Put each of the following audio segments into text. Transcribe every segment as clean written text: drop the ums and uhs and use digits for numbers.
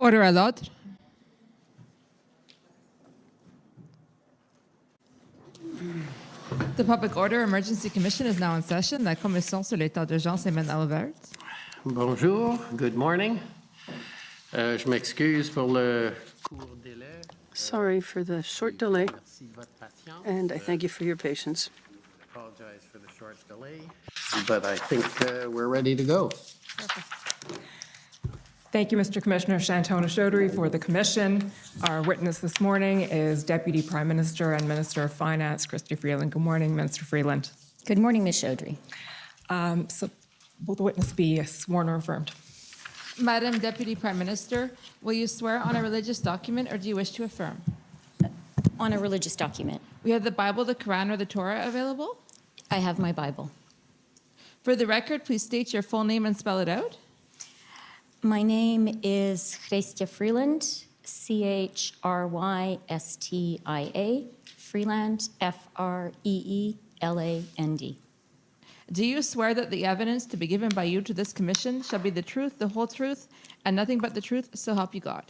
Order à l'ordre. The Public Order Emergency Commission is now in session. La Commission sur l'état d'urgence est maintenant ouverte. Bonjour, good morning. Je m'excuse pour le court délai. Sorry for the short delay, Merci de votre patience. and I thank you for your patience. I apologize for the short delay, but I think we're ready to go. Thank you, Mr. Commissioner Shantona Chaudhry, for the commission. Our witness this morning is Deputy Prime Minister and Minister of Finance, Chrystia Freeland. Good morning, Minister Freeland. Good morning, Ms. Chaudhry. So will the witness be sworn or affirmed? Madam Deputy Prime Minister, will you swear on a religious document or do you wish to affirm? On a religious document, We have the Bible, the Quran, or the Torah available. I have my Bible. For the record, please state your full name and spell it out. My name is Chrystia Freeland, Chrystia, Freeland, Freeland. Do you swear that the evidence to be given by you to this commission shall be the truth, the whole truth, and nothing but the truth, so help you God?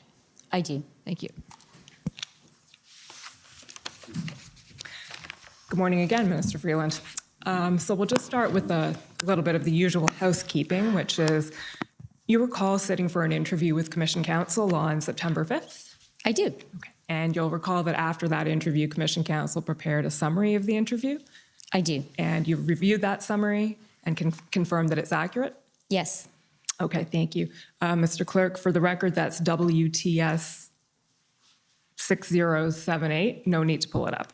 I do. Thank you. Good morning again, Minister Freeland. So we'll just start with a little bit of the usual housekeeping, which is you recall sitting for an interview with Commission Counsel on September 5th? I do. Okay. And you'll recall that after that interview, Commission Counsel prepared a summary of the interview, I do. and you reviewed that summary and confirmed that it's accurate? Yes. Okay, thank you. Mr. Clerk, for the record, that's WTS 6078. No need to pull it up.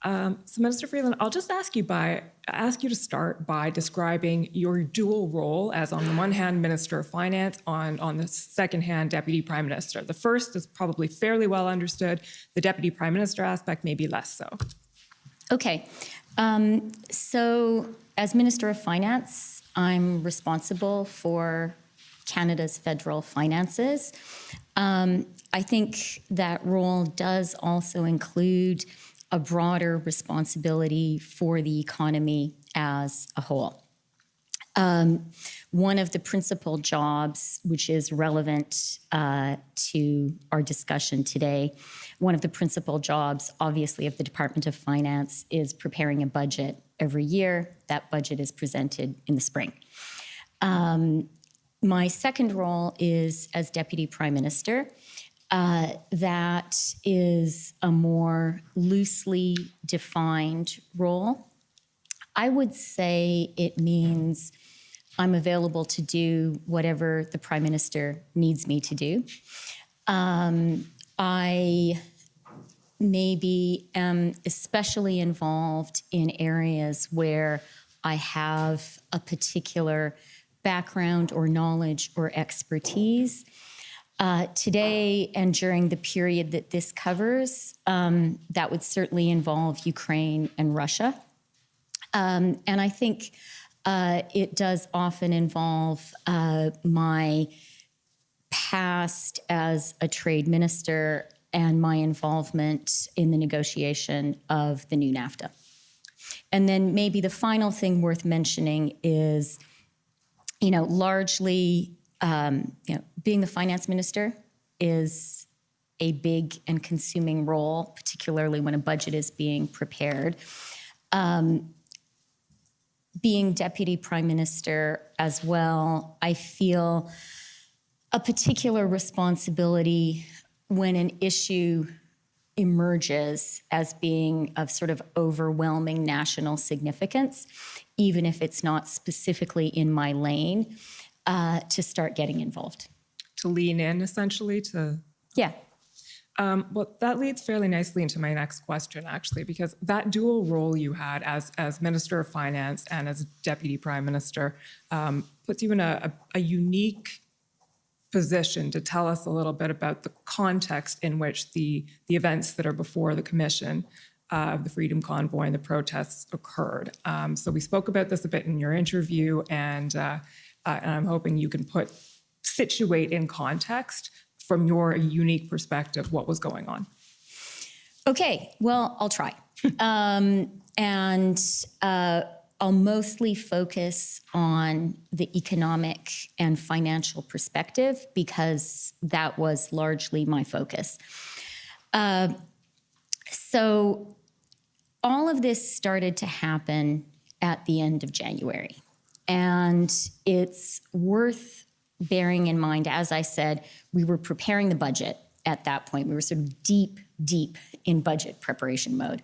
So, Minister Freeland, I'll just ask you to start by describing your dual role as, on the one hand, Minister of Finance, on the second hand, Deputy Prime Minister. The first is probably fairly well understood. The Deputy Prime Minister aspect may be less so. Okay. So as Minister of Finance, I'm responsible for Canada's federal finances. I think that role does also include a broader responsibility for the economy as a whole. One of the principal jobs, which is relevant to our discussion today, one of the principal jobs, obviously, of the Department of Finance is preparing a budget every year. That budget is presented in the spring. My second role is as Deputy Prime Minister. That is a more loosely defined role. I would say it means I'm available to do whatever the Prime Minister needs me to do. I maybe am especially involved in areas where I have a particular background or knowledge or expertise. Today and during the period that this covers, that would certainly involve Ukraine and Russia. And I think it does often involve my past as a trade minister and my involvement in the negotiation of the new NAFTA. And then maybe the final thing worth mentioning is, largely, being the finance minister is a big and consuming role, particularly when a budget is being prepared. Being deputy prime minister as well, I feel a particular responsibility when an issue emerges as being of sort of overwhelming national significance, even if it's not specifically in my lane, to start getting involved. To lean in, essentially, to... Yeah. Well, that leads fairly nicely into my next question, actually, because that dual role you had as Minister of Finance and as Deputy Prime Minister puts you in a unique position to tell us a little bit about the context in which the events that are before the Commission, the Freedom Convoy and the protests occurred. So we spoke about this a bit in your interview, and I'm hoping you can situate in context from your unique perspective what was going on. Okay, well, I'll try. I'll mostly focus on the economic and financial perspective because that was largely my focus. So all of this started to happen at the end of January. And it's worth bearing in mind, as I said, we were preparing the budget at that point. We were sort of deep in budget preparation mode.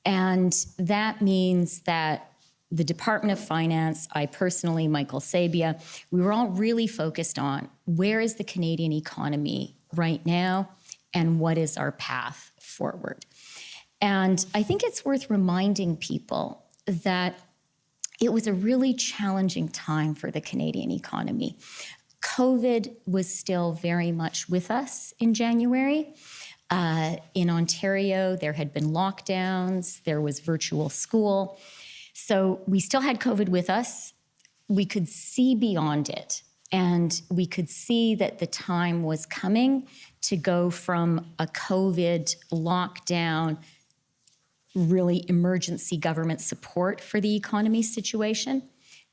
And that means that the Department of Finance, I personally, Michael Sabia, we were all really focused on where is the Canadian economy right now and what is our path forward. And I think it's worth reminding people that it was a really challenging time for the Canadian economy. COVID was still very much with us in January. In Ontario, there had been lockdowns, there was virtual school. So we still had COVID with us. We could see beyond it, and we could see that the time was coming to go from a COVID lockdown, really emergency government support for the economy situation,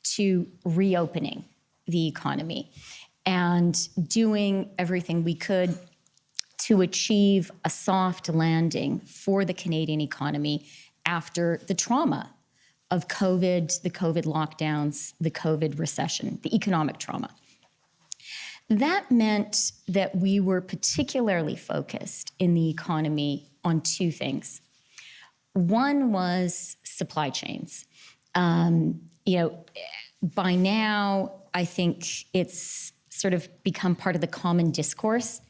to reopening the economy and doing everything we could to achieve a soft landing for the Canadian economy after the trauma of COVID, the COVID lockdowns, the COVID recession, the economic trauma. That meant that we were particularly focused in the economy on two things. One was supply chains. By now, I think it's sort of become part of the common discourse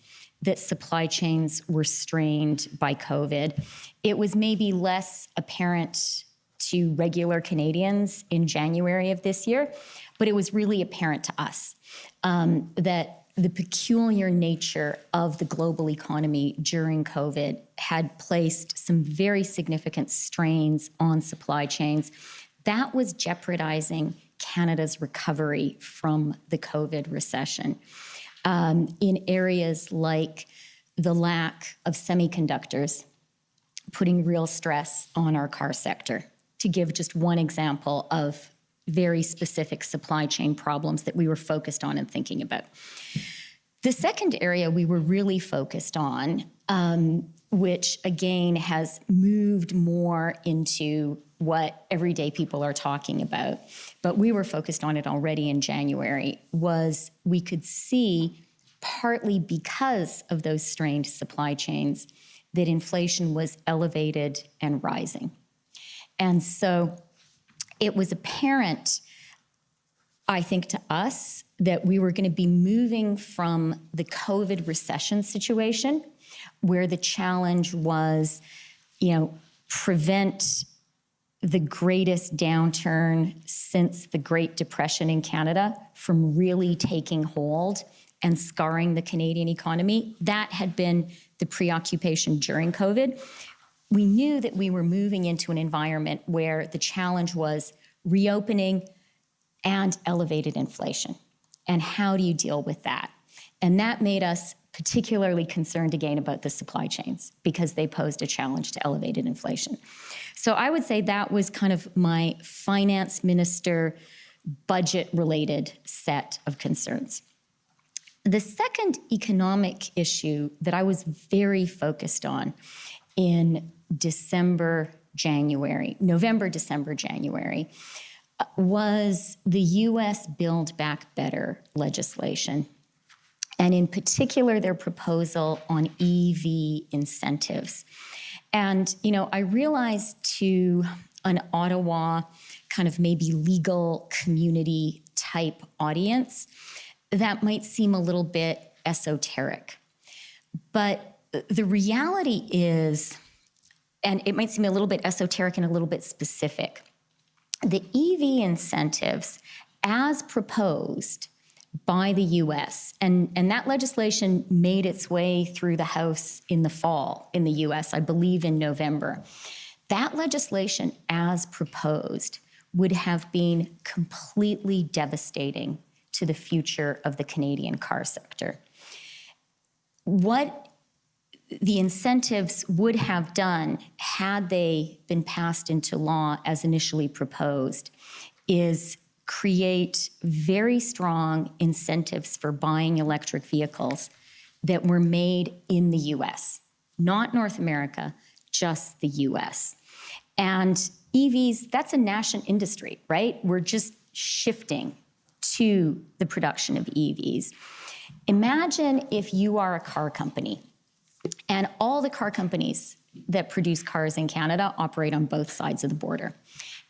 that supply chains were strained by COVID. It was maybe less apparent to regular Canadians in January of this year, but it was really apparent to us that the peculiar nature of the global economy during COVID had placed some very significant strains on supply chains. That was jeopardizing Canada's recovery from the COVID recession in areas like the lack of semiconductors, putting real stress on our car sector, to give just one example of very specific supply chain problems that we were focused on and thinking about. The second area we were really focused on, which again has moved more into what everyday people are talking about, but we were focused on it already in January, was we could see, partly because of those strained supply chains, that inflation was elevated and rising. And so it was apparent, I think, to us that we were going to be moving from the COVID recession situation, where the challenge was, prevent the greatest downturn since the Great Depression in Canada from really taking hold and scarring the Canadian economy. That had been the preoccupation during COVID. We knew that we were moving into an environment where the challenge was reopening and elevated inflation. And how do you deal with that? And that made us particularly concerned again about the supply chains, because they posed a challenge to elevated inflation. So I would say that was kind of my finance minister budget-related set of concerns. The second economic issue that I was very focused on in November, December, January, was the U.S. Build Back Better legislation, and in particular, their proposal on EV incentives. And, I realized to an Ottawa kind of maybe legal community type audience, that might seem a little bit esoteric. But the reality is, and it might seem a little bit esoteric and a little bit specific, the EV incentives as proposed by the US, and that legislation made its way through the House in the fall in the US, I believe in November. That legislation as proposed would have been completely devastating to the future of the Canadian car sector. What the incentives would have done, had they been passed into law as initially proposed, is create very strong incentives for buying electric vehicles that were made in the US, not North America, just the US. And EVs, that's a nascent industry, right? We're just shifting to the production of EVs. Imagine if you are a car company, and all the car companies that produce cars in Canada operate on both sides of the border.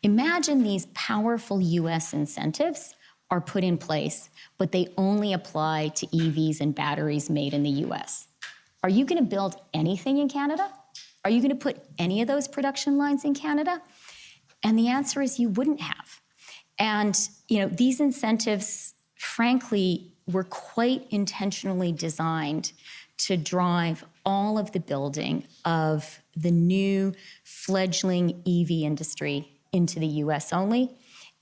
Imagine these powerful US incentives are put in place, but they only apply to EVs and batteries made in the US. Are you going to build anything in Canada? Are you going to put any of those production lines in Canada? And the answer is you wouldn't have. And these incentives, frankly, were quite intentionally designed to drive all of the building of the new fledgling EV industry into the US only,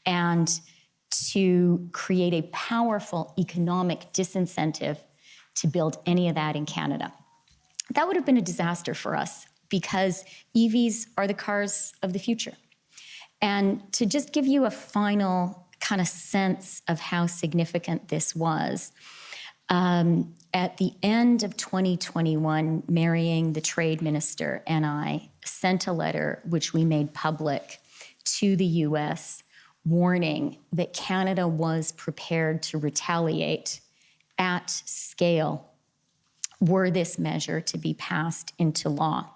and to create a powerful economic disincentive to build any of that in Canada. That would have been a disaster for us because EVs are the cars of the future. And to just give you a final kind of sense of how significant this was, at the end of 2021, Marrying, the trade minister, and I sent a letter which we made public to the US warning that Canada was prepared to retaliate at scale were this measure to be passed into law.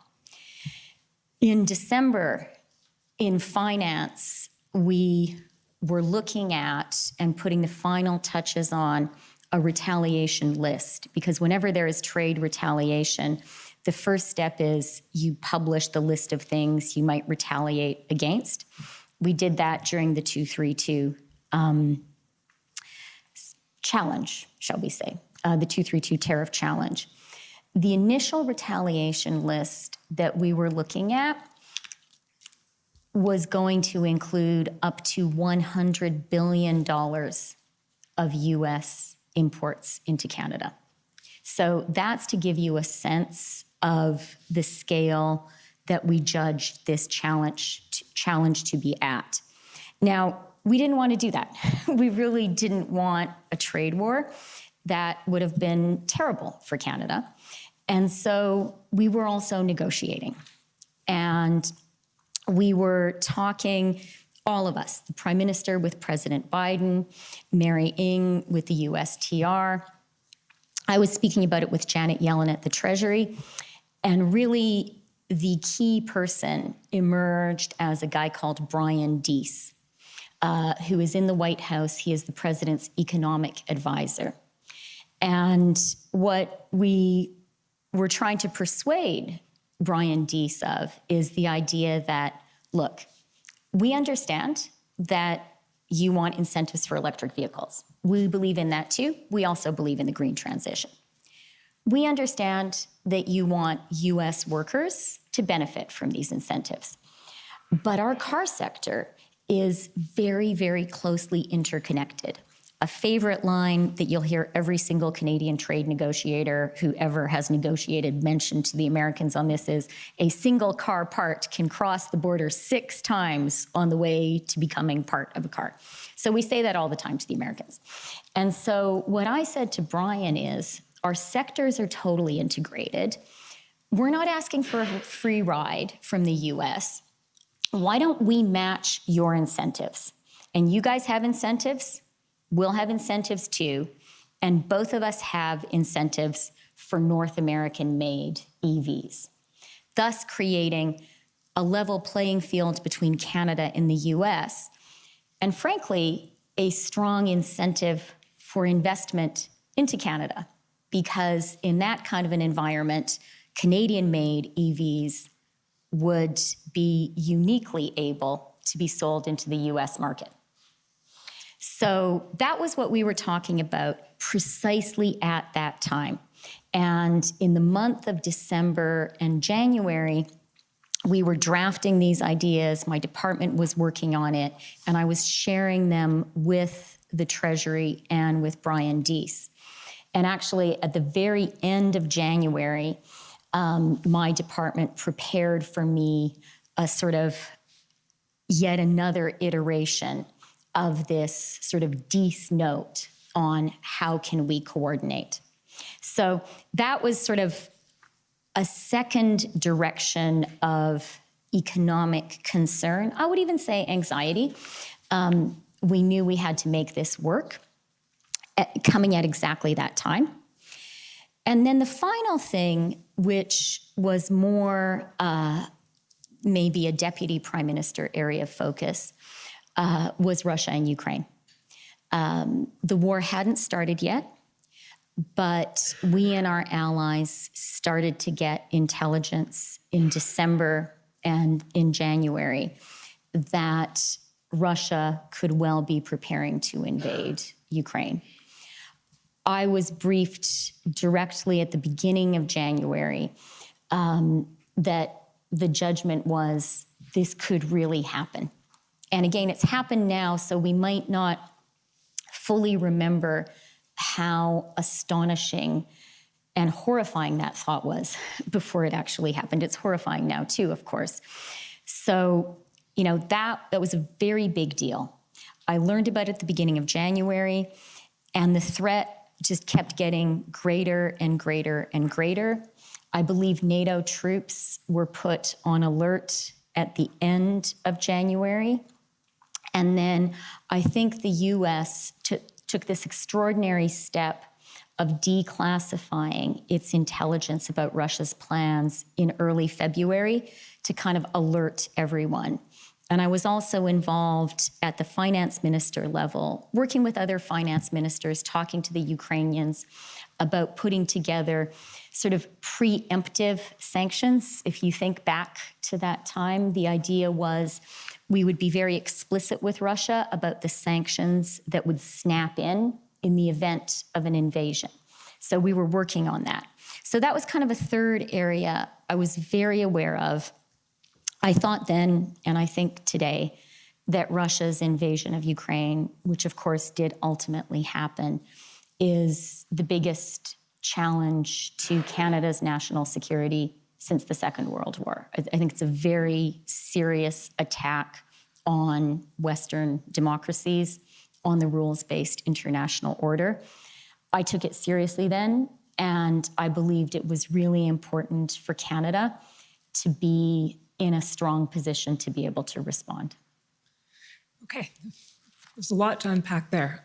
In December, in finance, we were looking at and putting the final touches on a retaliation list, because whenever there is trade retaliation, the first step is you publish the list of things you might retaliate against. We did that during the 232 challenge, shall we say, the 232 tariff challenge. The initial retaliation list that we were looking at was going to include up to $100 billion of US imports into Canada. So that's to give you a sense of the scale that we judged this challenge to be at. Now, we didn't want to do that. We really didn't want a trade war. That would have been terrible for Canada. And so we were also negotiating. And we were talking, all of us, the Prime Minister with President Biden, Mary Ng with the USTR. I was speaking about it with Janet Yellen at the Treasury. And really, the key person emerged as a guy called Brian Deese, who is in the White House. He is the president's economic advisor. And what we were trying to persuade Brian Deese of is the idea that, look, we understand that you want incentives for electric vehicles. We believe in that too. We also believe in the green transition. We understand that you want US workers to benefit from these incentives. But our car sector is very, very closely interconnected. A favorite line that you'll hear every single Canadian trade negotiator who ever has negotiated mention to the Americans on this is a single car part can cross the border 6 times on the way to becoming part of a car. So we say that all the time to the Americans. And so what I said to Brian is, our sectors are totally integrated. We're not asking for a free ride from the US. Why don't we match your incentives? And you guys have incentives. We'll have incentives too, and both of us have incentives for North American-made EVs, thus creating a level playing field between Canada and the US, and frankly, a strong incentive for investment into Canada, because in that kind of an environment, Canadian-made EVs would be uniquely able to be sold into the US market. So that was what we were talking about precisely at that time. And in the month of December and January, we were drafting these ideas. My department was working on it, and I was sharing them with the Treasury and with Brian Deese. And actually, at the very end of January, my department prepared for me a sort of yet another iteration of this sort of DEACE note on how can we coordinate. So that was sort of a second direction of economic concern. I would even say anxiety. We knew we had to make this work, coming at exactly that time. And then the final thing, which was more maybe a deputy prime minister area of focus, was Russia and Ukraine. The war hadn't started yet, but we and our allies started to get intelligence in December and in January that Russia could well be preparing to invade Ukraine. I was briefed directly at the beginning of January that the judgment was this could really happen. And again, it's happened now, so we might not fully remember how astonishing and horrifying that thought was before it actually happened. It's horrifying now too, of course. So, that was a very big deal. I learned about it at the beginning of January, and the threat just kept getting greater and greater and greater. I believe NATO troops were put on alert at the end of January. And then I think the US took this extraordinary step of declassifying its intelligence about Russia's plans in early February to kind of alert everyone. And I was also involved at the finance minister level, working with other finance ministers, talking to the Ukrainians about putting together sort of preemptive sanctions. If you think back to that time, the idea was we would be very explicit with Russia about the sanctions that would snap in the event of an invasion. So we were working on that. So that was kind of a third area I was very aware of. I thought then, and I think today, that Russia's invasion of Ukraine, which of course did ultimately happen, is the biggest challenge to Canada's national security since the Second World War. I think it's a very serious attack on Western democracies, on the rules-based international order. I took it seriously then, and I believed it was really important for Canada to be in a strong position to be able to respond. Okay, there's a lot to unpack there.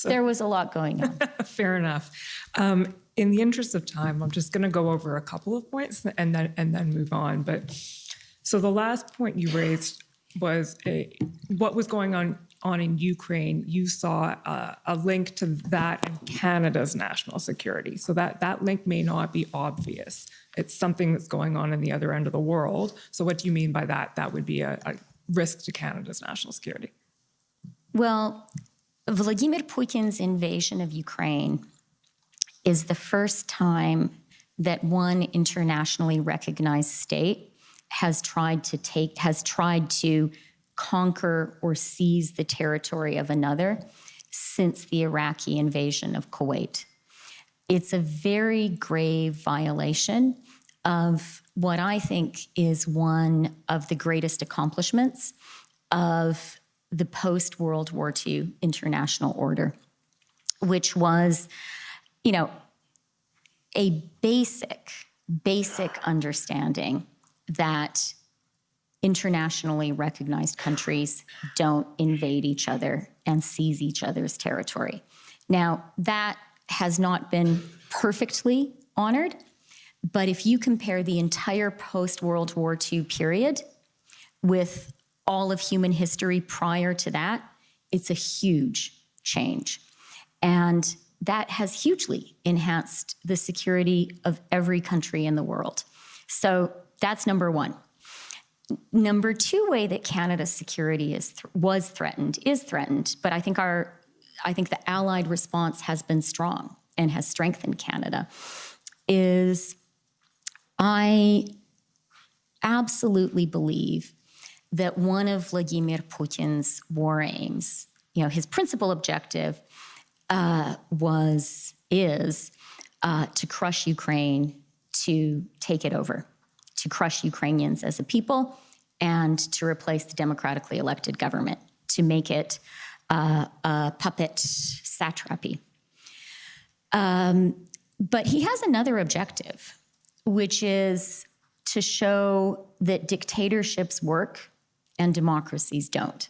There was a lot going on. Fair enough. In the interest of time, I'm just going to go over a couple of points and then move on. But so the last point you raised was what was going on in Ukraine. You saw a link to that and Canada's national security. So that link may not be obvious. It's something that's going on in the other end of the world. So what do you mean by that? That would be a risk to Canada's national security. Well, Vladimir Putin's invasion of Ukraine is the first time that one internationally recognized state has tried to conquer or seize the territory of another since the Iraqi invasion of Kuwait. It's a very grave violation of what I think is one of the greatest accomplishments of the post-World War II international order, which was, a basic understanding that internationally recognized countries don't invade each other and seize each other's territory. Now, that has not been perfectly honored, but if you compare the entire post-World War II period with all of human history prior to that, it's a huge change. And that has hugely enhanced the security of every country in the world. So that's number one. Number two way that Canada's security is threatened, but I think the Allied response has been strong and has strengthened Canada, is I absolutely believe that one of Vladimir Putin's war aims, his principal objective is to crush Ukraine, to take it over, to crush Ukrainians as a people, and to replace the democratically elected government, to make it a puppet satrapy. But he has another objective, which is to show that dictatorships work and democracies don't.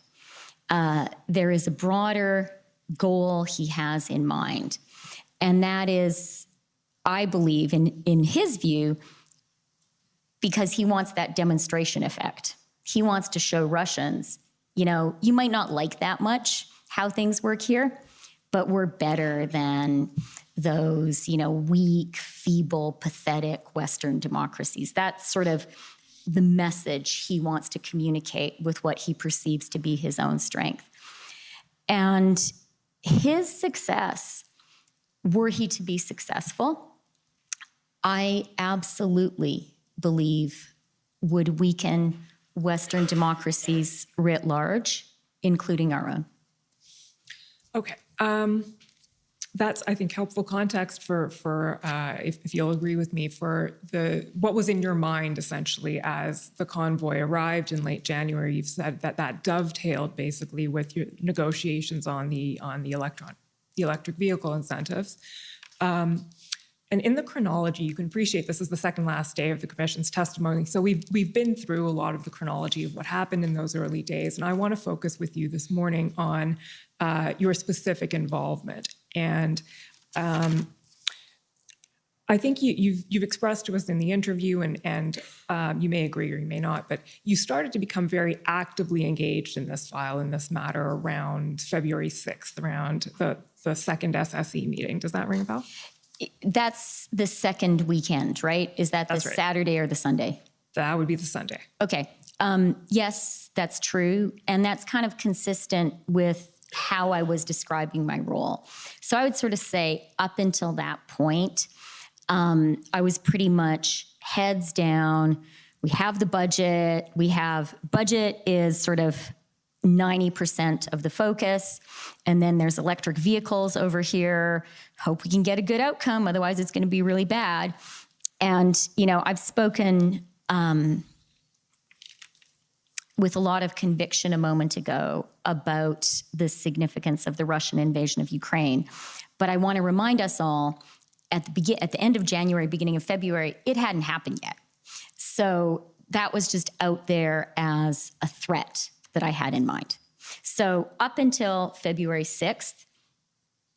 There is a broader goal he has in mind, and that is, I believe, in his view, because he wants that demonstration effect. He wants to show Russians, you might not like that much how things work here, but we're better than those, weak, feeble, pathetic Western democracies. That's sort of the message he wants to communicate with what he perceives to be his own strength. And his success, were he to be successful, I absolutely believe would weaken Western democracies writ large, including our own. Okay. That's, I think, helpful context for if you'll agree with me, for what was in your mind, essentially, as the convoy arrived in late January. You've said that dovetailed, basically, with your negotiations on the electric vehicle incentives. And in the chronology, you can appreciate this is the second last day of the commission's testimony. So we've been through a lot of the chronology of what happened in those early days. And I want to focus with you this morning on your specific involvement. And I think you've expressed to us in the interview, and you may agree or you may not, but you started to become very actively engaged in this file, in this matter, around February 6th, around the second SSE meeting. Does that ring a bell? That's the second weekend, right? Is that the Saturday or the Sunday? That would be the Sunday. Okay. Yes, that's true. And that's kind of consistent with how I was describing my role. So I would sort of say up until that point, I was pretty much heads down. We have the budget. Budget is sort of 90% of the focus. And then there's electric vehicles over here. Hope we can get a good outcome. Otherwise, it's going to be really bad. And, I've spoken with a lot of conviction a moment ago about the significance of the Russian invasion of Ukraine. But I want to remind us all, at the end of January, beginning of February, it hadn't happened yet. So that was just out there as a threat that I had in mind. So up until February 6th,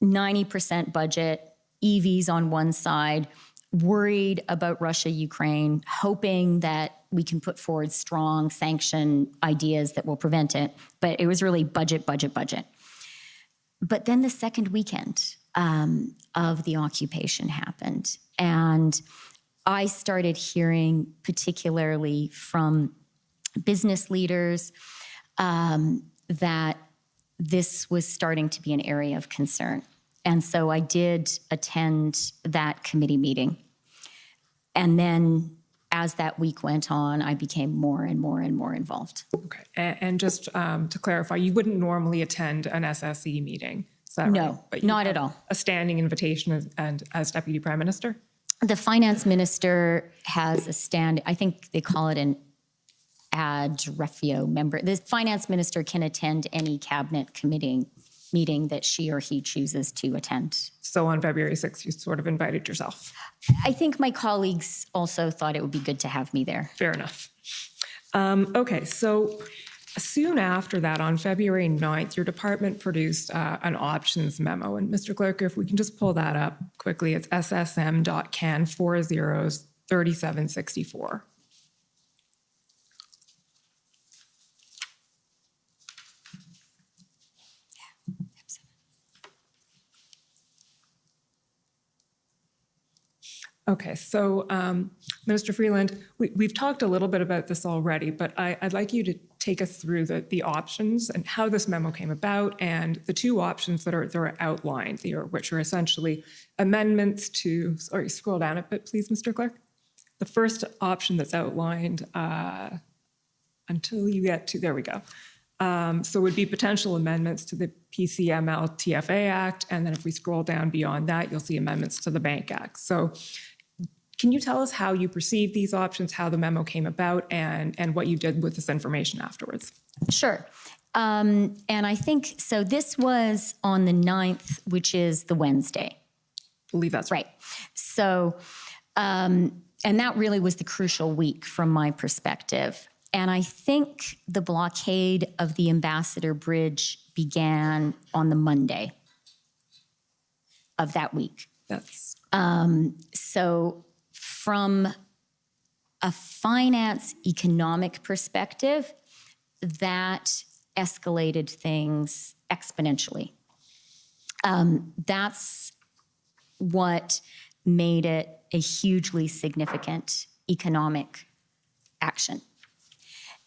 90% budget, EVs on one side, worried about Russia, Ukraine, hoping that we can put forward strong sanction ideas that will prevent it. But it was really budget, budget, budget. But then the second weekend of the occupation happened. And I started hearing, particularly from business leaders, that this was starting to be an area of concern. And so I did attend that committee meeting. And then as that week went on, I became more and more and more involved. Okay. And just to clarify, you wouldn't normally attend an SSE meeting, is that No, right? But not at all. A standing invitation as Deputy Prime Minister? The finance minister has a stand, I think they call it an ad refio member. The finance minister can attend any cabinet committee meeting that she or he chooses to attend. So on February 6th, you sort of invited yourself. I think my colleagues also thought it would be good to have me there. Fair enough. Okay, so soon after that, on February 9th, your department produced an options memo. And Mr. Clerk, if we can just pull that up quickly, it's ssm.can 403764. Okay, so Minister Freeland, we've talked a little bit about this already, but I'd like you to take us through the options and how this memo came about, and the two options that are outlined here, which are essentially amendments to, sorry, scroll down a bit, please, Mr. Clerk. The first option that's outlined until you get to, there we go. So it would be potential amendments to the PCML TFA Act. And then if we scroll down beyond that, you'll see amendments to the Bank Act. So can you tell us how you perceive these options, how the memo came about, and what you did with this information afterwards? Sure. And I think, so this was on the 9th, which is the Wednesday. I believe that's Right. So, and that really was the crucial week from my perspective. And I think the blockade of the Ambassador Bridge began on the Monday of that week. That's So from a finance economic perspective, that escalated things exponentially. That's what made it a hugely significant economic action.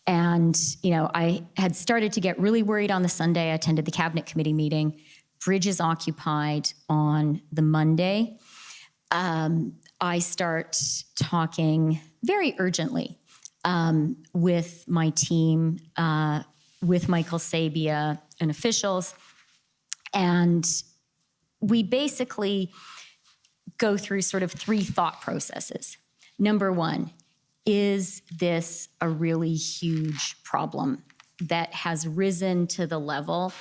And, I had started to get really worried on the Sunday. I attended the cabinet committee meeting. Bridge is occupied on the Monday. I start talking very urgently with my team, with Michael Sabia and officials. And we basically go through sort of 3 thought processes. Number 1, is this a really huge problem that has risen to the level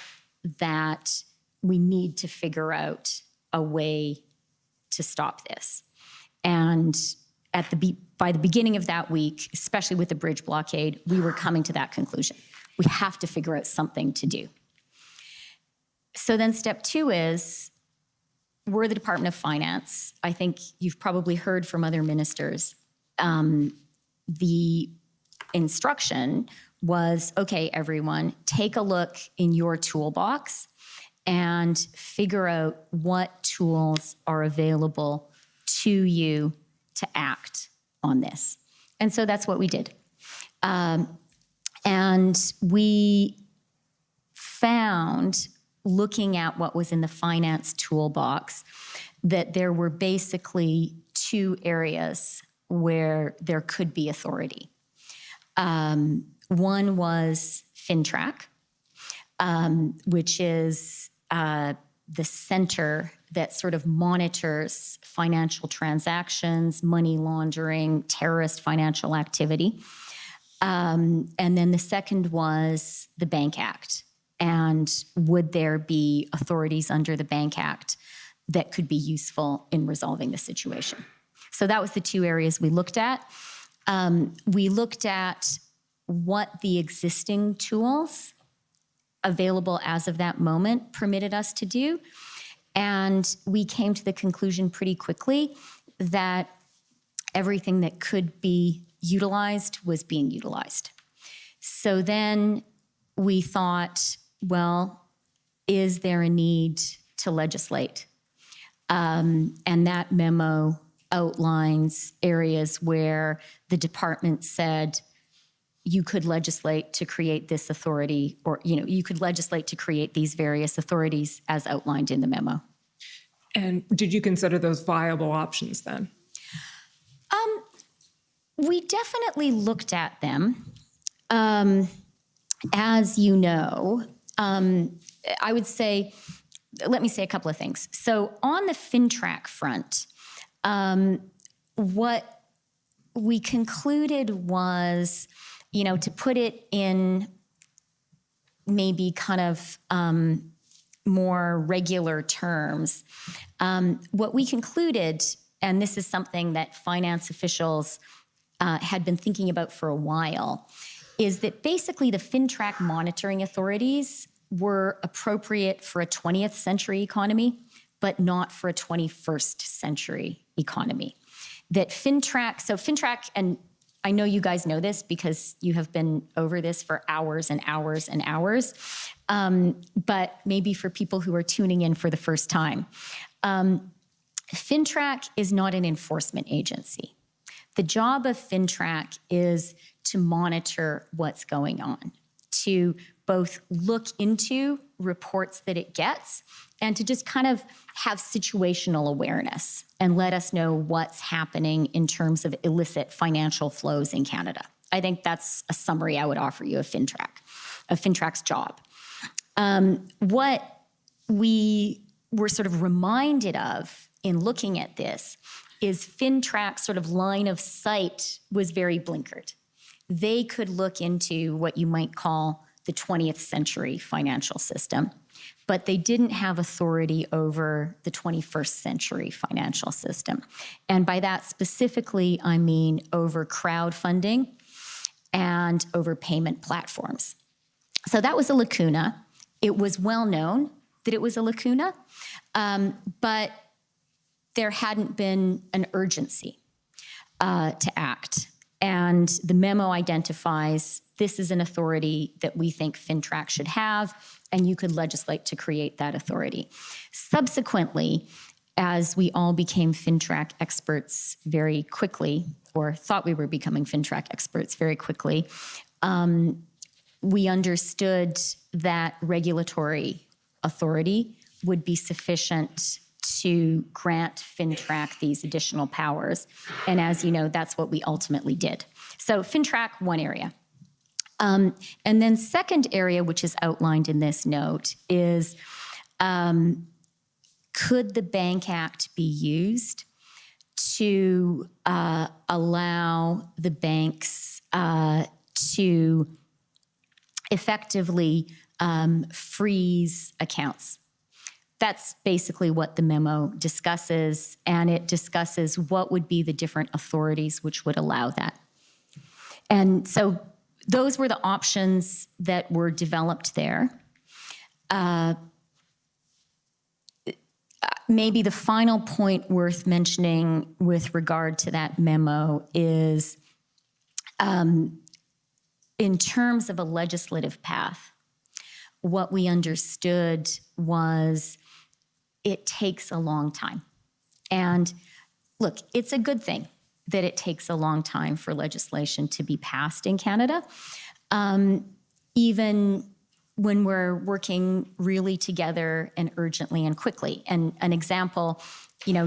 that we need to figure out a way to stop this? And by the beginning of that week, especially with the bridge blockade, we were coming to that conclusion. We have to figure out something to do. So then step 2 is, we're the Department of Finance. I think you've probably heard from other ministers. The instruction was, okay, everyone, take a look in your toolbox and figure out what tools are available to you to act on this. And so that's what we did. And we found, looking at what was in the finance toolbox, that there were basically 2 areas where there could be authority. One was FinTrack, which is the center that sort of monitors financial transactions, money laundering, terrorist financial activity. And then the second was the Bank Act. And would there be authorities under the Bank Act that could be useful in resolving the situation? So that was the 2 areas we looked at. We looked at what the existing tools available as of that moment permitted us to do. And we came to the conclusion pretty quickly that everything that could be utilized was being utilized. So then we thought, well, is there a need to legislate? And that memo outlines areas where the department said you could legislate to create this authority, or you could legislate to create these various authorities as outlined in the memo. And did you consider those viable options then? We definitely looked at them. As you know, I would say, let me say a couple of things. So on the FinTrack front, what we concluded was, to put it in maybe kind of more regular terms, what we concluded, and this is something that finance officials had been thinking about for a while, is that basically the FinTrack monitoring authorities were appropriate for a 20th century economy, but not for a 21st century economy. That FinTrack, and I know you guys know this because you have been over this for hours and hours and hours, but maybe for people who are tuning in for the first time, FinTrack is not an enforcement agency. The job of FinTrack is to monitor what's going on, to both look into reports that it gets and to just kind of have situational awareness and let us know what's happening in terms of illicit financial flows in Canada. I think that's a summary I would offer you of FinTrack. FINTRAC's job. What we were sort of reminded of in looking at this is FINTRAC's sort of line of sight was very blinkered. They could look into what you might call the 20th century financial system, but they didn't have authority over the 21st century financial system. And by that specifically, I mean over crowdfunding and over payment platforms. So that was a lacuna. It was well known that it was a lacuna, but there hadn't been an urgency to act. And the memo identifies this is an authority that we think FINTRAC should have, and you could legislate to create that authority. Subsequently, as we all became FINTRAC experts very quickly, or thought we were becoming FINTRAC experts very quickly, we understood that regulatory authority would be sufficient to grant FINTRAC these additional powers. And as you know, that's what we ultimately did. So FINTRAC, one area. And then second area, which is outlined in this note, is could the Bank Act be used to allow the banks to effectively freeze accounts? That's basically what the memo discusses, and it discusses what would be the different authorities which would allow that. And so those were the options that were developed there. Maybe the final point worth mentioning with regard to that memo is in terms of a legislative path, what we understood was it takes a long time. And look, it's a good thing that it takes a long time for legislation to be passed in Canada, even when we're working really together and urgently and quickly. And an example,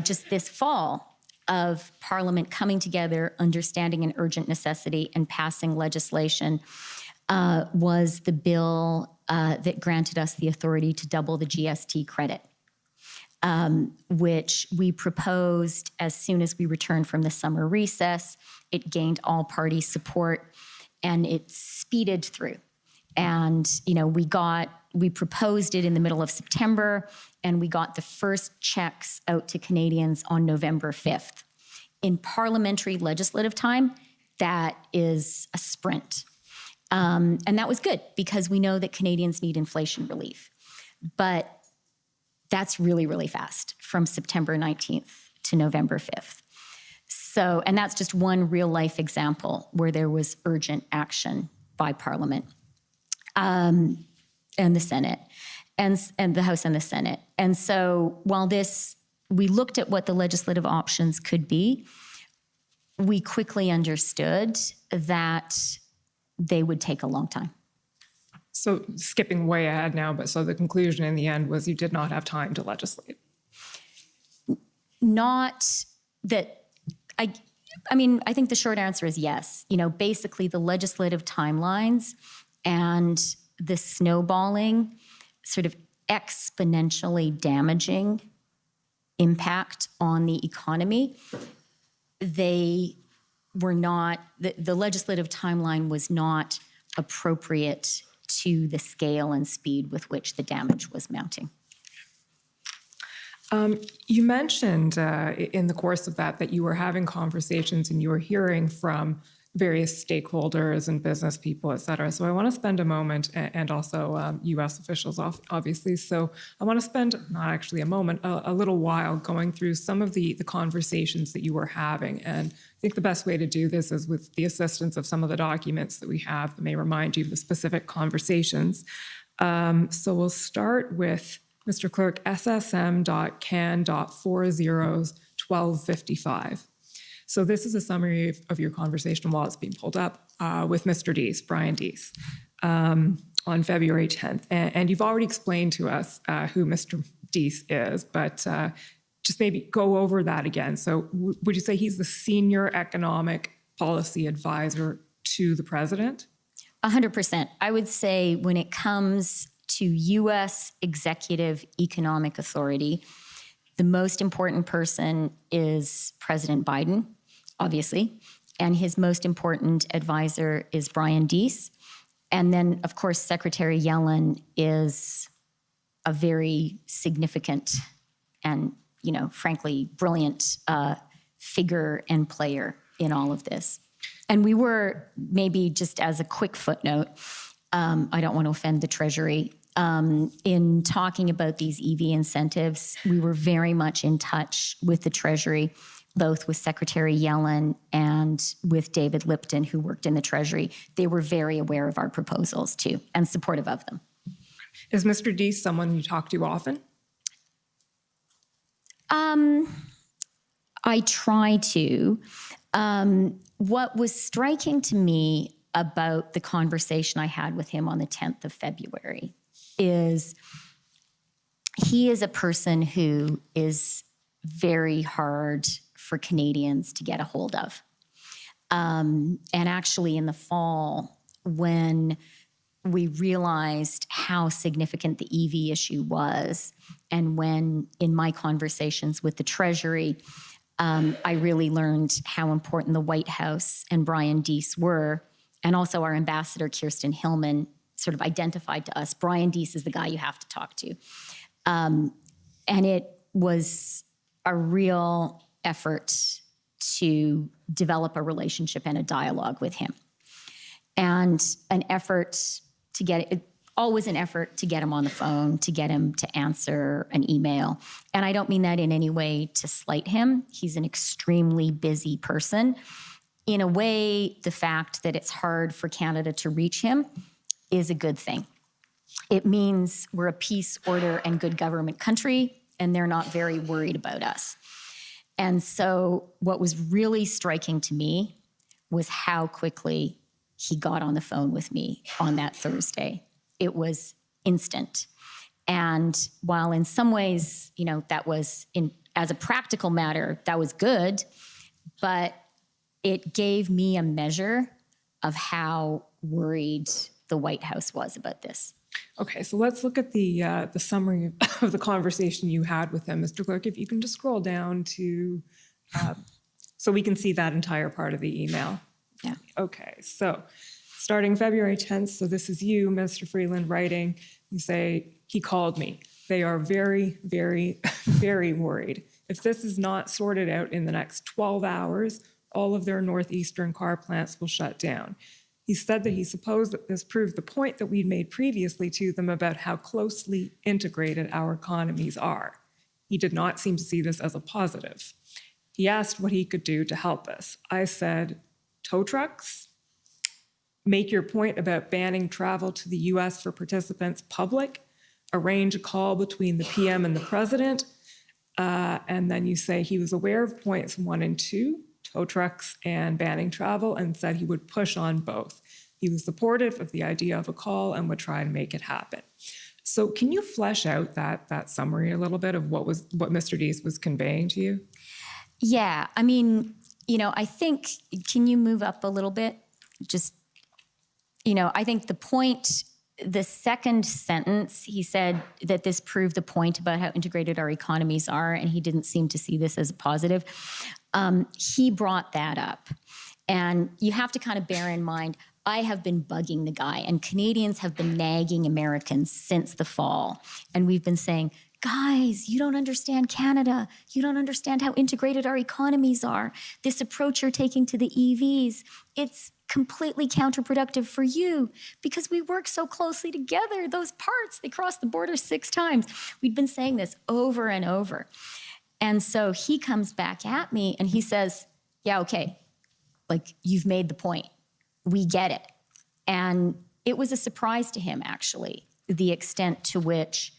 just this fall of Parliament coming together, understanding an urgent necessity and passing legislation was the bill that granted us the authority to double the GST credit, which we proposed as soon as we returned from the summer recess. It gained all party support and it speeded through. And, we proposed it in the middle of September, and we got the first checks out to Canadians on November 5th. In parliamentary legislative time, that is a sprint. And that was good because we know that Canadians need inflation relief. But that's really, really fast from September 19th to November 5th. So, and that's just one real life example where there was urgent action by Parliament. And the Senate, and the House and the Senate. And so while we looked at what the legislative options could be, we quickly understood that they would take a long time. So skipping way ahead now, but so the conclusion in the end was you did not have time to legislate. Not that, I think the short answer is yes. Basically the legislative timelines and the snowballing, sort of exponentially damaging impact on the economy, they were not, the legislative timeline was not appropriate to the scale and speed with which the damage was mounting. You mentioned in the course of that you were having conversations and you were hearing from various stakeholders and business people, et cetera. So I want to spend a moment, and also U.S. officials, obviously. So I want to spend, not actually a moment, a little while going through some of the conversations that you were having. And I think the best way to do this is with the assistance of some of the documents that we have that may remind you of the specific conversations. So we'll start with Mr. Clerk, SSM.can.401255. So this is a summary of your conversation while it's being pulled up with Mr. Deese, Brian Deese, on February 10th. And you've already explained to us who Mr. Deese is, but just maybe go over that again. So would you say he's the senior economic policy advisor to the president? 100%. I would say when it comes to U.S. executive economic authority, the most important person is President Biden, obviously, and his most important advisor is Brian Deese. And then, of course, Secretary Yellen is a very significant and, frankly, brilliant figure and player in all of this. And we were, maybe just as a quick footnote, I don't want to offend the Treasury, in talking about these EV incentives, we were very much in touch with the Treasury, both with Secretary Yellen and with David Lipton, who worked in the Treasury. They were very aware of our proposals, too, and supportive of them. Is Mr. Deese someone you talk to often? I try to. What was striking to me about the conversation I had with him on the 10th of February is he is a person who is very hard for Canadians to get a hold of. And actually in the fall, when we realized how significant the EV issue was, and when in my conversations with the Treasury, I really learned how important the White House and Brian Deese were, and also our ambassador, Kirsten Hillman, sort of identified to us, Brian Deese is the guy you have to talk to. And it was a real effort to develop a relationship and a dialogue with him. And an effort to always an effort to get him on the phone, to get him to answer an email. And I don't mean that in any way to slight him. He's an extremely busy person. In a way, the fact that it's hard for Canada to reach him is a good thing. It means we're a peace, order, and good government country, and they're not very worried about us. And so what was really striking to me was how quickly he got on the phone with me on that Thursday. It was instant. And while in some ways, that was, as a practical matter, that was good, but it gave me a measure of how worried the White House was about this. Okay, so let's look at the summary of the conversation you had with him, Mr. Clerk. If you can just scroll down to, so we can see that entire part of the email. Yeah. Okay, so starting February 10th, so this is you, Mr. Freeland, writing. You say, he called me. They are very, very, very worried. If this is not sorted out in the next 12 hours, all of their northeastern car plants will shut down. He said that he supposed that this proved the point that we'd made previously to them about how closely integrated our economies are. He did not seem to see this as a positive. He asked what he could do to help us. I said, tow trucks, make your point about banning travel to the US for participants public, arrange a call between the PM and the president, and then you say he was aware of points 1 and 2, tow trucks and banning travel, and said he would push on both. He was supportive of the idea of a call and would try and make it happen. So can you flesh out that summary a little bit of what Mr. Deese was conveying to you? Yeah, I mean, I think, can you move up a little bit? Just, I think the second sentence, he said that this proved the point about how integrated our economies are, and he didn't seem to see this as a positive. He brought that up. And you have to kind of bear in mind, I have been bugging the guy, and Canadians have been nagging Americans since the fall. And we've been saying, guys, you don't understand Canada. You don't understand how integrated our economies are. This approach you're taking to the EVs, it's completely counterproductive for you because we work so closely together. Those parts, they cross the border 6 times. We've been saying this over and over. And so he comes back at me and he says, yeah, okay, like you've made the point. We get it. And it was a surprise to him, actually, the extent to which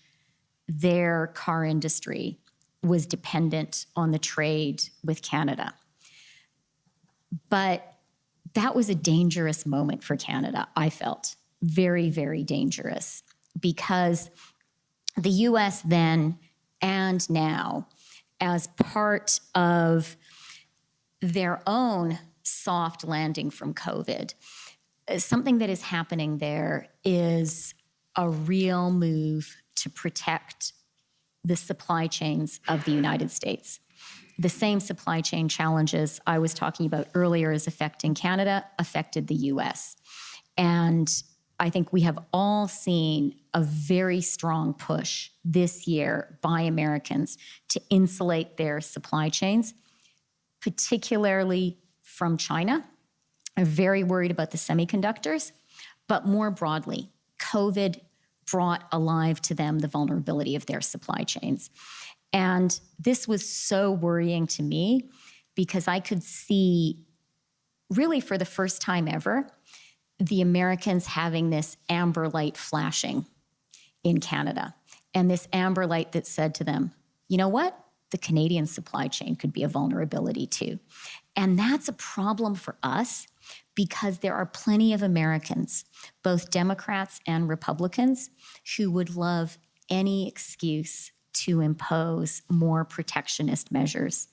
their car industry was dependent on the trade with Canada. But that was a dangerous moment for Canada, I felt. Very, very dangerous. Because the US then and now, as part of their own soft landing from COVID, something that is happening there is a real move to protect the supply chains of the United States. The same supply chain challenges I was talking about earlier as affecting Canada affected the US. And I think we have all seen a very strong push this year by Americans to insulate their supply chains, particularly from China. I'm very worried about the semiconductors, but more broadly, COVID brought alive to them the vulnerability of their supply chains. And this was so worrying to me because I could see, really for the first time ever, the Americans having this amber light flashing in Canada. And this amber light that said to them, you know what? The Canadian supply chain could be a vulnerability too. And that's a problem for us because there are plenty of Americans, both Democrats and Republicans, who would love any excuse to impose more protectionist measures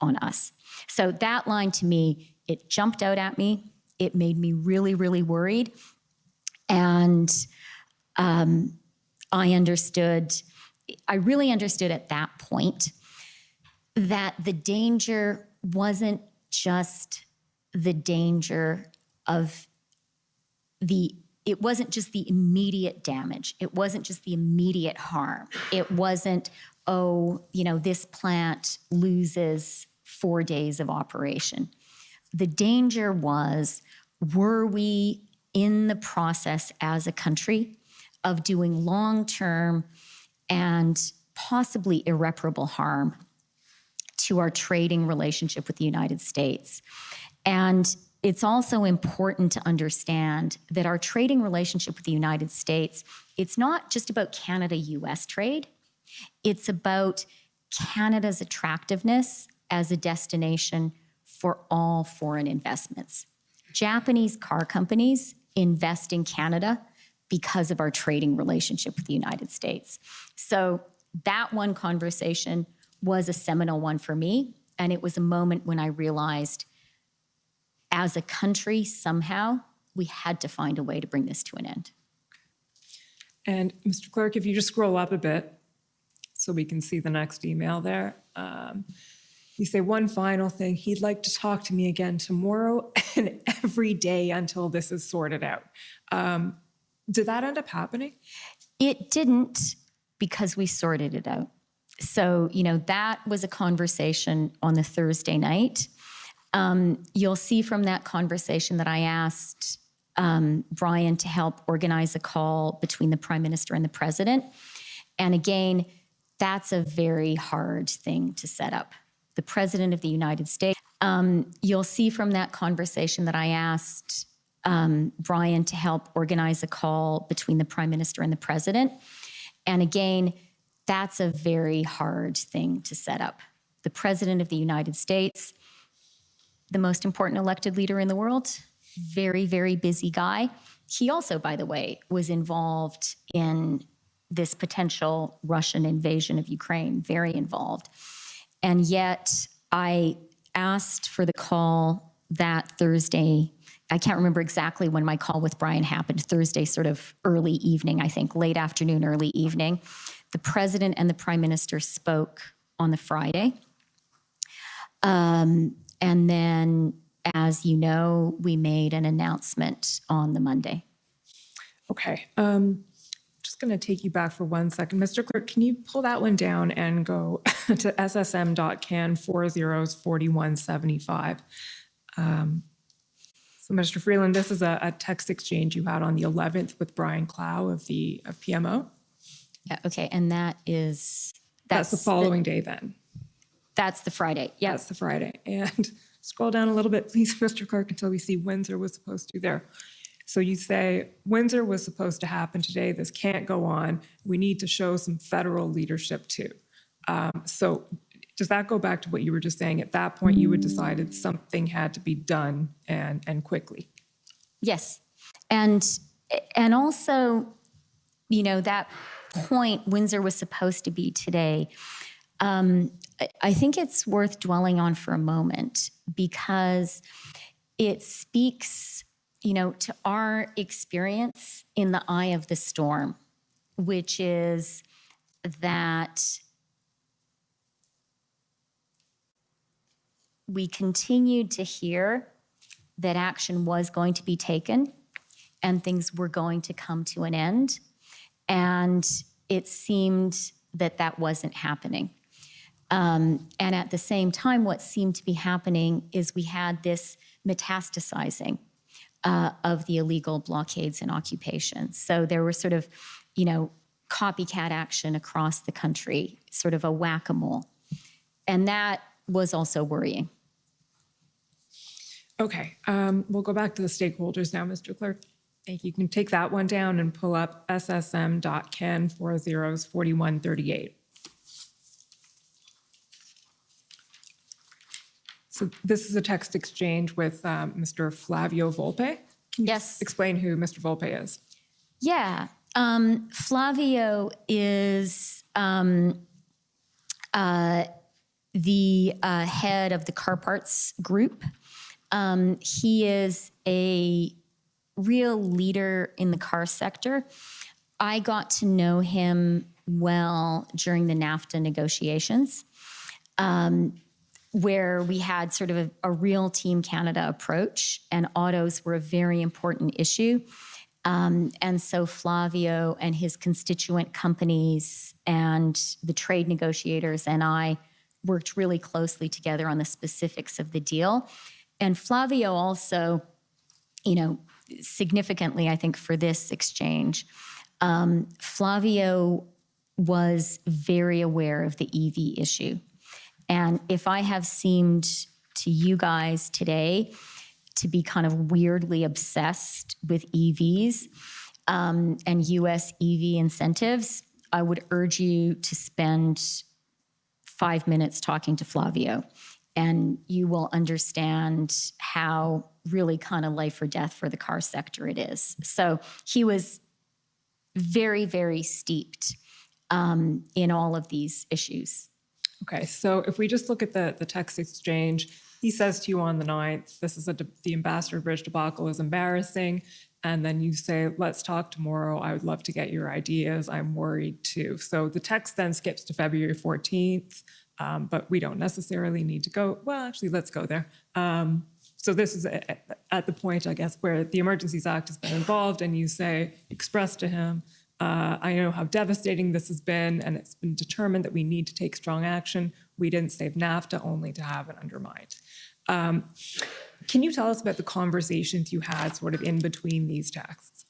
on us. So that line to me, it jumped out at me. It made me really, really worried. And I really understood at that point that the danger wasn't just the danger of it wasn't just the immediate damage. It wasn't just the immediate harm. It wasn't, this plant loses 4 days of operation. The danger was, were we in the process as a country of doing long-term and possibly irreparable harm to our trading relationship with the United States? And it's also important to understand that our trading relationship with the United States, it's not just about Canada-US trade. It's about Canada's attractiveness as a destination for all foreign investments. Japanese car companies invest in Canada because of our trading relationship with the United States. So that one conversation was a seminal one for me, and it was a moment when I realized, as a country, somehow, we had to find a way to bring this to an end. And Mr. Clerk, if you just scroll up a bit so we can see the next email there. You say one final thing. He'd like to talk to me again tomorrow and every day until this is sorted out. Did that end up happening? It didn't, because we sorted it out. So, that was a conversation on the Thursday night. You'll see from that conversation that I asked Brian to help organize a call between the Prime Minister and the President. And again, that's a very hard thing to set up. The President of the United States. You'll see from that conversation that I asked Brian to help organize a call between the Prime Minister and the President. And again, that's a very hard thing to set up. The President of the United States, the most important elected leader in the world, very, very busy guy. He also, by the way, was involved in this potential Russian invasion of Ukraine, very involved. And yet I asked for the call that Thursday. I can't remember exactly when my call with Brian happened, Thursday, sort of early evening, I think, late afternoon, early evening. The President and the Prime Minister spoke on the Friday. And then, as you know, we made an announcement on the Monday. Okay. Just going to take you back for 1 second. Mr. Clerk, can you pull that one down and go to ssm.can 404175? So, Mr. Freeland, this is a text exchange you had on the 11th with Brian Clow of PMO. Yeah, okay, and that's the following day then. That's the Friday, yeah. That's the Friday. And scroll down a little bit, please, Mr. Clerk, until we see Windsor was supposed to there. So you say, Windsor was supposed to happen today. This can't go on. We need to show some federal leadership too. So does that go back to what you were just saying? At that point, you had decided something had to be done and quickly. Yes. And also, that point, Windsor was supposed to be today. I think it's worth dwelling on for a moment because it speaks, to our experience in the eye of the storm, which is that we continued to hear that action was going to be taken and things were going to come to an end. And it seemed that that wasn't happening. And at the same time, what seemed to be happening is we had this metastasizing of the illegal blockades and occupations. So there was sort of, copycat action across the country, sort of a whack-a-mole. And that was also worrying. Okay, we'll go back to the stakeholders now, Mr. Clerk. Thank you. You can take that one down and pull up ssm.ken 404138. So this is a text exchange with Mr. Flavio Volpe. Can you Yes. explain who Mr. Volpe is? Yeah. Flavio is the head of the car parts group. He is a real leader in the car sector. I got to know him well during the NAFTA negotiations, where we had sort of a real Team Canada approach, and autos were a very important issue. And so Flavio and his constituent companies and the trade negotiators and I worked really closely together on the specifics of the deal. And Flavio also, significantly, I think, for this exchange, Flavio was very aware of the EV issue. And if I have seemed to you guys today to be kind of weirdly obsessed with EVs and US EV incentives, I would urge you to spend 5 minutes talking to Flavio, and you will understand how really kind of life or death for the car sector it is. So he was very, very steeped in all of these issues. Okay, so if we just look at the text exchange, he says to you on the 9th, this is the Ambassador Bridge debacle is embarrassing. And then you say, let's talk tomorrow. I would love to get your ideas. I'm worried too. So the text then skips to February 14th, but we don't necessarily need to go. Well, actually, let's go there. So this is at the point, I guess, where the Emergencies Act has been involved, and you say, express to him, I know how devastating this has been, and it's been determined that we need to take strong action. We didn't save NAFTA only to have it undermined. Can you tell us about the conversations you had sort of in between these texts?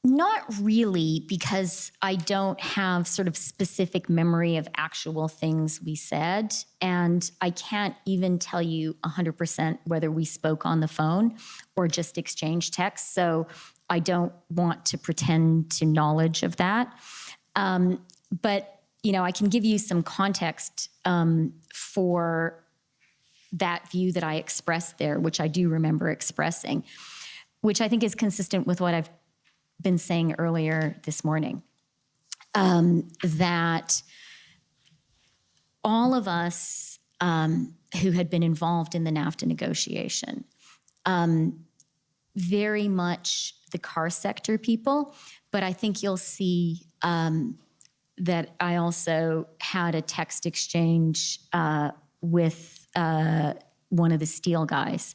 Not really, because I don't have sort of specific memory of actual things we said. And I can't even tell you 100% whether we spoke on the phone or just exchanged texts. So I don't want to pretend to knowledge of that. But, I can give you some context for that view that I expressed there, which I do remember expressing, which I think is consistent with what I've been saying earlier this morning, that all of us who had been involved in the NAFTA negotiation, very much the car sector people, but I think you'll see that I also had a text exchange with one of the steel guys.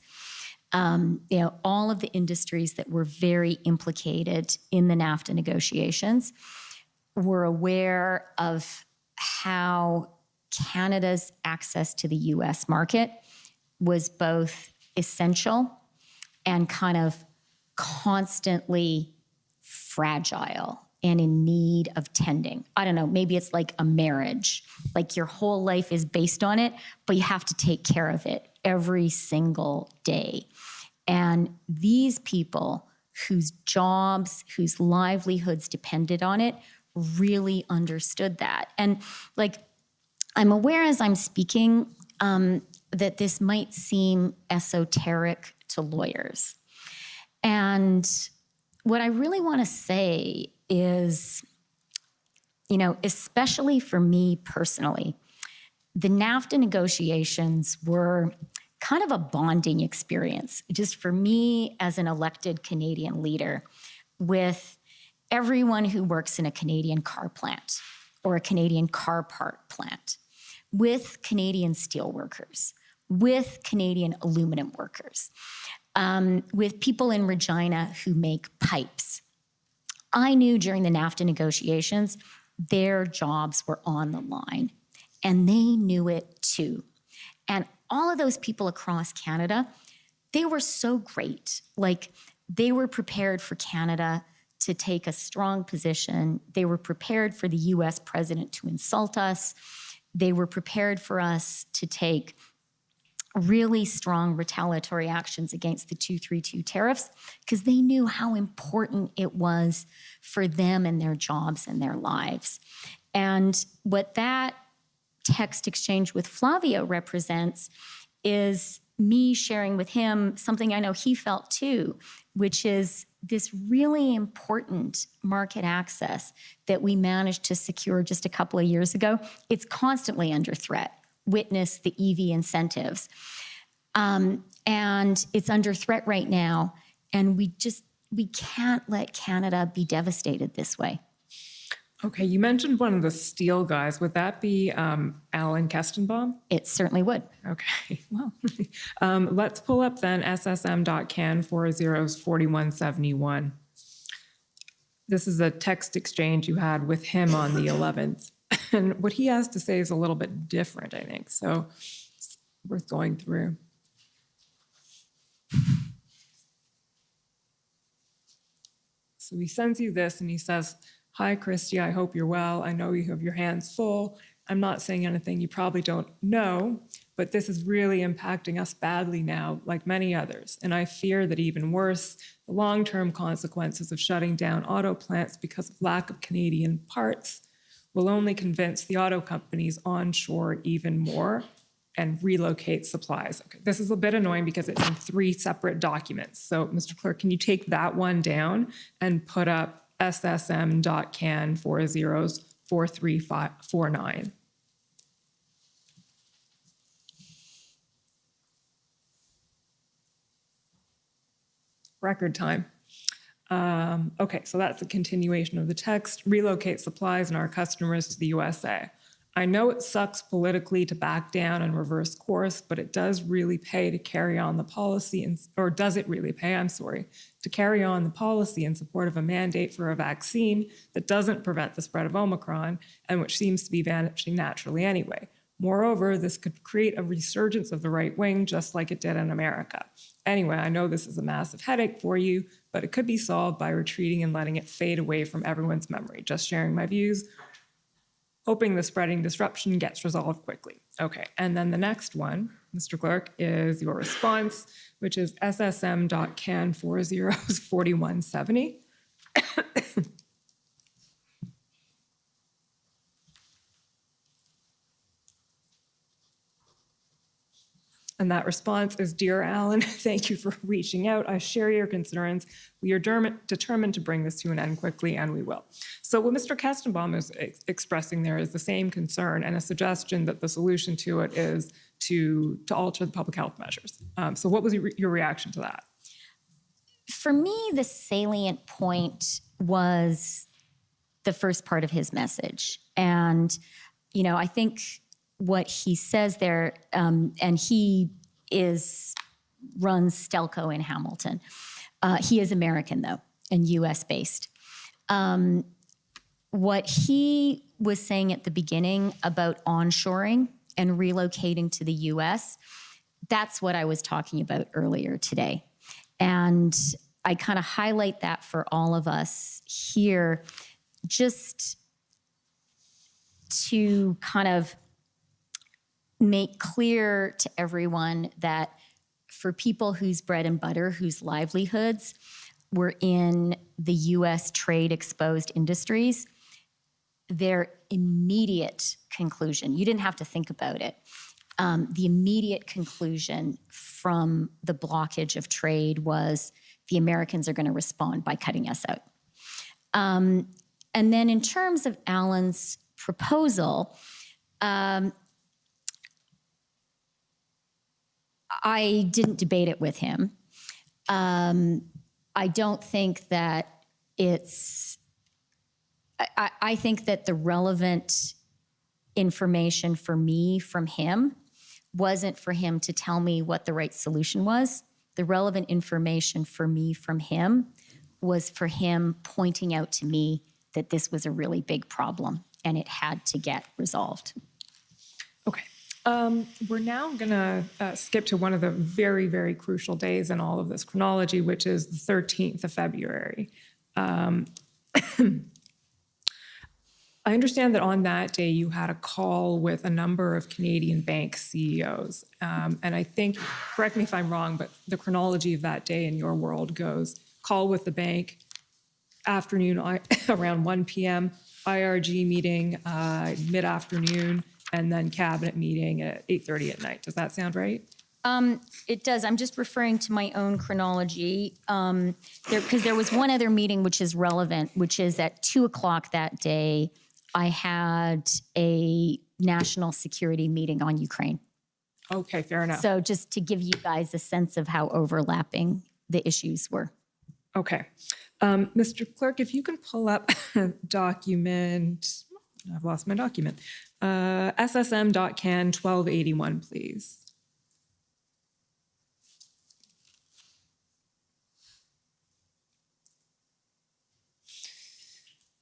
All of the industries that were very implicated in the NAFTA negotiations were aware of how Canada's access to the US market was both essential and kind of constantly fragile and in need of tending. I don't know, maybe it's like a marriage, like your whole life is based on it, but you have to take care of it every single day. And these people whose jobs, whose livelihoods depended on it, really understood that. And I'm aware as I'm speaking that this might seem esoteric to lawyers. And what I really want to say is, especially for me personally, the NAFTA negotiations were kind of a bonding experience, just for me as an elected Canadian leader, with everyone who works in a Canadian car plant or a Canadian car part plant, with Canadian steel workers, with Canadian aluminum workers, with people in Regina who make pipes. I knew during the NAFTA negotiations, their jobs were on the line, and they knew it too. And all of those people across Canada, they were so great. Like, they were prepared for Canada to take a strong position. They were prepared for the US president to insult us. They were prepared for us to take really strong retaliatory actions against the 232 tariffs, because they knew how important it was for them and their jobs and their lives. And what that text exchange with Flavio represents is me sharing with him something I know he felt too, which is this really important market access that we managed to secure just a couple of years ago. It's constantly under threat. Witness the EV incentives. And it's under threat right now. And we can't let Canada be devastated this way. Okay, you mentioned one of the steel guys. Would that be Alan Kestenbaum? It certainly would. Okay, well, let's pull up then SSM.can 404171. This is a text exchange you had with him on the 11th. And what he has to say is a little bit different, I think. So it's worth going through. So he sends you this and he says, "Hi, Chrystia, I hope you're well. I know you have your hands full. I'm not saying anything you probably don't know, but this is really impacting us badly now, like many others. And I fear that even worse, the long-term consequences of shutting down auto plants because of lack of Canadian parts will only convince the auto companies onshore even more and relocate supplies." Okay, this is a bit annoying because it's in 3 separate documents. So, Mr. Clerk, can you take that one down and put up SSM.can 404349? Record time. Okay, so that's a continuation of the text. Relocate supplies and our customers to the USA. I know it sucks politically to back down and reverse course, but it does really pay to carry on the policy, or does it really pay, to carry on the policy in support of a mandate for a vaccine that doesn't prevent the spread of Omicron and which seems to be vanishing naturally anyway. Moreover, this could create a resurgence of the right wing, just like it did in America. Anyway, I know this is a massive headache for you, but it could be solved by retreating and letting it fade away from everyone's memory. Just sharing my views, hoping the spreading disruption gets resolved quickly. Okay, and then the next one, Mr. Clerk, is your response, which is SSM.can 404170. And that response is, "Dear Alan, thank you for reaching out. I share your concerns. We are determined to bring this to an end quickly, and we will." So what Mr. Kestenbaum is expressing there is the same concern and a suggestion that the solution to it is to alter the public health measures. So what was your reaction to that? For me, the salient point was the first part of his message. And, I think what he says there, and he runs Stelco in Hamilton. He is American, though, and US-based. What he was saying at the beginning about onshoring and relocating to the US, that's what I was talking about earlier today. And I kind of highlight that for all of us here, just to kind of make clear to everyone that for people whose bread and butter, whose livelihoods were in the US trade exposed industries, their immediate conclusion, you didn't have to think about it, the immediate conclusion from the blockage of trade was the Americans are going to respond by cutting us out. And then in terms of Alan's proposal, I didn't debate it with him. I don't think that it's, I think that the relevant information for me from him wasn't for him to tell me what the right solution was. The relevant information for me from him was for him pointing out to me that this was a really big problem and it had to get resolved. Okay. We're now going to skip to one of the very, very crucial days in all of this chronology, which is the 13th of February. I understand that on that day you had a call with a number of Canadian bank CEOs. And I think, correct me if I'm wrong, but the chronology of that day in your world goes call with the bank, afternoon around 1 p.m., IRG meeting mid-afternoon, and then cabinet meeting at 8:30 at night. Does that sound right? It does. I'm just referring to my own chronology because there was one other meeting which is relevant, which is at 2:00 that day. I had a national security meeting on Ukraine. Okay, fair enough. So just to give you guys a sense of how overlapping the issues were. Okay. Mr. Clerk, if you can pull up document, I've lost my document, SSM.can 1281, please.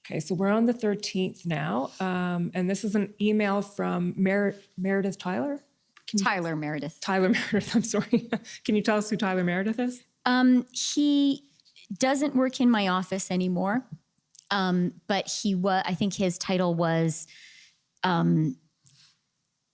Okay, so we're on the 13th now, and this is an email from Meredith Tyler? Tyler Meredith. Tyler Meredith, I'm sorry. Can you tell us who Tyler Meredith is? He doesn't work in my office anymore, but he was. I think his title was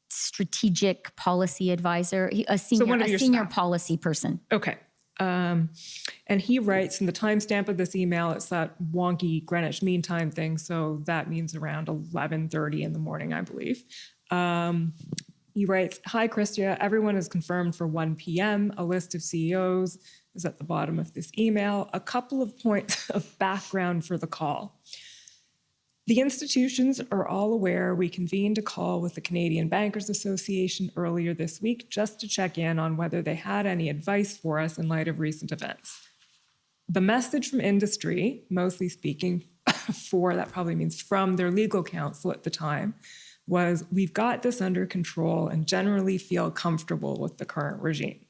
strategic policy advisor, a senior policy person. Okay. And he writes, and the timestamp of this email, it's that wonky Greenwich Mean Time thing, so that means around 11:30 in the morning, I believe. He writes, "Hi, Chrystia. Everyone is confirmed for 1 p.m. A list of CEOs is at the bottom of this email. A couple of points of background for the call. The institutions are all aware we convened a call with the Canadian Bankers Association earlier this week just to check in on whether they had any advice for us in light of recent events. The message from industry, mostly speaking that probably means from their legal counsel at the time, was we've got this under control and generally feel comfortable with the current regime."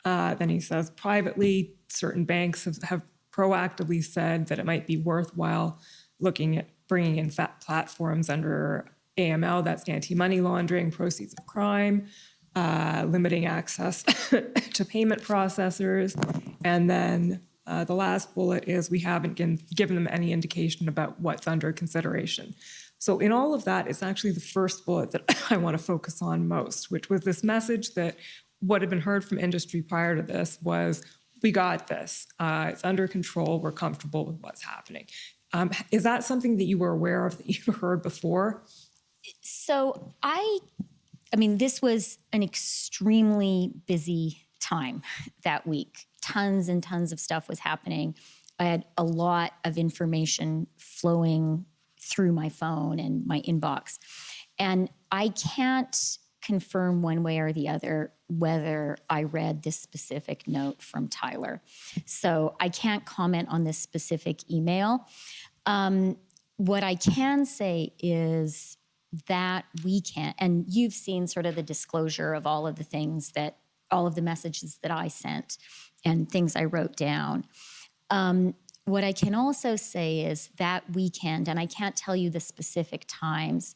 Then he says, privately, certain banks have proactively said that it might be worthwhile looking at bringing in platforms under AML, that's anti-money laundering, proceeds of crime, limiting access to payment processors. And then the last bullet is we haven't given them any indication about what's under consideration. So in all of that, it's actually the first bullet that I want to focus on most, which was this message that what had been heard from industry prior to this was, we got this. It's under control. We're comfortable with what's happening. Is that something that you were aware of, that you heard before? So I mean, this was an extremely busy time that week. Tons and tons of stuff was happening. I had a lot of information flowing through my phone and my inbox. And I can't confirm one way or the other whether I read this specific note from Tyler. So I can't comment on this specific email. What I can say is that weekend, and you've seen sort of the disclosure of all of the things that, all of the messages that I sent and things I wrote down. What I can also say is that weekend, and I can't tell you the specific times,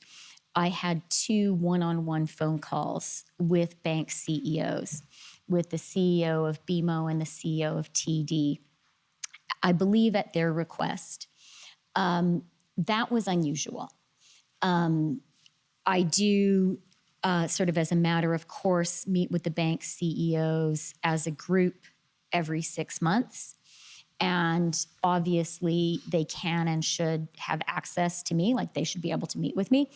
I had 2 one-on-one phone calls with bank CEOs, with the CEO of BMO and the CEO of TD, I believe at their request. That was unusual. I do, sort of as a matter of course, meet with the bank CEOs as a group every 6 months. And obviously they can and should have access to me, like they should be able to meet with me.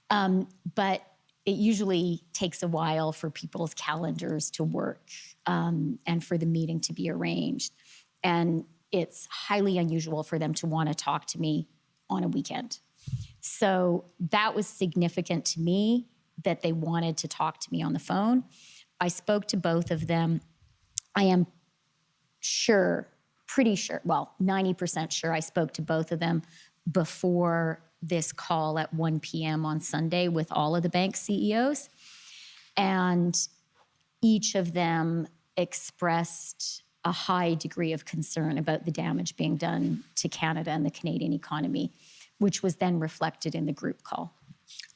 But it usually takes a while for people's calendars to work and for the meeting to be arranged. And it's highly unusual for them to want to talk to me on a weekend. So that was significant to me that they wanted to talk to me on the phone. I spoke to both of them. I am sure, pretty sure, well, 90% sure I spoke to both of them before this call at 1 p.m. on Sunday with all of the bank CEOs. And each of them expressed a high degree of concern about the damage being done to Canada and the Canadian economy, which was then reflected in the group call.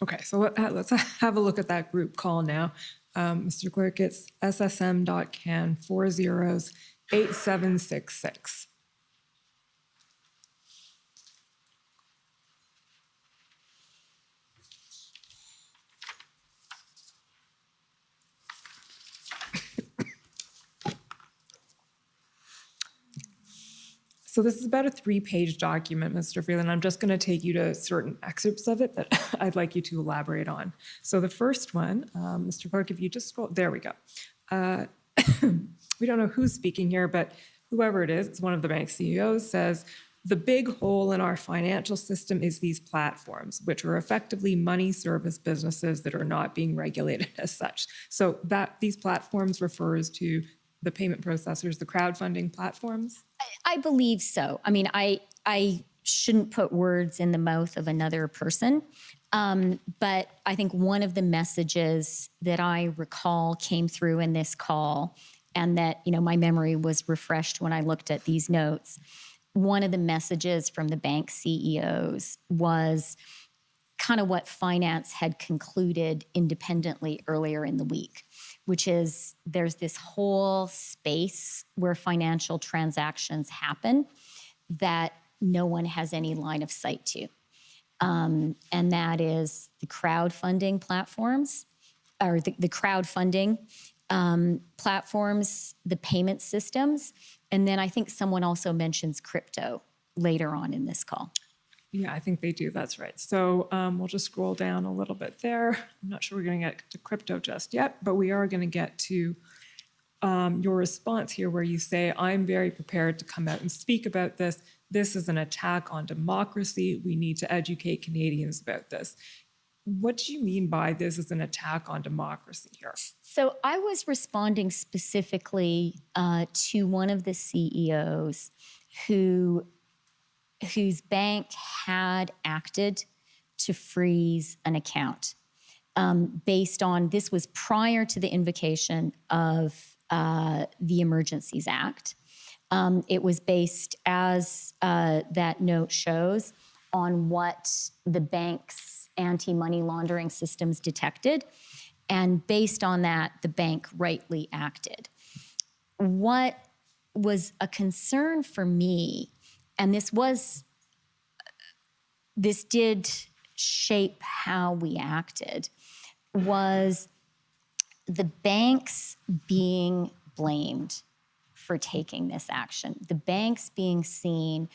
Okay, so let's have a look at that group call now. Mr. Clerk, it's SSM.can 408766. So this is about a 3-page document, Mr. Freeland. I'm just going to take you to certain excerpts of it that I'd like you to elaborate on. So the first one, Mr. Clerk, if you just scroll, there we go. We don't know who's speaking here, but whoever it is, it's one of the bank CEOs, says, the big hole in our financial system is these platforms, which are effectively money service businesses that are not being regulated as such. So that these platforms refers to the payment processors, the crowdfunding platforms? I believe so. I mean, I shouldn't put words in the mouth of another person, but I think one of the messages that I recall came through in this call, and that, you know, my memory was refreshed when I looked at these notes. One of the messages from the bank CEOs was kind of what finance had concluded independently earlier in the week, which is there's this whole space where financial transactions happen that no one has any line of sight to. And that is the crowdfunding platforms, or the crowdfunding platforms, the payment systems. And then I think someone also mentions crypto later on in this call. Yeah, I think they do. That's right. So we'll just scroll down a little bit there. I'm not sure we're going to get to crypto just yet, but we are going to get to your response here where you say, I'm very prepared to come out and speak about this. This is an attack on democracy. We need to educate Canadians about this. What do you mean by this is an attack on democracy here? So I was responding specifically to one of the CEOs whose bank had acted to freeze an account based on, this was prior to the invocation of the Emergencies Act. It was based, as that note shows, on what the bank's anti-money laundering systems detected. And based on that, the bank rightly acted. What was a concern for me, and this did shape how we acted, was the banks being blamed for taking this action. The banks being seen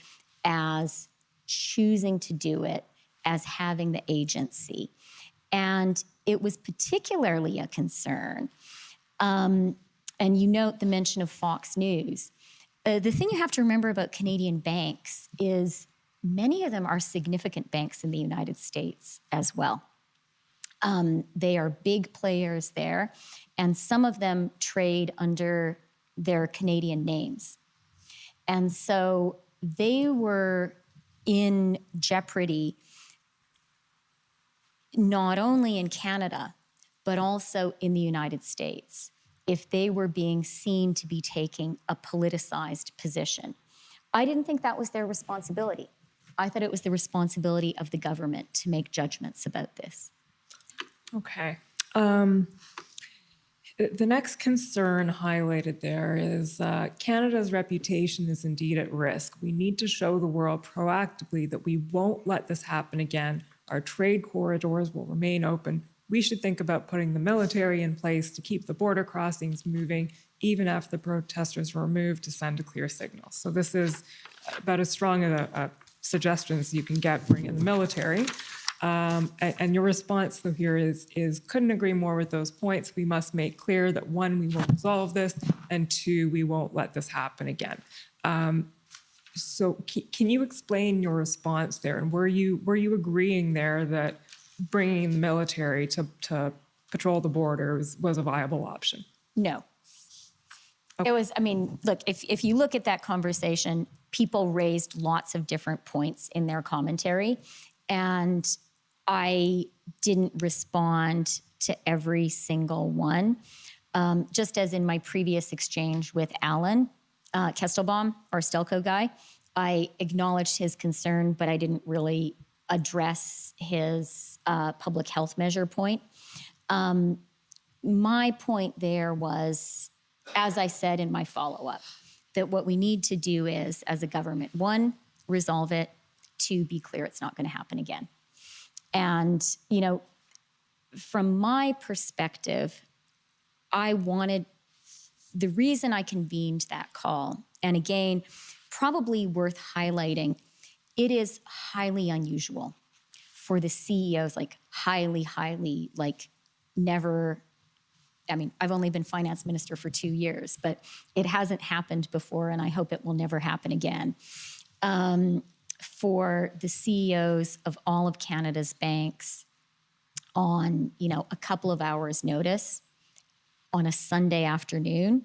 as choosing to do it, as having the agency. And it was particularly a concern. And you note the mention of Fox News. The thing you have to remember about Canadian banks is many of them are significant banks in the United States as well. They are big players there, and some of them trade under their Canadian names. And so they were in jeopardy not only in Canada, but also in the United States, if they were being seen to be taking a politicized position. I didn't think that was their responsibility. I thought it was the responsibility of the government to make judgments about this. Okay. The next concern highlighted there is Canada's reputation is indeed at risk. We need to show the world proactively that we won't let this happen again. Our trade corridors will remain open. We should think about putting the military in place to keep the border crossings moving, even after the protesters were removed, to send a clear signal. So this is about as strong a suggestion as you can get, bring in the military. And your response though here is couldn't agree more with those points. We must make clear that 1, we will resolve this, and 2, we won't let this happen again. So can you explain your response there? And were you agreeing there that bringing the military to patrol the border was a viable option? No. It was, I mean, look, if you look at that conversation, people raised lots of different points in their commentary, and I didn't respond to every single one. Just as in my previous exchange with Alan Kestelbaum, our Stelco guy, I acknowledged his concern, but I didn't really address his public health measure point. My point there was, as I said in my follow-up, that what we need to do is, as a government, one, resolve it, two, be clear it's not going to happen again. And, you know, from my perspective, the reason I convened that call, and again, probably worth highlighting, it is highly unusual for the CEOs, like highly, like never. I mean, I've only been finance minister for 2 years, but it hasn't happened before, and I hope it will never happen again. For the CEOs of all of Canada's banks on, you know, a couple of hours' notice on a Sunday afternoon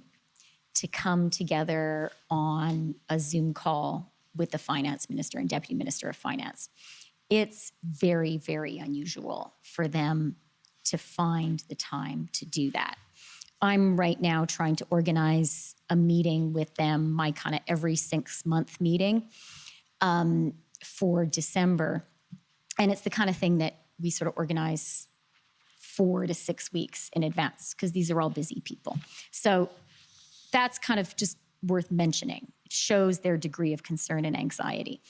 to come together on a Zoom call with the finance minister and deputy minister of finance. It's very, very unusual for them to find the time to do that. I'm right now trying to organize a meeting with them, my kind of every 6-month meeting for December. And it's the kind of thing that we sort of organize 4 to 6 weeks in advance because these are all busy people. So that's kind of just worth mentioning. It shows their degree of concern and anxiety.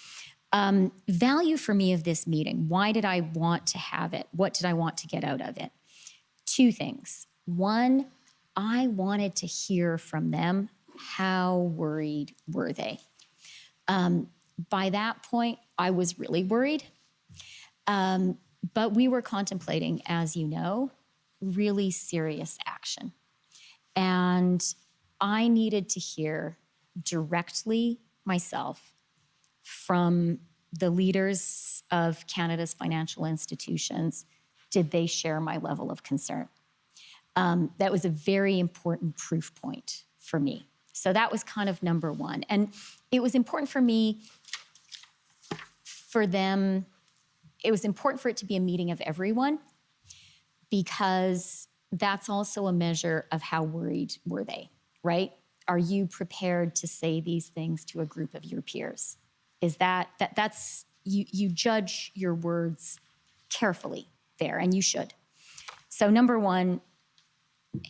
Value for me of this meeting, why did I want to have it? What did I want to get out of it? 2 things. One, I wanted to hear from them, how worried were they? By that point, I was really worried. But we were contemplating, as you know, really serious action. And I needed to hear directly myself from the leaders of Canada's financial institutions. Did they share my level of concern? That was a very important proof point for me. So that was kind of number one. And it was important for me, for them, it was important for it to be a meeting of everyone because that's also a measure of how worried were they, right? Are you prepared to say these things to a group of your peers? Is that's you judge your words carefully there, and you should. So number one,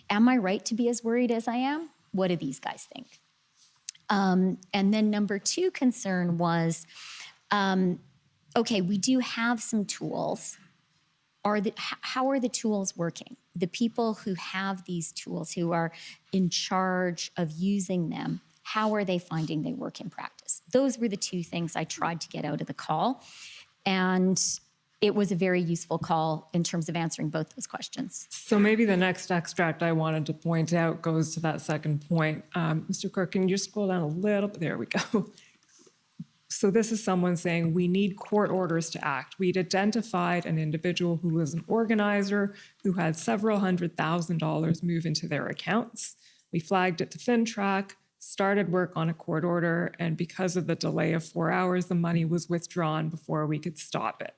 am I right to be as worried as I am? What do these guys think? And then number 2 concern was, okay, we do have some tools. How are the tools working? The people who have these tools, who are in charge of using them, how are they finding they work in practice? Those were the 2 things I tried to get out of the call. And it was a very useful call in terms of answering both those questions. So maybe the next extract I wanted to point out goes to that second point. Mr. Clerk, can you just scroll down a little bit? There we go. So this is someone saying we need court orders to act. We'd identified an individual who was an organizer who had several $100,000 move into their accounts. We flagged it to FinTrack, started work on a court order, and because of the delay of 4 hours, the money was withdrawn before we could stop it.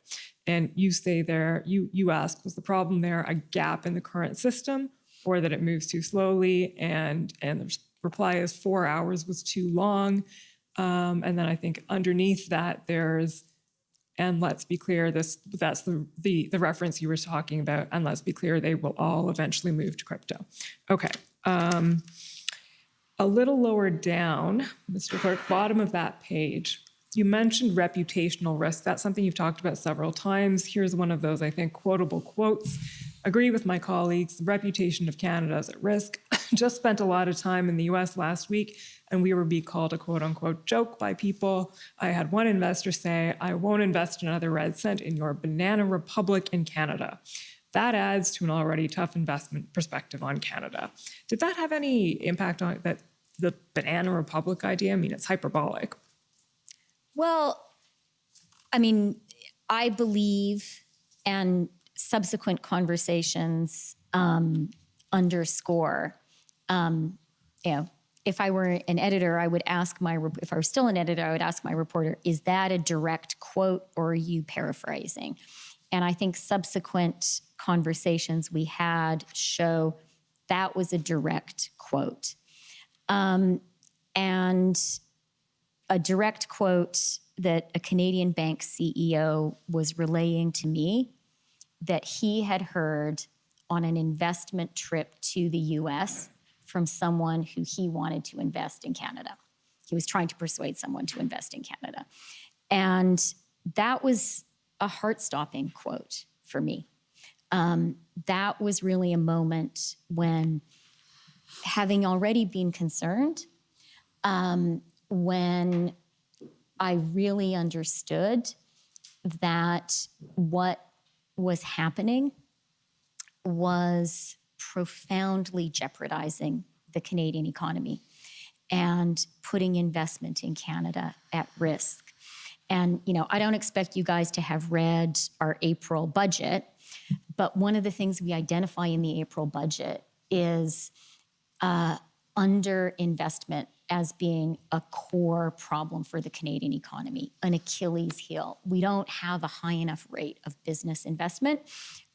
And you say there, you ask, was the problem there a gap in the current system or that it moves too slowly? And the reply is 4 hours was too long. And then I think underneath that there's, and let's be clear, that's the reference you were talking about, and let's be clear, they will all eventually move to crypto. Okay. A little lower down, Mr. Clerk, bottom of that page, you mentioned reputational risk. That's something you've talked about several times. Here's one of those, I think, quotable quotes. Agree with my colleagues, the reputation of Canada is at risk. Just spent a lot of time in the US last week, and we were being called a quote unquote joke by people. I had one investor say, I won't invest another red cent in your banana republic in Canada. That adds to an already tough investment perspective on Canada. Did that have any impact on that, the banana republic idea? I mean, it's hyperbolic. Well, I mean, I believe, and subsequent conversations underscore if I were an editor, I would ask if I were still an editor, I would ask my reporter, is that a direct quote or are you paraphrasing? And I think subsequent conversations we had show that was a direct quote. And a direct quote that a Canadian bank CEO was relaying to me that he had heard on an investment trip to the US from someone who he wanted to invest in Canada. He was trying to persuade someone to invest in Canada. And that was a heart-stopping quote for me. That was really a moment when, having already been concerned, when I really understood that what was happening was profoundly jeopardizing the Canadian economy and putting investment in Canada at risk. And, I don't expect you guys to have read our April budget, but one of the things we identify in the April budget is underinvestment as being a core problem for the Canadian economy, an Achilles heel. We don't have a high enough rate of business investment.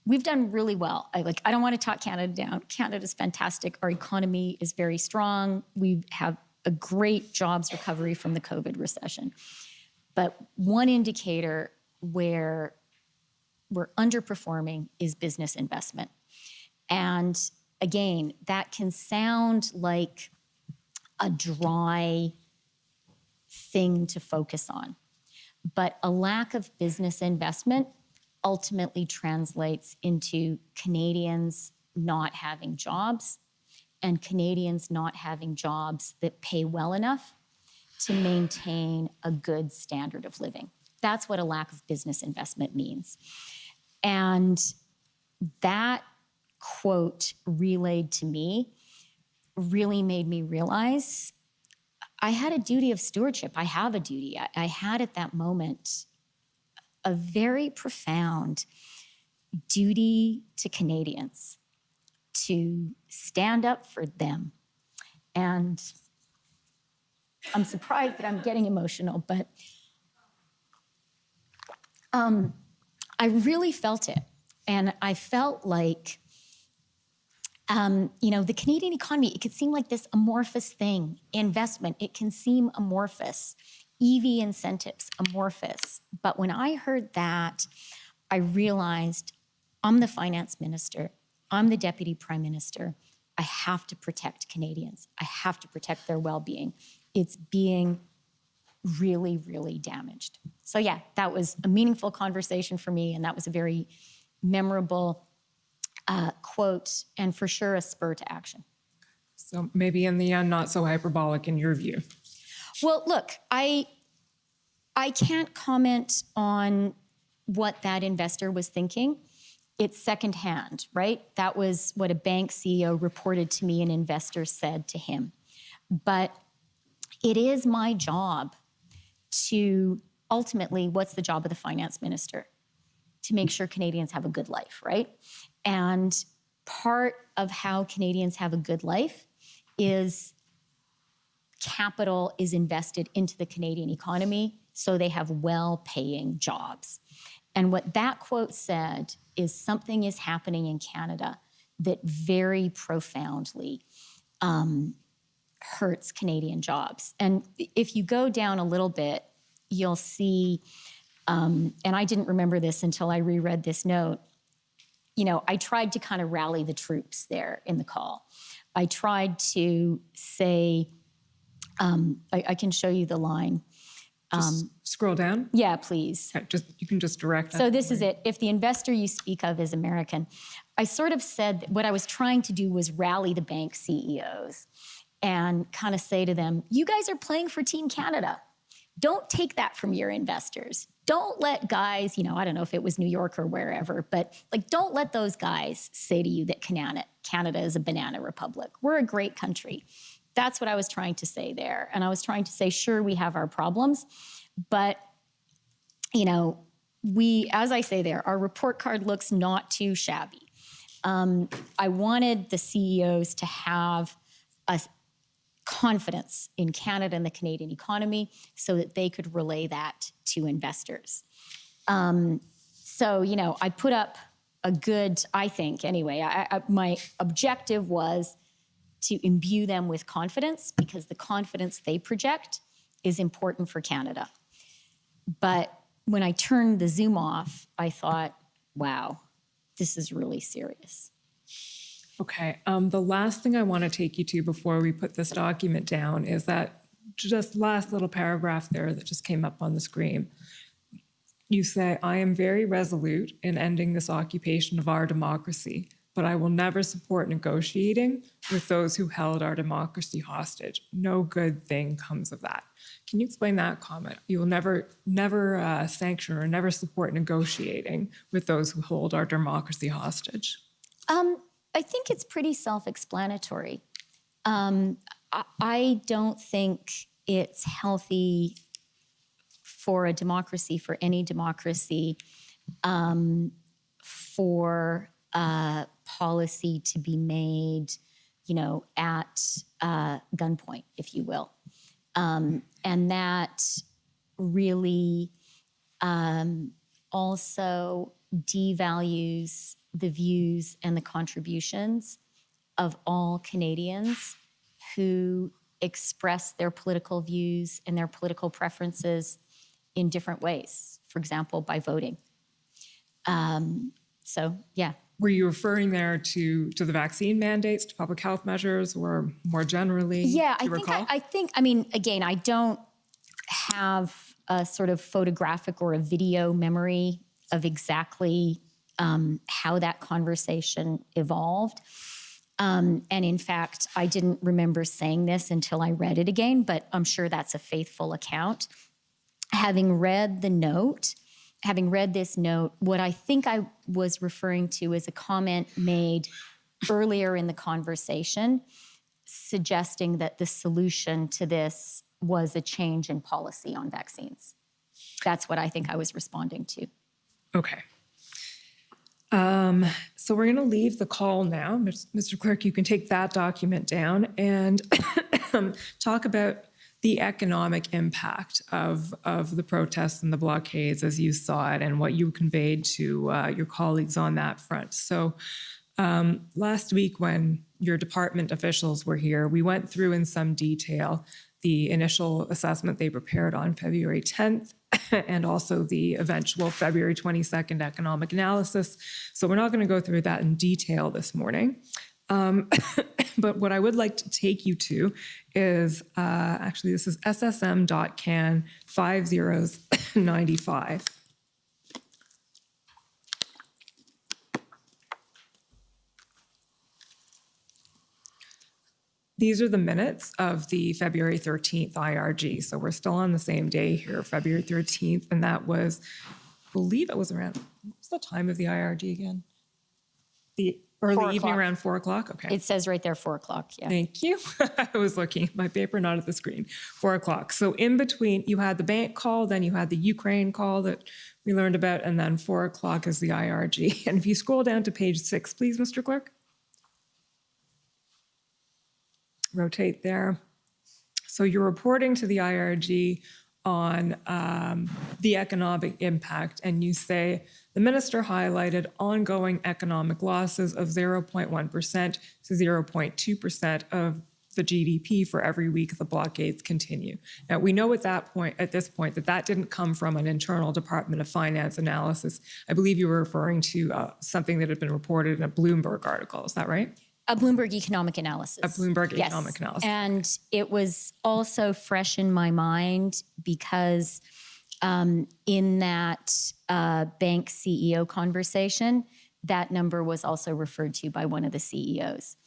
We've done really well. I don't want to talk Canada down. Canada's fantastic. Our economy is very strong. We have a great jobs recovery from the COVID recession. But one indicator where we're underperforming is business investment. And again, that can sound like a dry thing to focus on. But a lack of business investment ultimately translates into Canadians not having jobs and Canadians not having jobs that pay well enough to maintain a good standard of living. That's what a lack of business investment means. And that quote relayed to me really made me realize I had a duty of stewardship. I have a duty. I had at that moment a very profound duty to Canadians to stand up for them. And I'm surprised that I'm getting emotional, but I really felt it. And I felt like, the Canadian economy, it could seem like this amorphous thing. Investment, it can seem amorphous. EV incentives, amorphous. But when I heard that, I realized I'm the finance minister. I'm the deputy prime minister. I have to protect Canadians. I have to protect their well-being. It's being really, really damaged. So yeah, that was a meaningful conversation for me, and that was a very memorable quote, and for sure a spur to action. So maybe in the end, not so hyperbolic in your view. Well, look, I can't comment on what that investor was thinking. It's secondhand, right? That was what a bank CEO reported to me an investor said to him. But it is my job to ultimately, what's the job of the finance minister? To make sure Canadians have a good life, right? And part of how Canadians have a good life is capital is invested into the Canadian economy so they have well-paying jobs. And what that quote said is something is happening in Canada that very profoundly hurts Canadian jobs. And if you go down a little bit, you'll see, and I didn't remember this until I reread this note, I tried to kind of rally the troops there in the call. I tried to say, I can show you the line. Just scroll down. Yeah, please. Okay, you can just direct that. So this is it. If the investor you speak of is American, I sort of said that what I was trying to do was rally the bank CEOs and kind of say to them, you guys are playing for Team Canada. Don't take that from your investors. Don't let guys, I don't know if it was New York or wherever, but don't let those guys say to you that Canada is a banana republic. We're a great country. That's what I was trying to say there. And I was trying to say, sure, we have our problems, but, as I say there, our report card looks not too shabby. I wanted the CEOs to have a confidence in Canada and the Canadian economy so that they could relay that to investors. So, I put up a good, I think anyway, my objective was to imbue them with confidence because the confidence they project is important for Canada. But when I turned the Zoom off, I thought, wow, this is really serious. Okay. The last thing I want to take you to before we put this document down is that just last little paragraph there that just came up on the screen. You say, I am very resolute in ending this occupation of our democracy, but I will never support negotiating with those who held our democracy hostage. No good thing comes of that. Can you explain that comment? You will never sanction or never support negotiating with those who hold our democracy hostage. I think it's pretty self-explanatory. I don't think it's healthy for a democracy, for any democracy, for policy to be made, at gunpoint, if you will. And that really also devalues the views and the contributions of all Canadians who express their political views and their political preferences in different ways, for example, by voting. So, yeah. Were you referring there to the vaccine mandates, to public health measures, or more generally? Yeah, do you recall? I think, again, I don't have a sort of photographic or a video memory of exactly how that conversation evolved. And in fact, I didn't remember saying this until I read it again, but I'm sure that's a faithful account. Having read this note, what I think I was referring to is a comment made earlier in the conversation suggesting that the solution to this was a change in policy on vaccines. That's what I think I was responding to. Okay. So we're going to leave the call now. Mr. Clerk, you can take that document down and talk about the economic impact of the protests and the blockades as you saw it and what you conveyed to your colleagues on that front. So last week when your department officials were here, we went through in some detail the initial assessment they prepared on February 10th and also the eventual February 22nd economic analysis. So we're not going to go through that in detail this morning. But what I would like to take you to is, actually, this is SSM.can 5095. These are the minutes of the February 13th IRG. So we're still on the same day here, February 13th. And that was, I believe it was around, what was the time of the IRG again? The early evening around 4 o'clock? Okay. It says right there 4 o'clock, yeah. Thank you. I was looking at my paper, not at the screen. 4 o'clock. So in between, you had the bank call, then you had the Ukraine call that we learned about, and then 4 o'clock is the IRG. And if you scroll down to page 6, please, Mr. Clerk. Rotate there. So you're reporting to the IRG on the economic impact, and you say the minister highlighted ongoing economic losses of 0.1% to 0.2% of the GDP for every week the blockades continue. Now we know at this point that didn't come from an internal Department of Finance analysis. I believe you were referring to something that had been reported in a Bloomberg article. Is that right? A Bloomberg economic analysis. A Bloomberg economic analysis. And it was also fresh in my mind because in that bank CEO conversation, that number was also referred to by one of the CEOs.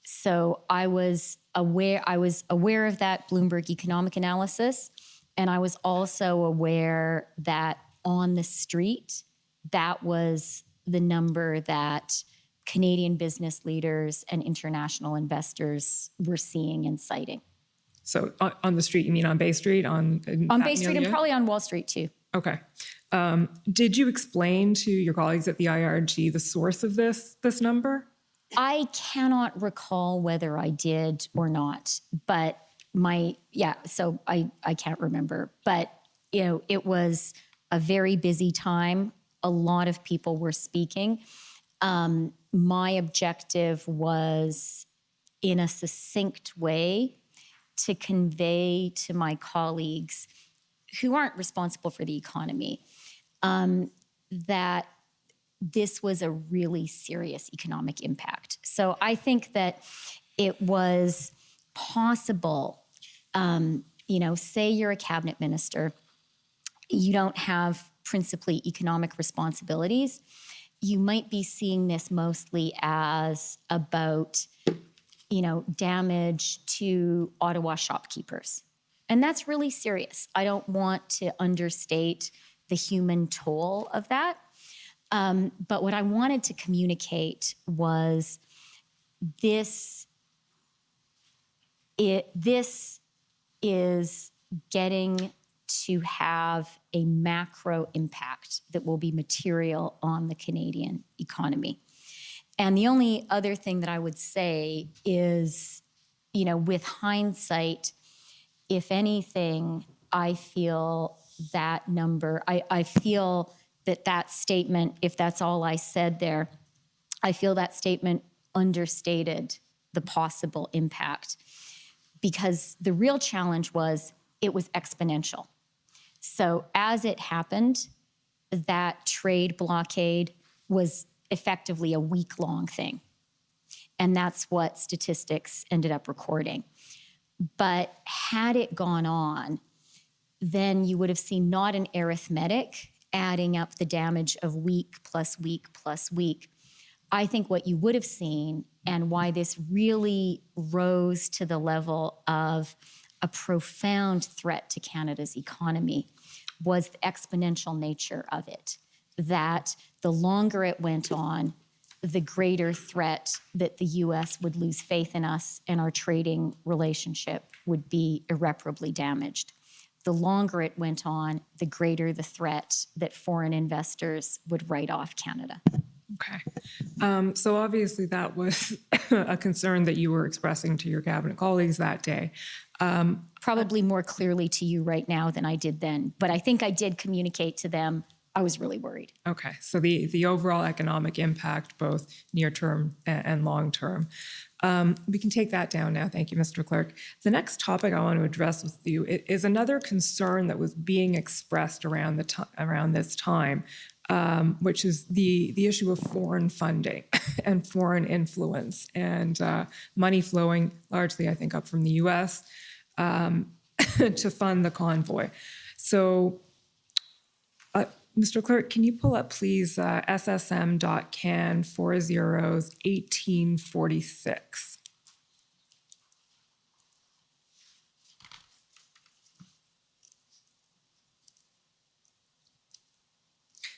So I was aware of that Bloomberg economic analysis, and I was also aware that on the street, that was the number that Canadian business leaders and international investors were seeing and citing. So on the street, you mean on Bay Street? On Bay Street and probably on Wall Street too. Okay. Did you explain to your colleagues at the IRG the source of this number? I cannot recall whether I did or not, but so I can't remember. But, it was a very busy time. A lot of people were speaking. My objective was, in a succinct way, to convey to my colleagues who aren't responsible for the economy that this was a really serious economic impact. So I think that it was possible, say you're a cabinet minister, you don't have principally economic responsibilities. You might be seeing this mostly as about, damage to Ottawa shopkeepers. And that's really serious. I don't want to understate the human toll of that. But what I wanted to communicate was this is getting to have a macro impact that will be material on the Canadian economy. And the only other thing that I would say is, with hindsight, if anything, I feel that number, I feel that statement, if that's all I said there, I feel that statement understated the possible impact, because the real challenge was it was exponential. So as it happened, that trade blockade was effectively a week-long thing. And that's what statistics ended up recording. But had it gone on, then you would have seen not an arithmetic adding up the damage of week plus week plus week. I think what you would have seen, and why this really rose to the level of a profound threat to Canada's economy, was the exponential nature of it. That the longer it went on, the greater threat that the U.S. would lose faith in us and our trading relationship would be irreparably damaged. The longer it went on, the greater the threat that foreign investors would write off Canada. Okay. So obviously that was a concern that you were expressing to your cabinet colleagues that day. Probably more clearly to you right now than I did then, but I think I did communicate to them I was really worried. Okay, so the overall economic impact, both near-term and long-term. We can take that down now. Thank you, Mr. Clerk. The next topic I want to address with you is another concern that was being expressed around this time, which is the issue of foreign funding and foreign influence and money flowing largely, I think, up from the U.S. To fund the convoy. So, Mr. Clerk, can you pull up, please, SSM.can 401846?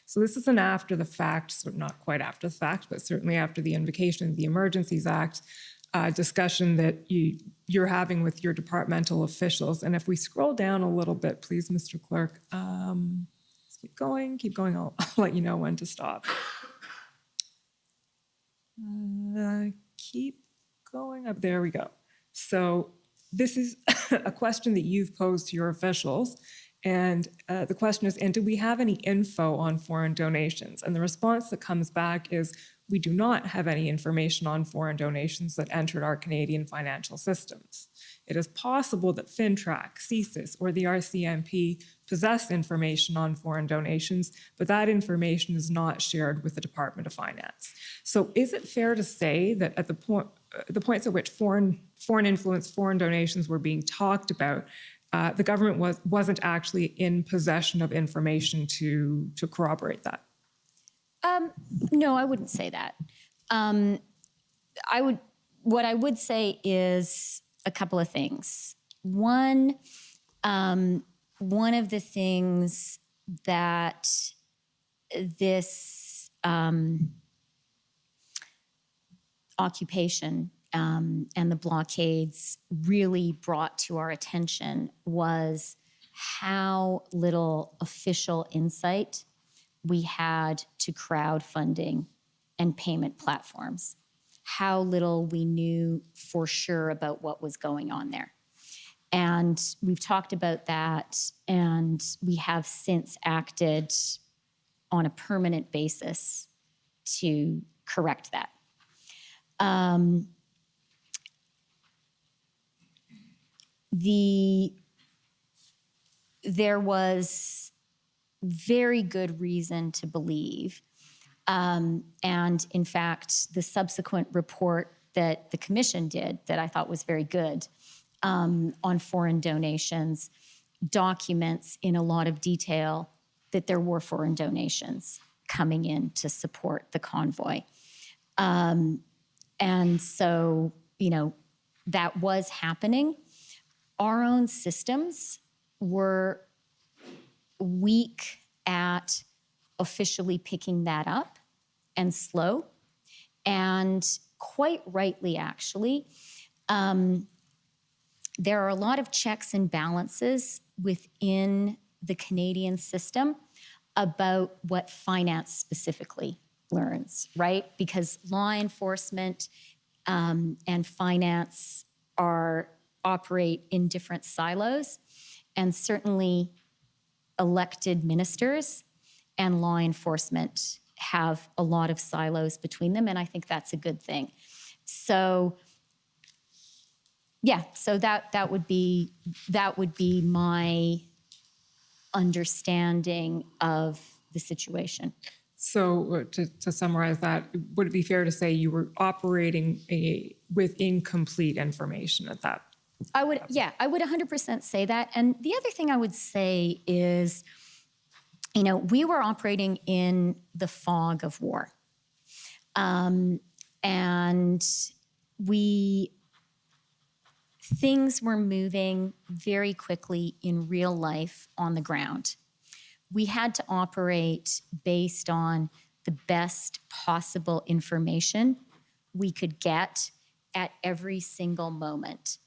So this is an after the fact, so not quite after the fact, but certainly after the invocation of the Emergencies Act, discussion that you're having with your departmental officials. And if we scroll down a little bit, please, Mr. Clerk. Keep going. I'll let you know when to stop. Keep going up. There we go. So this is a question that you've posed to your officials. And the question is, and do we have any info on foreign donations? And the response that comes back is, we do not have any information on foreign donations that entered our Canadian financial systems. It is possible that FINTRAC, CSIS, or the RCMP possess information on foreign donations, but that information is not shared with the Department of Finance. So is it fair to say that at the points at which foreign influence, foreign donations were being talked about, the government wasn't actually in possession of information to corroborate that? No, I wouldn't say that. What I would say is a couple of things. One of the things that this occupation and the blockades really brought to our attention was how little official insight we had to crowdfunding and payment platforms. how little we knew for sure about what was going on there. And we've talked about that, and we have since acted on a permanent basis to correct that. There was very good reason to believe, and in fact, the subsequent report that the commission did that I thought was very good on foreign donations documents in a lot of detail that there were foreign donations coming in to support the convoy. And so, that was happening. Our own systems were weak at officially picking that up and slow. And quite rightly, actually, there are a lot of checks and balances within the Canadian system about what finance specifically learns, right? Because law enforcement and finance operate in different silos, and certainly elected ministers and law enforcement have a lot of silos between them, and I think that's a good thing. So, yeah, so that would be my understanding of the situation. So to summarize that, would it be fair to say you were operating with incomplete information at that? I would 100% say that. And the other thing I would say is, we were operating in the fog of war. And things were moving very quickly in real life on the ground. We had to operate based on the best possible information we could get at every single moment.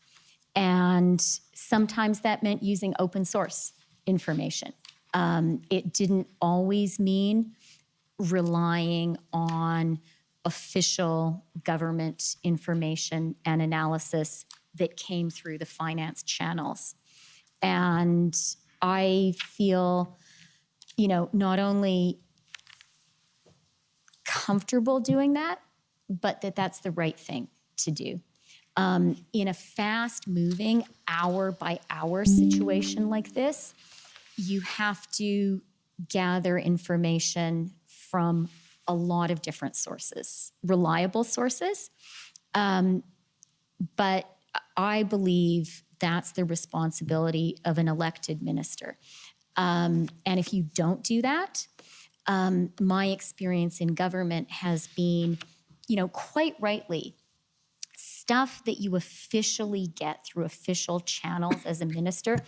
And sometimes that meant using open source information. It didn't always mean relying on official government information and analysis that came through the finance channels. And I feel, not only comfortable doing that, but that's the right thing to do. In a fast-moving, hour-by-hour situation like this, you have to gather information from a lot of different sources, reliable sources. But I believe that's the responsibility of an elected minister. And if you don't do that, my experience in government has been, quite rightly, stuff that you officially get through official channels as a minister,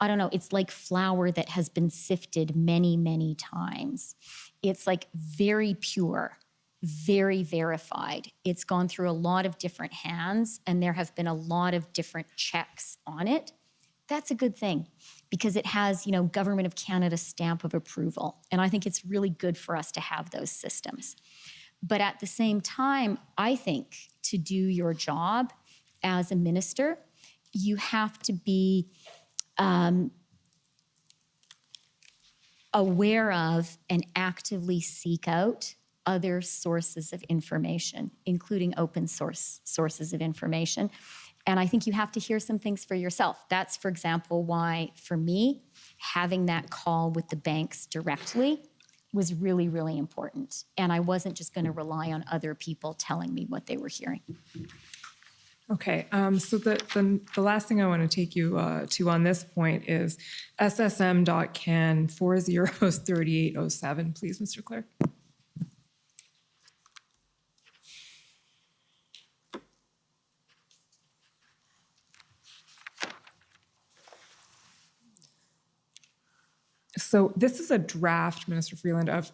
I don't know, it's like flour that has been sifted many, many times. It's like very pure, very verified. It's gone through a lot of different hands, and there have been a lot of different checks on it. That's a good thing because it has, Government of Canada stamp of approval. And I think it's really good for us to have those systems. But at the same time, I think to do your job as a minister, you have to be aware of and actively seek out other sources of information, including open source sources of information. And I think you have to hear some things for yourself. That's, for example, why, for me, having that call with the banks directly was really, really important. And I wasn't just going to rely on other people telling me what they were hearing. Okay, so the last thing I want to take you to on this point is SSM.can 403807, please, Mr. Clerk. So this is a draft, Minister Freeland, of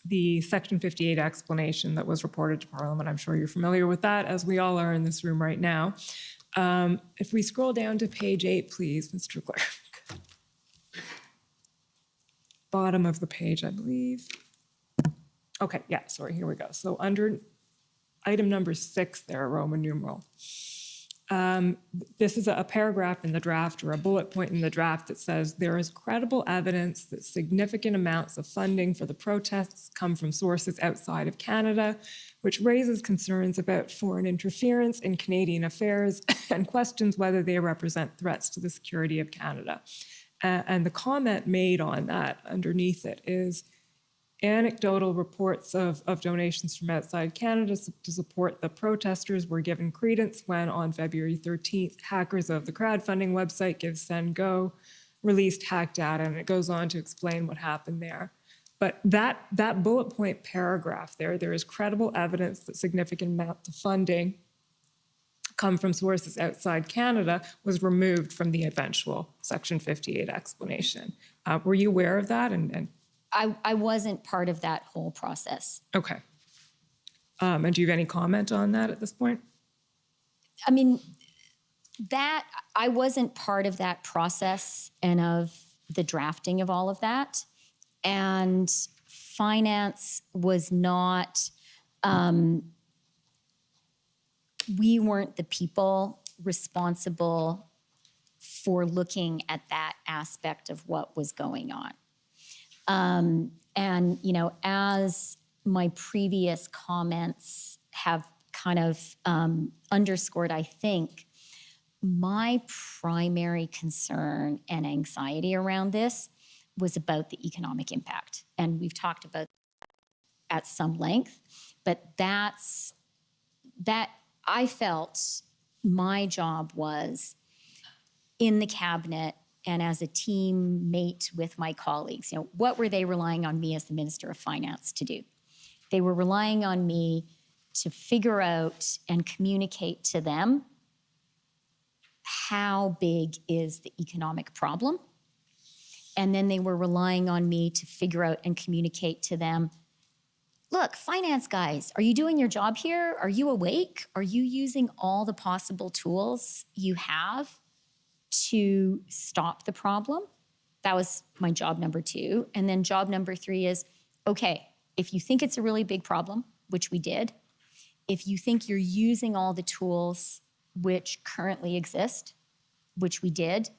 the Section 58 explanation that was reported to Parliament. I'm sure you're familiar with that, as we all are in this room right now. If we scroll down to page 8, please, Mr. Clerk. Bottom of the page, I believe. Okay, yeah, sorry, here we go. So under item number 6 there, Roman numeral. This is a paragraph in the draft or a bullet point in the draft that says there is credible evidence that significant amounts of funding for the protests come from sources outside of Canada, which raises concerns about foreign interference in Canadian affairs and questions whether they represent threats to the security of Canada. And the comment made on that underneath it is anecdotal reports of donations from outside Canada to support the protesters were given credence when, on February 13th, hackers of the crowdfunding website GiveSendGo released hacked data, and it goes on to explain what happened there. But that bullet point paragraph there is credible evidence that significant amounts of funding come from sources outside Canada was removed from the eventual Section 58 explanation. Were you aware of that? And I wasn't part of that whole process. okay. And do you have any comment on that at this point? I mean, that I wasn't part of that process and of the drafting of all of that. And finance was not, we weren't the people responsible for looking at that aspect of what was going on. And, you know, as my previous comments have kind of underscored, I think, my primary concern and anxiety around this was about the economic impact. And we've talked about at some length, but that I felt my job was in the cabinet and as a teammate with my colleagues. You know, what were they relying on me as the Minister of Finance to do? They were relying on me to figure out and communicate to them how big is the economic problem. And then they were relying on me to figure out and communicate to them, look, finance guys, are you doing your job here? Are you awake? Are you using all the possible tools you have to stop the problem? That was my job number 2. And then job number 3 is, okay, if you think it's a really big problem, which we did, if you think you're using all the tools which currently exist, which we did,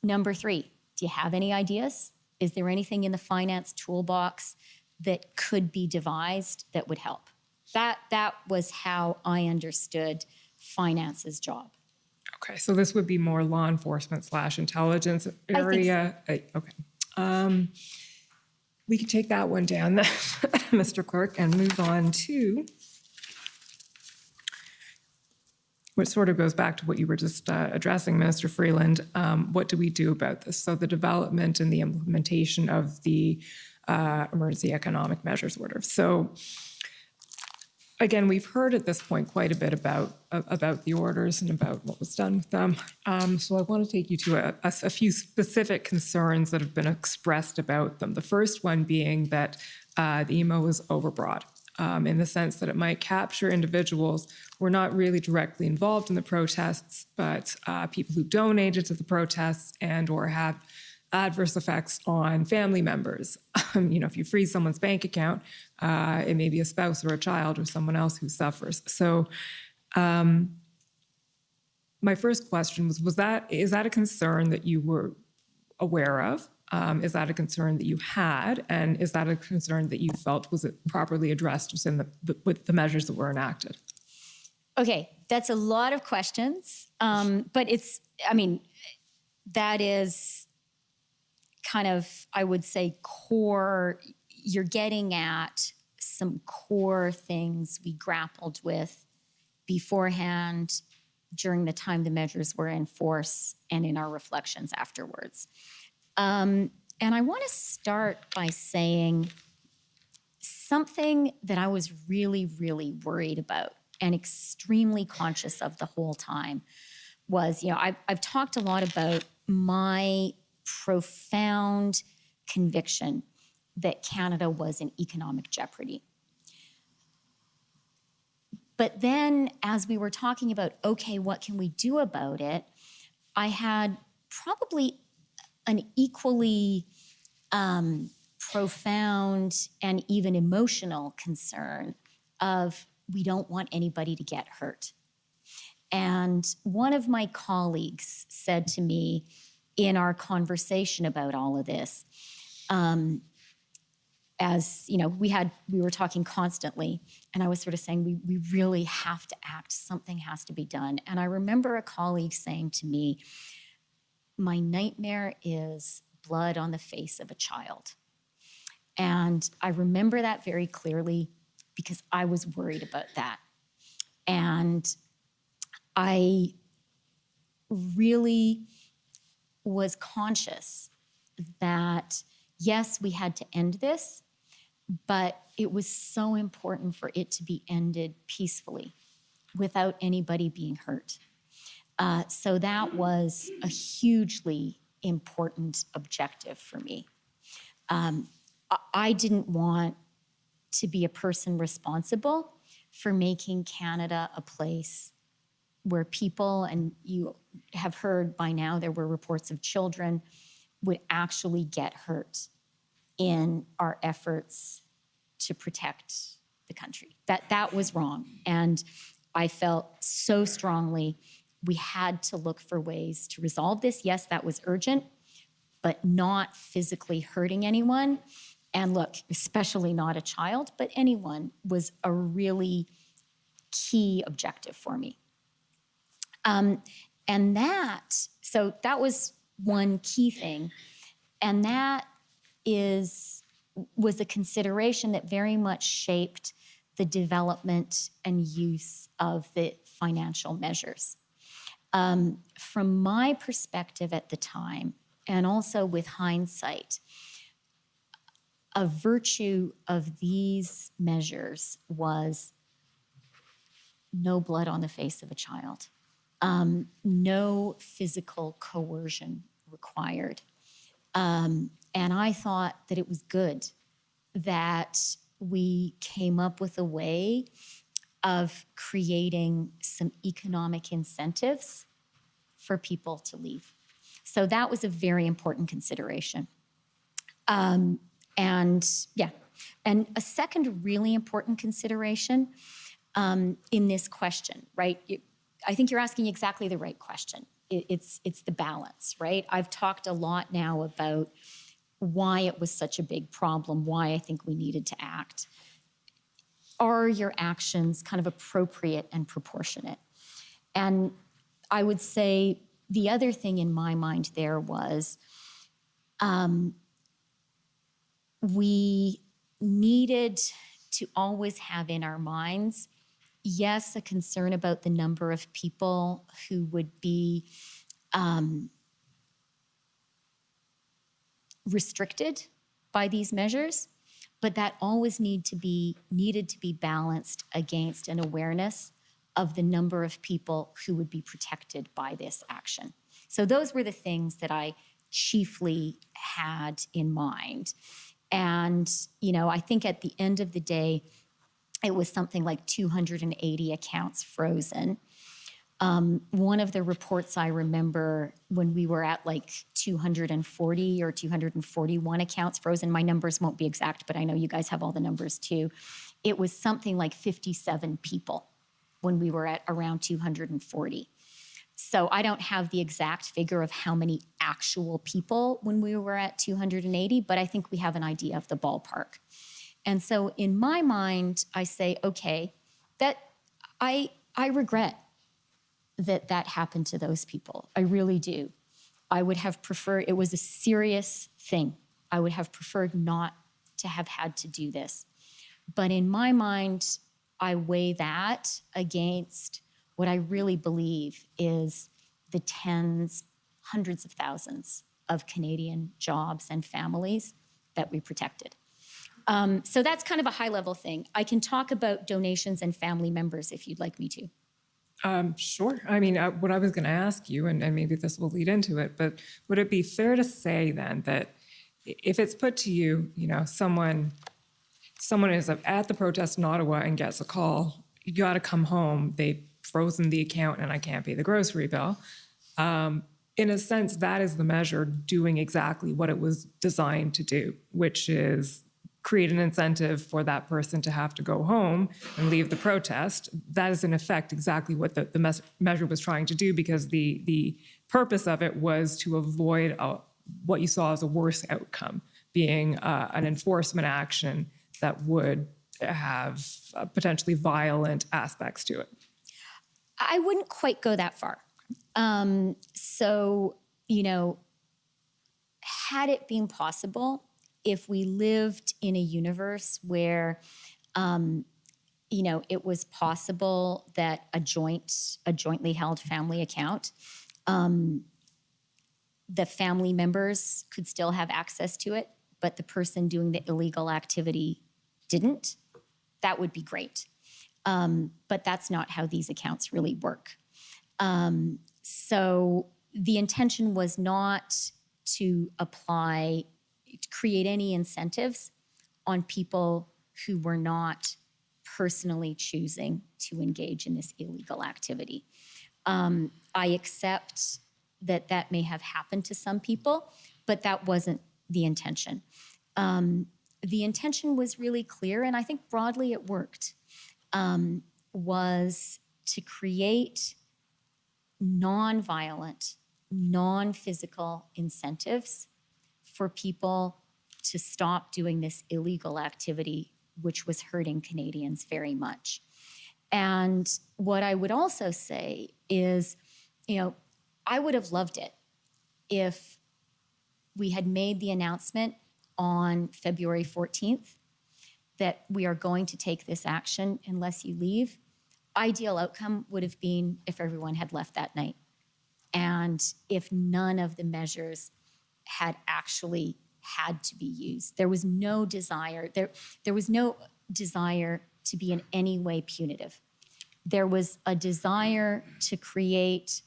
number 3, do you have any ideas? Is there anything in the finance toolbox that could be devised that would help? That was how I understood finance's job. Okay, so this would be more law enforcement / intelligence area. Okay. We can take that one down, then, Mr. Clerk, and move on to which sort of goes back to what you were just addressing, Minister Freeland. What do we do about this? So the development and the implementation of the Emergency Economic Measures Order. So again, we've heard at this point quite a bit about the orders and about what was done with them. So I want to take you to a few specific concerns that have been expressed about them. The first one being that the EMO is overbroad. In the sense that it might capture individuals who are not really directly involved in the protests, but people who donated to the protests and or have adverse effects on family members. You know, if you freeze someone's bank account, it may be a spouse or a child or someone else who suffers. So my first question was is that a concern that you were aware of? Is that a concern that you had? And is that a concern that you felt was it properly addressed within with the measures that were enacted? Okay, that's a lot of questions. But that is kind of, I would say, core. You're getting at some core things we grappled with beforehand, during the time the measures were in force, and in our reflections afterwards. And I want to start by saying something that I was really, really worried about and extremely conscious of the whole time was, you know, I've talked a lot about my profound conviction that Canada was in economic jeopardy. But then as we were talking about, okay, what can we do about it? I had probably an equally profound and even emotional concern of, we don't want anybody to get hurt. And one of my colleagues said to me in our conversation about all of this, as you know, we were talking constantly, and I was sort of saying, we really have to act, something has to be done. And I remember a colleague saying to me, my nightmare is blood on the face of a child. And I remember that very clearly because I was worried about that. And I really was conscious that, yes, we had to end this, but it was so important for it to be ended peacefully without anybody being hurt. So that was a hugely important objective for me. I didn't want to be a person responsible for making Canada a place where people, and you have heard by now, there were reports of children, would actually get hurt in our efforts to protect the country. That was wrong. And I felt so strongly we had to look for ways to resolve this. Yes, that was urgent, but not physically hurting anyone. And look, especially not a child, but anyone, was a really key objective for me. So that was one key thing. And that was a consideration that very much shaped the development and use of the financial measures. From my perspective at the time, and also with hindsight, a virtue of these measures was no blood on the face of a child, no physical coercion required. And I thought that it was good that we came up with a way of creating some economic incentives for people to leave. So that was a very important consideration. And a second really important consideration in this question, right? I think you're asking exactly the right question. It's the balance, right? I've talked a lot now about why it was such a big problem, why I think we needed to act. Are your actions kind of appropriate and proportionate? And I would say the other thing in my mind there was we needed to always have in our minds, yes, a concern about the number of people who would be restricted by these measures, but that always needed to be balanced against an awareness of the number of people who would be protected by this action. So those were the things that I chiefly had in mind. And, I think at the end of the day, it was something like 280 accounts frozen. One of the reports I remember when we were at like 240 or 241 accounts frozen, my numbers won't be exact, but I know you guys have all the numbers too. It was something like 57 people when we were at around 240. So I don't have the exact figure of how many actual people when we were at 280, but I think we have an idea of the ballpark. And so in my mind, I say, okay, that I regret that happened to those people. I really do. I would have preferred, it was a serious thing. I would have preferred not to have had to do this. But in my mind, I weigh that against what I really believe is the tens, hundreds of thousands of Canadian jobs and families that we protected. So that's kind of a high-level thing. I can talk about donations and family members if you'd like me to. Sure. I mean, what I was going to ask you, and maybe this will lead into it, but would it be fair to say then that if it's put to you, someone is at the protest in Ottawa and gets a call, you got to come home, they've frozen the account and I can't pay the grocery bill. In a sense, that is the measure doing exactly what it was designed to do, which is create an incentive for that person to have to go home and leave the protest. That is in effect exactly what the measure was trying to do, because the purpose of it was to avoid what you saw as a worse outcome, being an enforcement action that would have potentially violent aspects to it. I wouldn't quite go that far. So, had it been possible, if we lived in a universe where, it was possible that a jointly held family account, the family members could still have access to it, but the person doing the illegal activity didn't, that would be great. But that's not how these accounts really work. So the intention was not to create any incentives on people who were not personally choosing to engage in this illegal activity. I accept that may have happened to some people, but that wasn't the intention. The intention was really clear, and I think broadly it worked, was to create non-violent, non-physical incentives for people to stop doing this illegal activity, which was hurting Canadians very much. And what I would also say is, I would have loved it if we had made the announcement on February 14th that we are going to take this action unless you leave. Ideal outcome would have been if everyone had left that night, and if none of the measures had actually had to be used. There was no desire. There was no desire to be in any way punitive. There was a desire to create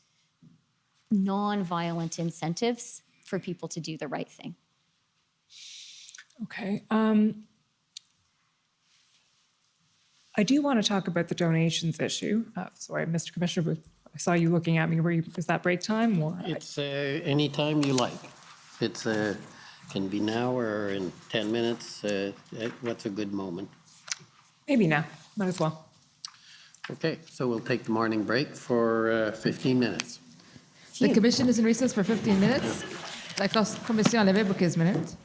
non-violent incentives for people to do the right thing. Okay. I do want to talk about the donations issue. Sorry, Mr. Commissioner, I saw you looking at me. Is that break time or? It's any time you like. It's can be now or in 10 minutes. What's a good moment? Maybe now, might as well. Okay, so we'll take the morning break for 15 minutes. The commission is in recess for 15 minutes. La commission levée pour 15 minutes.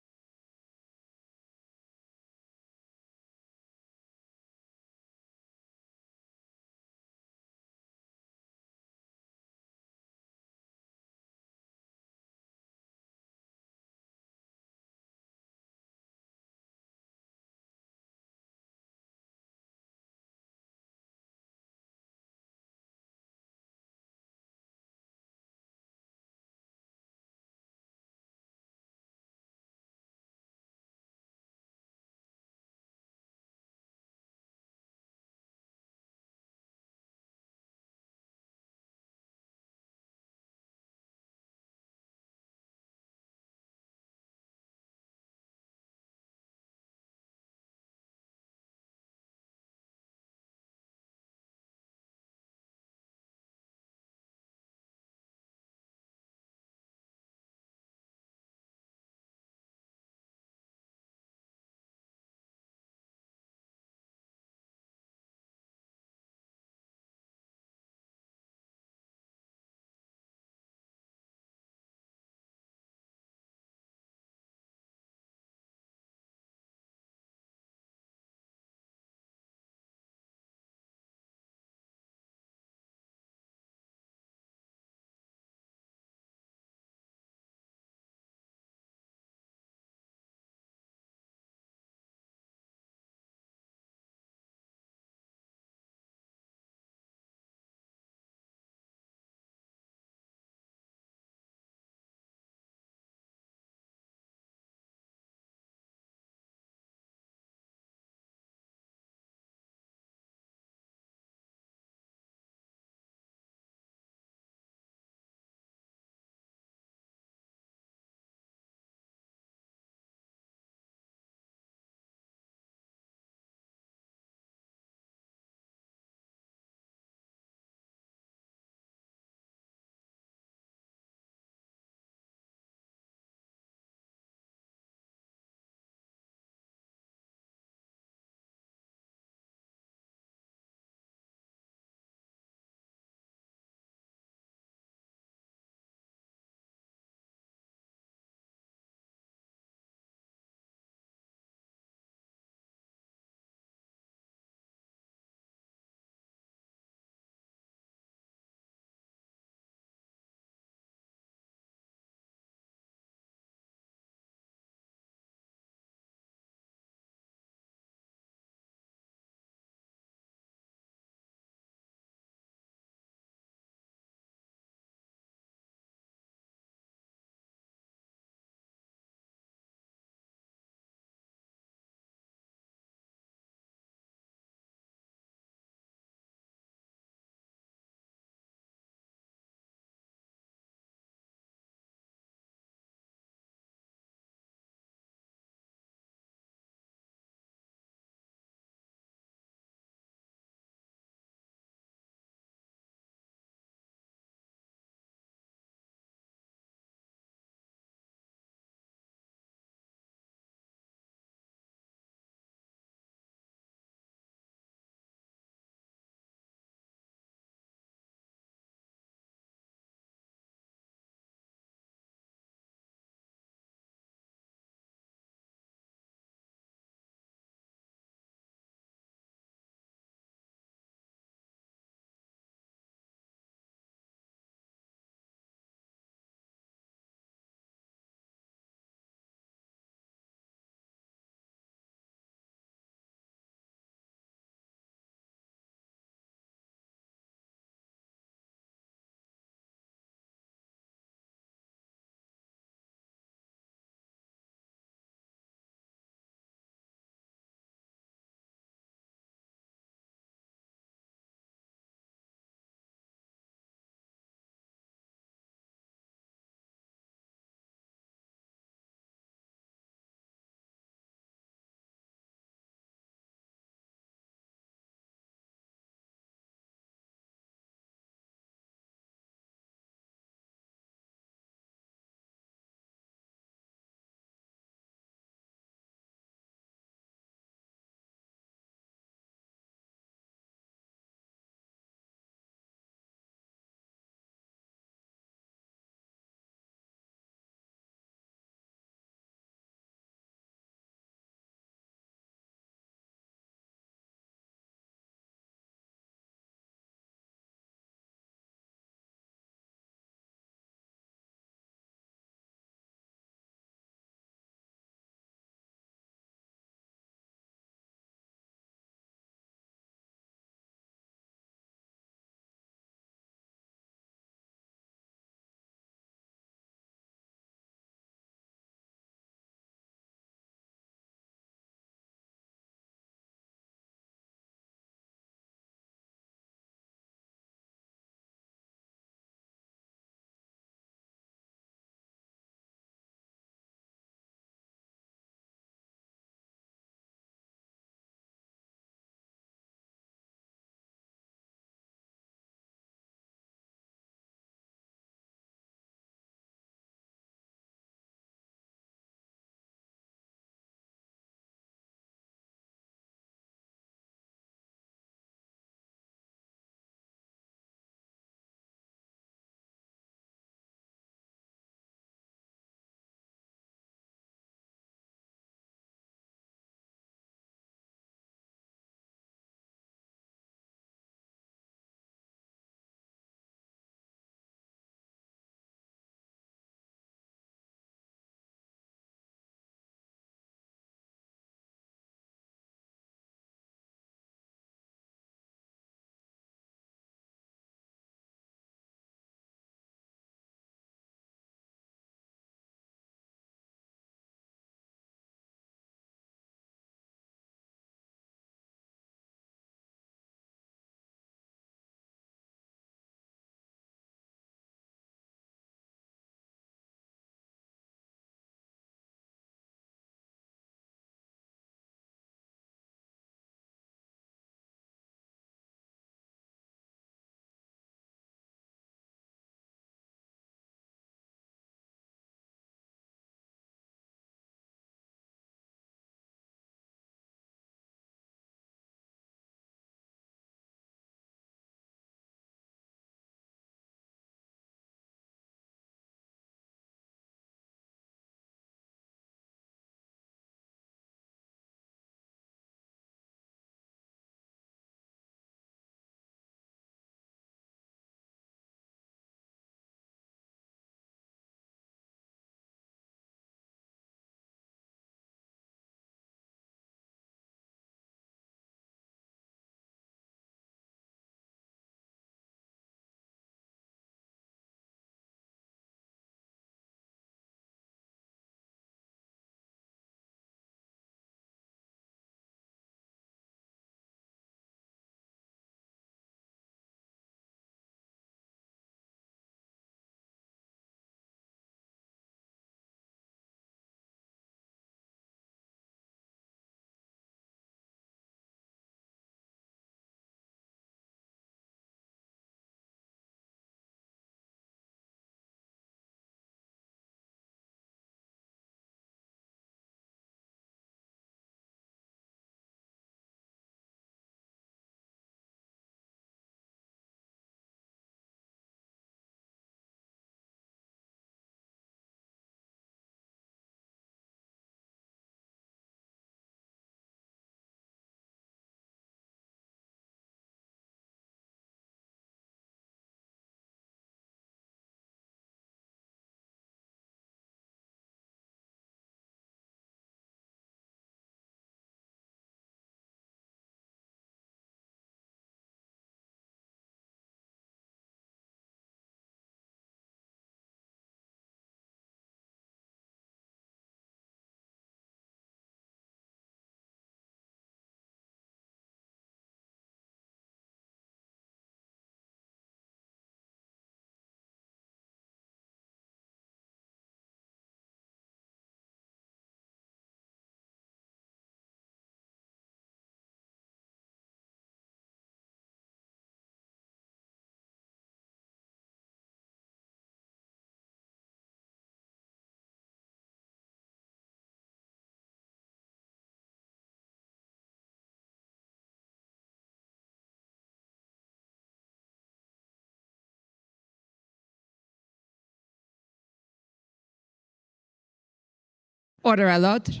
Order à l'ordre.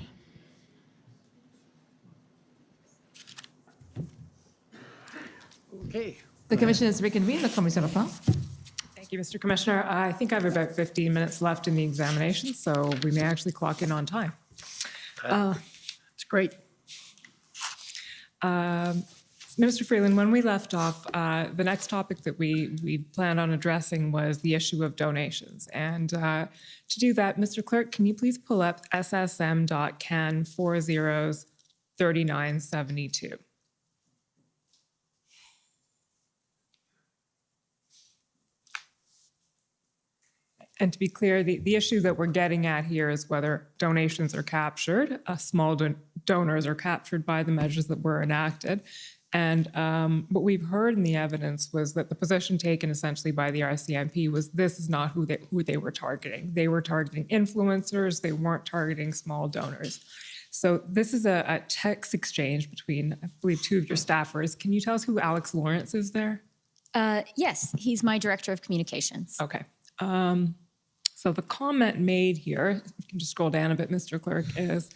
Okay. The commission is reconvened. The commission reprend. Thank you, Mr. Commissioner. I think I have about 15 minutes left in the examination, so we may actually clock in on time. It's great. Minister Freeland, when we left off, the next topic that we planned on addressing was the issue of donations. And to do that, Mr. Clerk, can you please pull up SSM.can 403972? And to be clear, the issue that we're getting at here is whether donations are captured, small donors are captured by the measures that were enacted. And what we've heard in the evidence was that the position taken essentially by the RCMP was this is not who they were targeting. They were targeting influencers. They weren't targeting small donors. So this is a text exchange between, I believe, two of your staffers. Can you tell us who Alex Lawrence is there? Yes, he's my director of communications. Okay. So the comment made here, you can just scroll down a bit, Mr. Clerk, is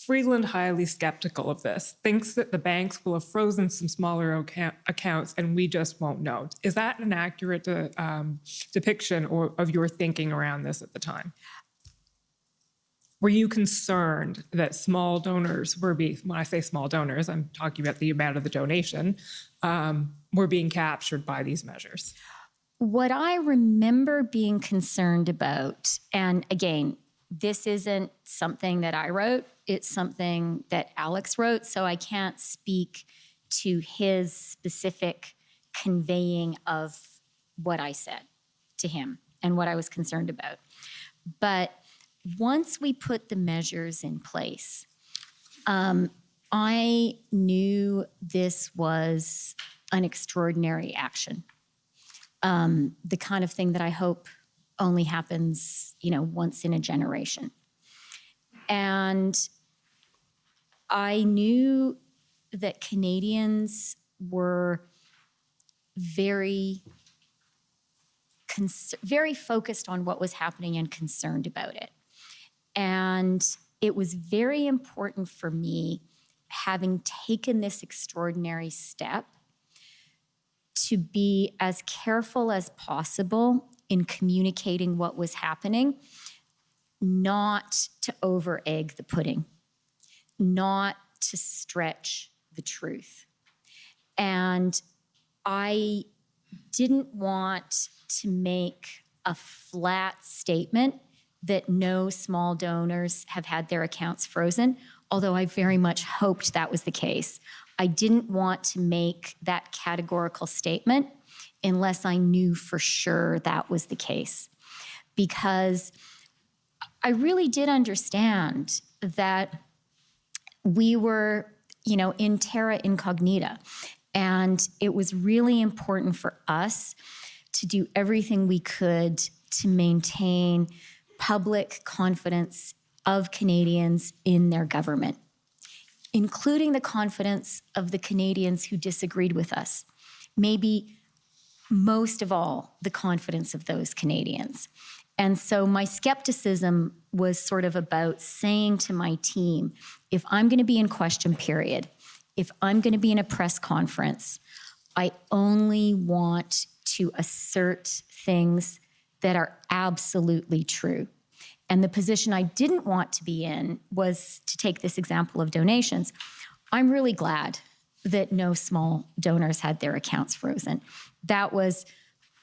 Freeland highly skeptical of this, thinks that the banks will have frozen some smaller accounts and we just won't know. Is that an accurate depiction of your thinking around this at the time? Were you concerned that small donors were when I say small donors, I'm talking about the amount of the donation, were being captured by these measures? What I remember being concerned about, and again, this isn't something that I wrote, it's something that Alex wrote, so I can't speak to his specific conveying of what I said to him and what I was concerned about. But once we put the measures in place, I knew this was an extraordinary action. The kind of thing that I hope only happens, once in a generation. And I knew that Canadians were very focused on what was happening and concerned about it. And it was very important for me, having taken this extraordinary step, to be as careful as possible in communicating what was happening, not to over-egg the pudding, not to stretch the truth. And I didn't want to make a flat statement that no small donors have had their accounts frozen, although I very much hoped that was the case. I didn't want to make that categorical statement unless I knew for sure that was the case. Because I really did understand that we were, in terra incognita. And it was really important for us to do everything we could to maintain public confidence of Canadians in their government, including the confidence of the Canadians who disagreed with us. Maybe most of all, the confidence of those Canadians. And so my skepticism was sort of about saying to my team, if I'm going to be in question period, if I'm going to be in a press conference, I only want to assert things that are absolutely true. And the position I didn't want to be in was to take this example of donations. I'm really glad that no small donors had their accounts frozen. That was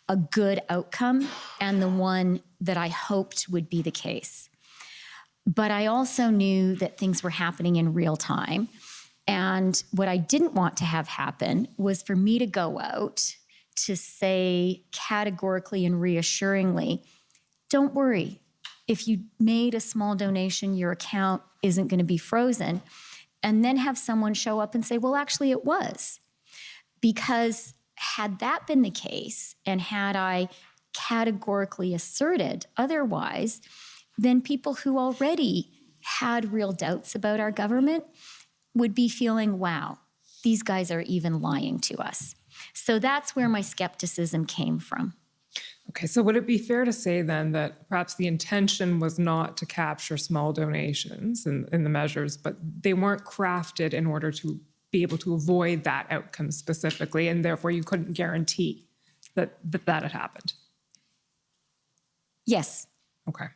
a good outcome and the one that I hoped would be the case. But I also knew that things were happening in real time. And what I didn't want to have happen was for me to go out to say categorically and reassuringly, don't worry, if you made a small donation, your account isn't going to be frozen, and then have someone show up and say, well, actually it was. Because had that been the case, and had I categorically asserted otherwise, then people who already had real doubts about our government would be feeling, wow, these guys are even lying to us. So that's where my skepticism came from. Okay, so would it be fair to say then that perhaps the intention was not to capture small donations in the measures, but they weren't crafted in order to be able to avoid that outcome specifically, and therefore you couldn't guarantee that had happened? Yes. Okay.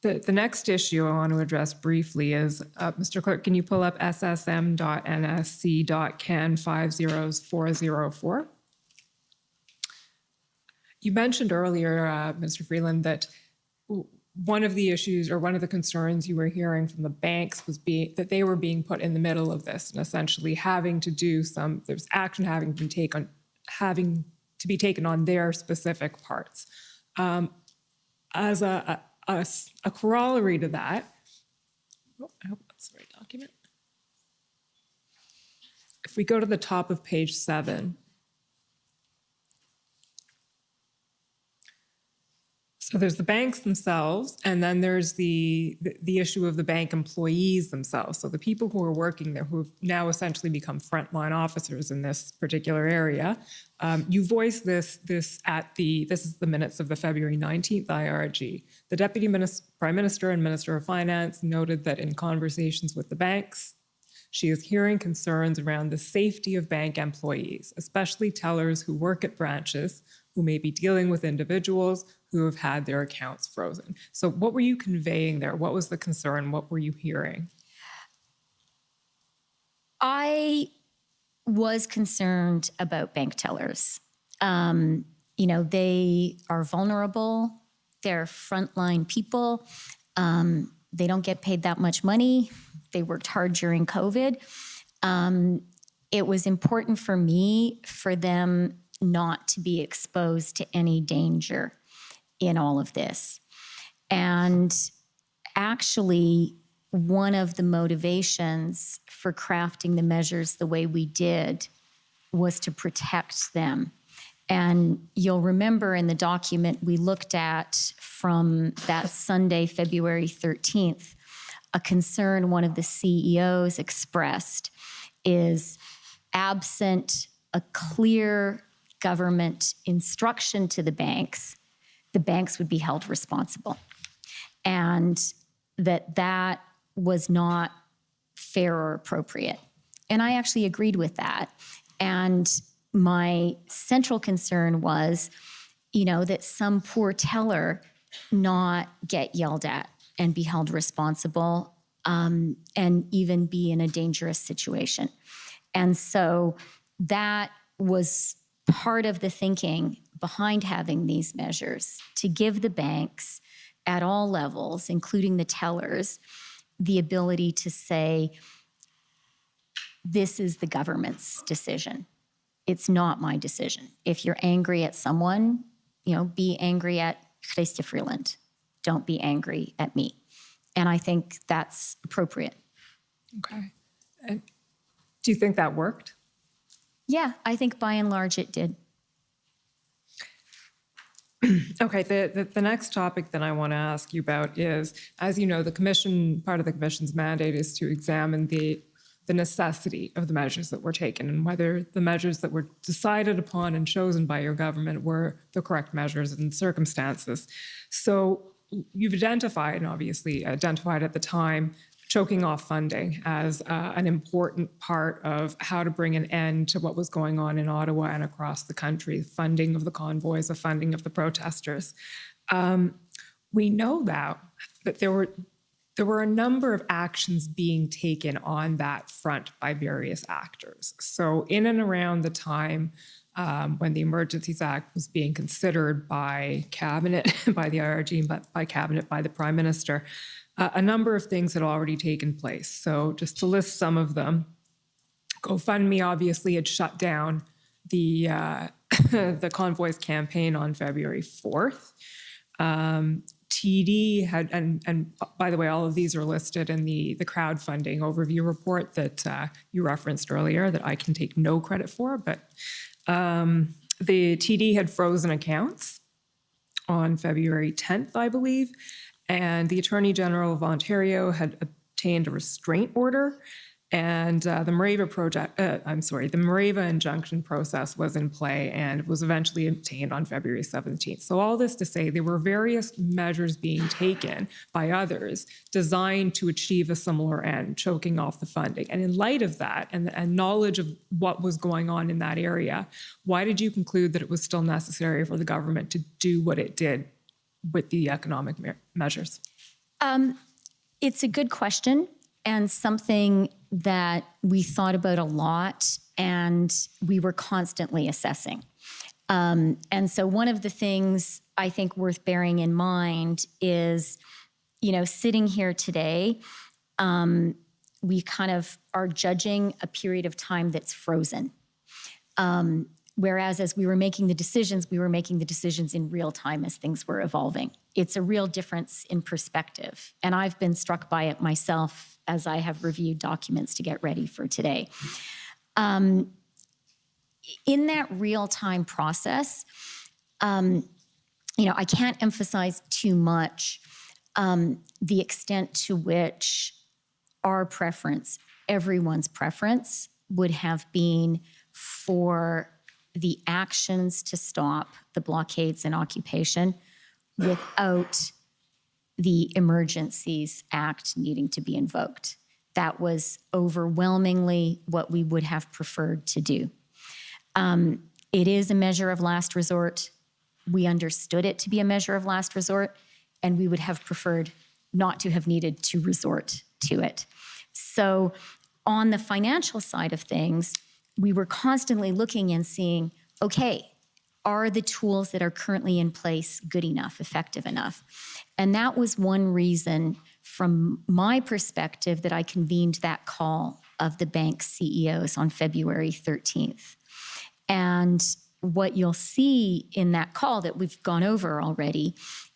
The next issue I want to address briefly is, Mr. Clerk, can you pull up ssm.nsc.can50404? You mentioned earlier, Mr. Freeland, that one of the issues or one of the concerns you were hearing from the banks was that they were being put in the middle of this and essentially having to do there's action having to be taken on their specific parts. As a corollary to that, I hope that's the right document. If we go to the top of page 7, so there's the banks themselves, and then there's the issue of the bank employees themselves. So the people who are working there, who have now essentially become frontline officers in this particular area. You voiced this is the minutes of the February 19th IRG. The Deputy Prime Minister and Minister of Finance noted that in conversations with the banks, she is hearing concerns around the safety of bank employees, especially tellers who work at branches, who may be dealing with individuals who have had their accounts frozen. So what were you conveying there? What was the concern? What were you hearing? I was concerned about bank tellers. They are vulnerable. They're frontline people. They don't get paid that much money. They worked hard during COVID. It was important for me for them not to be exposed to any danger in all of this. And actually, one of the motivations for crafting the measures the way we did was to protect them. And you'll remember in the document we looked at from that Sunday, February 13th, a concern one of the CEOs expressed is absent a clear government instruction to the banks would be held responsible. And that was not fair or appropriate. And I actually agreed with that. And my central concern was, that some poor teller not get yelled at and be held responsible, and even be in a dangerous situation. And so that was part of the thinking behind having these measures, to give the banks at all levels, including the tellers, the ability to say, this is the government's decision. It's not my decision. If you're angry at someone, be angry at Chrystia Freeland. Don't be angry at me. And I think that's appropriate. Okay. And do you think that worked? Yeah, I think by and large it did. Okay, the next topic that I want to ask you about is, as you know, part of the commission's mandate is to examine the necessity of the measures that were taken and whether the measures that were decided upon and chosen by your government were the correct measures in circumstances. So you've identified, and obviously identified at the time, choking off funding as an important part of how to bring an end to what was going on in Ottawa and across the country, funding of the convoys, the funding of the protesters. We know that there were a number of actions being taken on that front by various actors. So in and around the time when the Emergencies Act was being considered by Cabinet, by the IRG, but by Cabinet, by the Prime Minister, a number of things had already taken place. So just to list some of them, GoFundMe obviously had shut down the the convoys campaign on February 4th. TD had, and by the way, all of these are listed in the crowdfunding overview report that you referenced earlier that I can take no credit for, but the TD had frozen accounts on February 10th, I believe, and the Attorney General of Ontario had obtained a restraint order And the Morava injunction process was in play and was eventually obtained on February 17th. So all this to say, there were various measures being taken by others designed to achieve a similar end, choking off the funding. And in light of that and knowledge of what was going on in that area, why did you conclude that it was still necessary for the government to do what it did with the economic measures? It's a good question and something that we thought about a lot and we were constantly assessing. And so one of the things I think worth bearing in mind is, sitting here today, we kind of are judging a period of time that's frozen. Whereas as we were making the decisions in real time as things were evolving. It's a real difference in perspective. And I've been struck by it myself as I have reviewed documents to get ready for today. In that real-time process, I can't emphasize too much the extent to which our preference, everyone's preference, would have been for the actions to stop the blockades and occupation without the Emergencies Act needing to be invoked. That was overwhelmingly what we would have preferred to do. It is a measure of last resort. We understood it to be a measure of last resort, and we would have preferred not to have needed to resort to it. So on the financial side of things, we were constantly looking and seeing, okay, are the tools that are currently in place good enough, effective enough? And that was one reason, from my perspective, that I convened that call of the bank CEOs on February 13th. And what you'll see in that call that we've gone over already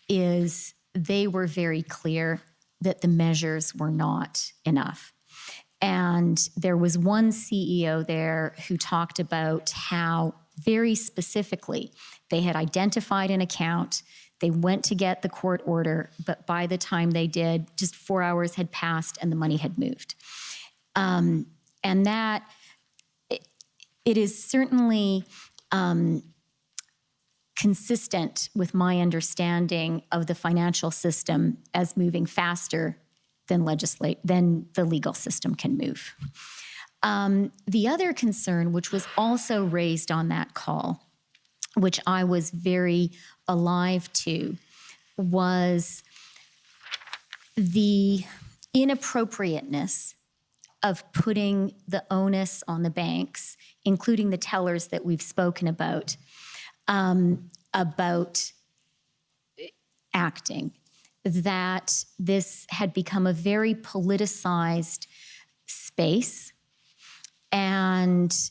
is they were very clear that the measures were not enough. And there was one CEO there who talked about how very specifically they had identified an account, they went to get the court order, but by the time they did, just 4 hours had passed and the money had moved. And that, it is certainly consistent with my understanding of the financial system as moving faster than the legal system can move. The other concern, which was also raised on that call, which I was very alive to, was the inappropriateness of putting the onus on the banks, including the tellers that we've spoken about acting, that this had become a very politicized space, and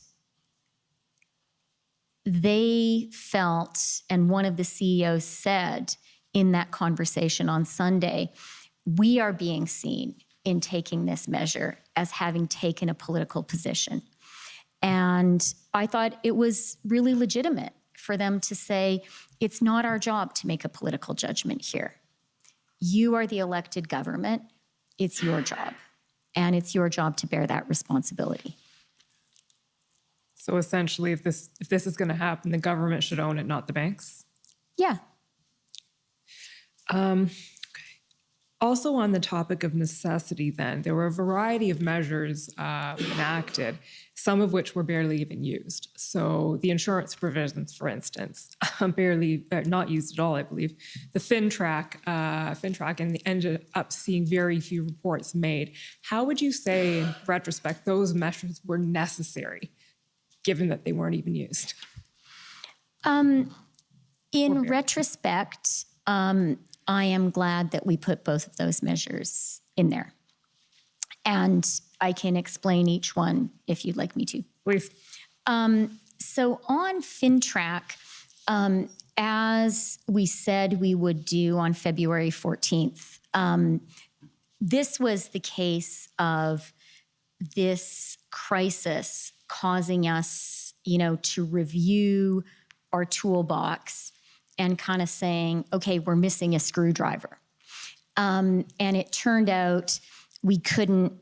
they felt, and one of the CEOs said in that conversation on Sunday, we are being seen in taking this measure as having taken a political position. And I thought it was really legitimate for them to say, it's not our job to make a political judgment here. You are the elected government. It's your job. And it's your job to bear that responsibility. So essentially, if this is going to happen, the government should own it, not the banks? Yeah. Okay. Also on the topic of necessity then, there were a variety of measures enacted, some of which were barely even used. So the insurance provisions, for instance, barely, not used at all, I believe. The FinTrack, and they ended up seeing very few reports made. How would you say, in retrospect, those measures were necessary, given that they weren't even used? In retrospect, I am glad that we put both of those measures in there. And I can explain each one if you'd like me to. Please. So on FinTrack, as we said we would do on February 14th, this was the case of this crisis causing us, to review our toolbox and kind of saying, okay, we're missing a screwdriver. And it turned out we couldn't,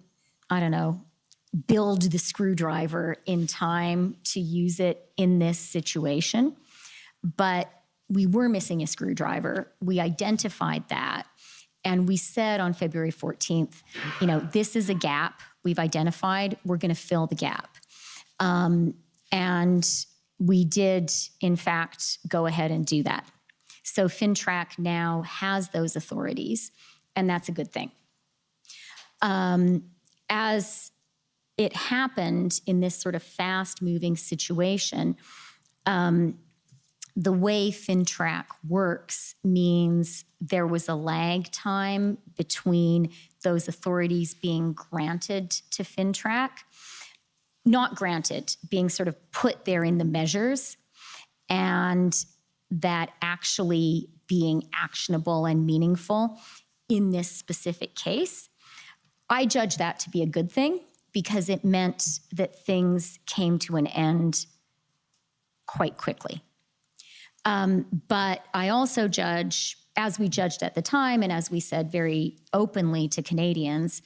build the screwdriver in time to use it in this situation. But we were missing a screwdriver. We identified that. And we said on February 14th, this is a gap we've identified. We're going to fill the gap. And we did, in fact, go ahead and do that. So FINTRAC now has those authorities, and that's a good thing. As it happened in this sort of fast-moving situation, the way FINTRAC works means there was a lag time between those authorities being granted to FINTRAC, not granted, being sort of put there in the measures, and that actually being actionable and meaningful in this specific case. I judge that to be a good thing because it meant that things came to an end quite quickly. But I also judge, as we judged at the time and as we said very openly to Canadians,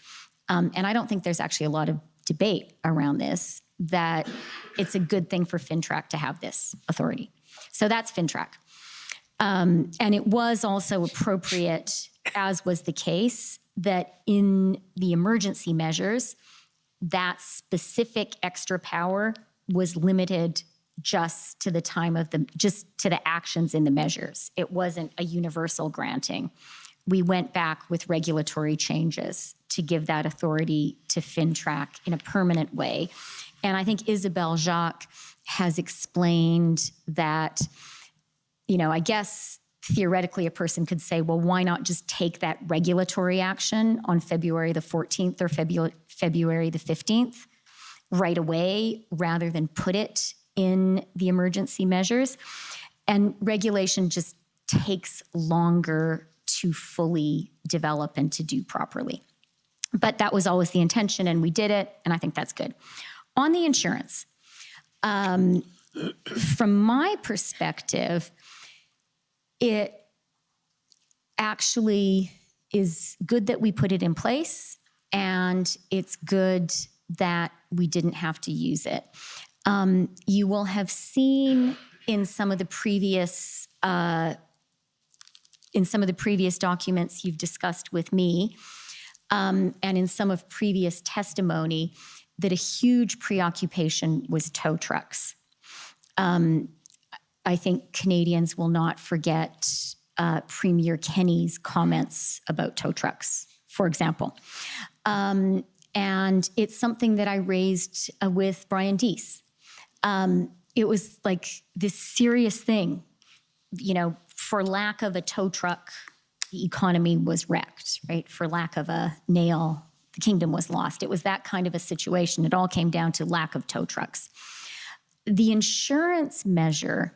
and I don't think there's actually a lot of debate around this, that it's a good thing for FINTRAC to have this authority. So that's FINTRAC. And it was also appropriate, as was the case, that in the emergency measures, that specific extra power was limited just to the time of just to the actions in the measures. It wasn't a universal granting. We went back with regulatory changes to give that authority to FINTRAC in a permanent way. And I think Isabelle Jacques has explained that, I guess theoretically a person could say, well, why not just take that regulatory action on February the 14th or February the 15th right away rather than put it in the emergency measures? And regulation just takes longer to fully develop and to do properly. But that was always the intention, and we did it, and I think that's good. On the insurance, from my perspective, it actually is good that we put it in place, and it's good that we didn't have to use it. You will have seen in some of the previous documents you've discussed with me, and in some of previous testimony, that a huge preoccupation was tow trucks. I think Canadians will not forget Premier Kenney's comments about tow trucks, for example. And it's something that I raised with Brian Deese. It was like this serious thing. For lack of a tow truck, the economy was wrecked, right? For lack of a nail, the kingdom was lost. It was that kind of a situation. It all came down to lack of tow trucks. The insurance measure,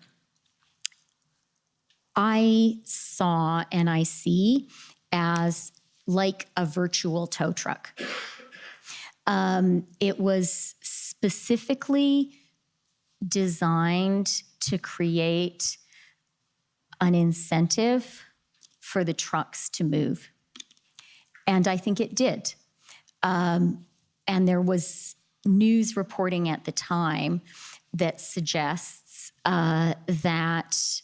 I saw and I see as like a virtual tow truck. It was specifically designed to create an incentive for the trucks to move. And I think it did. And there was news reporting at the time that suggests that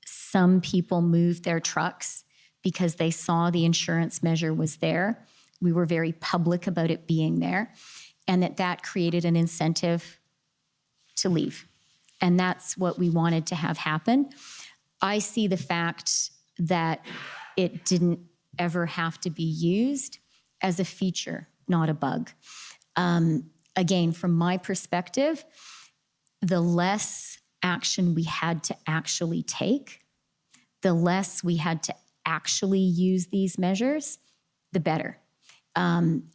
some people moved their trucks because they saw the insurance measure was there. We were very public about it being there, and that created an incentive to leave. And that's what we wanted to have happen. I see the fact that it didn't ever have to be used as a feature, not a bug. Again, from my perspective, the less action we had to actually take, the less we had to actually use these measures, the better.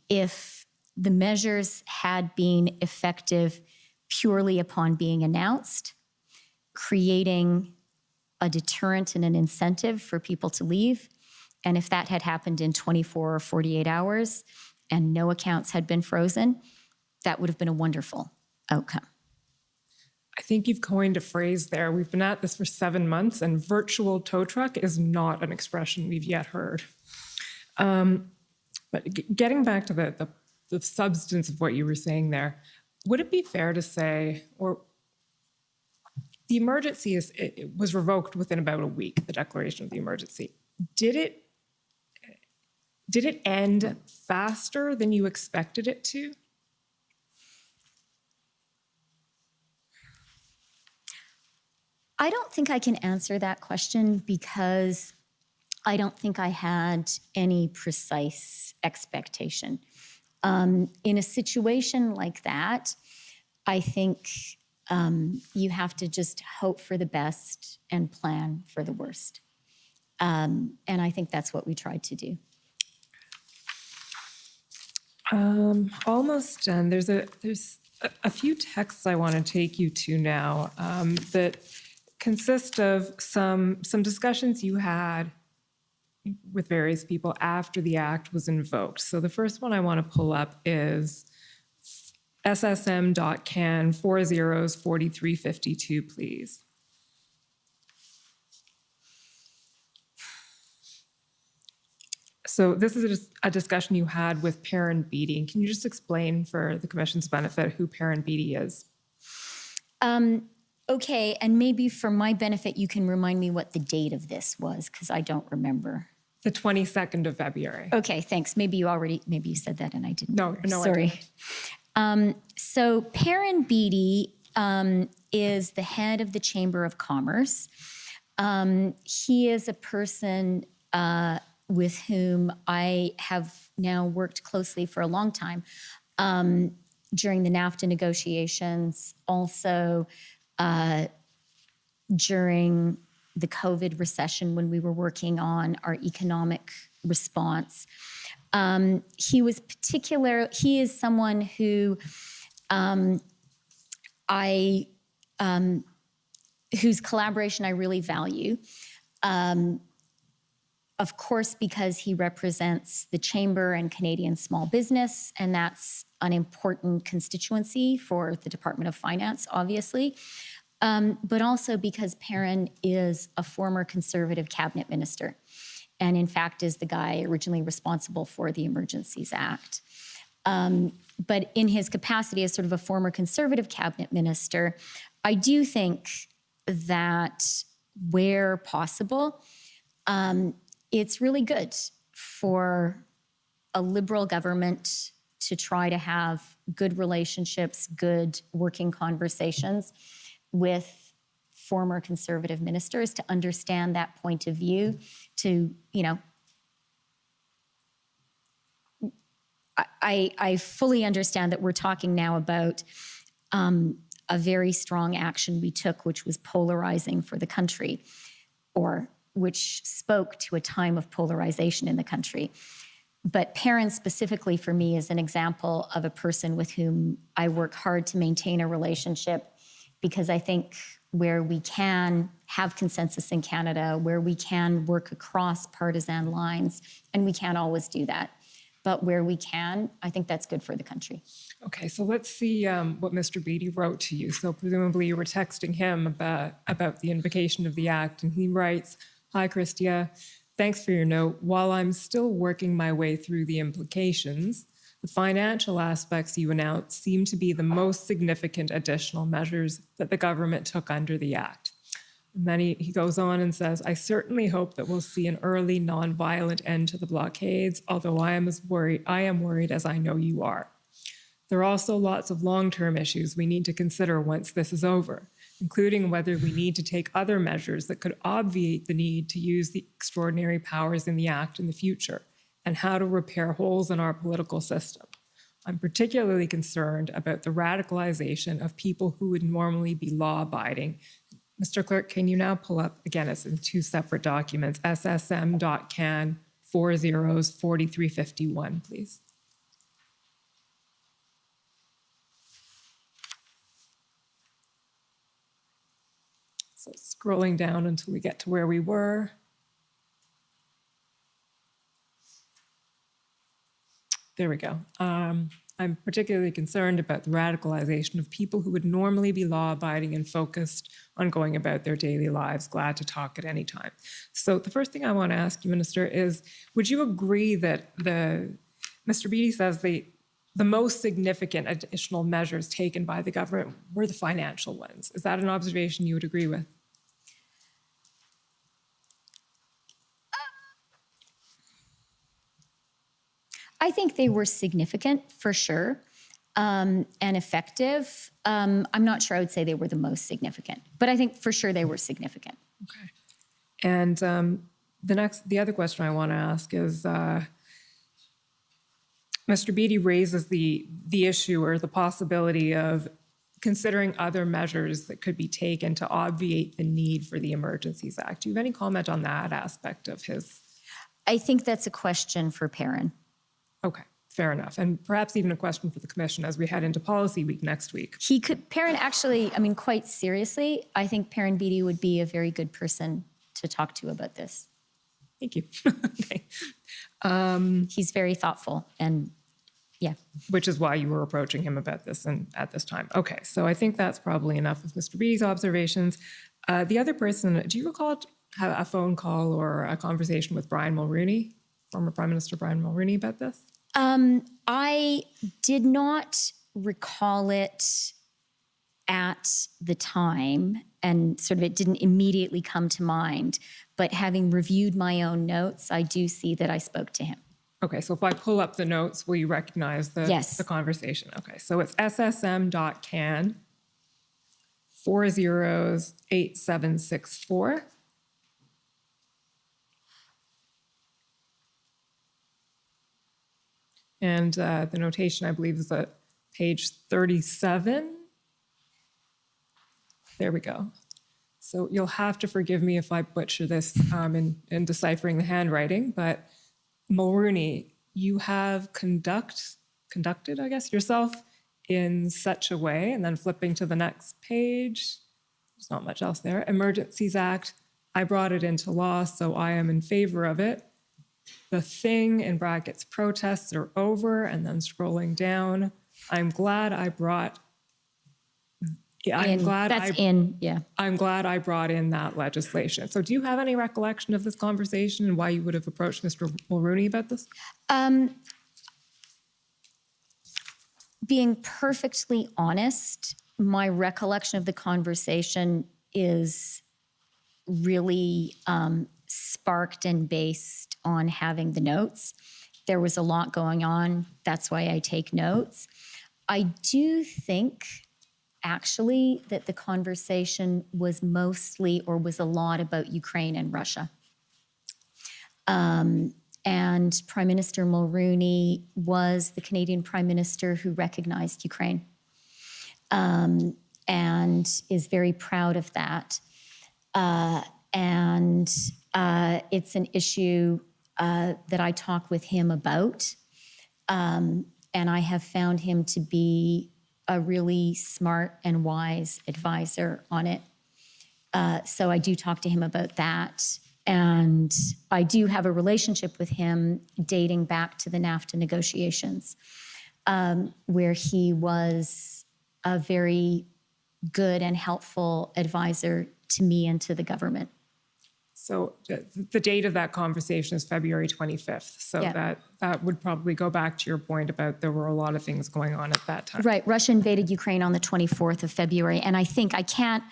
If the measures had been effective purely upon being announced, creating a deterrent and an incentive for people to leave, and if that had happened in 24 or 48 hours and no accounts had been frozen, that would have been a wonderful outcome. I think you've coined a phrase there. We've been at this for 7 months, and virtual tow truck is not an expression we've yet heard. But getting back to the the substance of what you were saying there. Would it be fair to say, or the emergency it was revoked within about a week, the declaration of the emergency. Did it end faster than you expected it to? I don't think I can answer that question because I don't think I had any precise expectation. In a situation like that, I think you have to just hope for the best and plan for the worst. And I think that's what we tried to do. Almost done. There's a few texts I want to take you to now that consist of some discussions you had with various people after the act was invoked. So the first one I want to pull up is ssm.can 40s4352, please. So this is a discussion you had with Perrin Beatty. Can you just explain for the Commission's benefit who Perrin Beatty is? Okay, and maybe for my benefit, you can remind me what the date of this was, because I don't remember. The 22nd of February. Okay, thanks. Maybe you said that and I didn't. No, Sorry. I didn't. So Perrin Beatty is the head of the Chamber of Commerce. He is a person with whom I have now worked closely for a long time during the NAFTA negotiations, also during the COVID recession when we were working on our economic response. He is someone who whose collaboration I really value. Of course, because he represents the Chamber and Canadian small business, and that's an important constituency for the Department of Finance, obviously. But also because Perrin is a former Conservative cabinet minister, and in fact is the guy originally responsible for the Emergencies Act. But in his capacity as sort of a former Conservative cabinet minister, I do think that where possible, it's really good for a Liberal government to try to have good relationships, good working conversations with former Conservative ministers, to understand that point of view, to, I fully understand that we're talking now about a very strong action we took, which was polarizing for the country, or which spoke to a time of polarization in the country. But Perrin specifically for me is an example of a person with whom I work hard to maintain a relationship, because I think where we can have consensus in Canada, where we can work across partisan lines, and we can't always do that, but where we can, I think that's good for the country. Okay, so let's see what Mr. Beatty wrote to you. So presumably you were texting him about the invocation of the act, and he writes, "Hi, Chrystia. Thanks for your note. While I'm still working my way through the implications, the financial aspects you announced seem to be the most significant additional measures that the government took under the act." And then he goes on and says, "I certainly hope that we'll see an early nonviolent end to the blockades, although I am worried as I know you are. There are also lots of long-term issues we need to consider once this is over, including whether we need to take other measures that could obviate the need to use the extraordinary powers in the Act in the future, and how to repair holes in our political system. I'm particularly concerned about the radicalization of people who would normally be law-abiding." Mr. Clerk, can you now pull up, again, it's in two separate documents, ssm.can 40s4351, please. So scrolling down until we get to where we were. There we go. I'm particularly concerned about the radicalization of people who would normally be law-abiding and focused on going about their daily lives, glad to talk at any time. So the first thing I want to ask you, Minister, is would you agree that Mr. Beatty says the most significant additional measures taken by the government were the financial ones. Is that an observation you would agree with? I think they were significant for sure, and effective. I'm not sure I would say they were the most significant, but I think for sure they were significant. Okay. And the other question I want to ask is, Mr. Beattie raises the issue or the possibility of considering other measures that could be taken to obviate the need for the Emergencies Act. Do you have any comment on that aspect of his? I think that's a question for Perrin. Okay, fair enough. And perhaps even a question for the commission as we head into policy week next week. Perrin actually, I mean, quite seriously, I think Perrin Beattie would be a very good person to talk to about this. Thank you. Okay. He's very thoughtful and yeah. Which is why you were approaching him about this and at this time. Okay, so I think that's probably enough of Mr. Beattie's observations. The other person, do you recall a phone call or a conversation with Brian Mulroney, former Prime Minister Brian Mulroney, about this? I did not recall it at the time, and sort of it didn't immediately come to mind. But having reviewed my own notes, I do see that I spoke to him. Okay, so if I pull up the notes, will you recognize Yes. the conversation? Okay, so it's ssm.can 408764. And the notation, I believe, is at page 37. There we go. So you'll have to forgive me if I butcher this in deciphering the handwriting, but Mulroney, you have conducted, I guess, yourself in such a way, and then flipping to the next page, there's not much else there. Emergencies Act, I brought it into law, so I am in favor of it. The thing in brackets protests are over, and then scrolling down, I'm glad I brought. Yeah, I'm glad I brought in that legislation. So do you have any recollection of this conversation and why you would have approached Mr. Mulroney about this? Being perfectly honest, my recollection of the conversation is really sparked and based on having the notes. There was a lot going on. That's why I take notes. I do think actually that the conversation was mostly or was a lot about Ukraine and Russia. And Prime Minister Mulroney was the Canadian Prime Minister who recognized Ukraine and is very proud of that. And it's an issue that I talk with him about. And I have found him to be a really smart and wise advisor on it. So I do talk to him about that. And I do have a relationship with him dating back to the NAFTA negotiations, where he was a very good and helpful advisor to me and to the government. So the date of that conversation is February 25th. So Yeah. that would probably go back to your point about there were a lot of things going on at that time. Right. Russia invaded Ukraine on the 24th of February. And I think I can't,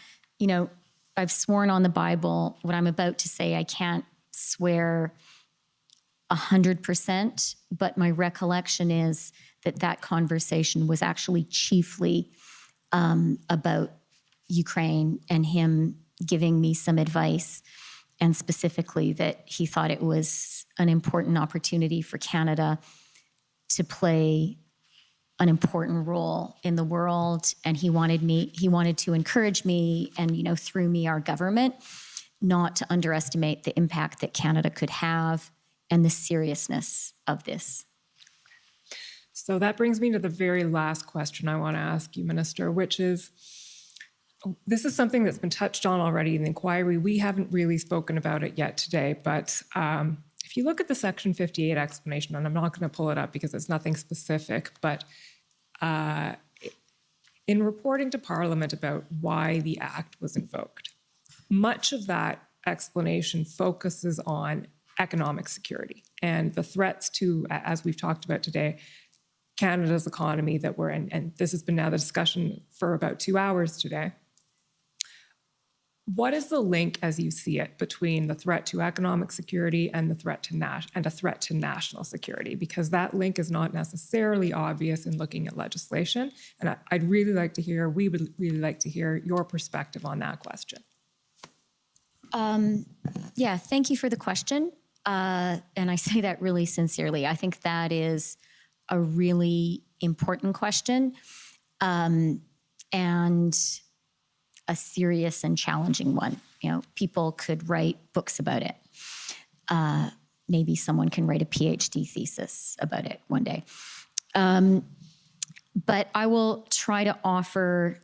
I've sworn on the Bible what I'm about to say. I can't swear 100%, but my recollection is that conversation was actually chiefly about Ukraine and him giving me some advice, and specifically that he thought it was an important opportunity for Canada to play an important role in the world. And he wanted to encourage me and, through me, our government, not to underestimate the impact that Canada could have and the seriousness of this. So that brings me to the very last question I want to ask you, Minister, which is, this is something that's been touched on already in the inquiry. We haven't really spoken about it yet today, but if you look at the Section 58 explanation, and I'm not going to pull it up because it's nothing specific, but in reporting to Parliament about why the Act was invoked, much of that explanation focuses on economic security and the threats to, as we've talked about today, Canada's economy that we're in, and this has been now the discussion for about 2 hours today. What is the link, as you see it, between the threat to economic security and the threat to a threat to national security? Because that link is not necessarily obvious in looking at legislation. And we would really like to hear your perspective on that question. Yeah, thank you for the question. And I say that really sincerely. I think that is a really important question, and a serious and challenging one. You know, people could write books about it. Maybe someone can write a PhD thesis about it one day. But I will try to offer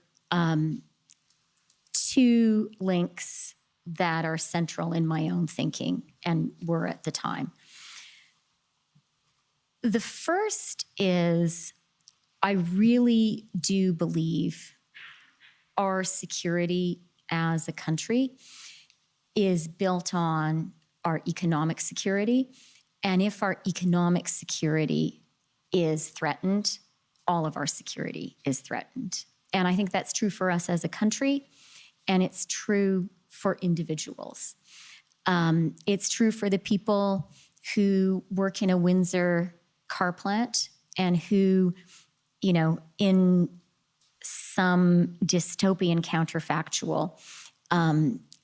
2 links that are central in my own thinking and were at the time. The first is, I really do believe our security as a country is built on our economic security. And if our economic security is threatened, all of our security is threatened. And I think that's true for us as a country, and it's true for individuals. It's true for the people who work in a Windsor car plant and who, you know, in some dystopian counterfactual,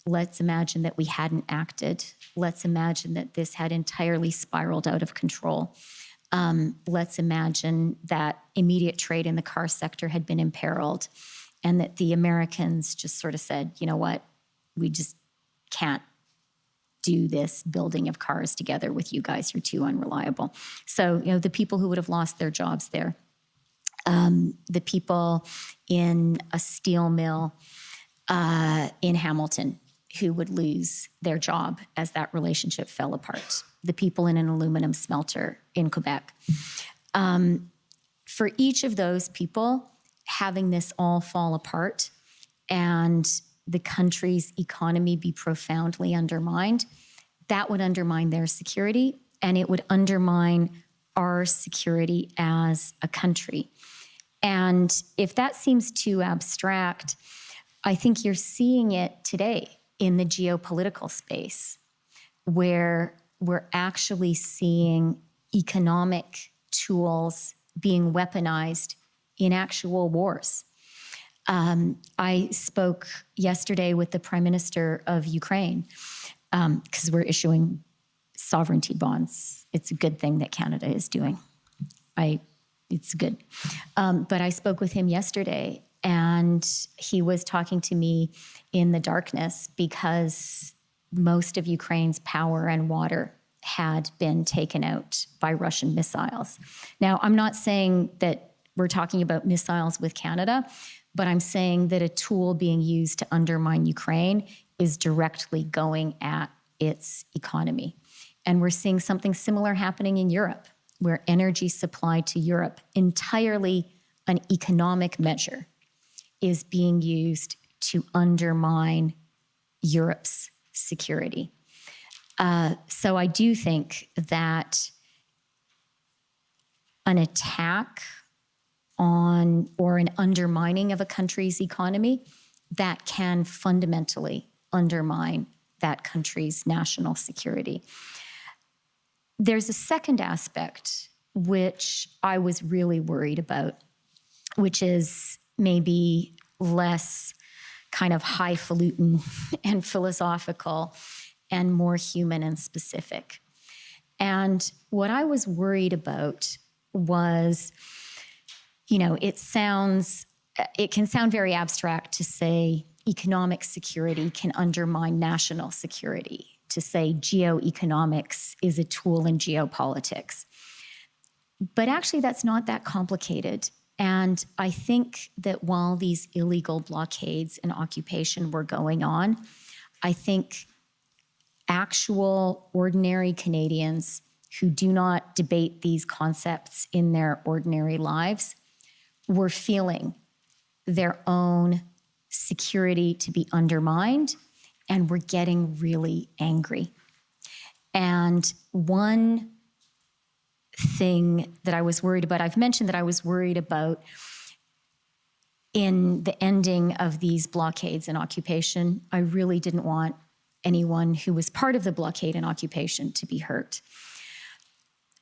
let's imagine that we hadn't acted. Let's imagine that this had entirely spiraled out of control. Let's imagine that immediate trade in the car sector had been imperiled and that the Americans just sort of said, you know what, we just can't do this building of cars together with you guys. You're too unreliable. So, you know, the people who would have lost their jobs there, the people in a steel mill in Hamilton who would lose their job as that relationship fell apart, the people in an aluminum smelter in Quebec. For each of those people, having this all fall apart and the country's economy be profoundly undermined, that would undermine their security, and it would undermine our security as a country. And if that seems too abstract, I think you're seeing it today in the geopolitical space, where we're actually seeing economic tools being weaponized in actual wars. I spoke yesterday with the Prime Minister of Ukraine because we're issuing sovereignty bonds. It's a good thing that Canada is doing. It's good. But I spoke with him yesterday, and he was talking to me in the darkness because most of Ukraine's power and water had been taken out by Russian missiles. Now, I'm not saying that we're talking about missiles with Canada, but I'm saying that a tool being used to undermine Ukraine is directly going at its economy. And we're seeing something similar happening in Europe, where energy supply to Europe, entirely an economic measure, is being used to undermine Europe's security. So I do think that an attack on or an undermining of a country's economy, that can fundamentally undermine that country's national security. There's a second aspect which I was really worried about, which is maybe less kind of highfalutin and philosophical and more human and specific. And what I was worried about was, you know, it can sound very abstract to say economic security can undermine national security, to say geoeconomics is a tool in geopolitics. But actually, that's not that complicated. And I think that while these illegal blockades and occupation were going on, I think actual ordinary Canadians who do not debate these concepts in their ordinary lives were feeling their own security to be undermined, and were getting really angry. And one thing that I was worried about. I've mentioned that I was worried about in the ending of these blockades and occupation. I really didn't want anyone who was part of the blockade and occupation to be hurt.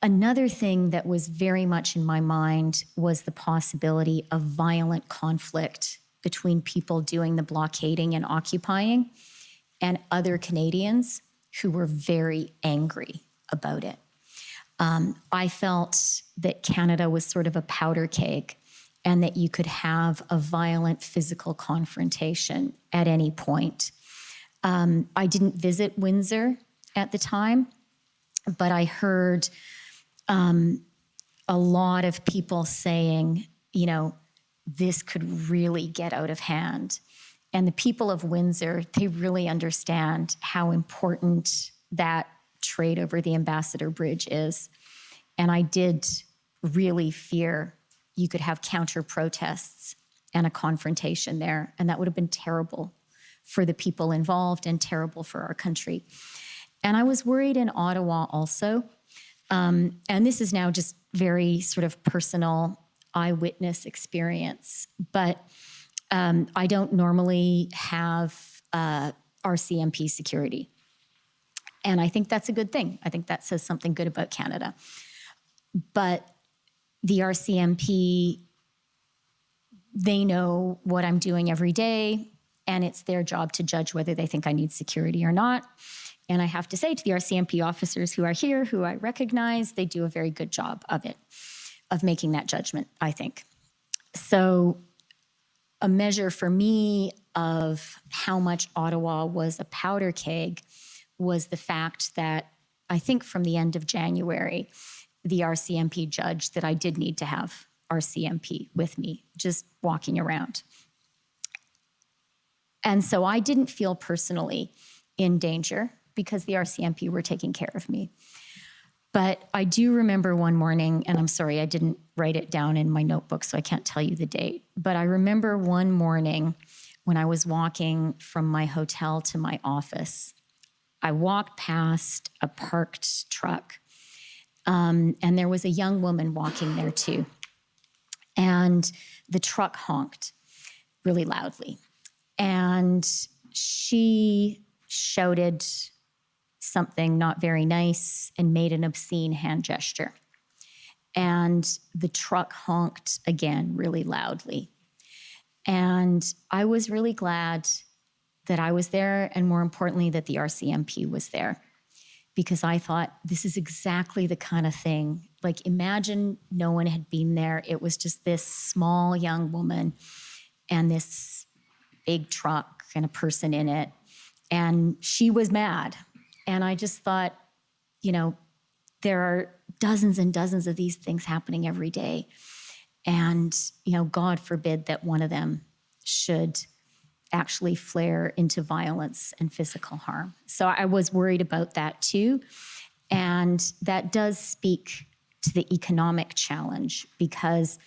Another thing that was very much in my mind was the possibility of violent conflict between people doing the blockading and occupying and other Canadians who were very angry about it. I felt that Canada was sort of a powder keg and that you could have a violent physical confrontation at any point. I didn't visit Windsor at the time, but I heard a lot of people saying, you know, this could really get out of hand. And the people of Windsor, they really understand how important that trade over the Ambassador Bridge is. And I did really fear you could have counter protests and a confrontation there. And that would have been terrible for the people involved and terrible for our country. And I was worried in Ottawa also. And this is now just very sort of personal eyewitness experience. But I don't normally have RCMP security. And I think that's a good thing. I think that says something good about Canada. But the RCMP, they know what I'm doing every day, and it's their job to judge whether they think I need security or not. And I have to say to the RCMP officers who are here, who I recognize, they do a very good job of it, of making that judgment, I think. So a measure for me of how much Ottawa was a powder keg was the fact that I think from the end of January, the RCMP judged that I did need to have RCMP with me, just walking around. And so I didn't feel personally in danger because the RCMP were taking care of me. But I do remember one morning, and I'm sorry, I didn't write it down in my notebook, so I can't tell you the date. But I remember one morning when I was walking from my hotel to my office. I walked past a parked truck, and there was a young woman walking there too. And the truck honked really loudly. And she shouted something not very nice and made an obscene hand gesture. And the truck honked again really loudly. And I was really glad that I was there, and more importantly, that the RCMP was there, because I thought this is exactly the kind of thing. Like, imagine no one had been there. It was just this small young woman and this big truck and a person in it. And she was mad. And I just thought, you know, there are dozens and dozens of these things happening every day. And, you know, God forbid that one of them should actually flare into violence and physical harm. So I was worried about that too. And that does speak to the economic challenge, because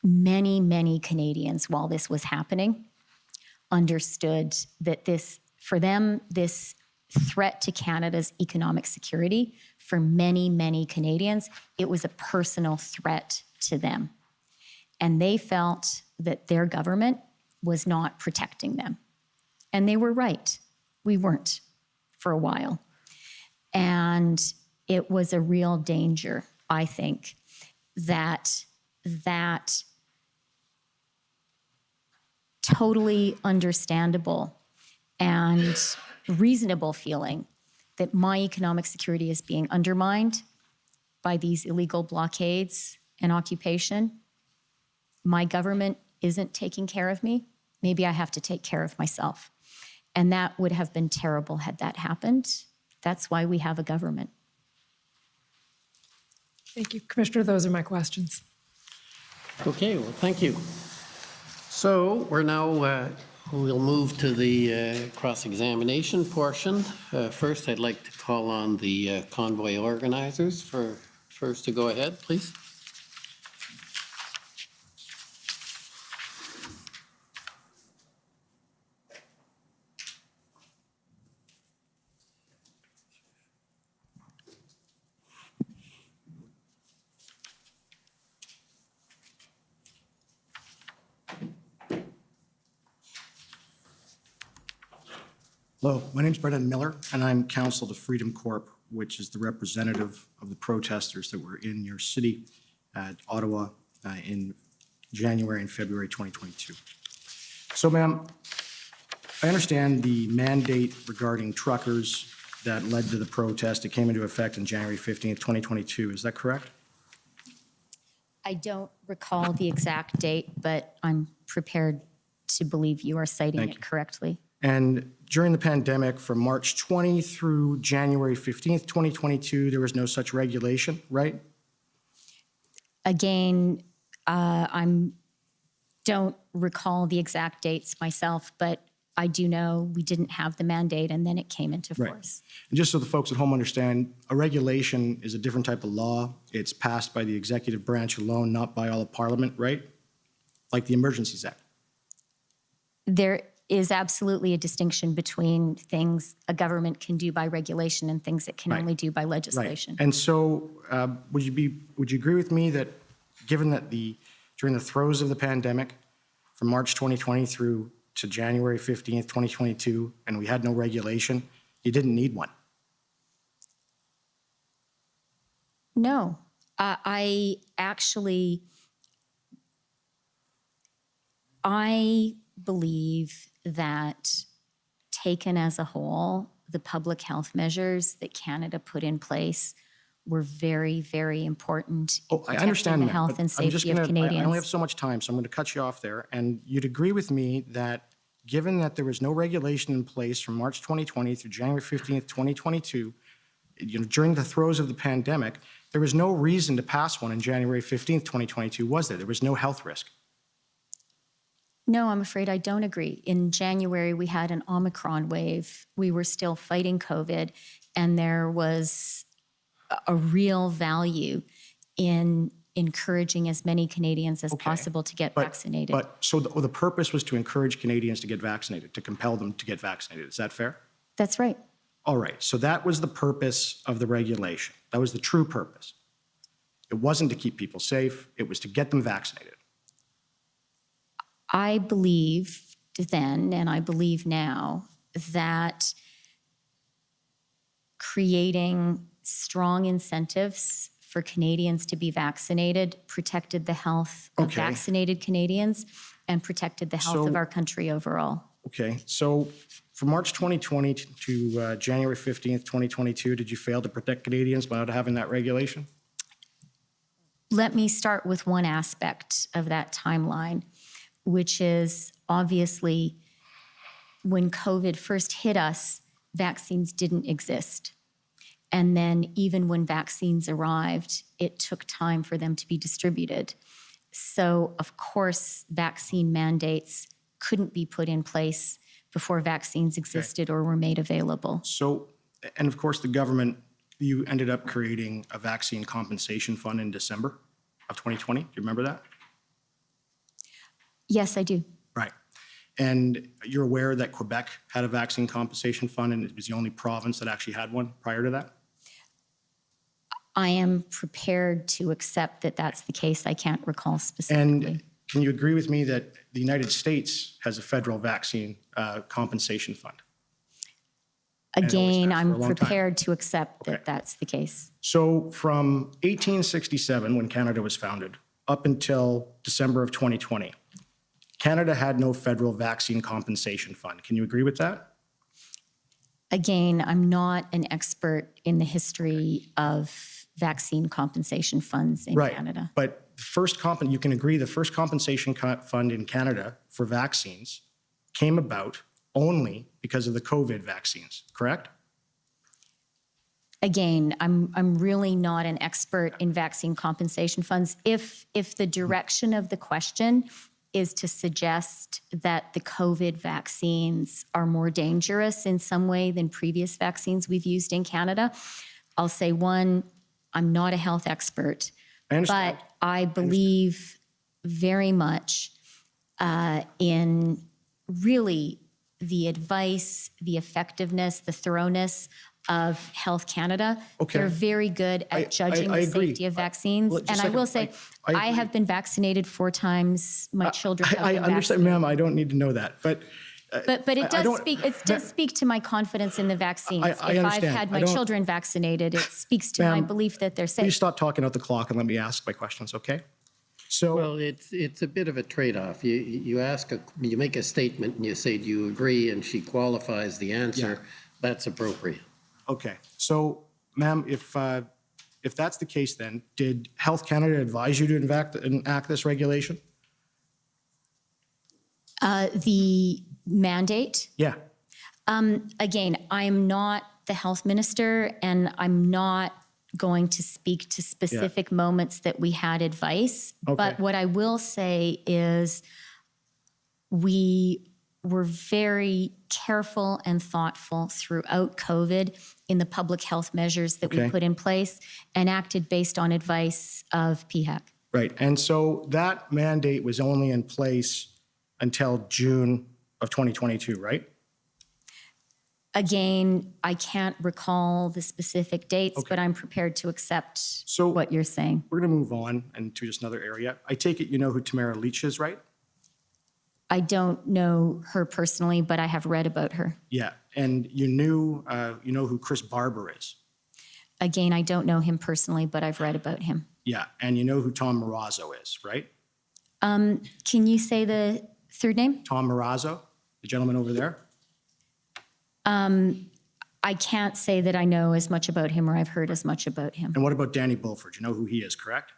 many, many Canadians, while this was happening, understood that this, for them, this threat to Canada's economic security, for many, many Canadians, it was a personal threat to them. And they felt that their government was not protecting them. And they were right. We weren't for a while. And it was a real danger, I think, that totally understandable and reasonable feeling that my economic security is being undermined by these illegal blockades and occupation. My government isn't taking care of me. Maybe I have to take care of myself. And that would have been terrible had that happened. That's why we have a government. Thank you, Commissioner. Those are my questions. Okay, well, thank you. So we're now, we'll move to the cross-examination portion. First, I'd like to call on the convoy organizers for first to go ahead, please. Hello, my name's Brendan Miller, and I'm counsel to Freedom Corp, which is the representative of the protesters that were in your city at Ottawa in January and February 2022. So, ma'am, I understand the mandate regarding truckers that led to the protest. It came into effect on January 15th, 2022. Is that correct? I don't recall the exact date, but I'm prepared to believe you are citing Thank it you. correctly. And during the pandemic, from March 20 through January 15th, 2022, there was no such regulation, right? Again, don't recall the exact dates myself, but I do know we didn't have the mandate and then it came into Right. force. And just so the folks at home understand, a regulation is a different type of law. It's passed by the executive branch alone, not by all of Parliament, right? Like the Emergencies Act. There is absolutely a distinction between things a government can do by regulation and things it can Right. only do by Right. legislation. And so would you agree with me that given that during the throes of the pandemic, from March 2020 through to January 15th, 2022, and we had no regulation, you didn't need one? No, I believe that taken as a whole, the public health measures that Canada put in place were very, very important in Oh, I understand protecting the that, health but and I'm just safety of gonna, I only have Canadians. so much time, so I'm going to cut you off there. And you'd agree with me that given that there was no regulation in place from March 2020 through January 15th, 2022, during the throes of the pandemic, there was no reason to pass one in January 15th, 2022, was there? There was no health risk. No, I'm afraid I don't agree. In January, we had an Omicron wave. We were still fighting COVID, and there was a real value in encouraging as many Canadians as Okay. possible to get vaccinated. But so the purpose was to encourage Canadians to get vaccinated, to compel them to get vaccinated. Is that fair? That's right. All right, so that was the purpose of the regulation. That was the true purpose. It wasn't to keep people safe, it was to get them vaccinated. I believed then, and I believe now, that creating strong incentives for Canadians to be vaccinated protected the health of Okay. vaccinated Canadians and protected the health So- of our country overall. Okay, so from March 2020 to January 15th, 2022, did you fail to protect Canadians by not having that regulation? Let me start with one aspect of that timeline, which is obviously when COVID first hit us, vaccines didn't exist. And then even when vaccines arrived, it took time for them to be distributed. So, of course, vaccine mandates couldn't be put in place before vaccines existed or were made available. So, and of course, the government, you ended up creating a vaccine compensation fund in December of 2020. Do you remember that? Yes, I do. Right. And you're aware that Quebec had a vaccine compensation fund and it was the only province that actually had one prior to that? I am prepared to accept that that's the case. I can't recall specifically. And can you agree with me that the United States has a federal vaccine compensation fund? always Again, has for a I'm long time. prepared to accept that Okay. that's the case. So from 1867, when Canada was founded, up until December of 2020, Canada had no federal vaccine compensation fund. Can you agree with that? Again, I'm not an expert in the history of vaccine compensation funds in Right. Canada. But the first you can agree the first compensation fund in Canada for vaccines came about only because of the COVID vaccines, correct? Again, I'm really not an expert in vaccine compensation funds. If the direction of the question is to suggest that the COVID vaccines are more dangerous in some way than previous vaccines we've used in Canada, I'll say one, I'm not a health expert, I understand. but I believe very much in really the advice, the effectiveness, the thoroughness of Health Canada. Okay. They're very good at judging I the agree. safety of vaccines. Well, just And a I second. will say, I I agree. have been vaccinated 4 times. My children have I been understand, vaccinated. ma'am, I don't need to know that. But But it I does don't- speak, it does speak to my confidence in the vaccines. I If I've understand. had I my don't- children vaccinated, it speaks to my Ma'am, belief that they're Please safe. stop talking out the clock and let me ask my questions, okay? So, Well, it's a bit of a trade-off. You make a statement and you say, do you agree? And she qualifies the answer. That's appropriate. okay, so ma'am, if that's the case then, did Health Canada advise you to enact this regulation? The mandate, Yeah, again, I'm not the health minister, and I'm not going to speak to specific moments that we had advice. But Okay. what I will say is we were very careful and thoughtful throughout COVID in the public health measures that we Okay. put in place and acted based on advice of PHAC. right. And so that mandate was only in place until June of 2022, right? Again, I can't recall the specific dates, Okay. but I'm prepared to accept So- what you're saying. We're going to move on into just another area. I take it you know who Tamara Leach is, right? I don't know her personally, but I have read about her. Yeah, and you know who Chris Barber is? Again, I don't know him personally, but I've read about him. Yeah, and you know who Tom Marazzo is, right? Can you say the third name? Tom Marazzo, the gentleman over there? I can't say that I know as much about him or I've heard as much about him. And what about Danny Bulford? You know who he is, correct?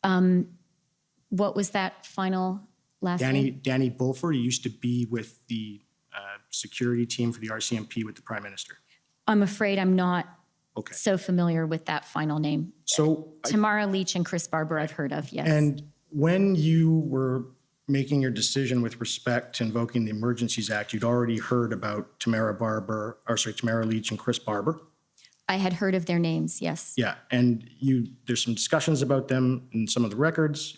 What was that final last name? Danny Bulford, he used to be with the security team for the RCMP with the Prime Minister. I'm afraid I'm not Okay, so familiar with that final name. so, Tamara Leach and Chris Barber I've heard of, yes. and when you were making your decision with respect to invoking the Emergencies Act, you'd already heard about Tamara Leach and Chris Barber? I had heard of their names, yes. Yeah, and there's some discussions about them in some of the records.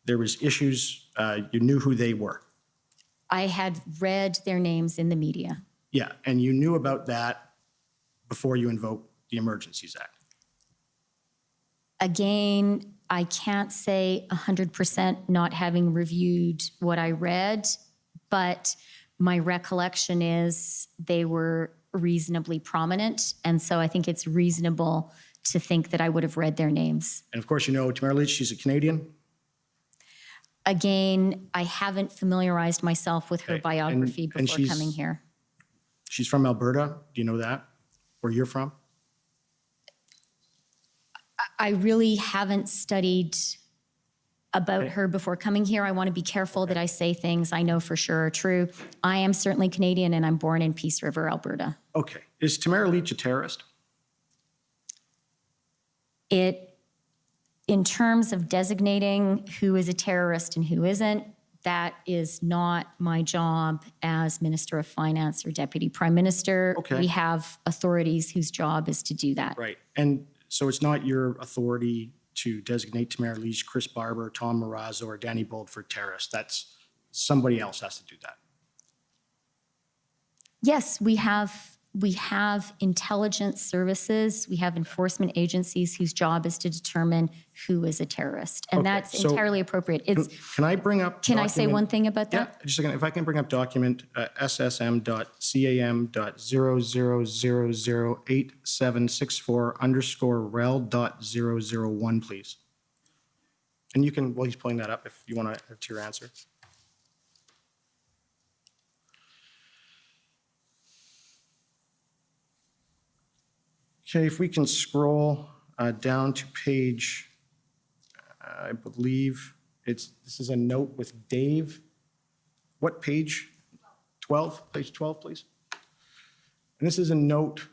There was issues, you knew who they were. I had read their names in the media. Yeah, and you knew about that before you invoked the Emergencies Act. Again, I can't say 100% not having reviewed what I read, but my recollection is they were reasonably prominent. And so I think it's reasonable to think that I would have read their names. And of course, you know Tamara Leach, she's a Canadian. Again, I haven't familiarized myself with her Okay, biography and before she's- coming here. She's from Alberta. Do you know that? Where you're from? I really haven't studied about her before coming here. I want to be careful that I say things I know for sure are true. I am certainly Canadian, and I'm born in Peace River, Alberta. Okay. Is Tamara Leach a terrorist? In terms of designating who is a terrorist and who isn't, that is not my job as Minister of Finance or Deputy Prime Minister. Okay. We have authorities whose job is to do that. Right. And so it's not your authority to designate Tamara Leach, Chris Barber, Tom Marazzo, or Danny Bulford terrorists. That's somebody else has to do that. Yes, we have intelligence services, we have enforcement agencies whose job is to determine who is a terrorist, and Okay, that's so entirely appropriate. It's, Can I bring up? can I say document- one thing about Yeah, that? just a second. If I can bring up document SSM.CAM.00008764_rel.001, please. And you can, while he's pulling that up, if you want to add to your answer. Okay, if we can scroll down to page, I believe this is a note with Dave. What page? 12, page 12, please. And this is a note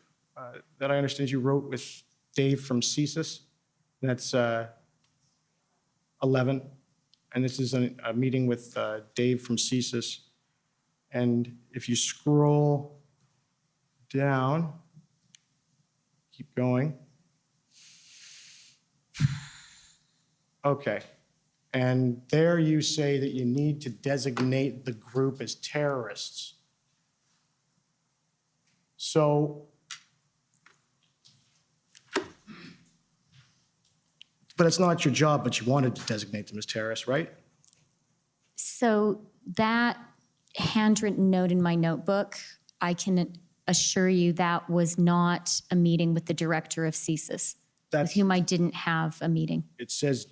that I understand you wrote with Dave from CSIS. That's 11. And this is a meeting with Dave from CSIS. And if you scroll down, keep going. Okay. And there you say that you need to designate the group as terrorists. So, but it's not your job, but you wanted to designate them as terrorists, right? So that handwritten note in my notebook. I can assure you that was not a meeting with the director of CSIS, with That's, whom I didn't have a meeting. it says,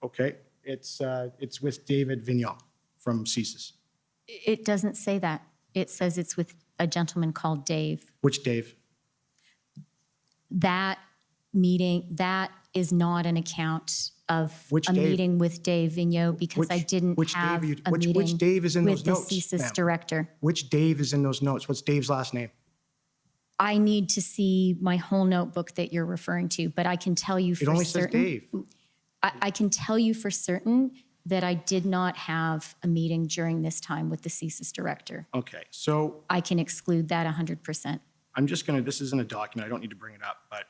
okay, it's with David Vignon from CSIS. It doesn't say that. It says it's with a gentleman called Dave. Which Dave? That meeting, that is not an account of Which a Dave? meeting with Dave Vigneault because I didn't which Dave have are you- a which meeting Dave is in with those the notes, CSIS ma'am? director. Which Dave is in those notes? What's Dave's last name? I need to see my whole notebook that you're referring to, but I can tell you It for only says certain. Dave. I can tell you for certain that I did not have a meeting during this time with the CSIS director. Okay, so I can exclude that 100%. I'm just going to, this isn't a document, I don't need to bring it up, but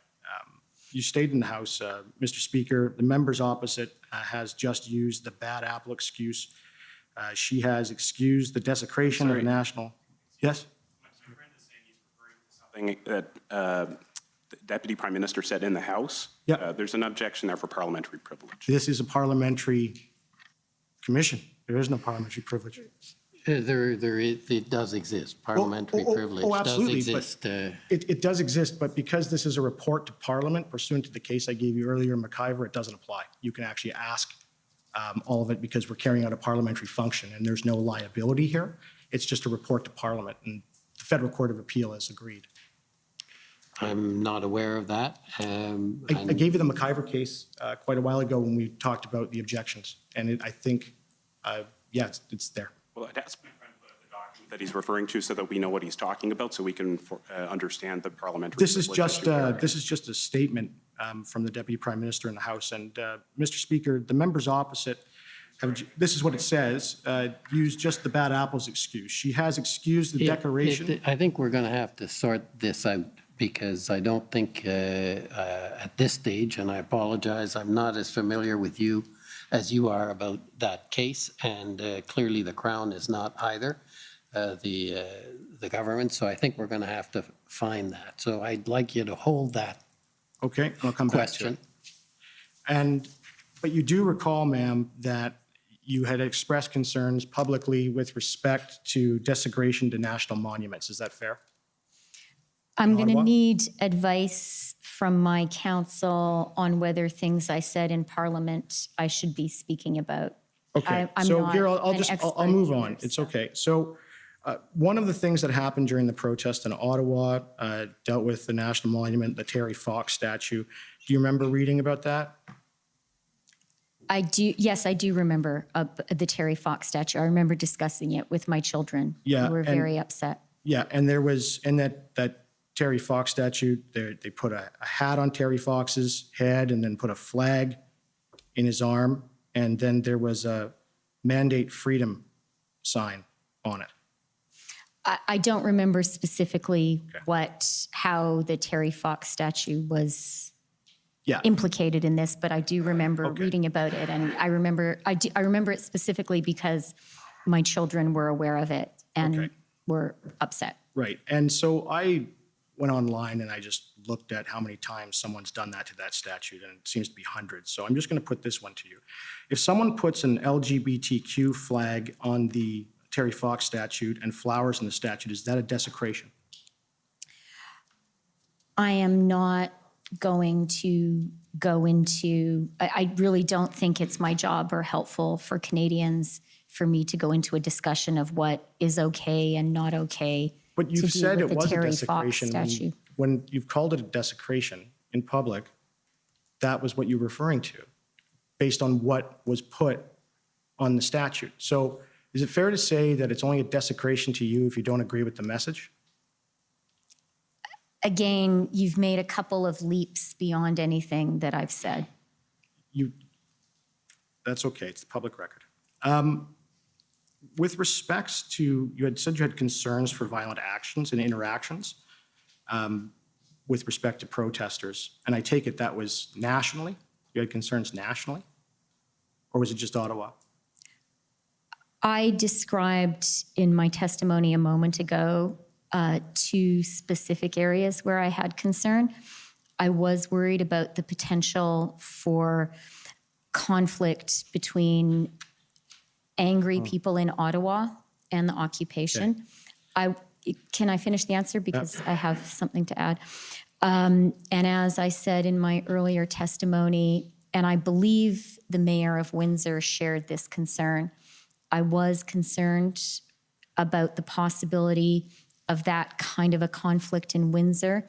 you stayed in the House, Mr. Speaker. The members opposite has just used the bad apple excuse. She has excused the desecration of the national. Yes? Something that the Deputy Prime Minister said in the House. Yeah. There's an objection there for parliamentary privilege. This is a parliamentary commission. There is no parliamentary privilege. It does exist. Parliamentary privilege does absolutely, but exist. It does exist, but because this is a report to Parliament pursuant to the case I gave you earlier in McIver, it doesn't apply. You can actually ask all of it because we're carrying out a parliamentary function and there's no liability here. It's just a report to Parliament, and the Federal Court of Appeal has agreed. I'm not aware of that. I gave you the McIver case quite a while ago when we talked about the objections, and I think, yeah, it's there. Well, I'd ask my friend the document that he's referring to so that we know what he's talking about, so we can understand the parliamentary. This is privilege issue. just a statement from the Deputy Prime Minister in the House. And Mr. Speaker, the members opposite this is what it says, use just the bad apples excuse. She has excused the declaration. I think we're going to have to sort this out because I don't think at this stage, and I apologize, I'm not as familiar with you as you are about that case, and clearly the Crown is not either, the government, so I think we're going to have to find that. So I'd like you to hold that Okay, I'll come back to question. it. But you do recall, ma'am, that you had expressed concerns publicly with respect to desecration to national monuments. Is that fair? I'm going to Ottawa? need advice from my counsel on whether things I said in Parliament I should be speaking about. Okay, I'm so not here, an I'll expert move either, on. It's so. okay. So one of the things that happened during the protest in Ottawa dealt with the national monument, the Terry Fox statue. Do you remember reading about that? I do, yes, I do remember the Terry Fox statue. I remember discussing it with my children. Yeah, Who were and- very upset. Yeah, and there was, in that Terry Fox statue, they put a hat on Terry Fox's head and then put a flag in his arm. And then there was a mandate freedom sign on it. I don't remember specifically how the Terry Fox statue was Yeah, implicated in this, but I do remember Okay. reading about it, and I remember it specifically because my children were aware of it and Okay. were upset. right. And so I went online and I just looked at how many times someone's done that to that statute, and it seems to be hundreds. So I'm just going to put this one to you. If someone puts an LGBTQ flag on the Terry Fox statute and flowers in the statute, is that a desecration? I am not going to go into, I really don't think it's my job or helpful for Canadians for me to go into a discussion of what is okay and not okay. But to you've do said with it the was a Terry Fox desecration. statue. When you've called it a desecration in public, that was what you're referring to, based on what was put on the statute. So is it fair to say that it's only a desecration to you if you don't agree with the message? Again, you've made a couple of leaps beyond anything that I've said. That's okay, it's the public record. With respects to, you had said you had concerns for violent actions and interactions with respect to protesters, and I take it that was nationally? You had concerns nationally? Or was it just Ottawa? I described in my testimony a moment ago 2 specific areas where I had concern. I was worried about the potential for conflict between angry people in Ottawa and the occupation. Can I finish the answer? Because I have something to add. And as I said in my earlier testimony, and I believe the mayor of Windsor shared this concern, I was concerned about the possibility of that kind of a conflict in Windsor.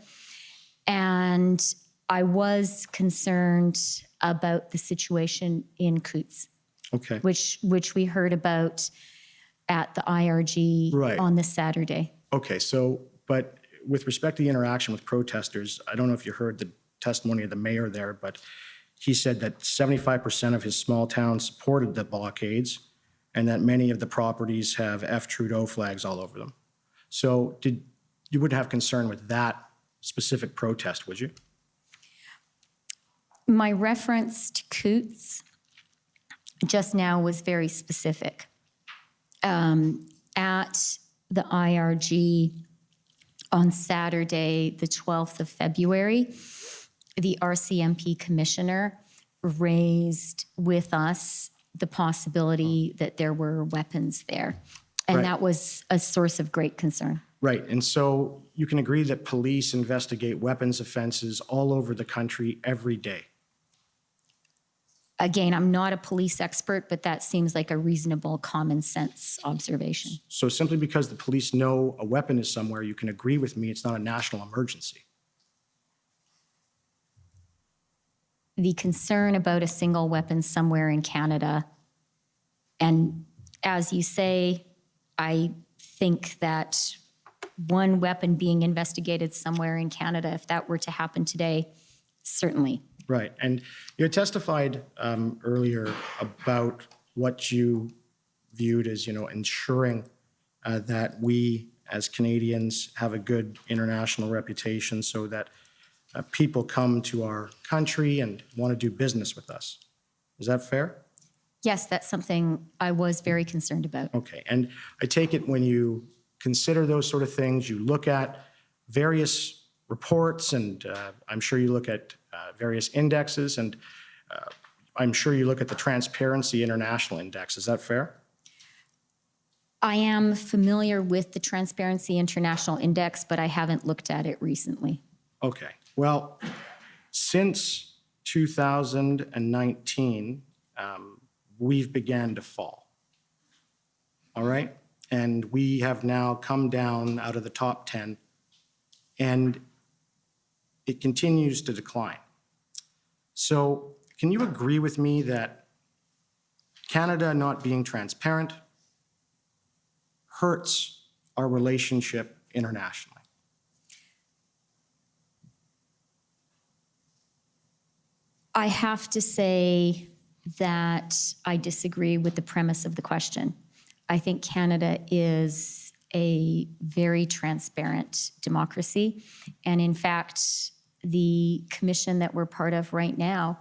And I was concerned about the situation in Coots, Okay. which we heard about at the IRG Right. on this Saturday. Okay, so, but with respect to the interaction with protesters, I don't know if you heard the testimony of the mayor there, but he said that 75% of his small town supported the blockades and that many of the properties have F. Trudeau flags all over them. So you wouldn't have concern with that specific protest, would you? My reference to Coots just now was very specific. At the IRG on Saturday, the 12th of February, the RCMP commissioner raised with us the possibility that there were weapons there. And Right. that was a source of great concern. Right, and so you can agree that police investigate weapons offenses all over the country every day. Again, I'm not a police expert, but that seems like a reasonable common sense observation. So simply because the police know a weapon is somewhere, you can agree with me it's not a national emergency. The concern about a single weapon somewhere in Canada, and as you say, I think that one weapon being investigated somewhere in Canada, if that were to happen today, certainly. Right, and you had testified earlier about what you viewed as, ensuring that we as Canadians have a good international reputation so that people come to our country and want to do business with us. Is that fair? Yes, that's something I was very concerned about. Okay, and I take it when you consider those sort of things, you look at various reports, and I'm sure you look at various indexes, and I'm sure you look at the Transparency International Index. Is that fair? I am familiar with the Transparency International Index, but I haven't looked at it recently. Okay, well, since 2019, we've began to fall. All right? And we have now come down out of the top 10, and it continues to decline. So can you agree with me that Canada not being transparent hurts our relationship internationally? I have to say that I disagree with the premise of the question. I think Canada is a very transparent democracy. And in fact, the commission that we're part of right now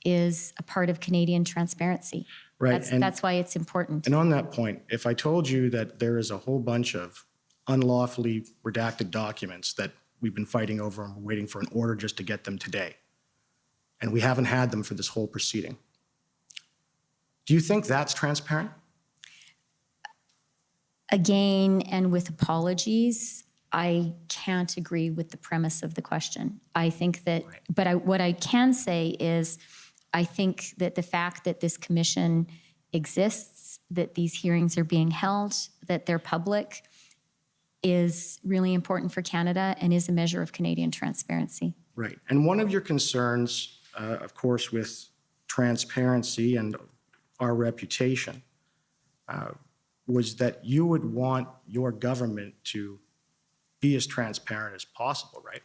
is a part of Canadian transparency. Right. That's why it's important. And on that point, if I told you that there is a whole bunch of unlawfully redacted documents that we've been fighting over and we're waiting for an order just to get them today, and we haven't had them for this whole proceeding, do you think that's transparent? Again, and with apologies, I can't agree with the premise of the question. I think that, but what I can say is, I think that the fact that this commission exists, that these hearings are being held, that they're public, is really important for Canada and is a measure of Canadian transparency. Right. And one of your concerns, of course, with transparency and our reputation, was that you would want your government to be as transparent as possible, right?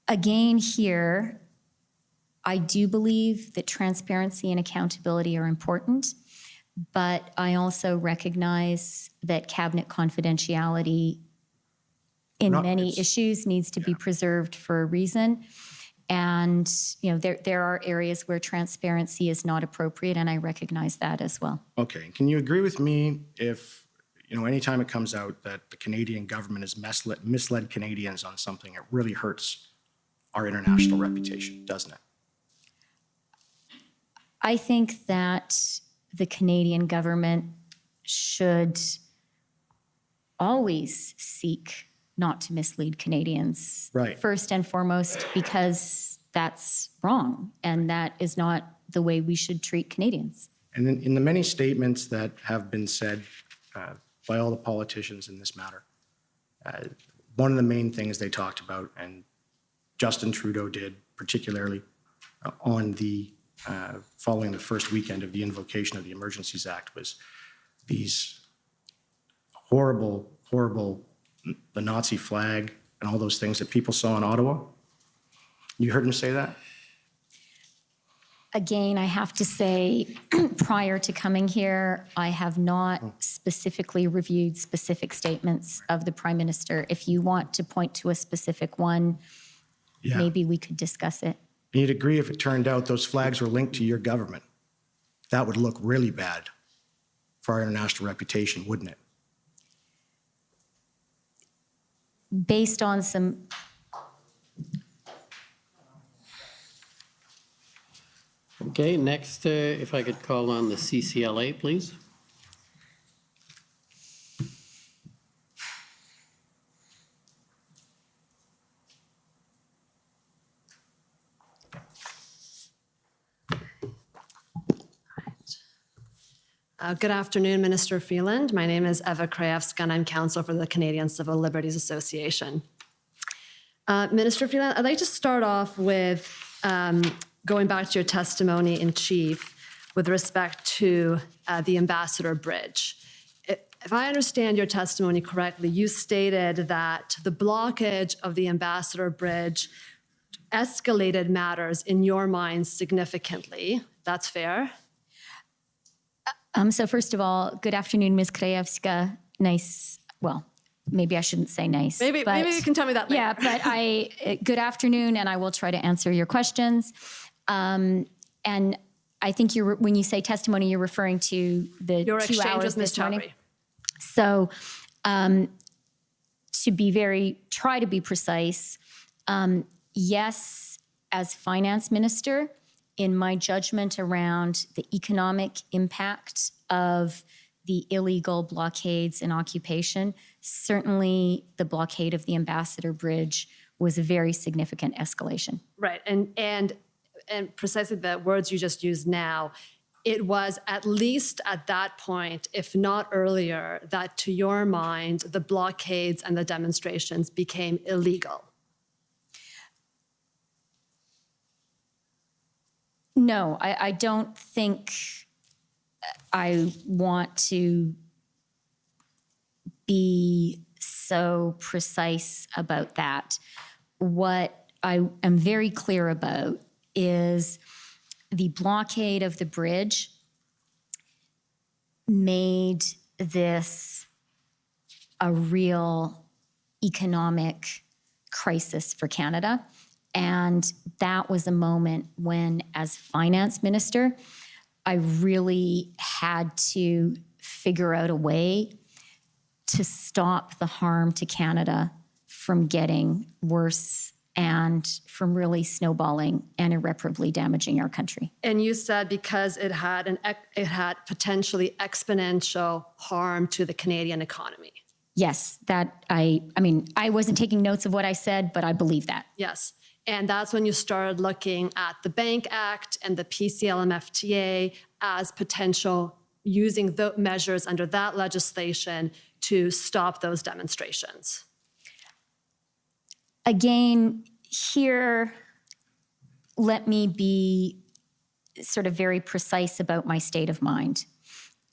Again, here, I do believe that transparency and accountability are important, but I also recognize that cabinet confidentiality in many issues needs to be preserved for a reason. And, there are areas where transparency is not appropriate, and I recognize that as well. Okay. Can you agree with me if, anytime it comes out that the Canadian government has misled Canadians on something, it really hurts our international reputation, doesn't it? I think that the Canadian government should always seek not to mislead Canadians. Right. First and foremost, because that's wrong, and that is not the way we should treat Canadians. And in the many statements that have been said by all the politicians in this matter, one of the main things they talked about, and Justin Trudeau did particularly on the following the first weekend of the invocation of the Emergencies Act, was these horrible, the Nazi flag and all those things that people saw in Ottawa. You heard him say that? Again, I have to say, prior to coming here, I have not specifically reviewed specific statements of the Prime Minister. If you want to point to a specific one, Yeah. maybe we could discuss it. You'd agree if it turned out those flags were linked to your government. That would look really bad for our international reputation, wouldn't it? Based on some, Okay, next, if I could call on the CCLA, please. Good afternoon, Minister Freeland. My name is Eva Krajewska, and I'm counsel for the Canadian Civil Liberties Association. Minister Freeland, I'd like to start off with going back to your testimony in chief with respect to the Ambassador Bridge. If I understand your testimony correctly, you stated that the blockage of the Ambassador Bridge escalated matters in your mind significantly. That's fair? so first of all, good afternoon, Ms. Krajewska. Nice, well, maybe I shouldn't say nice. Maybe you can tell me that later. Yeah, but good afternoon, and I will try to answer your questions. And I think when you say testimony, you're referring to the Your 2 exchange hours with Ms. this morning. Chowdhury. So try to be precise, yes, as finance minister, in my judgment around the economic impact of the illegal blockades and occupation, certainly the blockade of the Ambassador Bridge was a very significant escalation. Right, and precisely the words you just used now, it was at least at that point, if not earlier, that to your mind, the blockades and the demonstrations became illegal. No, I don't think I want to be so precise about that. What I am very clear about is the blockade of the bridge made this a real economic crisis for Canada. And that was a moment when, as finance minister, I really had to figure out a way to stop the harm to Canada from getting worse and from really snowballing and irreparably damaging our country. And you said because it had potentially exponential harm to the Canadian economy. Yes, that I mean, I wasn't taking notes of what I said, but I believe that. Yes. And that's when you started looking at the Bank Act and the PCLMFTA as potential, using the measures under that legislation to stop those demonstrations. Again, here, let me be sort of very precise about my state of mind.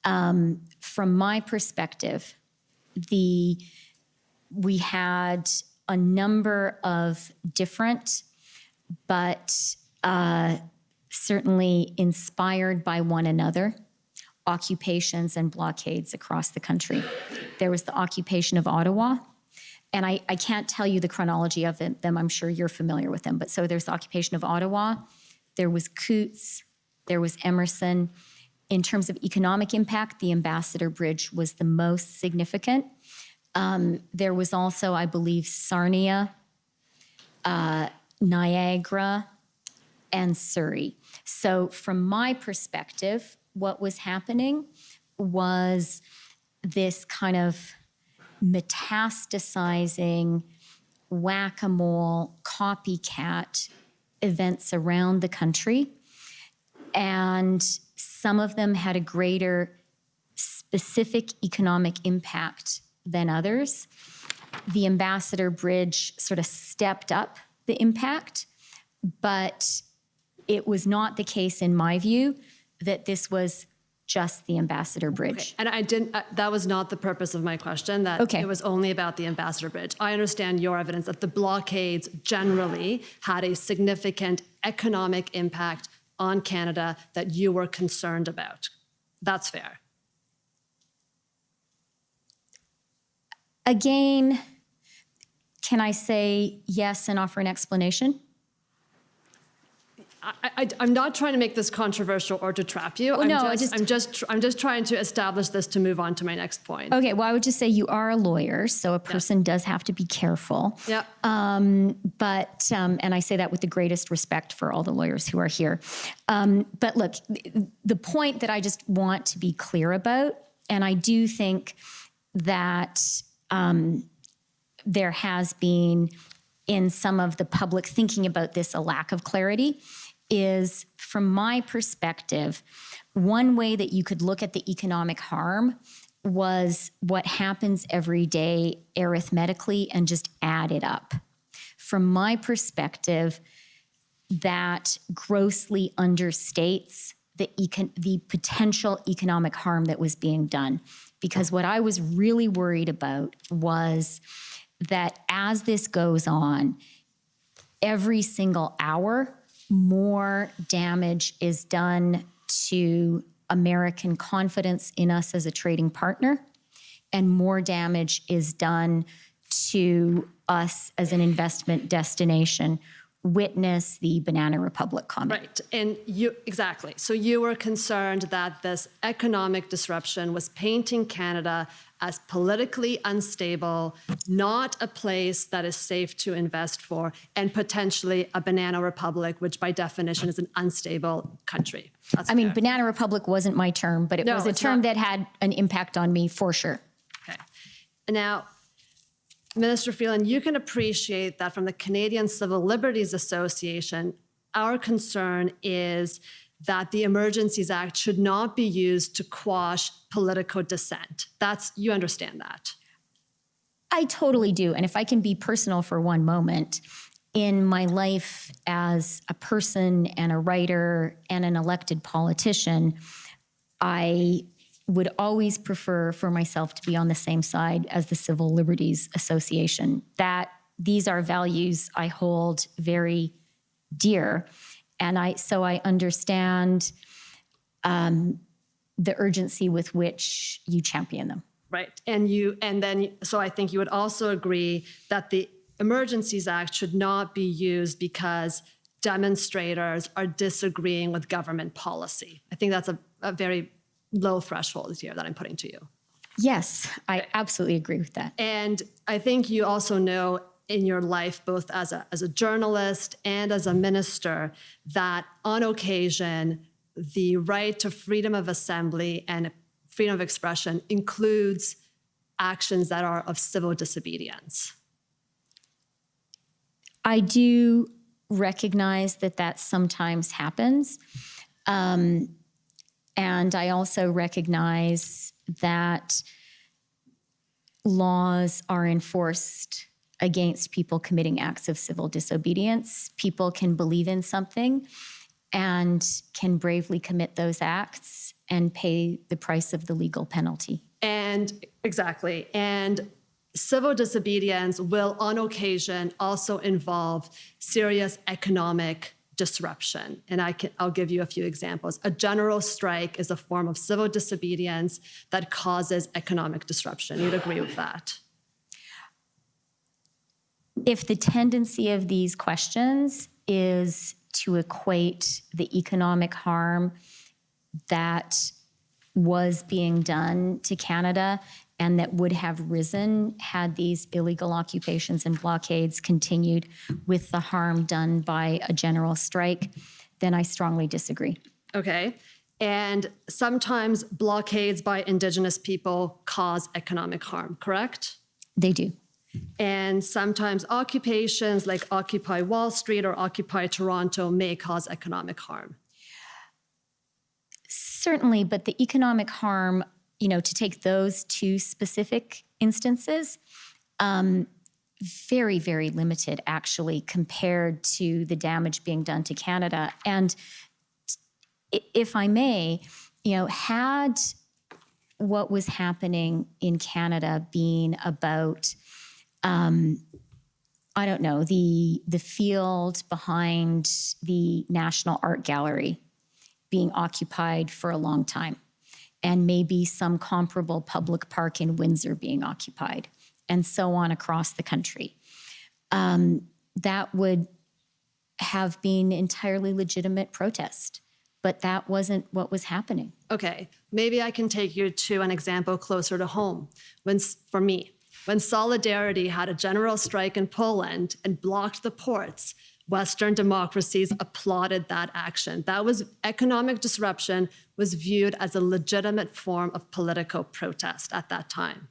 From my perspective, we had a number of different, but certainly inspired by one another, occupations and blockades across the country. There was the occupation of Ottawa, and I can't tell you the chronology of them. I'm sure you're familiar with them. But so there's the occupation of Ottawa, there was Coutts, there was Emerson. In terms of economic impact, the Ambassador Bridge was the most significant. There was also, I believe, Sarnia, Niagara, and Surrey. So from my perspective, what was happening was this kind of metastasizing whack-a-mole copycat events around the country. And some of them had a greater specific economic impact than others. The Ambassador Bridge sort of stepped up the impact, but it was not the case, in my view, that this was just the Ambassador Bridge. And I didn't, that was not the purpose of my question, that Okay. it was only about the Ambassador Bridge. I understand your evidence that the blockades generally had a significant economic impact on Canada that you were concerned about. That's fair. Again, can I say yes and offer an explanation? I'm not trying to make this controversial or to trap you. Well, no, I'm just trying to establish this to move on to my next point. Okay, well, I would just say you are a lawyer, so a person does have to be careful. Yeah. But and I say that with the greatest respect for all the lawyers who are here. But look, the point that I just want to be clear about, and I do think that there has been in some of the public thinking about this a lack of clarity, is from my perspective, one way that you could look at the economic harm was what happens every day arithmetically and just add it up. From my perspective, that grossly understates the potential economic harm that was being done. Because what I was really worried about was that as this goes on, every single hour, more damage is done to American confidence in us as a trading partner, and more damage is done to us as an investment destination. Witness the Banana Republic comment. Right, and you, exactly. So you were concerned that this economic disruption was painting Canada as politically unstable, not a place that is safe to invest for, and potentially a Banana Republic, which by definition is an unstable country. That's I mean, fair. Banana Republic wasn't my term, but it No, was a it's term not. that had an impact on me for sure. Okay. Now, Minister Freeland, you can appreciate that from the Canadian Civil Liberties Association, our concern is that the Emergencies Act should not be used to quash political dissent. You understand that. I totally do. And if I can be personal for one moment, in my life as a person and a writer and an elected politician, I would always prefer for myself to be on the same side as the Civil Liberties Association. These are values I hold very dear. And so I understand the urgency with which you champion them. Right. So I think you would also agree that the Emergencies Act should not be used because demonstrators are disagreeing with government policy. I think that's a very low threshold here that I'm putting to you. Yes, I absolutely agree with that. And I think you also know in your life, both as a journalist and as a minister, that on occasion, the right to freedom of assembly and freedom of expression includes actions that are of civil disobedience. I do recognize that sometimes happens. And I also recognize that laws are enforced against people committing acts of civil disobedience. People can believe in something and can bravely commit those acts and pay the price of the legal penalty. And exactly. And civil disobedience will on occasion also involve serious economic disruption. And I'll give you a few examples. A general strike is a form of civil disobedience that causes economic disruption. You'd agree with that? If the tendency of these questions is to equate the economic harm that was being done to Canada and that would have risen had these illegal occupations and blockades continued with the harm done by a general strike, then I strongly disagree. Okay. And sometimes blockades by Indigenous people cause economic harm, correct? They do. And sometimes occupations like Occupy Wall Street or Occupy Toronto may cause economic harm. Certainly, but the economic harm, to take those two specific instances, very, very limited actually compared to the damage being done to Canada. And if I may, had what was happening in Canada been about, I don't know, the field behind the National Art Gallery being occupied for a long time, and maybe some comparable public park in Windsor being occupied, and so on across the country, that would have been entirely legitimate protest. But that wasn't what was happening. Okay, maybe I can take you to an example closer to home. For me, when Solidarity had a general strike in Poland and blocked the ports, Western democracies applauded that action. That was economic disruption, was viewed as a legitimate form of political protest at that time.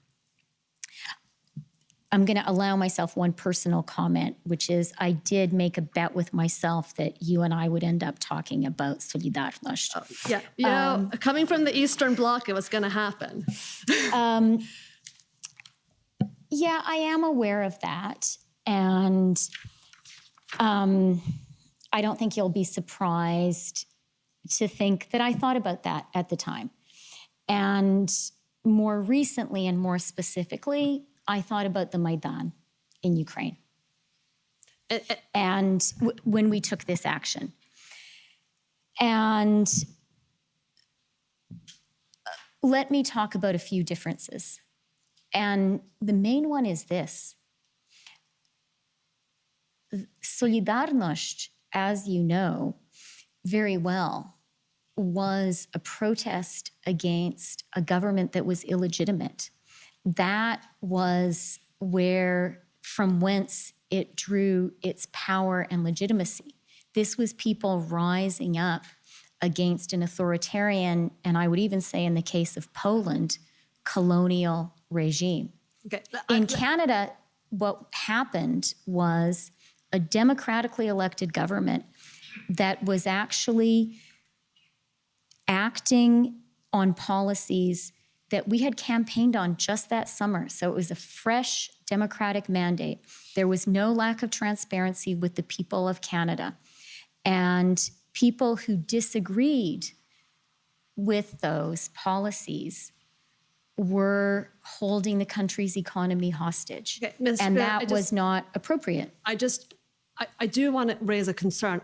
I'm going to allow myself one personal comment, which is I did make a bet with myself that you and I would end up talking about Solidarność. Yeah, coming from the Eastern Bloc, it was going to happen. Yeah, I am aware of that. And I don't think you'll be surprised to think that I thought about that at the time. And more recently and more specifically, I thought about the Maidan in Ukraine. And when we took this action. And let me talk about a few differences. And the main one is this. Solidarność, as you know very well, was a protest against a government that was illegitimate. That was from whence it drew its power and legitimacy. This was people rising up against an authoritarian, and I would even say in the case of Poland, colonial regime. Okay. In Canada, what happened was a democratically elected government that was actually acting on policies that we had campaigned on just that summer. So it was a fresh democratic mandate. There was no lack of transparency with the people of Canada. And people who disagreed with those policies were holding the country's economy hostage. Okay, Ms. And Spear, that was not appropriate. I do want to raise a concern.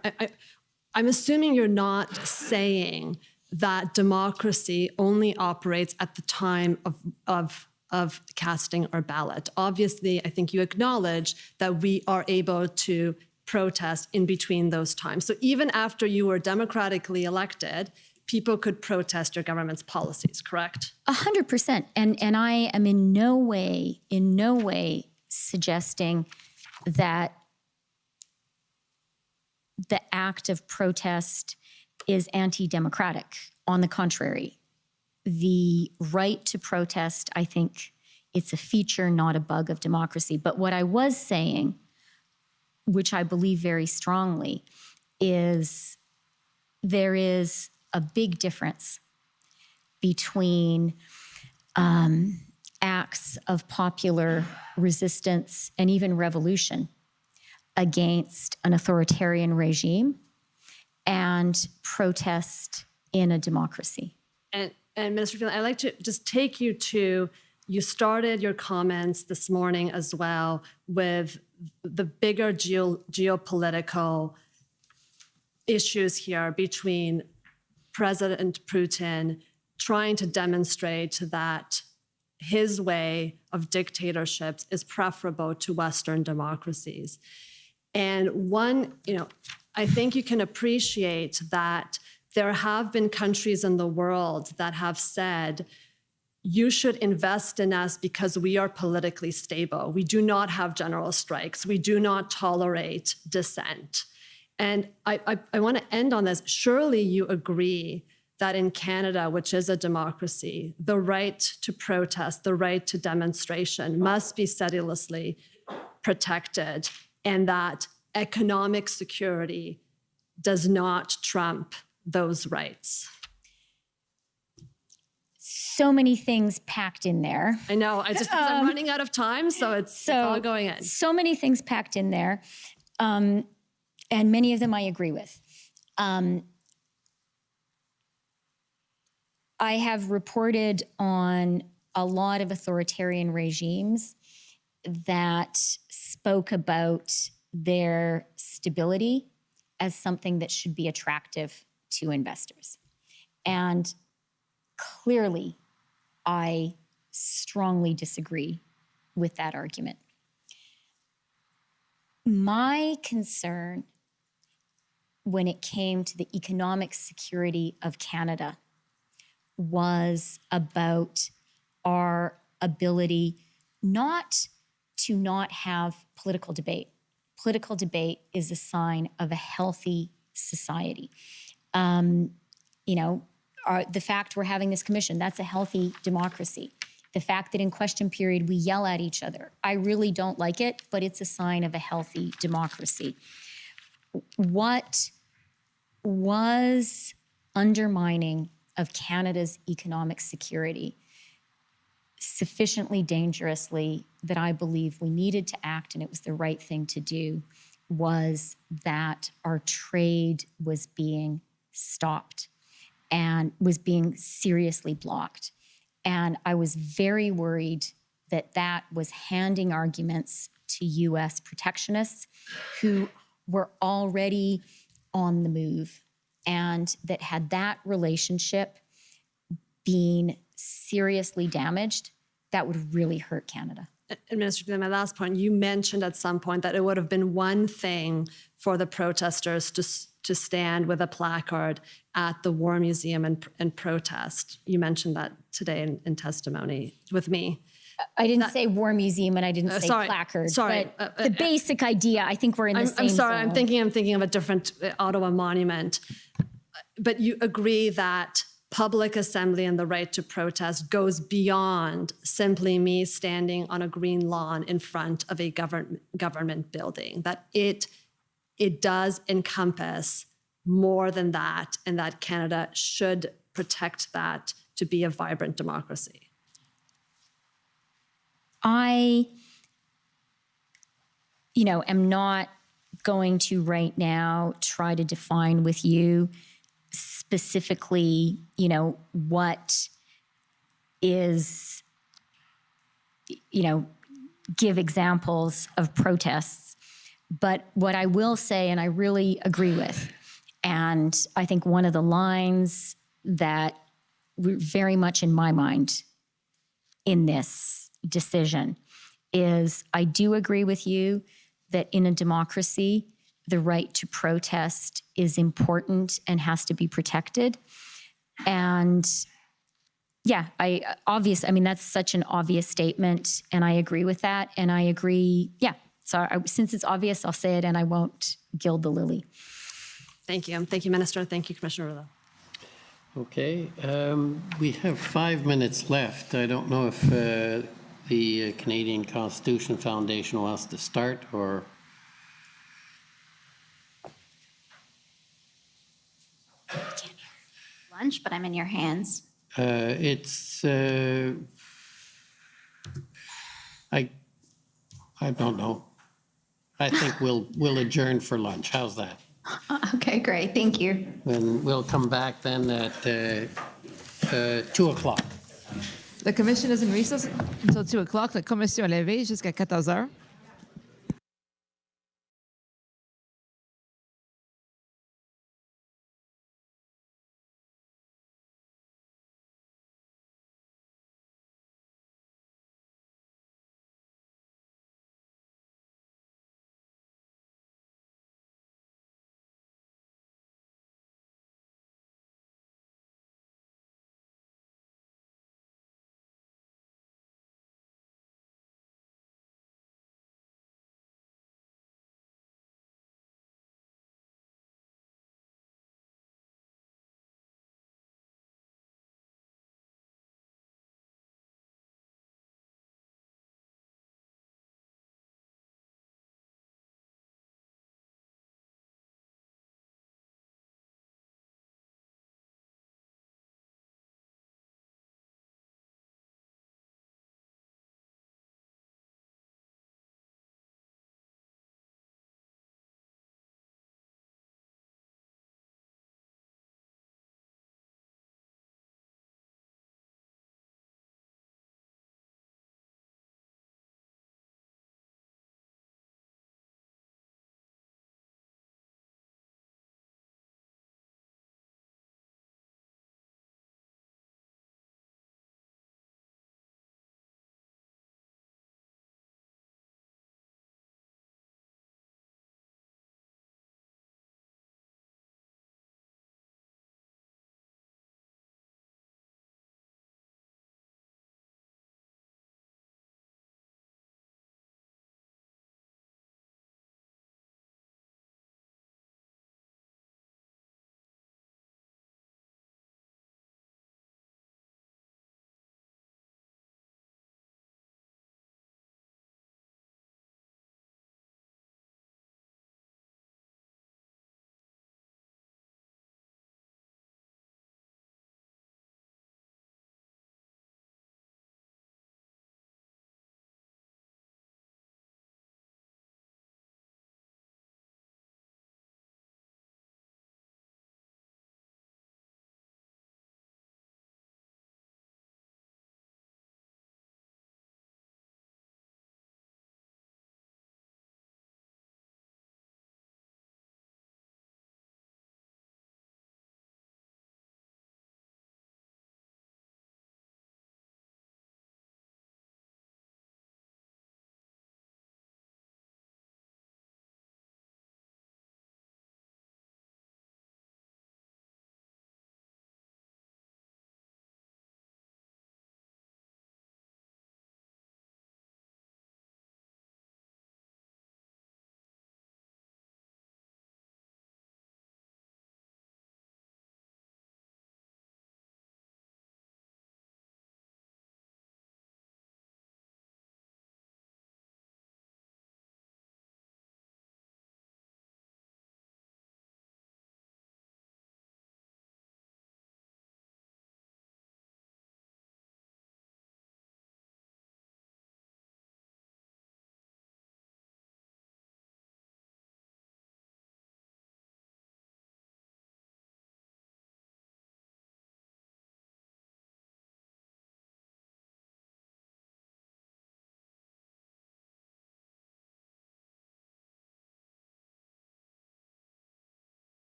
I'm assuming you're not saying that democracy only operates at the time of casting our ballot. Obviously, I think you acknowledge that we are able to protest in between those times. So even after you were democratically elected, people could protest your government's policies, correct? 100%. And I am in no way suggesting that the act of protest is anti-democratic. On the contrary, the right to protest, I think it's a feature, not a bug of democracy. But what I was saying, which I believe very strongly, is there is a big difference between acts of popular resistance and even revolution against an authoritarian regime and protest in a democracy. And Minister Freeland, I'd like to just take you to, you started your comments this morning as well with the bigger geopolitical issues here between President Putin trying to demonstrate that his way of dictatorships is preferable to Western democracies. And I think you can appreciate that there have been countries in the world that have said, you should invest in us because we are politically stable. We do not have general strikes. We do not tolerate dissent. And I want to end on this. Surely you agree that in Canada, which is a democracy, the right to protest, the right to demonstration must be sedulously protected, and that economic security does not trump those rights. So many things packed in there. I know, because I'm running out of time, so it's all going in. So many things packed in there, and many of them I agree with. I have reported on a lot of authoritarian regimes that spoke about their stability as something that should be attractive to investors. And clearly, I strongly disagree with that argument. My concern when it came to the economic security of Canada was about our ability not to not have political debate. Political debate is a sign of a healthy society. The fact we're having this commission, that's a healthy democracy. The fact that in question period we yell at each other, I really don't like it, but it's a sign of a healthy democracy. What was undermining of Canada's economic security sufficiently dangerously that I believe we needed to act and it was the right thing to do was that our trade was being stopped and was being seriously blocked. And I was very worried that that was handing arguments to US protectionists who were already on the move, and that had that relationship been seriously damaged, that would really hurt Canada. And Minister Freeland, my last point, you mentioned at some point that it would have been one thing for the protesters to stand with a placard at the War Museum and protest. You mentioned that today in testimony with me. I didn't say War Museum and I didn't say placard. But the basic idea, I think we're in the same I'm sorry, zone. I'm thinking of a different Ottawa monument. But you agree that public assembly and the right to protest goes beyond simply me standing on a green lawn in front of a government building, that it does encompass more than that, and that Canada should protect that to be a vibrant democracy. I, am not going to right now try to define with you specifically, what is, give examples of protests. But what I will say, and I really agree with, and I think one of the lines that were very much in my mind in this decision is I do agree with you that in a democracy, the right to protest is important and has to be protected. And that's such an obvious statement, and I agree with that. And I agree, since it's obvious, I'll say it and I won't gild the lily. Thank you. Thank you, Minister. Thank you, Commissioner Rouleau. Okay, we have 5 minutes left. I don't know if the Canadian Constitution Foundation wants to start or... Lunch, but I'm in your hands. I don't know. I think we'll adjourn for lunch. How's that? Okay, great. Thank you. And we'll come back then at 2 o'clock. The commission is in recess until 2 o'clock. La commission est levée jusqu'à 14 heures.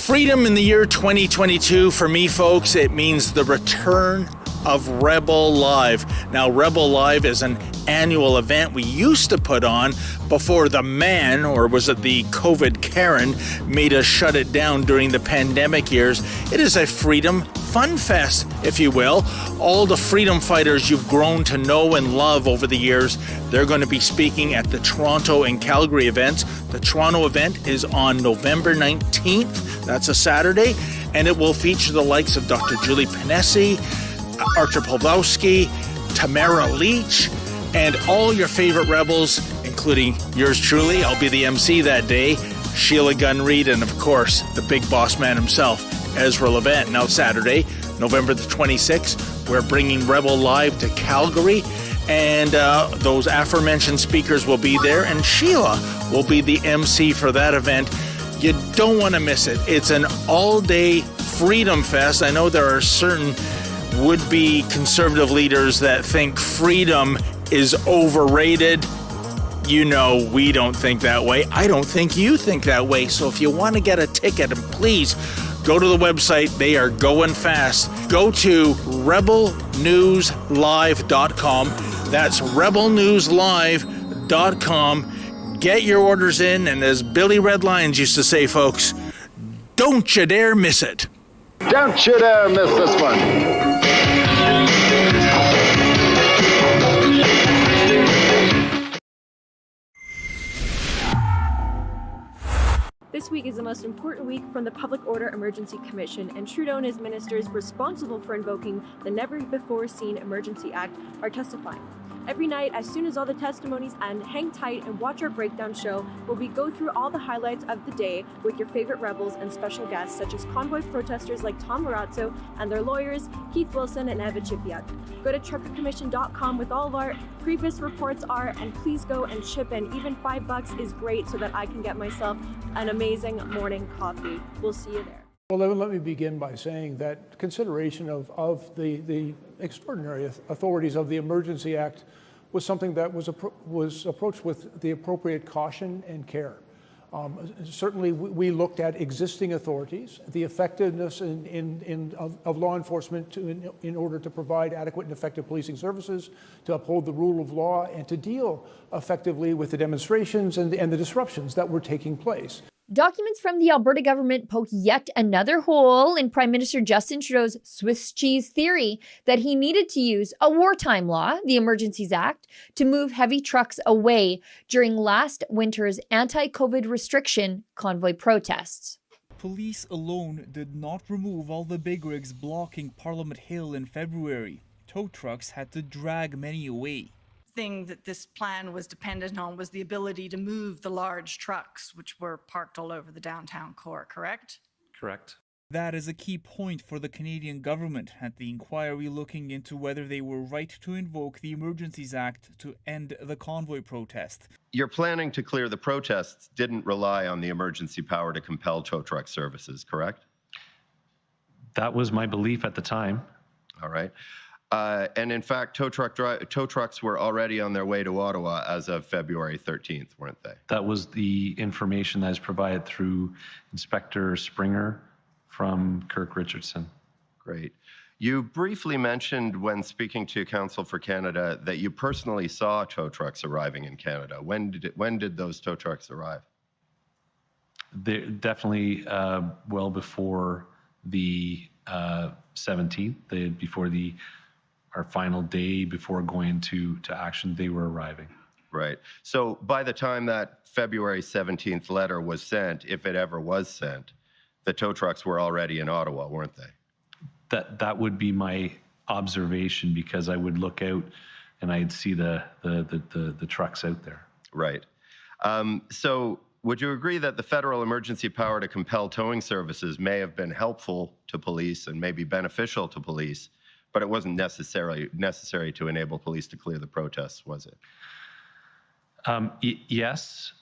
Freedom in the year 2022, for me, folks, it means the return of Rebel Live. Now, Rebel Live is an annual event we used to put on before the man, or was it the COVID Karen, made us shut it down during the pandemic years. It is a freedom fun fest, if you will. All the freedom fighters you've grown to know and love over the years, they're going to be speaking at the Toronto and Calgary events. The Toronto event is on November 19th. That's a Saturday, and it will feature the likes of Dr. Julie Panesi, Archer Pawlowski, Tamara Leach, and all your favorite rebels, including yours truly. I'll be the MC that day, Sheila Gunn Reid, and of course, the big boss man himself, Ezra Levant. Now Saturday, November the 26th, we're bringing Rebel Live to Calgary, and those aforementioned speakers will be there, and Sheila will be the MC for that event. You don't want to miss it. It's an all-day freedom fest. I know there are certain would-be conservative leaders that think freedom is overrated. You know, we don't think that way. I don't think you think that way. So if you want to get a ticket, please go to the website. They are going fast. Go to rebelnewslive.com. That's rebelnewslive.com. Get your orders in, and as Billy Red Lions used to say, folks, don't you dare miss it. Don't you dare miss this one. This week is the most important week from the Public Order Emergency Commission, and Trudeau and his ministers responsible for invoking the never-before-seen Emergency Act are testifying. Every night, as soon as all the testimonies end, hang tight and watch our breakdown show where we go through all the highlights of the day with your favorite rebels and special guests such as convoy protesters like Tom Marazzo and their lawyers, Keith Wilson and Eva Chipiat. Go to truckercommission.com with all of our previous reports are, and please go and chip in. Even $5 is great so that I can get myself an amazing morning coffee. We'll see you there. Well, let me begin by saying that consideration of the extraordinary authorities of the Emergency Act was something that was approached with the appropriate caution and care. Certainly, we looked at existing authorities, the effectiveness of law enforcement in order to provide adequate and effective policing services, to uphold the rule of law, and to deal effectively with the demonstrations and the disruptions that were taking place. Documents from the Alberta government poke yet another hole in Prime Minister Justin Trudeau's Swiss cheese theory that he needed to use a wartime law, the Emergencies Act, to move heavy trucks away during last winter's anti-COVID restriction convoy protests. Police alone did not remove all the big rigs blocking Parliament Hill in February. Tow trucks had to drag many away. Thing that this plan was dependent on was the ability to move the large trucks, which were parked all over the downtown core, correct? Correct. That is a key point for the Canadian government at the inquiry looking into whether they were right to invoke the Emergencies Act to end the convoy protest. Your planning to clear the protests didn't rely on the emergency power to compel tow truck services, correct? That was my belief at the time. All right. And in fact, tow trucks were already on their way to Ottawa as of February 13th, weren't they? That was the information that is provided through Inspector Springer from Kirk Richardson. Great. You briefly mentioned when speaking to Council for Canada that you personally saw tow trucks arriving in Canada. When did those tow trucks arrive? They're definitely well before the 17th, before our final day before going into action, they were arriving. Right. So by the time that February 17th letter was sent, if it ever was sent, the tow trucks were already in Ottawa, weren't they? That would be my observation, because I would look out and I'd see the trucks out there. Right. So would you agree that the federal emergency power to compel towing services may have been helpful to police and maybe beneficial to police, but it wasn't necessary to enable police to clear the protests, was it? Yes.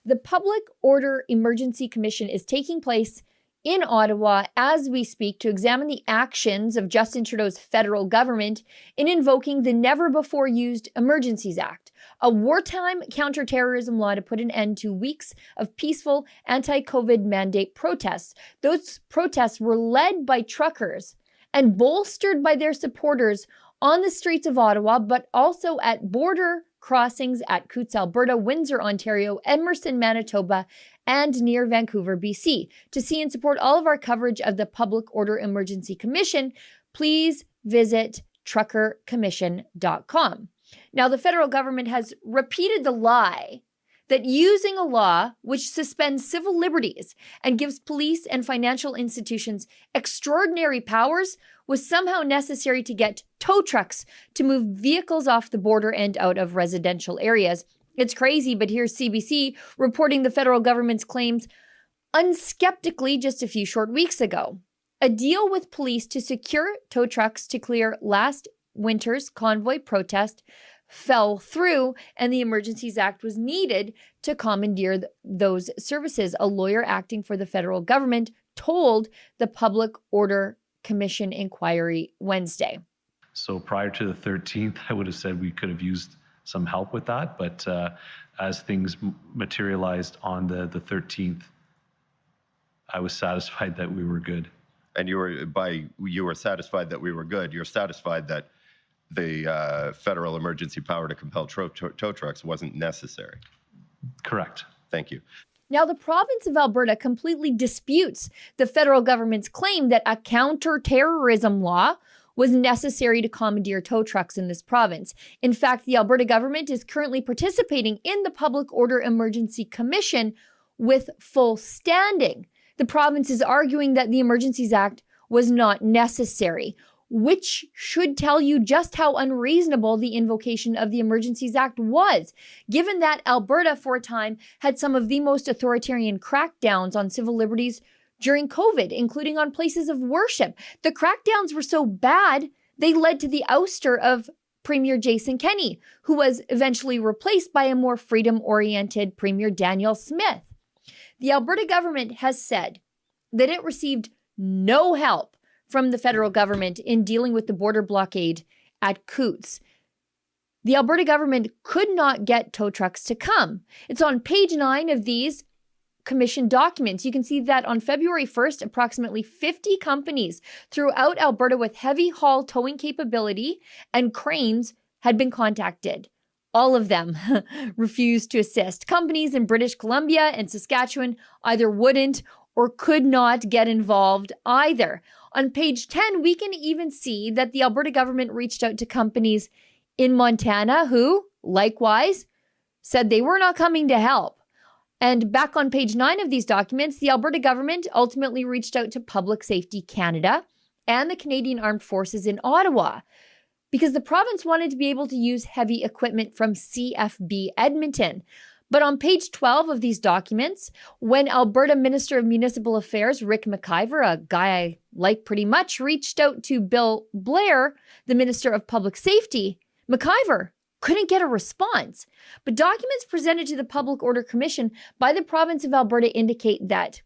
The Public Order Emergency Commission is taking place in Ottawa as we speak to examine the actions of Justin Trudeau's federal government in invoking the never-before-used Emergencies Act, a wartime counterterrorism law to put an end to weeks of peaceful anti-COVID mandate protests. Those protests were led by truckers and bolstered by their supporters on the streets of Ottawa, but also at border crossings at Coutts, Alberta, Windsor, Ontario, Emerson, Manitoba, and near Vancouver, BC. To see and support all of our coverage of the Public Order Emergency Commission, please visit truckercommission.com. Now, the federal government has repeated the lie that using a law which suspends civil liberties and gives police and financial institutions extraordinary powers was somehow necessary to get tow trucks to move vehicles off the border and out of residential areas. It's crazy, but here's CBC reporting the federal government's claims unskeptically just a few short weeks ago. A deal with police to secure tow trucks to clear last winter's convoy protest fell through, and the Emergencies Act was needed to commandeer those services. A lawyer acting for the federal government told the Public Order Commission inquiry Wednesday. So prior to the 13th, I would have said we could have used some help with that, but as things materialized on the 13th, I was satisfied that we were good. And you were satisfied that we were good. You're satisfied that the federal emergency power to compel tow trucks wasn't necessary. Correct. Thank you. Now, the province of Alberta completely disputes the federal government's claim that a counter-terrorism law was necessary to commandeer tow trucks in this province. In fact, the Alberta government is currently participating in the Public Order Emergency Commission with full standing. The province is arguing that the Emergencies Act was not necessary, which should tell you just how unreasonable the invocation of the Emergencies Act was, given that Alberta, for a time, had some of the most authoritarian crackdowns on civil liberties during COVID, including on places of worship. The crackdowns were so bad, they led to the ouster of Premier Jason Kenney, who was eventually replaced by a more freedom-oriented Premier Danielle Smith. The Alberta government has said that it received no help from the federal government in dealing with the border blockade at Coutts. The Alberta government could not get tow trucks to come. It's on page 9 of these commission documents. You can see that on February 1st, approximately 50 companies throughout Alberta with heavy haul towing capability and cranes had been contacted. All of them refused to assist. Companies in British Columbia and Saskatchewan either wouldn't or could not get involved either. On page 10, we can even see that the Alberta government reached out to companies in Montana who, likewise, said they were not coming to help. And back on page 9 of these documents, the Alberta government ultimately reached out to Public Safety Canada and the Canadian Armed Forces in Ottawa because the province wanted to be able to use heavy equipment from CFB Edmonton. But on page 12 of these documents, when Alberta Minister of Municipal Affairs Rick McIver, a guy I like pretty much, reached out to Bill Blair, the Minister of Public Safety, McIver couldn't get a response. But documents presented to the Public Order Commission by the province of Alberta indicate that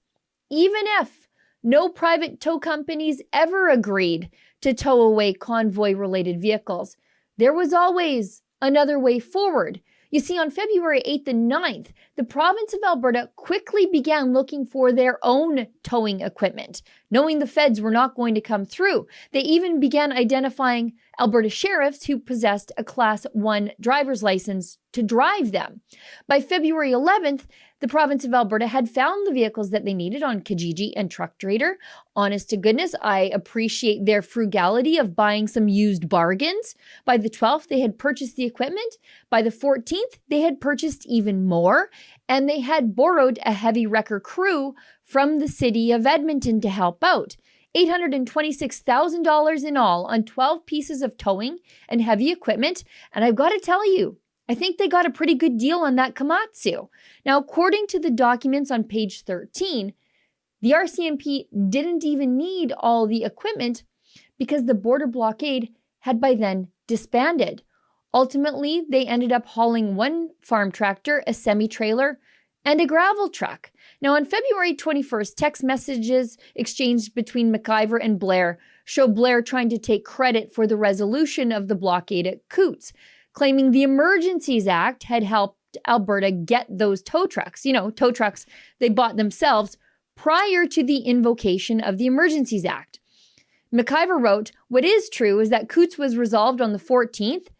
even if no private tow companies ever agreed to tow away convoy-related vehicles, there was always another way forward. You see, on February 8th and 9th, the province of Alberta quickly began looking for their own towing equipment, knowing the feds were not going to come through. They even began identifying Alberta sheriffs who possessed a Class 1 driver's license to drive them. By February 11th, the province of Alberta had found the vehicles that they needed on Kijiji and Truck Trader. Honest to goodness, I appreciate their frugality of buying some used bargains. By the 12th, they had purchased the equipment. By the 14th, they had purchased even more, and they had borrowed a heavy wrecker crew from the city of Edmonton to help out. $826,000 in all on 12 pieces of towing and heavy equipment. And I've got to tell you, I think they got a pretty good deal on that Komatsu. Now, according to the documents on page 13, the RCMP didn't even need all the equipment because the border blockade had by then disbanded. Ultimately, they ended up hauling one farm tractor, a semi-trailer, and a gravel truck. Now, on February 21st, text messages exchanged between McIver and Blair show Blair trying to take credit for the resolution of the blockade at Coots, claiming the Emergencies Act had helped Alberta get those tow trucks. You know, tow trucks they bought themselves prior to the invocation of the Emergencies Act. McIver wrote, "What is true is that Coots was resolved on the 14th,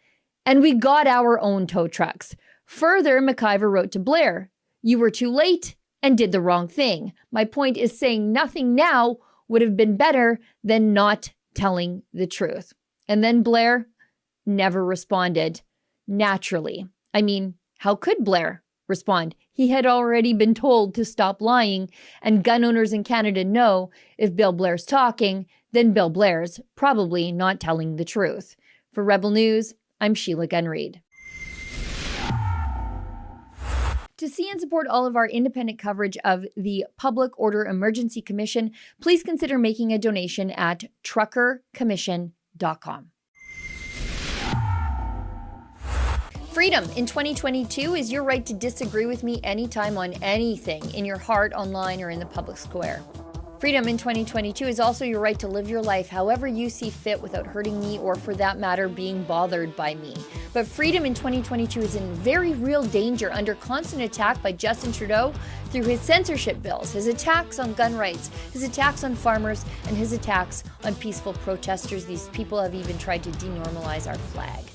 and we got our own tow trucks." Further, McIver wrote to Blair, "You were too late and did the wrong thing. My point is saying nothing now would have been better than not telling the truth." And then Blair never responded. Naturally. I mean, how could Blair respond? He had already been told to stop lying, and gun owners in Canada know if Bill Blair's talking, then Bill Blair's probably not telling the truth. For Rebel News, I'm Sheila Gunn-Reid. To see and support all of our independent coverage of the Public Order Emergency Commission, please consider making a donation at truckercommission.com. Freedom in 2022 is your right to disagree with me anytime on anything in your heart, online, or in the public square. Freedom in 2022 is also your right to live your life however you see fit without hurting me or, for that matter, being bothered by me. But freedom in 2022 is in very real danger under constant attack by Justin Trudeau through his censorship bills, his attacks on gun rights, his attacks on farmers, and his attacks on peaceful protesters. These people have even tried to denormalize our flag.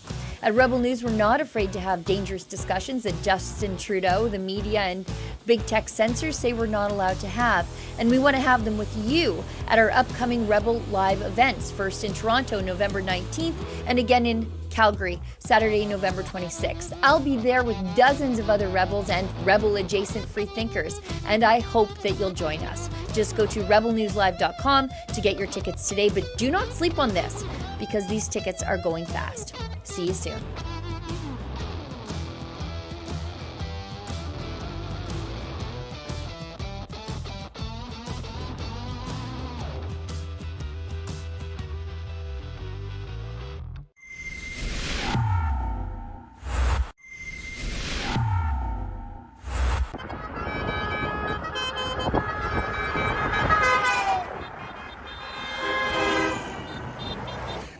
At Rebel News, we're not afraid to have dangerous discussions that Justin Trudeau, the media, and big tech censors say we're not allowed to have. And we want to have them with you at our upcoming Rebel Live events, first in Toronto, November 19th, and again in Calgary, Saturday, November 26th. I'll be there with dozens of other Rebels and Rebel-adjacent free thinkers, and I hope that you'll join us. Just go to rebelnewslive.com to get your tickets today, but do not sleep on this, because these tickets are going fast. See you soon.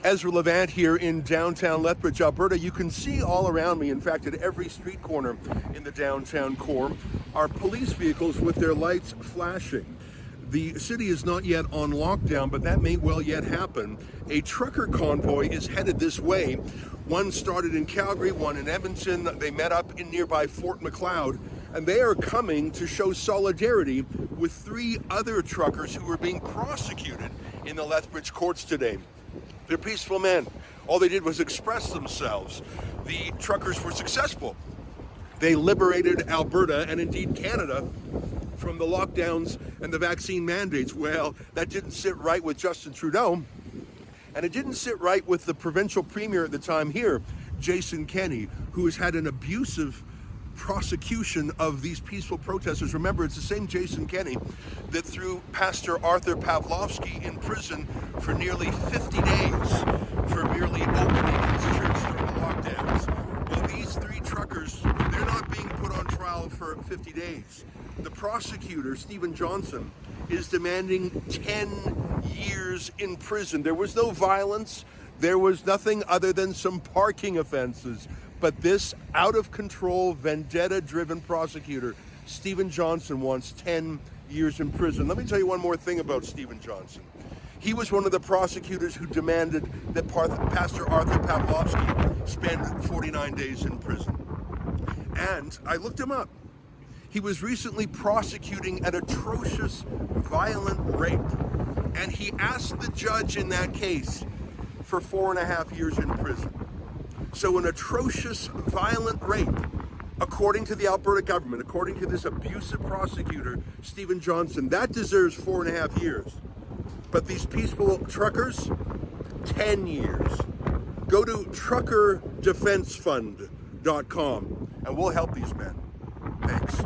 Ezra Levant here in downtown Lethbridge, Alberta. You can see all around me, in fact, at every street corner in the downtown core, are police vehicles with their lights flashing. The city is not yet on lockdown, but that may well yet happen. A trucker convoy is headed this way. One started in Calgary, one in Edmonton. They met up in nearby Fort Macleod, and they are coming to show solidarity with 3 other truckers who are being prosecuted in the Lethbridge courts today. They're peaceful men. All they did was express themselves. The truckers were successful. They liberated Alberta and indeed Canada from the lockdowns and the vaccine mandates. Well, that didn't sit right with Justin Trudeau, and it didn't sit right with the provincial premier at the time here, Jason Kenney, who has had an abusive prosecution of these peaceful protesters. Remember, it's the same Jason Kenney that threw Pastor Arthur Pawlowski in prison for nearly 50 days for merely opening his church during the lockdowns. Well, these 3 truckers, they're not being put on trial for 50 days. The prosecutor, Stephen Johnson, is demanding 10 years in prison. There was no violence. There was nothing other than some parking offenses. But this out-of-control, vendetta-driven prosecutor, Stephen Johnson, wants 10 years in prison. Let me tell you one more thing about Stephen Johnson. He was one of the prosecutors who demanded that Pastor Arthur Pawlowski spend 49 days in prison. And I looked him up. He was recently prosecuting an atrocious, violent rape. And he asked the judge in that case for 4.5 years in prison. So an atrocious, violent rape, according to the Alberta government, according to this abusive prosecutor, Stephen Johnson, that deserves 4.5 years. But these peaceful truckers, 10 years. Go to truckerdefensefund.com and we'll help these men. Thanks.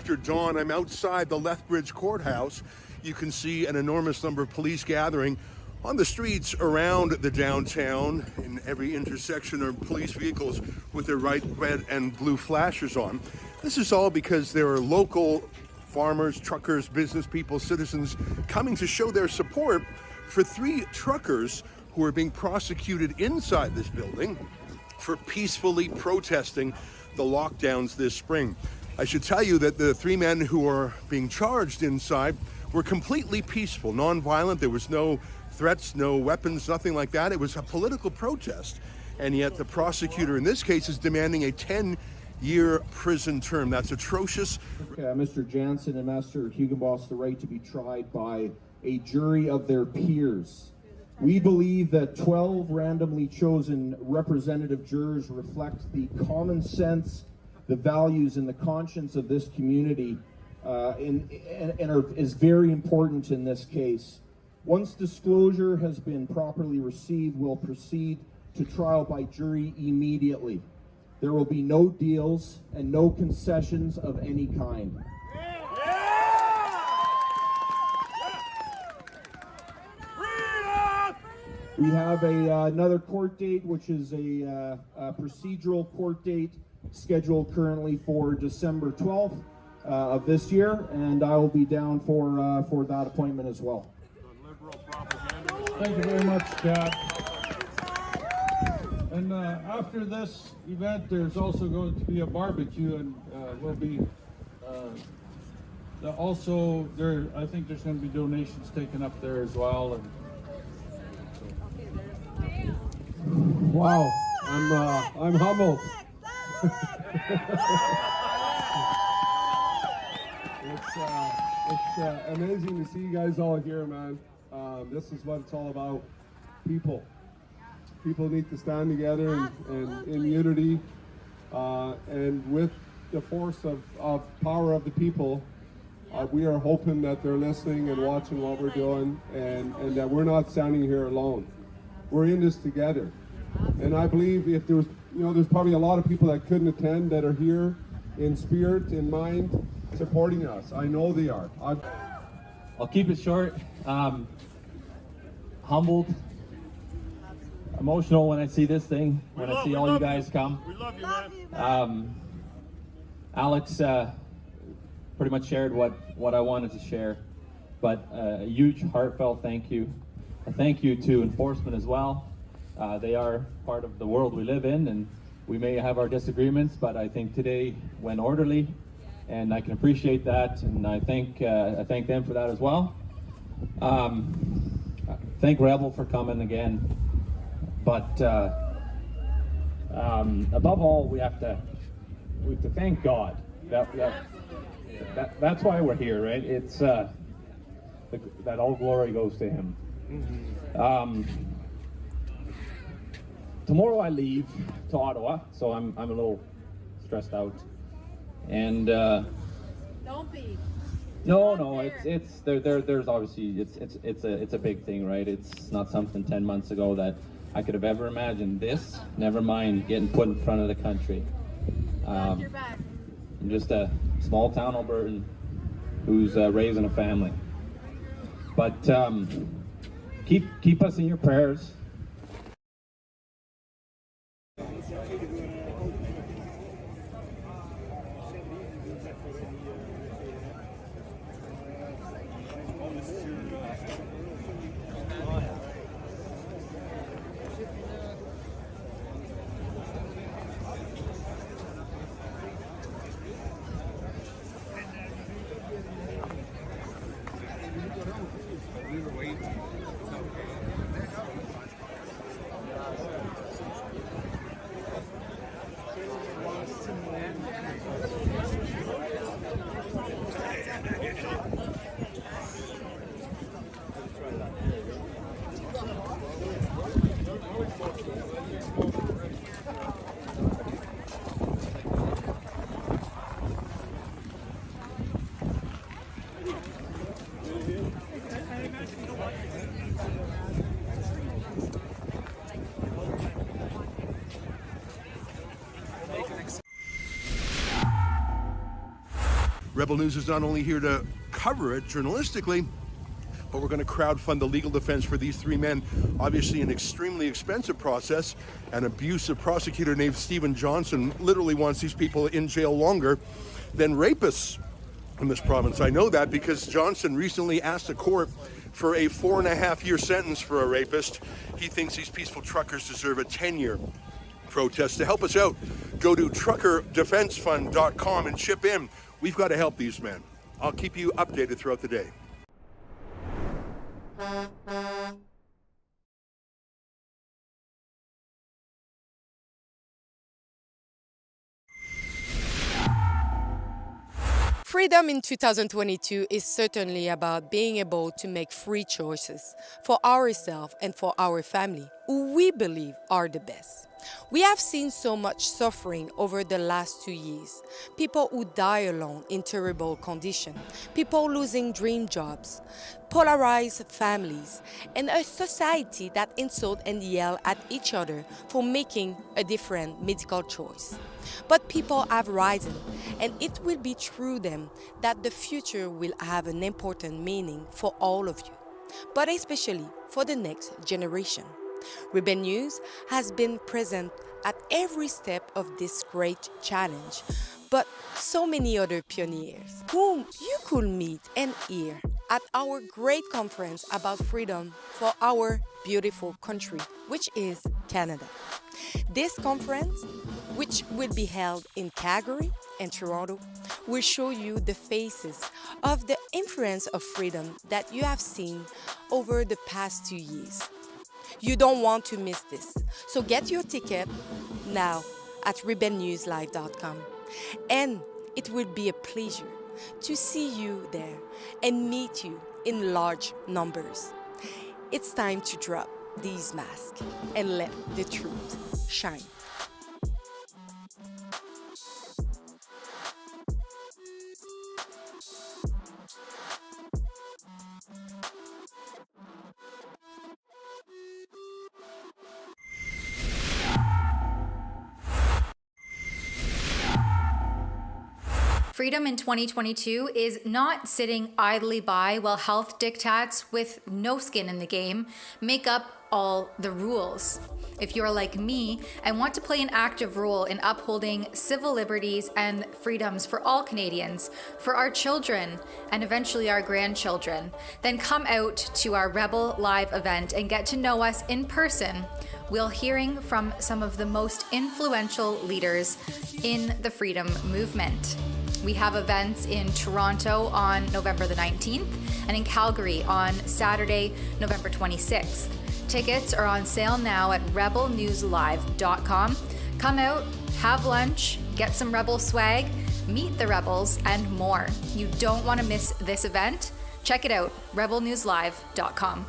after dawn. I'm outside the Lethbridge Courthouse. You can see an enormous number of police gathering on the streets around the downtown. In every intersection are police vehicles with their red, and blue flashers on. This is all because there are local farmers, truckers, business people, citizens coming to show their support for 3 truckers who are being prosecuted inside this building for peacefully protesting the lockdowns this spring. I should tell you that the 3 men who are being charged inside were completely peaceful, non-violent. There was no threats, no weapons, nothing like that. It was a political protest. And yet the prosecutor in this case is demanding a 10-year prison term. That's atrocious. Mr. Jansen and Master Hugenboss the right to be tried by a jury of their peers. We believe that 12 randomly chosen representative jurors reflect the common sense, the values, and the conscience of this community, is very important in this case. Once disclosure has been properly received, we'll proceed to trial by jury immediately. There will be no deals and no concessions of any kind. We have another court date, which is a procedural court date scheduled currently for December 12th of this year, and I will be down for that appointment as well. Thank you very much, Kat. And after this event, there's also going to be a barbecue, and we'll be also there. I think there's going to be donations taken up there as well. And wow, I'm humbled. It's amazing to see you guys all here, man. This is what it's all about. People need to stand together and in unity, and with the force of power of the people, we are hoping that they're listening and watching what we're doing, and that we're not standing here alone. We're in this together. And I believe if there was, there's probably a lot of people that couldn't attend that are here in spirit, in mind, supporting us. I know they are. I'll keep it short. Humbled, emotional when I see this thing, when I see all you guys come. We love you, man. Alex pretty much shared what I wanted to share, but a huge heartfelt thank you. A thank you to enforcement as well. They are part of the world we live in, and we may have our disagreements, but I think today went orderly, and I can appreciate that, and I thank them for that as well. Thank Rebel for coming again, but above all, we have to thank God. That's why we're here, right? It's that all glory goes to Him. Tomorrow I leave to Ottawa, so I'm a little stressed out, and don't be. No, it's there's obviously it's a big thing, right? It's not something 10 months ago that I could have ever imagined. This, never mind getting put in front of the country. I'm just a small town Albertan who's raising a family, but keep us in your prayers. Rebel News is not only here to cover it journalistically, but we're going to crowdfund the legal defense for these three men. Obviously an extremely expensive process. An abusive prosecutor named Stephen Johnson literally wants these people in jail longer than rapists in this province. I know that because Johnson recently asked a court for a 4.5-year sentence for a rapist. He thinks these peaceful truckers deserve a 10-year protest. To help us out, go to truckerdefensefund.com and chip in. We've got to help these men. I'll keep you updated throughout the day. Freedom in 2022 is certainly about being able to make free choices for ourselves and for our family, who we believe are the best. We have seen so much suffering over the last 2 years. People who die alone in terrible conditions, people losing dream jobs, polarized families, and a society that insult and yell at each other for making a different medical choice. But people have risen, and it will be through them that the future will have an important meaning for all of you, but especially for the next generation. Rebel News has been present at every step of this great challenge, but so many other pioneers whom you could meet and hear at our great conference about freedom for our beautiful country, which is Canada. This conference, which will be held in Calgary and Toronto, will show you the faces of the influence of freedom that you have seen over the past 2 years. You don't want to miss this, so get your ticket now at rebelnewslive.com. And it will be a pleasure to see you there and meet you in large numbers. It's time to drop these masks and let the truth shine. Freedom in 2022 is not sitting idly by while health diktats with no skin in the game make up all the rules. If you're like me and want to play an active role in upholding civil liberties and freedoms for all Canadians, for our children, and eventually our grandchildren, then come out to our Rebel Live event and get to know us in person. We'll hearing from some of the most influential leaders in the freedom movement. We have events in Toronto on November the 19th and in Calgary on Saturday, November 26th. Tickets are on sale now at rebelnewslive.com. Come out, have lunch, get some Rebel swag, meet the Rebels, and more. You don't want to miss this event. Check it out, rebelnewslive.com.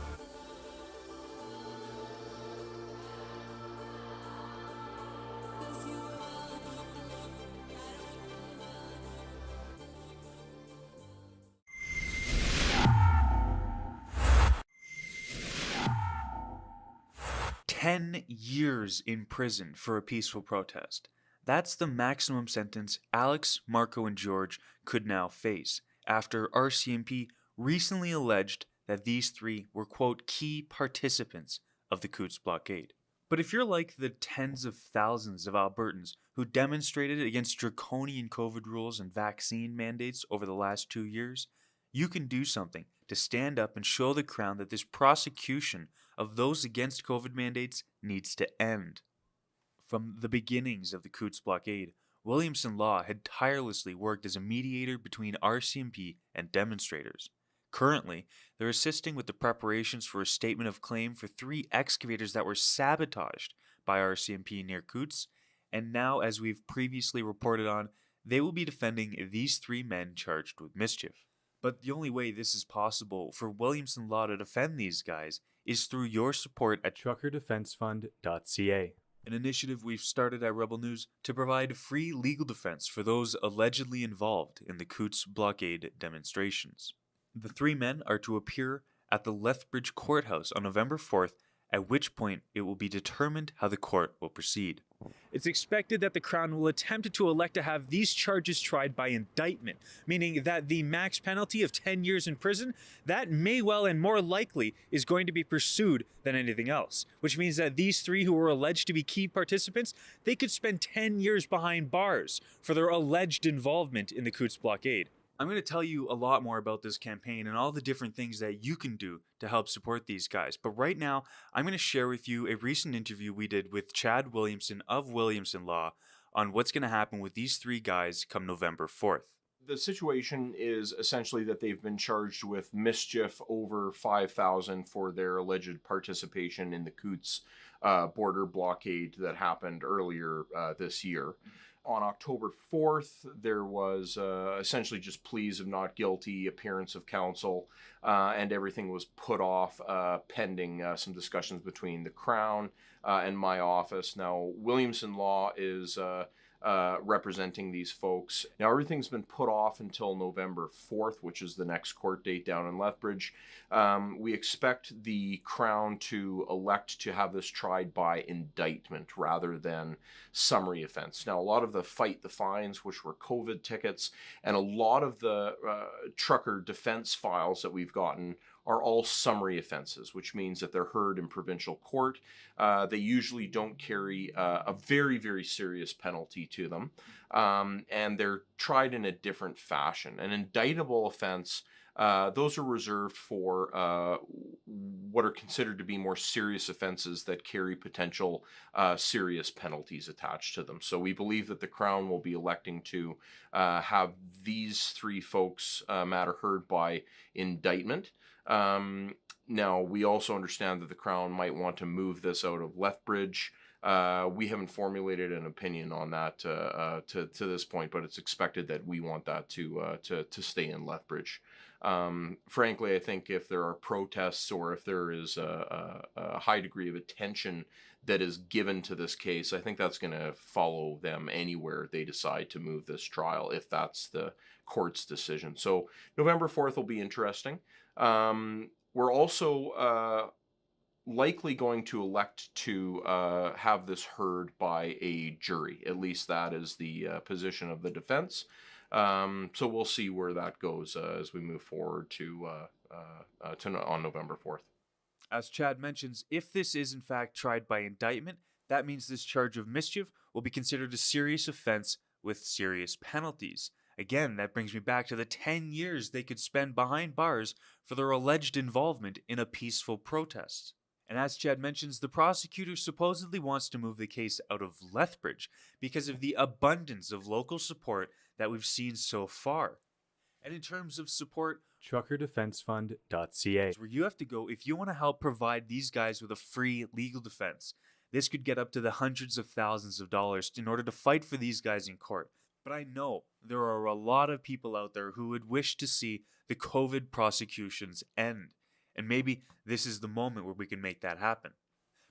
"10 years in prison for a peaceful protest. That's the maximum sentence Alex, Marco, and George could now face after RCMP recently alleged that these three were, quote, key participants of the Coutts blockade. But if you're like the tens of thousands of Albertans who demonstrated against draconian COVID rules and vaccine mandates over the last 2 years, you can do something to stand up and show the Crown that this prosecution of those against COVID mandates needs to end. From the beginnings of the Coutts blockade, Williamson Law had tirelessly worked as a mediator between RCMP and demonstrators. Currently, they're assisting with the preparations for a statement of claim for 3 excavators that were sabotaged by RCMP near Coutts, and now, as we've previously reported on, they will be defending these 3 men charged with mischief. But the only way this is possible for Williamson Law to defend these guys is through your support at truckerdefensefund.ca, an initiative we've started at Rebel News to provide free legal defense for those allegedly involved in the Coutts blockade demonstrations. The 3 men are to appear at the Lethbridge Courthouse on November 4th at which point it will be determined how the court will proceed. It's expected that the Crown will attempt to elect to have these charges tried by indictment, meaning that the max penalty of 10 years in prison, that may well and more likely is going to be pursued than anything else, which means that these three who were alleged to be key participants, they could spend 10 years behind bars for their alleged involvement in the Coutts blockade. I'm going to tell you a lot more about this campaign and all the different things that you can do to help support these guys. But right now, I'm going to share with you a recent interview we did with Chad Williamson of Williamson Law on what's going to happen with these three guys come November 4th. The situation is essentially that they've been charged with mischief over 5,000 for their alleged participation in the Coutts border blockade that happened earlier this year. On October 4th, there was essentially just pleas of not guilty, appearance of counsel, and everything was put off pending some discussions between the Crown and my office. Now, Williamson Law is representing these folks. Now, everything's been put off until November 4th, which is the next court date down in Lethbridge. We expect the Crown to elect to have this tried by indictment rather than summary offense. Now, a lot of the fight the fines, which were COVID tickets, and a lot of the trucker defense files that we've gotten are all summary offenses, which means that they're heard in provincial court. They usually don't carry a very, very serious penalty to them, and they're tried in a different fashion. An indictable offense, those are reserved for what are considered to be more serious offenses that carry potential serious penalties attached to them. So we believe that the Crown will be electing to have these three folks matter heard by indictment. Now, we also understand that the Crown might want to move this out of Lethbridge. We haven't formulated an opinion on that to this point, but it's expected that we want that to stay in Lethbridge. Frankly, I think if there are protests or if there is a high degree of attention that is given to this case, I think that's going to follow them anywhere they decide to move this trial, if that's the court's decision. So November 4th will be interesting. We're also likely going to elect to have this heard by a jury. At least that is the position of the defense. So we'll see where that goes as we move forward to on November 4th. As Chad mentions, if this is in fact tried by indictment, that means this charge of mischief will be considered a serious offense with serious penalties. Again, that brings me back to the 10 years they could spend behind bars for their alleged involvement in a peaceful protest. And as Chad mentions, the prosecutor supposedly wants to move the case out of Lethbridge because of the abundance of local support that we've seen so far. And in terms of support, truckerdefensefund.ca, where you have to go if you want to help provide these guys with a free legal defense. This could get up to the hundreds of thousands of dollars in order to fight for these guys in court. But I know there are a lot of people out there who would wish to see the COVID prosecutions end. And maybe this is the moment where we can make that happen.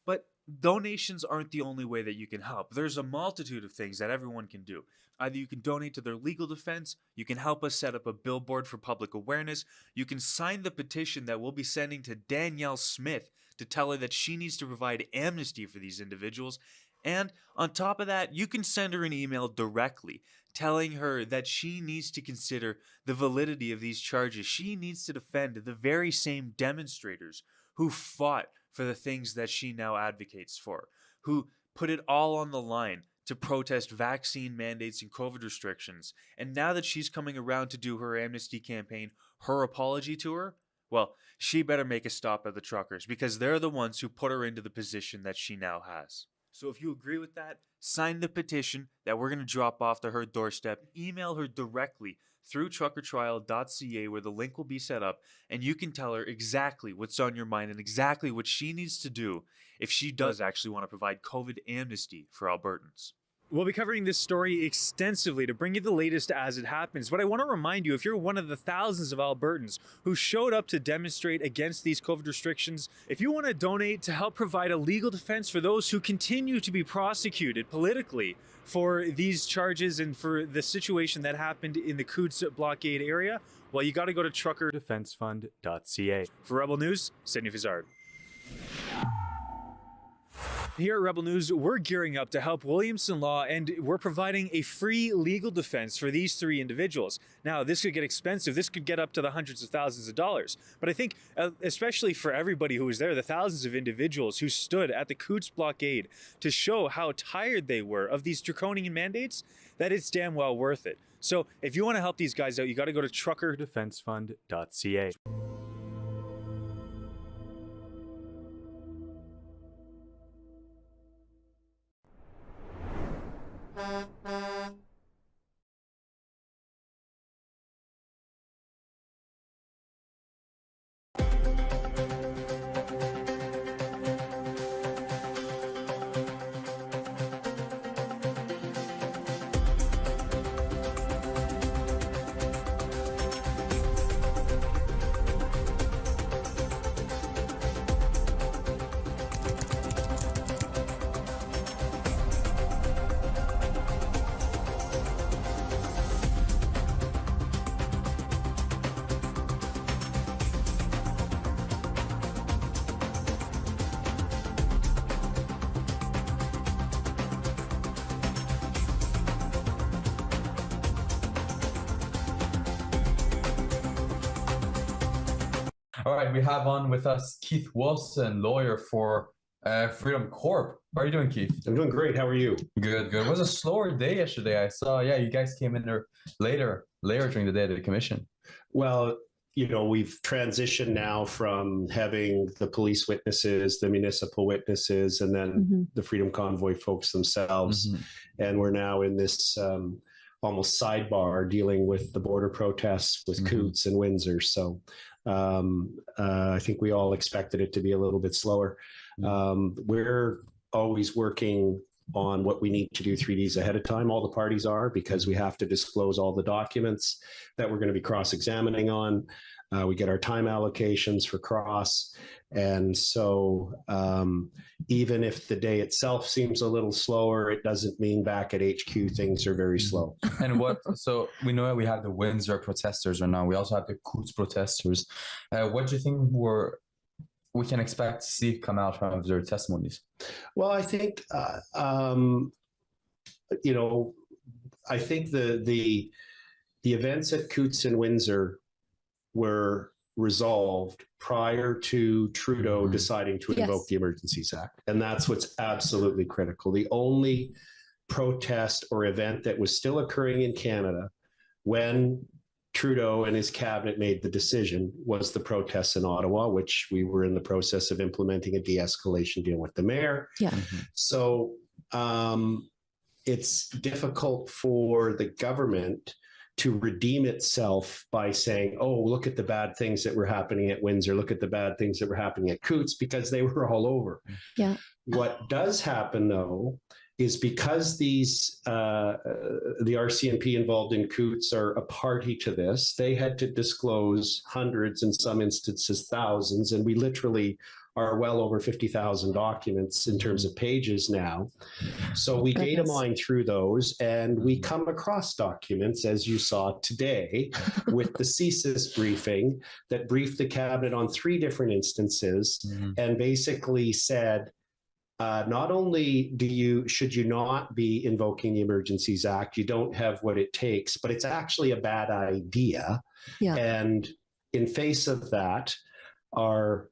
But donations aren't the only way that you can help. There's a multitude of things that everyone can do. Either you can donate to their legal defense, you can help us set up a billboard for public awareness, you can sign the petition that we'll be sending to Danielle Smith to tell her that she needs to provide amnesty for these individuals. And on top of that, you can send her an email directly telling her that she needs to consider the validity of these charges. She needs to defend the very same demonstrators who fought for the things that she now advocates for, who put it all on the line to protest vaccine mandates and COVID restrictions. And now that she's coming around to do her amnesty campaign, her apology to her, well, she better make a stop at the truckers because they're the ones who put her into the position that she now has. So if you agree with that, sign the petition that we're going to drop off to her doorstep. Email her directly through truckertrial.ca where the link will be set up, and you can tell her exactly what's on your mind and exactly what she needs to do if she does actually want to provide COVID amnesty for Albertans. We'll be covering this story extensively to bring you the latest as it happens. But I want to remind you, if you're one of the thousands of Albertans who showed up to demonstrate against these COVID restrictions, if you want to donate to help provide a legal defense for those who continue to be prosecuted politically for these charges and for the situation that happened in the Coutts blockade area, well, you got to go to truckerdefensefund.ca. For Rebel News, Sydney Fizard. Here at Rebel News, we're gearing up to help Williamson Law, and we're providing a free legal defense for these 3 individuals. Now, this could get expensive. This could get up to the hundreds of thousands of dollars. But I think, especially for everybody who was there, the thousands of individuals who stood at the Coutts blockade to show how tired they were of these draconian mandates, that it's damn well worth it. So if you want to help these guys out, you got to go to truckerdefensefund.ca. All right, we have on with us Keith Wilson, lawyer for Freedom Corp. How are you doing, Keith? I'm doing great. How are you? Good, good. It was a slower day yesterday. I saw, yeah, you guys came in there later during the day of the commission. Well, you know, we've transitioned now from having the police witnesses, the municipal witnesses, and then the Freedom Convoy folks themselves. And we're now in this almost sidebar dealing with the border protests with Coutts and Windsor. So I think we all expected it to be a little bit slower. We're always working on what we need to do 3 days ahead of time. All the parties are, because we have to disclose all the documents that we're going to be cross-examining on. We get our time allocations for cross. And so even if the day itself seems a little slower, it doesn't mean back at HQ things are very slow. And so we know that we have the Windsor protesters right now. We also have the Coutts protesters. What do you think we can expect to see come out from their testimonies? Well, I think, you know, I think the events at Coutts and Windsor were resolved prior to Trudeau deciding to invoke the Emergencies Act. And that's what's absolutely critical. The only protest or event that was still occurring in Canada when Trudeau and his cabinet made the decision was the protests in Ottawa, which we were in the process of implementing a de-escalation deal with the mayor. So it's difficult for the government to redeem itself by saying, oh, look at the bad things that were happening at Windsor, look at the bad things that were happening at Coutts, because they were all over. What does happen, though, is because these the RCMP involved in Coutts are a party to this, they had to disclose hundreds, in some instances thousands, and we literally are well over 50,000 documents in terms of pages now. So we data mine through those, and we come across documents, as you saw today, with the CSIS briefing that briefed the cabinet on 3 different instances and basically said, not only should you not be invoking the Emergencies Act, you don't have what it takes, but it's actually a bad idea. And in face of that, our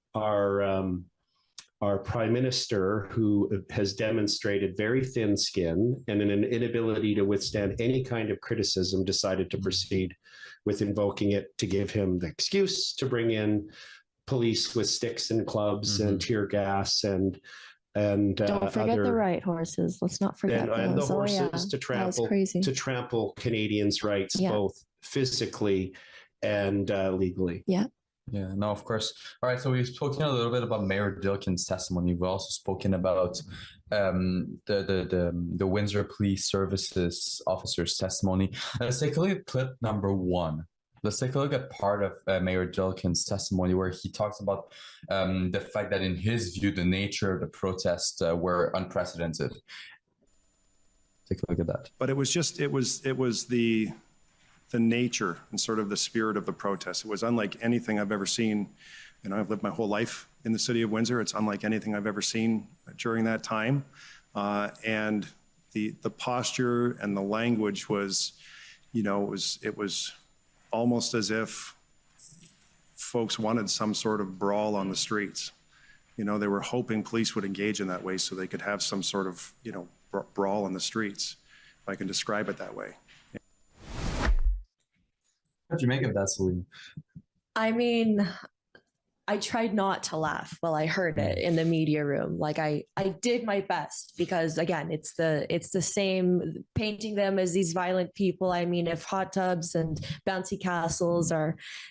prime minister, who has demonstrated very thin skin and an inability to withstand any kind of criticism, decided to proceed with invoking it to give him the excuse to bring in police with sticks and clubs and tear gas and don't forget the right horses. Let's not forget and the those. horses to trample Canadians' rights, both physically and legally. Yeah, no, of course. All right, so we've spoken a little bit about Mayor Dilkin's testimony. We've also spoken about the Windsor Police Services officer's testimony. Let's take a look at clip number 1. Let's take a look at part of Mayor Dilkin's testimony, where he talks about the fact that in his view, the nature of the protests were unprecedented. Take a look at that. But it was the the nature and sort of the spirit of the protest. It was unlike anything I've ever seen. You know, I've lived my whole life in the city of Windsor. It's unlike anything I've ever seen during that time. And the posture and the language was, you know, it was almost as if folks wanted some sort of brawl on the streets. You know, they were hoping police would engage in that way so they could have some sort of, you know, brawl on the streets, if I can describe it that way. What do you make of that, Celine? I mean, I tried not to laugh while I heard it in the media room. Like I did my best because again, it's the same, painting them as these violent people. I mean, if hot tubs and bouncy castles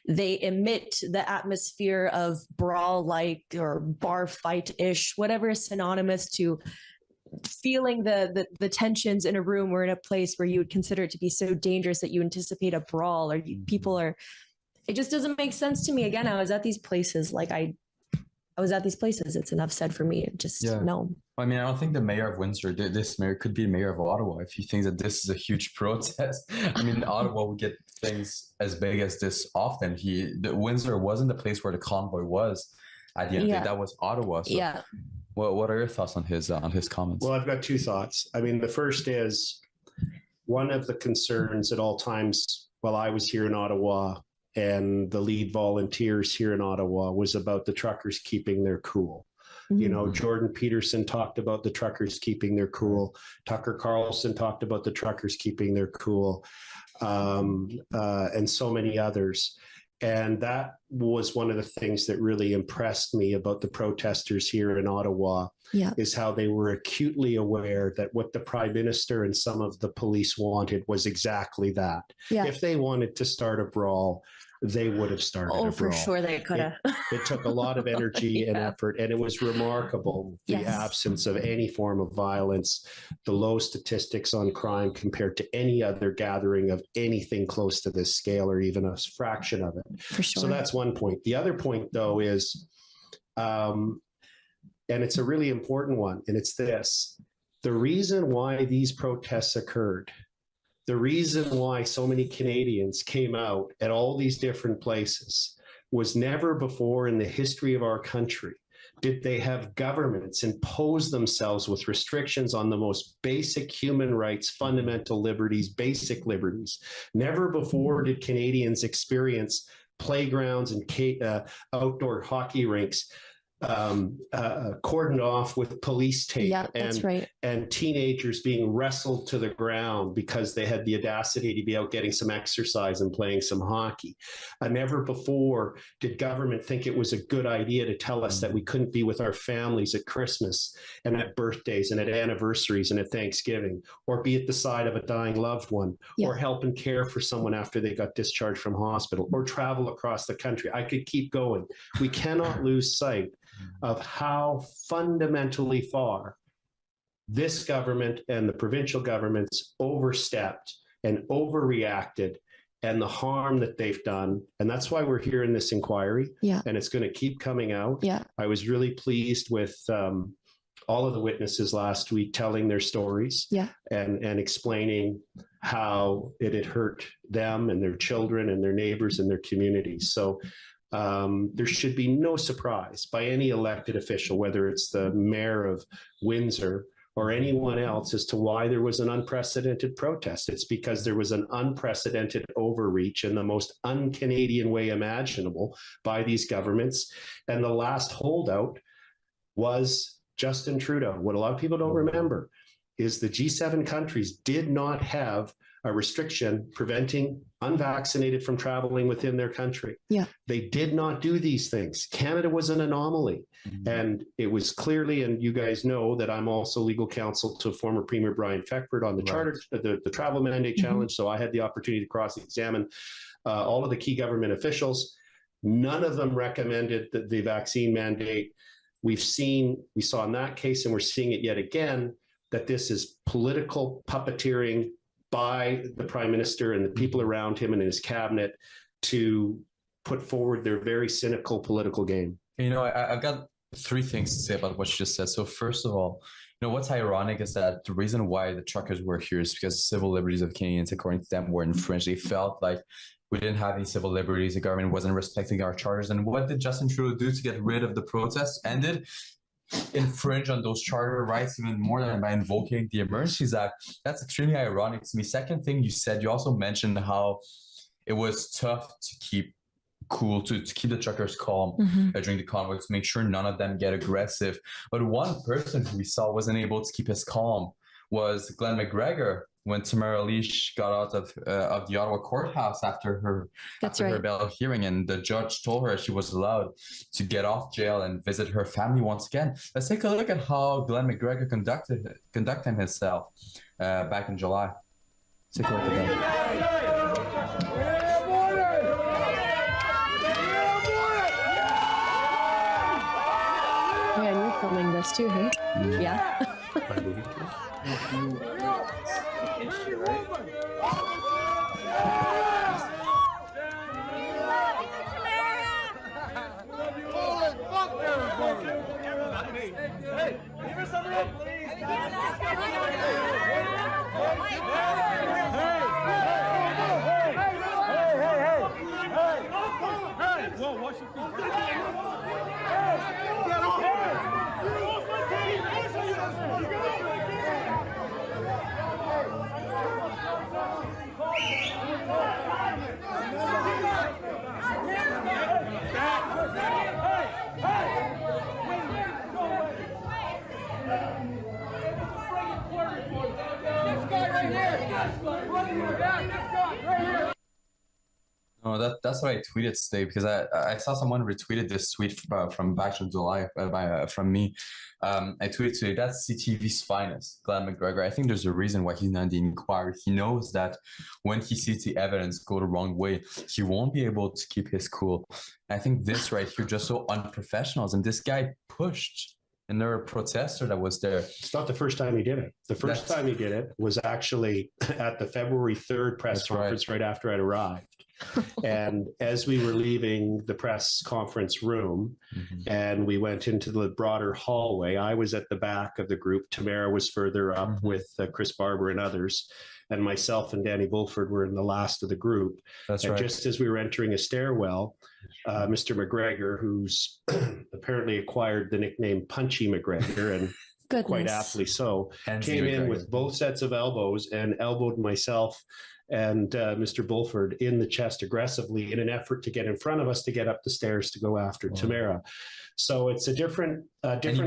they emit the atmosphere of brawl-like or bar fight-ish, whatever is synonymous to feeling the tensions in a room or in a place where you would consider it to be so dangerous that you anticipate a brawl or people are. It just doesn't make sense to me. Again, I was at these places. Like I was at these places. It's enough said for me. Just no. I mean, I don't think the mayor of Windsor, this mayor could be mayor of Ottawa if he thinks that this is a huge protest. I mean, Ottawa would get things as big as this often. Windsor wasn't the place where the convoy was at the end of the day. That was Ottawa. So yeah. What are your thoughts on his comments? Well, I've got two thoughts. I mean, the first is one of the concerns at all times while I was here in Ottawa and the lead volunteers here in Ottawa was about the truckers keeping their cool. Mm-hmm. You know, Jordan Peterson talked about the truckers keeping their cool. Tucker Carlson talked about the truckers keeping their cool, and so many others. And that was one of the things that really impressed me about the protesters here in Ottawa, is how they were acutely aware that what the Prime Minister and some of the police wanted was exactly that. Yeah. If they wanted to start a brawl, they would have started a brawl. For sure they could have. It took a lot of energy and effort, and it was remarkable, the absence of any form of violence, the low statistics on crime compared to any other gathering of anything close to this scale or even a fraction of it. For sure. So that's one point. The other point, though, is, and it's a really important one, and it's this. The reason why these protests occurred, the reason why so many Canadians came out at all these different places was never before in the history of our country did they have governments impose themselves with restrictions on the most basic human rights, fundamental liberties, basic liberties. Never before did Canadians experience playgrounds and outdoor hockey rinks cordoned off with police tape, and teenagers being wrestled to the ground because they had the audacity to be out getting some exercise and playing some hockey. Never before did government think it was a good idea to tell us that we couldn't be with our families at Christmas and at birthdays and at anniversaries and at Thanksgiving, or be at the side of a dying loved one, or help and care for someone after they got discharged from hospital, or travel across the country. I could keep going. We cannot lose sight of how fundamentally far this government and the provincial governments overstepped and overreacted, and the harm that they've done. And that's why we're here in this inquiry. And it's going to keep coming out. I was really pleased with all of the witnesses last week telling their stories and explaining how it had hurt them and their children and their neighbors and their communities. So there should be no surprise by any elected official, whether it's the mayor of Windsor or anyone else, as to why there was an unprecedented protest. It's because there was an unprecedented overreach in the most un-Canadian way imaginable by these governments. And the last holdout was Justin Trudeau. What a lot of people don't remember is the G7 countries did not have a restriction preventing unvaccinated from traveling within their country. They did not do these things. Canada was an anomaly. And it was clearly, and you guys know that I'm also legal counsel to former Premier Brian Feckford on the charter, the travel mandate challenge. So I had the opportunity to cross-examine all of the key government officials. None of them recommended the vaccine mandate. We saw in that case, and we're seeing it yet again, that this is political puppeteering by the Prime Minister and the people around him and his cabinet to put forward their very cynical political game. You know, I've got three things to say about what you just said. So first of all, You know, what's ironic is that the reason why the truckers were here is because civil liberties of Canadians, according to them, were infringed. They felt like we didn't have any civil liberties. The government wasn't respecting our charters. And what did Justin Trudeau do to get rid of the protests? Ended infringe on those charter rights even more than by invoking the Emergencies Act. That's extremely ironic to me. Second thing you said, you also mentioned how it was tough to keep cool, to keep the truckers calm during the convoy, to make sure none of them get aggressive. But one person who we saw wasn't able to keep his calm was Glenn McGregor, when Tamara Leach got out of the Ottawa courthouse after her bail hearing, and the judge told her she was allowed to get off jail and visit her family once again. Let's take a look at how Glenn McGregor conducted himself back in July. Let's take a look at that. Yeah, and you're filming this too, hey? Yeah. No, that's what I tweeted today, because I saw someone retweeted this tweet from back in July from me. I tweeted today, that's CTV's finest, Glenn McGregor. I think there's a reason why he's not in the inquiry. He knows that when he sees the evidence go the wrong way, he won't be able to keep his cool. I think this right here just so unprofessional, and this guy pushed another protester that was there. It's not the first time he did it. The first time he did it was actually at the February 3rd press conference right after I'd arrived. And as we were leaving the press conference room and we went into the broader hallway, I was at the back of the group. Tamara was further up with Chris Barber and others. And myself and Danny Bulford were in the last of the group. That's and right. Just as we were entering a stairwell, Mr. McGregor, who's apparently acquired the nickname Punchy McGregor, and quite aptly so, came in with both sets of elbows and elbowed myself and Mr. Bulford in the chest aggressively in an effort to get in front of us to get up the stairs to go after Tamara. So it's a different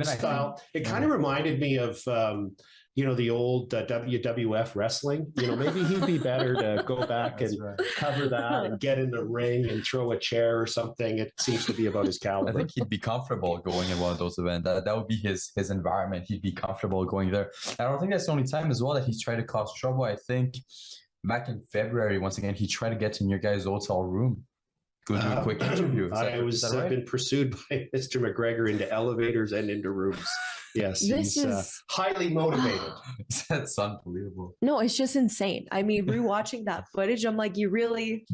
style. It kind of reminded me of the old WWF wrestling. Maybe he'd be better to go back and cover that and get in the ring and throw a chair or something. It seems to be about his caliber. I think he'd be comfortable going in one of those events. That would be his environment. He'd be comfortable going there. I don't think that's the only time as well that he's tried to cause trouble. I think back in February, once again, he tried to get in your guys' hotel room. Go do a quick interview. I've been pursued by Mr. McGregor into elevators and into rooms. Yes, he's highly motivated. That's unbelievable. No, it's just insane. I mean, rewatching that footage, I'm like, you really,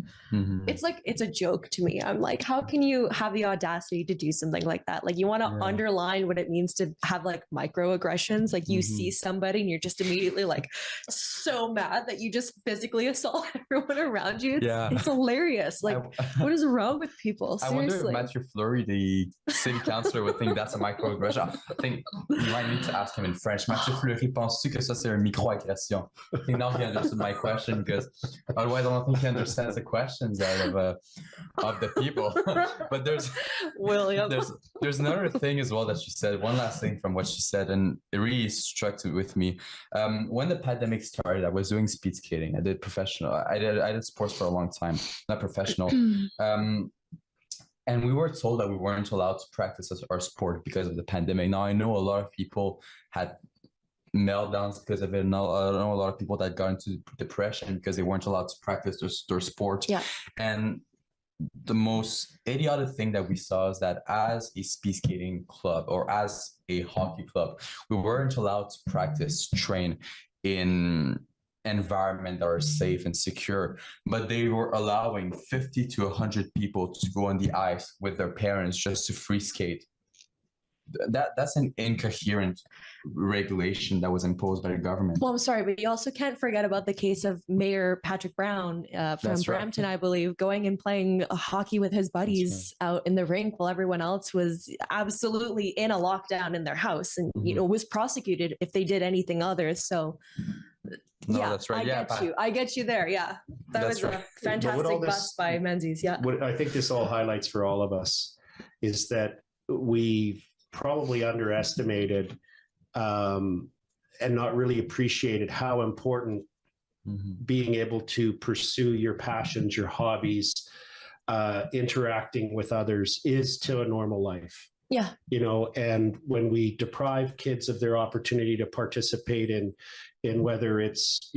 it's like, it's a joke to me. I'm like, how can you have the audacity to do something like that? Like, you want to underline what it means to have like microaggressions. Like, you see somebody and you're just immediately like so mad that you just physically assault everyone around you. It's hilarious. Like, what is wrong with people? Seriously. I wonder if Matthew Fleury, the city councillor, would think that's a microaggression. I think you might need to ask him in French. Mathieu Fleury, penses-tu que ça c'est une microagression? I think now he understood my question, because otherwise I don't think he understands the questions out of the people. But there's another thing as well that she said. One last thing from what she said, and it really struck with me. When the pandemic started, I was doing speed skating. I did professional. I did sports for a long time, not professional. And we were told that we weren't allowed to practice our sport because of the pandemic. Now, I know a lot of people had meltdowns because of it. And I know a lot of people that got into depression because they weren't allowed to practice their sport. Yeah. And the most idiotic thing that we saw is that as a speed skating club or as a hockey club, we weren't allowed to practice, train in environment that are safe and secure, but they were allowing 50 to 100 people to go on the ice with their parents just to free skate. that's an incoherent regulation that was imposed by the government. Well, I'm sorry, but you also can't forget about the case of Mayor Patrick Brown from That's right. Brampton, I believe, going and playing hockey with his buddies out in the rink while everyone else was absolutely in a lockdown in their house, and was prosecuted if they did anything other. So. No, Yeah, that's right. I get you there. Yeah, that That's was right. a fantastic bust by Menzies. Yeah. What I think this all highlights for all of us is that we probably underestimated and not really appreciated how important being able to pursue your passions, your hobbies, interacting with others is to a normal life. Yeah. And when we deprive kids of their opportunity to participate in whether it's,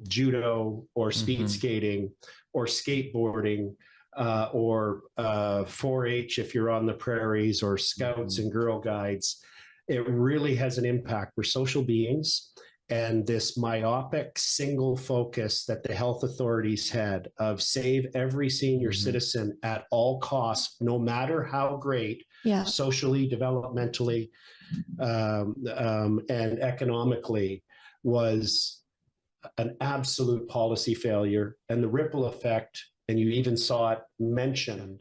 judo or speed skating or skateboarding, or 4-H if you're on the prairies, or Scouts and Girl Guides, it really has an impact. We're social beings, and this myopic single focus that the health authorities had of save every senior citizen at all costs, no matter how great, socially, developmentally, and economically, was an absolute policy failure. And the ripple effect, and you even saw it mentioned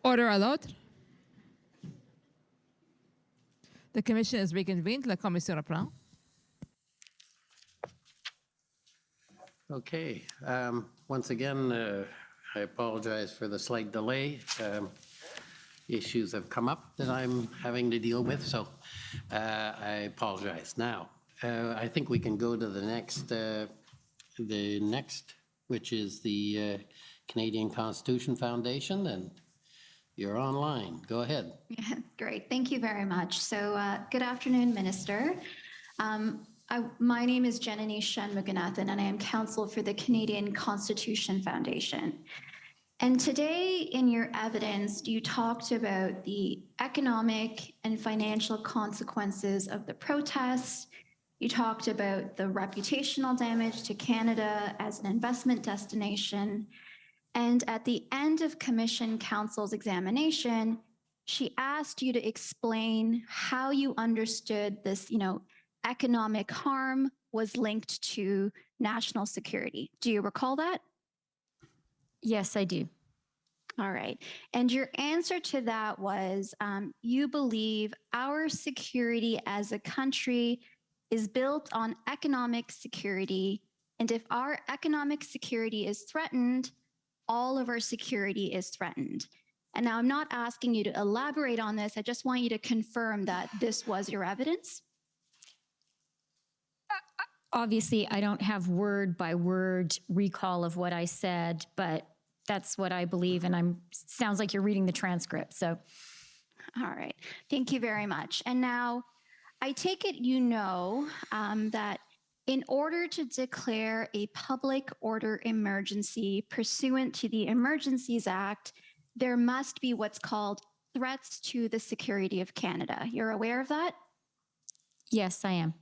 Order à l'autre. The commission is reconvened. La commission reprend. Okay. Once again, I apologize for the slight delay. Issues have come up that I'm having to deal with, so I apologize. Now, I think we can go to the next, which is the Canadian Constitution Foundation, and you're online. Go ahead. Yeah, great. Thank you very much. So good afternoon, Minister. My name is Janani Shanmuganathan, and I am counsel for the Canadian Constitution Foundation. And today in your evidence, you talked about the economic and financial consequences of the protests. You talked about the reputational damage to Canada as an investment destination. And at the end of Commission Counsel's examination, she asked you to explain how you understood this, economic harm was linked to national security. Do you recall that? Yes, I do. All right. And your answer to that was you believe our security as a country is built on economic security. And if our economic security is threatened, all of our security is threatened. And now I'm not asking you to elaborate on this. I just want you to confirm that this was your evidence. Obviously, I don't have word by word recall of what I said, but that's what I believe. And sounds like you're reading the transcript. So, all right. Thank you very much. And now I take it you know that in order to declare a public order emergency pursuant to the Emergencies Act, there must be what's called threats to the security of Canada. You're aware of that? Yes, I am.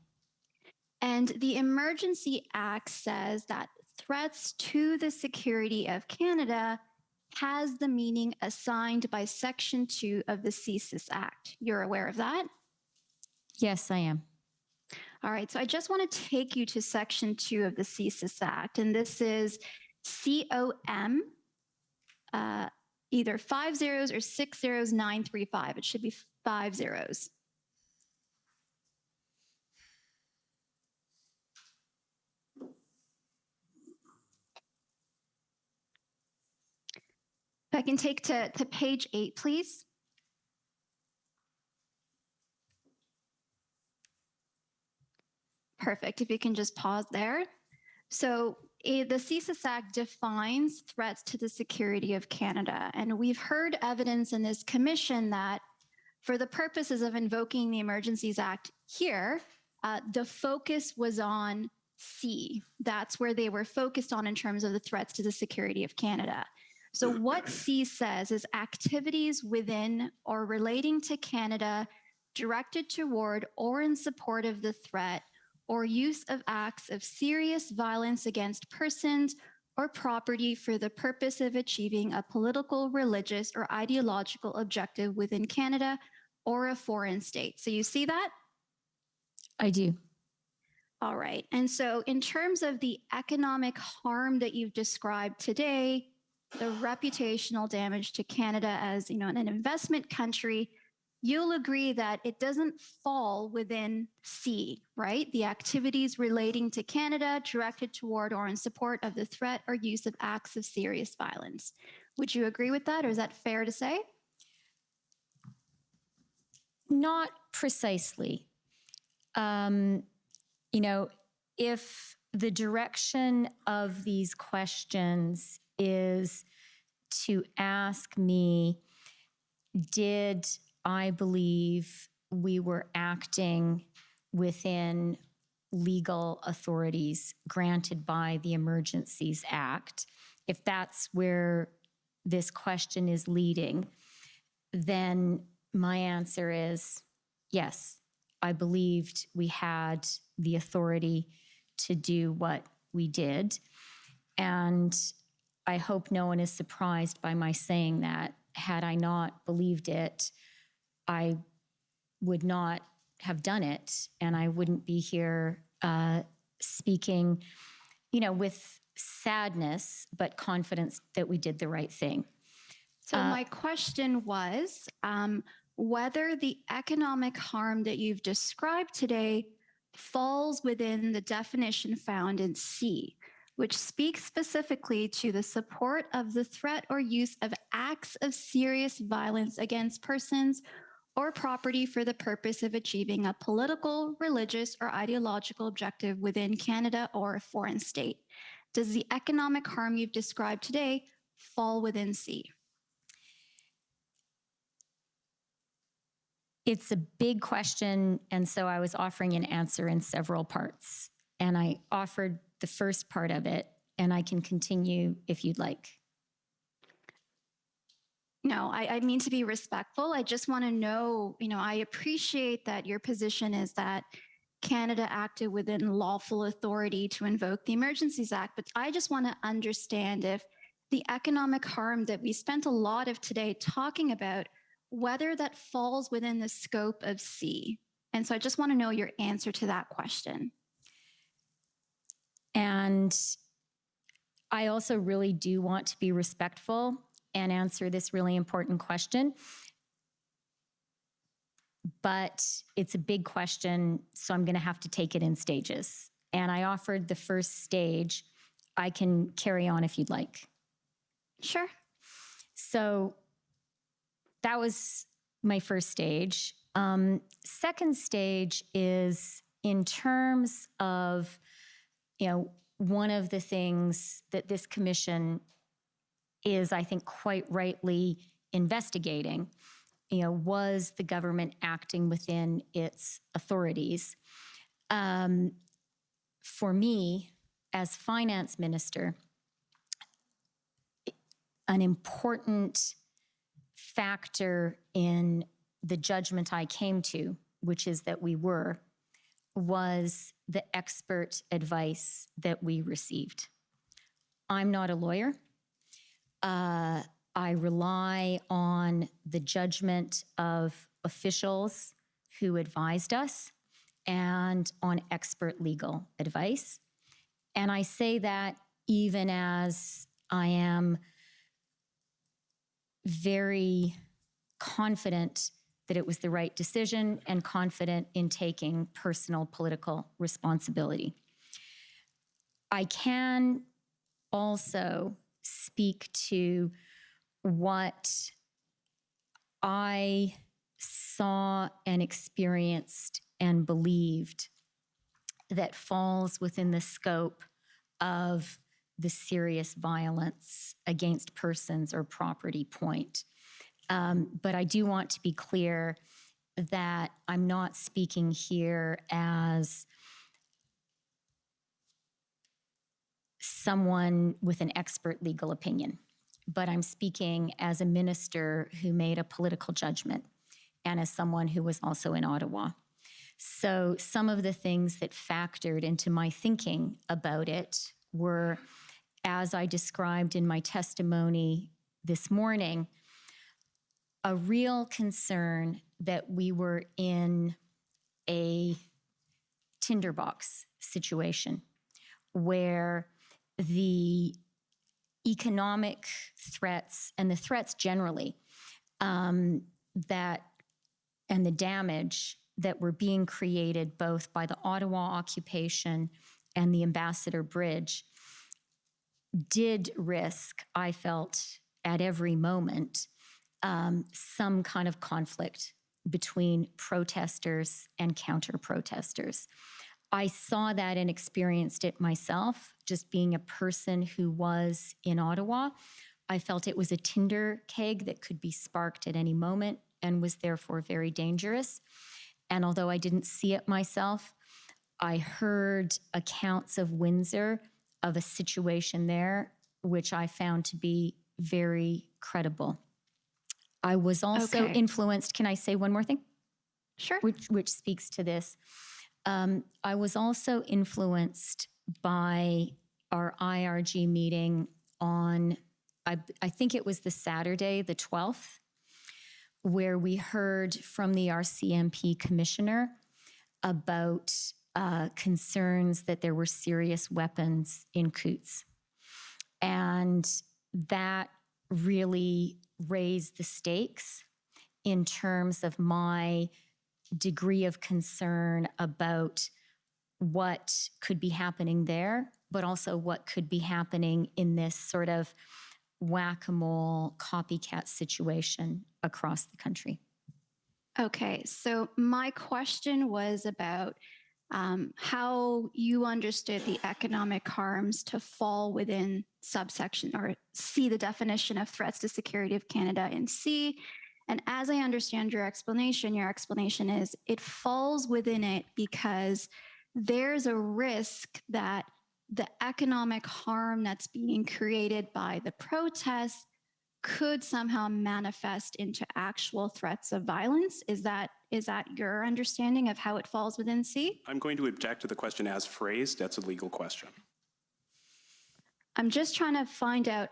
And the Emergency Act says that threats to the security of Canada has the meaning assigned by Section 2 of the CSIS Act. You're aware of that? Yes, I am. All right, so I just want to take you to Section 2 of the CSIS Act, and this is COM, either 5 zeros or 6 zeros 935. It should be 5 zeros. If I can take to page 8, please. Perfect. If you can just pause there. So the CSIS Act defines threats to the security of Canada. And we've heard evidence in this commission that for the purposes of invoking the Emergencies Act here, the focus was on C. That's where they were focused on in terms of the threats to the security of Canada. So what C says is activities within or relating to Canada directed toward or in support of the threat or use of acts of serious violence against persons or property for the purpose of achieving a political, religious, or ideological objective within Canada or a foreign state. So you see that? I do. All right. And so in terms of the economic harm that you've described today, the reputational damage to Canada as, an investment country, you'll agree that it doesn't fall within C, right? The activities relating to Canada directed toward or in support of the threat or use of acts of serious violence. Would you agree with that, or is that fair to say? Not precisely. If the direction of these questions is to ask me, did I believe we were acting within legal authorities granted by the Emergencies Act, if that's where this question is leading, then my answer is yes, I believed we had the authority to do what we did. And I hope no one is surprised by my saying that. Had I not believed it, I would not have done it, and I wouldn't be here speaking, with sadness, but confidence that we did the right thing. So my question was whether the economic harm that you've described today falls within the definition found in C, which speaks specifically to the support of the threat or use of acts of serious violence against persons or property for the purpose of achieving a political, religious, or ideological objective within Canada or a foreign state. Does the economic harm you've described today fall within C? It's a big question, and so I was offering an answer in several parts. And I offered the first part of it, and I can continue if you'd like. No, I mean to be respectful. I just want to know, I appreciate that your position is that Canada acted within lawful authority to invoke the Emergencies Act, but I just want to understand if the economic harm that we spent a lot of today talking about, whether that falls within the scope of C. And so I just want to know your answer to that question. And I also really do want to be respectful and answer this really important question. But it's a big question, so I'm going to have to take it in stages. And I offered the first stage. I can carry on if you'd like. Sure. So that was my first stage. Second stage is in terms of, one of the things that this commission is, I think, quite rightly investigating, was the government acting within its authorities. For me, as finance minister, an important factor in the judgment I came to, which is that we were, was the expert advice that we received. I'm not a lawyer. I rely on the judgment of officials who advised us and on expert legal advice. And I say that even as I am very confident that it was the right decision and confident in taking personal political responsibility. I can also speak to what I saw and experienced and believed that falls within the scope of the serious violence against persons or property point. But I do want to be clear that I'm not speaking here as someone with an expert legal opinion, but I'm speaking as a minister who made a political judgment and as someone who was also in Ottawa. So some of the things that factored into my thinking about it were, as I described in my testimony this morning, a real concern that we were in a tinderbox situation where the economic threats and the threats generally that and the damage that were being created both by the Ottawa occupation and the Ambassador Bridge did risk, I felt, at every moment, some kind of conflict between protesters and counter-protesters. I saw that and experienced it myself, just being a person who was in Ottawa. I felt it was a tinder keg that could be sparked at any moment and was therefore very dangerous. And although I didn't see it myself, I heard accounts of Windsor of a situation there, which I found to be very credible. I was also influenced, can I say one more thing? Sure. Which speaks to this. I was also influenced by our IRG meeting on, I think it was the Saturday, the 12th, where we heard from the RCMP commissioner about concerns that there were serious weapons in Coots. And that really raise the stakes in terms of my degree of concern about what could be happening there, but also what could be happening in this sort of whack-a-mole copycat situation across the country. Okay, so my question was about how you understood the economic harms to fall within subsection or C, the definition of threats to security of Canada in C. And as I understand your explanation is it falls within it because there's a risk that the economic harm that's being created by the protests could somehow manifest into actual threats of violence. Is that your understanding of how it falls within C? I'm going to object to the question as phrased. That's a legal question. I'm just trying to find out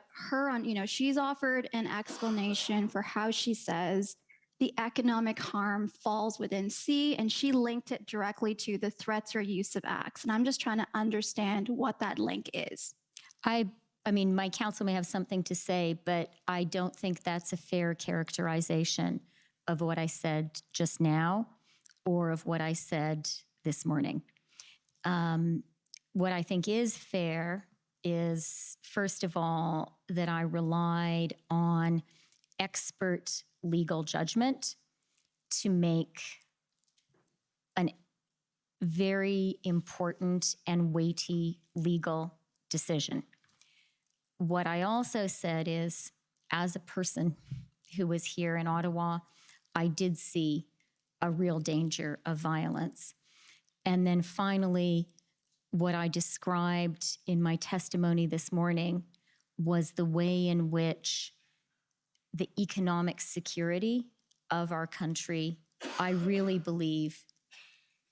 she's offered an explanation for how she says the economic harm falls within C, and she linked it directly to the threats or use of acts. And I'm just trying to understand what that link is. I mean, my counsel may have something to say, but I don't think that's a fair characterization of what I said just now or of what I said this morning. What I think is fair is, first of all, that I relied on expert legal judgment to make a very important and weighty legal decision. What I also said is, as a person who was here in Ottawa, I did see a real danger of violence. And then finally, what I described in my testimony this morning was the way in which the economic security of our country, I really believe,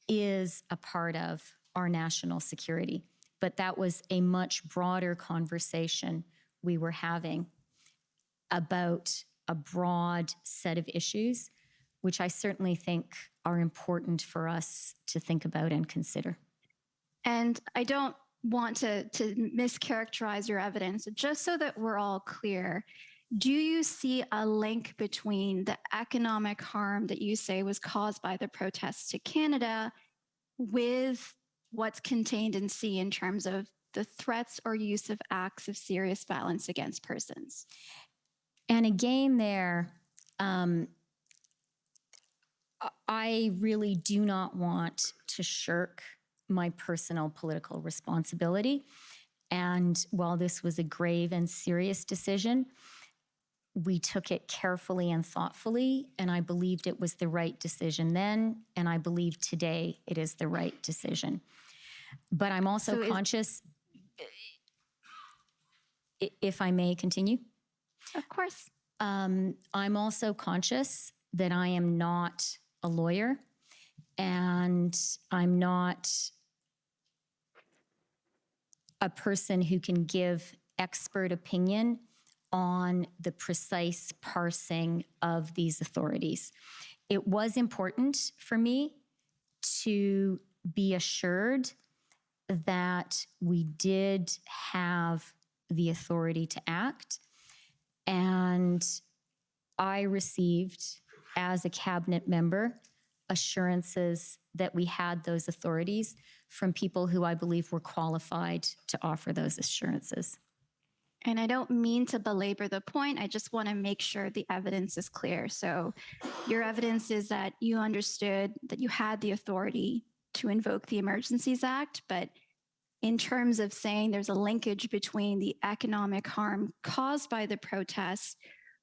is a part of our national security. But that was a much broader conversation we were having about a broad set of issues, which I certainly think are important for us to think about and consider. And I don't want to mischaracterize your evidence, just so that we're all clear. Do you see a link between the economic harm that you say was caused by the protests to Canada with what's contained in C in terms of the threats or use of acts of serious violence against persons? And again there, I really do not want to shirk my personal political responsibility. And while this was a grave and serious decision, we took it carefully and thoughtfully, and I believed it was the right decision then, and I believe today it is the right decision. But I'm also conscious, if I may continue. Of course. I'm also conscious that I am not a lawyer, and I'm not a person who can give expert opinion on the precise parsing of these authorities. It was important for me to be assured that we did have the authority to act, and I received, as a cabinet member, assurances that we had those authorities from people who I believe were qualified to offer those assurances. And I don't mean to belabor the point. I just want to make sure the evidence is clear. So your evidence is that you understood that you had the authority to invoke the Emergencies Act, but in terms of saying there's a linkage between the economic harm caused by the protests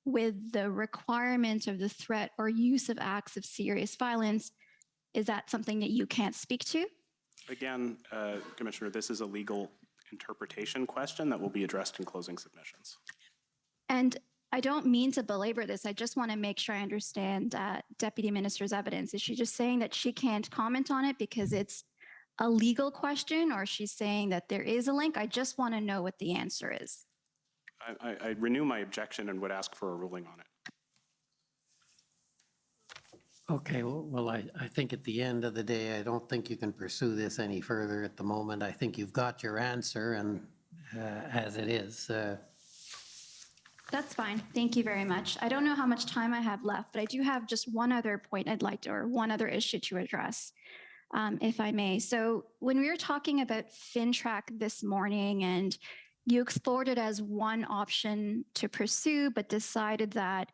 with the requirement of the threat or use of acts of serious violence, is that something that you can't speak to? Again, Commissioner, this is a legal interpretation question that will be addressed in closing submissions. And I don't mean to belabor this. I just want to make sure I understand Deputy Minister's evidence. Is she just saying that she can't comment on it because it's a legal question, or she's saying that there is a link? I just want to know what the answer is. I renew my objection and would ask for a ruling on it. Okay, well, I think at the end of the day, I don't think you can pursue this any further at the moment. I think you've got your answer, and as it is, That's fine. Thank you very much. I don't know how much time I have left, but I do have just one other point I'd like to, or one other issue to address, if I may. So when we were talking about FinTrack this morning, and you explored it as one option to pursue, but decided that,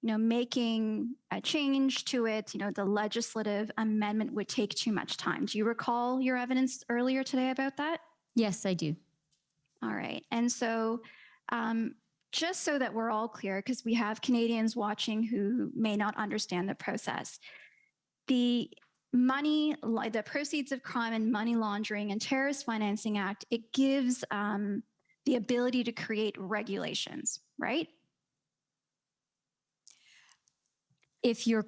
making a change to it, the legislative amendment would take too much time. Do you recall your evidence earlier today about that? Yes, I do. All right. And so, just so that we're all clear, because we have Canadians watching who may not understand the process, the Proceeds of Crime and Money Laundering and Terrorist Financing Act, it gives the ability to create regulations, right? If your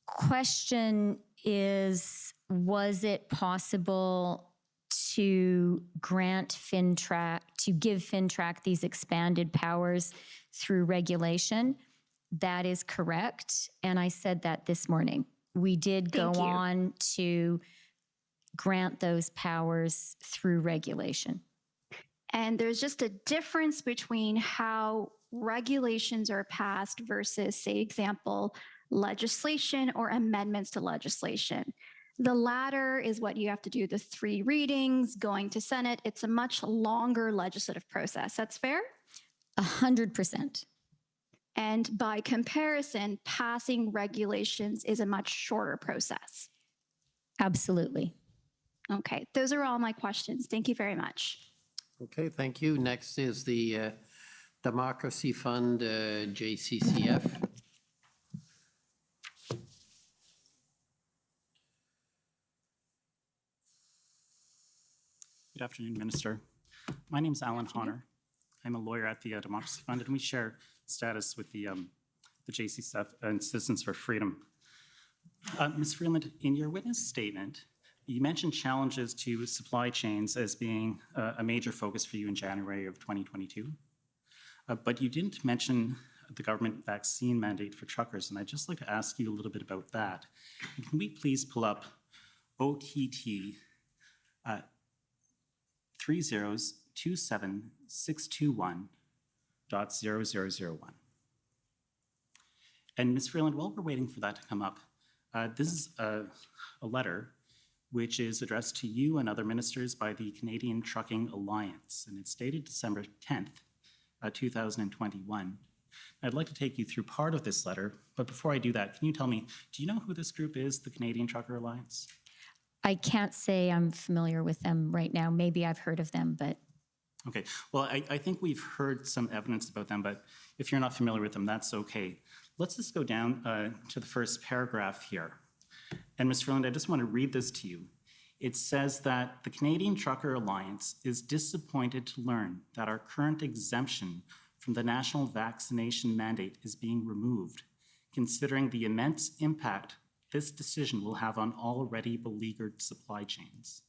question is, was it possible to grant FinTrack, to give FinTrack these expanded powers through regulation, that is correct. And I said that this morning. We did go on to grant those powers through regulation. And there's just a difference between how regulations are passed versus, say, example, legislation or amendments to legislation. The latter is what you have to do, the 3 readings, going to Senate. It's a much longer legislative process. That's fair? 100%. And by comparison, passing regulations is a much shorter process. Absolutely. Okay, those are all my questions. Thank you very much. Okay, thank you. Next is the Democracy Fund, JCCF. Good afternoon, Minister. My name is Alan Honor. I'm a lawyer at the Democracy Fund, and we share status with the JCCF and Citizens for Freedom. Ms. Freeland, in your witness statement, you mentioned challenges to supply chains as being a major focus for you in January of 2022, but you didn't mention the government vaccine mandate for truckers, and I'd just like to ask you a little bit about that. And can we please pull up OTT 3027621.0001. And Ms. Freeland, while we're waiting for that to come up, this is a letter which is addressed to you and other ministers by the Canadian Trucking Alliance, and it's dated December 10th, 2021. I'd like to take you through part of this letter, but before I do that, can you tell me, do you know who this group is, the Canadian Trucker Alliance? I can't say I'm familiar with them right now. Maybe I've heard of them, but... Okay, well, I think we've heard some evidence about them, but if you're not familiar with them, that's okay. Let's just go down to the first paragraph here. And Ms. Freeland, I just want to read this to you. It says that the Canadian Trucker Alliance is disappointed to learn that our current exemption from the national vaccination mandate is being removed, considering the immense impact this decision will have on already beleaguered supply chains.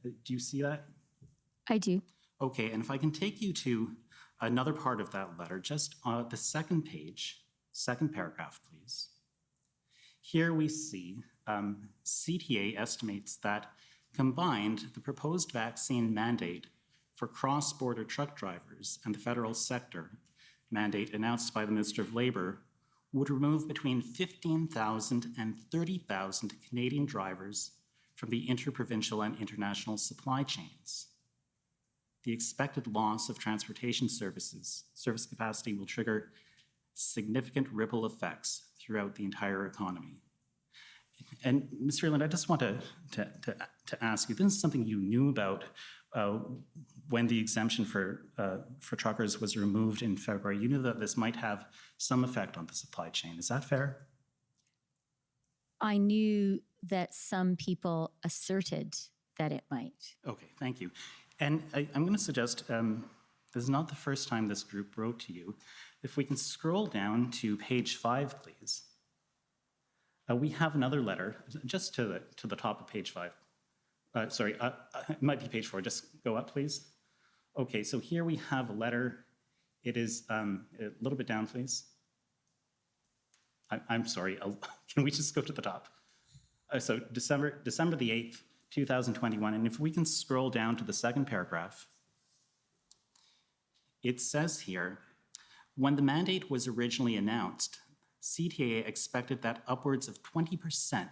Do you see that? I do. Okay, and if I can take you to another part of that letter, just on the second page, second paragraph, please. Here we see CTA estimates that combined, the proposed vaccine mandate for cross-border truck drivers and the federal sector mandate announced by the Minister of Labour would remove between 15,000 and 30,000 Canadian drivers from the interprovincial and international supply chains. The expected loss of transportation service capacity will trigger significant ripple effects throughout the entire economy. And Ms. Freeland, I just want to ask you, this is something you knew about when the exemption for truckers was removed in February. You knew that this might have some effect on the supply chain. Is that fair? I knew that some people asserted that it might. Okay, thank you. And I'm going to suggest, this is not the first time this group wrote to you. If we can scroll down to page 5, please. We have another letter, just to the top of page 5. Sorry, it might be page 4. Just go up, please. Okay, so here we have a letter. It is a little bit down, please. I'm sorry. Can we just go to the top? So December the 8th, 2021. And if we can scroll down to the second paragraph, it says here, When the mandate was originally announced, CTA expected that upwards of 20%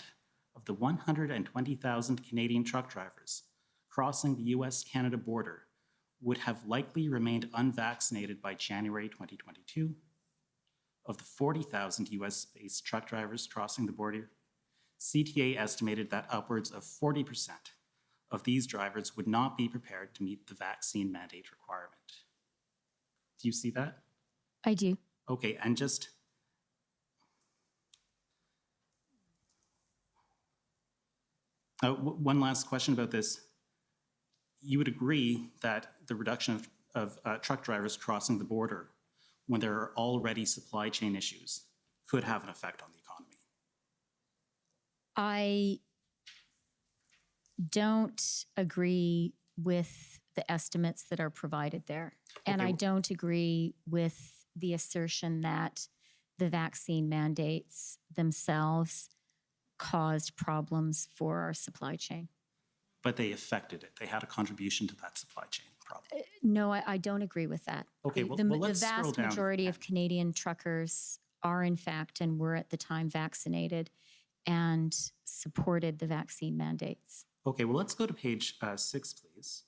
of the 120,000 Canadian truck drivers crossing the US-Canada border would have likely remained unvaccinated by January 2022. Of the 40,000 US-based truck drivers crossing the border, CTA estimated that upwards of 40% of these drivers would not be prepared to meet the vaccine mandate requirement. Do you see that? I do. Okay, and just one last question about this. You would agree that the reduction of truck drivers crossing the border when there are already supply chain issues could have an effect on the economy? I don't agree with the estimates that are provided there. And I don't agree with the assertion that the vaccine mandates themselves caused problems for our supply chain. But they affected it. They had a contribution to that supply chain problem. No, I don't agree with that. Okay, the let's scroll vast down. majority of Canadian truckers are in fact and were at the time vaccinated and supported the vaccine mandates. Okay, well, let's go to page 6, please.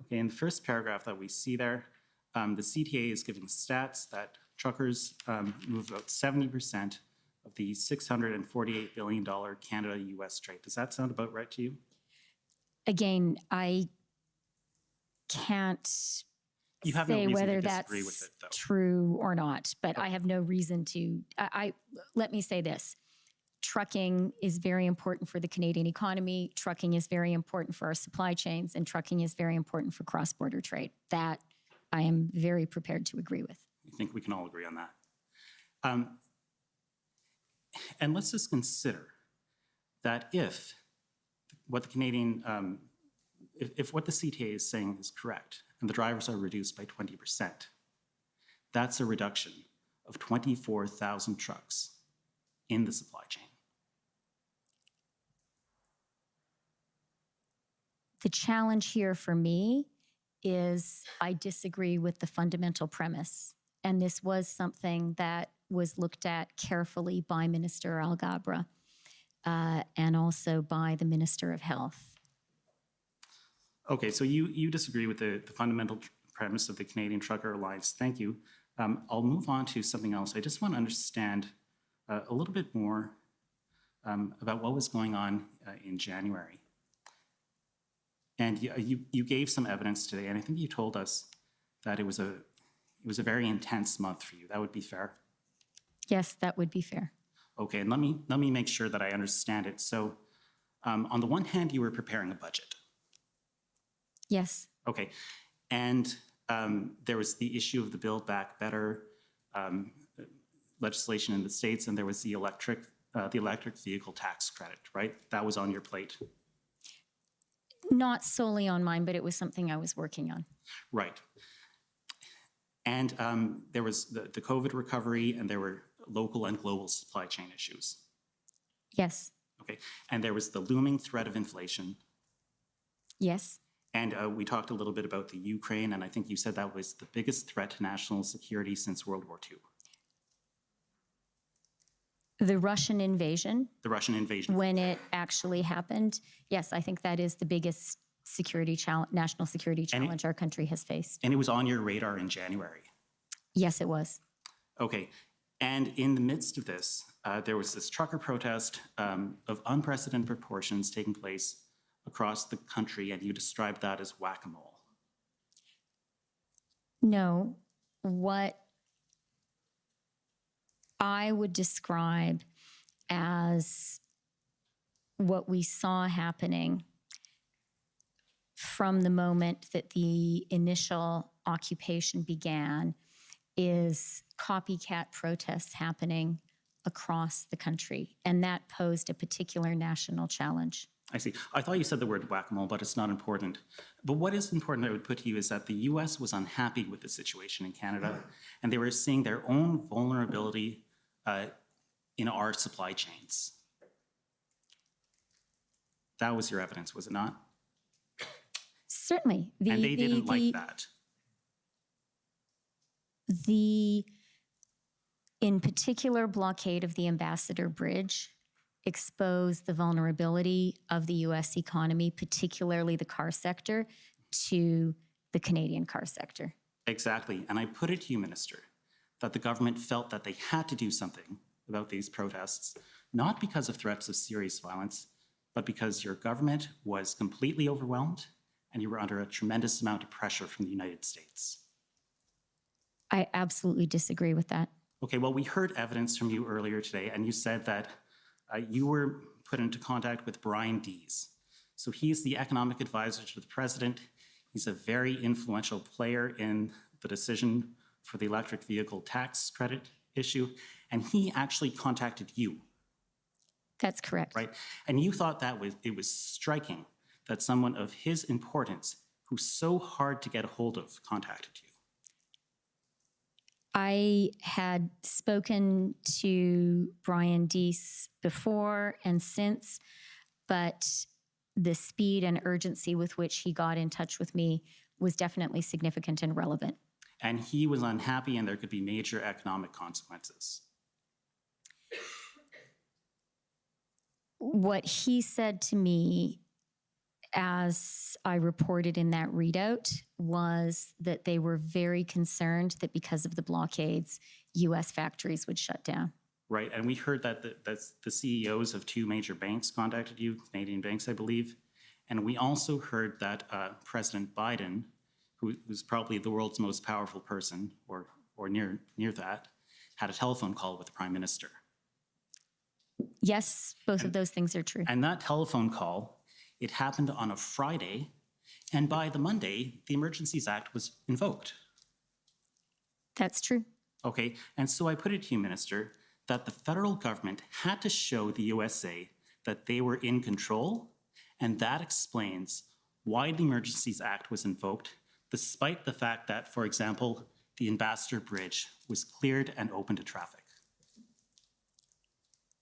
Okay, in the first paragraph that we see there, the CTA is giving stats that truckers move about 70% of the $648 billion Canada-US trade. Does that sound about right to you? Again, I can't You have no say reason to whether disagree that's with it, though. true or not, but I have no reason to. Let me say this. Trucking is very important for the Canadian economy. Trucking is very important for our supply chains, and trucking is very important for cross-border trade. That I am very prepared to agree with. I think we can all agree on that. And let's just consider that if what the Canadian, if what the CTA is saying is correct, and the drivers are reduced by 20%, that's a reduction of 24,000 trucks in the supply chain. The challenge here for me is I disagree with the fundamental premise. And this was something that was looked at carefully by Minister Alghabra and also by the Minister of Health. Okay, so you disagree with the fundamental premise of the Canadian Trucker Alliance. Thank you. I'll move on to something else. I just want to understand a little bit more about what was going on in January. And you gave some evidence today, and I think you told us that it was a very intense month for you. That would be fair? Yes, that would be fair. Okay, and let me make sure that I understand it. So on the one hand, you were preparing a budget. Yes. Okay, and there was the issue of the Build Back Better legislation in the States, and there was the electric vehicle tax credit, right? That was on your plate. Not solely on mine, but it was something I was working on. Right. And there was the COVID recovery, and there were local and global supply chain issues. Yes. Okay. And there was the looming threat of inflation. Yes. And we talked a little bit about the Ukraine, and I think you said that was the biggest threat to national security since World War II. The Russian invasion. The Russian invasion. When it actually happened, yes, I think that is the biggest security challenge, national security challenge our country has faced. And it was on your radar in January. Yes, it was. Okay. And in the midst of this, there was this trucker protest of unprecedented proportions taking place across the country, and you described that as whack-a-mole. No, what I would describe as what we saw happening from the moment that the initial occupation began is copycat protests happening across the country, and that posed a particular national challenge. I see. I thought you said the word whack-a-mole, but it's not important. But what is important I would put to you is that the US was unhappy with the situation in Canada, and they were seeing their own vulnerability in our supply chains. That was your evidence, was it not? Certainly. And they didn't like that. In particular, blockade of the Ambassador Bridge exposed the vulnerability of the US economy, particularly the car sector, to the Canadian car sector. Exactly. And I put it to you, Minister, that the government felt that they had to do something about these protests, not because of threats of serious violence, but because your government was completely overwhelmed and you were under a tremendous amount of pressure from the United States. I absolutely disagree with that. Okay, well, we heard evidence from you earlier today, and you said that you were put into contact with Brian Dees. So he's the economic advisor to the president. He's a very influential player in the decision for the electric vehicle tax credit issue, and he actually contacted you. That's correct. Right? And you thought that it was striking that someone of his importance, who's so hard to get a hold of, contacted you. I had spoken to Brian Dees before and since, but the speed and urgency with which he got in touch with me was definitely significant and relevant. And he was unhappy, and there could be major economic consequences. What he said to me, as I reported in that readout, was that they were very concerned that because of the blockades, US factories would shut down. Right, and we heard that the CEOs of two major banks contacted you, Canadian banks, I believe. And we also heard that President Biden, who's probably the world's most powerful person, or near that, had a telephone call with the Prime Minister. Yes, both of those things are true. And that telephone call, it happened on a Friday, and by the Monday, the Emergencies Act was invoked. That's true. Okay, and so I put it to you, Minister, that the federal government had to show the USA that they were in control, and that explains why the Emergencies Act was invoked, despite the fact that, for example, the Ambassador Bridge was cleared and open to traffic.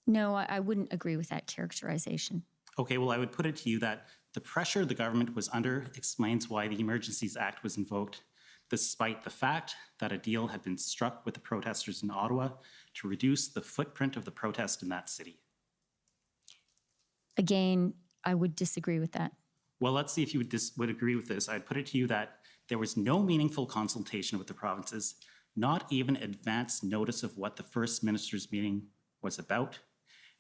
No, I wouldn't agree with that characterization. Okay, well, I would put it to you that the pressure the government was under explains why the Emergencies Act was invoked, despite the fact that a deal had been struck with the protesters in Ottawa to reduce the footprint of the protest in that city. Again, I would disagree with that. Well, let's see if you would agree with this. I'd put it to you that there was no meaningful consultation with the provinces, not even advance notice of what the First Minister's meeting was about.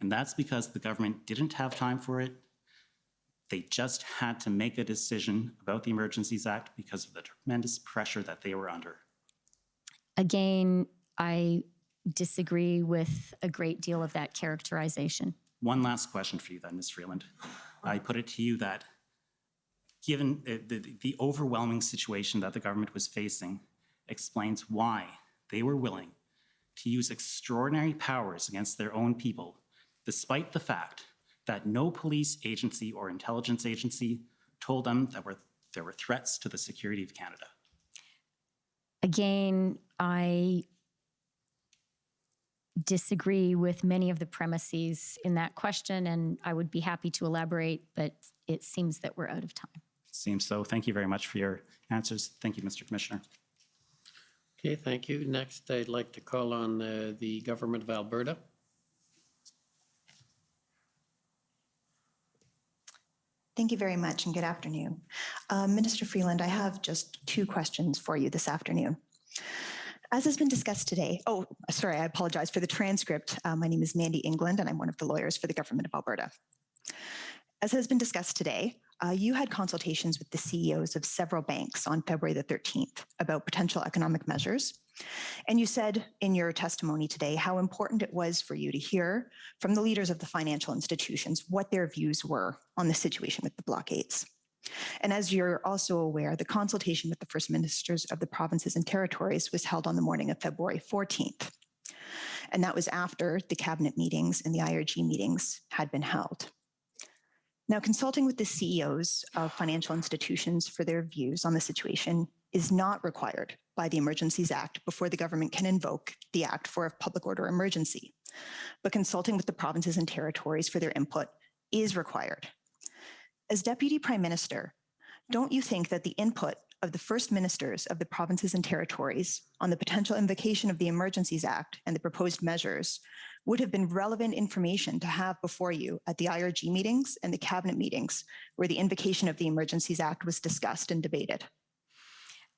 And that's because the government didn't have time for it. They just had to make a decision about the Emergencies Act because of the tremendous pressure that they were under. Again, I disagree with a great deal of that characterization. One last question for you then, Ms. Freeland. I put it to you that given the overwhelming situation that the government was facing explains why they were willing to use extraordinary powers against their own people, despite the fact that no police agency or intelligence agency told them that there were threats to the security of Canada. Again, I disagree with many of the premises in that question, and I would be happy to elaborate, but it seems that we're out of time. Seems so. Thank you very much for your answers. Thank you, Mr. Commissioner. Okay, thank you. Next, I'd like to call on the Government of Alberta. Thank you very much and good afternoon. Minister Freeland, I have just two questions for you this afternoon. As has been discussed today, I apologize for the transcript. My name is Mandy England and I'm one of the lawyers for the Government of Alberta. As has been discussed today, you had consultations with the CEOs of several banks on February the 13th about potential economic measures. And you said in your testimony today how important it was for you to hear from the leaders of the financial institutions what their views were on the situation with the blockades. And as you're also aware, the consultation with the First Ministers of the provinces and territories was held on the morning of February 14th. And that was after the cabinet meetings and the IRG meetings had been held. Now, consulting with the CEOs of financial institutions for their views on the situation is not required by the Emergencies Act before the government can invoke the Act for a public order emergency. But consulting with the provinces and territories for their input is required. As Deputy Prime Minister, don't you think that the input of the First Ministers of the provinces and territories on the potential invocation of the Emergencies Act and the proposed measures would have been relevant information to have before you at the IRG meetings and the cabinet meetings where the invocation of the Emergencies Act was discussed and debated?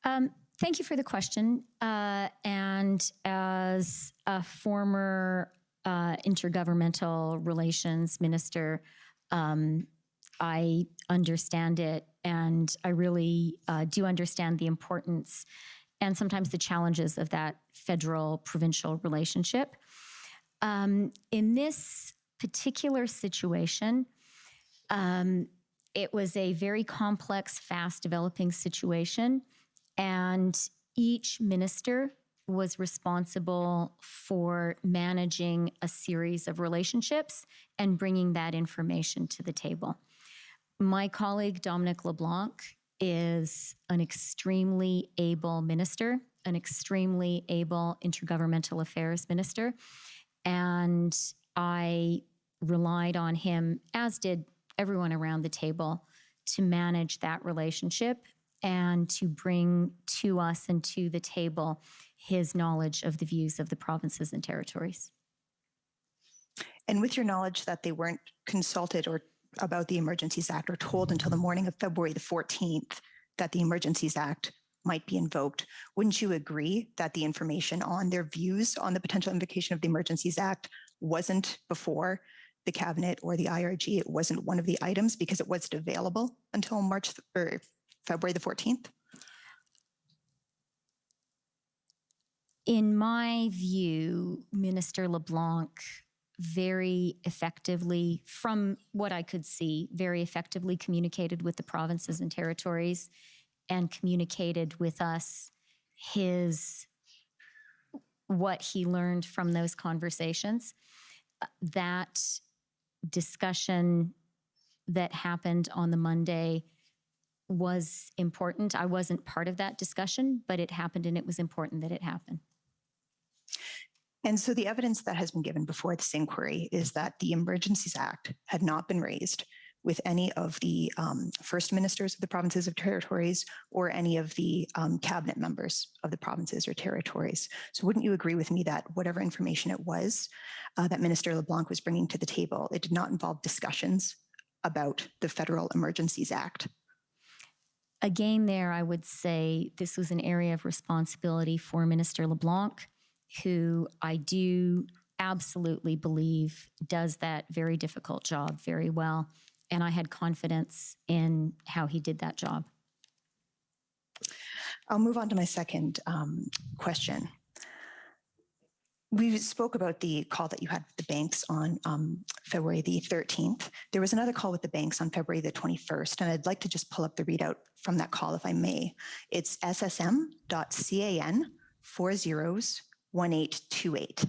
Thank you for the question. And as a former intergovernmental relations minister, I understand it, and I really do understand the importance and sometimes the challenges of that federal-provincial relationship. In this particular situation, it was a very complex, fast-developing situation, and each minister was responsible for managing a series of relationships and bringing that information to the table. My colleague, Dominic LeBlanc, is an extremely able minister, an extremely able intergovernmental affairs minister, and I relied on him, as did everyone around the table, to manage that relationship and to bring to us and to the table his knowledge of the views of the provinces and territories. And with your knowledge that they weren't consulted or about the Emergencies Act or told until the morning of February the 14th that the Emergencies Act might be invoked, wouldn't you agree that the information on their views on the potential invocation of the Emergencies Act wasn't before the cabinet or the IRG? It wasn't one of the items because it wasn't available until February the 14th? In my view, Minister LeBlanc very effectively, from what I could see, very effectively communicated with the provinces and territories and communicated with us what he learned from those conversations. That discussion that happened on the Monday was important. I wasn't part of that discussion, but it happened, and it was important that it happened. And so the evidence that has been given before this inquiry is that the Emergencies Act had not been raised with any of the first ministers of the provinces or territories or any of the cabinet members of the provinces or territories. So wouldn't you agree with me that whatever information it was that Minister LeBlanc was bringing to the table, it did not involve discussions about the Federal Emergencies Act? Again, there, I would say this was an area of responsibility for Minister LeBlanc, who I do absolutely believe does that very difficult job very well. And I had confidence in how he did that job. I'll move on to my second question. We spoke about the call that you had with the banks on February the 13th. There was another call with the banks on February the 21st, and I'd like to just pull up the readout from that call, if I may. It's SSM.CAN 401828.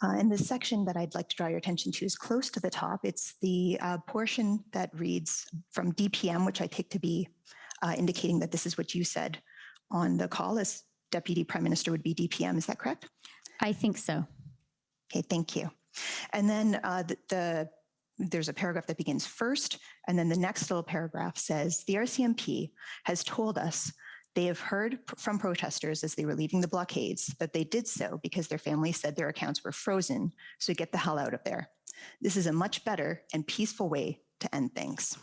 And the section that I'd like to draw your attention to is close to the top. It's the portion that reads from DPM, which I take to be indicating that this is what you said on the call as Deputy Prime Minister would be DPM. Is that correct? I think so. Okay, thank you. And then there's a paragraph that begins first, and then the next little paragraph says, the RCMP has told us they have heard from protesters as they were leaving the blockades that they did so because their families said their accounts were frozen, so get the hell out of there. This is a much better and peaceful way to end things.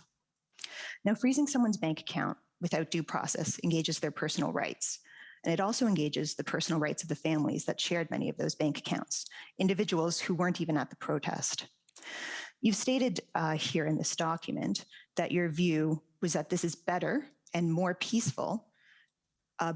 Now, freezing someone's bank account without due process engages their personal rights, and it also engages the personal rights of the families that shared many of those bank accounts, individuals who weren't even at the protest. You've stated here in this document that your view was that this is better and more peaceful,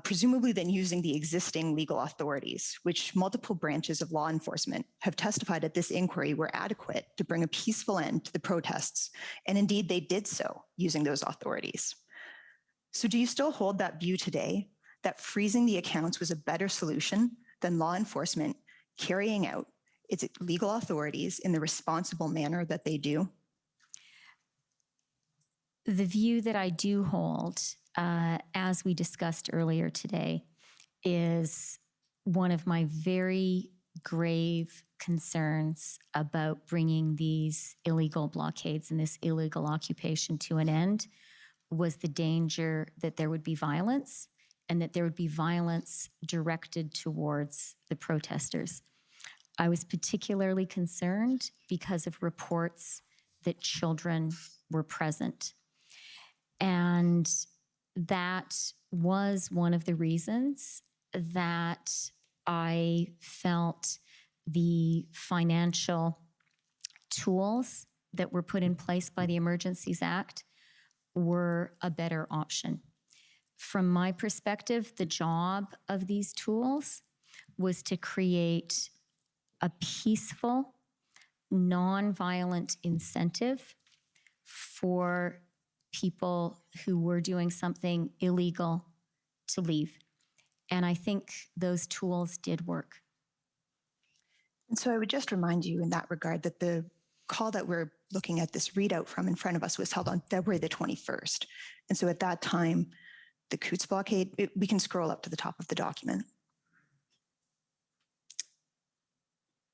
presumably than using the existing legal authorities, which multiple branches of law enforcement have testified at this inquiry were adequate to bring a peaceful end to the protests. And indeed, they did so using those authorities. So do you still hold that view today, that freezing the accounts was a better solution than law enforcement carrying out its legal authorities in the responsible manner that they do? The view that I do hold as we discussed earlier today, is one of my very grave concerns about bringing these illegal blockades and this illegal occupation to an end was the danger that there would be violence and that there would be violence directed towards the protesters. I was particularly concerned because of reports that children were present. And that was one of the reasons that I felt the financial tools that were put in place by the Emergencies Act were a better option. From my perspective, the job of these tools was to create a peaceful, nonviolent incentive for people who were doing something illegal to leave. And I think those tools did work. And so I would just remind you in that regard that the call that we're looking at this readout from in front of us was held on February the 21st. And so at that time, the Coutts blockade, we can scroll up to the top of the document.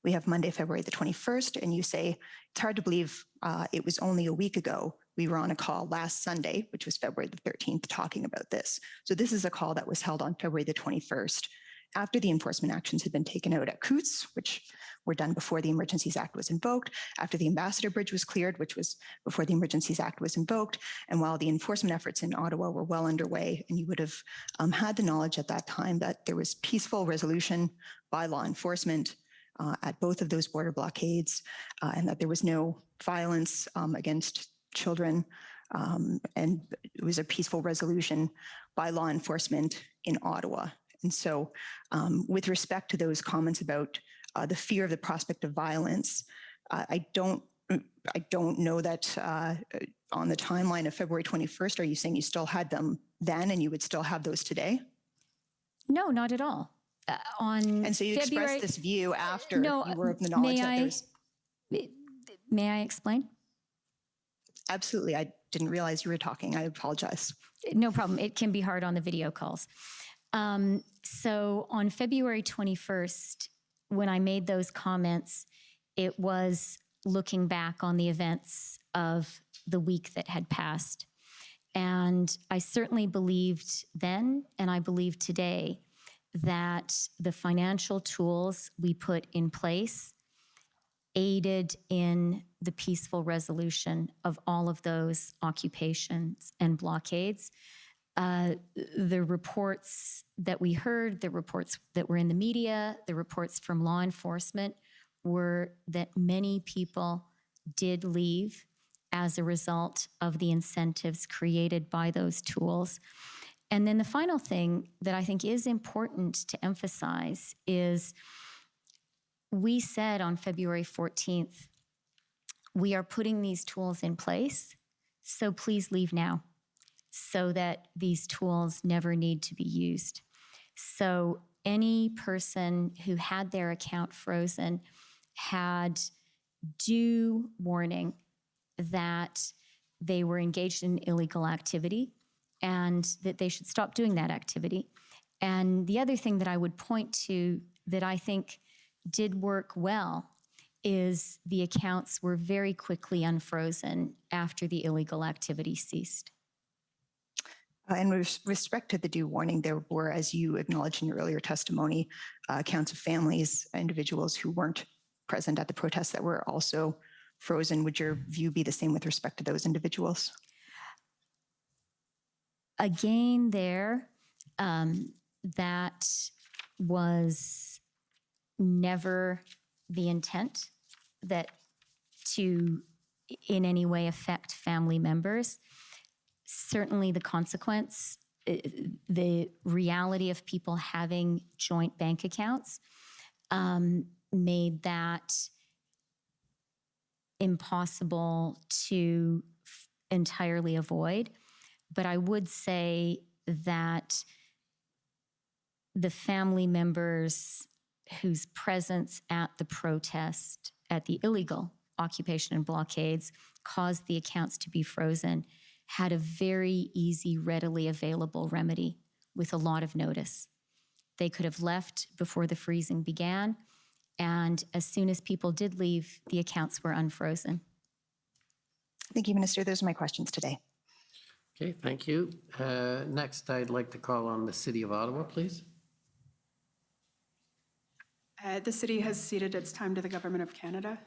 We have Monday, February the 21st, and you say, it's hard to believe it was only a week ago. We were on a call last Sunday, which was February the 13th, talking about this. So this is a call that was held on February the 21st, after the enforcement actions had been taken out at Coutts, which were done before the Emergencies Act was invoked, after the Ambassador Bridge was cleared, which was before the Emergencies Act was invoked, and while the enforcement efforts in Ottawa were well underway, and you would have had the knowledge at that time that there was peaceful resolution by law enforcement at both of those border blockades, and that there was no violence against children, and it was a peaceful resolution by law enforcement in Ottawa. And so with respect to those comments about the fear of the prospect of violence, I don't know that on the timeline of February 21st, are you saying you still had them then and you would still have those today? No, not at all. And so you expressed this view after you were of the knowledge that there's... May I explain? Absolutely. I didn't realize you were talking. I apologize. No problem. It can be hard on the video calls. So on February 21st, when I made those comments, it was looking back on the events of the week that had passed. And I certainly believed then, and I believe today, that the financial tools we put in place aided in the peaceful resolution of all of those occupations and blockades. The reports that we heard, the reports that were in the media, the reports from law enforcement were that many people did leave as a result of the incentives created by those tools. And then the final thing that I think is important to emphasize is we said on February 14th, we are putting these tools in place, so please leave now, so that these tools never need to be used. So any person who had their account frozen had due warning that they were engaged in illegal activity and that they should stop doing that activity. And the other thing that I would point to that I think did work well is the accounts were very quickly unfrozen after the illegal activity ceased. And with respect to the due warning, there were, as you acknowledged in your earlier testimony, accounts of families, individuals who weren't present at the protests that were also frozen. Would your view be the same with respect to those individuals? Again, that was never the intent, that to in any way affect family members. Certainly the consequence, the reality of people having joint bank accounts made that impossible to entirely avoid. But I would say that the family members whose presence at the protest, at the illegal occupation and blockades, caused the accounts to be frozen, had a very easy, readily available remedy with a lot of notice. They could have left before the freezing began, and as soon as people did leave, the accounts were unfrozen. Thank you, Minister. Those are my questions today. Okay, thank you. Next, I'd like to call on the City of Ottawa, please. The city has ceded its time to the Government of Canada.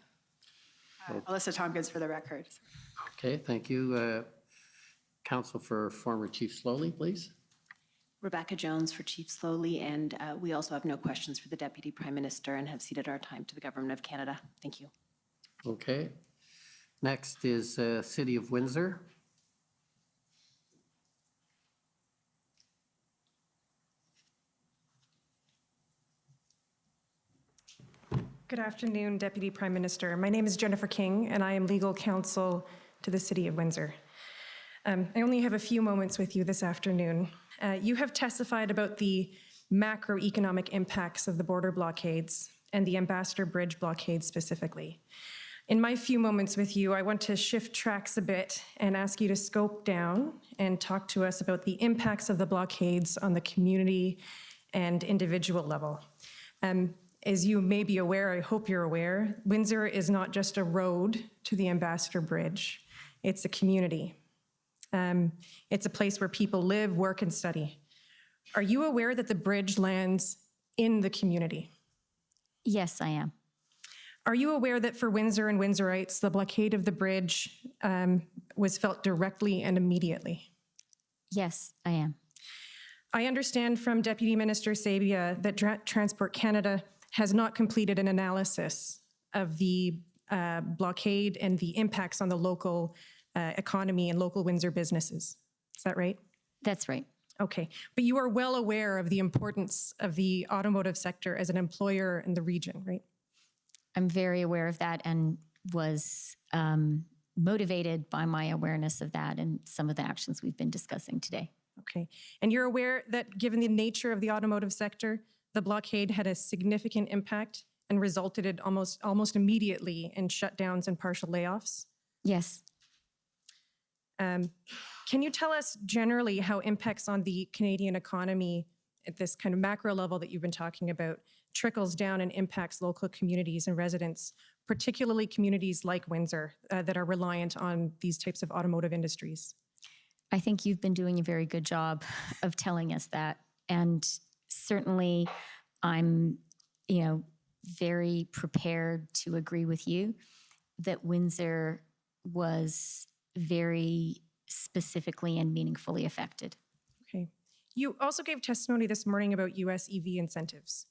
Alyssa Tompkins for the record. Okay, thank you. Counsel for former Chief Slowly, please. Rebecca Jones for Chief Slowly, and we also have no questions for the Deputy Prime Minister and have ceded our time to the Government of Canada. Thank you. Okay. Next is City of Windsor. Good afternoon, Deputy Prime Minister. My name is Jennifer King, and I am legal counsel to the City of Windsor. I only have a few moments with you this afternoon. You have testified about the macroeconomic impacts of the border blockades and the Ambassador Bridge blockade specifically. In my few moments with you, I want to shift tracks a bit and ask you to scope down and talk to us about the impacts of the blockades on the community and individual level. As you may be aware, I hope you're aware, Windsor is not just a road to the Ambassador Bridge, it's a community. It's a place where people live, work, and study. Are you aware that the bridge lands in the community? Yes, I am. Are you aware that for Windsor and Windsorites, the blockade of the bridge was felt directly and immediately? Yes, I am. I understand from Deputy Minister Sabia that Transport Canada has not completed an analysis of the blockade and the impacts on the local economy and local Windsor businesses. Is that right? That's right. Okay, but you are well aware of the importance of the automotive sector as an employer in the region, right? I'm very aware of that and was motivated by my awareness of that and some of the actions we've been discussing today. Okay, and you're aware that given the nature of the automotive sector, the blockade had a significant impact and resulted in almost immediately in shutdowns and partial layoffs? Yes. Can you tell us generally how impacts on the Canadian economy at this kind of macro level that you've been talking about trickles down and impacts local communities and residents, particularly communities like Windsor that are reliant on these types of automotive industries? I think you've been doing a very good job of telling us that. And certainly I'm, very prepared to agree with you that Windsor was very specifically and meaningfully affected. Okay. You also gave testimony this morning about U.S. EV incentives.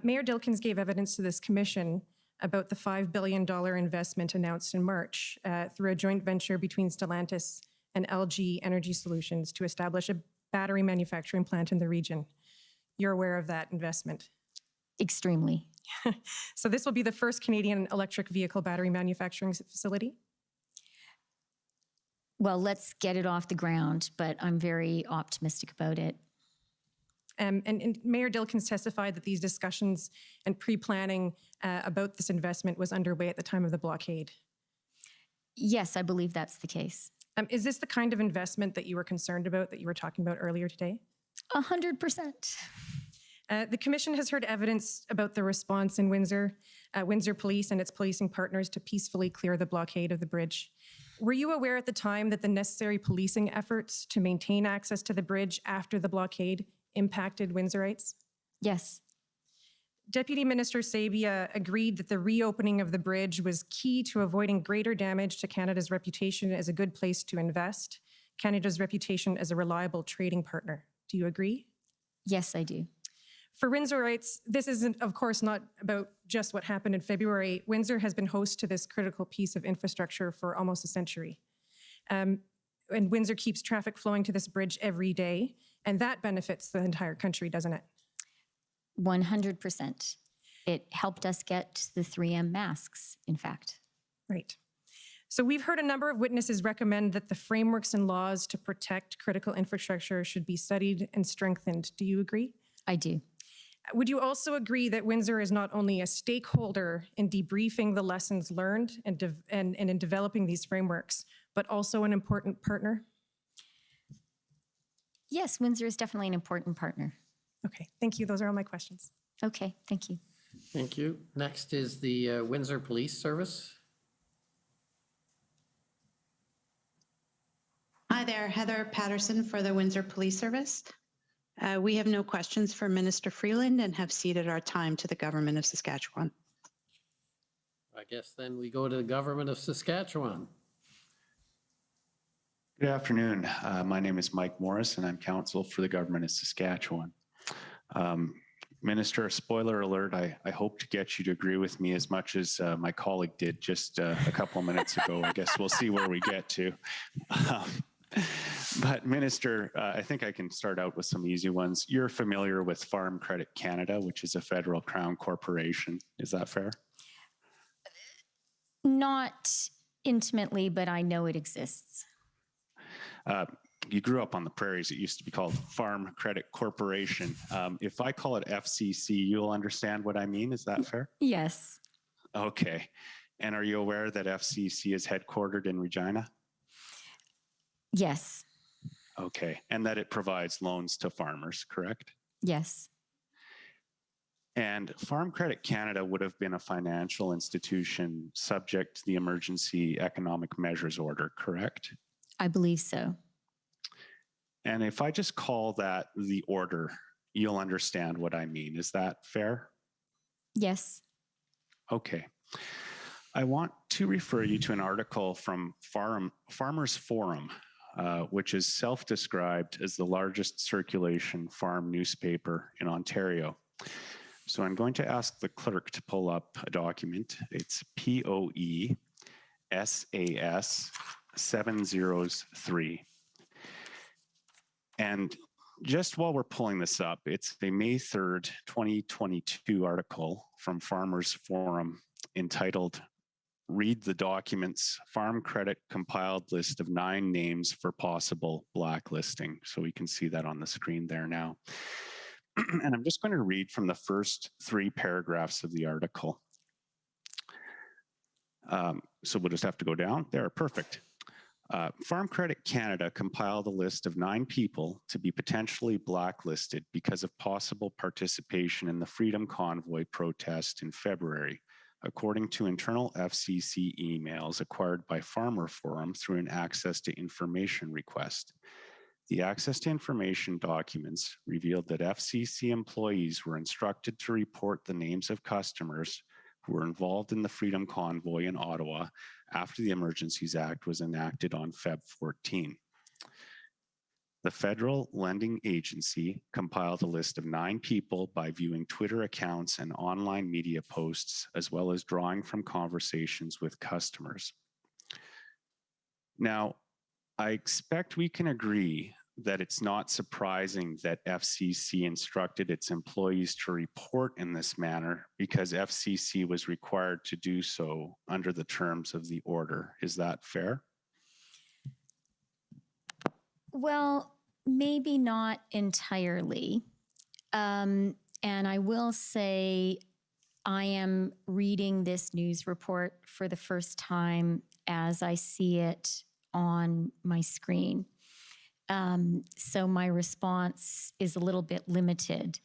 Mayor Dilkens gave evidence to this commission about the $5 billion investment announced in March through a joint venture between Stellantis and LG Energy Solutions to establish a battery manufacturing plant in the region. You're aware of that investment? Extremely. So this will be the first Canadian electric vehicle battery manufacturing facility? Well, let's get it off the ground, but I'm very optimistic about it. And Mayor Dilkens testified that these discussions and pre-planning about this investment was underway at the time of the blockade. Yes, I believe that's the case. Is this the kind of investment that you were concerned about, that you were talking about earlier today? 100%. The Commission has heard evidence about the response in Windsor, Windsor Police and its policing partners to peacefully clear the blockade of the bridge. Were you aware at the time that the necessary policing efforts to maintain access to the bridge after the blockade impacted Windsorites? Yes. Deputy Minister Sabia agreed that the reopening of the bridge was key to avoiding greater damage to Canada's reputation as a good place to invest, Canada's reputation as a reliable trading partner. Do you agree? Yes, I do. For Windsorites, this isn't, of course, not about just what happened in February. Windsor has been host to this critical piece of infrastructure for almost a century. And Windsor keeps traffic flowing to this bridge every day, and that benefits the entire country, doesn't it? 100%. It helped us get the 3M masks, in fact. Right. So we've heard a number of witnesses recommend that the frameworks and laws to protect critical infrastructure should be studied and strengthened. Do you agree? I do. Would you also agree that Windsor is not only a stakeholder in debriefing the lessons learned and in developing these frameworks, but also an important partner? Yes, Windsor is definitely an important partner. Okay, thank you. Those are all my questions. Okay, thank you. Thank you. Next is the Windsor Police Service. Hi there, Heather Patterson for the Windsor Police Service. We have no questions for Minister Freeland and have ceded our time to the Government of Saskatchewan. I guess then we go to the Government of Saskatchewan. Good afternoon. My name is Mike Morris, and I'm counsel for the Government of Saskatchewan. Minister, spoiler alert, I hope to get you to agree with me as much as my colleague did just a couple of minutes ago. I guess we'll see where we get to. But Minister, I think I can start out with some easy ones. You're familiar with Farm Credit Canada, which is a federal crown corporation. Is that fair? Not intimately, but I know it exists. You grew up on the prairies. It used to be called Farm Credit Corporation. If I call it FCC, you'll understand what I mean. Is that fair? Yes. Okay. And are you aware that FCC is headquartered in Regina? Yes. Okay. And that it provides loans to farmers, correct? Yes. And Farm Credit Canada would have been a financial institution subject to the Emergency Economic Measures Order, correct? I believe so. And if I just call that the order, you'll understand what I mean. Is that fair? Yes. Okay. I want to refer you to an article from Farmers Forum, which is self-described as the largest circulation farm newspaper in Ontario. So I'm going to ask the clerk to pull up a document. It's POE SAS 703. And just while we're pulling this up, it's a May 3rd, 2022 article from Farmers Forum entitled, "Read the Documents, Farm Credit Compiled List of 9 Names for Possible Blacklisting." So we can see that on the screen there now. And I'm just going to read from the first 3 paragraphs of the article. So we'll just have to go down there. Perfect. Farm Credit Canada compiled a list of 9 people to be potentially blacklisted because of possible participation in the Freedom Convoy protest in February, according to internal FCC emails acquired by Farmer Forum through an Access to Information request. The Access to Information documents revealed that FCC employees were instructed to report the names of customers who were involved in the Freedom Convoy in Ottawa after the Emergencies Act was enacted on Feb 14. The Federal Lending Agency compiled a list of 9 people by viewing Twitter accounts and online media posts, as well as drawing from conversations with customers. Now, I expect we can agree that it's not surprising that FCC instructed its employees to report in this manner because FCC was required to do so under the terms of the order. Is that fair? Well, maybe not entirely. And I will say I am reading this news report for the first time as I see it on my screen. So my response is a little bit limited.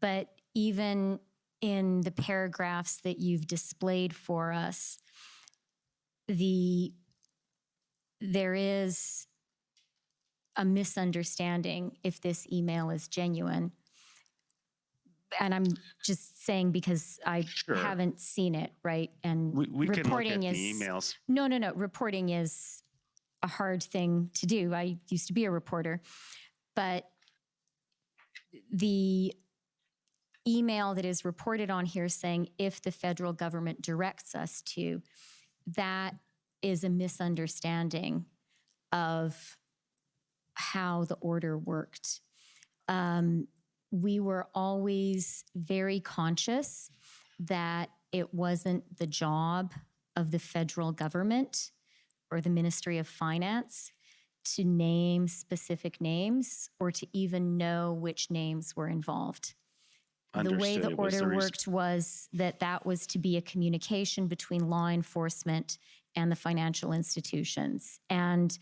But even in the paragraphs that you've displayed for us, there is a misunderstanding if this email is genuine. And I'm just saying because I haven't seen it, right? And we reporting can look at is the emails. No. Reporting is a hard thing to do. I used to be a reporter, but the email that is reported on here saying if the federal government directs us to, that is a misunderstanding of how the order worked. We were always very conscious that it wasn't the job of the federal government or the Ministry of Finance to name specific names or to even know which names were involved. The way the order worked was that was to be a communication between law enforcement and the financial institutions. And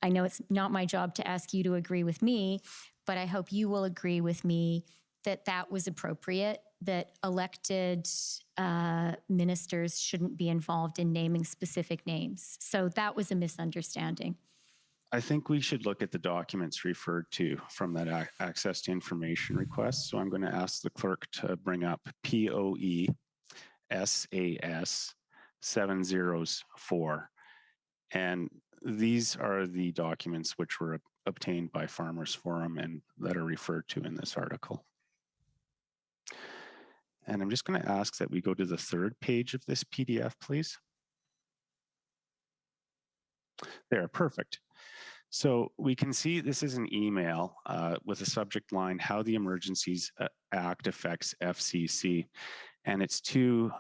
I know it's not my job to ask you to agree with me, but I hope you will agree with me that that was appropriate, that elected ministers shouldn't be involved in naming specific names. So that was a misunderstanding. I think we should look at the documents referred to from that access to information request. So I'm going to ask the clerk to bring up POE SAS 704. And these are the documents which were obtained by Farmers Forum and that are referred to in this article. And I'm just going to ask that we go to the third page of this PDF, please. There, perfect. So we can see this is an email with a subject line, how the Emergencies Act affects FCC. And it's to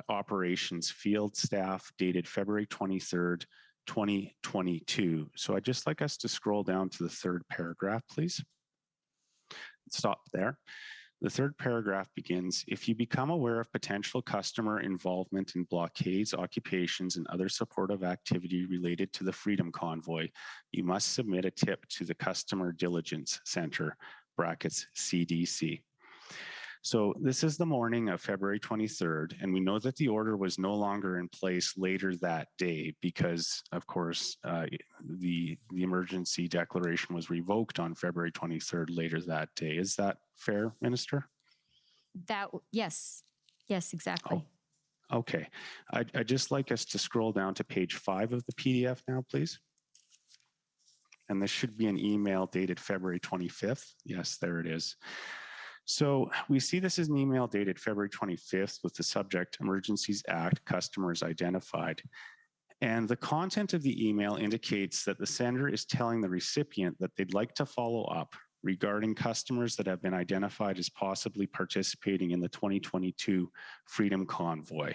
operations field staff dated February 23rd, 2022. So I'd just like us to scroll down to the third paragraph, please. Stop there. The third paragraph begins, if you become aware of potential customer involvement in blockades, occupations, and other supportive activity related to the Freedom Convoy, you must submit a tip to the Customer Diligence Center, brackets CDC. So this is the morning of February 23rd, and we know that the order was no longer in place later that day because, of course, the emergency declaration was revoked on February 23rd later that day. Is that fair, Minister? Yes, exactly. Oh, okay. I'd just like us to scroll down to page 5 of the PDF now, please. And this should be an email dated February 25th. Yes, there it is. So we see this is an email dated February 25th with the subject Emergencies Act customers identified. And the content of the email indicates that the sender is telling the recipient that they'd like to follow up regarding customers that have been identified as possibly participating in the 2022 Freedom Convoy.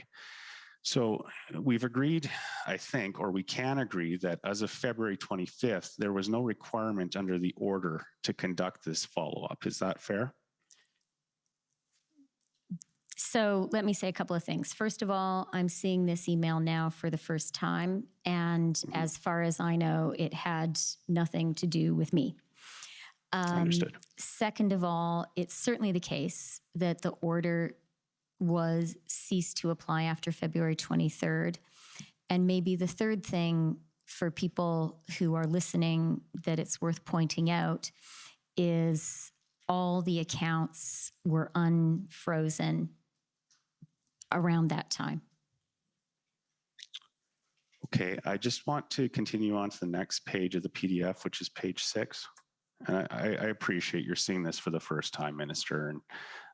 So we've agreed, I think, or we can agree that as of February 25th, there was no requirement under the order to conduct this follow-up. Is that fair? So let me say a couple of things. First of all, I'm seeing this email now for the first time. And as far as I know, it had nothing to do with me. Understood. Second of all, it's certainly the case that the order was ceased to apply after February 23rd. And maybe the third thing for people who are listening that it's worth pointing out is all the accounts were unfrozen around that time. Okay, I just want to continue on to the next page of the PDF, which is page 6. And I appreciate you're seeing this for the first time, Minister, and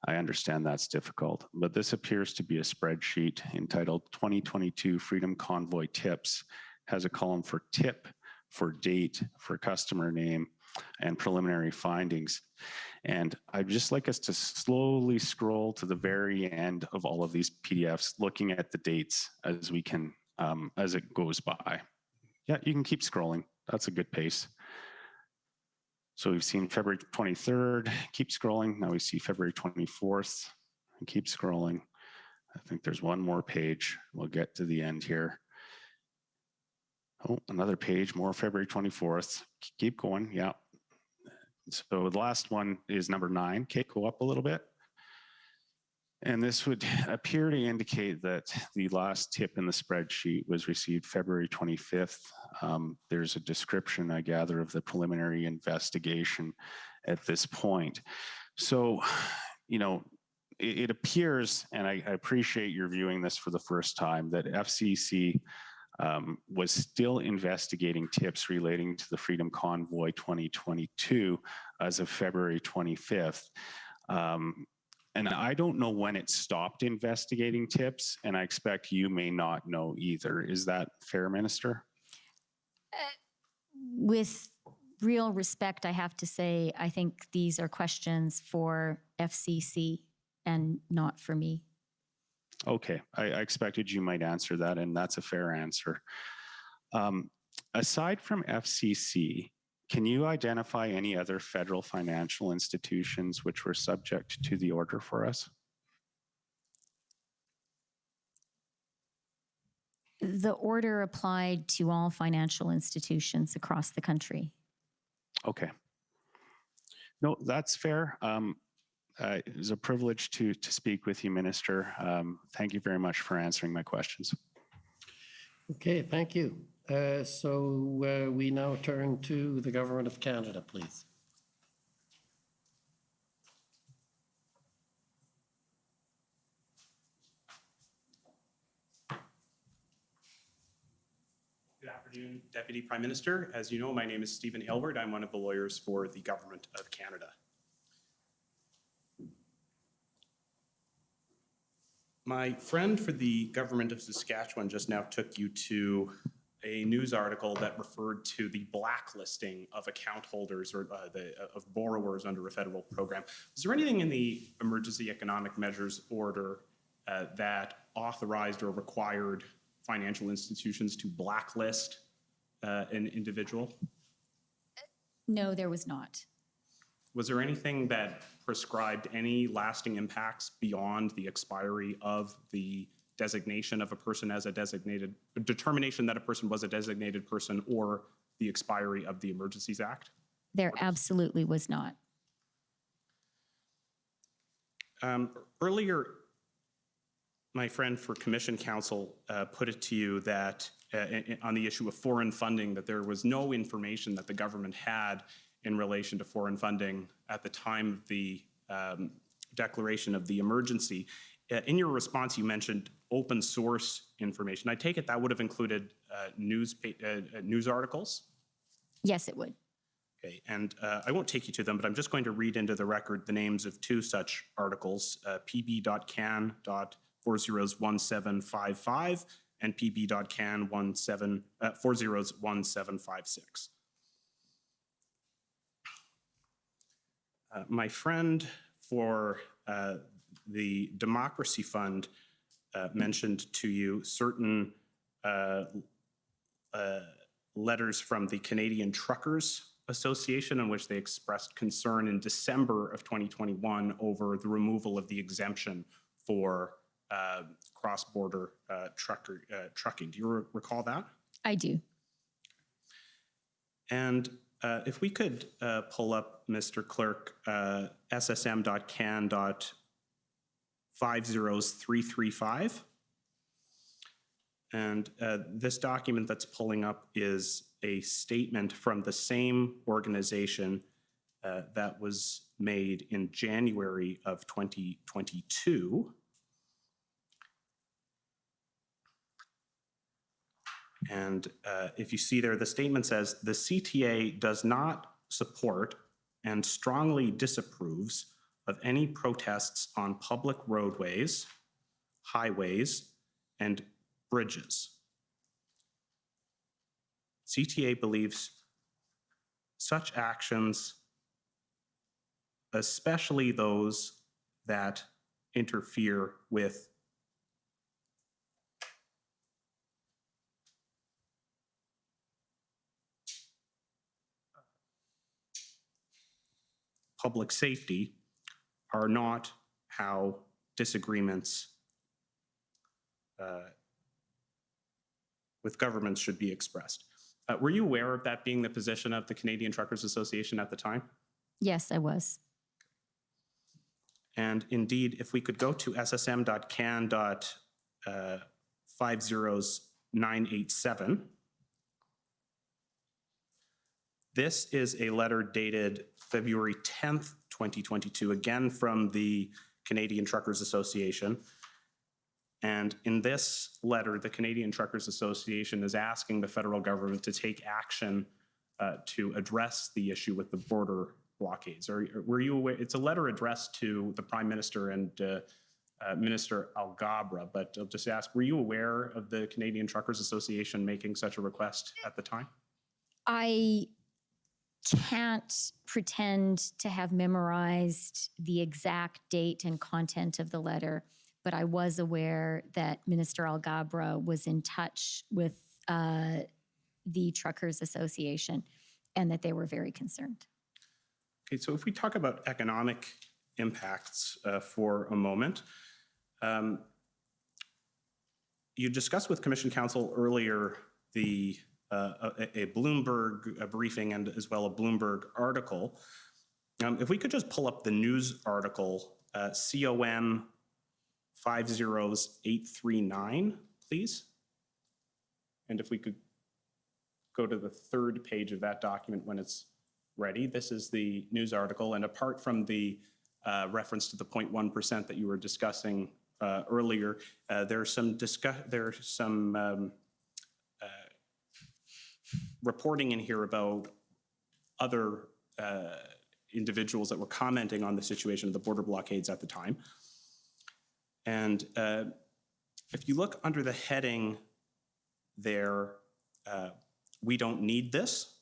I understand that's difficult. But this appears to be a spreadsheet entitled 2022 Freedom Convoy Tips, has a column for tip, for date, for customer name, and preliminary findings. And I'd just like us to slowly scroll to the very end of all of these PDFs, looking at the dates as we can, as it goes by. Yeah, you can keep scrolling. That's a good pace. So we've seen February 23rd, keep scrolling. Now we see February 24th, and keep scrolling. I think there's one more page. We'll get to the end here. Oh, another page, more February 24th. Keep going, yeah. So the last one is number 9. Okay, go up a little bit. And this would appear to indicate that the last tip in the spreadsheet was received February 25th. There's a description, I gather, of the preliminary investigation at this point. So, you know, it appears, and I appreciate your viewing this for the first time, that FCC was still investigating tips relating to the Freedom Convoy 2022 as of February 25th. And I don't know when it stopped investigating tips, and I expect you may not know either. Is that fair, Minister? With real respect, I have to say, I think these are questions for FCC and not for me. Okay, I expected you might answer that, and that's a fair answer. Aside from FCC, can you identify any other federal financial institutions which were subject to the order for us? The order applied to all financial institutions across the country. Okay. No, that's fair. It was a privilege to speak with you, Minister. Thank you very much for answering my questions. Okay, thank you. So we now turn to the Government of Canada, please. Good afternoon, Deputy Prime Minister. As you know, my name is Stephen Aylward. I'm one of the lawyers for the Government of Canada. My friend for the Government of Saskatchewan just now took you to a news article that referred to the blacklisting of account holders or of borrowers under a federal program. Was there anything in the Emergency Economic Measures Order that authorized or required financial institutions to blacklist an individual? No, there was not. Was there anything that prescribed any lasting impacts beyond the expiry of the designation of a person as a determination that a person was a designated person or the expiry of the Emergencies Act? There absolutely was not. Earlier, my friend for Commission Counsel put it to you that on the issue of foreign funding, that there was no information that the government had in relation to foreign funding at the time of the declaration of the emergency. In your response, you mentioned open source information. I take it that would have included news articles? Yes, it would. Okay, and I won't take you to them, but I'm just going to read into the record the names of two such articles, pb.can.401755 and pb.can401756. My friend for the Democracy Fund mentioned to you certain letters from the Canadian Truckers Association in which they expressed concern in December of 2021 over the removal of the exemption for cross-border trucking. Do you recall that? I do. And if we could pull up, Mr. Clerk, ssm.can.50335. And this document that's pulling up is a statement from the same organization that was made in January of 2022. And if you see there, the statement says, the CTA does not support and strongly disapproves of any protests on public roadways, highways, and bridges. CTA believes such actions, especially those that interfere with public safety, are not how disagreements with governments should be expressed. Were you aware of that being the position of the Canadian Truckers Association at the time? Yes, I was. And indeed, if we could go to ssm.can.50987, this is a letter dated February 10th, 2022, again from the Canadian Truckers Association. And in this letter, the Canadian Truckers Association is asking the federal government to take action to address the issue with the border blockades. Were you aware? It's a letter addressed to the Prime Minister and Minister Alghabra, but I'll just ask, were you aware of the Canadian Truckers Association making such a request at the time? I can't pretend to have memorized the exact date and content of the letter, but I was aware that Minister Alghabra was in touch with the Truckers Association and that they were very concerned. Okay, so if we talk about economic impacts for a moment, You discussed with Commission Counsel earlier the a Bloomberg briefing and as well a Bloomberg article. If we could just pull up the news article, COM 50839, please. And if we could go to the third page of that document when it's ready. This is the news article, and apart from the reference to the 0.1% that you were discussing earlier, there's some reporting in here about other individuals that were commenting on the situation of the border blockades at the time. And if you look under the heading there, we don't need this.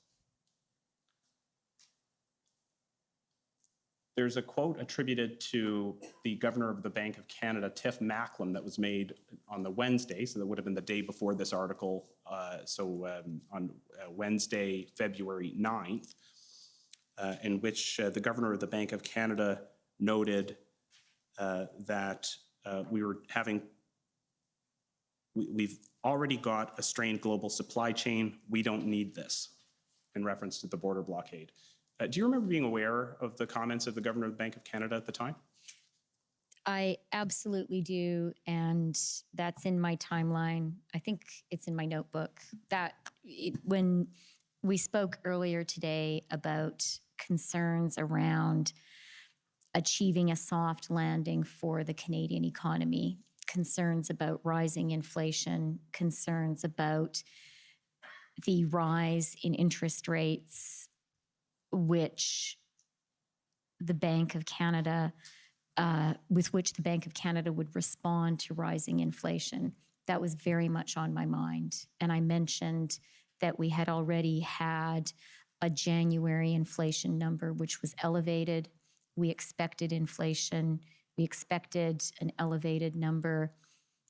There's a quote attributed to the governor of the Bank of Canada, Tiff Macklem, that was made on the Wednesday, so that would have been the day before this article, on Wednesday, February 9th, in which the governor of the Bank of Canada noted that we've already got a strained global supply chain. We don't need this, in reference to the border blockade. Do you remember being aware of the comments of the governor of the Bank of Canada at the time? I absolutely do, and that's in my timeline. I think it's in my notebook. When we spoke earlier today about concerns around achieving a soft landing for the Canadian economy, concerns about rising inflation, concerns about the rise in interest rates, which the Bank of Canada, with which the Bank of Canada would respond to rising inflation. That was very much on my mind. And I mentioned that we had already had a January inflation number, which was elevated. We expected inflation. We expected an elevated number.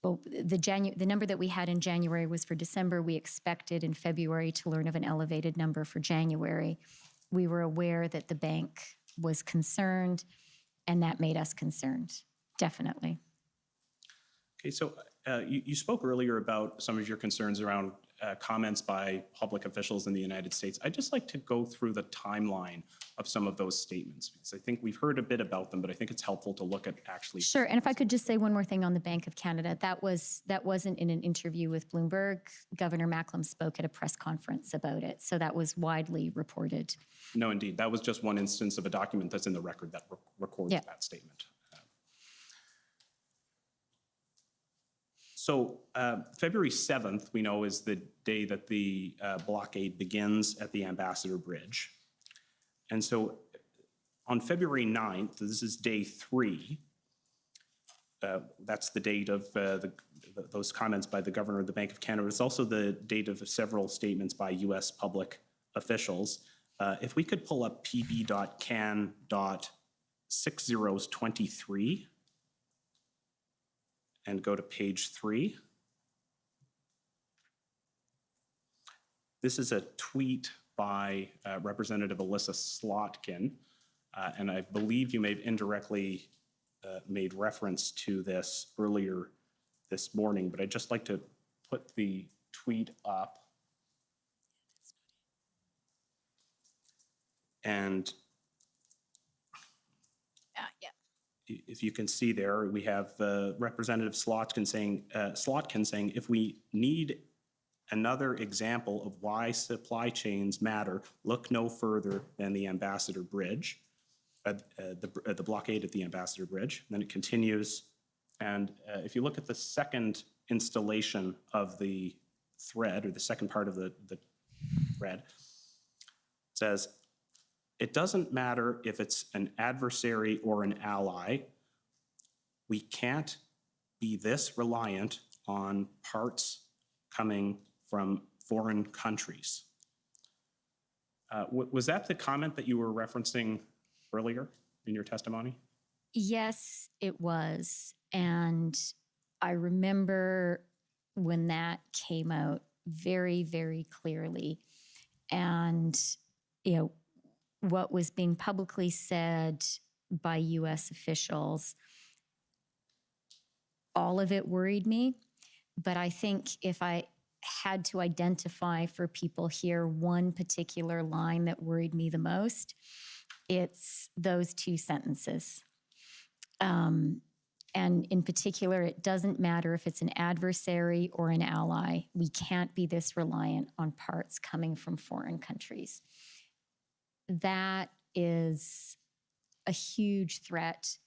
Well, the number that we had in January was for December. We expected in February to learn of an elevated number for January. We were aware that the bank was concerned, and that made us concerned, definitely. Okay, so you spoke earlier about some of your concerns around comments by public officials in the United States. I'd just like to go through the timeline of some of those statements, because I think we've heard a bit about them, but I think it's helpful to look at actually. Sure, and if I could just say one more thing on the Bank of Canada, that wasn't in an interview with Bloomberg. Governor Macklem spoke at a press conference about it, so that was widely reported. No, indeed, that was just one instance of a document that's in the record that records that statement. So February 7th, we know, is the day that the blockade begins at the Ambassador Bridge. And so on February 9th, this is day 3, that's the date of those comments by the governor of the Bank of Canada. It's also the date of several statements by US public officials. If we could pull up pb.can.6023 and go to page 3. This is a tweet by Representative Alyssa Slotkin, and I believe you may have indirectly made reference to this earlier this morning, but I'd just like to put the tweet up. And if you can see there, we have Representative Slotkin saying, if we need another example of why supply chains matter, look no further than the Ambassador Bridge, the blockade at the Ambassador Bridge. And then it continues. And if you look at the second installation of the thread, or the second part of the thread, it says, it doesn't matter if it's an adversary or an ally. We can't be this reliant on parts coming from foreign countries. Was that the comment that you were referencing earlier in your testimony? Yes, it was. And I remember when that came out very, very clearly. And, you know, what was being publicly said by US officials, all of it worried me. But I think if I had to identify for people here one particular line that worried me the most, it's those two sentences. And in particular, it doesn't matter if it's an adversary or an ally. We can't be this reliant on parts coming from foreign countries. That is a huge threat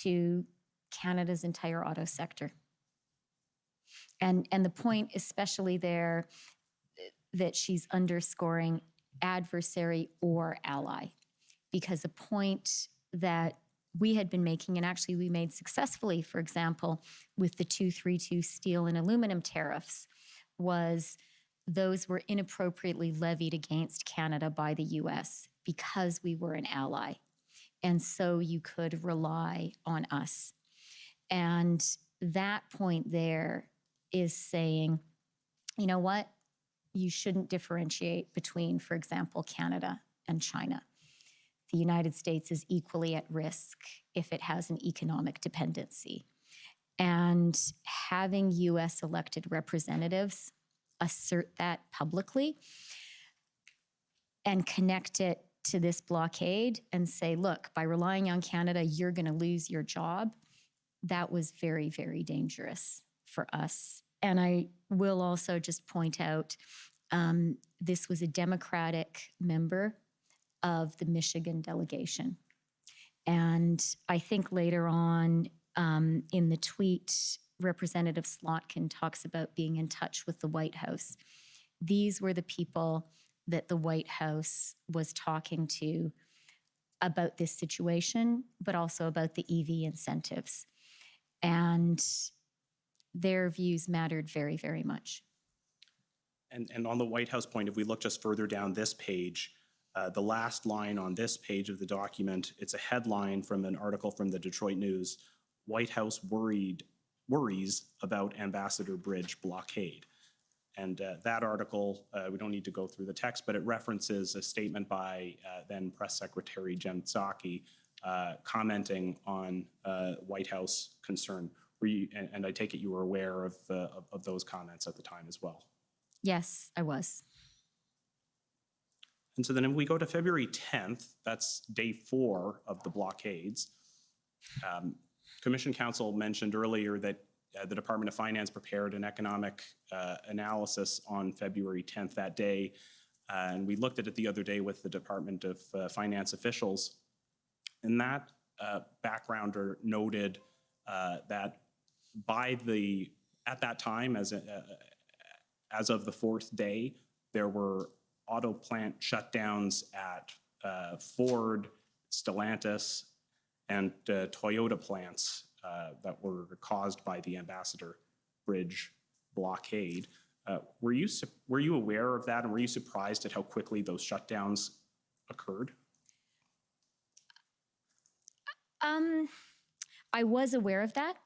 to Canada's entire auto sector. And the point especially there that she's underscoring adversary or ally, because a point that we had been making, and actually we made successfully, for example, with the 232 steel and aluminum tariffs, was those were inappropriately levied against Canada by the US because we were an ally. And so you could rely on us. And that point there is saying, you know what? You shouldn't differentiate between, for example, Canada and China. The United States is equally at risk if it has an economic dependency. And having US elected representatives assert that publicly and connect it to this blockade and say, look, by relying on Canada, you're going to lose your job. That was very, very dangerous for us. And I will also just point out, this was a Democratic member of the Michigan delegation. And I think later on in the tweet, Representative Slotkin talks about being in touch with the White House. These were the people that the White House was talking to about this situation, but also about the EV incentives. And their views mattered very, very much. And on the White House point, if we look just further down this page, the last line on this page of the document, it's a headline from an article from the Detroit News. White House worries about Ambassador Bridge blockade. And that article, we don't need to go through the text, but it references a statement by then Press Secretary Jen Psaki commenting on White House concern. And I take it you were aware of those comments at the time as well. Yes, I was. And so then if we go to February 10th, that's day 4 of the blockades. Commission Counsel mentioned earlier that the Department of Finance prepared an economic analysis on February 10th that day. And we looked at it the other day with the Department of Finance officials. And that backgrounder noted that at that time, as of the 4th day, there were auto plant shutdowns at Ford, Stellantis, and Toyota plants that were caused by the Ambassador Bridge blockade. Were you aware of that, and were you surprised at how quickly those shutdowns occurred? I was aware of that.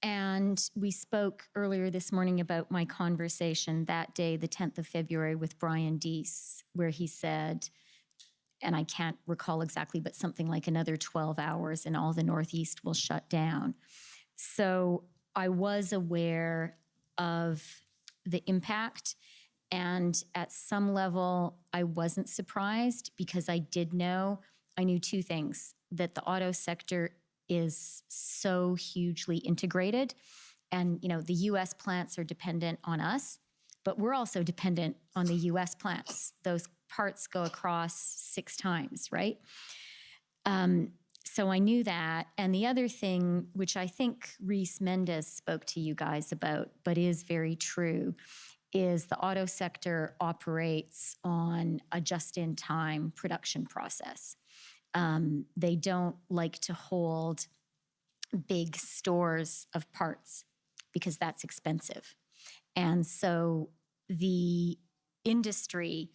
And we spoke earlier this morning about my conversation that day, the 10th of February, with Brian Deese, where he said, and I can't recall exactly, but something like another 12 hours and all the Northeast will shut down. So I was aware of the impact. And at some level, I wasn't surprised because I knew 2 things, that the auto sector is so hugely integrated. And, the US plants are dependent on us, but we're also dependent on the US plants. Those parts go across 6 times, right? So I knew that. And the other thing, which I think Reese Mendez spoke to you guys about, but is very true, is the auto sector operates on a just-in-time production process. They don't like to hold big stores of parts because that's expensive. And so the industry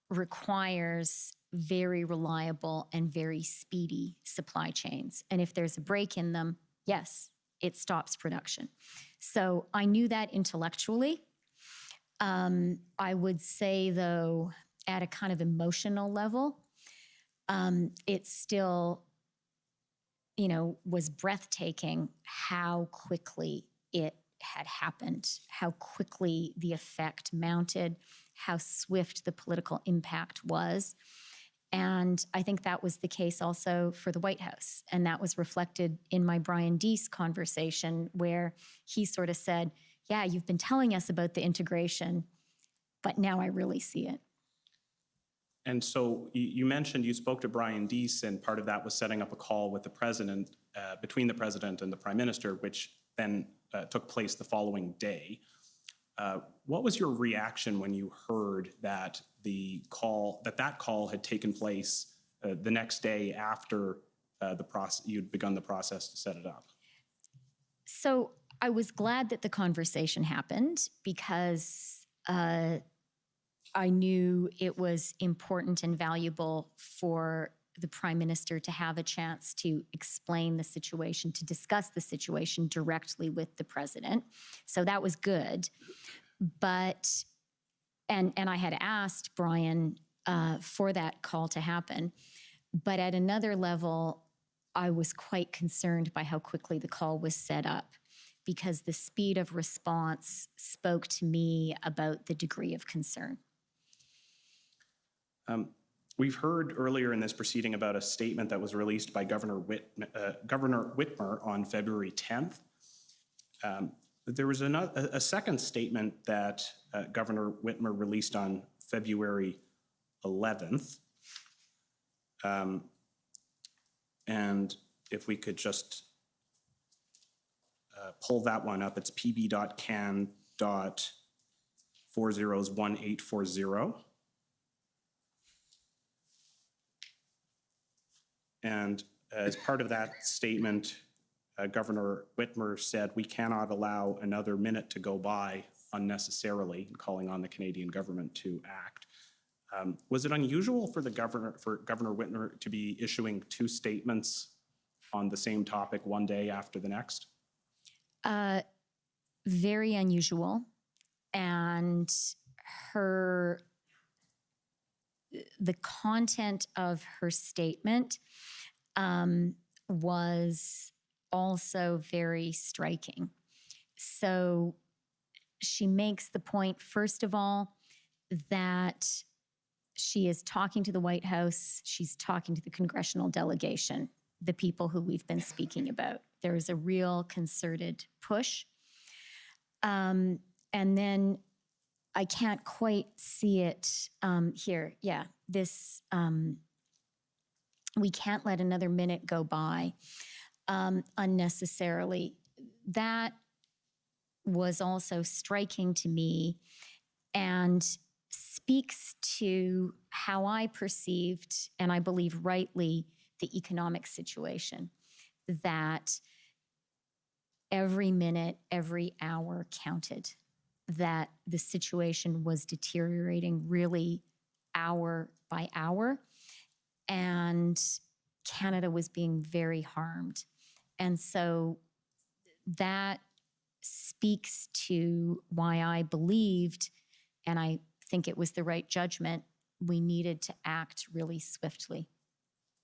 requires very reliable and very speedy supply chains. And if there's a break in them, yes, it stops production. So I knew that intellectually. I would say, though, at a kind of emotional level, it still, was breathtaking how quickly it had happened, how quickly the effect mounted, how swift the political impact was. And I think that was the case also for the White House. And that was reflected in my Brian Deese conversation, where he sort of said, yeah, you've been telling us about the integration, but now I really see it. And so you mentioned you spoke to Brian Deese, and part of that was setting up a call with the president, between the president and the prime minister, which then took place the following day. What was your reaction when you heard that that call had taken place the next day after you'd begun the process to set it up? So I was glad that the conversation happened, because I knew it was important and valuable for the prime minister to have a chance to explain the situation, to discuss the situation directly with the president. So that was good. But, and I had asked Brian for that call to happen. But at another level, I was quite concerned by how quickly the call was set up, because the speed of response spoke to me about the degree of concern. We've heard earlier in this proceeding about a statement that was released by Governor Whitmer on February 10th. There was a second statement that Governor Whitmer released on February 11th. And if we could just pull that one up, it's pb.can.401840. And as part of that statement, Governor Whitmer said, "We cannot allow another minute to go by unnecessarily," calling on the Canadian government to act. Was it unusual for Governor Whitmer to be issuing two statements on the same topic one day after the next? Very unusual. And the content of her statement was also very striking. So she makes the point, first of all, that she is talking to the White House, she's talking to the congressional delegation, the people who we've been speaking about. There is a real concerted push. And then I can't quite see it here. Yeah, this, we can't let another minute go by unnecessarily. That was also striking to me and speaks to how I perceived, and I believe rightly, the economic situation, that every minute, every hour counted, that the situation was deteriorating really hour by hour, and Canada was being very harmed. And so that speaks to why I believed, and I think it was the right judgment, we needed to act really swiftly.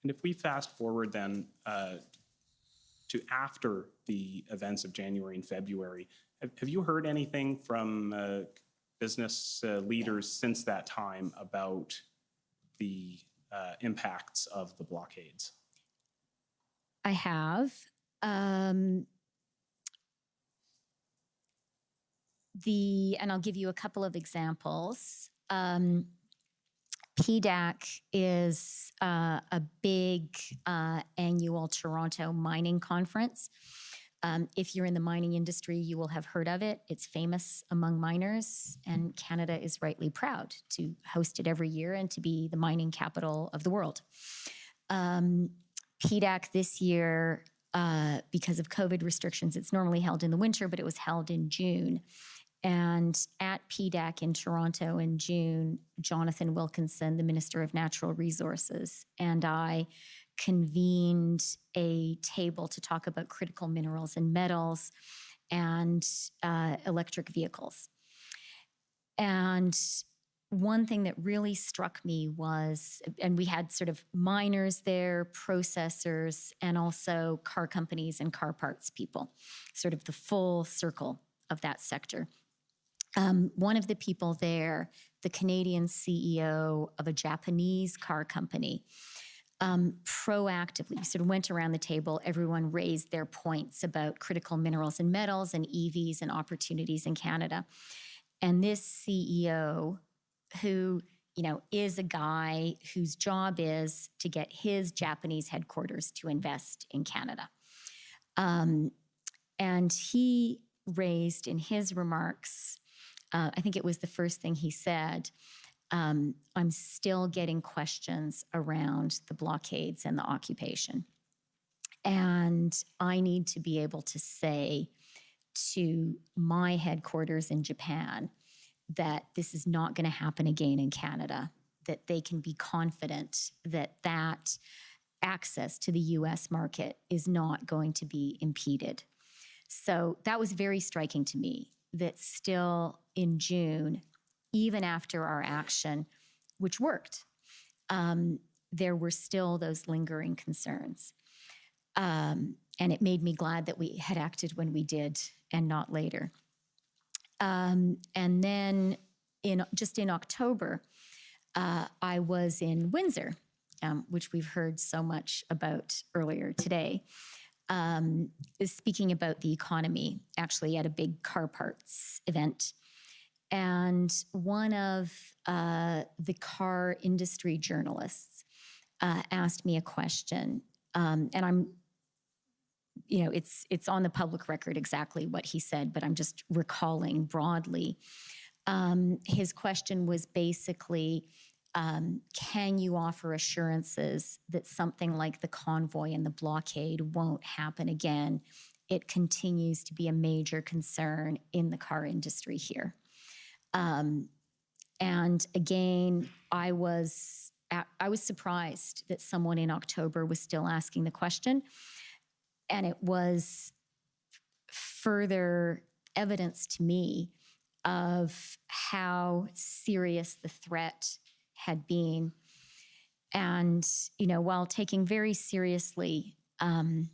And if we fast forward then to after the events of January and February, have you heard anything from business leaders since that time about the impacts of the blockades? I have. And I'll give you a couple of examples. PDAC is a big annual Toronto mining conference. If you're in the mining industry, you will have heard of it. It's famous among miners, and Canada is rightly proud to host it every year and to be the mining capital of the world. PDAC this year, because of COVID restrictions, it's normally held in the winter, but it was held in June. And at PDAC in Toronto in June, Jonathan Wilkinson, the Minister of Natural Resources, and I convened a table to talk about critical minerals and metals and electric vehicles. And one thing that really struck me was, and we had sort of miners there, processors, and also car companies and car parts people, sort of the full circle of that sector. One of the people there, the Canadian CEO of a Japanese car company, proactively sort of went around the table. Everyone raised their points about critical minerals and metals and EVs and opportunities in Canada. And this CEO, who is a guy whose job is to get his Japanese headquarters to invest in Canada. And he raised in his remarks, I think it was the first thing he said, I'm still getting questions around the blockades and the occupation. And I need to be able to say to my headquarters in Japan that this is not going to happen again in Canada, that they can be confident that that access to the US market is not going to be impeded. So that was very striking to me, that still in June, even after our action, which worked, there were still those lingering concerns. And it made me glad that we had acted when we did and not later. And then in October, I was in Windsor, which we've heard so much about earlier today, is speaking about the economy, actually at a big car parts event. And one of the car industry journalists asked me a question, and I'm, it's on the public record exactly what he said, but I'm just recalling broadly. His question was basically, can you offer assurances that something like the convoy and the blockade won't happen again? It continues to be a major concern in the car industry here. And again, I was surprised that someone in October was still asking the question. And it was further evidence to me of how serious the threat had been. And, while taking very seriously the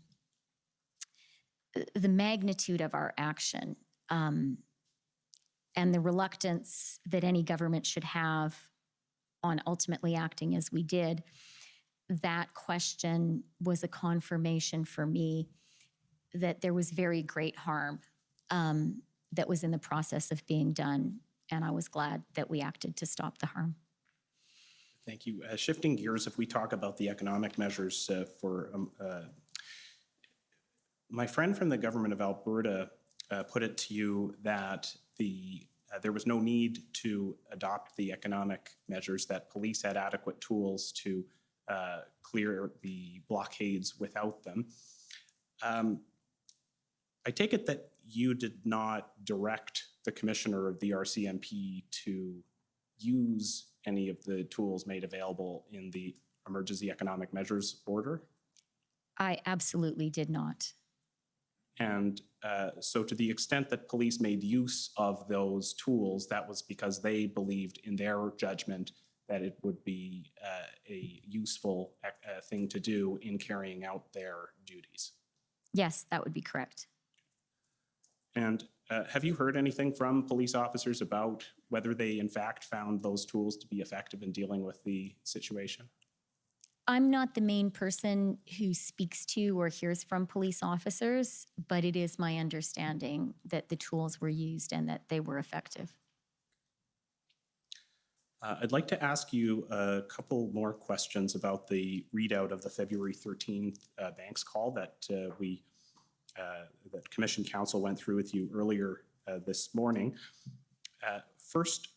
magnitude of our action, and the reluctance that any government should have on ultimately acting as we did, that question was a confirmation for me that there was very great harm that was in the process of being done. And I was glad that we acted to stop the harm. Thank you. Shifting gears, if we talk about the economic measures my friend from the government of Alberta put it to you that there was no need to adopt the economic measures, that police had adequate tools to clear the blockades without them. I take it that you did not direct the commissioner of the RCMP to use any of the tools made available in the emergency economic measures order? I absolutely did not. And so to the extent that police made use of those tools, that was because they believed in their judgment that it would be a useful thing to do in carrying out their duties. Yes, that would be correct. And have you heard anything from police officers about whether they in fact found those tools to be effective in dealing with the situation? I'm not the main person who speaks to or hears from police officers, but it is my understanding that the tools were used and that they were effective. I'd like to ask you a couple more questions about the readout of the February 13th banks call that that Commission Counsel went through with you earlier this morning. First,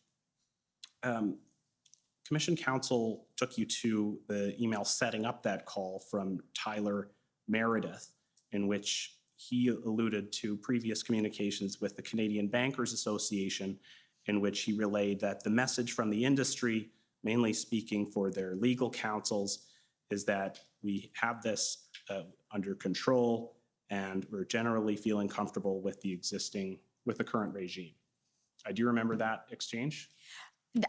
Commission Counsel took you to the email setting up that call from Tyler Meredith, in which he alluded to previous communications with the Canadian Bankers Association, in which he relayed that the message from the industry, mainly speaking for their legal counsels, is that we have this under control and we're generally feeling comfortable with the current regime. Do you remember that exchange?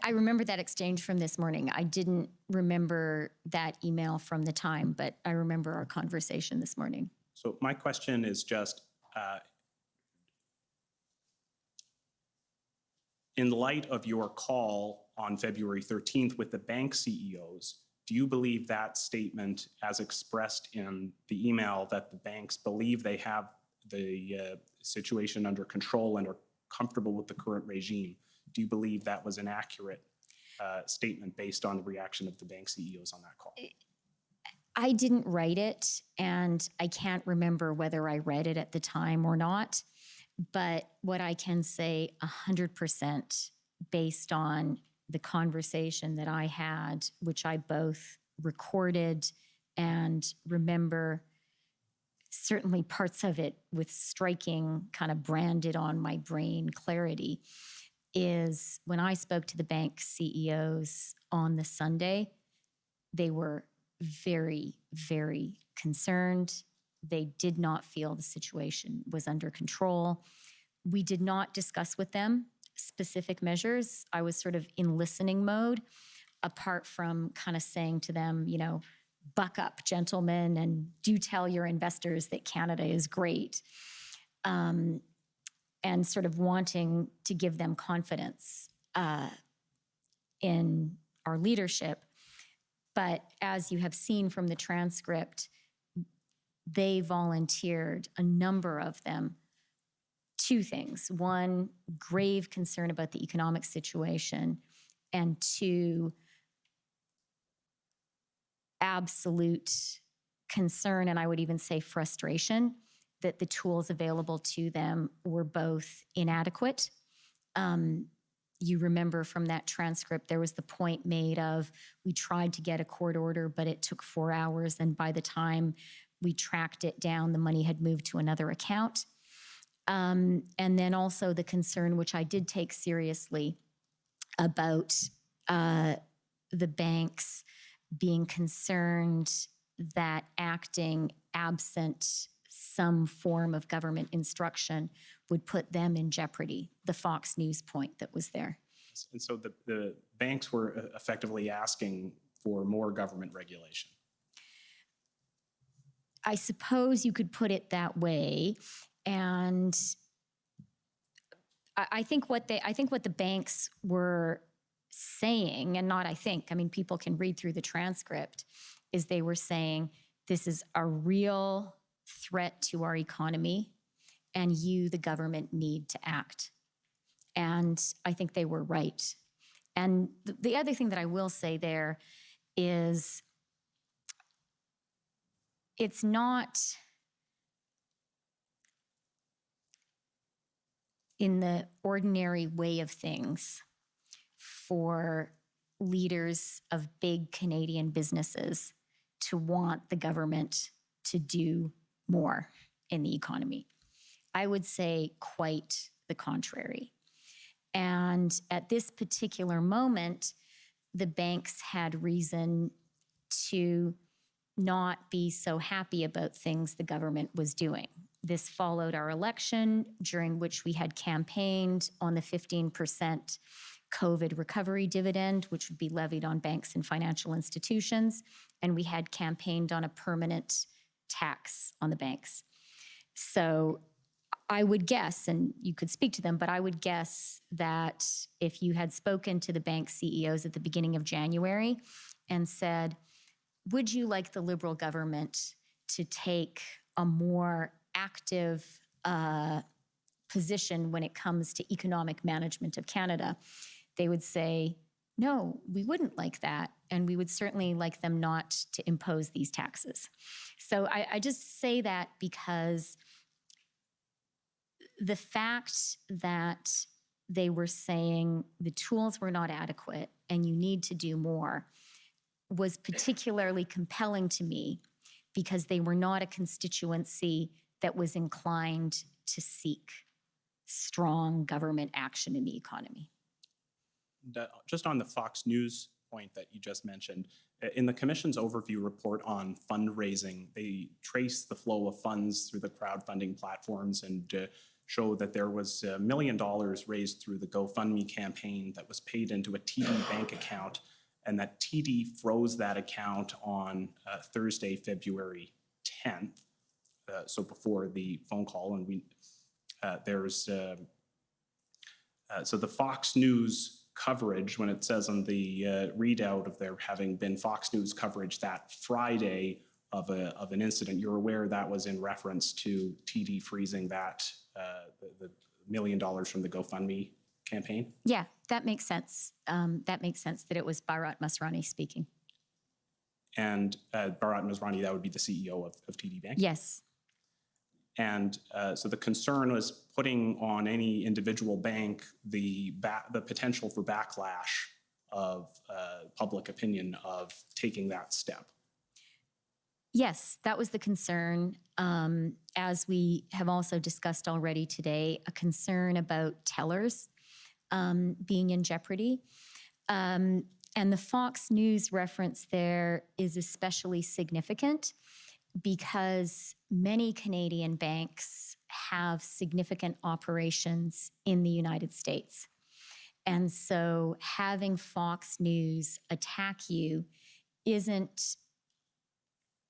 I remember that exchange from this morning. I didn't remember that email from the time, but I remember our conversation this morning. So my question is just, in light of your call on February 13th with the bank CEOs, do you believe that statement, as expressed in the email, that the banks believe they have the situation under control and are comfortable with the current regime, do you believe that was an accurate statement based on the reaction of the bank CEOs on that call? I didn't write it, and I can't remember whether I read it at the time or not. But what I can say 100% based on the conversation that I had, which I both recorded and remember certainly parts of it with striking kind of branded on my brain clarity, is when I spoke to the bank CEOs on the Sunday, they were very, very concerned. They did not feel the situation was under control. We did not discuss with them specific measures. I was sort of in listening mode, apart from kind of saying to them, you know, buck up, gentlemen, and do tell your investors that Canada is great, and sort of wanting to give them confidence in our leadership. But as you have seen from the transcript, they volunteered, a number of them, two things. One, grave concern about the economic situation, and two, absolute concern, and I would even say frustration, that the tools available to them were both inadequate. You remember from that transcript, there was the point made of, we tried to get a court order, but it took 4 hours, and by the time we tracked it down, the money had moved to another account. And then also the concern, which I did take seriously, about the banks being concerned that acting absent some form of government instruction would put them in jeopardy, the Fox News point that was there. And so the banks were effectively asking for more government regulation. I suppose you could put it that way. And I think what the banks were saying, and not I think, I mean, people can read through the transcript, is they were saying, this is a real threat to our economy, and you, the government, need to act. And I think they were right. And the other thing that I will say there is, it's not in the ordinary way of things for leaders of big Canadian businesses to want the government to do more in the economy. I would say quite the contrary. And at this particular moment, the banks had reason to not be so happy about things the government was doing. This followed our election, during which we had campaigned on the 15% COVID recovery dividend, which would be levied on banks and financial institutions. And we had campaigned on a permanent tax on the banks. So I would guess, and you could speak to them, but I would guess that if you had spoken to the bank CEOs at the beginning of January and said, would you like the Liberal government to take a more active position when it comes to economic management of Canada, they would say, no, we wouldn't like that. And we would certainly like them not to impose these taxes. So I just say that because the fact that they were saying the tools were not adequate and you need to do more was particularly compelling to me, because they were not a constituency that was inclined to seek strong government action in the economy. Just on the Fox News point that you just mentioned, in the Commission's overview report on fundraising, they trace the flow of funds through the crowdfunding platforms and show that there was $1 million raised through the GoFundMe campaign that was paid into a TD bank account, and that TD froze that account on Thursday, February 10th, so before the phone call. And there's So the Fox News coverage, when it says on the readout of there having been Fox News coverage that Friday of an incident, you're aware that was in reference to TD freezing that the $1 million from the GoFundMe campaign? Yeah, that makes sense. That makes sense that it was Bharat Masrani speaking. And Bharat Masrani, that would be the CEO of TD Bank? Yes. And so the concern was putting on any individual bank the potential for backlash of public opinion of taking that step. Yes, that was the concern. As we have also discussed already today, a concern about tellers being in jeopardy. And the Fox News reference there is especially significant because many Canadian banks have significant operations in the United States. And so having Fox News attack you isn't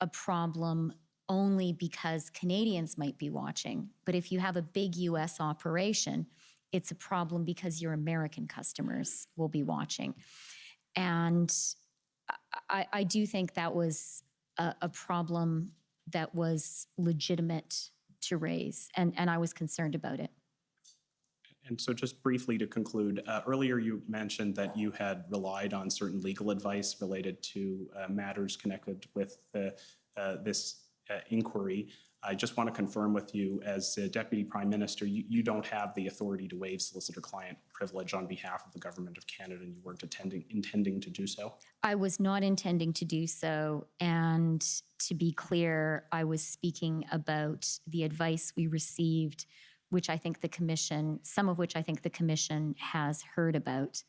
a problem only because Canadians might be watching, but if you have a big US operation, it's a problem because your American customers will be watching. And I do think that was a problem that was legitimate to raise, and I was concerned about it. And so just briefly to conclude, earlier you mentioned that you had relied on certain legal advice related to matters connected with this inquiry. I just want to confirm with you, as Deputy Prime Minister, you don't have the authority to waive solicitor-client privilege on behalf of the Government of Canada, and you weren't intending to do so? I was not intending to do so, and to be clear, I was speaking about the advice we received, which I think the Commission, some of which I think the Commission has heard about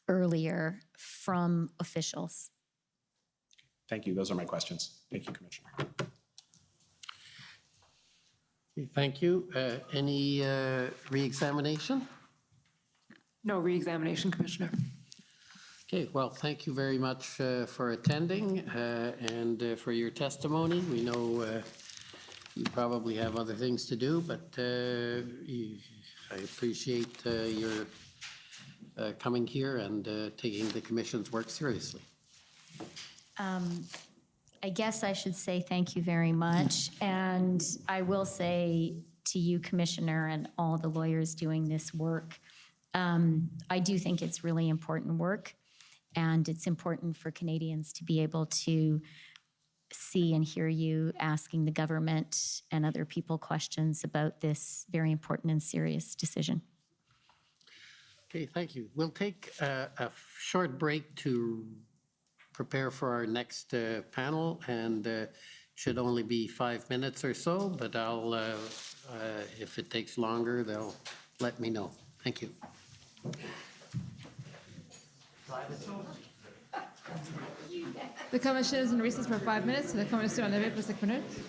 earlier from officials. Thank you. Those are my questions. Thank you, Commissioner. Okay, thank you. Any re-examination? No re-examination, Commissioner. Okay, well, thank you very much for attending and for your testimony. We know you probably have other things to do, but I appreciate your coming here and taking the Commission's work seriously. I guess I should say thank you very much. And I will say to you, Commissioner, and all the lawyers doing this work, I do think it's really important work. And it's important for Canadians to be able to see and hear you asking the government and other people questions about this very important and serious decision. Okay, thank you. We'll take a short break to prepare for our next panel, and should only be 5 minutes or so, but I'll, if it takes longer, they'll let me know. Thank you. The Commission is in recess for 5 minutes. La Commission en levée pour 5 minutes.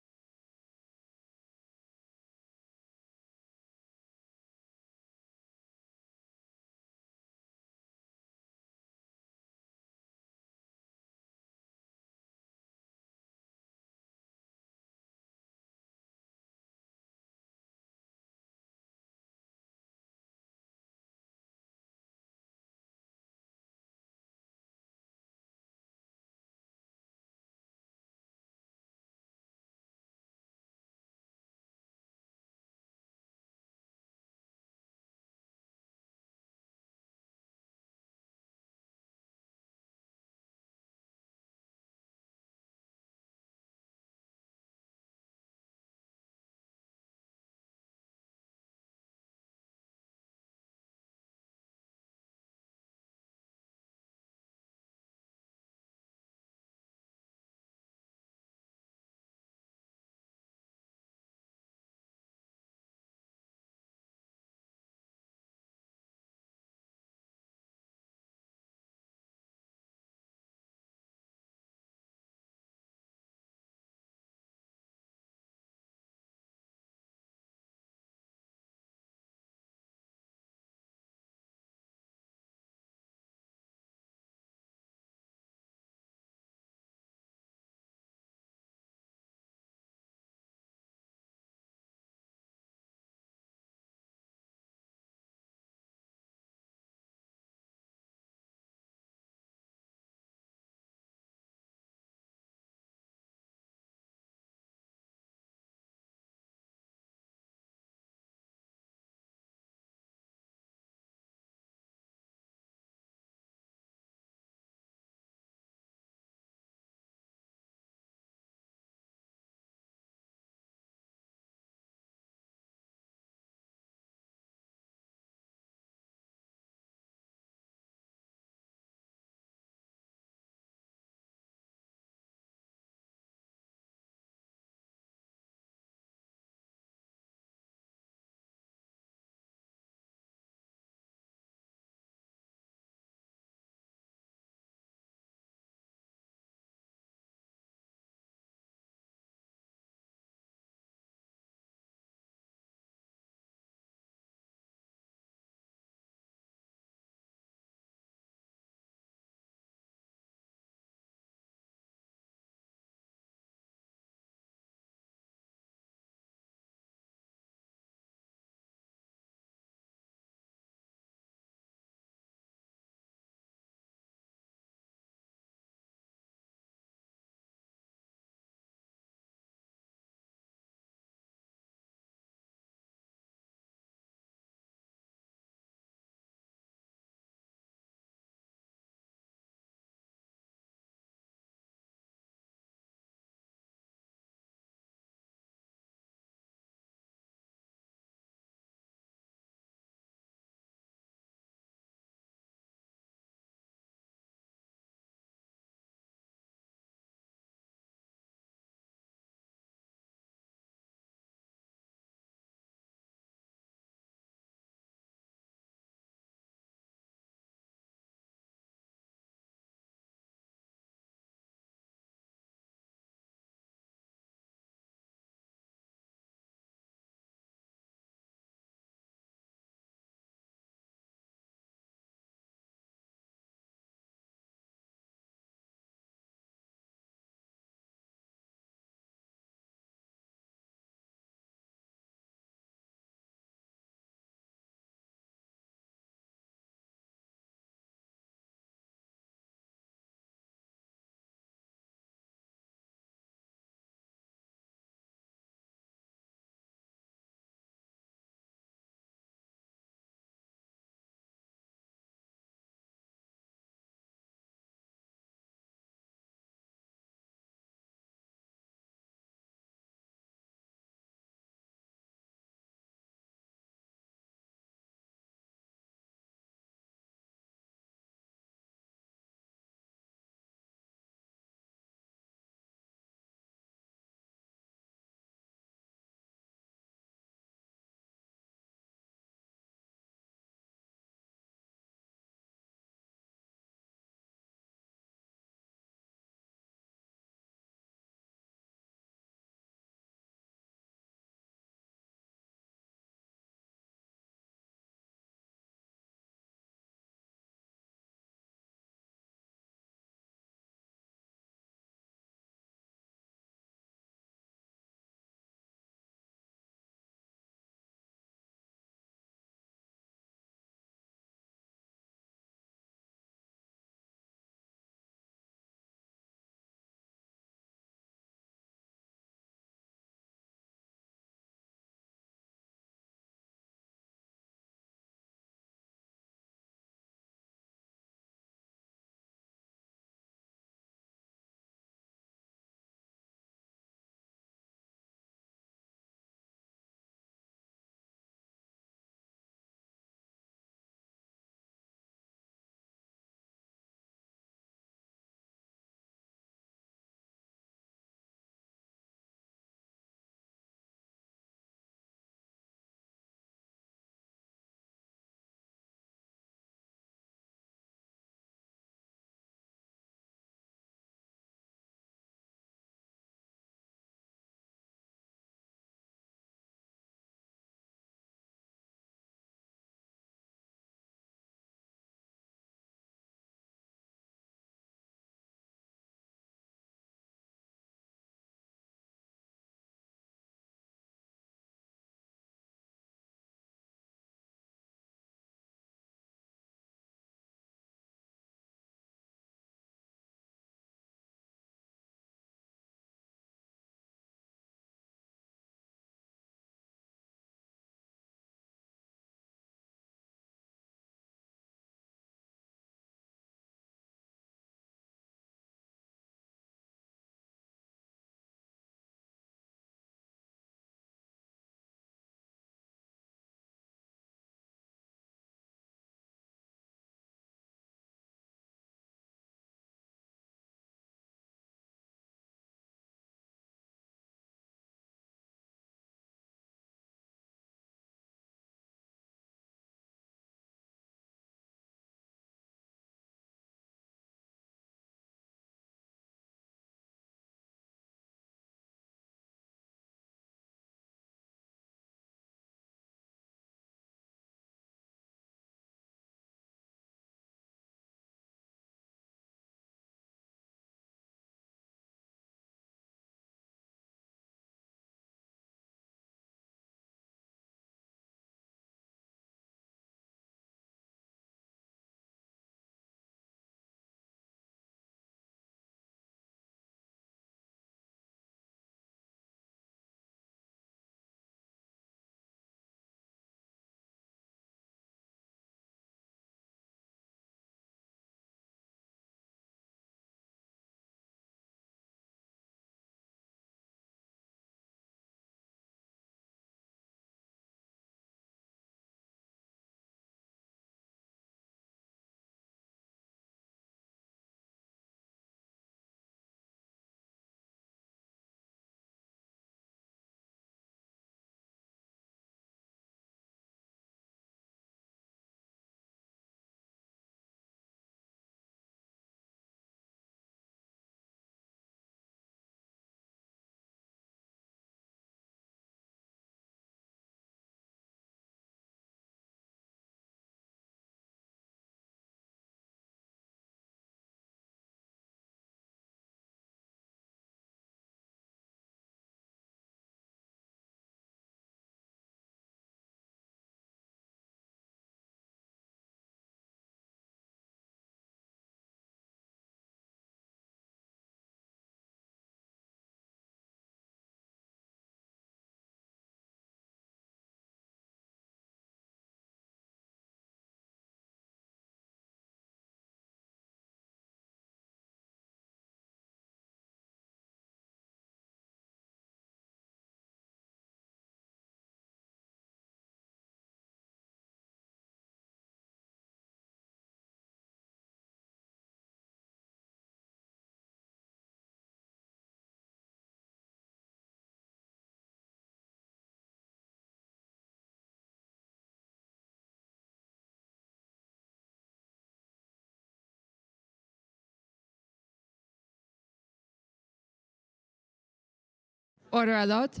Order à l'ordre.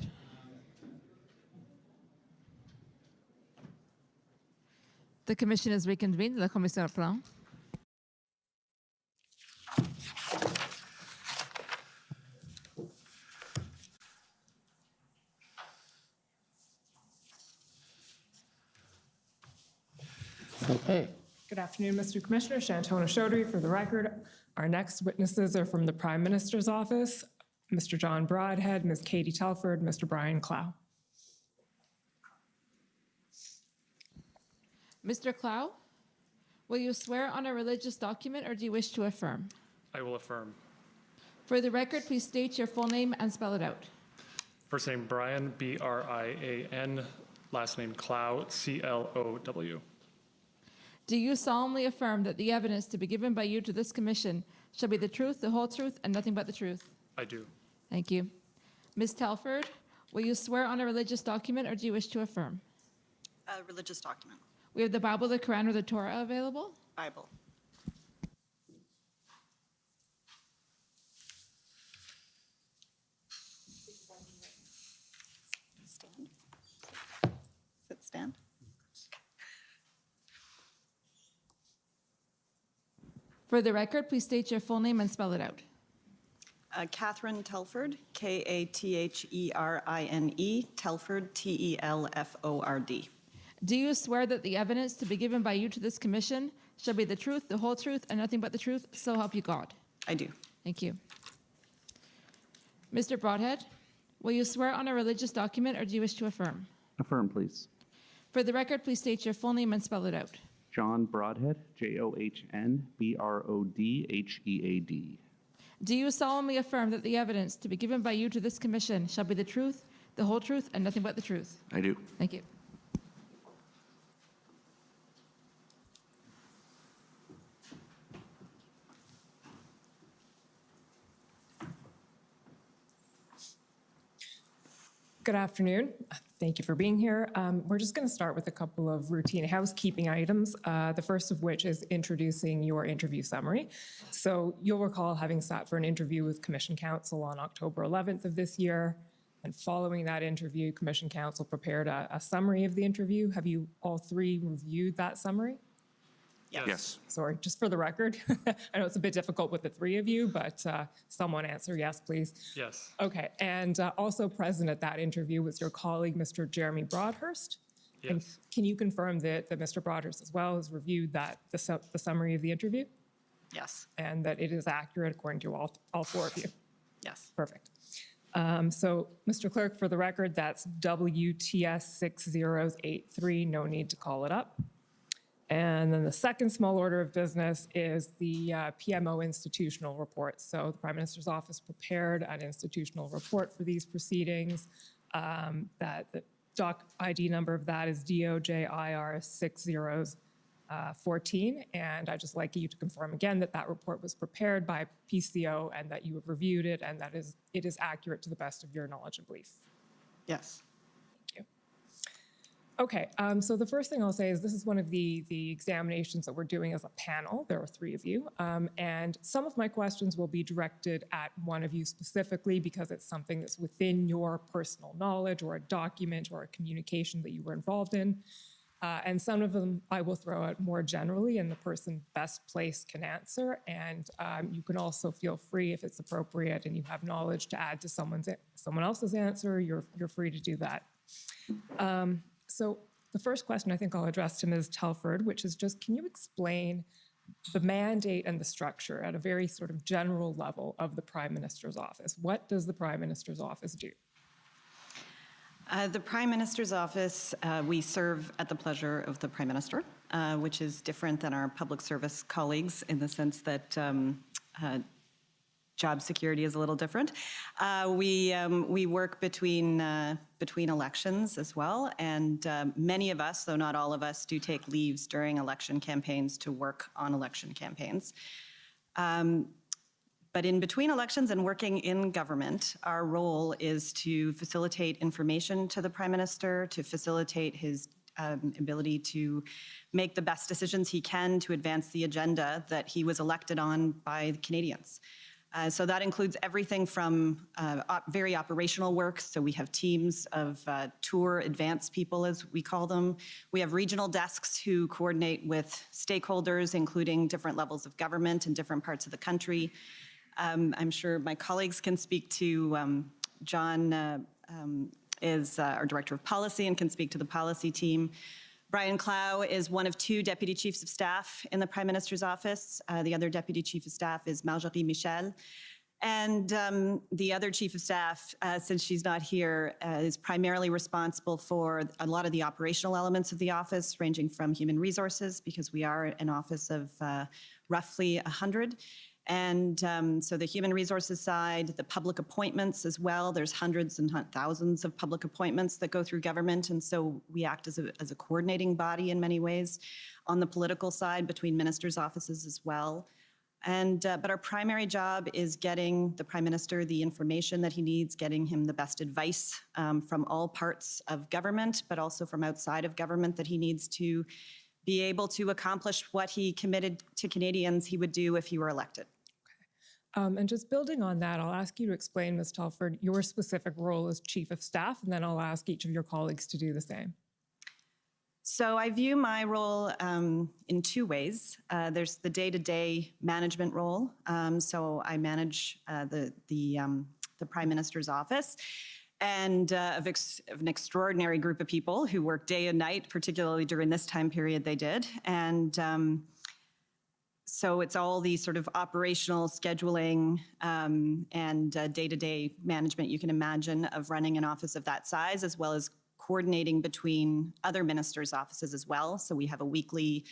The commission is reconvened. La commission reprend. Okay. Good afternoon, Mr. Commissioner. Shantona Chaudhry for the record. Our next witnesses are from the Prime Minister's office, Mr. John Broadhead, Ms. Katie Telford, Mr. Brian Clow. Mr. Clow, will you swear on a religious document or do you wish to affirm? I will affirm. For the record, please state your full name and spell it out. First name Brian, B-R-I-A-N. Last name Clow, C-L-O-W. Do you solemnly affirm that the evidence to be given by you to this commission shall be the truth, the whole truth, and nothing but the truth? I do. Thank you. Ms. Telford, will you swear on a religious document or do you wish to affirm? A religious document. We have the Bible, the Quran, or the Torah available. Bible. Stand. Sit, stand. For the record, please state your full name and spell it out. Catherine Telford, Katherine, Telford, Telford. Do you swear that the evidence to be given by you to this commission shall be the truth, the whole truth, and nothing but the truth, so help you God? I do. Thank you. Mr. Broadhead, will you swear on a religious document or do you wish to affirm? Affirm, please. For the record, please state your full name and spell it out. John Broadhead, Johnbroadhead. Do you solemnly affirm that the evidence to be given by you to this commission shall be the truth, the whole truth, and nothing but the truth? I do. Thank you. Good afternoon. Thank you for being here. We're just going to start with a couple of routine housekeeping items, the first of which is introducing your interview summary. So you'll recall having sat for an interview with Commission Counsel on October 11th of this year. And following that interview, Commission Counsel prepared a summary of the interview. Have you all three reviewed that summary? Yes. Sorry, just for the record. I know it's a bit difficult with the three of you, but someone answer yes, please. Yes. Okay, and also present at that interview was your colleague, Mr. Jeremy Broadhurst. Yes. And can you confirm that Mr. Broadhurst as well has reviewed the summary of the interview? Yes. And that it is accurate according to all four of you? Yes. Perfect. So, Mr. Clerk, for the record, that's WTS 6083, no need to call it up. And then the second small order of business is the PMO institutional report. So the Prime Minister's office prepared an institutional report for these proceedings. That the doc ID number of that is DOJIR 6014. And I'd just like you to confirm again that that report was prepared by PCO and that you have reviewed it and that it is accurate to the best of your knowledge and belief. Yes. Okay, so the first thing I'll say is this is one of the examinations that we're doing as a panel. There are three of you, and some of my questions will be directed at one of you specifically because it's something that's within your personal knowledge or a document or a communication that you were involved in. And some of them I will throw out more generally and the person best placed can answer. And you can also feel free if it's appropriate and you have knowledge to add to someone else's answer, you're free to do that. So the first question I think I'll address to Ms. Telford, which is just, can you explain the mandate and the structure at a very sort of general level of the Prime Minister's office? What does the Prime Minister's office do? The Prime Minister's office, we serve at the pleasure of the Prime Minister, which is different than our public service colleagues in the sense that job security is a little different. We work between elections as well, and many of us, though not all of us, do take leaves during election campaigns to work on election campaigns. But in between elections and working in government, our role is to facilitate information to the Prime Minister, to facilitate his ability to make the best decisions he can to advance the agenda that he was elected on by the Canadians. So that includes everything from very operational work. So we have teams of tour advance people, as we call them. We have regional desks who coordinate with stakeholders, including different levels of government in different parts of the country. I'm sure my colleagues can speak to, John is our Director of Policy and can speak to the policy team. Brian Clow is one of 2 Deputy Chiefs of Staff in the Prime Minister's office. The other Deputy Chief of Staff is Marjorie Michel. And the other Chief of Staff, since she's not here, is primarily responsible for a lot of the operational elements of the office, ranging from human resources, because we are an office of roughly 100. And so the human resources side, the public appointments as well, there's hundreds and thousands of public appointments that go through government. And so we act as a coordinating body in many ways on the political side between ministers' offices as well. And but our primary job is getting the Prime Minister the information that he needs, getting him the best advice from all parts of government, but also from outside of government that he needs to be able to accomplish what he committed to Canadians he would do if he were elected. And just building on that, I'll ask you to explain, Ms. Telford, your specific role as Chief of Staff, and then I'll ask each of your colleagues to do the same. So I view my role in 2 ways. There's the day-to-day management role. So I manage the Prime Minister's office and of an extraordinary group of people who work day and night, particularly during this time period they did. And so it's all the sort of operational scheduling and day-to-day management you can imagine of running an office of that size, as well as coordinating between other ministers' offices as well. So we have a weekly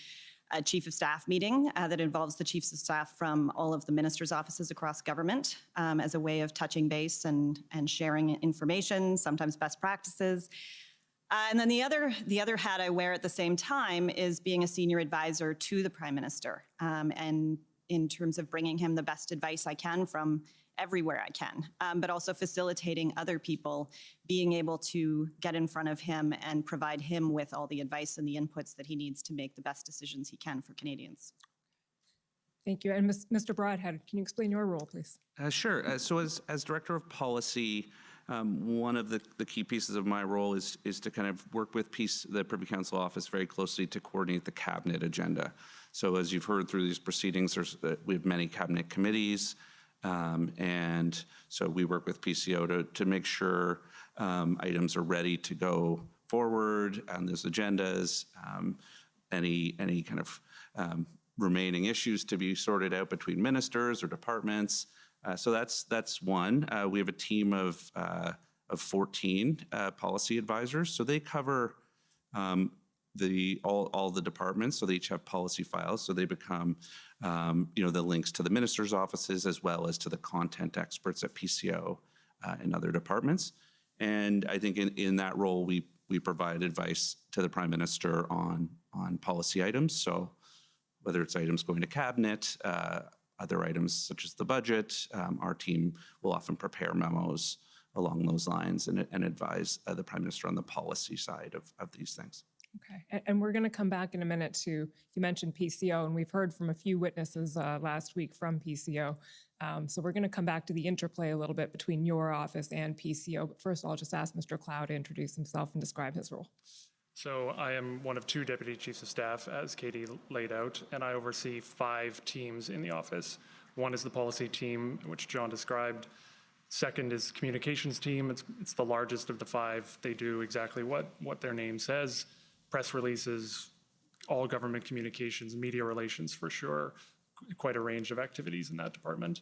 Chief of Staff meeting that involves the Chiefs of Staff from all of the ministers' offices across government as a way of touching base and sharing information, sometimes best practices. And then the other hat I wear at the same time is being a senior advisor to the Prime Minister, and in terms of bringing him the best advice I can from everywhere I can, but also facilitating other people being able to get in front of him and provide him with all the advice and the inputs that he needs to make the best decisions he can for Canadians. Thank you. And Mr. Broadhead, can you explain your role, please? Sure. So as Director of Policy, one of the key pieces of my role is to kind of work with the Privy Council office very closely to coordinate the cabinet agenda. So as you've heard through these proceedings, we have many cabinet committees, and so we work with PCO to make sure items are ready to go forward on those agendas, any kind of remaining issues to be sorted out between ministers or departments. So that's one. We have a team of 14 policy advisors. So they cover all the departments. So they each have policy files. So they become the links to the ministers' offices as well as to the content experts at PCO and other departments. And I think in that role, we provide advice to the Prime Minister on policy items. So whether it's items going to cabinet, other items such as the budget, our team will often prepare memos along those lines and advise the Prime Minister on the policy side of these things. Okay, and we're going to come back in a minute to, you mentioned PCO, and we've heard from a few witnesses last week from PCO. So we're going to come back to the interplay a little bit between your office and PCO. But first, I'll just ask Mr. Clow to introduce himself and describe his role. So I am one of 2 Deputy Chiefs of Staff, as Katie laid out, and I oversee 5 teams in the office. One is the policy team, which John described. Second is communications team. It's the largest of the 5. They do exactly what their name says: press releases, all government communications, media relations for sure, quite a range of activities in that department.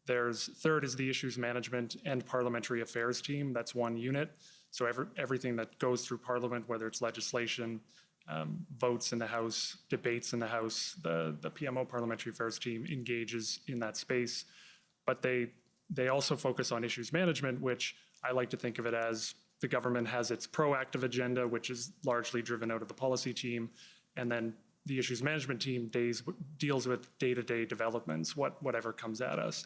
Third is the issues management and parliamentary affairs team. That's one unit. So everything that goes through Parliament, whether it's legislation, votes in the House, debates in the House, the PMO Parliamentary Affairs team engages in that space. But they also focus on issues management, which I like to think of it as the government has its proactive agenda, which is largely driven out of the policy team, and then the issues management team deals with day-to-day developments, whatever comes at us.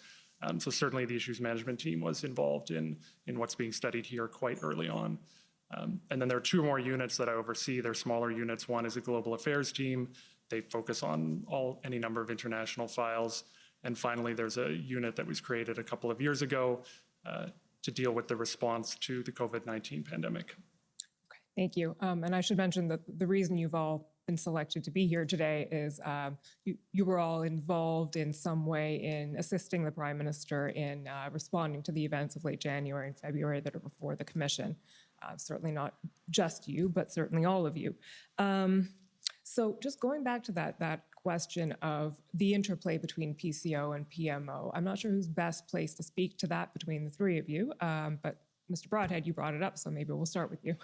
So certainly the issues management team was involved in what's being studied here quite early on. And then there are 2 more units that I oversee. They're smaller units. One is a global affairs team. They focus on any number of international files. And finally, there's a unit that was created a couple of years ago to deal with the response to the COVID-19 pandemic. Thank you. And I should mention that the reason you've all been selected to be here today is you were all involved in some way in assisting the Prime Minister in responding to the events of late January and February that are before the Commission. Certainly not just you, but certainly all of you. So just going back to that question of the interplay between PCO and PMO, I'm not sure who's best placed to speak to that between the three of you, but Mr. Broadhead, you brought it up, so maybe we'll start with you.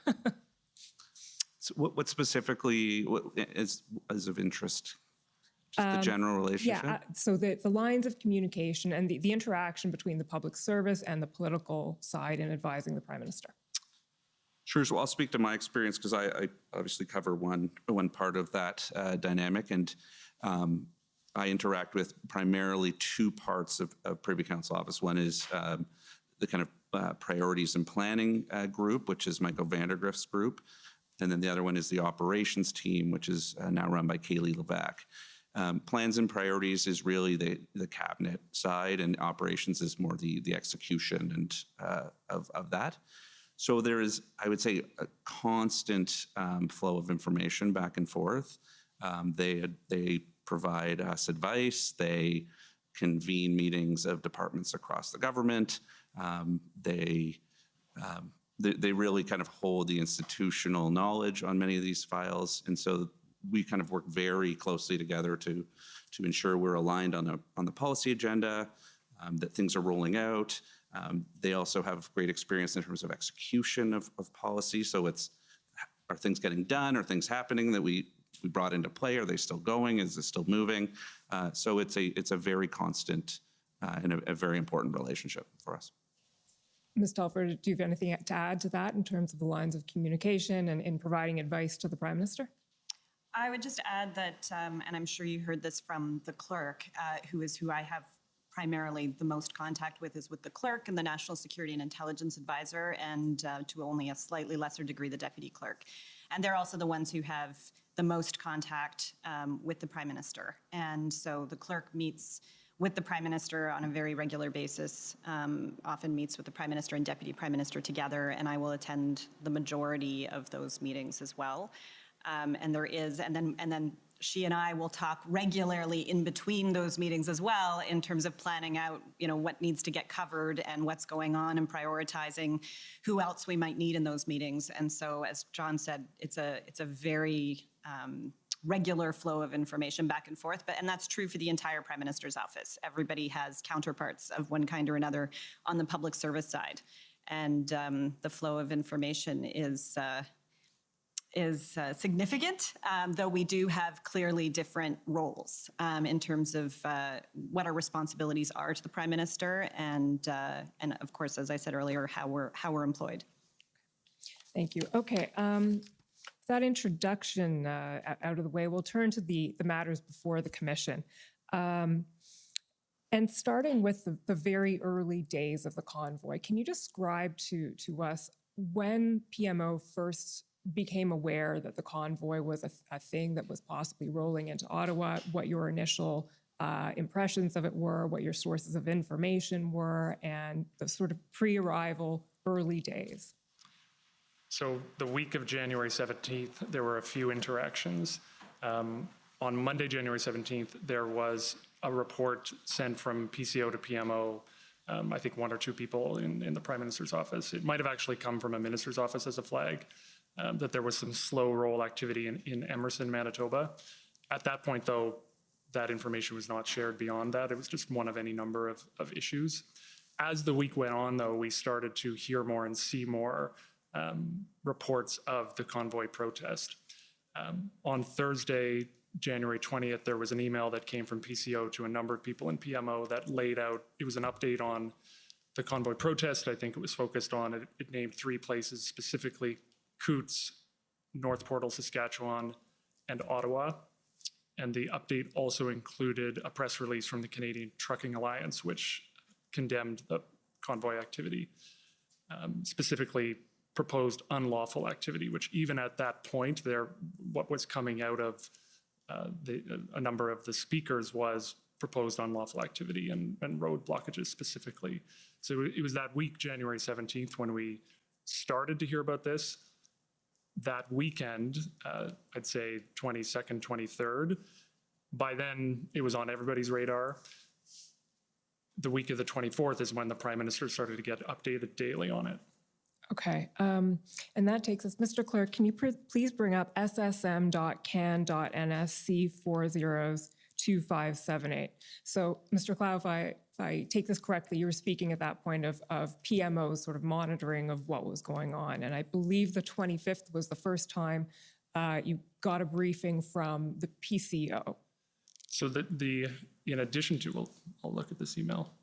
So what specifically is of interest? Just the general relationship? Yeah, so the lines of communication and the interaction between the public service and the political side in advising the Prime Minister. Sure. So I'll speak to my experience because I obviously cover one part of that dynamic, and I interact with primarily two parts of Privy Council office. One is the kind of priorities and planning group, which is Michael Vandergrift's group. And then the other one is the operations team, which is now run by Kaylee Levac. Plans and priorities is really the cabinet side, and operations is more the execution and of that. So there is, I would say, a constant flow of information back and forth. They provide us advice. They convene meetings of departments across the government. They really kind of hold the institutional knowledge on many of these files, and so we kind of work very closely together to ensure we're aligned on the policy agenda, that things are rolling out. They also have great experience in terms of execution of policy. So are things getting done? Are things happening that we brought into play? Are they still going? Is it still moving? So it's a very constant and a very important relationship for us. Ms. Telford, do you have anything to add to that in terms of the lines of communication and in providing advice to the Prime Minister? I would just add that, and I'm sure you heard this from the clerk, who I have primarily the most contact with is with the clerk and the National Security and Intelligence Advisor, and to only a slightly lesser degree, the deputy clerk. And they're also the ones who have the most contact with the Prime Minister. And so the clerk meets with the Prime Minister on a very regular basis, often meets with the Prime Minister and Deputy Prime Minister together, and I will attend the majority of those meetings as well. And then she and I will talk regularly in between those meetings as well in terms of planning out, what needs to get covered and what's going on and prioritizing who else we might need in those meetings. And so, as John said, it's a very regular flow of information back and forth, and that's true for the entire Prime Minister's office. Everybody has counterparts of one kind or another on the public service side, and the flow of information is significant, though we do have clearly different roles in terms of what our responsibilities are to the Prime Minister, and of course, as I said earlier, how we're employed. Thank you. Okay. That introduction out of the way, we'll turn to the matters before the Commission. And starting with the very early days of the convoy, can you describe to us when PMO first became aware that the convoy was a thing that was possibly rolling into Ottawa, what your initial impressions of it were, what your sources of information were, and the sort of pre-arrival early days? So the week of January 17th, there were a few interactions. On Monday, January 17th, there was a report sent from PCO to PMO, I think one or two people in the Prime Minister's office. It might have actually come from a minister's office as a flag, that there was some slow roll activity in Emerson, Manitoba. At that point, though, that information was not shared beyond that. It was just one of any number of issues. As the week went on, though, we started to hear more and see more reports of the convoy protest. On Thursday, January 20th, there was an email that came from PCO to a number of people in PMO that laid out, it was an update on the convoy protest. I think it was focused on, it named 3 places, specifically Coutts, North Portal, Saskatchewan, and Ottawa. And the update also included a press release from the Canadian Trucking Alliance, which condemned the convoy activity, specifically proposed unlawful activity, which even at that point, what was coming out of a number of the speakers was proposed unlawful activity and road blockages specifically. So it was that week, January 17th, when we started to hear about this. That weekend, I'd say 22nd, 23rd, by then it was on everybody's radar. The week of the 24th is when the Prime Minister started to get updated daily on it. Okay, and that takes us, Mr. Clerk, can you please bring up ssm.can.ns/C402578? So, Mr. Clow, if I take this correctly, you were speaking at that point of PMO's sort of monitoring of what was going on. And I believe the 25th was the first time you got a briefing from the PCO. So in addition to, I'll look at this email.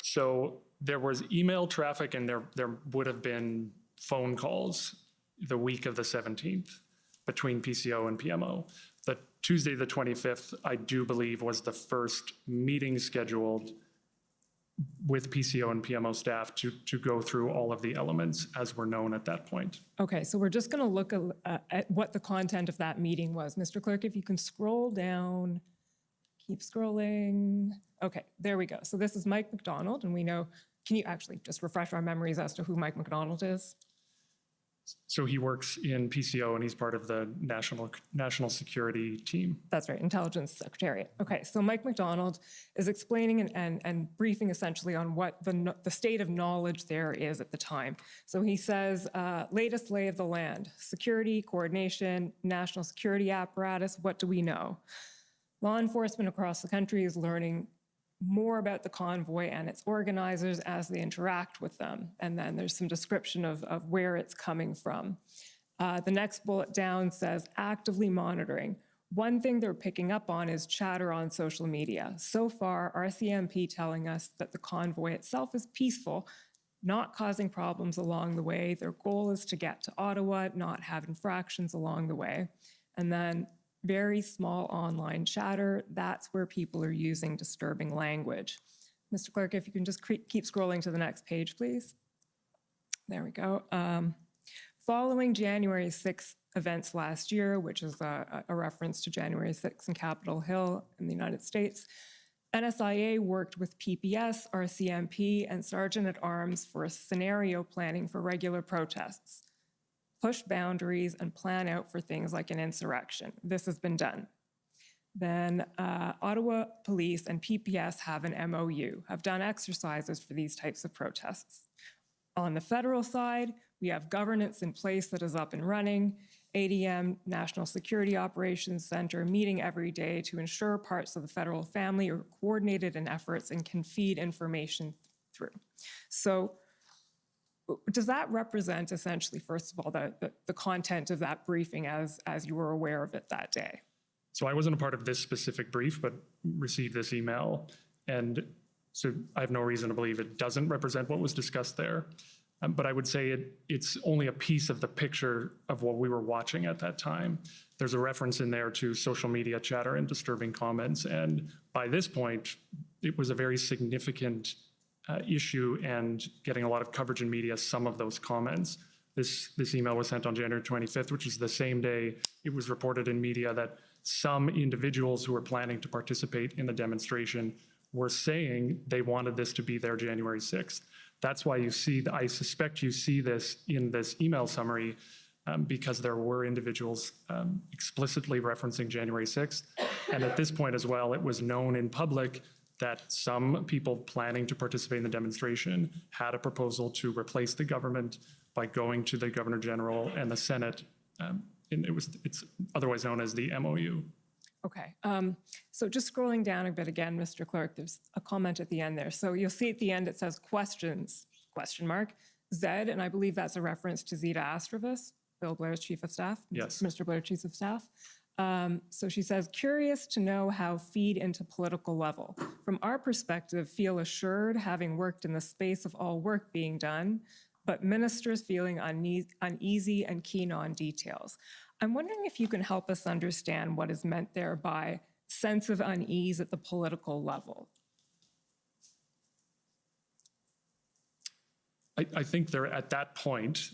So there was email traffic and there would have been phone calls the week of the 17th between PCO and PMO. The Tuesday, the 25th, I do believe was the first meeting scheduled with PCO and PMO staff to go through all of the elements as were known at that point. Okay, so we're just going to look at what the content of that meeting was. Mr. Clerk, if you can scroll down, keep scrolling. Okay, there we go. So this is Mike McDonald, and we know, can you actually just refresh our memories as to who Mike McDonald is? So he works in PCO and he's part of the national security team. That's right, Intelligence Secretariat. Okay, so Mike McDonald is explaining and briefing essentially on what the state of knowledge there is at the time. So he says, latest lay of the land, security, coordination, national security apparatus, what do we know? Law enforcement across the country is learning more about the convoy and its organizers as they interact with them. And then there's some description of where it's coming from. The next bullet down says actively monitoring. One thing they're picking up on is chatter on social media. So far, RCMP telling us that the convoy itself is peaceful, not causing problems along the way. Their goal is to get to Ottawa, not have infractions along the way. And then very small online chatter, that's where people are using disturbing language. Mr. Clerk, if you can just keep scrolling to the next page, please. There we go. Following January 6th events last year, which is a reference to January 6th in Capitol Hill in the United States, NSIA worked with PPS, RCMP, and Sergeant at Arms for a scenario planning for regular protests. Push boundaries and plan out for things like an insurrection. This has been done. Then Ottawa Police and PPS have an MOU, have done exercises for these types of protests. On the federal side, we have governance in place that is up and running, ADM, National Security Operations Center, meeting every day to ensure parts of the federal family are coordinated in efforts and can feed information through. So does that represent essentially, first of all, the content of that briefing as you were aware of it that day? So I wasn't a part of this specific brief, but received this email. And so I have no reason to believe it doesn't represent what was discussed there. But I would say it's only a piece of the picture of what we were watching at that time. There's a reference in there to social media chatter and disturbing comments. And by this point, it was a very significant issue and getting a lot of coverage in media, some of those comments. This email was sent on January 25th, which is the same day it was reported in media that some individuals who were planning to participate in the demonstration were saying they wanted this to be their January 6th. That's why you see, I suspect you see this in this email summary because there were individuals explicitly referencing January 6th. And at this point as well, it was known in public that some people planning to participate in the demonstration had a proposal to replace the government by going to the Governor General and the Senate. And it's otherwise known as the MOU. Okay, so just scrolling down a bit again, Mr. Clerk, there's a comment at the end there. So you'll see at the end it says questions, question mark, Zed, and I believe that's a reference to Zita Astravis, Bill Blair's Chief of Staff. Yes. Mr. Blair, Chief of Staff. So she says, curious to know how feed into political level. From our perspective, feel assured, having worked in the space of all work being done, but ministers feeling uneasy and keen on details. I'm wondering if you can help us understand what is meant there by sense of unease at the political level. I think there at that point,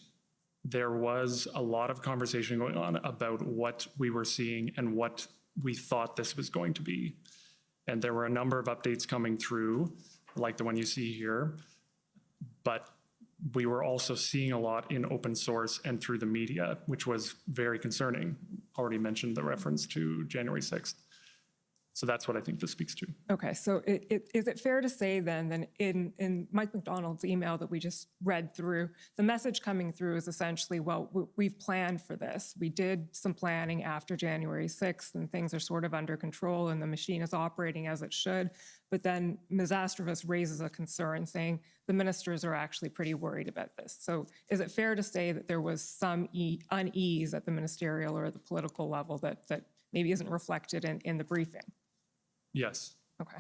there was a lot of conversation going on about what we were seeing and what we thought this was going to be. And there were a number of updates coming through, like the one you see here, but we were also seeing a lot in open source and through the media, which was very concerning. Already mentioned the reference to January 6th. So that's what I think this speaks to. Okay, so is it fair to say then in Mike McDonald's email that we just read through, the message coming through is essentially, well, we've planned for this. We did some planning after January 6th and things are sort of under control and the machine is operating as it should. But then Ms. Astrovas raises a concern saying the ministers are actually pretty worried about this. So is it fair to say that there was some unease at the ministerial or the political level that maybe isn't reflected in the briefing? Yes. Okay.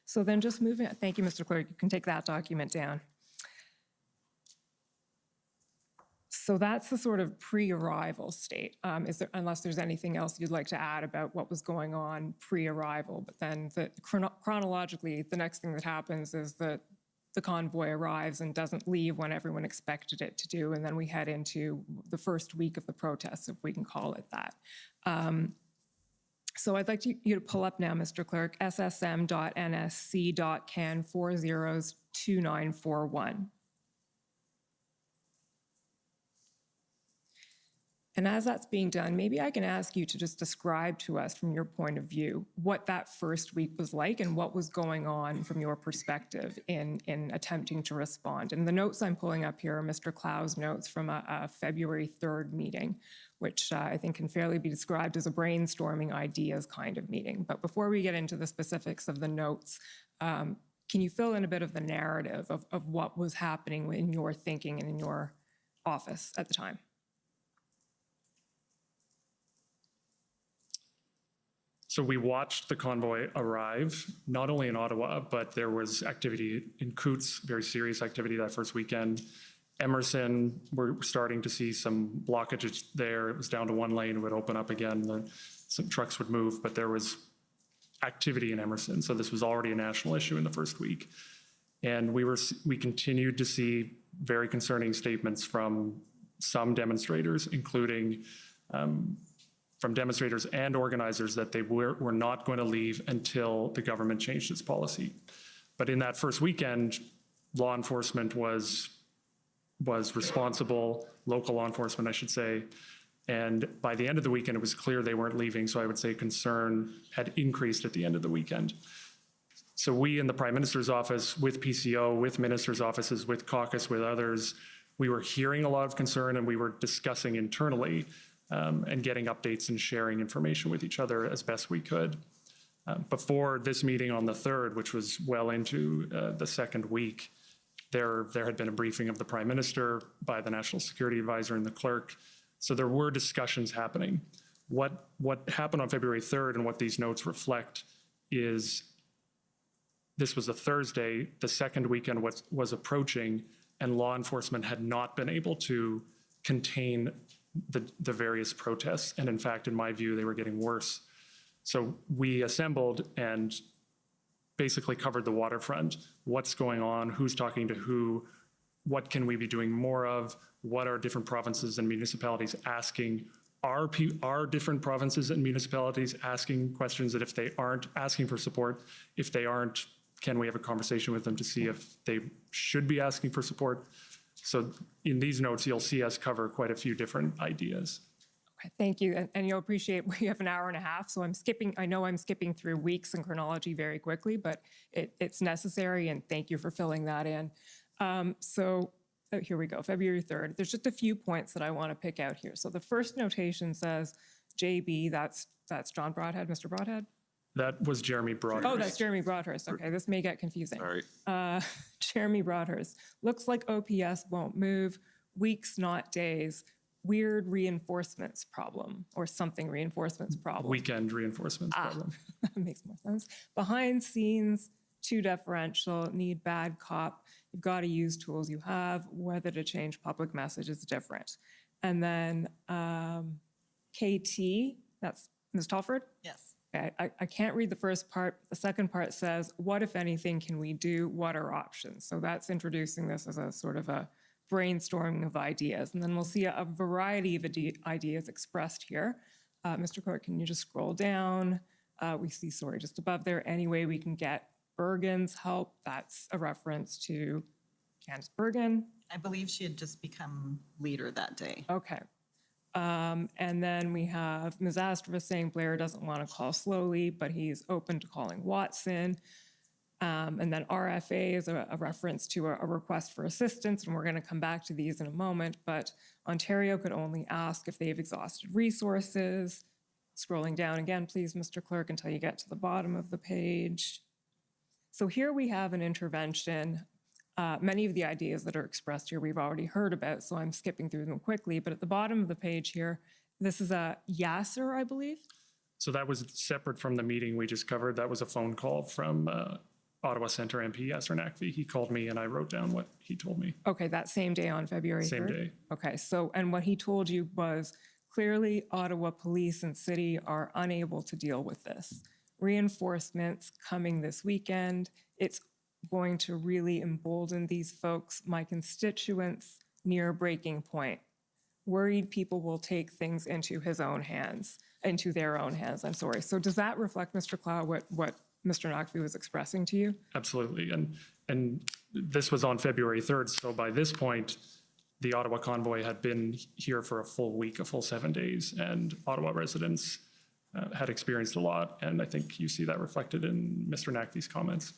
So then just moving, thank you, Mr. Clerk, you can take that document down. So that's the sort of pre-arrival state. Unless there's anything else you'd like to add about what was going on pre-arrival, but then chronologically, the next thing that happens is that the convoy arrives and doesn't leave when everyone expected it to do, and then we head into the first week of the protests, if we can call it that. So I'd like you to pull up now, Mr. Clerk, ssm.nsc.can 402941. And as that's being done, maybe I can ask you to just describe to us from your point of view what that first week was like and what was going on from your perspective in attempting to respond. And the notes I'm pulling up here are Mr. Clow's notes from a February 3rd meeting, which I think can fairly be described as a brainstorming ideas kind of meeting. But before we get into the specifics of the notes, can you fill in a bit of the narrative of what was happening in your thinking and in your office at the time? So we watched the convoy arrive, not only in Ottawa, but there was activity in Coutts, very serious activity that first weekend. Emerson, we're starting to see some blockages there. It was down to one lane, it would open up again, some trucks would move, but there was activity in Emerson. So this was already a national issue in the first week. And we continued to see very concerning statements from some demonstrators, including from demonstrators and organizers that they were not going to leave until the government changed its policy. But in that first weekend, law enforcement was responsible, local law enforcement, I should say. And by the end of the weekend, it was clear they weren't leaving. So I would say concern had increased at the end of the weekend. So we in the Prime Minister's office, with PCO, with ministers' offices, with caucus, with others, we were hearing a lot of concern and we were discussing internally and getting updates and sharing information with each other as best we could. Before this meeting on the 3rd, which was well into the second week, there had been a briefing of the Prime Minister by the National Security Advisor and the clerk. So there were discussions happening. What happened on February 3rd and what these notes reflect is this was a Thursday, the second weekend was approaching, and law enforcement had not been able to contain the various protests. And in fact, in my view, they were getting worse. So we assembled and basically covered the waterfront. What's going on? Who's talking to who? What can we be doing more of? What are different provinces and municipalities asking? Are different provinces and municipalities asking questions that if they aren't asking for support, if they aren't, can we have a conversation with them to see if they should be asking for support? So in these notes, you'll see us cover quite a few different ideas. Okay, thank you. And you'll appreciate we have an hour and a half, so I know I'm skipping through weeks and chronology very quickly, but it's necessary, and thank you for filling that in. Here we go, February 3rd. There's just a few points that I want to pick out here. So the first notation says, JB, that's John Broadhead, Mr. Broadhead? That was Jeremy Broadhurst. Oh, that's Jeremy Broadhurst. Okay, this may get confusing. Sorry. Jeremy Broadhurst. Looks like OPS won't move. Weeks, not days. Weird reinforcements problem, or something reinforcements problem. Weekend reinforcements problem. That makes more sense. Behind scenes, too deferential, need bad cop. You've got to use tools you have. Whether to change public message is different. And then KT, that's Ms. Talford? Yes. I can't read the first part. The second part says, what, if anything, can we do? What are options? So that's introducing this as a sort of a brainstorming of ideas. And then we'll see a variety of ideas expressed here. Mr. Clerk, can you just scroll down? We see, sorry, just above there, any way we can get Bergen's help. That's a reference to Candace Bergen. I believe she had just become leader that day. Okay. And then we have Ms. Astrova saying Blair doesn't want to call slowly, but he's open to calling Watson. And then RFA is a reference to a request for assistance, and we're going to come back to these in a moment, but Ontario could only ask if they've exhausted resources. Scrolling down again, please, Mr. Clerk, until you get to the bottom of the page. So here we have an intervention. Many of the ideas that are expressed here we've already heard about, so I'm skipping through them quickly, but at the bottom of the page here, this is a Yasser, I believe. So that was separate from the meeting we just covered. That was a phone call from Ottawa Centre MP Yasser Naqvi. He called me and I wrote down what he told me. Okay, that same day on February 3rd? Same day. Okay, so, and what he told you was clearly Ottawa Police and City are unable to deal with this. Reinforcements coming this weekend. It's going to really embolden these folks, my constituents, near breaking point. Worried people will take things into their own hands, I'm sorry. So does that reflect, Mr. Clow, what Mr. Naqvi was expressing to you? Absolutely. And this was on February 3rd. So by this point, the Ottawa convoy had been here for a full week, a full 7 days, and Ottawa residents had experienced a lot. And I think you see that reflected in Mr. Naqvi's comments.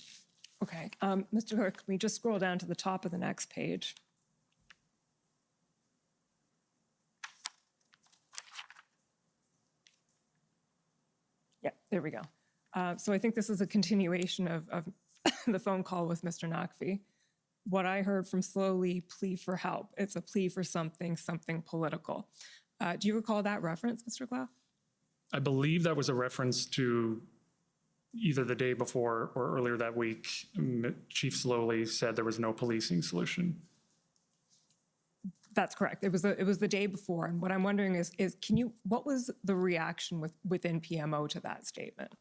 Okay, Mr. Clerk, can we just scroll down to the top of the next page? Yeah, there we go. So I think this is a continuation of the phone call with Mr. Naqvi. What I heard from Slowly, plea for help. It's a plea for something political. Do you recall that reference, Mr. Clow? I believe that was a reference to either the day before or earlier that week. Chief Slowly said there was no policing solution. That's correct. It was the day before. And what I'm wondering is what was the reaction within PMO to that statement?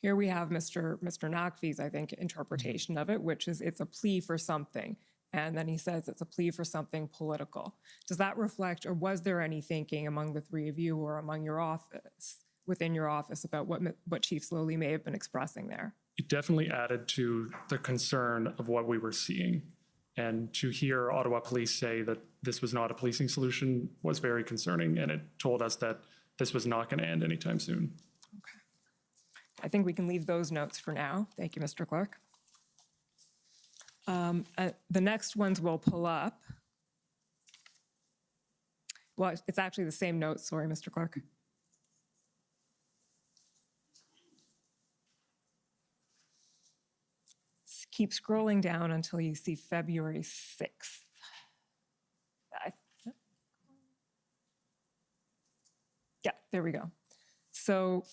Here we have Mr. Naqvi's, I think, interpretation of it, which is it's a plea for something. And then he says it's a plea for something political. Does that reflect, or was there any thinking among the three of you or among your office, within your office, about what Chief Slowly may have been expressing there? It definitely added to the concern of what we were seeing. And to hear Ottawa Police say that this was not a policing solution was very concerning, and it told us that this was not going to end anytime soon. Okay. I think we can leave those notes for now. Thank you, Mr. Clerk. The next ones we'll pull up. Well, it's actually the same notes. Sorry, Mr. Clerk. Keep scrolling down until you see February 6th. Yeah, there we go. So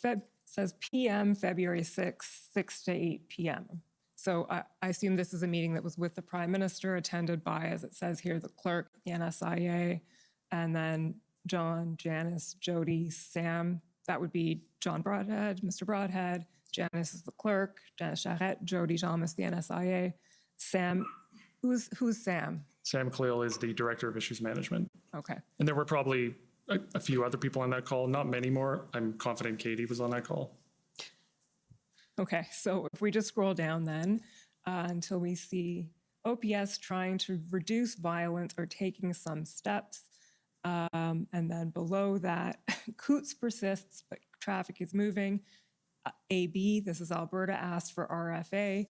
says PM February 6th, 6 to 8 p.m. So I assume this is a meeting that was with the Prime Minister, attended by, as it says here, the clerk, the NSIA, and then John, Janice, Jody, Sam. That would be John Broadhead, Mr. Broadhead. Janice is the clerk. Janice Charette, Jody Thomas, the NSIA. Sam, who's Sam? Sam Cleel is the Director of Issues Management. Okay. And there were probably a few other people on that call, not many more. I'm confident Katie was on that call. Okay, so if we just scroll down then until we see OPS trying to reduce violence or taking some steps. And then below that, Coots persists, but traffic is moving. AB, this is Alberta, asked for RFA.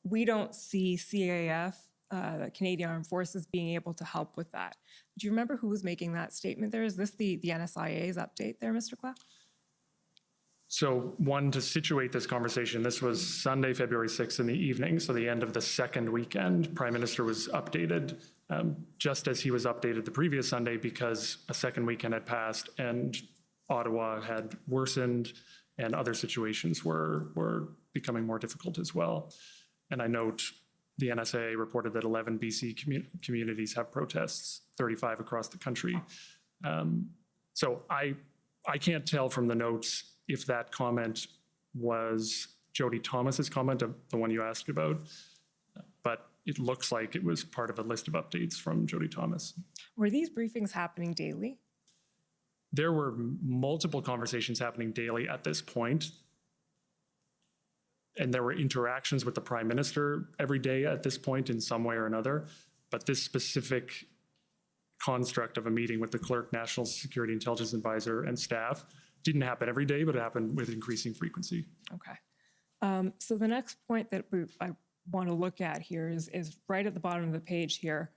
We don't see CAF, the Canadian Armed Forces, being able to help with that. Do you remember who was making that statement there? Is this the NSIA's update there, Mr. Clough? So one, to situate this conversation, this was Sunday, February 6th in the evening, so the end of the second weekend. Prime Minister was updated just as he was updated the previous Sunday, because a second weekend had passed and Ottawa had worsened and other situations were becoming more difficult as well. And I note the NSA reported that 11 BC communities have protests, 35 across the country. So I can't tell from the notes if that comment was Jody Thomas's comment, the one you asked about, but it looks like it was part of a list of updates from Jody Thomas. Were these briefings happening daily? There were multiple conversations happening daily at this point, and there were interactions with the Prime Minister every day at this point in some way or another. But this specific construct of a meeting with the clerk, National Security Intelligence Advisor, and staff didn't happen every day, but it happened with increasing frequency. Okay. So the next point that I want to look at here is right at the bottom of the page here.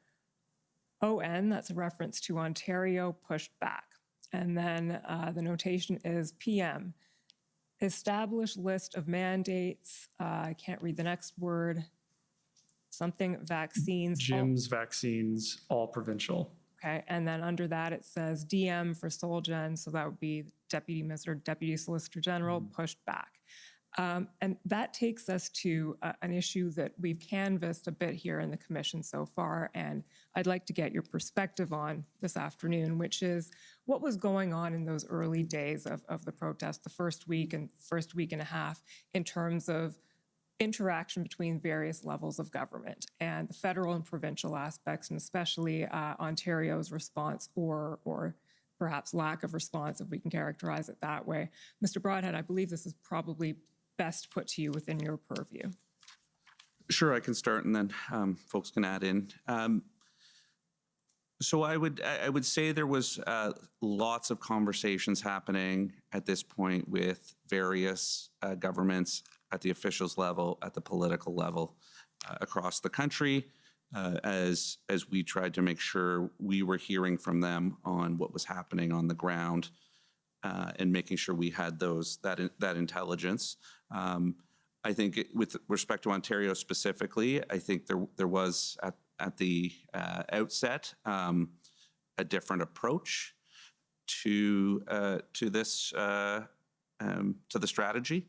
ON, that's a reference to Ontario, pushed back. And then the notation is PM. Established list of mandates. I can't read the next word. Something vaccines. Gyms, vaccines, all provincial. Okay, and then under that it says DM for Solgen, so that would be Deputy Minister, Deputy Solicitor General, pushed back. And that takes us to an issue that we've canvassed a bit here in the commission so far, and I'd like to get your perspective on this afternoon, which is what was going on in those early days of the protest, the first week and a half, in terms of interaction between various levels of government and the federal and provincial aspects, and especially Ontario's response or perhaps lack of response, if we can characterize it that way. Mr. Broadhead, I believe this is probably best put to you within your purview. Sure, I can start and then folks can add in. So I would say there was lots of conversations happening at this point with various governments at the officials level, at the political level across the country, as we tried to make sure we were hearing from them on what was happening on the ground and making sure we had that intelligence. I think with respect to Ontario specifically, I think there was at the outset a different approach to this to the strategy,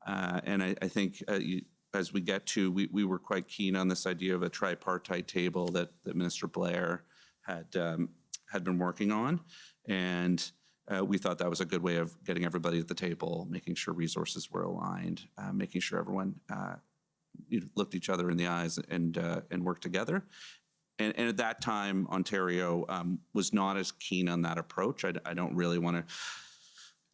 and I think as we get to, we were quite keen on this idea of a tripartite table that Minister Blair had been working on, and we thought that was a good way of getting everybody at the table, making sure resources were aligned, making sure everyone looked each other in the eyes and worked together. And at that time, Ontario was not as keen on that approach. I don't really want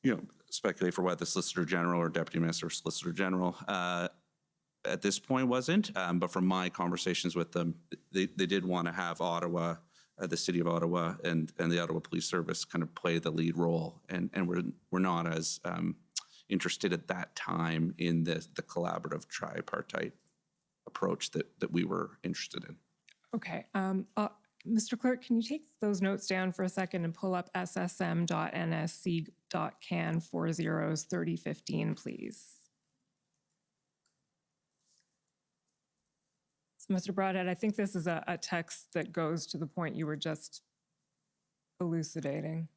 to, speculate for what the Solicitor General or Deputy Minister Solicitor General at this point wasn't. But from my conversations with them, they did want to have Ottawa, the City of Ottawa, and the Ottawa Police Service kind of play the lead role, and we're not as interested at that time in the collaborative tripartite approach that we were interested in. Okay. Mr. Clerk, can you take those notes down for a second and pull up ssm.nsc.can 40/3015, please? So, Mr. Broadhead, I think this is a text that goes to the point you were just elucidating.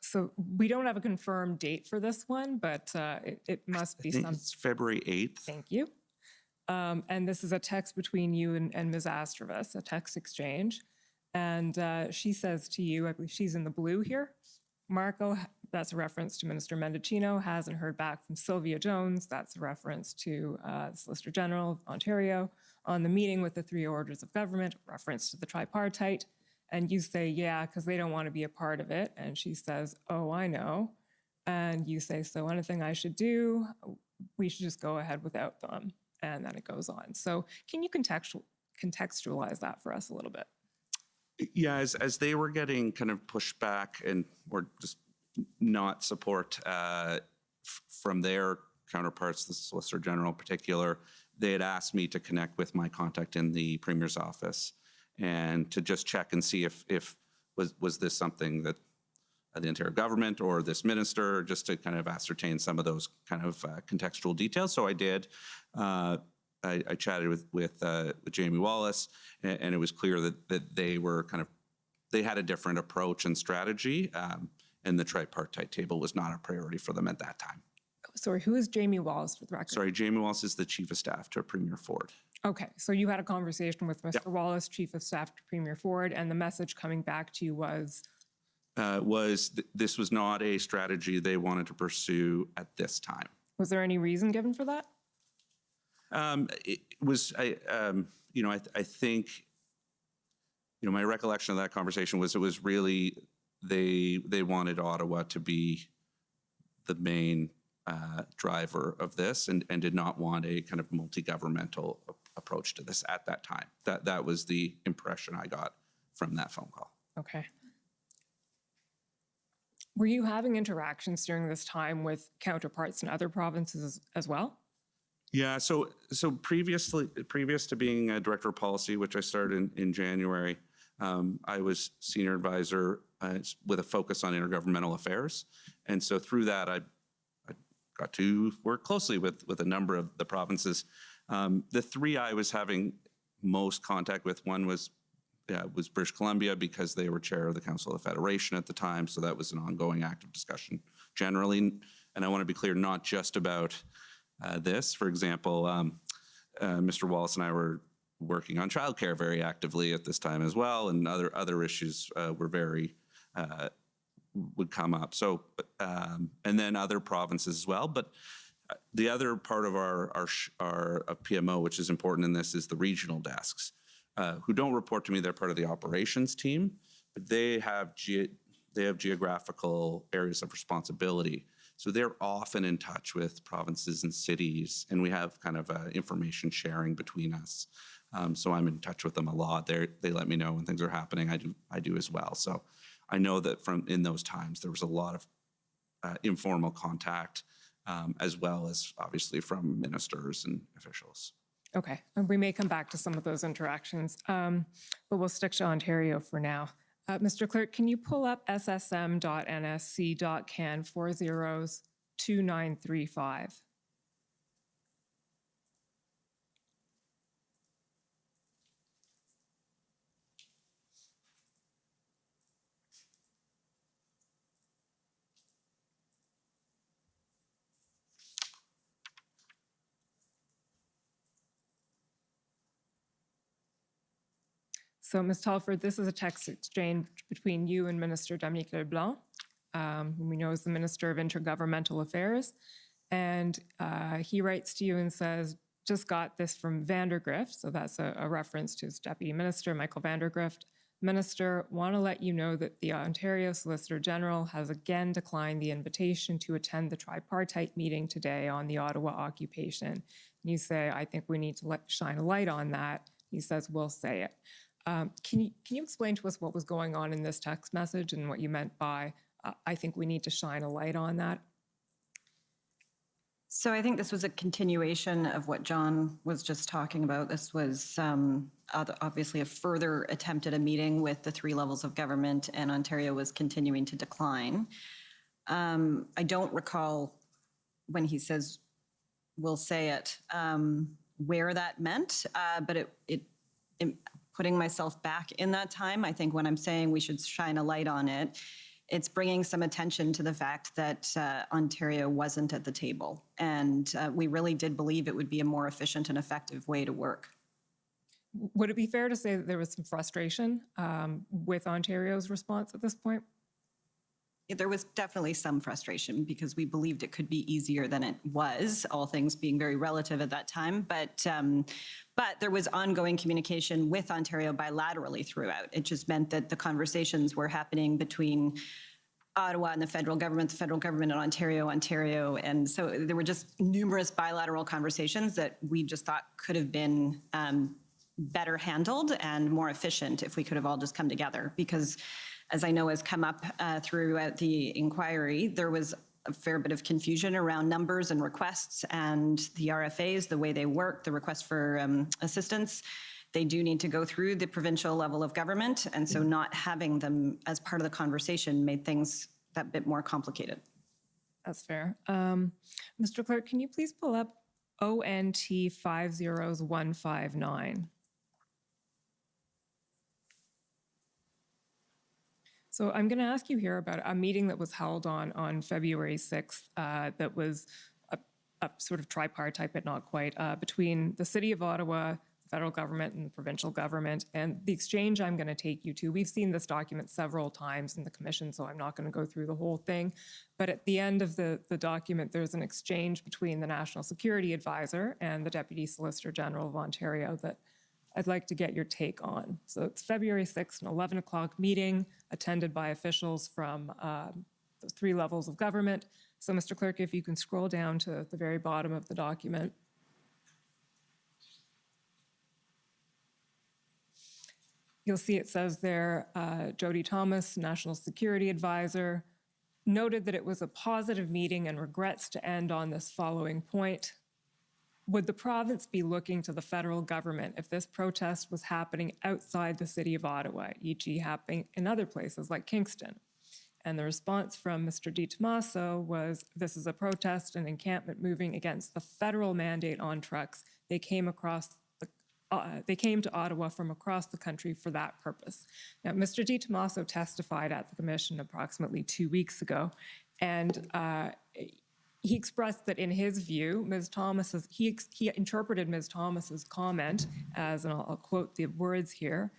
So we don't have a confirmed date for this one, but it must be some. It's February 8th. Thank you. And this is a text between you and Ms. Astravas, a text exchange. And she says to you, I believe she's in the blue here, Marco, that's a reference to Minister Mendicino, hasn't heard back from Sylvia Jones. That's a reference to the Solicitor General of Ontario on the meeting with the three orders of government, reference to the tripartite. And you say, yeah, because they don't want to be a part of it. And she says, oh, I know. And you say, so anything I should do, we should just go ahead without them. And then it goes on. So can you contextualize that for us a little bit? Yeah, as they were getting kind of pushed back and or just not support from their counterparts, the Solicitor General in particular, they had asked me to connect with my contact in the Premier's office and to just check and see if was this something that the Ontario government or this minister, just to kind of ascertain some of those kind of contextual details. So I did. I chatted with Jamie Wallace, and it was clear that they were they had a different approach and strategy, and the tripartite table was not a priority for them at that time. Sorry, who is Jamie Wallace for the record? Sorry, Jamie Wallace is the Chief of Staff to Premier Ford. Okay, so you had a conversation with Mr. Wallace, Chief of Staff to Premier Ford, and the message coming back to you was? This was not a strategy they wanted to pursue at this time. Was there any reason given for that? It was, I think, my recollection of that conversation was it was really they wanted Ottawa to be the main driver of this and did not want a kind of multi-governmental approach to this at that time. That was the impression I got from that phone call. Okay. Were you having interactions during this time with counterparts in other provinces as well? Yeah, so previous to being a director of policy, which I started in January, I was senior advisor with a focus on intergovernmental affairs. And so through that, I got to work closely with a number of the provinces. The three I was having most contact with, one was British Columbia because they were chair of the Council of the Federation at the time. So that was an ongoing active discussion generally. And I want to be clear, not just about this. For example, Mr. Wallace and I were working on childcare very actively at this time as well, and other issues were very would come up. So and then other provinces as well. But the other part of our PMO, which is important in this, is the regional desks, who don't report to me. They're part of the operations team, but they have geographical areas of responsibility. So they're often in touch with provinces and cities, and we have kind of information sharing between us. So I'm in touch with them a lot. They let me know when things are happening. I do as well. So I know that in those times there was a lot of informal contact, as well as obviously from ministers and officials. Okay, and we may come back to some of those interactions, but we'll stick to Ontario for now. Mr. Clerk, can you pull up ssm.nsc.can 402935? So, Ms. Telford, this is a text exchange between you and Minister Dominique Leblanc, whom we know is the Minister of Intergovernmental Affairs. And he writes to you and says, just got this from Vandergrift. So that's a reference to his Deputy Minister, Michael Vandergrift. Minister, want to let you know that the Ontario Solicitor General has again declined the invitation to attend the tripartite meeting today on the Ottawa occupation. And you say, I think we need to shine a light on that. He says, we'll say it. Can you explain to us what was going on in this text message and what you meant by, I think we need to shine a light on that? So I think this was a continuation of what John was just talking about. This was obviously a further attempt at a meeting with the three levels of government, and Ontario was continuing to decline. I don't recall when he says, we'll say it, where that meant, but it putting myself back in that time, I think when I'm saying we should shine a light on it, it's bringing some attention to the fact that Ontario wasn't at the table. And we really did believe it would be a more efficient and effective way to work. Would it be fair to say that there was some frustration with Ontario's response at this point? There was definitely some frustration because we believed it could be easier than it was, all things being very relative at that time. But there was ongoing communication with Ontario bilaterally throughout. It just meant that the conversations were happening between Ottawa and the federal government and Ontario. And so there were just numerous bilateral conversations that we just thought could have been better handled and more efficient if we could have all just come together. Because as I know has come up throughout the inquiry, there was a fair bit of confusion around numbers and requests and the RFAs, the way they work, the request for assistance. They do need to go through the provincial level of government. And so not having them as part of the conversation made things that bit more complicated. That's fair. Mr. Clerk, can you please pull up ONT 50159? So I'm going to ask you here about a meeting that was held on February 6th that was a sort of tripartite, but not quite, between the City of Ottawa, federal government and the provincial government. And the exchange I'm going to take you to, we've seen this document several times in the commission, so I'm not going to go through the whole thing. But at the end of the document, there's an exchange between the National Security Advisor and the Deputy Solicitor General of Ontario that I'd like to get your take on. So it's February 6th, an 11 o'clock meeting attended by officials from the 3 levels of government. So Mr. Clerk, if you can scroll down to the very bottom of the document. You'll see it says there, Jody Thomas, National Security Advisor, noted that it was a positive meeting and regrets to end on this following point. Would the province be looking to the federal government if this protest was happening outside the city of Ottawa, e.g. happening in other places like Kingston? And the response from Mr. Di Tommaso was, this is a protest and encampment moving against the federal mandate on trucks. They came to Ottawa from across the country for that purpose. Now, Mr. Di Tommaso testified at the commission approximately 2 weeks ago, and he expressed that in his view, he interpreted Ms. Thomas's comment as, and I'll quote the words here,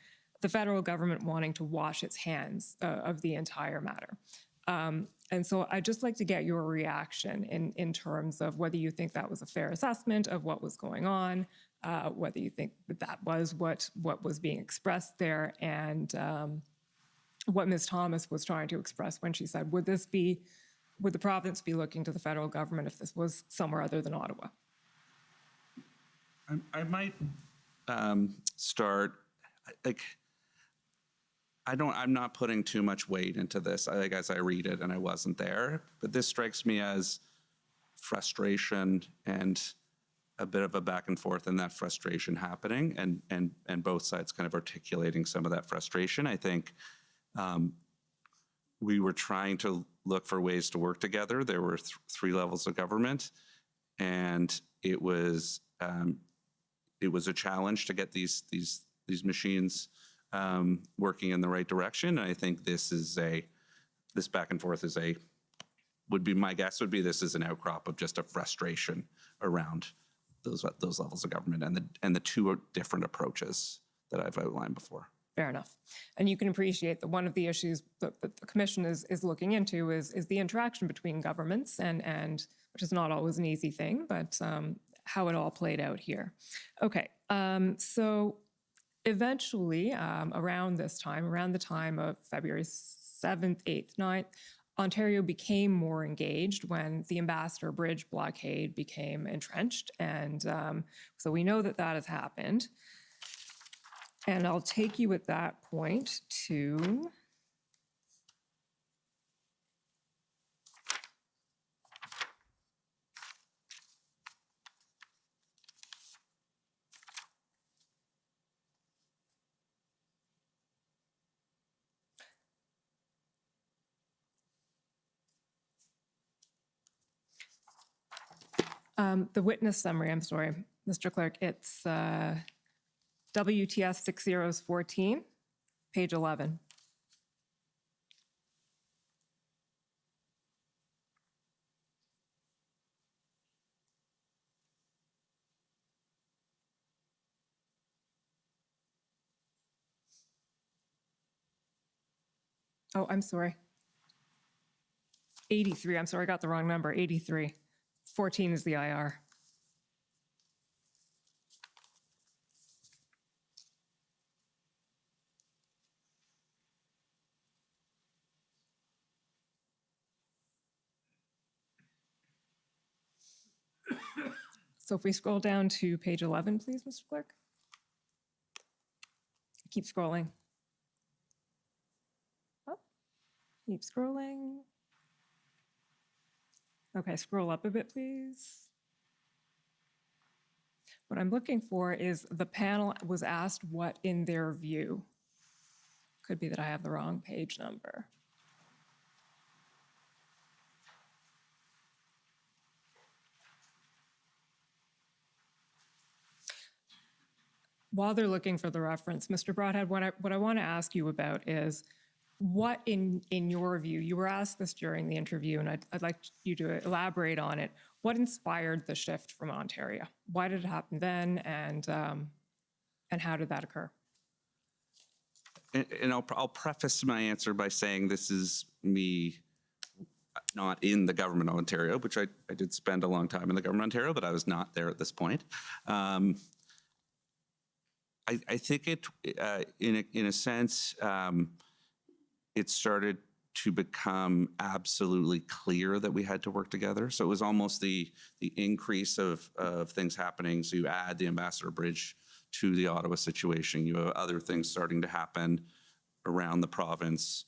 the federal government wanting to wash its hands of the entire matter. And so I'd just like to get your reaction in terms of whether you think that was a fair assessment of what was going on, whether you think that was what was being expressed there, and what Ms. Thomas was trying to express when she said, would the province be looking to the federal government if this was somewhere other than Ottawa? I might start, I'm not putting too much weight into this, as I read it, and I wasn't there, but this strikes me as frustration and a bit of a back and forth in that frustration happening, and both sides kind of articulating some of that frustration. I think we were trying to look for ways to work together. There were 3 levels of government, and it was a challenge to get these machines working in the right direction. And I think this back and forth my guess would be this is an outcrop of just a frustration around those levels of government and the 2 different approaches that I've outlined before. Fair enough. And you can appreciate that one of the issues that the commission is looking into is the interaction between governments, and which is not always an easy thing, but how it all played out here. Okay, so eventually, around the time of February 7th, 8th, 9th, Ontario became more engaged when the Ambassador Bridge blockade became entrenched. And so we know that has happened. And I'll take you at that point to the witness summary. I'm sorry, Mr. Clerk. It's WTS 6014, page 11. Oh, I'm sorry. 83. I'm sorry, I got the wrong number. 83. 14 is the IR. So if we scroll down to page 11, please, Mr. Clerk. Keep scrolling. Oh, keep scrolling. Okay, scroll up a bit, please. What I'm looking for is the panel was asked what in their view. Could be that I have the wrong page number. While they're looking for the reference, Mr. Broadhead, what I want to ask you about is what in your view, you were asked this during the interview, and I'd like you to elaborate on it. What inspired the shift from Ontario? Why did it happen then? And And how did that occur? And I'll preface my answer by saying this is me not in the government of Ontario, which I did spend a long time in the government of Ontario, but I was not there at this point. I think it, in a sense, it started to become absolutely clear that we had to work together. So it was almost the increase of things happening. So you add the Ambassador Bridge to the Ottawa situation. You have other things starting to happen around the province,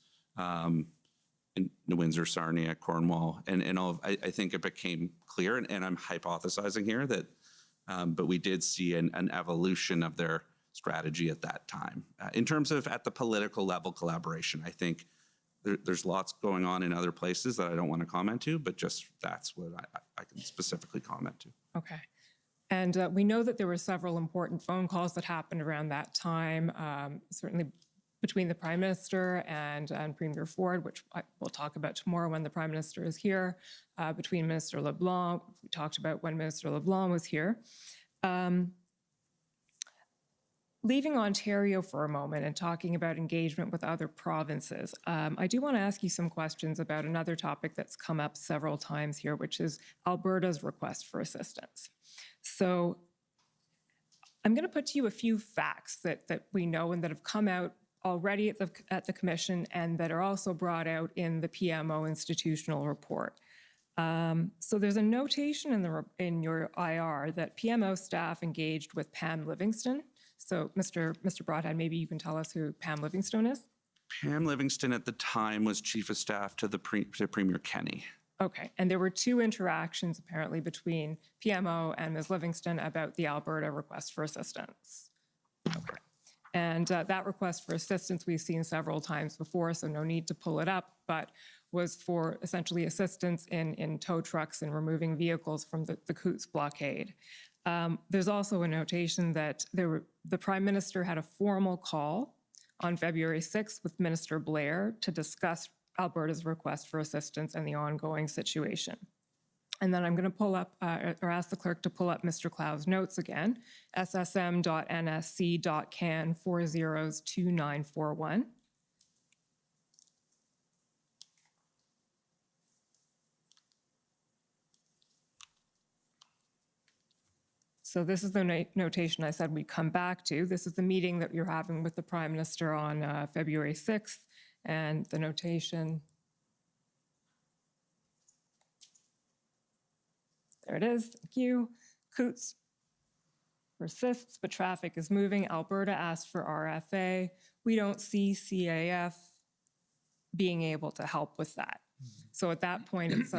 in New Windsor, Sarnia, Cornwall, and all of, I think it became clear, and I'm hypothesizing here that, but we did see an evolution of their strategy at that time. In terms of at the political level collaboration, I think there's lots going on in other places that I don't want to comment to, but just that's what I can specifically comment to. Okay. And we know that there were several important phone calls that happened around that time, certainly between the Prime Minister and Premier Ford, which we'll talk about tomorrow when the Prime Minister is here, between Minister LeBlanc, we talked about when Minister LeBlanc was here. Leaving Ontario for a moment and talking about engagement with other provinces, I do want to ask you some questions about another topic that's come up several times here, which is Alberta's request for assistance. So I'm going to put to you a few facts that we know and that have come out already at the Commission and that are also brought out in the PMO institutional report. So there's a notation in your IR that PMO staff engaged with Pam Livingston. So Mr. Broadhead, maybe you can tell us who Pam Livingston is? Pam Livingston at the time was Chief of Staff to to Premier Kenney. Okay, and there were two interactions apparently between PMO and Ms. Livingston about the Alberta request for assistance. Okay. And that request for assistance we've seen several times before, so no need to pull it up, but was for essentially assistance in tow trucks and removing vehicles from the Coutts blockade. There's also a notation that the Prime Minister had a formal call on February 6th with Minister Blair to discuss Alberta's request for assistance and the ongoing situation. And then I'm going to pull up, or ask the clerk to pull up Mr. Clow's notes again, ssm.nsc.can 402941. So this is the notation I said we'd come back to. This is the meeting that you're having with the Prime Minister on February 6th, and the notation, there it is, thank you. Coutts persists, but traffic is moving. Alberta asked for RFA. We don't see CAF being able to help with that. So at that point, it's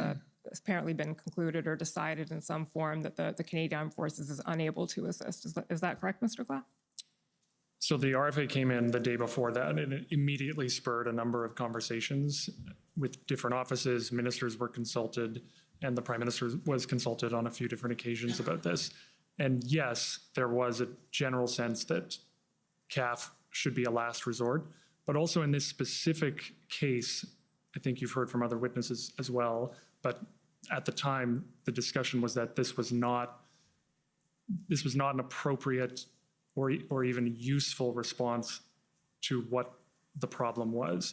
apparently been concluded or decided in some form that the Canadian Armed Forces is unable to assist. Is that correct, Mr. Clow? So the RFA came in the day before that, and it immediately spurred a number of conversations with different offices. Ministers were consulted, and the Prime Minister was consulted on a few different occasions about this. And yes, there was a general sense that CAF should be a last resort, but also in this specific case, I think you've heard from other witnesses as well, but at the time, the discussion was that this was not an appropriate or even useful response to what the problem was.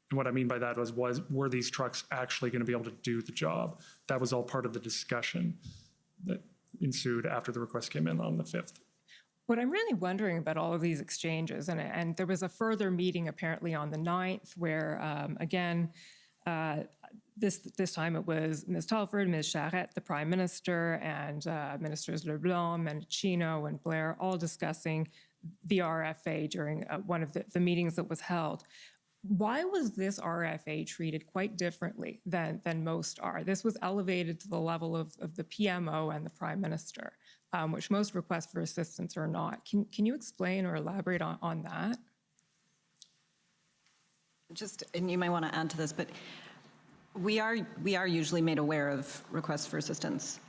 And what I mean by that were these trucks actually going to be able to do the job? That was all part of the discussion that ensued after the request came in on the 5th. What I'm really wondering about all of these exchanges, and there was a further meeting apparently on the 9th where, again, this time it was Ms. Telford, Ms. Charette, the Prime Minister, and Ministers LeBlanc, Mendocino, and Blair all discussing the RFA during one of the meetings that was held. Why was this RFA treated quite differently than most are? This was elevated to the level of the PMO and the Prime Minister, which most requests for assistance are not. Can you explain or elaborate on that? And you might want to add to this, but we are usually made aware of requests for assistance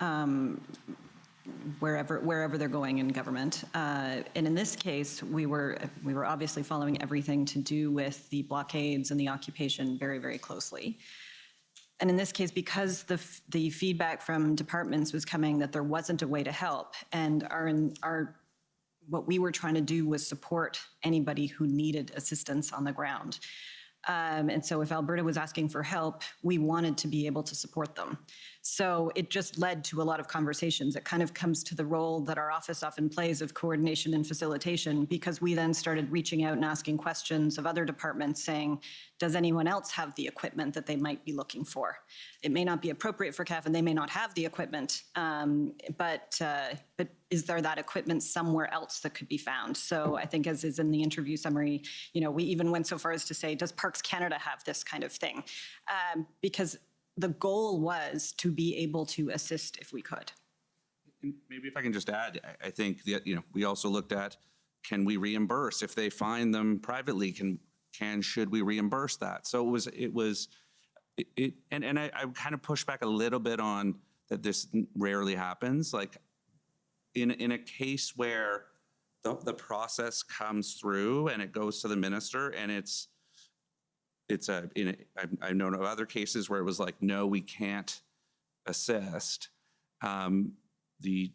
wherever they're going in government. And in this case, we were obviously following everything to do with the blockades and the occupation very, very closely. And in this case, because the feedback from departments was coming that there wasn't a way to help, and our what we were trying to do was support anybody who needed assistance on the ground. And so if Alberta was asking for help, we wanted to be able to support them. So it just led to a lot of conversations. It kind of comes to the role that our office often plays of coordination and facilitation, because we then started reaching out and asking questions of other departments saying, does anyone else have the equipment that they might be looking for? It may not be appropriate for CAF and they may not have the equipment, but is there that equipment somewhere else that could be found? So I think, as is in the interview summary, we even went so far as to say, does Parks Canada have this kind of thing? Because the goal was to be able to assist if we could. Maybe if I can just add, I think that, we also looked at, can we reimburse if they find them privately? Should we reimburse that? So I kind of push back a little bit on that this rarely happens. Like in a case where the process comes through and it goes to the minister and I've known of other cases where it was like, no, we can't assist. The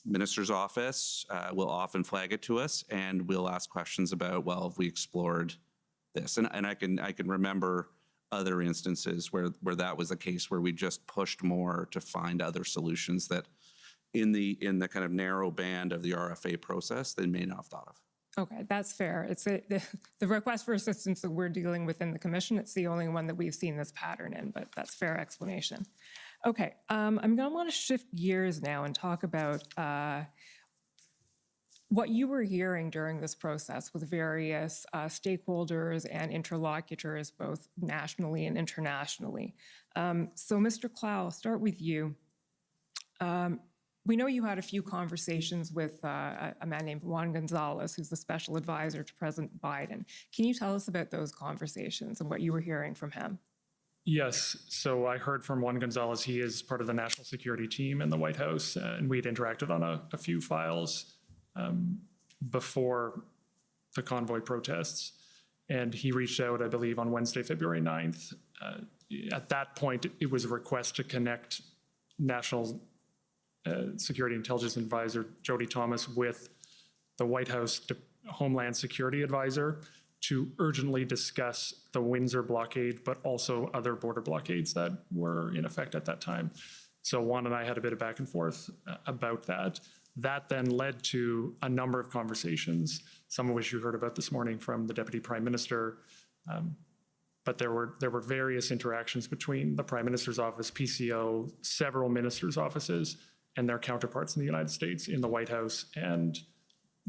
minister's office will often flag it to us, and we'll ask questions about, well, have we explored this? And I can remember other instances where that was the case, where we just pushed more to find other solutions that in the kind of narrow band of the RFA process they may not have thought of. Okay, that's fair. It's the request for assistance that we're dealing with in the commission. It's the only one that we've seen this pattern in, but that's fair explanation. Okay, I'm going to want to shift gears now and talk about what you were hearing during this process with various stakeholders and interlocutors, both nationally and internationally. So, Mr. Clow, I'll start with you. We know you had a few conversations with a man named Juan Gonzalez, who's the special advisor to President Biden. Can you tell us about those conversations and what you were hearing from him? Yes. So I heard from Juan Gonzalez. He is part of the national security team in the White House, and we'd interacted on a few files before the convoy protests. And he reached out, I believe, on Wednesday, February 9th. At that point, it was a request to connect National Security Intelligence Advisor Jody Thomas with the White House Homeland Security Advisor to urgently discuss the Windsor blockade, but also other border blockades that were in effect at that time. So Juan and I had a bit of back and forth about that. That then led to a number of conversations, some of which you heard about this morning from the Deputy Prime Minister. But there were various interactions between the Prime Minister's office, PCO, several ministers' offices, and their counterparts in the United States, in the White House, and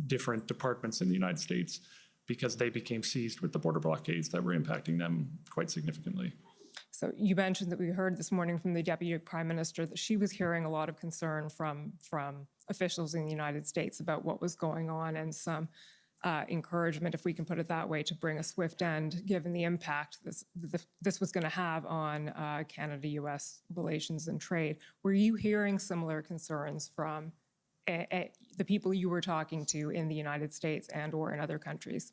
different departments in the United States, because they became seized with the border blockades that were impacting them quite significantly. So you mentioned that we heard this morning from the Deputy Prime Minister that she was hearing a lot of concern from officials in the United States about what was going on, and some encouragement, if we can put it that way, to bring a swift end, given the impact this was going to have on Canada-U.S. relations and trade. Were you hearing similar concerns from the people you were talking to in the United States and or in other countries?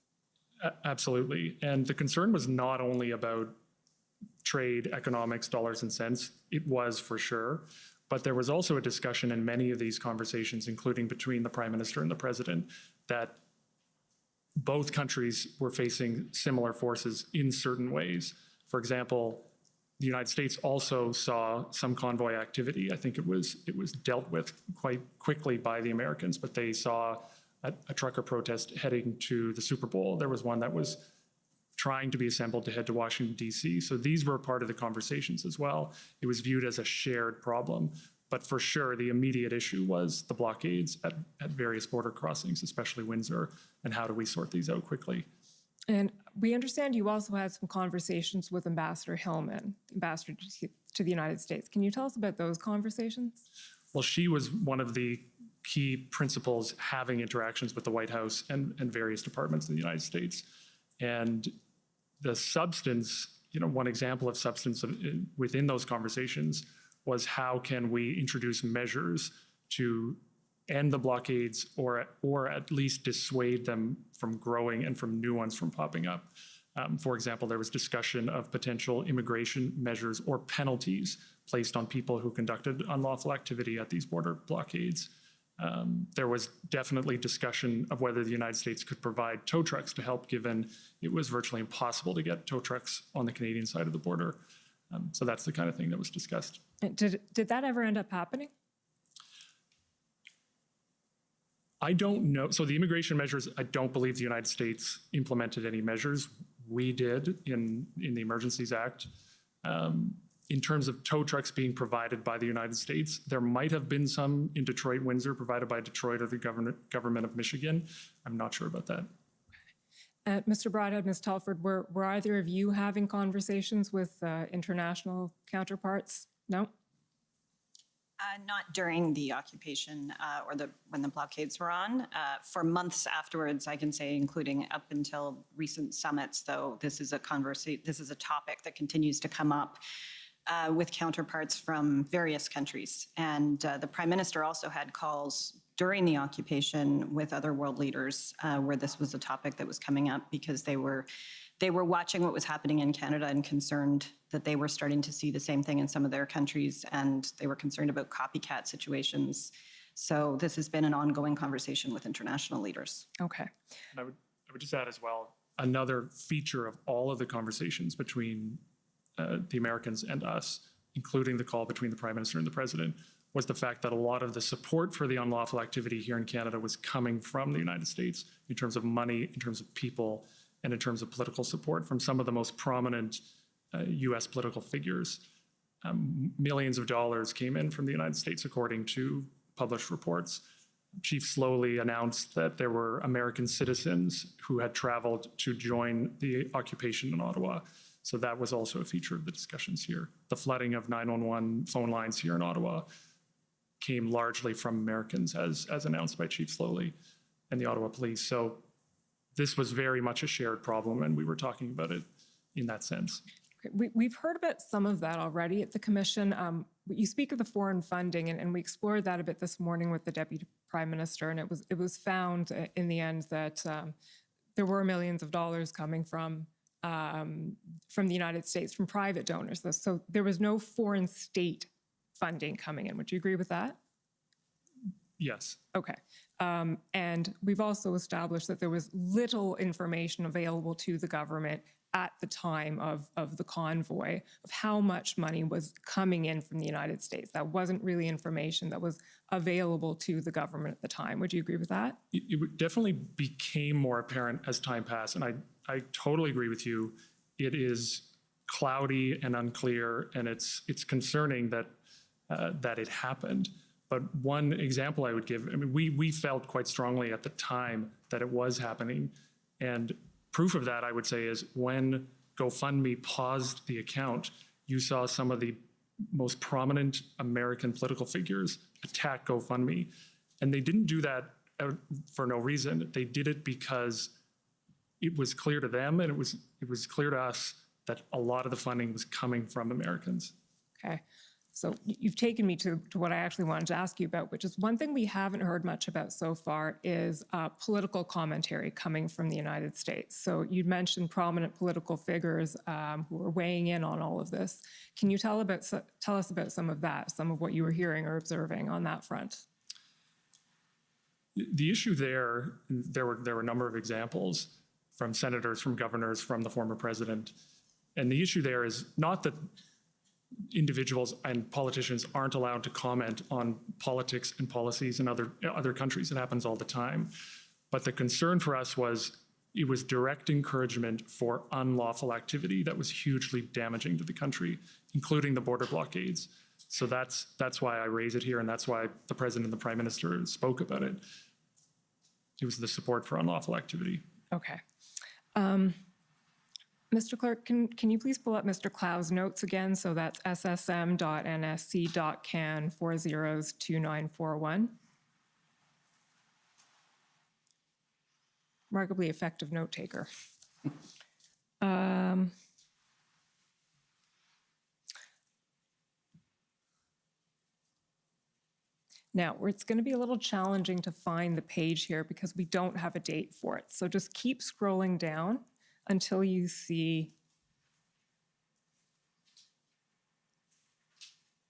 Absolutely. And the concern was not only about trade, economics, dollars and cents. It was for sure. But there was also a discussion in many of these conversations, including between the Prime Minister and the President, that both countries were facing similar forces in certain ways. For example, the United States also saw some convoy activity. I think it was dealt with quite quickly by the Americans, but they saw a trucker protest heading to the Super Bowl. There was one that was trying to be assembled to head to Washington, D.C. So these were part of the conversations as well. It was viewed as a shared problem. But for sure, the immediate issue was the blockades at various border crossings, especially Windsor, and how do we sort these out quickly? And we understand you also had some conversations with Ambassador Hillman, ambassador to the United States. Can you tell us about those conversations? Well, she was one of the key principals having interactions with the White House and various departments in the United States. And the substance, one example of substance within those conversations was how can we introduce measures to end the blockades or at least dissuade them from growing and from new ones from popping up. For example, there was discussion of potential immigration measures or penalties placed on people who conducted unlawful activity at these border blockades. There was definitely discussion of whether the United States could provide tow trucks to help, given it was virtually impossible to get tow trucks on the Canadian side of the border. So that's the kind of thing that was discussed. Did that ever end up happening? I don't know. So the immigration measures, I don't believe the United States implemented any measures. We did in the Emergencies Act. In terms of tow trucks being provided by the United States, there might have been some in Detroit, Windsor, provided by Detroit or the government of Michigan. I'm not sure about that. Mr. Broadhead, Ms. Telford, were either of you having conversations with international counterparts? No? Not during the occupation or when the blockades were on. For months afterwards, I can say, including up until recent summits, though, this is a topic that continues to come up with counterparts from various countries. And the Prime Minister also had calls during the occupation with other world leaders where this was a topic that was coming up because they were watching what was happening in Canada and concerned that they were starting to see the same thing in some of their countries, and they were concerned about copycat situations. So this has been an ongoing conversation with international leaders. Okay. And I would just add as well, another feature of all of the conversations between the Americans and us, including the call between the Prime Minister and the President, was the fact that a lot of the support for the unlawful activity here in Canada was coming from the United States in terms of money, in terms of people, and in terms of political support from some of the most prominent US political figures. Millions of dollars came in from the United States, according to published reports. Chief Slowly announced that there were American citizens who had traveled to join the occupation in Ottawa. So that was also a feature of the discussions here. The flooding of 911 phone lines here in Ottawa came largely from Americans, as announced by Chief Slowly and the Ottawa Police. So this was very much a shared problem, and we were talking about it in that sense. We've heard about some of that already at the Commission. You speak of the foreign funding, and we explored that a bit this morning with the Deputy Prime Minister, and it was found in the end that there were millions of dollars coming from the United States, from private donors. So there was no foreign state funding coming in. Would you agree with that? Yes. Okay. And we've also established that there was little information available to the government at the time of the convoy of how much money was coming in from the United States. That wasn't really information that was available to the government at the time. Would you agree with that? It definitely became more apparent as time passed, and I totally agree with you. It is cloudy and unclear, and it's concerning that it happened. But one example I would give, I mean, we felt quite strongly at the time that it was happening, and proof of that, I would say, is when GoFundMe paused the account, you saw some of the most prominent American political figures attack GoFundMe. And they didn't do that for no reason. They did it because it was clear to them, and it was clear to us that a lot of the funding was coming from Americans. Okay. So you've taken me to what I actually wanted to ask you about, which is one thing we haven't heard much about so far is political commentary coming from the United States. So you'd mentioned prominent political figures who are weighing in on all of this. Can you tell us about some of that, some of what you were hearing or observing on that front? The issue there were a number of examples from senators, from governors, from the former president. And the issue there is not that individuals and politicians aren't allowed to comment on politics and policies in other countries. It happens all the time. But the concern for us was it was direct encouragement for unlawful activity that was hugely damaging to the country, including the border blockades. So that's why I raise it here, and that's why the President and the Prime Minister spoke about it. It was the support for unlawful activity. Okay. Mr. Clerk, can you please pull up Mr. Clow's notes again? So that's ssm.nsc.can 402941. Remarkably effective note taker. Now, it's going to be a little challenging to find the page here because we don't have a date for it. So just keep scrolling down until you see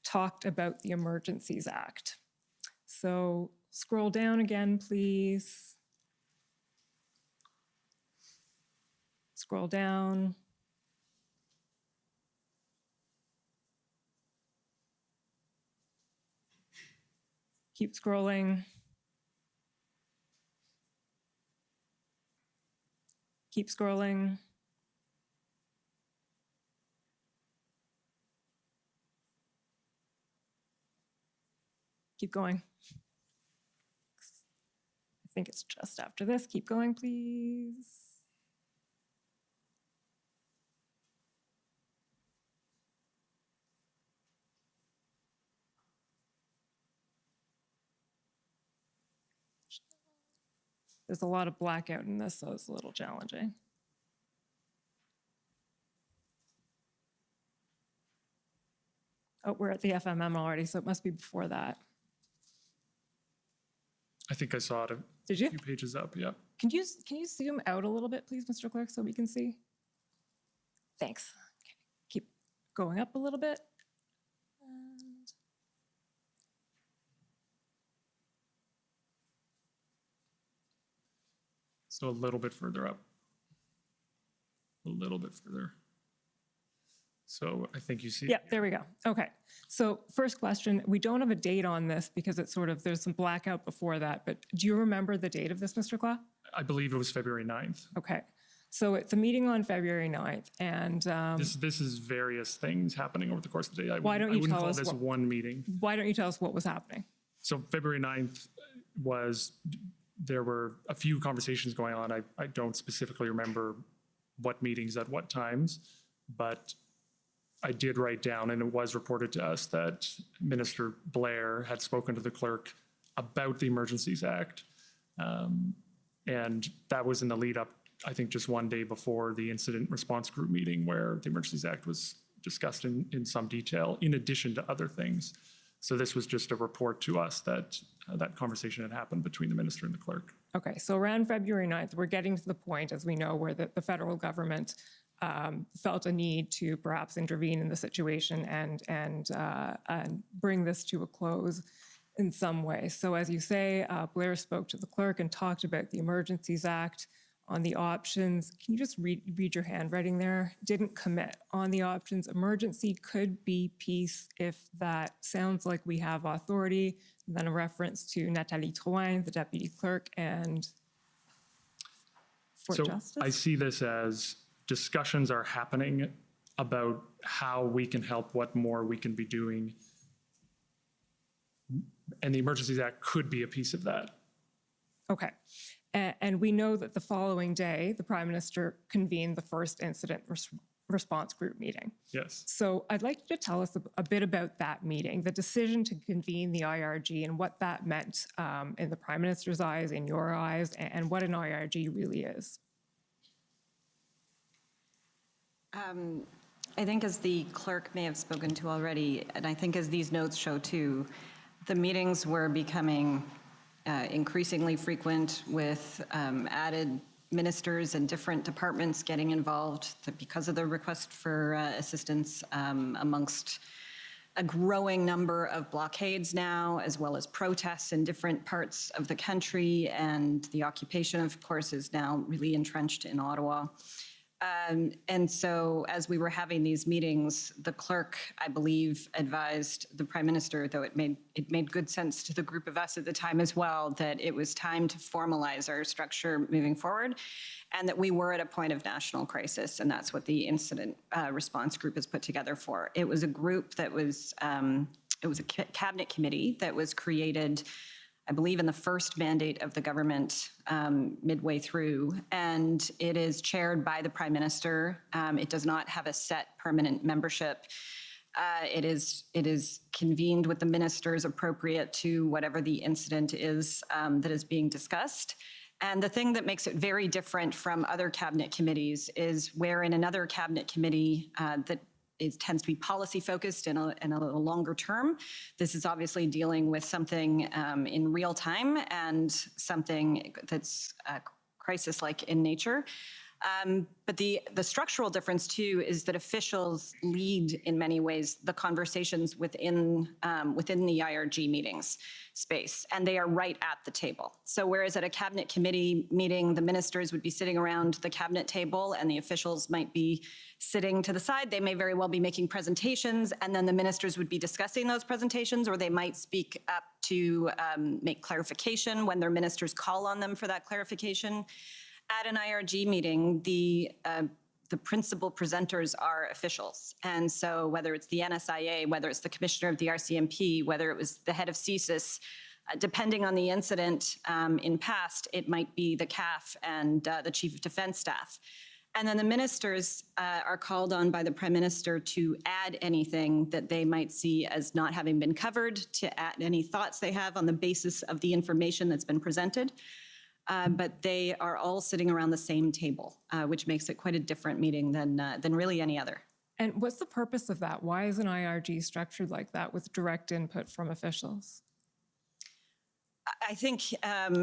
talked about the Emergencies Act. So Scroll down again, please. Scroll down. Keep scrolling. Keep scrolling. Keep going. I think it's just after this. Keep going, please. There's a lot of blackout in this, so it's a little challenging. Oh, we're at the FMM already, so it must be before that. I think I saw it a Did you? few pages up, yeah. Can you zoom out a little bit, please, Mr. Clerk, so we can see? Thanks. Okay. Keep going up a little bit. And So a little bit further up. A little bit further. So I think you see. yeah, there we go. Okay. So first question, we don't have a date on this because it's sort of, there's some blackout before that, but do you remember the date of this, Mr. Claw? I believe it was February 9th. Okay. So it's a meeting on February 9th, and This is various things happening over the course of the day. Why don't you tell us this what- one meeting. why don't you tell us what was happening? So February 9th there were a few conversations going on. I don't specifically remember what meetings at what times, but I did write down, and it was reported to us, that Minister Blair had spoken to the clerk about the Emergencies Act. And that was in the lead up, I think, just one day before the incident response group meeting where the Emergencies Act was discussed in some detail, in addition to other things. So this was just a report to us that that conversation had happened between the minister and the clerk. Okay, so around February 9th, we're getting to the point, as we know, where the federal government felt a need to perhaps intervene in the situation and bring this to a close in some way. So as you say, Blair spoke to the clerk and talked about the Emergencies Act on the options. Can you just read your handwriting there? Didn't commit on the options. Emergency could be peace if that sounds like we have authority. And then a reference to Nathalie Drouin, the deputy clerk, and Fort So Justice. I see this as discussions are happening about how we can help, what more we can be doing. And the Emergencies Act could be a piece of that. Okay. And we know that the following day, the Prime Minister convened the first incident response group meeting. Yes. So I'd like you to tell us a bit about that meeting, the decision to convene the IRG and what that meant in the Prime Minister's eyes, in your eyes, and what an IRG really is. I think, as the clerk may have spoken to already, and I think as these notes show too, the meetings were becoming increasingly frequent, with added ministers and different departments getting involved because of the request for assistance amongst a growing number of blockades now, as well as protests in different parts of the country. And the occupation, of course, is now really entrenched in Ottawa. And so as we were having these meetings, the clerk, I believe, advised the Prime Minister, though it made good sense to the group of us at the time as well, that it was time to formalize our structure moving forward, and that we were at a point of national crisis, and that's what the incident response group is put together for. It was a group that was, it was a cabinet committee that was created, I believe, in the first mandate of the government midway through, and it is chaired by the Prime Minister. It does not have a set permanent membership. It is convened with the ministers appropriate to whatever the incident is that is being discussed. And the thing that makes it very different from other cabinet committees is where in another cabinet committee that tends to be policy focused and a little longer term. This is obviously dealing with something in real time and something that's crisis-like in nature. But the structural difference too is that officials lead in many ways the conversations within the IRG meetings space, and they are right at the table. So whereas at a cabinet committee meeting, the ministers would be sitting around the cabinet table and the officials might be sitting to the side, they may very well be making presentations, and then the ministers would be discussing those presentations, or they might speak up to make clarification when their ministers call on them for that clarification. At an IRG meeting, the principal presenters are officials. And so whether it's the NSIA, whether it's the commissioner of the RCMP, whether it was the head of CSIS, depending on the incident in past, it might be the CAF and the chief of defense staff. And then the ministers are called on by the prime minister to add anything that they might see as not having been covered, to add any thoughts they have on the basis of the information that's been presented. But they are all sitting around the same table, which makes it quite a different meeting than really any other. And what's the purpose of that? Why is an IRG structured like that with direct input from officials? I think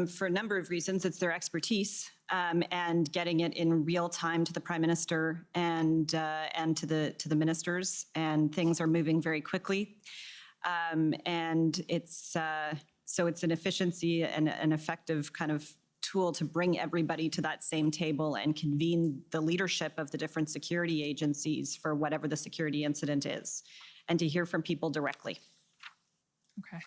for a number of reasons, it's their expertise and getting it in real time to the prime minister and to the ministers, and things are moving very quickly. And it's so it's an efficiency and an effective kind of tool to bring everybody to that same table and convene the leadership of the different security agencies for whatever the security incident is, and to hear from people directly. Okay.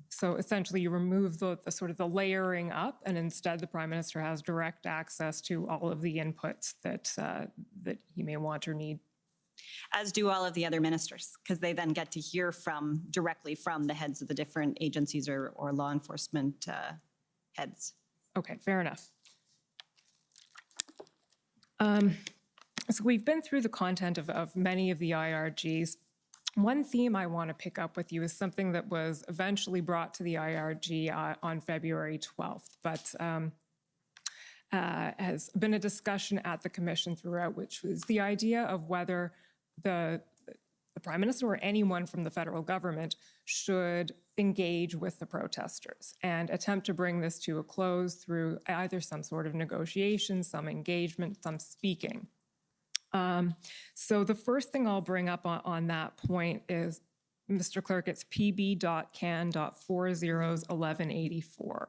So essentially you remove the sort of the layering up, and instead the prime minister has direct access to all of the inputs that he may want or need. As do all of the other ministers, because they then get to hear directly from the heads of the different agencies or law enforcement heads. Okay, fair enough. So we've been through the content of many of the IRGs. One theme I want to pick up with you is something that was eventually brought to the IRG on February 12th, but has been a discussion at the commission throughout, which was the idea of whether the prime minister or anyone from the federal government should engage with the protesters and attempt to bring this to a close through either some sort of negotiation, some engagement, some speaking. So the first thing I'll bring up on that point is, Mr. Clerk, it's PB.can.401184.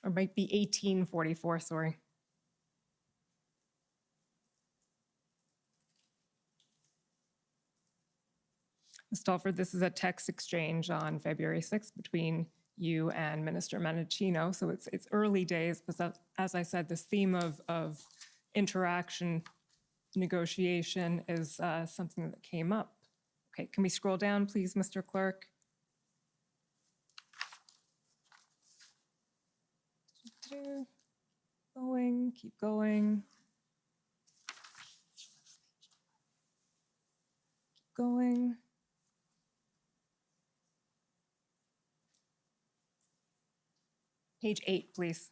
Or might be 1844, sorry. Ms. Stalford, this is a text exchange on February 6th between you and Minister Menachino, so it's early days, but as I said, this theme of interaction, negotiation is something that came up. Okay, can we scroll down, please, Mr. Clerk? Going, keep going. Keep going. Page 8, please.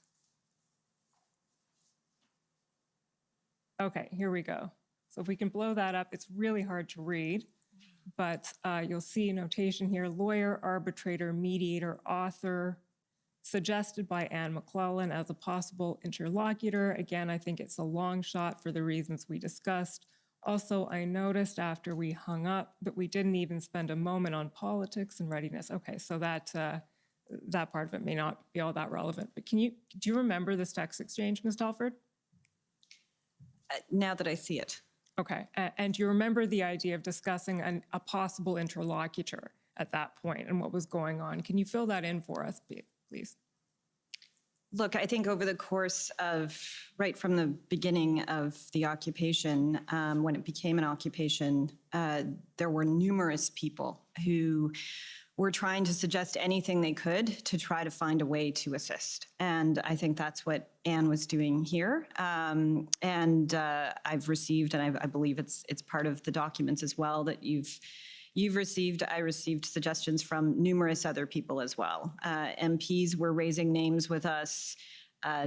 Okay, here we go. So if we can blow that up, it's really hard to read, but you'll see a notation here: lawyer, arbitrator, mediator, author, suggested by Anne McClellan as a possible interlocutor. Again, I think it's a long shot for the reasons we discussed. Also, I noticed after we hung up that we didn't even spend a moment on politics and readiness. Okay, so that part of it may not be all that relevant, but do you remember this text exchange, Ms. Telford? Now that I see it. Okay, and do you remember the idea of discussing a possible interlocutor at that point and what was going on? Can you fill that in for us, please? Look, I think over the course of, right from the beginning of the occupation, when it became an occupation, there were numerous people who were trying to suggest anything they could to try to find a way to assist. And I think that's what Anne was doing here. I've received, and I believe it's part of the documents as well that you've received. I received suggestions from numerous other people as well. MPs were raising names with us.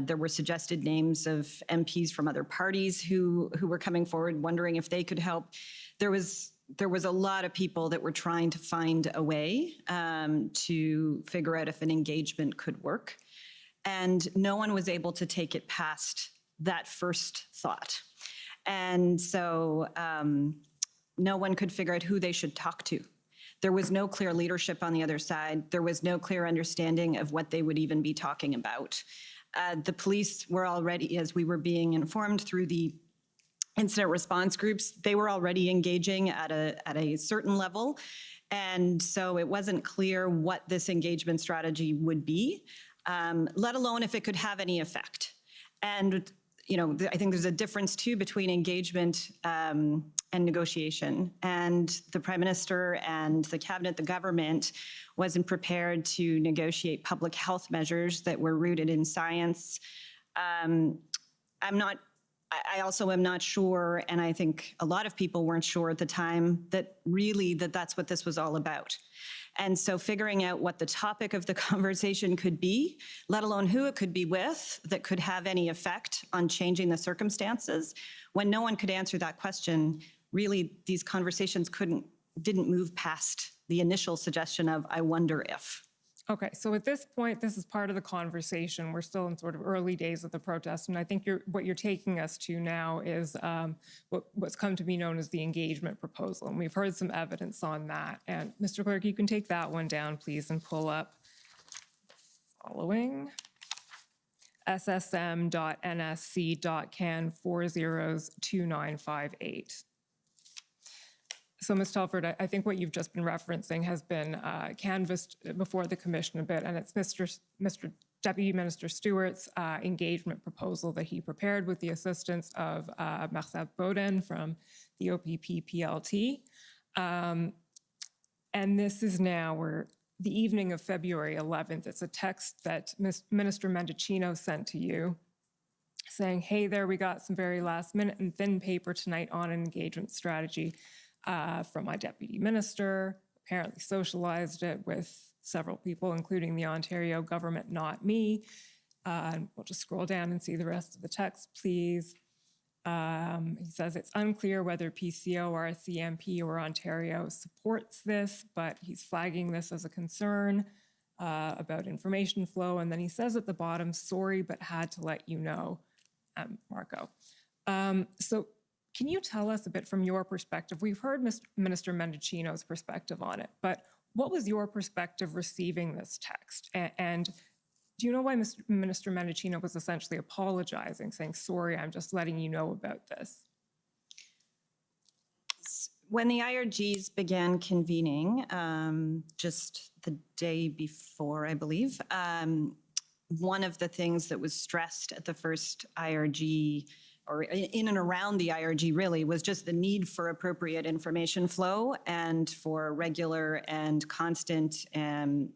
There were suggested names of MPs from other parties who were coming forward, wondering if they could help. There was a lot of people that were trying to find a way to figure out if an engagement could work. And no one was able to take it past that first thought. And so no one could figure out who they should talk to. There was no clear leadership on the other side. There was no clear understanding of what they would even be talking about. The police were already, as we were being informed through the incident response groups, they were already engaging at a certain level. And so it wasn't clear what this engagement strategy would be, let alone if it could have any effect. And, you know, I think there's a difference too between engagement and negotiation. And the Prime Minister and the Cabinet, the government, wasn't prepared to negotiate public health measures that were rooted in science. I also am not sure, and I think a lot of people weren't sure at the time, that really that's what this was all about. And so figuring out what the topic of the conversation could be, let alone who it could be with, that could have any effect on changing the circumstances, when no one could answer that question, really these conversations didn't move past the initial suggestion of, I wonder if. Okay, so at this point, this is part of the conversation. We're still in sort of early days of the protest, and I think what you're taking us to now is what's come to be known as the engagement proposal, and we've heard some evidence on that. And Mr. Clerk, you can take that one down, please, and pull up following ssm.nsc.can 402958. So, Ms. Telford, I think what you've just been referencing has been canvassed before the commission a bit, and it's Mr. Deputy Minister Stewart's engagement proposal that he prepared with the assistance of Marcel Baudin from the OPP PLT. And this is now the evening of February 11th. It's a text that Minister Mendicino sent to you saying, hey there, we got some very last minute and thin paper tonight on an engagement strategy. From my deputy minister, apparently socialized it with several people, including the Ontario government, not me. We'll just scroll down and see the rest of the text, please. He says it's unclear whether PCO, RCMP, or Ontario supports this, but he's flagging this as a concern about information flow. And then he says at the bottom, sorry, but had to let you know, Marco. So can you tell us a bit from your perspective? We've heard Minister Mendicino's perspective on it, but what was your perspective receiving this text? And do you know why Minister Mendicino was essentially apologizing, saying, sorry, I'm just letting you know about this? When the IRGs began convening, just the day before, I believe, one of the things that was stressed at the first IRG, or in and around the IRG really, was just the need for appropriate information flow and for regular and constant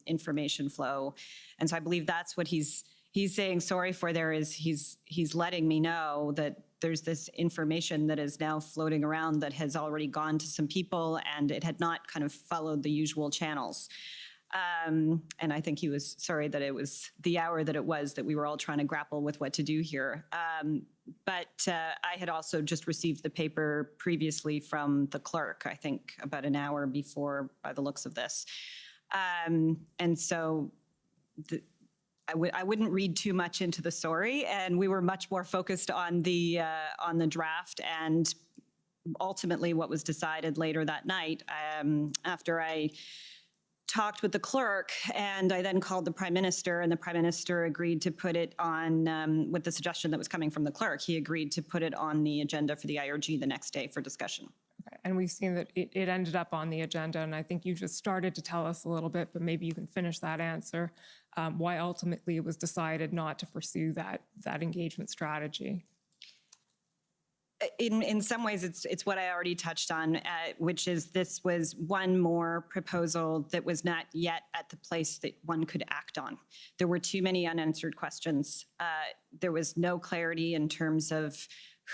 information flow. And so I believe that's what he's saying sorry for there, is he's letting me know that there's this information that is now floating around that has already gone to some people and it had not kind of followed the usual channels. And I think he was sorry that it was the hour that it was, that we were all trying to grapple with what to do here. But I had also just received the paper previously from the clerk, I think about an hour before, by the looks of this. And so I wouldn't read too much into the sorry, and we were much more focused on the draft and ultimately what was decided later that night after I talked with the clerk, and I then called the Prime Minister, and the Prime Minister agreed to put it on, with the suggestion that was coming from the clerk, he agreed to put it on the agenda for the IRG the next day for discussion. Okay. And we've seen that it ended up on the agenda, and I think you just started to tell us a little bit, but maybe you can finish that answer, why ultimately it was decided not to pursue that engagement strategy. in some ways, it's what I already touched on, which is this was one more proposal that was not yet at the place that one could act on. There were too many unanswered questions. There was no clarity in terms of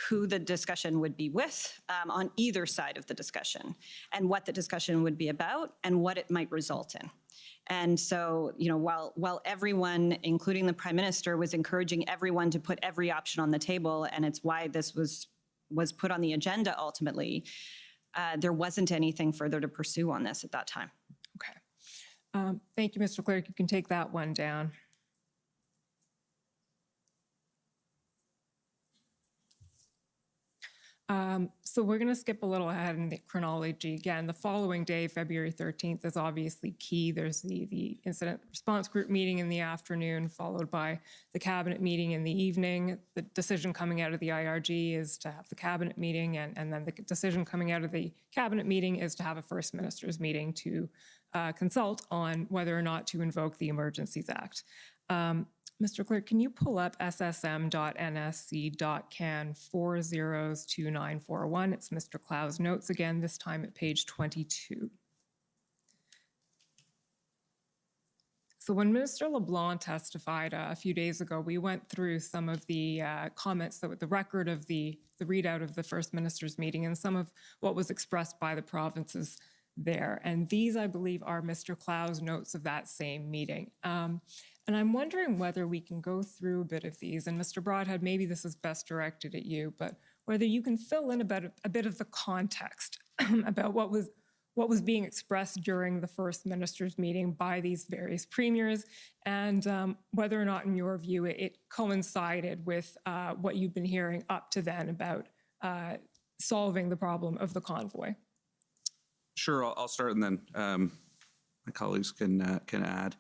who the discussion would be with on either side of the discussion, and what the discussion would be about and what it might result in. And so, while everyone, including the Prime Minister, was encouraging everyone to put every option on the table, and it's why this was put on the agenda ultimately, there wasn't anything further to pursue on this at that time. Okay. Thank you, Mr. Clerk. You can take that one down. So we're going to skip a little ahead in the chronology. Again, the following day, February 13th, is obviously key. There's the incident response group meeting in the afternoon, followed by the cabinet meeting in the evening. The decision coming out of the IRG is to have the cabinet meeting, and then the decision coming out of the cabinet meeting is to have a First Minister's meeting to consult on whether or not to invoke the Emergencies Act. Mr. Clerk, can you pull up ssm.nsc.can 402941? It's Mr. Clow's notes again, this time at page 22. So when Minister LeBlanc testified a few days ago, we went through some of the comments, the record of the readout of the First Minister's meeting and some of what was expressed by the provinces there. And these, I believe, are Mr. Clow's notes of that same meeting. And I'm wondering whether we can go through a bit of these. And Mr. Broadhead, maybe this is best directed at you, but whether you can fill in a bit of the context about what was being expressed during the First Minister's meeting by these various premiers, and whether or not, in your view, it coincided with what you've been hearing up to then about solving the problem of the convoy. Sure, I'll start, and then my colleagues can add.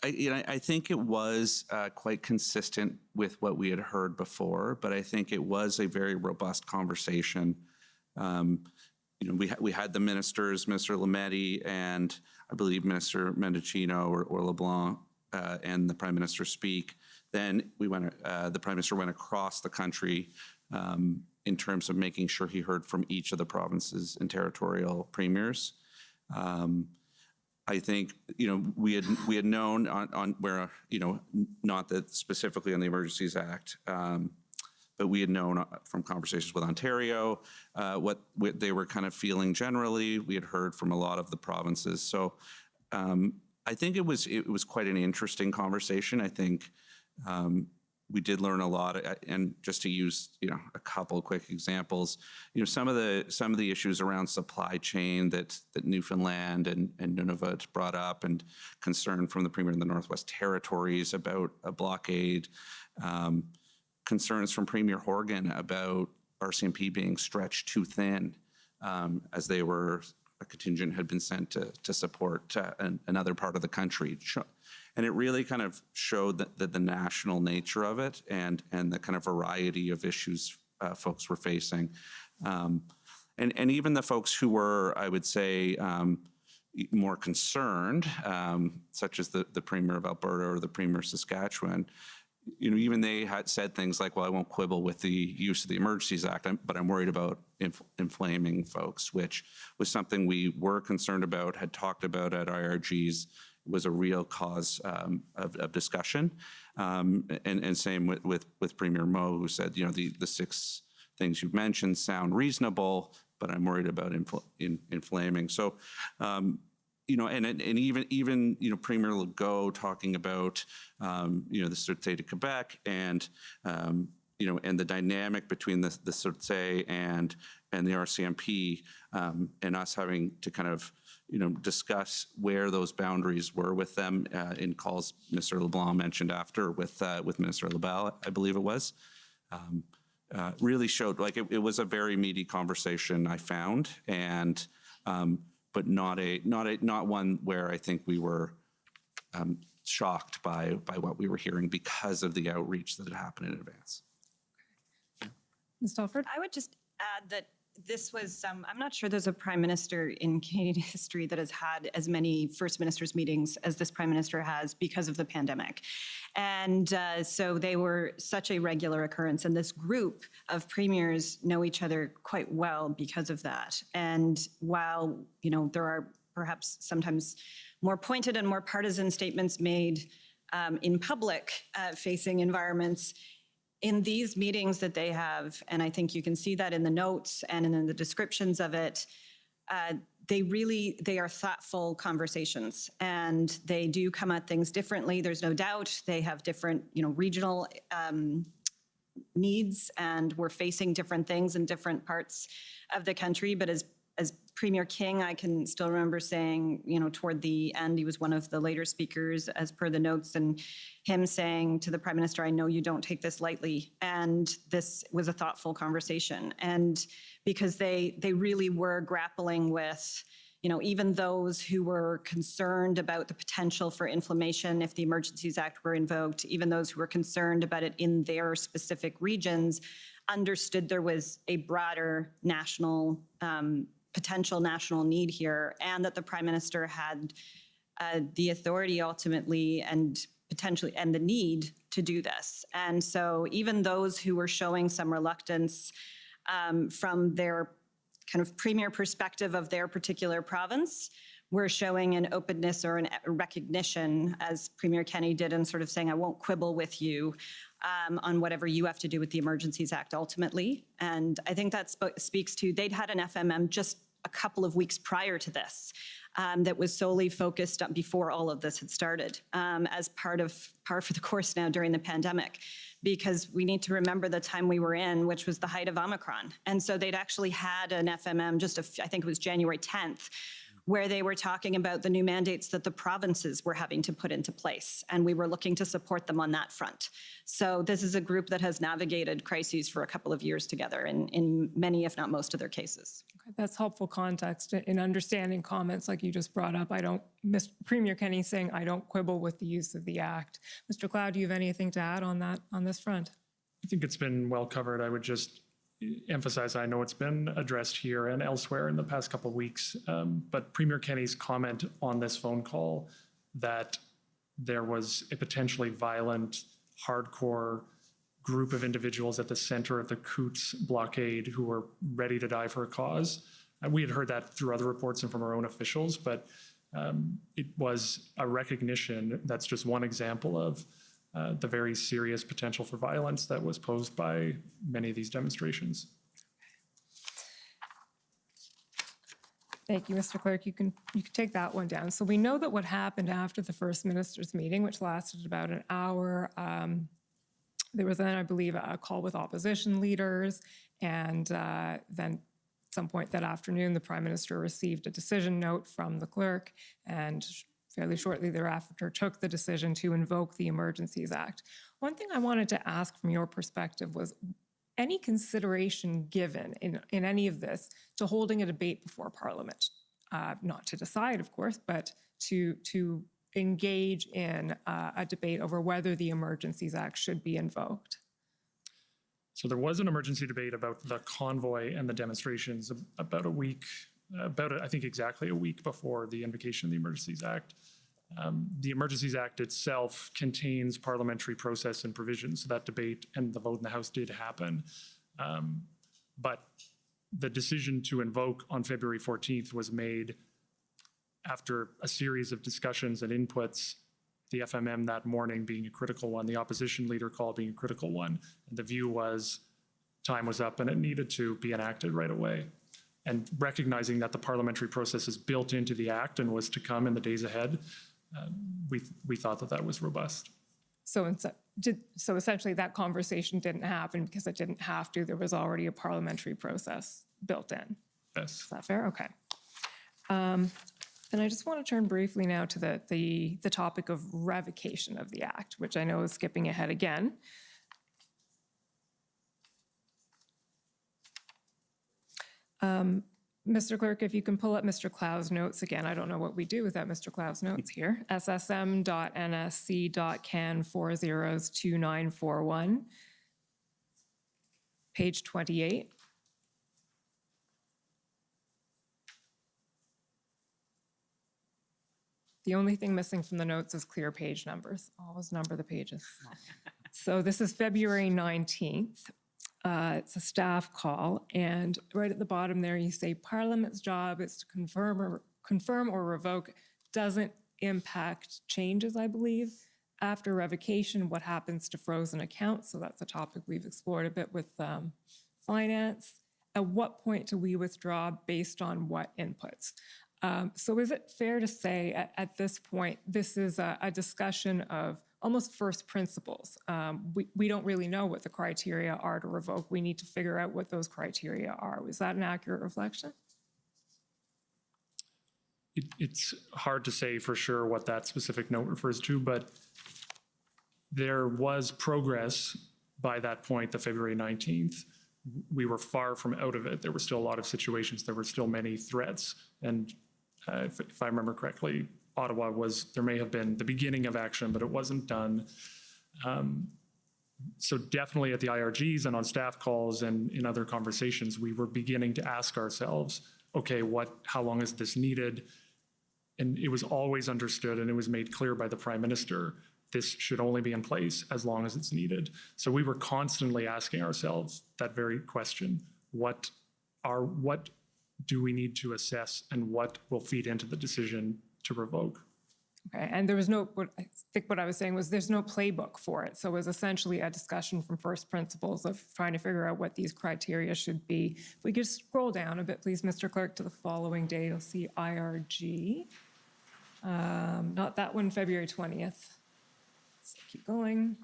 I think it was quite consistent with what we had heard before, but I think it was a very robust conversation. We had the ministers, Minister Lametti and I believe Minister Mendocino or LeBlanc and the Prime Minister speak. Then the Prime Minister went across the country in terms of making sure he heard from each of the provinces and territorial premiers. I think we had known on where not that specifically on the Emergencies Act, but we had known from conversations with Ontario what they were kind of feeling generally. We had heard from a lot of the provinces, so I think it was quite an interesting conversation. I think we did learn a lot, and just to use a couple quick examples, some of the issues around supply chain that Newfoundland and Nunavut brought up, and concern from the Premier in the Northwest Territories about a blockade, concerns from Premier Horgan about RCMP being stretched too thin, as a contingent had been sent to support another part of the country. And it really kind of showed that the national nature of it and the kind of variety of issues folks were facing. And even the folks who were, I would say, more concerned, such as the Premier of Alberta or the Premier of Saskatchewan, even they had said things like, well, I won't quibble with the use of the Emergencies Act, but I'm worried about inflaming folks, which was something we were concerned about, had talked about at IRGs, was a real cause of discussion. And same with Premier Moe, who said, the 6 things you've mentioned sound reasonable, but I'm worried about inflaming. So, and even Premier Legault talking about the Sûreté de Quebec and and the dynamic between the Sûreté and the RCMP, and us having to kind of discuss where those boundaries were with them in calls Mr. LeBlanc mentioned after with Minister Lebel, I believe it was. Really showed it was a very meaty conversation, I found, and but not one where I think we were shocked by what we were hearing because of the outreach that had happened in advance. Ms. Telford? I would just add that this was, I'm not sure there's a prime minister in Canadian history that has had as many first ministers meetings as this prime minister has because of the pandemic. And so they were such a regular occurrence. And this group of premiers know each other quite well because of that. And while, you know, there are perhaps sometimes more pointed and more partisan statements made in public facing environments, in these meetings that they have, and I think you can see that in the notes and in the descriptions of it, they are thoughtful conversations, and they do come at things differently. There's no doubt they have different, you know, regional needs, and we're facing different things in different parts of the country. But as Premier King, I can still remember saying, you know, toward the end, he was one of the later speakers as per the notes, and him saying to the Prime Minister, I know you don't take this lightly. And this was a thoughtful conversation. And because they really were grappling with, you know, even those who were concerned about the potential for inflammation if the Emergencies Act were invoked, even those who were concerned about it in their specific regions, understood there was a broader national potential national need here, and that the Prime Minister had the authority ultimately and potentially and the need to do this. And so even those who were showing some reluctance from their kind of premier perspective of their particular province were showing an openness or a recognition, as Premier Kenney did, and sort of saying, I won't quibble with you on whatever you have to do with the Emergencies Act ultimately. And I think that speaks to, they'd had an FMM just a couple of weeks prior to this that was solely focused on, before all of this had started, as par for the course now during the pandemic, because we need to remember the time we were in, which was the height of Omicron. And so they'd actually had an FMM I think it was January 10th, where they were talking about the new mandates that the provinces were having to put into place. And we were looking to support them on that front. So this is a group that has navigated crises for a couple of years together in many, if not most of their cases. Okay, that's helpful context in understanding comments like you just brought up. Premier Kenney saying, I don't quibble with the use of the act. Mr. Cloud, do you have anything to add on that, on this front? I think it's been well covered. I would just emphasize, I know it's been addressed here and elsewhere in the past couple of weeks, but Premier Kenney's comment on this phone call that there was a potentially violent, hardcore group of individuals at the center of the Coutts blockade who were ready to die for a cause. We had heard that through other reports and from our own officials, but it was a recognition. That's just one example of the very serious potential for violence that was posed by many of these demonstrations. Thank you, Mr. Clerk. You can take that one down. So we know that what happened after the First Minister's meeting, which lasted about an hour, there was then, I believe, a call with opposition leaders, and then at some point that afternoon, the Prime Minister received a decision note from the clerk, and fairly shortly thereafter took the decision to invoke the Emergencies Act. One thing I wanted to ask from your perspective was any consideration given in any of this to holding a debate before Parliament, not to decide, of course, but to engage in a debate over whether the Emergencies Act should be invoked? So there was an emergency debate about the convoy and the demonstrations about a week, I think exactly a week before the invocation of the Emergencies Act. The Emergencies Act itself contains parliamentary process and provisions, so that debate and the vote in the House did happen. But the decision to invoke on February 14th was made after a series of discussions and inputs, the FMM that morning being a critical one, the opposition leader call being a critical one. And the view was time was up and it needed to be enacted right away. And recognizing that the parliamentary process is built into the act and was to come in the days ahead, we thought that was robust. So essentially that conversation didn't happen because it didn't have to. There was already a parliamentary process built in. Yes. Is that fair? Okay. And I just want to turn briefly now to the topic of revocation of the act, which I know is skipping ahead again. Mr. Clerk, if you can pull up Mr. Clow's notes again. I don't know what we do without Mr. Clow's notes here. SSM.NSC.can402941, page 28. The only thing missing from the notes is clear page numbers. Always number the pages. So this is February 19th. It's a staff call, and right at the bottom there, you say Parliament's job is to confirm or revoke. Doesn't impact changes, I believe. After revocation, what happens to frozen accounts? So that's a topic we've explored a bit with finance. At what point do we withdraw based on what inputs? So is it fair to say at this point, this is a discussion of almost first principles? We don't really know what the criteria are to revoke. We need to figure out what those criteria are. Was that an accurate reflection? It's hard to say for sure what that specific note refers to, but there was progress by that point, the February 19th. We were far from out of it. There were still a lot of situations. There were still many threats. And if I remember correctly, Ottawa there may have been the beginning of action, but it wasn't done. So definitely at the IRGs and on staff calls and in other conversations, we were beginning to ask ourselves, okay, how long is this needed? And it was always understood, and it was made clear by the Prime Minister, this should only be in place as long as it's needed. So we were constantly asking ourselves that very question: what do we need to assess, and what will feed into the decision to revoke? Okay, and there was I think what I was saying was there's no playbook for it. So it was essentially a discussion from first principles of trying to figure out what these criteria should be. If we could scroll down a bit, please, Mr. Clerk, to the following day, you'll see IRG. Not that one, February 20th. So keep going.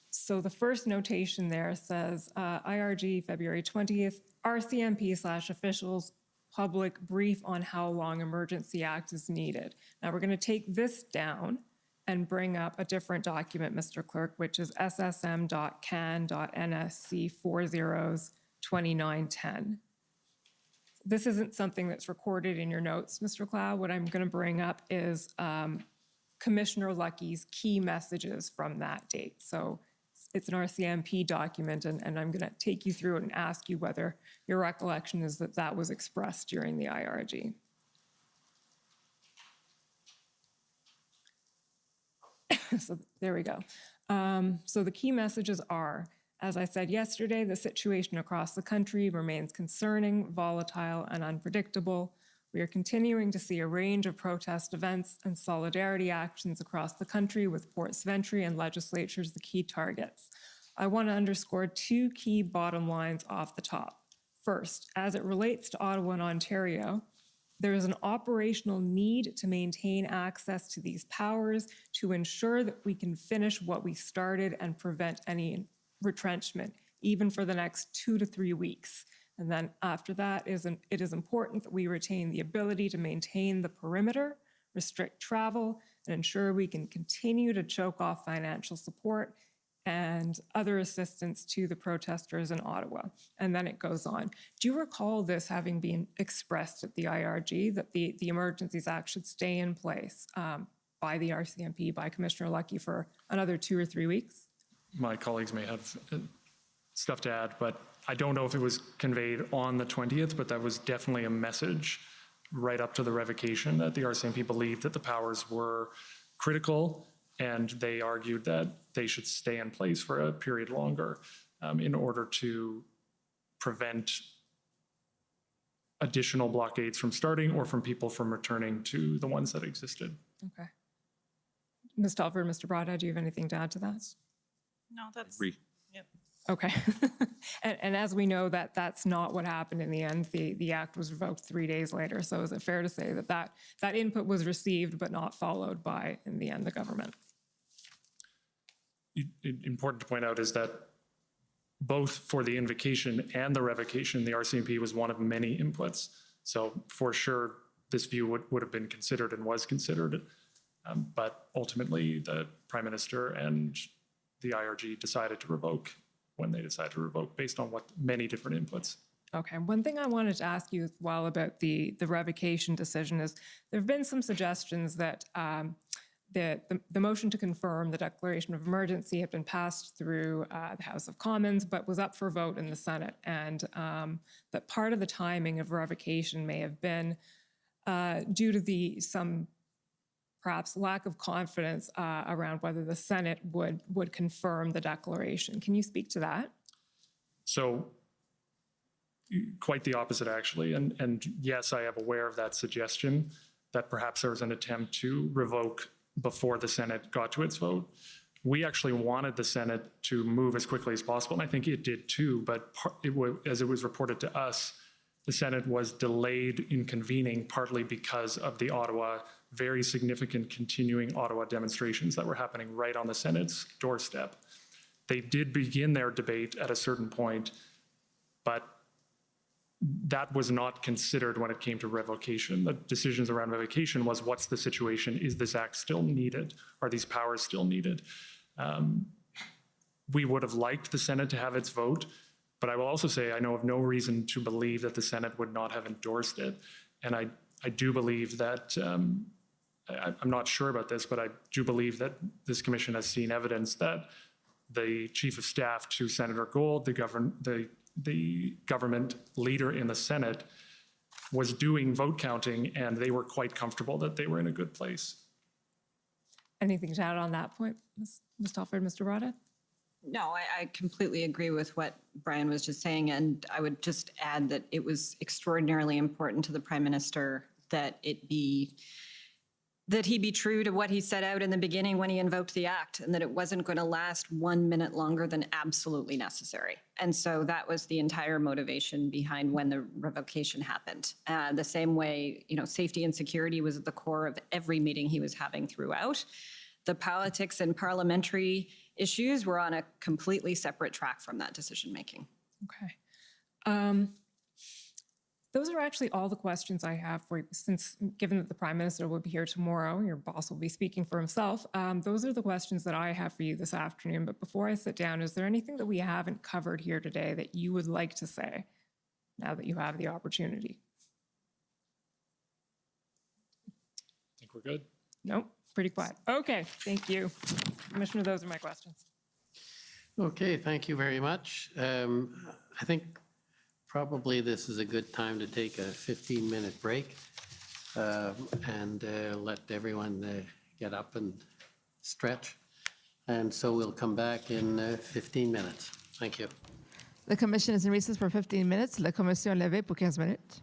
So the first notation there says IRG February 20th, RCMP/officials public brief on how long Emergency Act is needed. Now we're going to take this down and bring up a different document, Mr. Clerk, which is ssm.can.nsc402910. This isn't something that's recorded in your notes, Mr. Clow. What I'm going to bring up is Commissioner Lucky's key messages from that date. So it's an RCMP document, and I'm going to take you through it and ask you whether your recollection is that that was expressed during the IRG. So there we go. So the key messages are, as I said yesterday, the situation across the country remains concerning, volatile, and unpredictable. We are continuing to see a range of protest events and solidarity actions across the country, with Port Sventry and legislatures the key targets. I want to underscore two key bottom lines off the top. First, as it relates to Ottawa and Ontario, there is an operational need to maintain access to these powers to ensure that we can finish what we started and prevent any retrenchment, even for the next 2 to 3 weeks. And then after that, it is important that we retain the ability to maintain the perimeter, restrict travel, and ensure we can continue to choke off financial support and other assistance to the protesters in Ottawa. And then it goes on. Do you recall this having been expressed at the IRG, that the Emergencies Act should stay in place by the RCMP, by Commissioner Lucky, for another 2 or 3 weeks? My colleagues may have stuff to add, but I don't know if it was conveyed on the 20th, but that was definitely a message right up to the revocation, that the RCMP believed that the powers were critical, and they argued that they should stay in place for a period longer in order to prevent additional blockades from starting or from people from returning to the ones that existed. Okay. Ms. Telford, Mr. Broadhead, do you have anything to add to that? No, that's. Yep. Okay. and as we know, that's not what happened in the end. The act was revoked 3 days later. So is it fair to say that input was received but not followed by, in the end, the government? Important to point out is that both for the invocation and the revocation, the RCMP was one of many inputs. So for sure, this view would have been considered and was considered. But ultimately, the Prime Minister and the IRG decided to revoke when they decided to revoke, based on many different inputs. Okay, one thing I wanted to ask you as well about the revocation decision is there have been some suggestions that the motion to confirm the declaration of emergency had been passed through the House of Commons, but was up for vote in the Senate. And that part of the timing of revocation may have been due to some perhaps lack of confidence around whether the Senate would confirm the declaration. Can you speak to that? So quite the opposite, actually. And yes, I am aware of that suggestion that perhaps there was an attempt to revoke before the Senate got to its vote. We actually wanted the Senate to move as quickly as possible, and I think it did too, but as it was reported to us, the Senate was delayed in convening partly because of the very significant continuing Ottawa demonstrations that were happening right on the Senate's doorstep. They did begin their debate at a certain point, but that was not considered when it came to revocation. The decisions around revocation was, what's the situation? Is this act still needed? Are these powers still needed? We would have liked the Senate to have its vote, but I will also say I know of no reason to believe that the Senate would not have endorsed it. And I do believe that, I'm not sure about this, but I do believe that this commission has seen evidence that the chief of staff to Senator Gold, the government leader in the Senate, was doing vote counting, and they were quite comfortable that they were in a good place. Anything to add on that point, Ms. Telford, Mr. Rada? No, I completely agree with what Brian was just saying, and I would just add that it was extraordinarily important to the Prime Minister that he be true to what he set out in the beginning when he invoked the act, and that it wasn't going to last 1 minute longer than absolutely necessary. And so that was the entire motivation behind when the revocation happened. The same way, safety and security was at the core of every meeting he was having throughout. The politics and parliamentary issues were on a completely separate track from that decision-making. Okay. Those are actually all the questions I have for you, since given that the Prime Minister will be here tomorrow, your boss will be speaking for himself. Those are the questions that I have for you this afternoon. But before I sit down, is there anything that we haven't covered here today that you would like to say now that you have the opportunity? I think we're good. Nope, pretty quiet. Okay, thank you. Commissioner, those are my questions. Okay, thank you very much. I think probably this is a good time to take a 15-minute break and let everyone get up and stretch. And so we'll come back in 15 minutes. Thank you. The commission is in recess for 15 minutes. La commission est levée pour 15 minutes.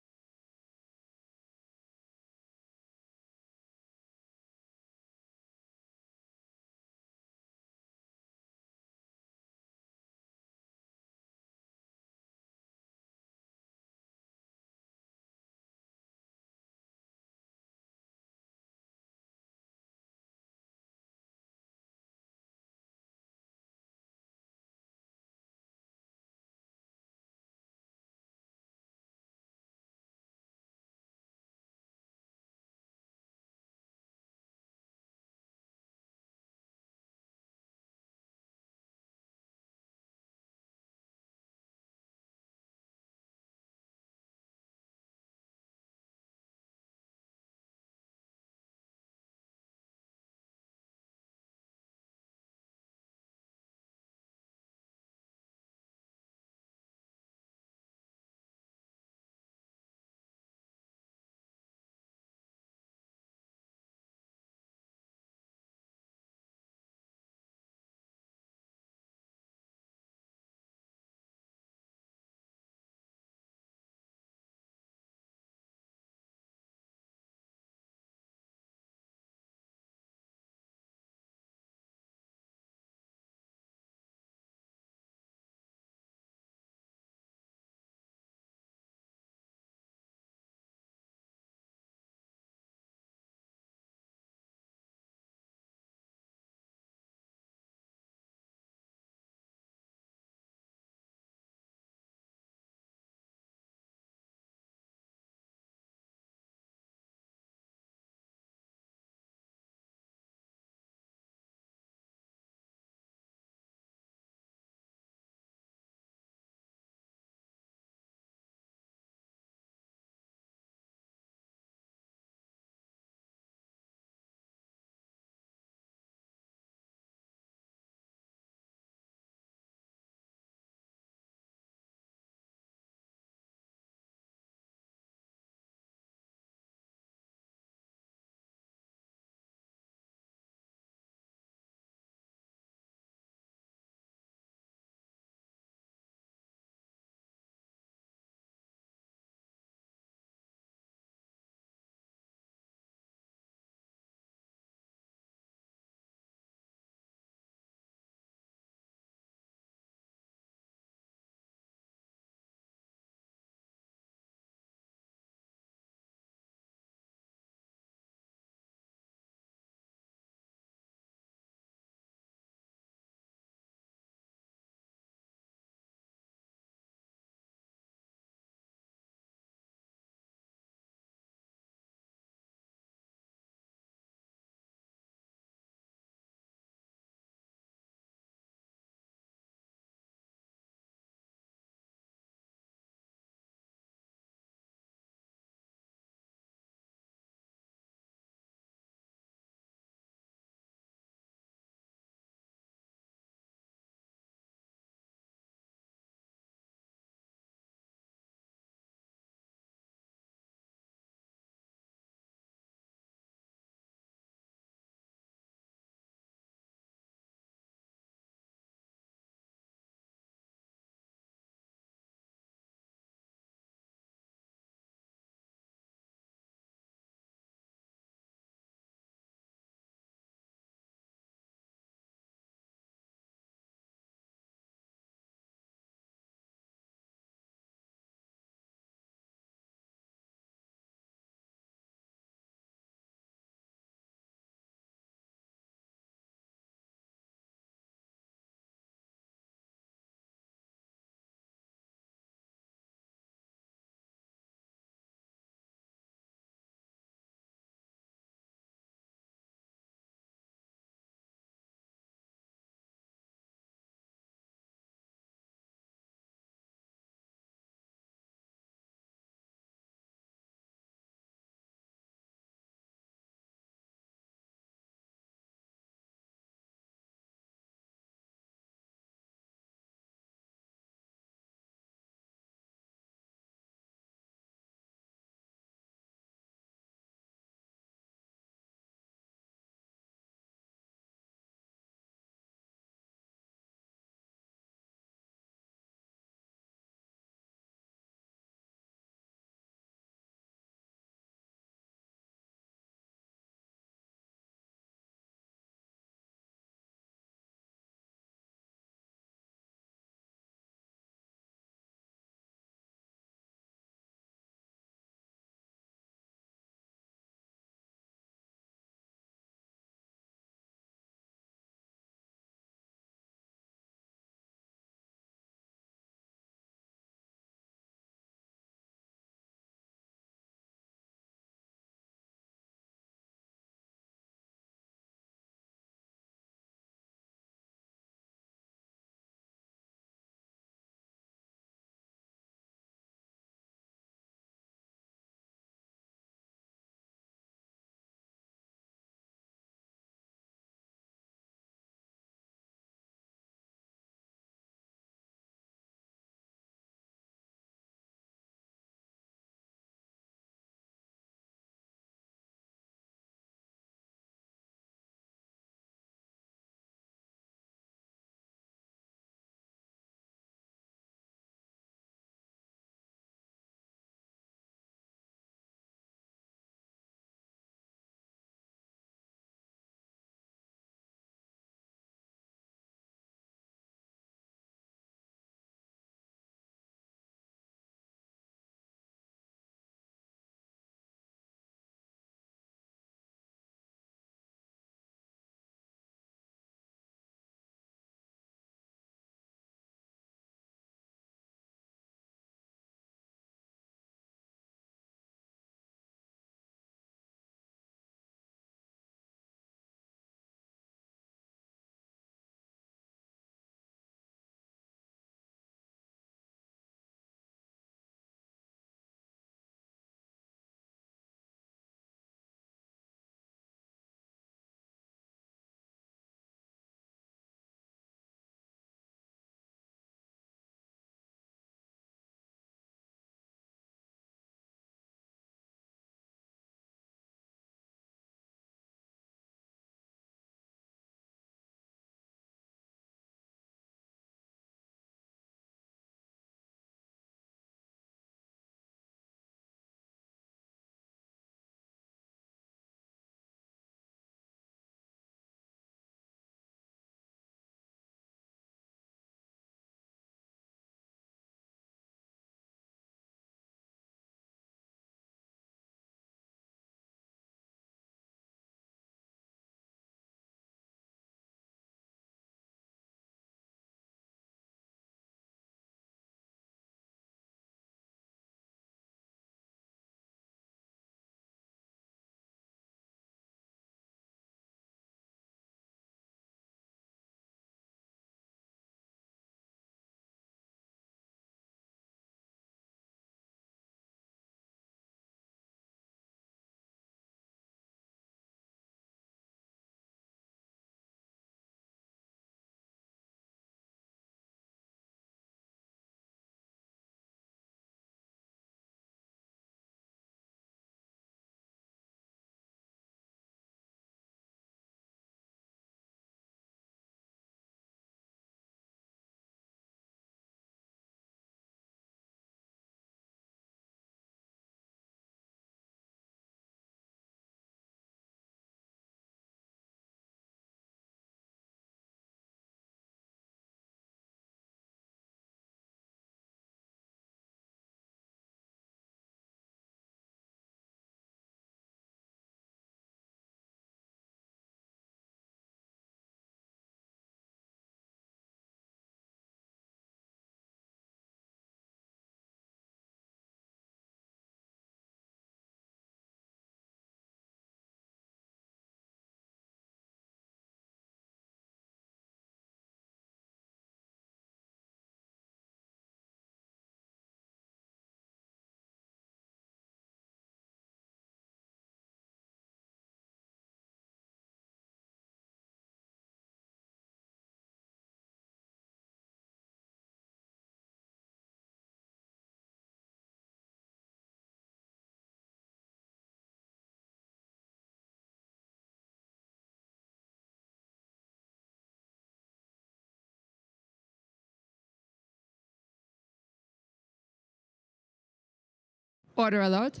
Order à l'ordre.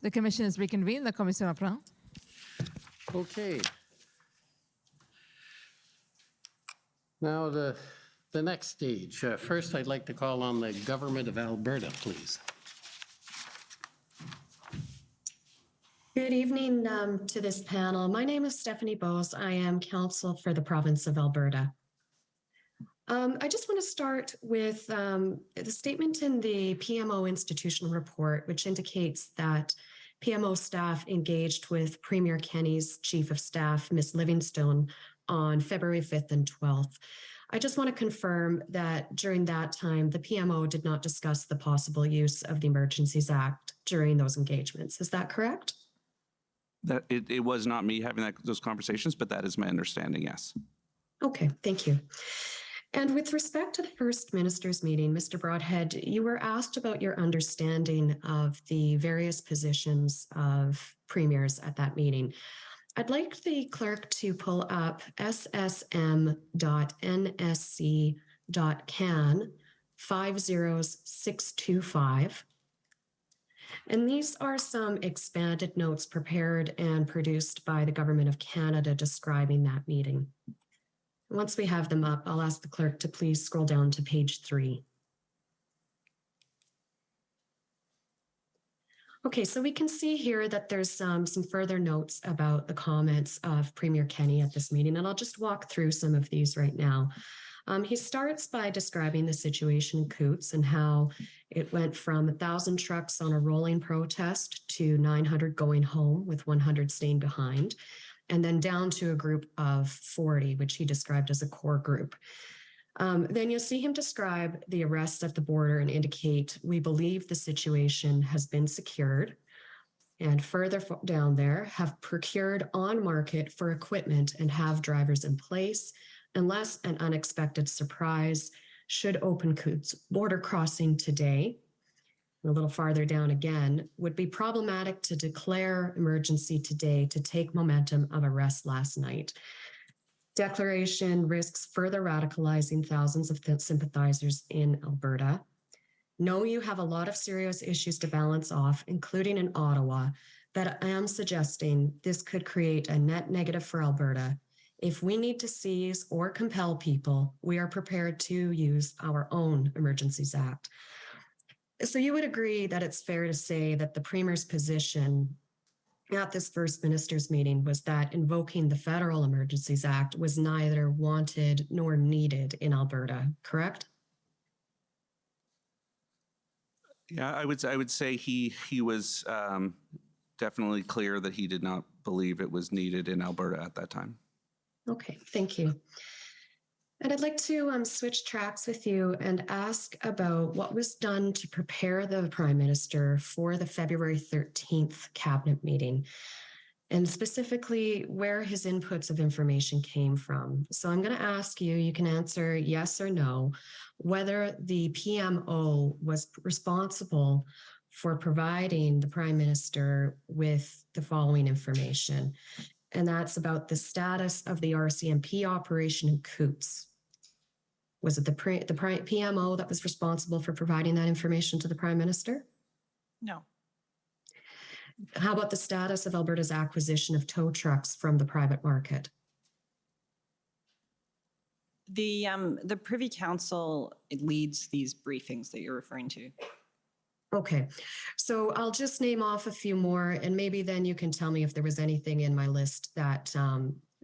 The commission is reconvened. La commission reprend. Okay. Now, the next stage. First, I'd like to call on the Government of Alberta, please. Good evening to this panel. My name is Stephanie Bose. I am counsel for the province of Alberta. I just want to start with the statement in the PMO institutional report, which indicates that PMO staff engaged with Premier Kenney's Chief of Staff, Ms. Livingstone, on February 5th and 12th. I just want to confirm that during that time, the PMO did not discuss the possible use of the Emergencies Act during those engagements. Is that correct? That it was not me having those conversations, but that is my understanding, yes. Okay, thank you. And with respect to the First Minister's meeting, Mr. Broadhead, you were asked about your understanding of the various positions of premiers at that meeting. I'd like the clerk to pull up ssm.nsc.can 50625. And these are some expanded notes prepared and produced by the Government of Canada describing that meeting. Once we have them up, I'll ask the clerk to please scroll down to page 3. Okay, so we can see here that there's some further notes about the comments of Premier Kenney at this meeting, and I'll just walk through some of these right now. He starts by describing the situation in Coots and how it went from 1,000 trucks on a rolling protest to 900 going home with 100 staying behind, and then down to a group of 40, which he described as a core group. Then you'll see him describe the arrests at the border and indicate, we believe the situation has been secured. And further down there, have procured on market for equipment and have drivers in place, unless an unexpected surprise should open Coots border crossing today. A little farther down again, would be problematic to declare emergency today to take momentum of arrest last night. Declaration risks further radicalizing thousands of sympathizers in Alberta. Know you have a lot of serious issues to balance off, including in Ottawa, but I am suggesting this could create a net negative for Alberta. If we need to seize or compel people, we are prepared to use our own Emergencies Act. So you would agree that it's fair to say that the Premier's position at this First Minister's meeting was that invoking the Federal Emergencies Act was neither wanted nor needed in Alberta, correct? Yeah, I would say he was definitely clear that he did not believe it was needed in Alberta at that time. Okay, thank you. And I'd like to switch tracks with you and ask about what was done to prepare the Prime Minister for the February 13th cabinet meeting, and specifically where his inputs of information came from. So I'm going to ask you, you can answer yes or no, whether the PMO was responsible for providing the Prime Minister with the following information. And that's about the status of the RCMP operation in Coots. Was it the PMO that was responsible for providing that information to the Prime Minister? No. How about the status of Alberta's acquisition of tow trucks from the private market? The Privy Council leads these briefings that you're referring to. Okay, so I'll just name off a few more, and maybe then you can tell me if there was anything in my list that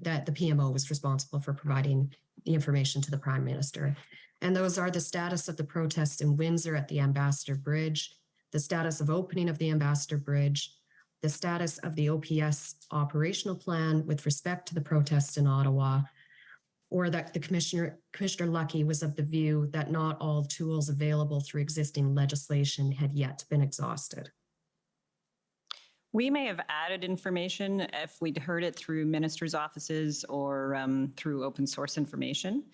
that the PMO was responsible for providing the information to the Prime Minister. And those are the status of the protests in Windsor at the Ambassador Bridge, the status of opening of the Ambassador Bridge, the status of the OPS operational plan with respect to the protests in Ottawa, or that the Commissioner Lucky was of the view that not all tools available through existing legislation had yet been exhausted. We may have added information if we'd heard it through ministers' offices or through open source information,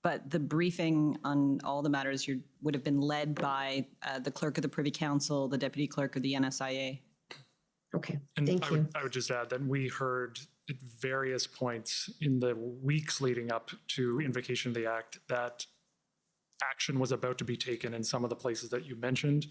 but the briefing on all the matters would have been led by the clerk of the Privy Council, the deputy clerk of the NSIA. Okay, thank you. I would just add that we heard at various points in the weeks leading up to invocation of the Act that action was about to be taken in some of the places that you mentioned.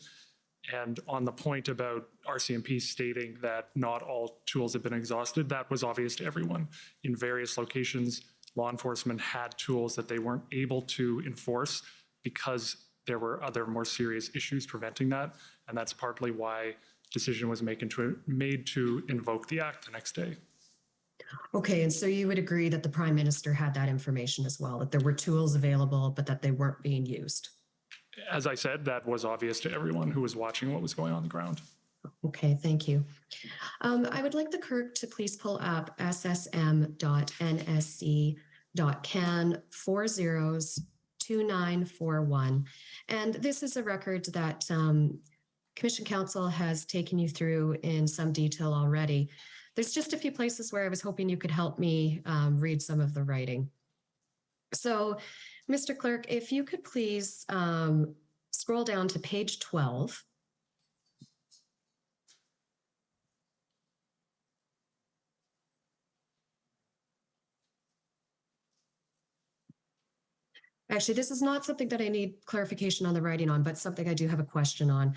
And on the point about RCMP stating that not all tools have been exhausted, that was obvious to everyone. In various locations, law enforcement had tools that they weren't able to enforce because there were other more serious issues preventing that. And that's partly why decision was made to invoke the act the next day. Okay, and so you would agree that the Prime Minister had that information as well, that there were tools available, but that they weren't being used? As I said, that was obvious to everyone who was watching what was going on the ground. Okay, thank you. I would like the clerk to please pull up ssm.nsc.can402941. And this is a record that Commission Counsel has taken you through in some detail already. There's just a few places where I was hoping you could help me read some of the writing. So, Mr. Clerk, if you could please scroll down to page 12. Actually, this is not something that I need clarification on the writing on, but something I do have a question on.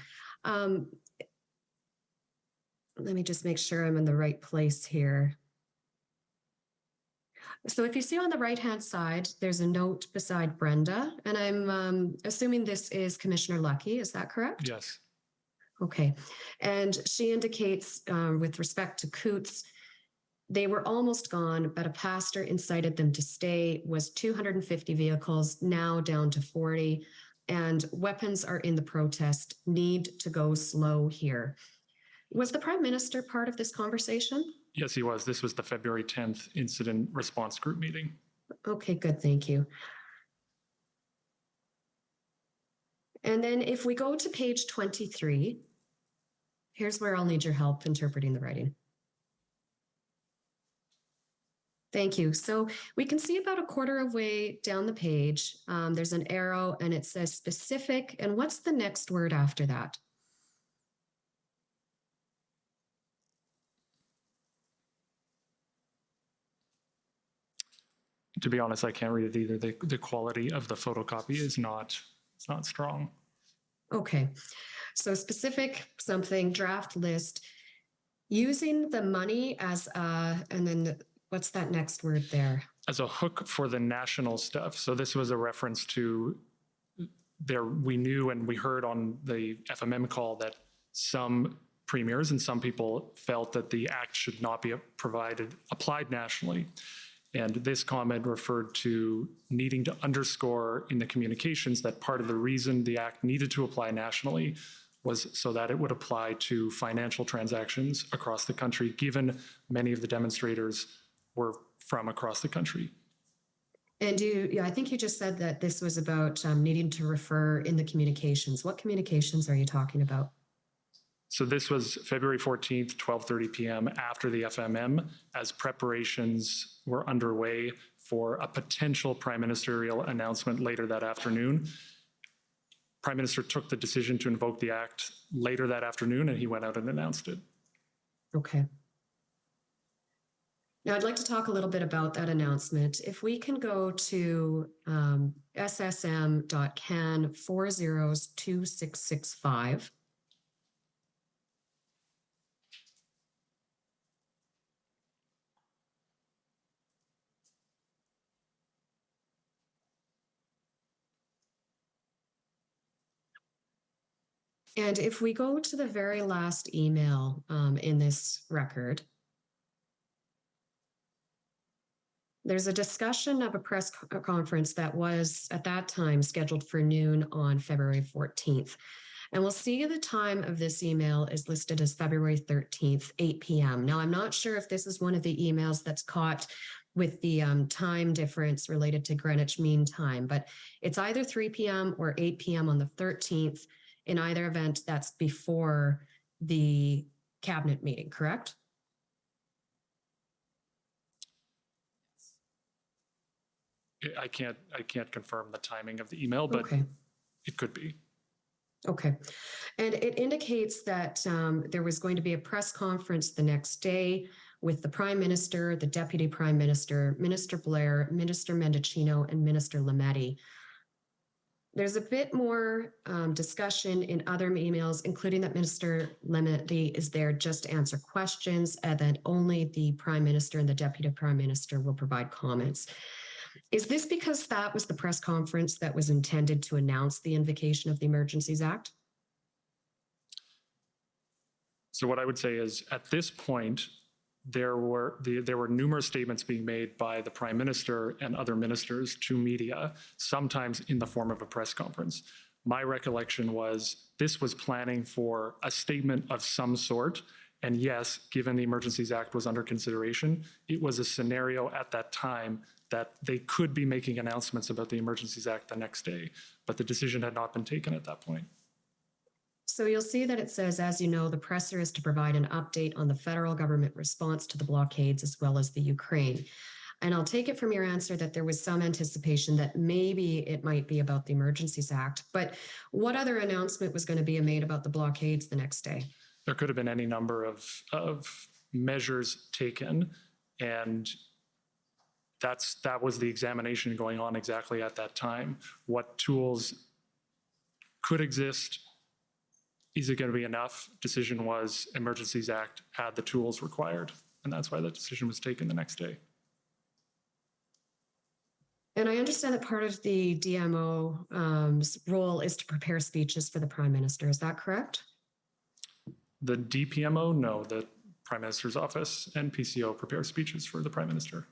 Let me just make sure I'm in the right place here. So if you see on the right-hand side, there's a note beside Brenda, and I'm assuming this is Commissioner Lucky. Is that correct? Yes. Okay. And she indicates with respect to Coots, they were almost gone, but a pastor incited them to stay, was 250 vehicles, now down to 40, and weapons are in the protest, need to go slow here. Was the Prime Minister part of this conversation? Yes, he was. This was the February 10th incident response group meeting. Okay, good. Thank you. And then if we go to page 23, here's where I'll need your help interpreting the writing. Thank you. So we can see about a quarter of way down the page, there's an arrow and it says specific. And what's the next word after that? To be honest, I can't read it either. The quality of the photocopy is not strong. Okay. So specific something, draft list, using the money as and then what's that next word there? As a hook for the national stuff. So this was a reference to we knew and we heard on the FMM call that some premiers and some people felt that the act should not be applied nationally. And this comment referred to needing to underscore in the communications that part of the reason the act needed to apply nationally was so that it would apply to financial transactions across the country, given many of the demonstrators were from across the country. And I think you just said that this was about needing to refer in the communications. What communications are you talking about? So this was February 14th, 12:30 p.m. after the FMM, as preparations were underway for a potential prime ministerial announcement later that afternoon. Prime Minister took the decision to invoke the act later that afternoon, and he went out and announced it. Okay. Now I'd like to talk a little bit about that announcement. If we can go to ssm.can402665. And if we go to the very last email in this record, there's a discussion of a press conference that was at that time scheduled for noon on February 14th. And we'll see the time of this email is listed as February 13th, 8 p.m. Now, I'm not sure if this is one of the emails that's caught with the time difference related to Greenwich Mean Time, but it's either 3 p.m. or 8 p.m. on the 13th. In either event, that's before the cabinet meeting, correct? I can't confirm the timing of the email, but okay. It could be. Okay. And it indicates that there was going to be a press conference the next day with the Prime Minister, the Deputy Prime Minister, Minister Blair, Minister Mendicino, and Minister Lametti. There's a bit more discussion in other emails, including that Minister Lemaitre is there just to answer questions, and that only the Prime Minister and the Deputy Prime Minister will provide comments. Is this because that was the press conference that was intended to announce the invocation of the Emergencies Act? So what I would say is, at this point, there were numerous statements being made by the Prime Minister and other ministers to media, sometimes in the form of a press conference. My recollection was this was planning for a statement of some sort. And yes, given the Emergencies Act was under consideration, it was a scenario at that time that they could be making announcements about the Emergencies Act the next day, but the decision had not been taken at that point. So you'll see that it says, as you know, the presser is to provide an update on the federal government response to the blockades as well as the Ukraine. And I'll take it from your answer that there was some anticipation that maybe it might be about the Emergencies Act. But what other announcement was going to be made about the blockades the next day? There could have been any number of measures taken, and that was the examination going on exactly at that time. What tools could exist? Is it going to be enough? Decision was Emergencies Act had the tools required, and that's why the decision was taken the next day. And I understand that part of the DMO's role is to prepare speeches for the Prime Minister. Is that correct? The DPMO, no, the Prime Minister's office and PCO prepare speeches for the Prime Minister.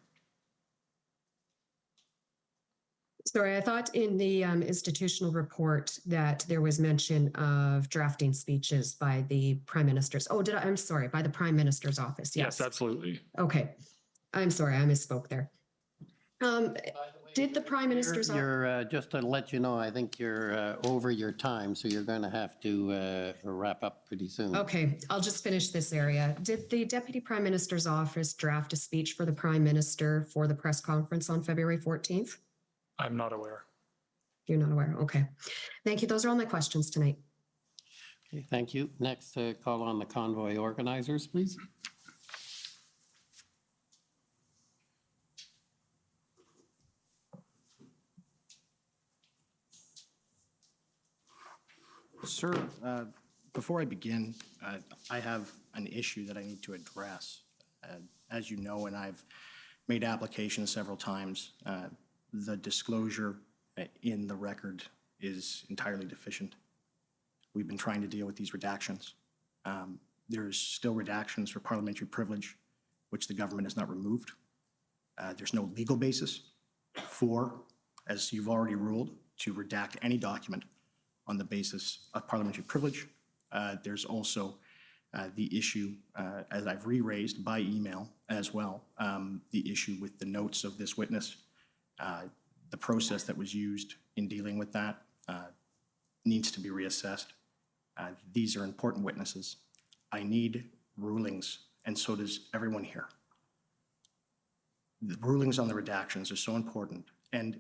Sorry, I thought in the institutional report that there was mention of drafting speeches by the Prime Minister's. Oh, I'm sorry, by the Prime Minister's office. Yes, absolutely. Okay. I'm sorry, I misspoke there. Did the Prime Minister's office... Just to let you know, I think you're over your time, so you're going to have to wrap up pretty soon. Okay, I'll just finish this area. Did the Deputy Prime Minister's office draft a speech for the Prime Minister for the press conference on February 14th? I'm not aware. You're not aware. Okay. Thank you. Those are all my questions tonight. Okay, thank you. Next, call on the convoy organizers, please. Sir, before I begin, I have an issue that I need to address. As you know, and I've made applications several times, the disclosure in the record is entirely deficient. We've been trying to deal with these redactions. There's still redactions for parliamentary privilege, which the government has not removed. There's no legal basis for, as you've already ruled, to redact any document on the basis of parliamentary privilege. There's also the issue, as I've re-raised by email as well, the issue with the notes of this witness. The process that was used in dealing with that needs to be reassessed. These are important witnesses. I need rulings, and so does everyone here. The rulings on the redactions are so important. And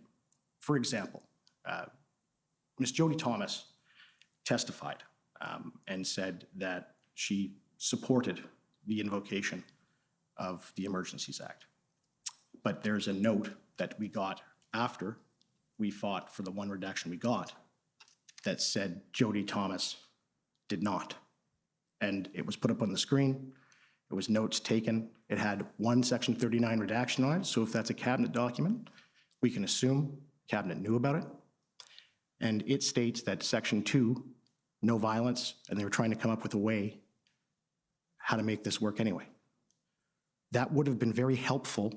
for example, Ms. Jody Thomas testified and said that she supported the invocation of the Emergencies Act. But there's a note that we got after we fought for the one redaction we got that said Jody Thomas did not. And it was put up on the screen. It was notes taken. It had one Section 39 redaction on it. So if that's a cabinet document, we can assume cabinet knew about it. And it states that Section 2, no violence, and they were trying to come up with a way how to make this work anyway. That would have been very helpful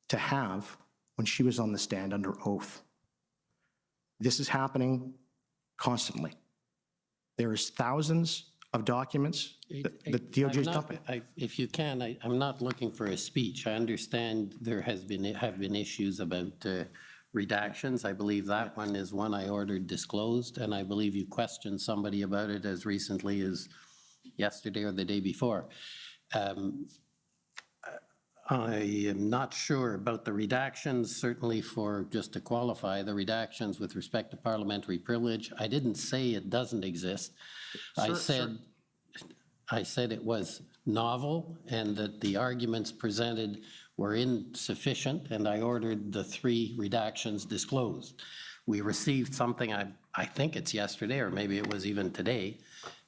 to have when she was on the stand under oath. This is happening constantly. There is thousands of documents that the DOJ is dumping. If you can, I'm not looking for a speech. I understand there have been issues about redactions. I believe that one is one I ordered disclosed, and I believe you questioned somebody about it as recently as yesterday or the day before. I am not sure about the redactions, certainly for, just to qualify, the redactions with respect to parliamentary privilege. I didn't say it doesn't exist. I said it was novel and that the arguments presented were insufficient, and I ordered the 3 redactions disclosed. we received something, I think it's yesterday, or maybe it was even today,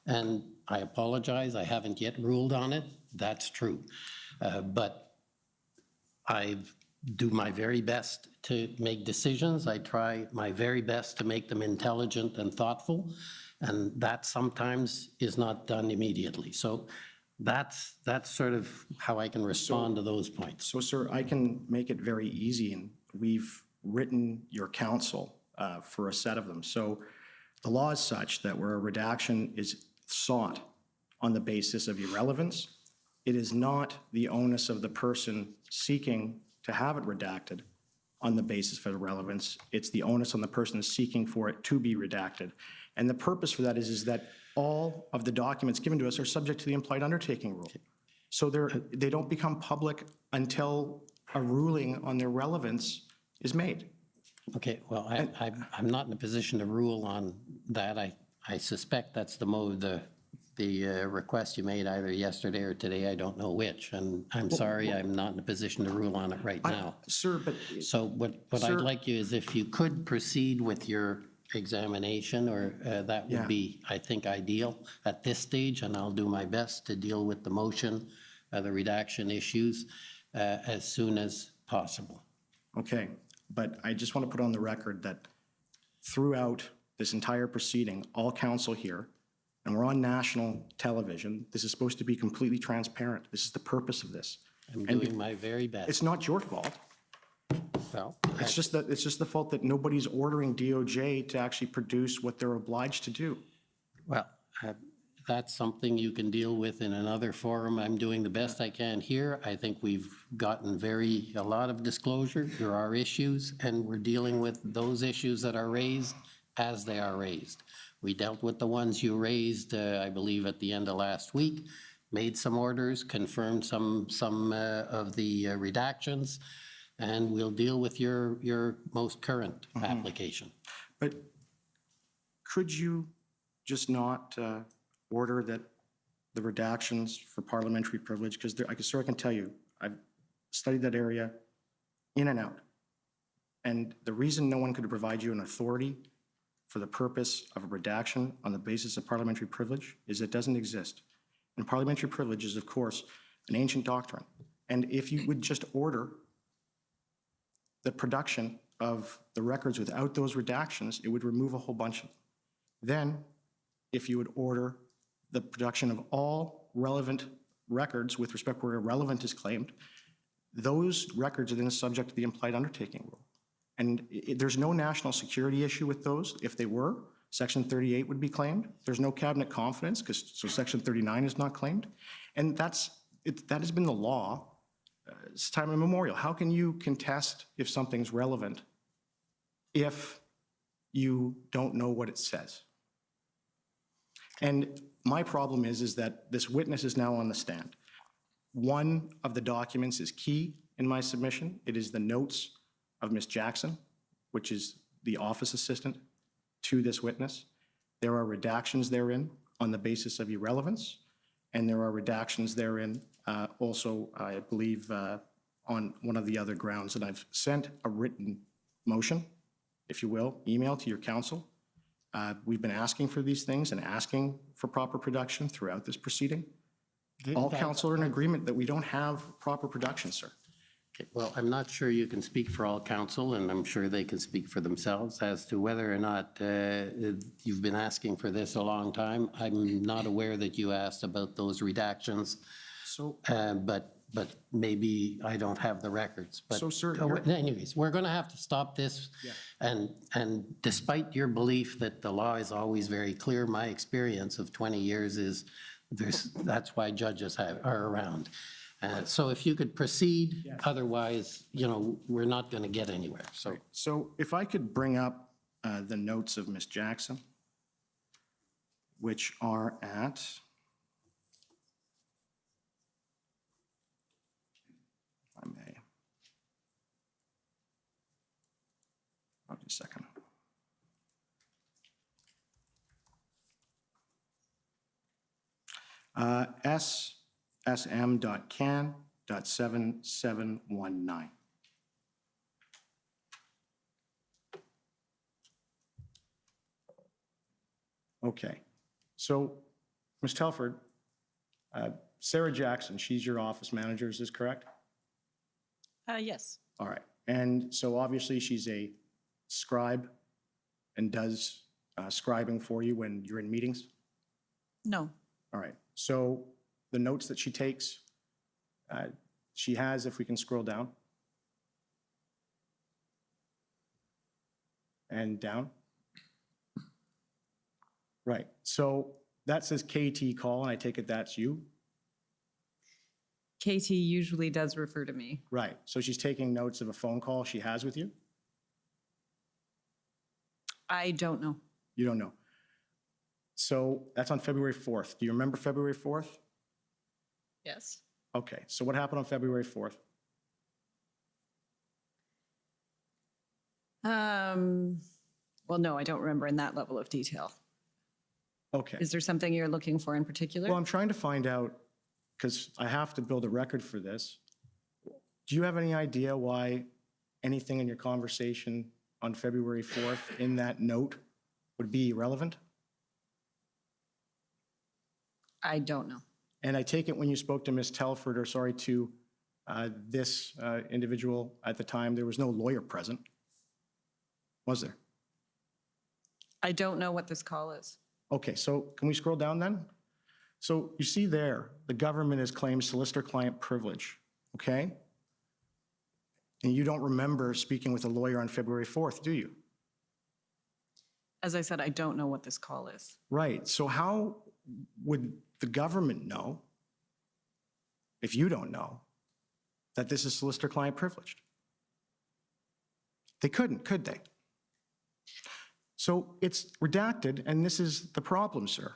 and I apologize, I haven't yet ruled on it. That's true. But I do my very best to make decisions. I try my very best to make them intelligent and thoughtful, and that sometimes is not done immediately. So that's sort of how I can respond to those points. So, sir, I can make it very easy, and we've written your counsel for a set of them. So the law is such that where a redaction is sought on the basis of irrelevance, it is not the onus of the person seeking to have it redacted on the basis of irrelevance. It's the onus on the person seeking for it to be redacted. And the purpose for that is that all of the documents given to us are subject to the implied undertaking rule. So they don't become public until a ruling on their relevance is made. Okay, well, I'm not in a position to rule on that. I suspect that's the request you made either yesterday or today. I don't know which, and I'm sorry, I'm not in a position to rule on it right now. Sir, but... So what Sir, I'd like you is if you could proceed with your examination, or that would be, I think, ideal at this stage, and I'll do my best to deal with the motion, the redaction issues, as soon as possible. Okay, but I just want to put on the record that throughout this entire proceeding, all counsel here, and we're on national television, this is supposed to be completely transparent. This is the purpose of this. I'm doing my very best. It's not your fault. Well, it's just the fault that nobody's ordering DOJ to actually produce what they're obliged to do. Well, that's something you can deal with in another forum. I'm doing the best I can here. I think we've gotten a lot of disclosure. There are issues, and we're dealing with those issues that are raised as they are raised. We dealt with the ones you raised, I believe, at the end of last week, made some orders, confirmed some of the redactions, and we'll deal with your most current application. But could you just not order that the redactions for parliamentary privilege, because I can tell you, I've studied that area in and out. And the reason no one could provide you an authority for the purpose of a redaction on the basis of parliamentary privilege is it doesn't exist. And parliamentary privilege is, of course, an ancient doctrine. And if you would just order the production of the records without those redactions, it would remove a whole bunch of them. Then, if you would order the production of all relevant records with respect where irrelevant is claimed, those records are then subject to the implied undertaking rule. And there's no national security issue with those. If they were, Section 38 would be claimed. There's no cabinet confidence, so Section 39 is not claimed. And that has been the law since time immemorial. How can you contest if something's relevant if you don't know what it says? And my problem is that this witness is now on the stand. One of the documents is key in my submission. It is the notes of Ms. Jackson, which is the office assistant to this witness. There are redactions therein on the basis of irrelevance, and there are redactions therein also, I believe, on one of the other grounds. And I've sent a written motion, if you will, email to your counsel. We've been asking for these things and asking for proper production throughout this proceeding. All counsel are in agreement that we don't have proper production, sir. Okay, well, I'm not sure you can speak for all counsel, and I'm sure they can speak for themselves as to whether or not you've been asking for this a long time. I'm not aware that you asked about those redactions, so, but maybe I don't have the records. But so, sir, anyways, we're going to have to stop this. Yeah. And despite your belief that the law is always very clear, my experience of 20 years is that's why judges are around. So if you could proceed, otherwise, we're not going to get anywhere. So if I could bring up the notes of Ms. Jackson, which are at, if I may, just a second. SSM.can.7719. Okay. So, Ms. Telford, Sarah Jackson, she's your office manager, is this correct? Yes. All right. And so obviously she's a scribe and does scribing for you when you're in meetings? No. All right. So the notes that she takes, she has, if we can scroll down. And down. Right. So that says KT call, and I take it that's you? KT usually does refer to me. Right. So she's taking notes of a phone call she has with you? I don't know. You don't know. So that's on February 4th. Do you remember February 4th? Yes. Okay. So what happened on February 4th? Well, no, I don't remember in that level of detail. Okay. Is there something you're looking for in particular? Well, I'm trying to find out, because I have to build a record for this. Do you have any idea why anything in your conversation on February 4th in that note would be irrelevant? I don't know. And I take it when you spoke to Ms. Telford, or sorry, to this individual at the time, there was no lawyer present, was there? I don't know what this call is. Okay, so can we scroll down then? So you see there, the government has claimed solicitor-client privilege, okay? And you don't remember speaking with a lawyer on February 4th, do you? As I said, I don't know what this call is. Right, so how would the government know, if you don't know, that this is solicitor-client privileged? They couldn't, could they? So it's redacted, and this is the problem, sir.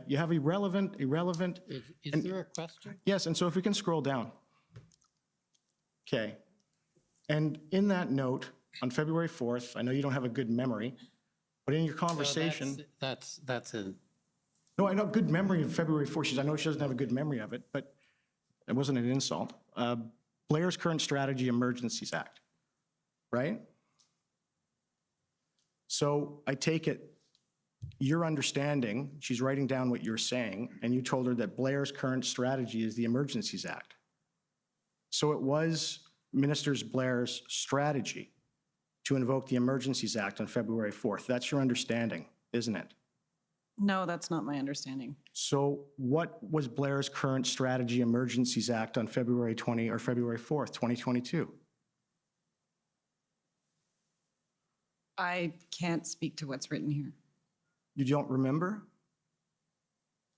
You have irrelevant. Is there a question? Yes, and so if we can scroll down. Okay. And in that note, on February 4th, I know you don't have a good memory, but in your conversation. So that's a. No, I know good memory of February 4th. I know she doesn't have a good memory of it, but it wasn't an insult. Blair's Current Strategy Emergencies Act, right? So I take it your understanding, she's writing down what you're saying, and you told her that Blair's current strategy is the Emergencies Act. So it was Minister Blair's strategy to invoke the Emergencies Act on February 4th. That's your understanding, isn't it? No, that's not my understanding. So what was Blair's current strategy Emergencies Act on February 4th, 2022? I can't speak to what's written here. You don't remember?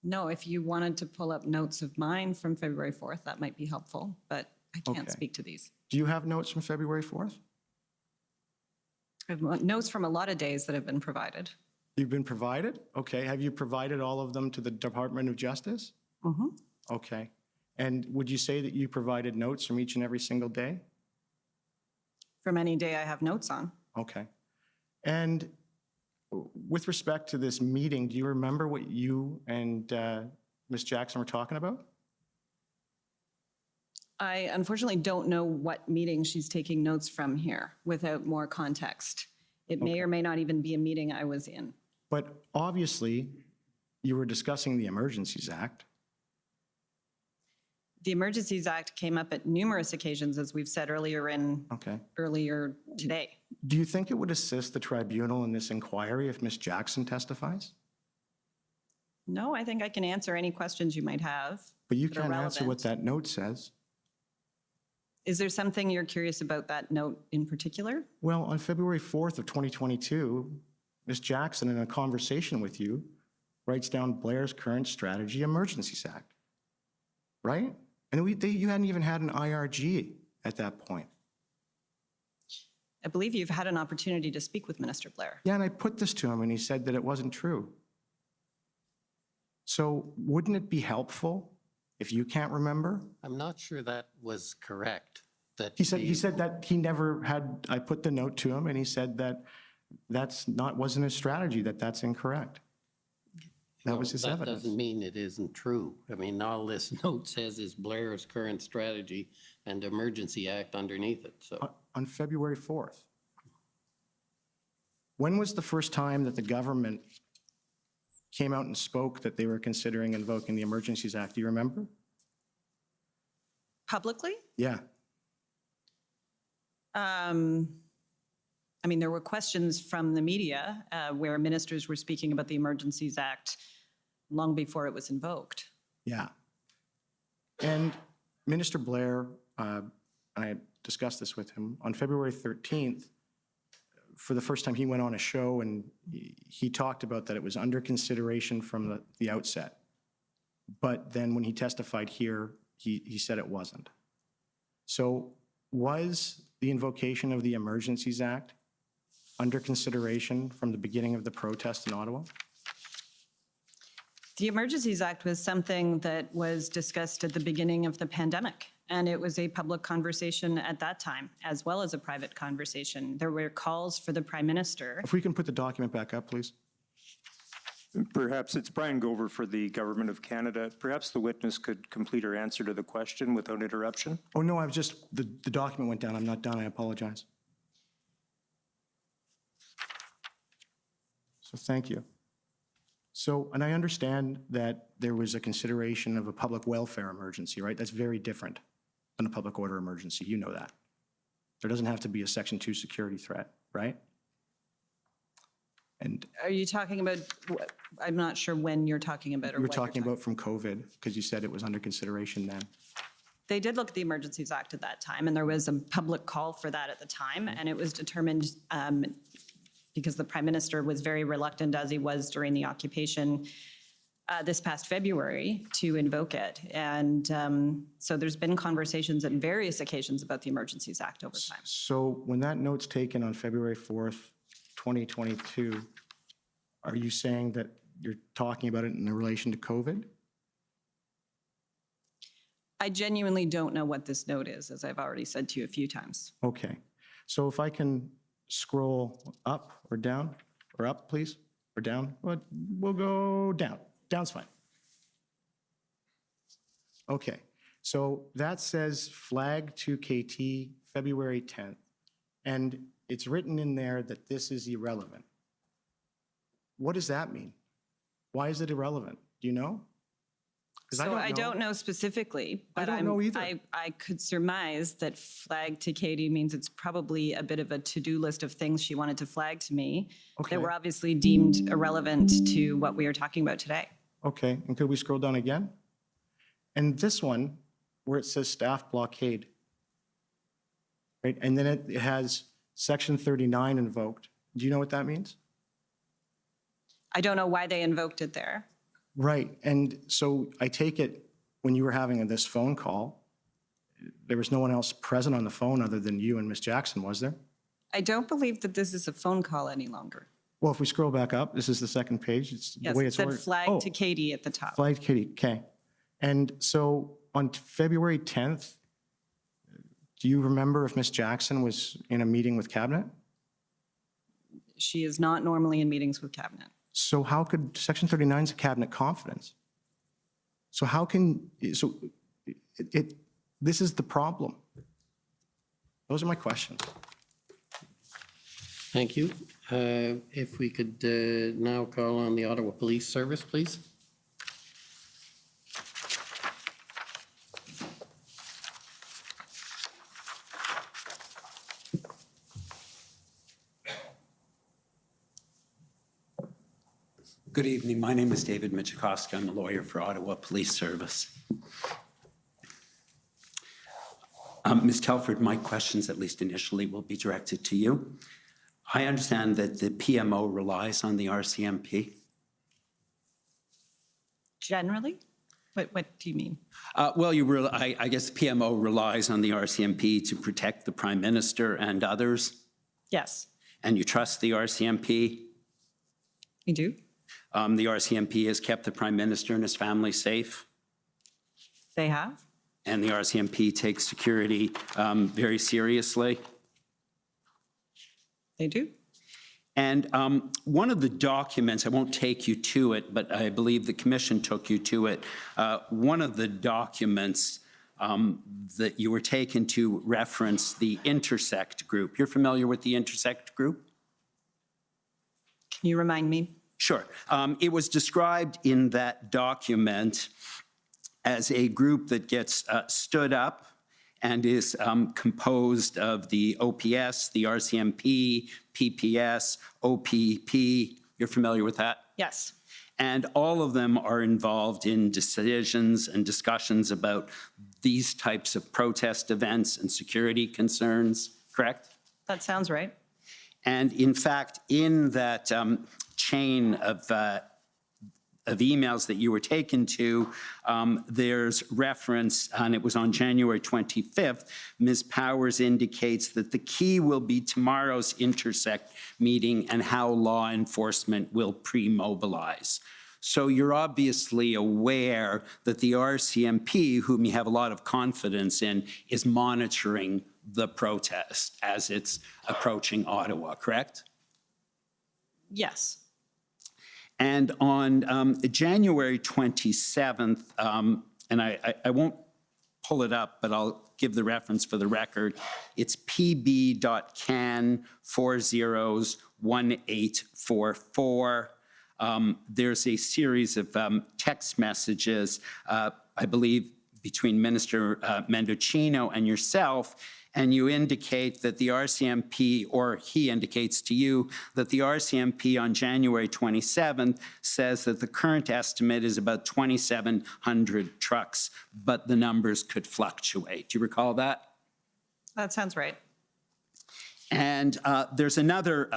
No, if you wanted to pull up notes of mine from February 4th, that might be helpful, but I can't Okay. speak to these. Do you have notes from February 4th? I have notes from a lot of days that have been provided. You've been provided? Okay. Have you provided all of them to the Department of Justice? Mm-hmm. Okay. And would you say that you provided notes from each and every single day? From any day I have notes on. Okay. And with respect to this meeting, do you remember what you and Ms. Jackson were talking about? I unfortunately don't know what meeting she's taking notes from here without more context. It may or may not even be a meeting I was in. But obviously, you were discussing the Emergencies Act. The Emergencies Act came up at numerous occasions, as we've said earlier earlier today. Do you think it would assist the tribunal in this inquiry if Ms. Jackson testifies? No, I think I can answer any questions you might have. But you that are can't answer what relevant. that note says. Is there something you're curious about that note in particular? Well, on February 4th of 2022, Ms. Jackson, in a conversation with you, writes down Blair's Current Strategy Emergencies Act, right? And you hadn't even had an IRG at that point. I believe you've had an opportunity to speak with Minister Blair. Yeah, and I put this to him, and he said that it wasn't true. So wouldn't it be helpful if you can't remember? I'm not sure that was correct. That He said that he never had, I put the note to him, and he said that wasn't his strategy, that's incorrect. That was his evidence. That doesn't mean it isn't true. I mean, all this note says is Blair's current strategy and Emergency Act underneath it, so. On February 4th. When was the first time that the government came out and spoke that they were considering invoking the Emergencies Act. Do you remember? Publicly? Yeah. I mean, there were questions from the media where ministers were speaking about the Emergencies Act long before it was invoked. Yeah. And Minister Blair, I discussed this with him, on February 13th, for the first time, he went on a show and he talked about that it was under consideration from the outset. But then when he testified here, he said it wasn't. So was the invocation of the Emergencies Act under consideration from the beginning of the protest in Ottawa? The Emergencies Act was something that was discussed at the beginning of the pandemic, and it was a public conversation at that time, as well as a private conversation. There were calls for the Prime Minister. If we can put the document back up, please. Perhaps it's Brian Gover for the Government of Canada. Perhaps the witness could complete her answer to the question without interruption. Oh, no, I was just, the document went down. I'm not done. I apologize. So thank you. So, and I understand that there was a consideration of a public welfare emergency, right? That's very different than a public order emergency. You know that. There doesn't have to be a Section 2 security threat, right? And Are you talking about, I'm not sure when you're talking about or you were what you're talking about from COVID, because you said it was under consideration then. They did look at the Emergencies Act at that time, and there was a public call for that at the time, and it was determined because the Prime Minister was very reluctant, as he was during the occupation this past February, to invoke it. And so there's been conversations at various occasions about the Emergencies Act over time. So when that note's taken on February 4th, 2022, are you saying that you're talking about it in relation to COVID? I genuinely don't know what this note is, as I've already said to you a few times. Okay. So if I can scroll up or down, or up, please, or down? We'll go down. Down's fine. Okay. So that says flag to KT, February 10th. And it's written in there that this is irrelevant. What does that mean? Why is it irrelevant? Do you know? So I don't know specifically, but I don't know either. I could surmise that flag to Katie means it's probably a bit of a to-do list of things she wanted to flag to me that were obviously deemed irrelevant to what we are talking about today. Okay, and could we scroll down again? And this one, where it says staff blockade, right? And then it has Section 39 invoked. Do you know what that means? I don't know why they invoked it there. Right, and so I take it when you were having this phone call, there was no one else present on the phone other than you and Ms. Jackson, was there? I don't believe that this is a phone call any longer. Well, if we scroll back up, this is the second page. It's Yes, the way it it's said ordered. flag to Katie at the top. Flag to Katie, okay. And so on February 10th, do you remember if Ms. Jackson was in a meeting with Cabinet? She is not normally in meetings with Cabinet. So how could, Section 39 is a Cabinet confidence. So how can, so this is the problem. Those are my questions. Thank you. If we could now call on the Ottawa Police Service, please. Good evening. My name is David Michikowski. I'm a lawyer for Ottawa Police Service. Ms. Telford, my questions, at least initially, will be directed to you. I understand that the PMO relies on the RCMP. Generally? What do you mean? Well, I guess the PMO relies on the RCMP to protect the Prime Minister and others. Yes. And you trust the RCMP? We do. The RCMP has kept the Prime Minister and his family safe. They have. And the RCMP takes security very seriously. They do. And one of the documents, I won't take you to it, but I believe the commission took you to it. One of the documents that you were taken to reference the Intersect group. You're familiar with the Intersect group? Can you remind me? Sure. It was described in that document as a group that gets stood up and is composed of the OPS, the RCMP, PPS, OPP. You're familiar with that? Yes. And all of them are involved in decisions and discussions about these types of protest events and security concerns, correct? That sounds right. And in fact, in that chain of emails that you were taken to, there's reference, and it was on January 25th, Ms. Powers indicates that the key will be tomorrow's Intersect meeting and how law enforcement will pre-mobilize. So you're obviously aware that the RCMP, whom you have a lot of confidence in, is monitoring the protest as it's approaching Ottawa, correct? Yes. And on January 27th, and I won't pull it up, but I'll give the reference for the record. It's pb.can401844. There's a series of text messages, I believe, between Minister Mendocino and yourself, and you indicate that the RCMP, or he indicates to you, that the RCMP on January 27th says that the current estimate is about 2,700 trucks, but the numbers could fluctuate. Do you recall that? That sounds right. And there's another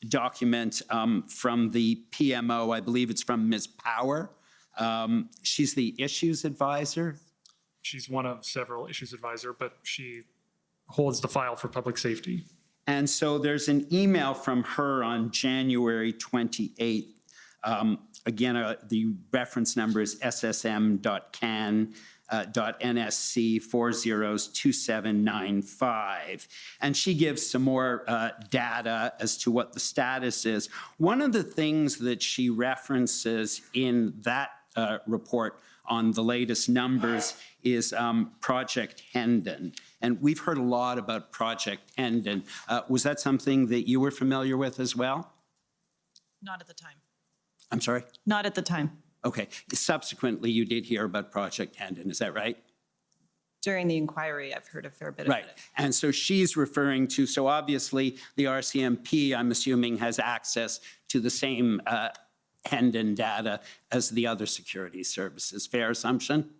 document from the PMO, I believe it's from Ms. Power. She's the issues advisor. She's one of several issues advisor, but she holds the file for public safety. And so there's an email from her on January 28th. Again, the reference number is ssm.can.nsc402795. And she gives some more data as to what the status is. One of the things that she references in that report on the latest numbers is Project Hendon. And we've heard a lot about Project Hendon. Was that something that you were familiar with as well? Not at the time. I'm sorry? Not at the time. Okay. Subsequently, you did hear about Project Hendon, is that right? During the inquiry, I've heard a fair bit Right. about it. And so she's referring to, so obviously the RCMP, I'm assuming, has access to the same Hendon data as the other security services. Fair assumption?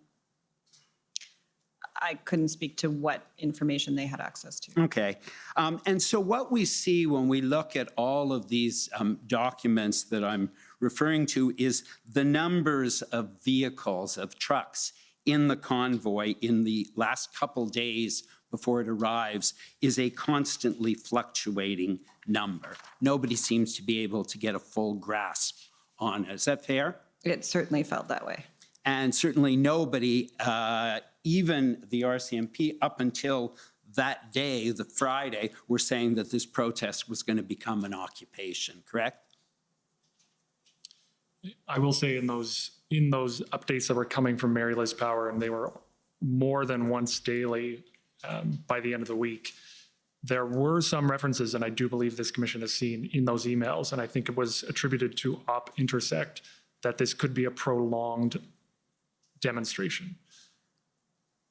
I couldn't speak to what information they had access to. Okay. And so what we see when we look at all of these documents that I'm referring to is the numbers of vehicles, of trucks in the convoy in the last couple days before it arrives is a constantly fluctuating number. Nobody seems to be able to get a full grasp on it. Is that fair? It certainly felt that way. And certainly nobody, even the RCMP, up until that day, the Friday, were saying that this protest was going to become an occupation, correct? I will say in those updates that were coming from Mary Liz Power, and they were more than once daily by the end of the week, there were some references, and I do believe this commission has seen in those emails, and I think it was attributed to Op Intersect, that this could be a prolonged demonstration.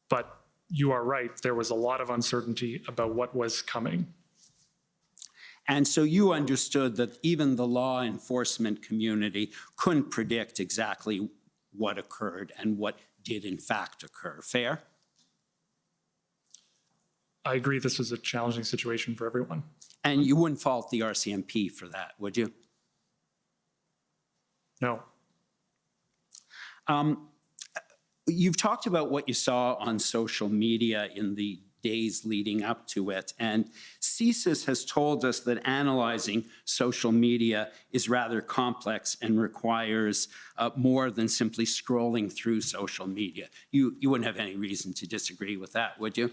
But you are right, there was a lot of uncertainty about what was coming. And so you understood that even the law enforcement community couldn't predict exactly what occurred and what did in fact occur. Fair? I agree this was a challenging situation for everyone. And you wouldn't fault the RCMP for that, would you? No. You've talked about what you saw on social media in the days leading up to it, and CSIS has told us that analyzing social media is rather complex and requires more than simply scrolling through social media. You wouldn't have any reason to disagree with that, would you?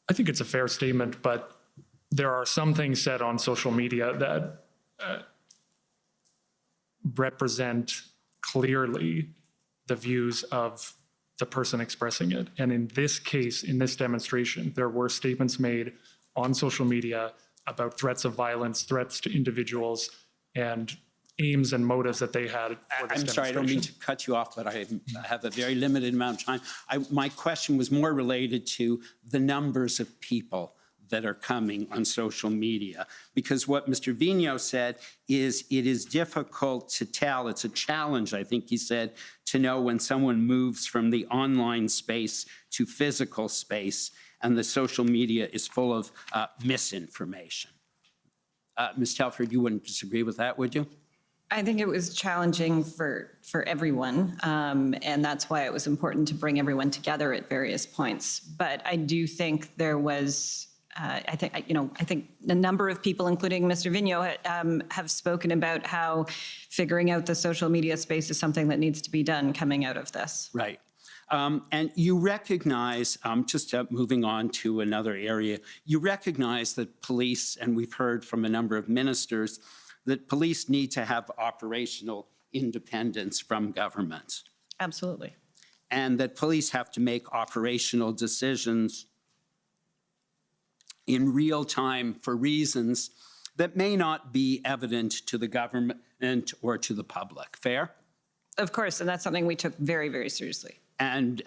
I think it's a fair statement, but there are some things said on social media that represent clearly the views of the person expressing it. And in this case, in this demonstration, there were statements made on social media about threats of violence, threats to individuals, and aims and motives that they had for this I'm sorry, I don't mean to cut you off, but I have a very limited amount of time. My question was more related to the numbers of people that are coming on social media. Because what Mr. Vigneault said is it is difficult to tell. It's a challenge, I think he said, to know when someone moves from the online space to physical space, and the social media is full of misinformation. Ms. Telford, you wouldn't disagree with that, would you? I think it was challenging for everyone, and that's why it was important to bring everyone together at various points. But I do think there was, I think a number of people, including Mr. Vigneault, have spoken about how figuring out the social media space is something that needs to be done coming out of this. Right. And you recognize, just moving on to another area, you recognize that police, and we've heard from a number of ministers, that police need to have operational independence from government. Absolutely. And that police have to make operational decisions in real time for reasons that may not be evident to the government or to the public. Fair? Of course, and that's something we took very, very seriously. And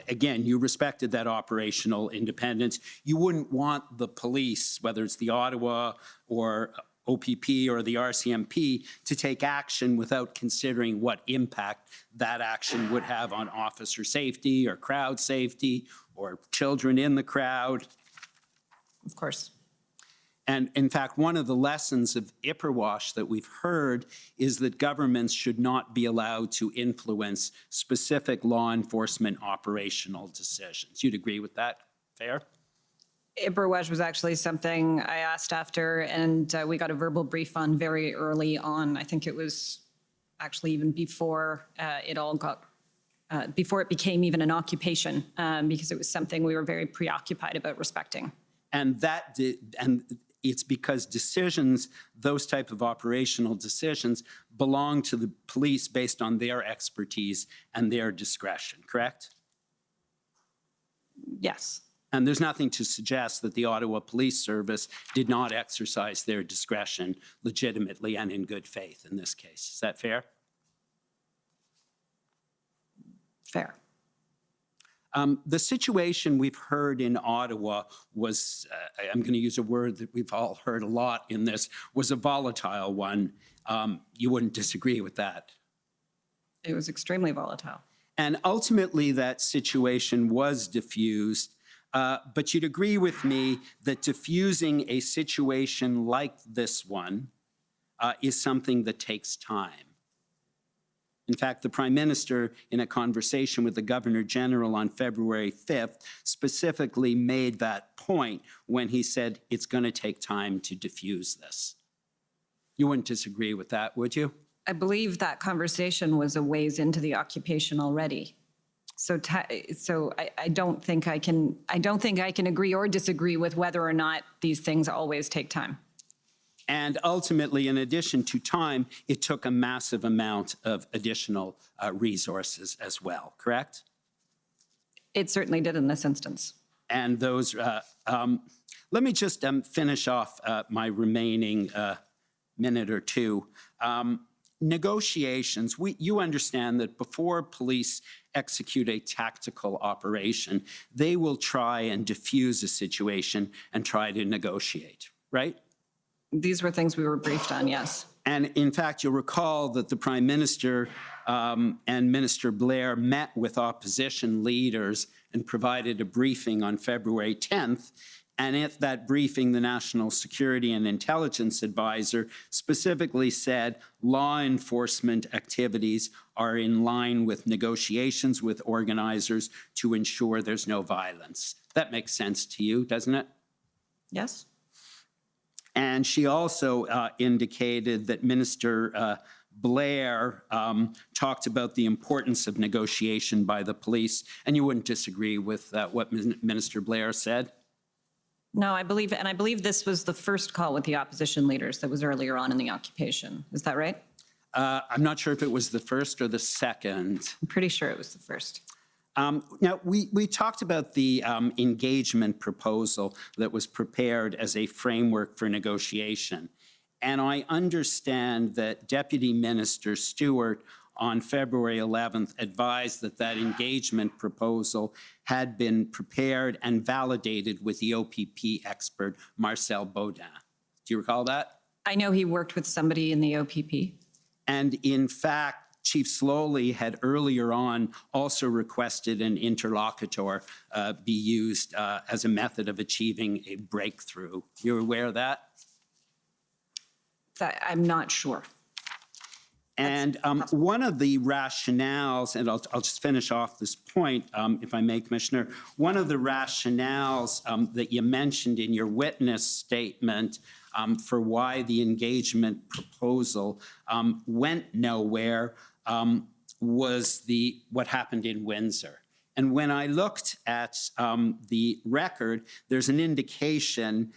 again, you respected that operational independence. You wouldn't want the police, whether it's the Ottawa or OPP or the RCMP, to take action without considering what impact that action would have on officer safety or crowd safety or children in the crowd. Of course. And in fact, one of the lessons of Ipperwash that we've heard is that governments should not be allowed to influence specific law enforcement operational decisions. You'd agree with that? Fair? Ipperwash was actually something I asked after, and we got a verbal brief on very early on. I think it was actually even before before it became even an occupation, because it was something we were very preoccupied about respecting. And it's because decisions, those type of operational decisions, belong to the police based on their expertise and their discretion, correct? Yes. And there's nothing to suggest that the Ottawa Police Service did not exercise their discretion legitimately and in good faith in this case. Is that fair? Fair. The situation we've heard in Ottawa was, I'm going to use a word that we've all heard a lot in this, was a volatile one. You wouldn't disagree with that? It was extremely volatile. And ultimately that situation was diffused. But you'd agree with me that diffusing a situation like this one is something that takes time. In fact, the Prime Minister, in a conversation with the Governor General on February 5th, specifically made that point when he said it's going to take time to diffuse this. You wouldn't disagree with that, would you? I believe that conversation was a ways into the occupation already. So I don't think I can agree or disagree with whether or not these things always take time. And ultimately, in addition to time, it took a massive amount of additional resources as well, correct? It certainly did in this instance. And those, let me just finish off my remaining minute or two. Negotiations, you understand that before police execute a tactical operation, they will try and diffuse a situation and try to negotiate, right? These were things we were briefed on, yes. And in fact, you'll recall that the Prime Minister and Minister Blair met with opposition leaders and provided a briefing on February 10th. And at that briefing, the National Security and Intelligence Advisor specifically said law enforcement activities are in line with negotiations with organizers to ensure there's no violence. That makes sense to you, doesn't it? Yes. And she also indicated that Minister Blair talked about the importance of negotiation by the police, and you wouldn't disagree with what Minister Blair said? No, I believe this was the first call with the opposition leaders that was earlier on in the occupation. Is that right? I'm not sure if it was the first or the second. I'm pretty sure it was the first. Now, we talked about the engagement proposal that was prepared as a framework for negotiation. And I understand that Deputy Minister Stewart on February 11th advised that that engagement proposal had been prepared and validated with the OPP expert, Marcel Baudin. Do you recall that? I know he worked with somebody in the OPP. And in fact, Chief Slowly had earlier on also requested an interlocutor be used as a method of achieving a breakthrough. You're aware of that? I'm not sure. And one of the rationales, and I'll just finish off this point, if I may, Commissioner, one of the rationales that you mentioned in your witness statement for why the engagement proposal went nowhere was what happened in Windsor. And when I looked at the record, there's an indication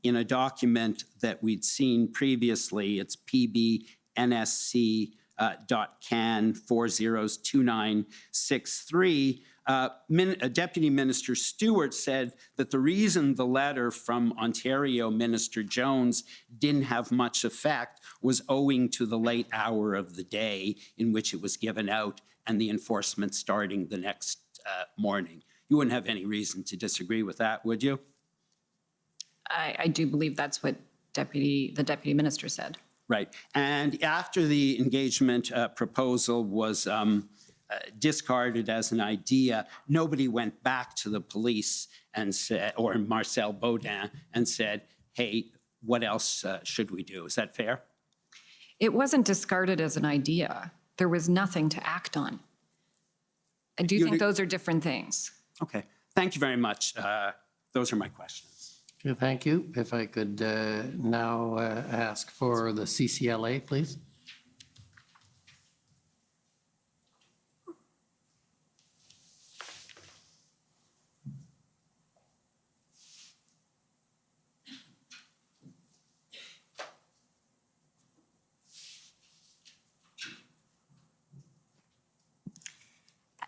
in a document that we'd seen previously. It's PBNSC.CAN 402963. Deputy Minister Stewart said that the reason the letter from Ontario Minister Jones didn't have much effect was owing to the late hour of the day in which it was given out and the enforcement starting the next morning. You wouldn't have any reason to disagree with that, would you? I do believe that's what the Deputy Minister said. Right. And after the engagement proposal was discarded as an idea, nobody went back to the police and said, or Marcel Baudin, and said, hey, what else should we do? Is that fair? It wasn't discarded as an idea. There was nothing to act on. I do think those are different things. Okay. Thank you very much. Those are my questions. Okay, thank you. If I could now ask for the CCLA, please.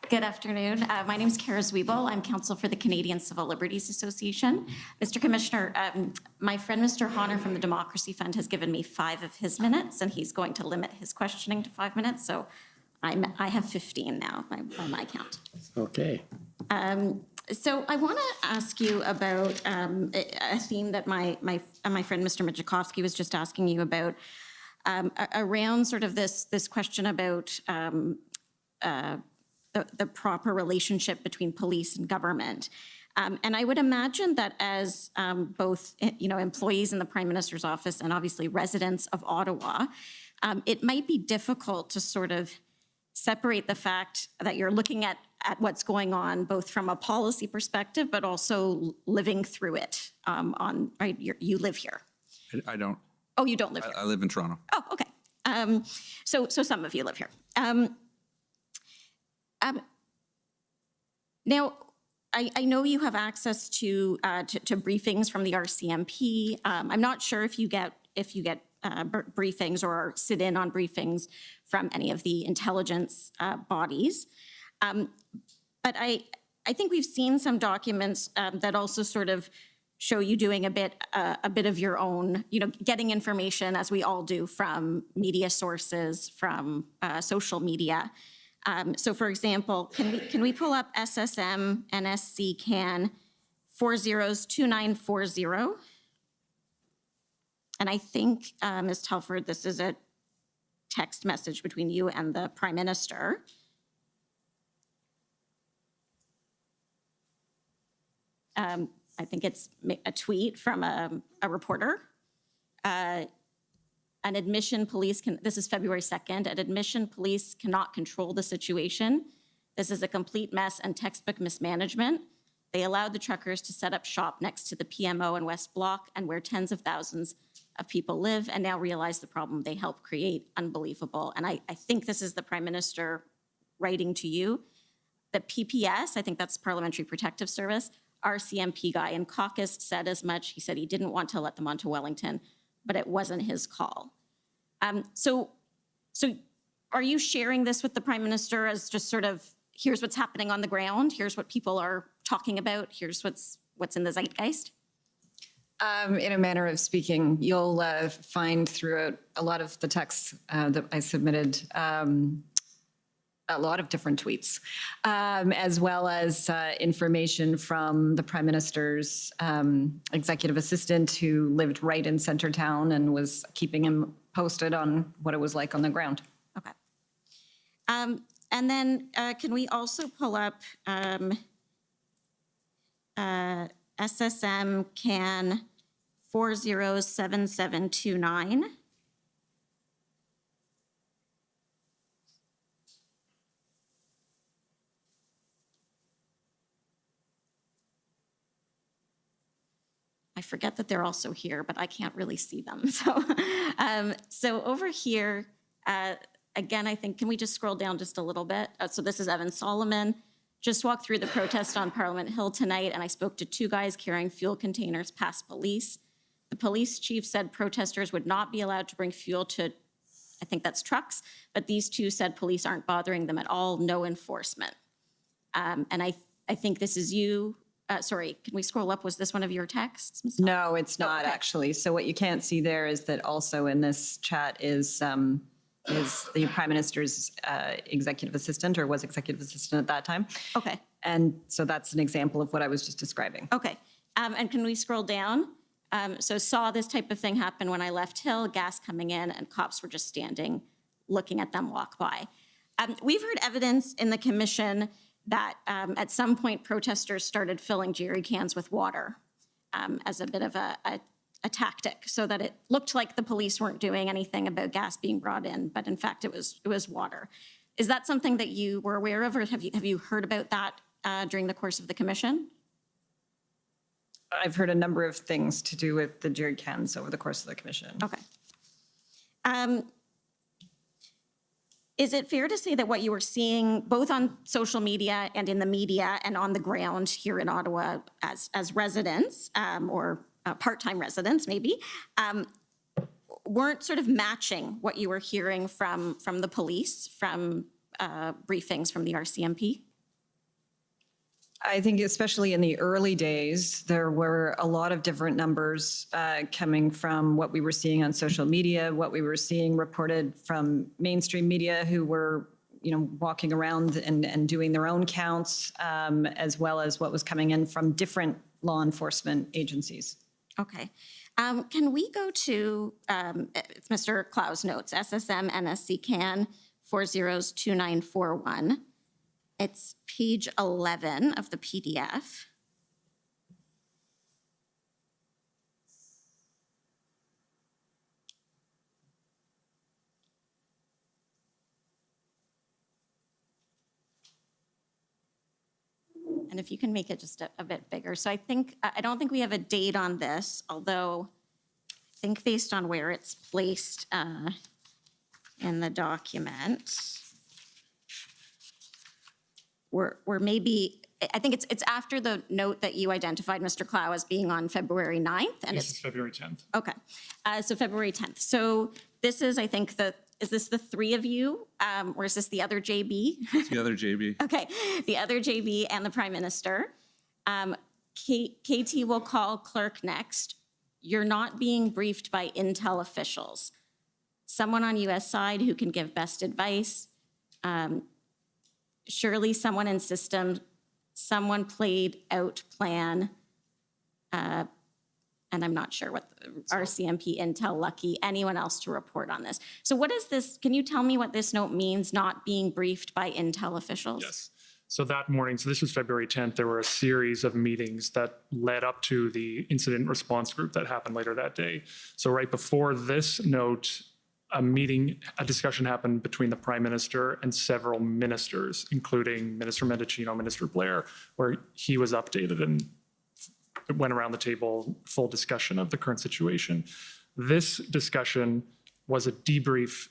Good afternoon. My name is Kara Zwiebel. I'm counsel for the Canadian Civil Liberties Association. Mr. Commissioner, my friend Mr. Honor from the Democracy Fund has given me 5 of his minutes, and he's going to limit his questioning to 5 minutes. So I have 15 now by my count. Okay. So I want to ask you about a theme that my friend Mr. Mijakovsky was just asking you about around sort of this question about the proper relationship between police and government. And I would imagine that as both employees in the Prime Minister's office and obviously residents of Ottawa, it might be difficult to sort of separate the fact that you're looking at what's going on both from a policy perspective, but also living through it. You live here. I don't. Oh, you don't live here? I live in Toronto. Oh, okay. So some of you live here. Now, I know you have access to briefings from the RCMP. I'm not sure if you get briefings or sit in on briefings from any of the intelligence bodies. But I think we've seen some documents that also sort of show you doing a bit of your own, getting information, as we all do, from media sources, from social media. So for example, can we pull up SSM NSC CAN 402940? And I think, Ms. Telford, this is a text message between you and the Prime Minister. I think it's a tweet from a reporter. An admission police this is February 2nd, an admission police cannot control the situation. This is a complete mess and textbook mismanagement. They allowed the truckers to set up shop next to the PMO and West Block and where tens of thousands of people live, and now realize the problem they helped create. Unbelievable. And I think this is the Prime Minister writing to you. The PPS, I think that's Parliamentary Protective Service, RCMP guy in caucus said as much. He said he didn't want to let them onto Wellington, but it wasn't his call. So are you sharing this with the Prime Minister as just sort of, here's what's happening on the ground, here's what people are talking about, here's what's in the zeitgeist? In a manner of speaking, you'll find throughout a lot of the texts that I submitted a lot of different tweets, as well as information from the Prime Minister's executive assistant who lived right in Centertown and was keeping him posted on what it was like on the ground. Okay. And then can we also pull up SSM CAN 407729? I forget that they're also here, but I can't really see them. So, so over here, again, I think, can we just scroll down just a little bit? So this is Evan Solomon. Just walked through the protest on Parliament Hill tonight, and I spoke to 2 guys carrying fuel containers past police. The police chief said protesters would not be allowed to bring fuel to, I think that's trucks, but these 2 said police aren't bothering them at all, no enforcement. And I think this is you. Sorry, can we scroll up? Was this one of your texts? No, it's not actually. So what you can't see there is that also in this chat is the Prime Minister's executive assistant, or was executive assistant at that time. Okay. And so that's an example of what I was just describing. Okay. And can we scroll down? So saw this type of thing happen when I left Hill, gas coming in, and cops were just standing, looking at them walk by. We've heard evidence in the commission that at some point protesters started filling jerry cans with water as a bit of a tactic, so that it looked like the police weren't doing anything about gas being brought in, but in fact it was water. Is that something that you were aware of, or have you heard about that during the course of the commission? I've heard a number of things to do with the jerry cans over the course of the commission. Okay. Is it fair to say that what you were seeing both on social media and in the media and on the ground here in Ottawa as residents or part-time residents maybe, weren't sort of matching what you were hearing from the police, from briefings from the RCMP? I think especially in the early days, there were a lot of different numbers coming from what we were seeing on social media, what we were seeing reported from mainstream media who were, walking around and doing their own counts, as well as what was coming in from different law enforcement agencies. Okay. Can we go to, it's Mr. Clow's notes, SSM NSC CAN 402941. It's page 11 of the PDF. And if you can make it just a bit bigger. So I don't think we have a date on this, although I think based on where it's placed in the document, we're maybe, I think it's after the note that you identified, Mr. Clow, as being on February 9th. And This is February 10th. Okay, so February 10th. So this is, I think, is this the 3 of you, or is this the other JB? It's the other JB. Okay, the other JB and the Prime Minister. KT will call clerk next. You're not being briefed by intel officials. Someone on US side who can give best advice. Surely someone in system, someone played out plan, and I'm not sure what the RCMP, Intel, Lucky, anyone else to report on this. So what is this, can you tell me what this note means, not being briefed by Intel officials? Yes. So that morning, so this was February 10th, there were a series of meetings that led up to the incident response group that happened later that day. So right before this note, a discussion happened between the Prime Minister and several ministers, including Minister Mendocino, Minister Blair, where he was updated and it went around the table, full discussion of the current situation. This discussion was a debrief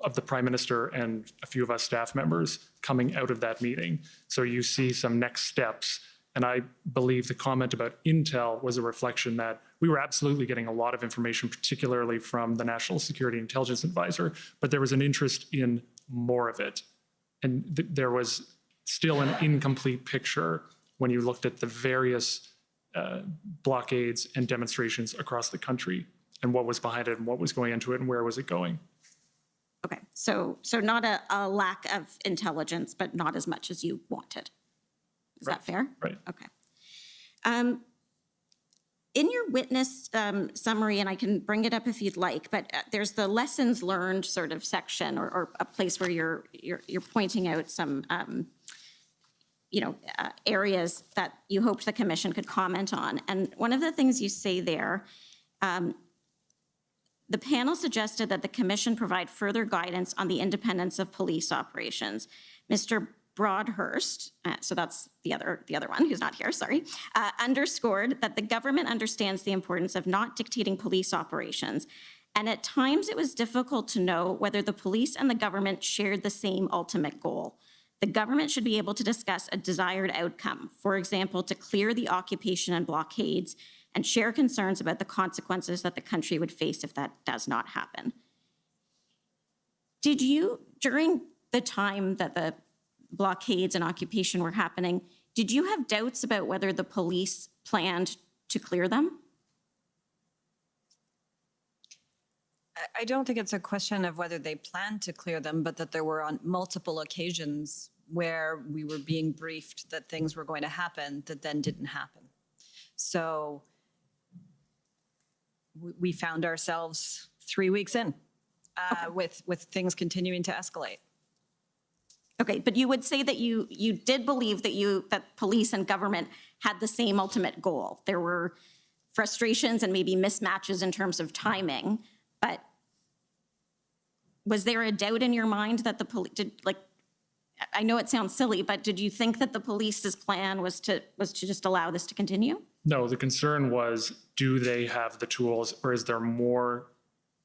of the Prime Minister and a few of us staff members coming out of that meeting. So you see some next steps. And I believe the comment about Intel was a reflection that we were absolutely getting a lot of information, particularly from the National Security Intelligence Advisor, but there was an interest in more of it. And there was still an incomplete picture when you looked at the various blockades and demonstrations across the country and what was behind it and what was going into it and where was it going. Okay, so not a lack of intelligence, but not as much as you wanted. Is that fair? Right. Okay. In your witness summary, and I can bring it up if you'd like, but there's the lessons learned sort of section or a place where you're pointing out some areas that you hoped the commission could comment on. And one of the things you say there, the panel suggested that the commission provide further guidance on the independence of police operations. Mr. Broadhurst, so that's the other one who's not here, sorry, underscored that the government understands the importance of not dictating police operations. And at times it was difficult to know whether the police and the government shared the same ultimate goal. The government should be able to discuss a desired outcome, for example, to clear the occupation and blockades and share concerns about the consequences that the country would face if that does not happen. Did you, during the time that the blockades and occupation were happening, did you have doubts about whether the police planned to clear them? I don't think it's a question of whether they planned to clear them, but that there were on multiple occasions where we were being briefed that things were going to happen that then didn't happen. So we found ourselves 3 weeks in with things continuing to escalate. Okay, but you would say that you did believe that police and government had the same ultimate goal. There were frustrations and maybe mismatches in terms of timing, but was there a doubt in your mind that the police did, like, I know it sounds silly, but did you think that the police's plan was to just allow this to continue? No, the concern was, do they have the tools, or is there more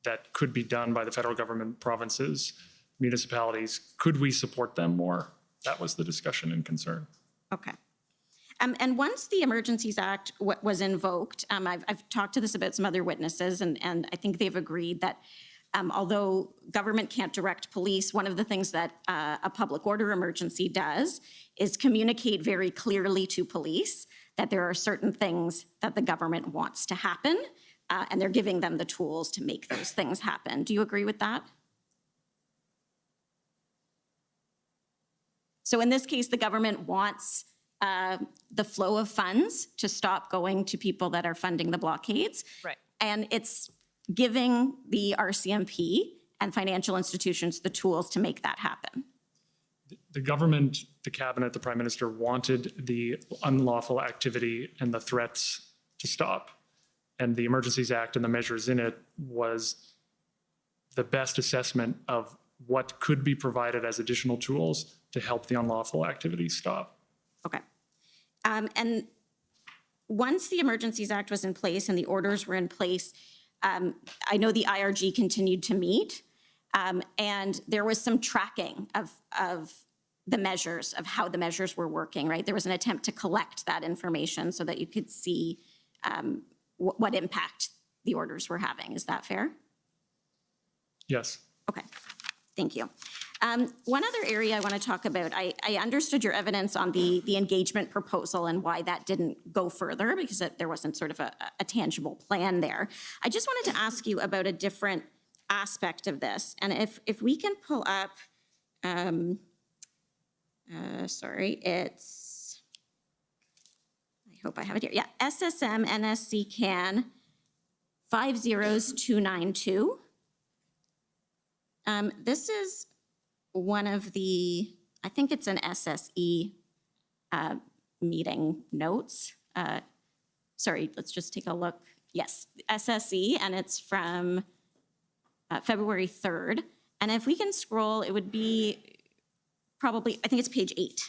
that could be done by the federal government, provinces, municipalities? Could we support them more? That was the discussion and concern. Okay. And once the Emergencies Act was invoked, I've talked to this about some other witnesses, and I think they've agreed that although government can't direct police, one of the things that a public order emergency does is communicate very clearly to police that there are certain things that the government wants to happen, and they're giving them the tools to make those things happen. Do you agree with that? So in this case, the government wants the flow of funds to stop going to people that are funding the blockades. Right. And it's giving the RCMP and financial institutions the tools to make that happen. The government, the cabinet, the prime minister wanted the unlawful activity and the threats to stop. And the Emergencies Act and the measures in it was the best assessment of what could be provided as additional tools to help the unlawful activity stop. Okay. And once the Emergencies Act was in place and the orders were in place, I know the IRG continued to meet, and there was some tracking of the measures, of how the measures were working, right? There was an attempt to collect that information so that you could see what impact the orders were having. Is that fair? Yes. Okay, thank you. One other area I want to talk about, I understood your evidence on the engagement proposal and why that didn't go further, because there wasn't sort of a tangible plan there. I just wanted to ask you about a different aspect of this. And if we can pull up, sorry, it's, I hope I have it here. Yeah, SSM NSC CAN 50292. This is one of the, I think it's an SSE meeting notes. Sorry, let's just take a look. Yes, SSE, and it's from February 3rd. And if we can scroll, it would be probably, I think it's page 8.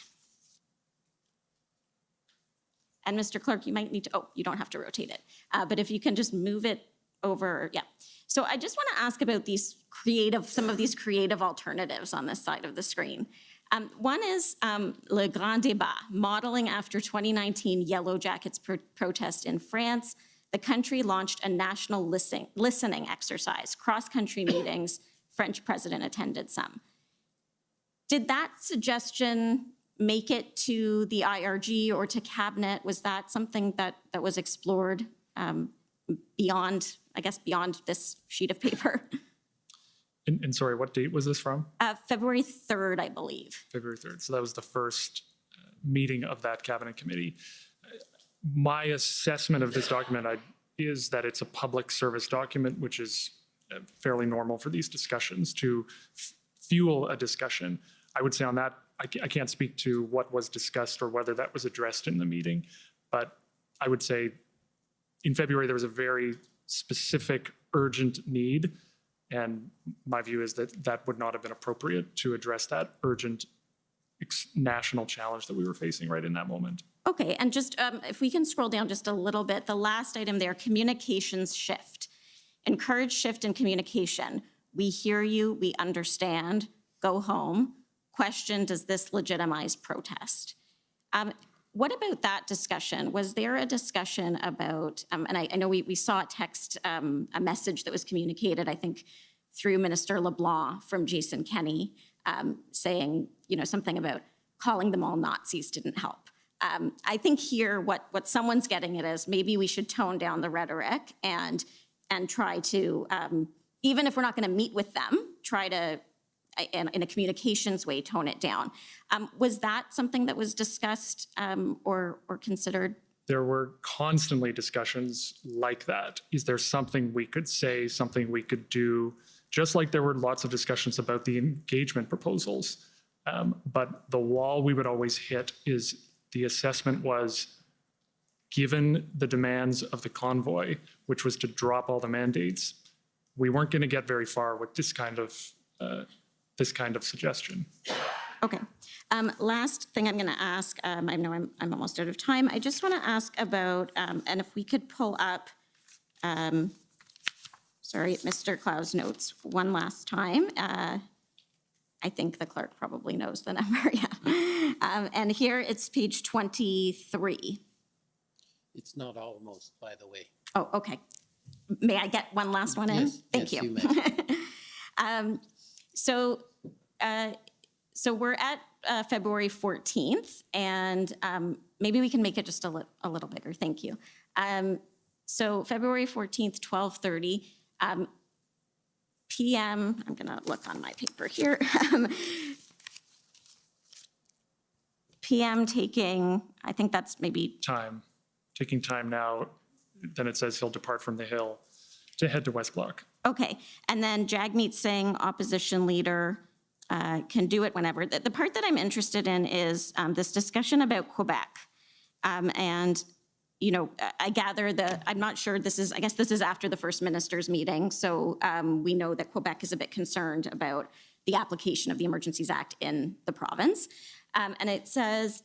And Mr. Clerk, you might need to, oh, you don't have to rotate it. But if you can just move it over, yeah. So I just want to ask about these some of these creative alternatives on this side of the screen. One is Le Grand Débat, modeling after 2019 Yellow Jackets protest in France. The country launched a national listening exercise, cross-country meetings. French president attended some. Did that suggestion make it to the IRG or to cabinet? Was that something that was explored beyond, I guess, beyond this sheet of paper? And sorry, what date was this from? February 3rd, I believe. February 3rd. So that was the first meeting of that cabinet committee. My assessment of this document is that it's a public service document, which is fairly normal for these discussions to fuel a discussion. I would say on that, I can't speak to what was discussed or whether that was addressed in the meeting, but I would say in February, there was a very specific urgent need. And my view is that that would not have been appropriate to address that urgent national challenge that we were facing right in that moment. Okay, and just if we can scroll down just a little bit, the last item there, communications shift. Encourage shift in communication. We hear you, we understand, go home. Question, does this legitimize protest? What about that discussion? Was there a discussion about, and I know we saw a text, a message that was communicated, I think, through Minister LeBlanc from Jason Kenney, saying, something about calling them all Nazis didn't help. I think here what someone's getting at is maybe we should tone down the rhetoric and try to, even if we're not going to meet with them, try to, in a communications way, tone it down. Was that something that was discussed or considered? There were constantly discussions like that. Is there something we could say, something we could do? Just like there were lots of discussions about the engagement proposals. But the wall we would always hit is the assessment was, given the demands of the convoy, which was to drop all the mandates, we weren't going to get very far with this kind of suggestion. Okay. Last thing I'm going to ask, I know I'm almost out of time. I just want to ask about, and if we could pull up, sorry, Mr. Clow's notes one last time. I think the clerk probably knows the number, yeah. And here it's page 23. It's not almost, by the way. Oh, okay. May I get one last one in? Yes, Thank yes, you. may. So we're at February 14th, and maybe we can make it just a little bigger. Thank you. So February 14th, 12:30 p.m. I'm going to look on my paper here. PM taking, I think that's maybe Taking time now, then it says he'll depart from the Hill to head to West Block. okay. And then Jagmeet Singh, opposition leader, can do it whenever. The part that I'm interested in is this discussion about Quebec. And, I gather I'm not sure I guess this is after the first minister's meeting. So we know that Quebec is a bit concerned about the application of the Emergencies Act in the province. And it says,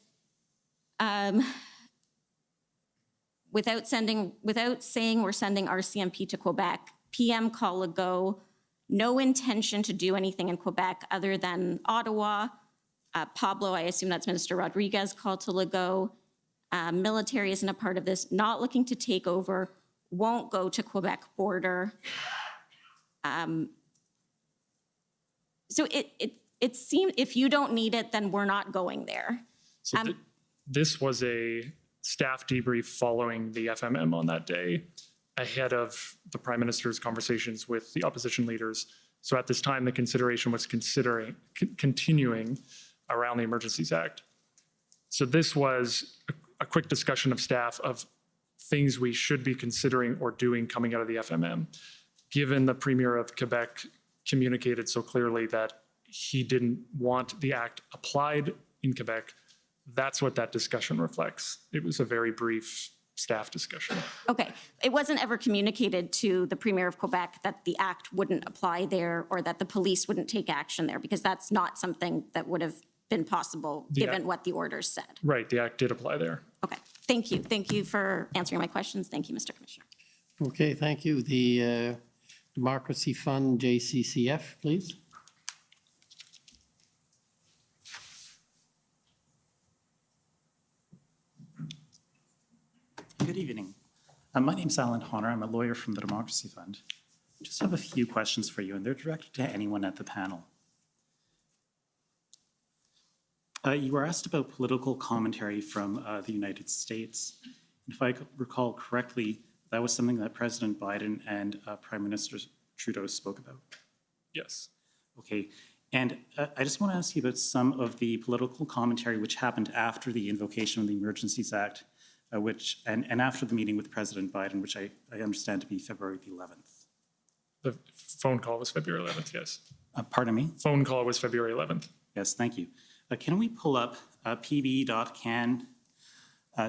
without saying we're sending RCMP to Quebec, PM call a go, no intention to do anything in Quebec other than Ottawa. Pablo, I assume that's Minister Rodriguez, called to Legault. Military isn't a part of this, not looking to take over, won't go to Quebec border. So it seemed, if you don't need it, then we're not going there. So this was a staff debrief following the FMM on that day, ahead of the Prime Minister's conversations with the opposition leaders. So at this time, the consideration was continuing around the Emergencies Act. So this was a quick discussion of staff of things we should be considering or doing coming out of the FMM. Given the Premier of Quebec communicated so clearly that he didn't want the act applied in Quebec, that's what that discussion reflects. It was a very brief staff discussion. Okay, it wasn't ever communicated to the Premier of Quebec that the act wouldn't apply there or that the police wouldn't take action there, because that's not something that would have been possible given what the orders said. Right, the act did apply there. Okay, thank you. Thank you for answering my questions. Thank you, Mr. Commissioner. Okay, thank you. The Democracy Fund, JCCF, please. Good evening. My name's Alan Honor. I'm a lawyer from the Democracy Fund. Just have a few questions for you, and they're directed to anyone at the panel. You were asked about political commentary from the United States. If I recall correctly, that was something that President Biden and Prime Minister Trudeau spoke about. Yes. Okay. And I just want to ask you about some of the political commentary which happened after the invocation of the Emergencies Act, and after the meeting with President Biden, which I understand to be February the 11th. The phone call was February 11th, yes. Pardon me? Phone call was February 11th. Yes, thank you. Can we pull up pb.can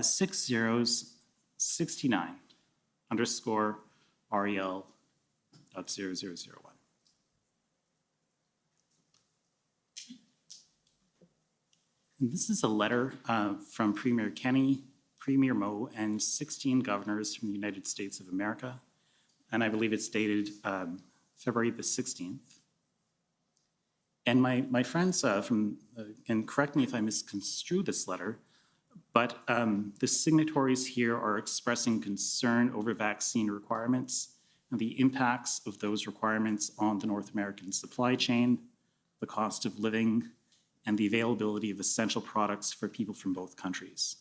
6069 underscore REL.0001? And this is a letter from Premier Kenney, Premier Moe, and 16 governors from the United States of America. And I believe it's dated February the 16th. And my friends and correct me if I misconstrue this letter, but the signatories here are expressing concern over vaccine requirements and the impacts of those requirements on the North American supply chain, the cost of living, and the availability of essential products for people from both countries.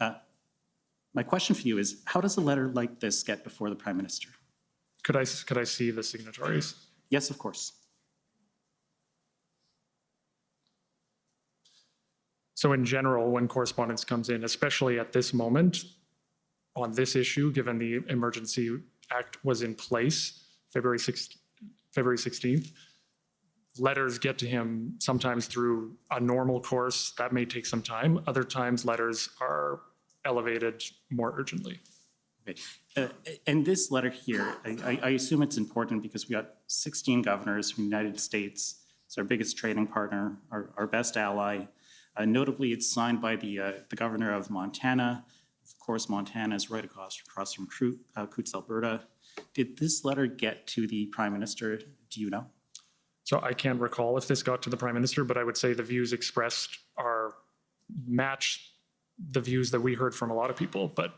My question for you is, how does a letter like this get before the Prime Minister? Could I see the signatories? Yes, of course. So in general, when correspondence comes in, especially at this moment on this issue, given the Emergency Act was in place February 16th, letters get to him sometimes through a normal course. That may take some time. Other times letters are elevated more urgently. Okay. And this letter here, I assume it's important because we got 16 governors from the United States. It's our biggest trading partner, our best ally. Notably, it's signed by the governor of Montana. Of course, Montana is right across from Coutts, Alberta. Did this letter get to the Prime Minister? Do you know? So I can't recall if this got to the Prime Minister, but I would say the views expressed match the views that we heard from a lot of people, but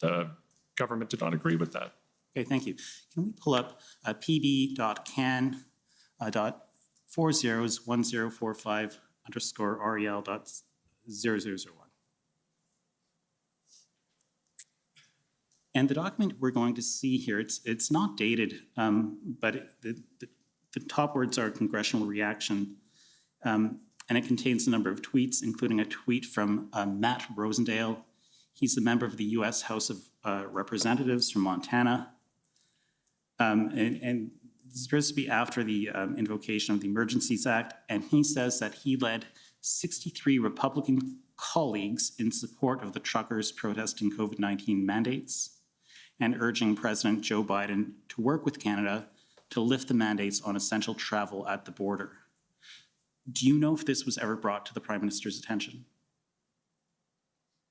the government did not agree with that. Okay, thank you. Can we pull up pb.can.401045 underscore REL.0001? And the document we're going to see here, it's not dated, but the top words are congressional reaction, and it contains a number of tweets, including a tweet from Matt Rosendale. He's a member of the U.S. House of Representatives from Montana. And this appears to be after the invocation of the Emergencies Act, and he says that he led 63 Republican colleagues in support of the truckers protesting COVID-19 mandates and urging President Joe Biden to work with Canada to lift the mandates on essential travel at the border. Do you know if this was ever brought to the Prime Minister's attention?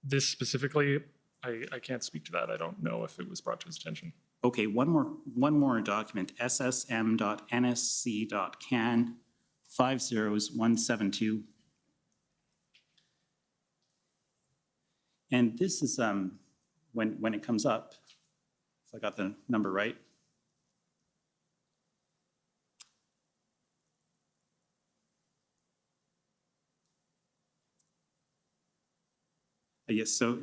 This specifically, I can't speak to that. I don't know if it was brought to his attention. Okay, one more document, ssm.nsc.can 50172. And this is when it comes up, if I got the number right. Yes, so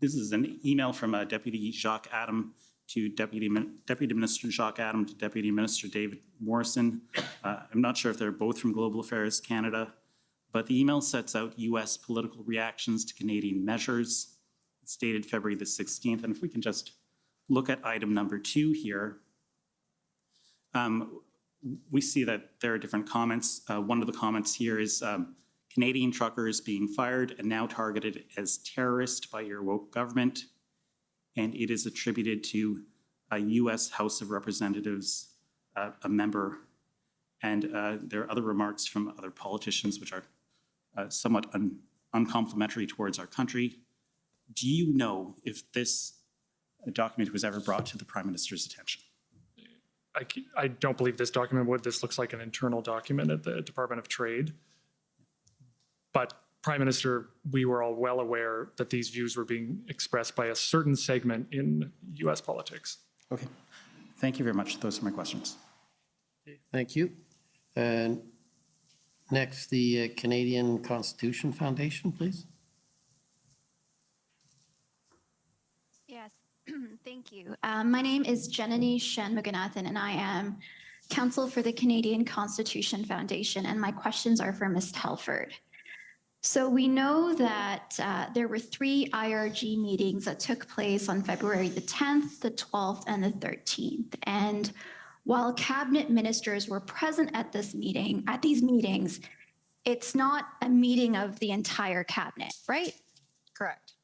this is an email from Deputy Jacques Adam to Deputy Minister Jacques Adam to Deputy Minister David Morrison. I'm not sure if they're both from Global Affairs Canada, but the email sets out U.S. political reactions to Canadian measures. It's dated February the 16th, and if we can just look at item number 2 here, we see that there are different comments. One of the comments here is Canadian truckers being fired and now targeted as terrorists by your woke government. And it is attributed to a U.S. House of Representatives, a member. And there are other remarks from other politicians which are somewhat uncomplimentary towards our country. Do you know if this document was ever brought to the Prime Minister's attention? I don't believe this document would. This looks like an internal document at the Department of Trade. But Prime Minister, we were all well aware that these views were being expressed by a certain segment in U.S. politics. Okay. Thank you very much. Those are my questions. Thank you. And Next, the Canadian Constitution Foundation, please. Yes, thank you. My name is Janani Shanmuganathan, and I am counsel for the Canadian Constitution Foundation, and my questions are for Ms. Telford. So we know that there were 3 IRG meetings that took place on February the 10th, the 12th, and the 13th. And while cabinet ministers were present at these meetings, it's not a meeting of the entire cabinet, right? Correct.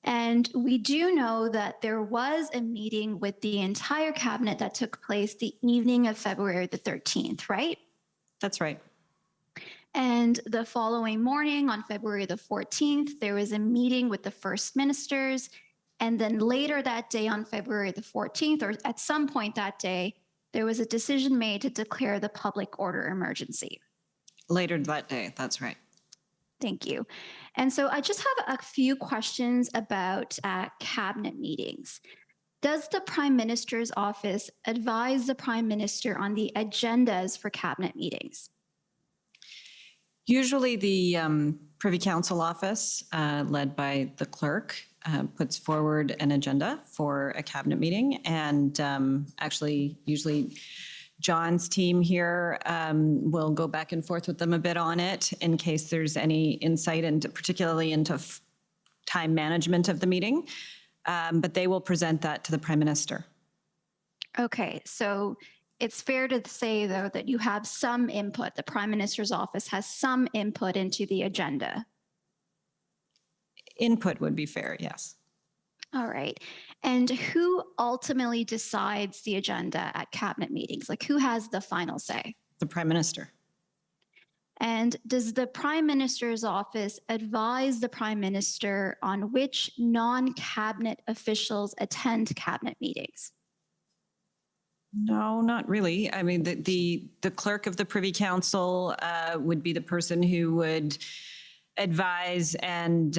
And we do know that there was a meeting with the entire cabinet that took place the evening of February the 13th, right? That's right. And the following morning on February the 14th, there was a meeting with the first ministers. And then later that day on February the 14th, or at some point that day, there was a decision made to declare the public order emergency. Later that day, that's right. Thank you. And so I just have a few questions about cabinet meetings. Does the Prime Minister's office advise the Prime Minister on the agendas for cabinet meetings? Usually the Privy Council office, led by the clerk, puts forward an agenda for a cabinet meeting. And actually, usually John's team here will go back and forth with them a bit on it in case there's any insight, into, particularly into time management of the meeting. But they will present that to the Prime Minister. Okay, so it's fair to say, though, that you have some input. The Prime Minister's office has some input into the agenda. Input would be fair, yes. All right. And who ultimately decides the agenda at cabinet meetings? Like, who has the final say? The Prime Minister. And does the Prime Minister's office advise the Prime Minister on which non-cabinet officials attend cabinet meetings? No, not really. I mean, the clerk of the Privy Council would be the person who would advise and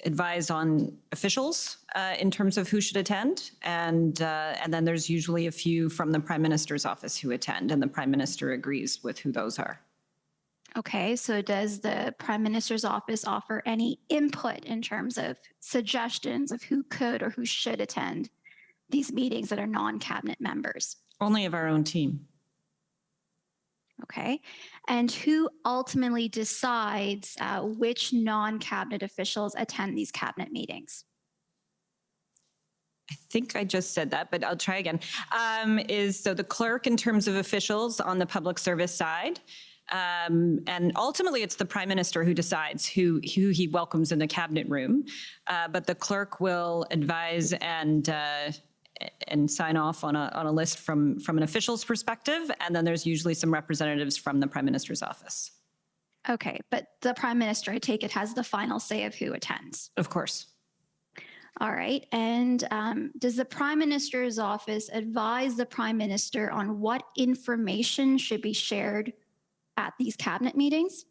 advise on officials in terms of who should attend. And then there's usually a few from the Prime Minister's office who attend, and the Prime Minister agrees with who those are. Okay, so does the Prime Minister's office offer any input in terms of suggestions of who could or who should attend these meetings that are non-cabinet members? Only of our own team. Okay. And who ultimately decides which non-cabinet officials attend these cabinet meetings? I think I just said that, but I'll try again. So the clerk in terms of officials on the public service side. And ultimately, it's the Prime Minister who decides who he welcomes in the cabinet room. But the clerk will advise and sign off on a list from an official's perspective. And then there's usually some representatives from the Prime Minister's office. Okay, but the Prime Minister, I take it, has the final say of who attends. Of course. All right. And does the Prime Minister's office advise the Prime Minister on what information should be shared at these cabinet meetings?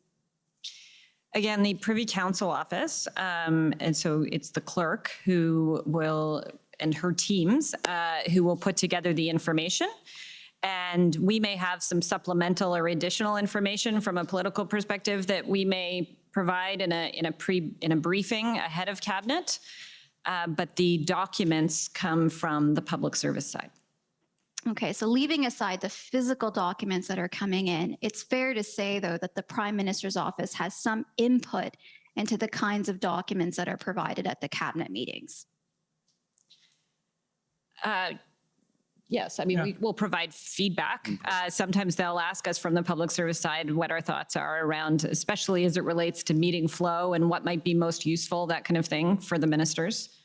Again, the Privy Council office, and so it's the clerk who will, and her teams, who will put together the information. And we may have some supplemental or additional information from a political perspective that we may provide in a briefing ahead of cabinet. But the documents come from the public service side. Okay, so leaving aside the physical documents that are coming in, it's fair to say, though, that the Prime Minister's office has some input into the kinds of documents that are provided at the cabinet meetings. Yes, I mean, we will provide feedback. Sometimes they'll ask us from the public service side what our thoughts are around, especially as it relates to meeting flow and what might be most useful, that kind of thing for the ministers.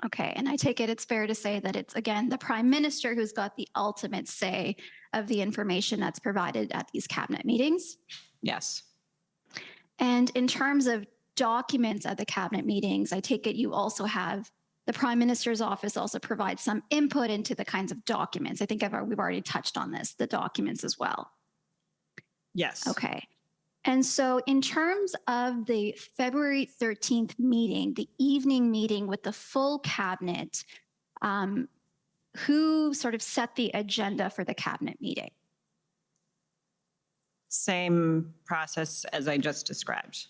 Okay, and I take it it's fair to say that it's, again, the Prime Minister who's got the ultimate say of the information that's provided at these cabinet meetings? Yes. And in terms of documents at the cabinet meetings, I take it you also have the Prime Minister's office also provides some input into the kinds of documents. I think we've already touched on this, the documents as well. Yes. Okay. And so in terms of the February 13th meeting, the evening meeting with the full cabinet, who sort of set the agenda for the cabinet meeting? Same process as I just described.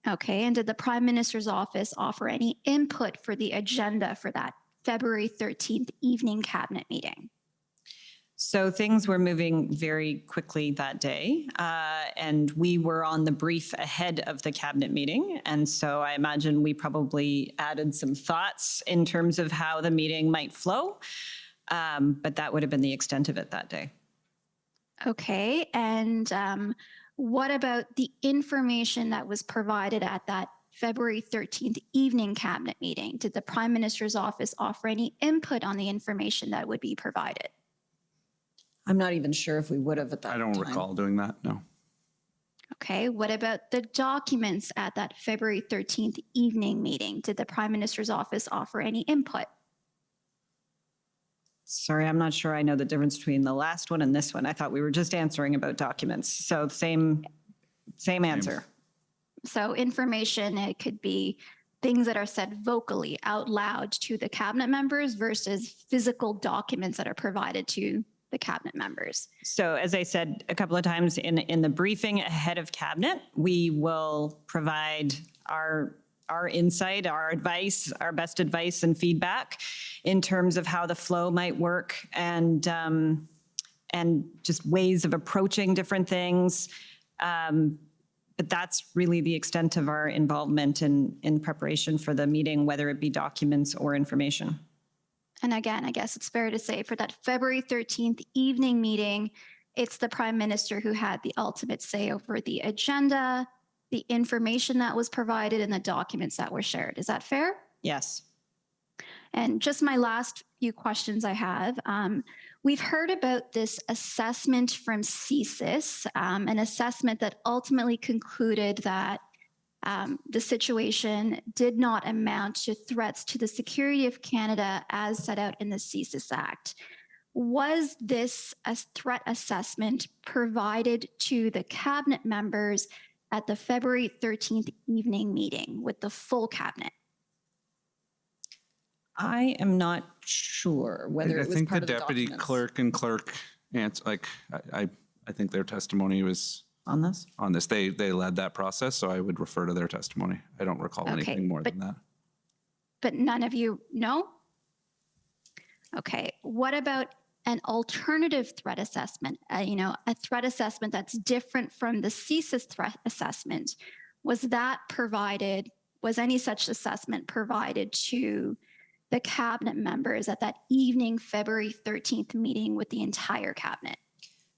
Okay, and did the Prime Minister's office offer any input for the agenda for that February 13th evening cabinet meeting? So things were moving very quickly that day, and we were on the brief ahead of the cabinet meeting. And so I imagine we probably added some thoughts in terms of how the meeting might flow, but that would have been the extent of it that day. Okay, and what about the information that was provided at that February 13th evening cabinet meeting? Did the Prime Minister's office offer any input on the information that would be provided? I'm not even sure if we would have at that time. I don't recall doing that, no. Okay, what about the documents at that February 13th evening meeting? Did the Prime Minister's office offer any input? Sorry, I'm not sure I know the difference between the last one and this one. I thought we were just answering about documents. So same answer. So information, it could be things that are said vocally out loud to the cabinet members versus physical documents that are provided to the cabinet members. So as I said a couple of times in the briefing ahead of cabinet, we will provide our insight, our advice, our best advice and feedback in terms of how the flow might work and just ways of approaching different things. But that's really the extent of our involvement in preparation for the meeting, whether it be documents or information. And again, I guess it's fair to say for that February 13th evening meeting, it's the Prime Minister who had the ultimate say over the agenda, the information that was provided, and the documents that were shared. Is that fair? Yes. And just my last few questions I have. We've heard about this assessment from CSIS, an assessment that ultimately concluded that the situation did not amount to threats to the security of Canada as set out in the CSIS Act. Was this a threat assessment provided to the cabinet members at the February 13th evening meeting with the full cabinet? I am not sure whether it was think part the of the deputy documents. clerk and clerk answer, I think their testimony was on this. On this, they led that process, so I would refer to their testimony. I don't recall anything more than that. But none of you know? Okay, what about an alternative threat assessment? A threat assessment that's different from the CSIS threat assessment. Was any such assessment provided to the cabinet members at that evening February 13th meeting with the entire cabinet?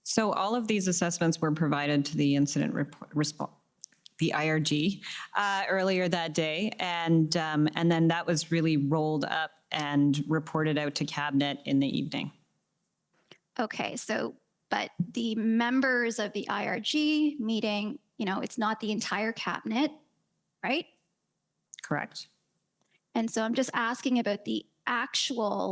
So all of these assessments were provided to the incident response, the IRG, earlier that day, and then that was really rolled up and reported out to cabinet in the evening. Okay, but the members of the IRG meeting, it's not the entire cabinet, right? Correct. And so I'm just asking about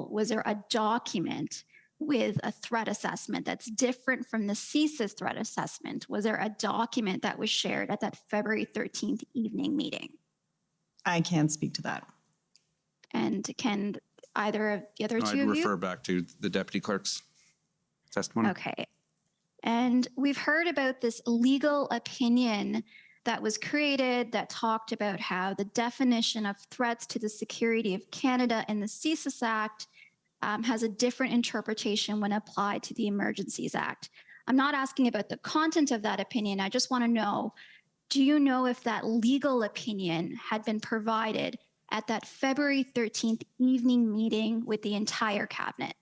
was there a document with a threat assessment that's different from the CSIS threat assessment? Was there a document that was shared at that February 13th evening meeting? I can't speak to that. And can either of the other two I'd of you? refer back to the deputy clerk's testimony. Okay. And we've heard about this legal opinion that was created that talked about how the definition of threats to the security of Canada in the CSIS Act has a different interpretation when applied to the Emergencies Act. I'm not asking about the content of that opinion. I just want to know, do you know if that legal opinion had been provided at that February 13th evening meeting with the entire cabinet?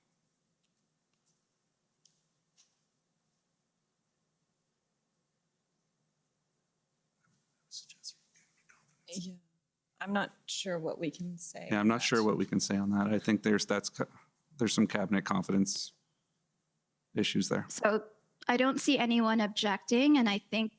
Yeah. I'm not sure what we can say. Yeah, I'm not sure what we can say on that. I think there's some cabinet confidence issues there. So I don't see anyone objecting, and I think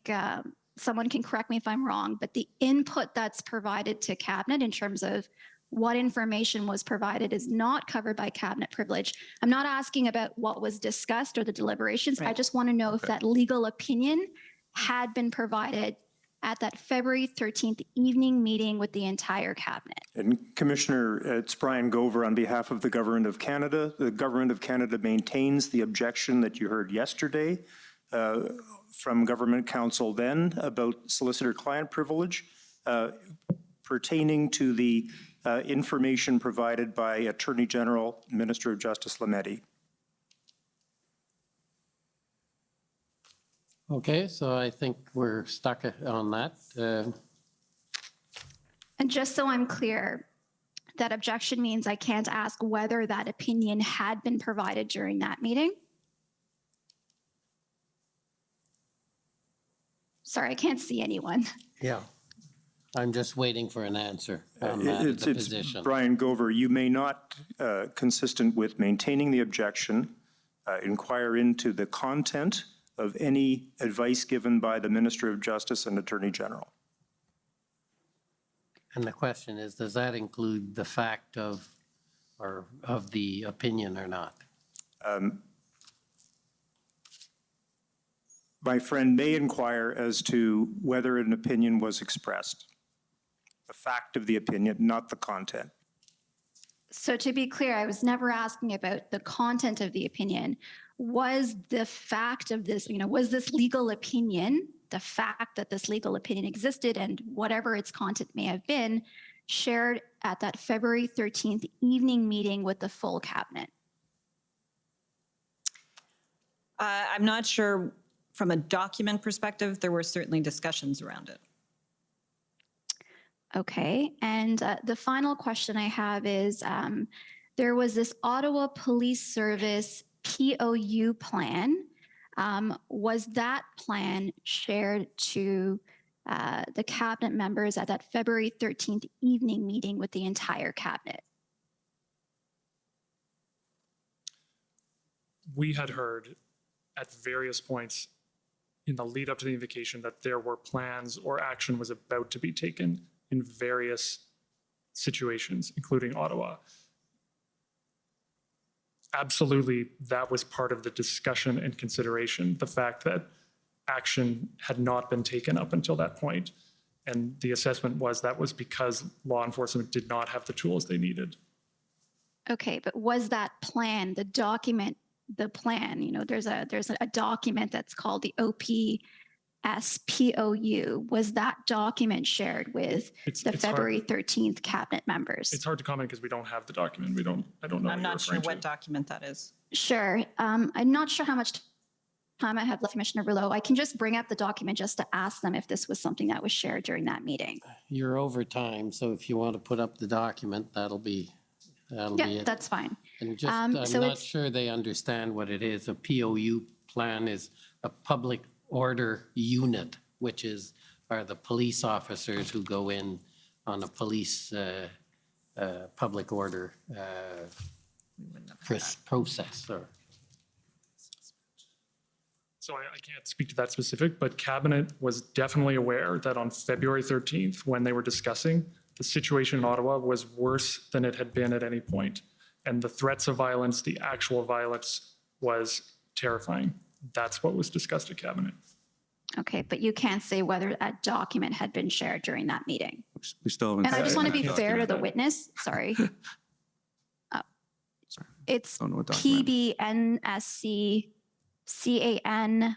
someone can correct me if I'm wrong, but the input that's provided to cabinet in terms of what information was provided is not covered by cabinet privilege. I'm not asking about what was discussed or the deliberations. I just want to know if that legal opinion had been provided at that February 13th evening meeting with the entire cabinet. And Commissioner, it's Brian Gover on behalf of the Government of Canada. The Government of Canada maintains the objection that you heard yesterday from government counsel then about solicitor-client privilege pertaining to the information provided by Attorney General, Minister of Justice Lametti. Okay, so I think we're stuck on that. And just so I'm clear, that objection means I can't ask whether that opinion had been provided during that meeting? Sorry, I can't see anyone. Yeah. I'm just waiting for an answer on that, It's the position. Brian Gover, you may not, consistent with maintaining the objection, inquire into the content of any advice given by the Minister of Justice and Attorney General. And the question is, does that include the fact of, or of the opinion or not? My friend may inquire as to whether an opinion was expressed. The fact of the opinion, not the content. So to be clear, I was never asking about the content of the opinion. Was the fact of this, was this legal opinion, the fact that this legal opinion existed and whatever its content may have been, shared at that February 13th evening meeting with the full cabinet? I'm not sure. From a document perspective, there were certainly discussions around it. Okay, and the final question I have is, there was this Ottawa Police Service POU plan. Was that plan shared to the cabinet members at that February 13th evening meeting with the entire cabinet? We had heard at various points in the lead up to the invocation that there were plans or action was about to be taken in various situations, including Ottawa. Absolutely, that was part of the discussion and consideration, the fact that action had not been taken up until that point. And the assessment was that was because law enforcement did not have the tools they needed. Okay, but was that plan, the document, the plan, there's a document that's called the OPSPOU. Was that document shared with the February 13th cabinet members? It's hard to comment because we don't have the document. I don't know. I'm not sure what document that is. Sure. I'm not sure how much time I have left, Commissioner Rouleau. I can just bring up the document just to ask them if this was something that was shared during that meeting. You're over time, so if you want to put up the document, that'll be it. That's fine. And just, I'm not sure they understand what it is. A POU plan is a public order unit, which are the police officers who go in on a police public order process. So I can't speak to that specific, but Cabinet was definitely aware that on February 13th, when they were discussing, the situation in Ottawa was worse than it had been at any point. And the threats of violence, the actual violence was terrifying. That's what was discussed at Cabinet. Okay, but you can't say whether that document had been shared during that meeting. We still haven't. And I just want to be fair to the witness. Sorry. It's PBNSC CAN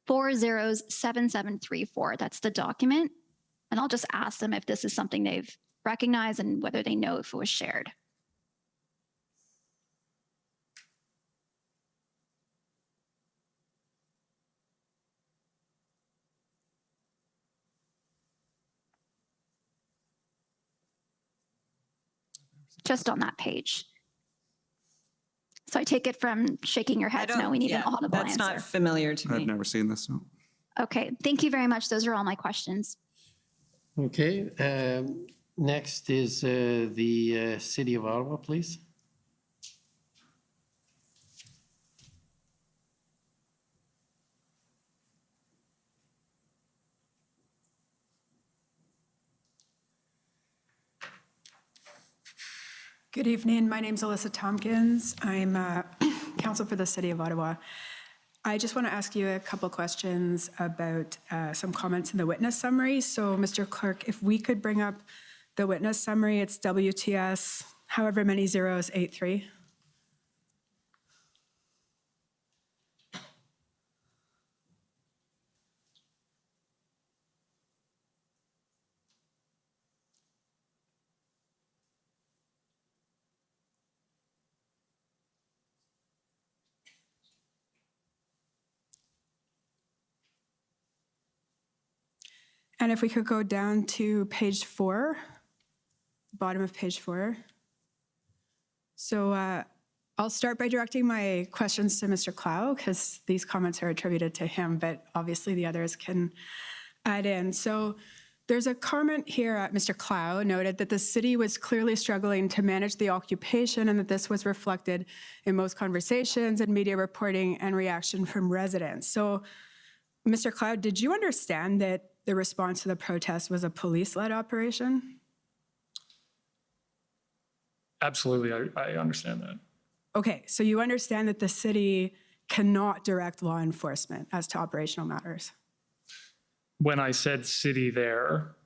407734. That's the document. And I'll just ask them if this is something they've recognized and whether they know if it was shared. Just on that page. So I take it from shaking your heads, no, we need an audible that's answer. not familiar to me. I've never seen this, no. Okay, thank you very much. Those are all my questions. Okay, next is the City of Ottawa, please. Good evening. My name is Alyssa Tompkins. I'm counsel for the City of Ottawa. I just want to ask you a couple questions about some comments in the witness summary. So, Mr. Clerk, if we could bring up the witness summary, it's WTS, however many zeros, 83. And if we could go down to page 4, bottom of page 4. So I'll start by directing my questions to Mr. Clow, because these comments are attributed to him, but obviously the others can add in. So there's a comment here at Mr. Clow noted that the city was clearly struggling to manage the occupation and that this was reflected in most conversations and media reporting and reaction from residents. So Mr. Clow, did you understand that the response to the protest was a police-led operation? Absolutely, I understand that. Okay, so you understand that the city cannot direct law enforcement as to operational matters? When I said city there,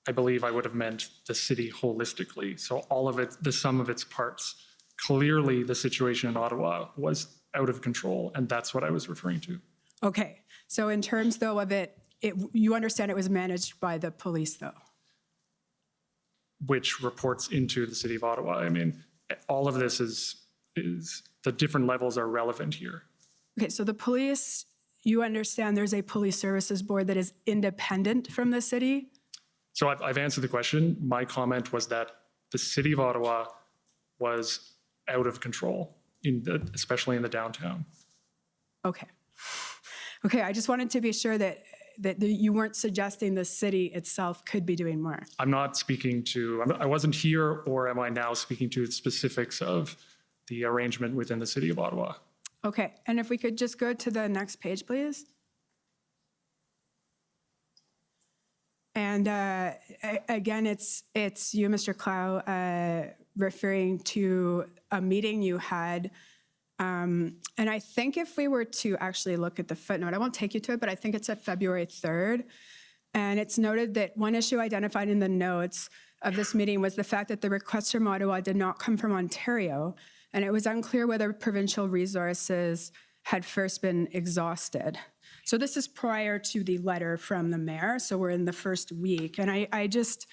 I believe I would have meant the city holistically. So all of it, the sum of its parts. Clearly, the situation in Ottawa was out of control, and that's what I was referring to. Okay, so in terms though of it, you understand it was managed by the police though? Which reports into the city of Ottawa. I mean, all of this is the different levels are relevant here. Okay, so the police, you understand there's a police services board that is independent from the city? So I've answered the question. My comment was that the city of Ottawa was out of control, especially in the downtown. Okay. Okay, I just wanted to be sure that you weren't suggesting the city itself could be doing more. I'm not speaking to, I wasn't here, or am I now speaking to the specifics of the arrangement within the city of Ottawa? Okay, and if we could just go to the next page, please. And again, it's you, Mr. Clow, referring to a meeting you had. And I think if we were to actually look at the footnote, I won't take you to it, but I think it's at February 3rd. And it's noted that one issue identified in the notes of this meeting was the fact that the request from Ottawa did not come from Ontario, and it was unclear whether provincial resources had first been exhausted. So this is prior to the letter from the mayor, so we're in the first week. And I just,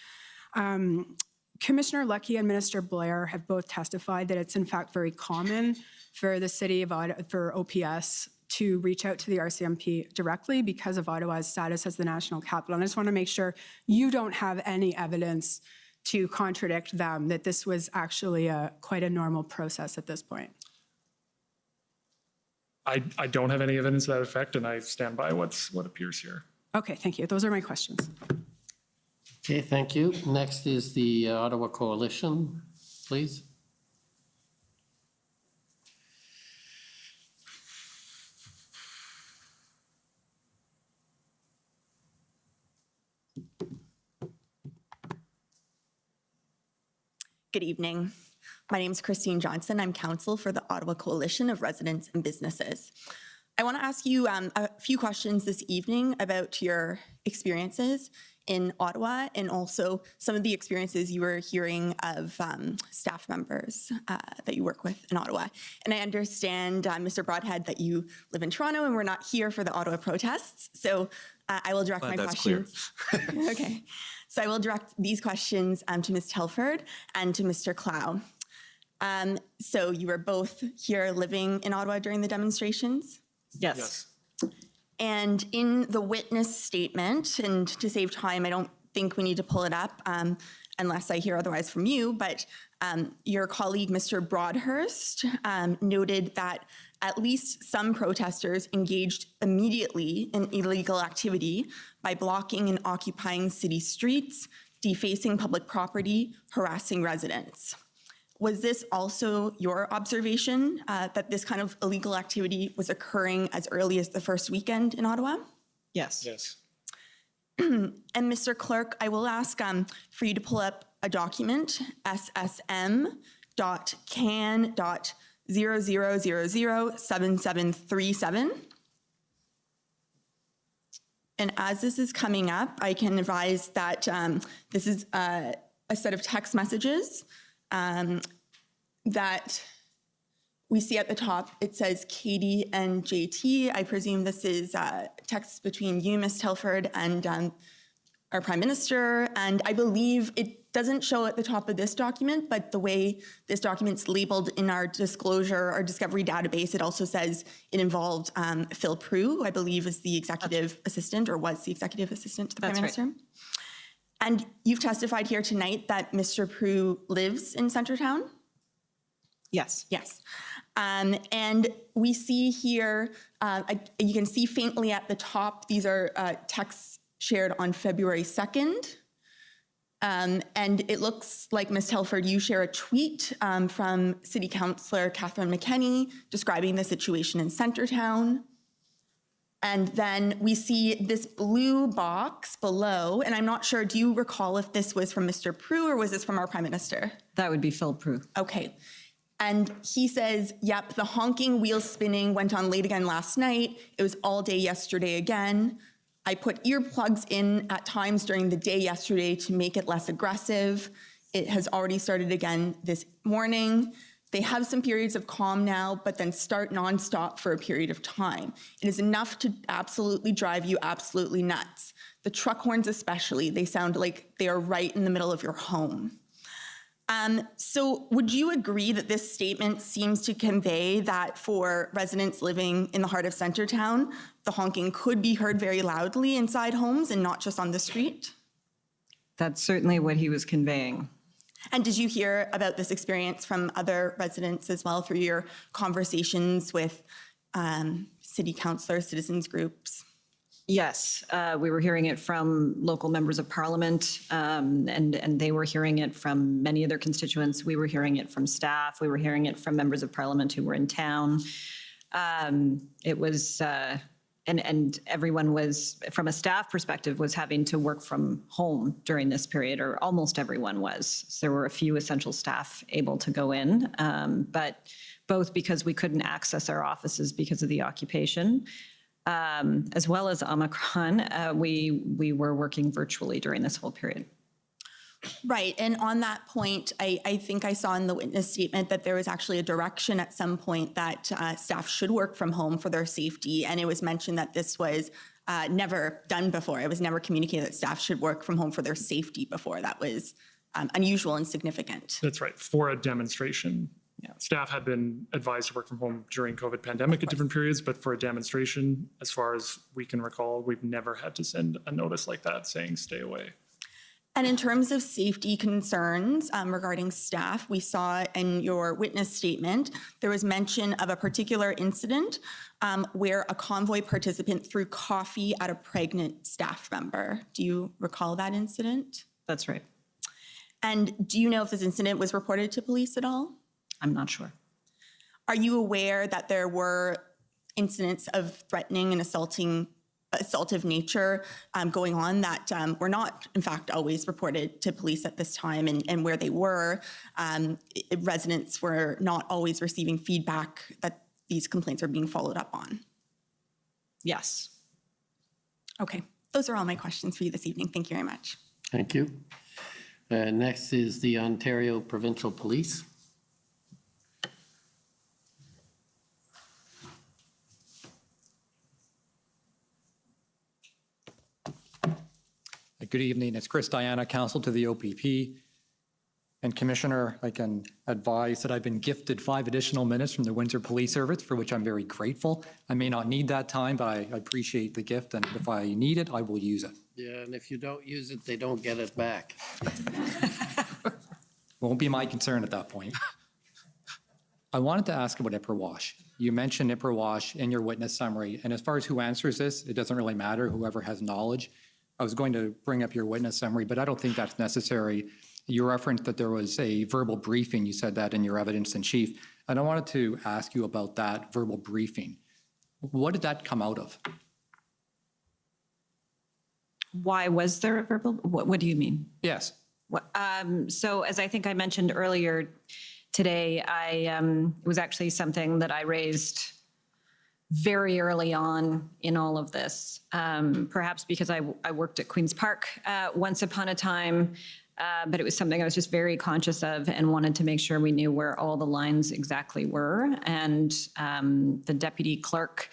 Commissioner Lucky and Minister Blair have both testified that it's in fact very common for the city of Ottawa, for OPS to reach out to the RCMP directly because of Ottawa's status as the national capital. And I just want to make sure you don't have any evidence to contradict them, that this was actually quite a normal process at this point. I don't have any evidence to that effect, and I stand by what appears here. Okay, thank you. Those are my questions. Okay, thank you. Next is the Ottawa Coalition, please. Good evening. My name is Christine Johnson. I'm counsel for the Ottawa Coalition of Residents and Businesses. I want to ask you a few questions this evening about your experiences in Ottawa and also some of the experiences you were hearing of staff members that you work with in Ottawa. And I understand, Mr. Broadhead, that you live in Toronto and we're not here for the Ottawa protests. So I will direct my questions. Okay. So I will direct these questions to Ms. Telford and to Mr. Clow. So you were both here living in Ottawa during the demonstrations? Yes. And in the witness statement, and to save time, I don't think we need to pull it up unless I hear otherwise from you, but your colleague, Mr. Broadhurst, noted that at least some protesters engaged immediately in illegal activity by blocking and occupying city streets, defacing public property, harassing residents. Was this also your observation that this kind of illegal activity was occurring as early as the first weekend in Ottawa? Yes. Yes. And Mr. Clerk, I will ask for you to pull up a document, ssm.can.00007737. And as this is coming up, I can advise that this is a set of text messages that we see at the top. It says Katie and JT. I presume this is text between you, Ms. Telford, and our Prime Minister. And I believe it doesn't show at the top of this document, but the way this document's labeled in our disclosure, our discovery database, it also says it involved Phil Prue, who I believe is the executive assistant or was the executive assistant to the Prime Minister. And you've testified here tonight that Mr. Prue lives in Centretown? Yes. Yes. And we see here, you can see faintly at the top, these are texts shared on February 2nd. And it looks like, Ms. Telford, you share a tweet from City Councillor Catherine McKenney describing the situation in Centretown. And then we see this blue box below, and I'm not sure, do you recall if this was from Mr. Prue or was this from our Prime Minister? That would be Phil Prue. Okay. And he says, yep, the honking, wheel spinning went on late again last night. It was all day yesterday again. I put earplugs in at times during the day yesterday to make it less aggressive. It has already started again this morning. They have some periods of calm now, but then start nonstop for a period of time. It is enough to absolutely drive you absolutely nuts. The truck horns especially, they sound like they are right in the middle of your home. So would you agree that this statement seems to convey that for residents living in the heart of Centretown, the honking could be heard very loudly inside homes and not just on the street? That's certainly what he was conveying. And did you hear about this experience from other residents as well through your conversations with city councillors, citizens groups? Yes, we were hearing it from local members of parliament, and they were hearing it from many of their constituents. We were hearing it from staff. We were hearing it from members of parliament who were in town. It was, and everyone was, from a staff perspective, was having to work from home during this period, or almost everyone was. So there were a few essential staff able to go in, but both because we couldn't access our offices because of the occupation, as well as Omicron, we were working virtually during this whole period. Right, and on that point, I think I saw in the witness statement that there was actually a direction at some point that staff should work from home for their safety, and it was mentioned that this was never done before. It was never communicated that staff should work from home for their safety before. That was unusual and significant. That's right, for a demonstration. Yeah. Staff had been advised to work from home during COVID pandemic at different periods, but for a demonstration, as far as we can recall, we've never had to send a notice like that saying stay away. And in terms of safety concerns regarding staff, we saw in your witness statement, there was mention of a particular incident where a convoy participant threw coffee at a pregnant staff member. Do you recall that incident? That's right. And do you know if this incident was reported to police at all? I'm not sure. Are you aware that there were incidents of threatening and assaultive nature going on that were not, in fact, always reported to police at this time, and where they were, residents were not always receiving feedback that these complaints are being followed up on? Yes. Okay, those are all my questions for you this evening. Thank you very much. Thank you. Next is the Ontario Provincial Police. Good evening. It's Chrystia, counsel to the OPP. And Commissioner, I can advise that I've been gifted 5 additional minutes from the Windsor Police Service, for which I'm very grateful. I may not need that time, but I appreciate the gift, and if I need it, I will use it. Yeah, and if you don't use it, they don't get it back. Won't be my concern at that point. I wanted to ask about Ipperwash. You mentioned Ipperwash in your witness summary, and as far as who answers this, it doesn't really matter, whoever has knowledge. I was going to bring up your witness summary, but I don't think that's necessary. You referenced that there was a verbal briefing. You said that in your evidence in chief. And I wanted to ask you about that verbal briefing. What did that come out of? Why was there a verbal? What do you mean? Yes. So as I think I mentioned earlier today, it was actually something that I raised very early on in all of this, perhaps because I worked at Queen's Park once upon a time, but it was something I was just very conscious of and wanted to make sure we knew where all the lines exactly were. And the deputy clerk,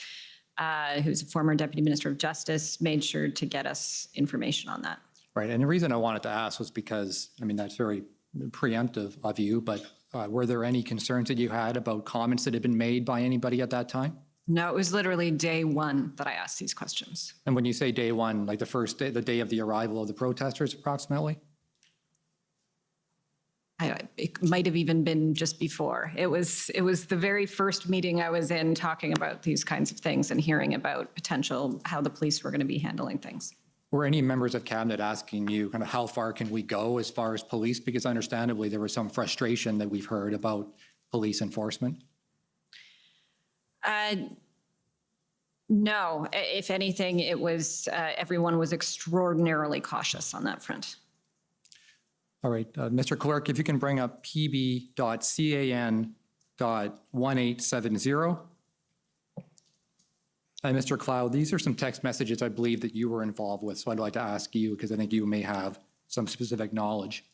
who's a former deputy minister of justice, made sure to get us information on that. Right, and the reason I wanted to ask was because, I mean, that's very preemptive of you, but were there any concerns that you had about comments that had been made by anybody at that time? No, it was literally day one that I asked these questions. And when you say day one, like the first day, the day of the arrival of the protesters approximately? It might have even been just before. It was the very first meeting I was in talking about these kinds of things and hearing about potential, how the police were going to be handling things. Were any members of cabinet asking you kind of how far can we go as far as police? Because understandably, there was some frustration that we've heard about police enforcement. No, if anything, it was, everyone was extraordinarily cautious on that front. All right, Mr. Clerk, if you can bring up pb.can.1870. And Mr. Cloud, these are some text messages I believe that you were involved with, so I'd like to ask you, because I think you may have some specific knowledge.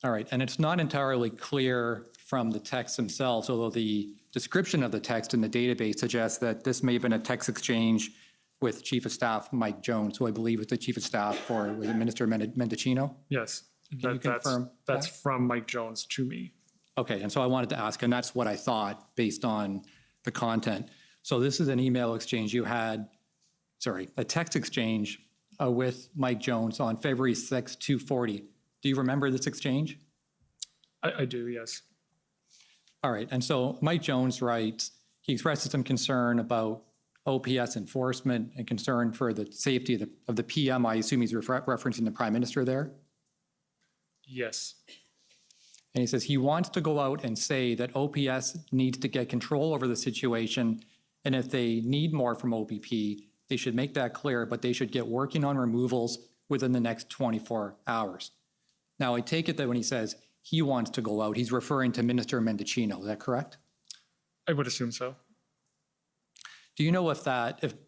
All right, and it's not entirely clear from the text themselves, although the description of the text in the database suggests that this may have been a text exchange with Chief of Staff Mike Jones, who I believe was the Chief of Staff for, was it Minister Mendicino? Yes, Can you confirm that's that? from Mike Jones to me. Okay, and so I wanted to ask, and that's what I thought based on the content. So this is an email exchange you had, sorry, a text exchange with Mike Jones on February 6, 2:40. Do you remember this exchange? I do, yes. All right, and so Mike Jones writes, he expresses some concern about OPS enforcement and concern for the safety of the PM. I assume he's referencing the Prime Minister there. Yes. And he says he wants to go out and say that OPS needs to get control over the situation, and if they need more from OPP, they should make that clear, but they should get working on removals within the next 24 hours. Now, I take it that when he says he wants to go out, he's referring to Minister Mendicino. Is that correct? I would assume so. Do you know if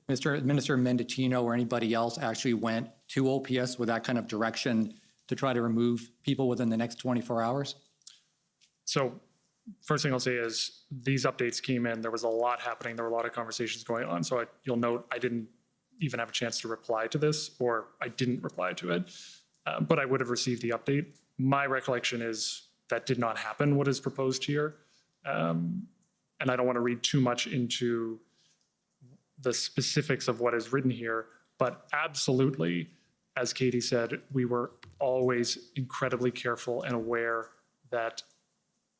Minister Mendicino or anybody else actually went to OPS with that kind of direction to try to remove people within the next 24 hours? So first thing I'll say is these updates came in. There was a lot happening. There were a lot of conversations going on. So you'll note I didn't even have a chance to reply to this, or I didn't reply to it, but I would have received the update. My recollection is that did not happen, what is proposed here. And I don't want to read too much into the specifics of what is written here, but absolutely, as Katie said, we were always incredibly careful and aware that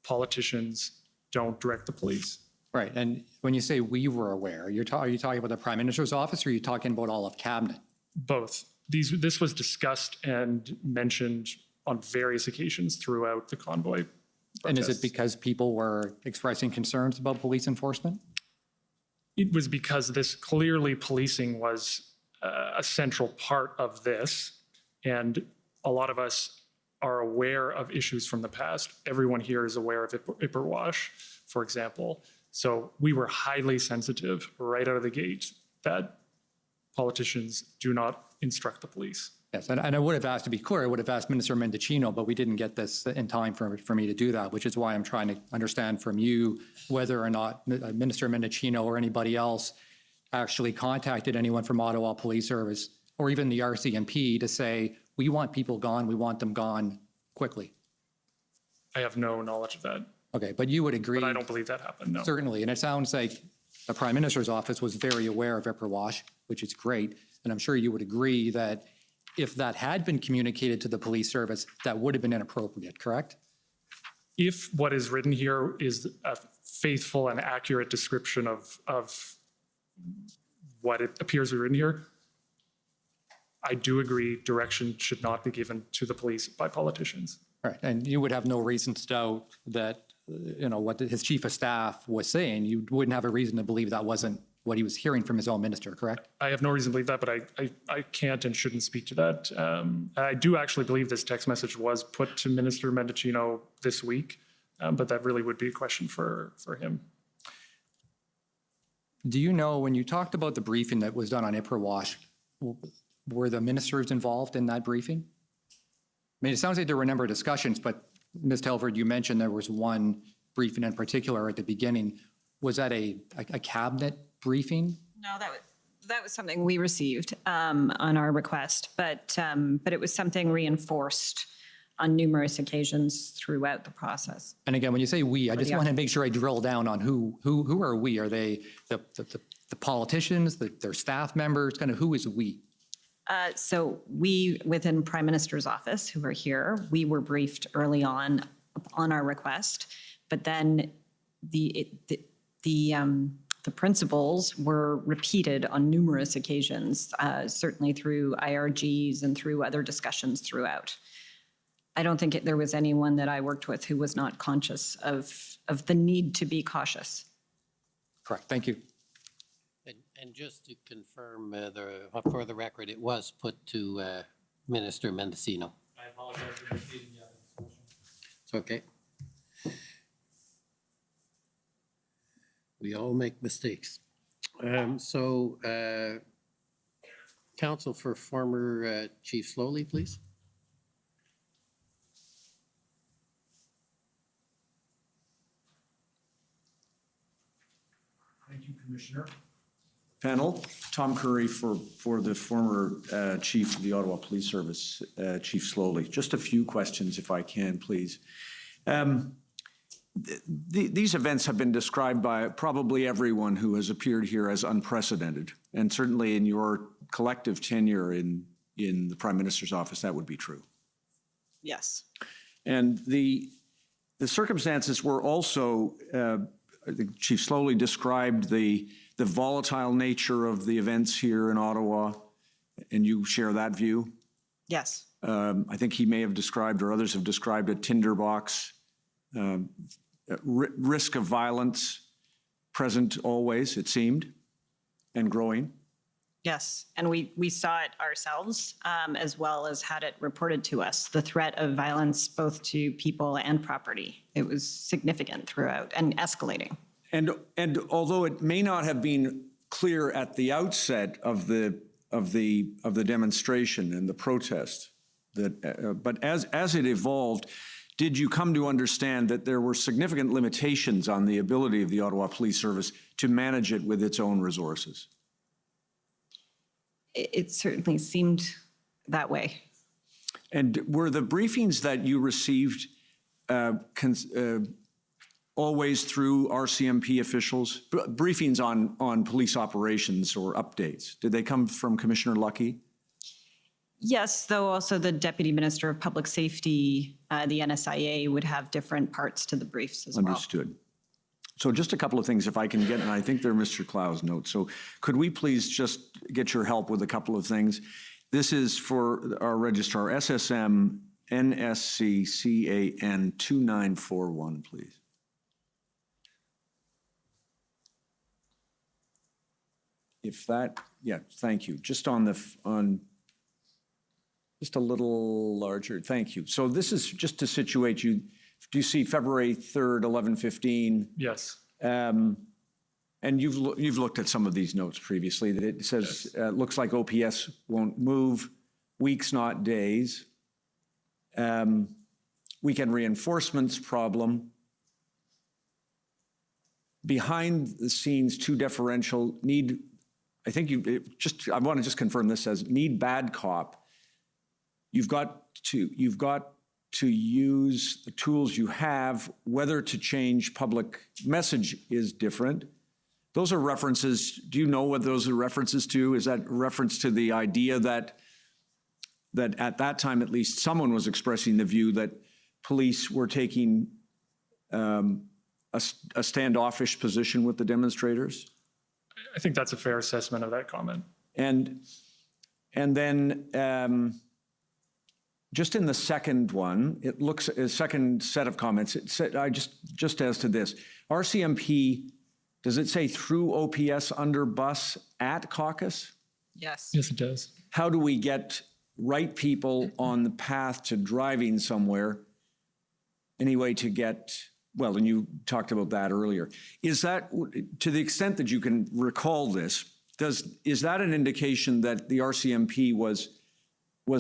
politicians don't direct the police. Right, and when you say we were aware, are you talking about the Prime Minister's office, or are you talking about all of Cabinet? Both. This was discussed and mentioned on various occasions throughout the convoy protests. And is it because people were expressing concerns about police enforcement? It was because this clearly policing was a central part of this, and a lot of us are aware of issues from the past. Everyone here is aware of Ipperwash, for example. So we were highly sensitive right out of the gate that politicians do not instruct the police. Yes, and I would have asked, to be clear, I would have asked Minister Mendicino, but we didn't get this in time for me to do that, which is why I'm trying to understand from you whether or not Minister Mendicino or anybody else actually contacted anyone from Ottawa Police Service or even the RCMP to say, we want people gone, we want them gone quickly. I have no knowledge of that. Okay, but you would agree. But I don't believe that happened, no. Certainly, and it sounds like the Prime Minister's office was very aware of Ipperwash, which is great, and I'm sure you would agree that if that had been communicated to the police service, that would have been inappropriate, correct? If what is written here is a faithful and accurate description of what it appears to be written here, I do agree direction should not be given to the police by politicians. Right, and you would have no reason to doubt that, what his chief of staff was saying. You wouldn't have a reason to believe that wasn't what he was hearing from his own minister, correct? I have no reason to believe that, but I can't and shouldn't speak to that. I do actually believe this text message was put to Minister Mendicino this week, but that really would be a question for him. Do you know, when you talked about the briefing that was done on Ipperwash, were the ministers involved in that briefing? I mean, it sounds like there were a number of discussions, but Ms. Telford, you mentioned there was one briefing in particular at the beginning. Was that a cabinet briefing? No, that was something we received on our request, but it was something reinforced on numerous occasions throughout the process. And again, when you say we, I just the want to make sure I drill down on who are we? Are they the politicians, their staff members, kind of who is we? So we, within Prime Minister's office, who are here, we were briefed early on our request, but then the principles were repeated on numerous occasions, certainly through IRGs and through other discussions throughout. I don't think there was anyone that I worked with who was not conscious of the need to be cautious. Correct. Thank you. And just to confirm, for the record, it was put to Minister Mendocino. I apologize for repeating the evidence. It's okay. We all make mistakes. Counsel for former Chief Slowly, please. Thank you, Commissioner. Panel, Tom Curry for the former Chief of the Ottawa Police Service, Chief Slowly. Just a few questions, if I can, please. These events have been described by probably everyone who has appeared here as unprecedented, and certainly in your collective tenure in the Prime Minister's office, that would be true. Yes. And the circumstances were also, I think Chief Slowly described the volatile nature of the events here in Ottawa, and you share that view? Yes. I think he may have described, or others have described, a tinderbox, risk of violence present always, it seemed, and growing. Yes, and we saw it ourselves, as well as had it reported to us, the threat of violence both to people and property. It was significant throughout and escalating. And although it may not have been clear at the outset of the demonstration and the protest, but as it evolved, did you come to understand that there were significant limitations on the ability of the Ottawa Police Service to manage it with its own resources? It certainly seemed that way. And were the briefings that you received always through RCMP officials? Briefings on police operations or updates? Did they come from Commissioner Lucky? Yes, though also the Deputy Minister of Public Safety, the NSIA, would have different parts to the briefs as well. Understood. So just a couple of things, if I can get, and I think they're Mr. Clow's notes. So could we please just get your help with a couple of things? This is for our registrar, SSM NSC CAN 2941, please. If that, yeah, thank you. Just just a little larger, thank you. So this is just to situate you. Do you see February 3rd, 11:15? Yes. And you've looked at some of these notes previously, that it says, looks like OPS won't move, weeks, not days. Weekend reinforcements problem. Behind the scenes, too deferential, need, I think I want to just confirm this as need bad cop. You've got to use the tools you have. Whether to change public message is different. Those are references. Do you know what those are references to? Is that reference to the idea that at that time, at least, someone was expressing the view that police were taking a standoffish position with the demonstrators? I think that's a fair assessment of that comment. And then just in the second one, it looks, a second set of comments, it said, just as to this, RCMP, does it say through OPS under bus at caucus? Yes. Yes, it does. How do we get right people on the path to driving somewhere anyway to get, well, and you talked about that earlier. Is that, to the extent that you can recall this, is that an indication that the RCMP was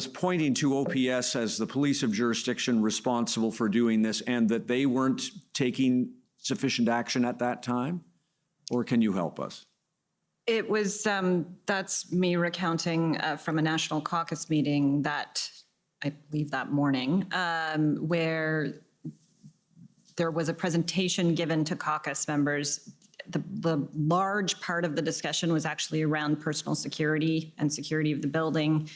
pointing to OPS as the police of jurisdiction responsible for doing this and that they weren't taking sufficient action at that time? Or can you help us? It was, that's me recounting from a national caucus meeting that, I believe that morning, where there was a presentation given to caucus members. The large part of the discussion was actually around personal security and security of the building.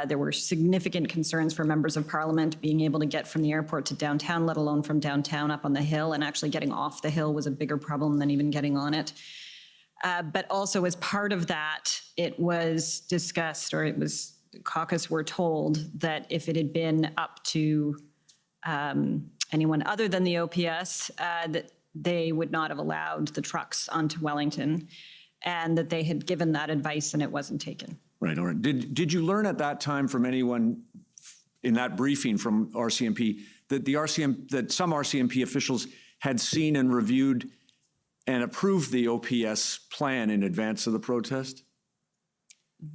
There were significant concerns for members of parliament being able to get from the airport to downtown, let alone from downtown up on the hill, and actually getting off the hill was a bigger problem than even getting on it. But also as part of that, it was discussed, or it was, caucus were told that if it had been up to anyone other than the OPS, that they would not have allowed the trucks onto Wellington, and that they had given that advice and it wasn't taken. Right, all right. Did you learn at that time from anyone in that briefing from RCMP that some RCMP officials had seen and reviewed and approved the OPS plan in advance of the protest?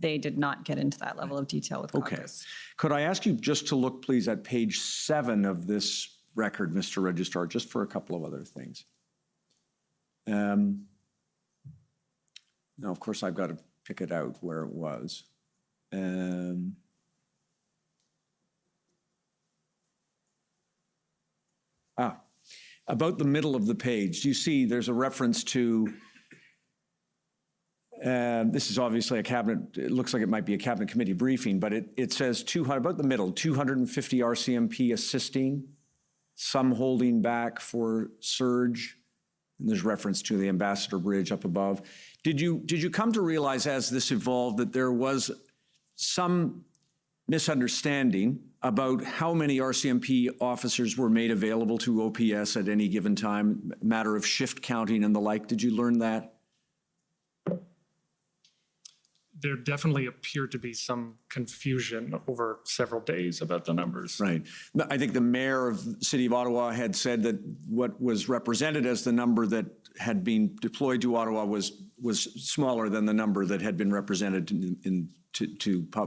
They did not get into that level of detail with caucus. Okay. Could I ask you just to look, please, at page 7 of this record, Mr. Registrar, just for a couple of other things. Now, of course, I've got to pick it out where it was. About the middle of the page, you see there's a reference to, this is obviously a cabinet, it looks like it might be a cabinet committee briefing, but it says 200, about the middle, 250 RCMP assisting, some holding back for surge. And there's reference to the Ambassador Bridge up above. Did you come to realize as this evolved that there was some misunderstanding about how many RCMP officers were made available to OPS at any given time, matter of shift counting and the like? Did you learn that? There definitely appeared to be some confusion over several days about the numbers. Right. I think the mayor of the city of Ottawa had said that what was represented as the number that had been deployed to Ottawa was smaller than the number that had been represented to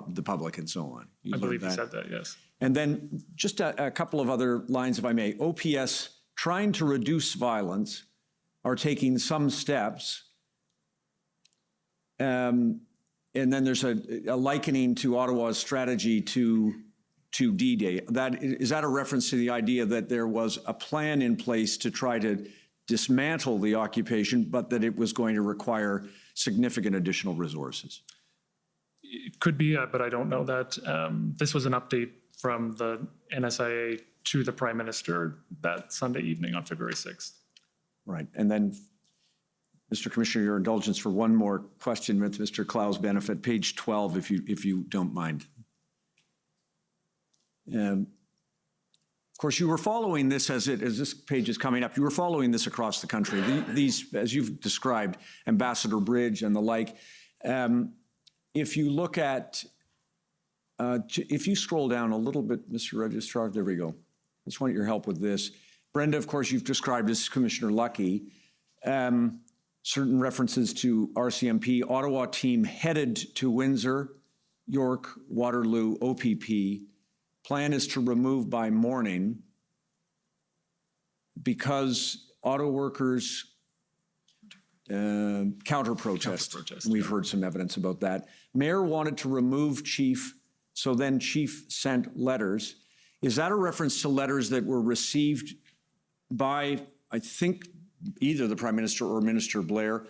the public and so on. I believe he said that, yes. And then just a couple of other lines, if I may. OPS, trying to reduce violence, are taking some steps. And then there's a likening to Ottawa's strategy to D-Day. Is that a reference to the idea that there was a plan in place to try to dismantle the occupation, but that it was going to require significant additional resources? It could be, but I don't know that. This was an update from the NSIA to the Prime Minister that Sunday evening on February 6th. Right. And then, Mr. Commissioner, your indulgence for one more question with Mr. Clow's benefit, page 12, if you don't mind. Of course, you were following this as this page is coming up. You were following this across the country. These, as you've described, Ambassador Bridge and the like. If you look at, if you scroll down a little bit, Mr. Registrar, there we go. I just want your help with this. Brenda, of course, you've described as Commissioner Lucky. Certain references to RCMP. Ottawa team headed to Windsor, York, Waterloo, OPP. Plan is to remove by morning because auto workers counter-protest. We've heard some evidence about that. Mayor wanted to remove chief, so then chief sent letters. Is that a reference to letters that were received by, I think, either the Prime Minister or Minister Blair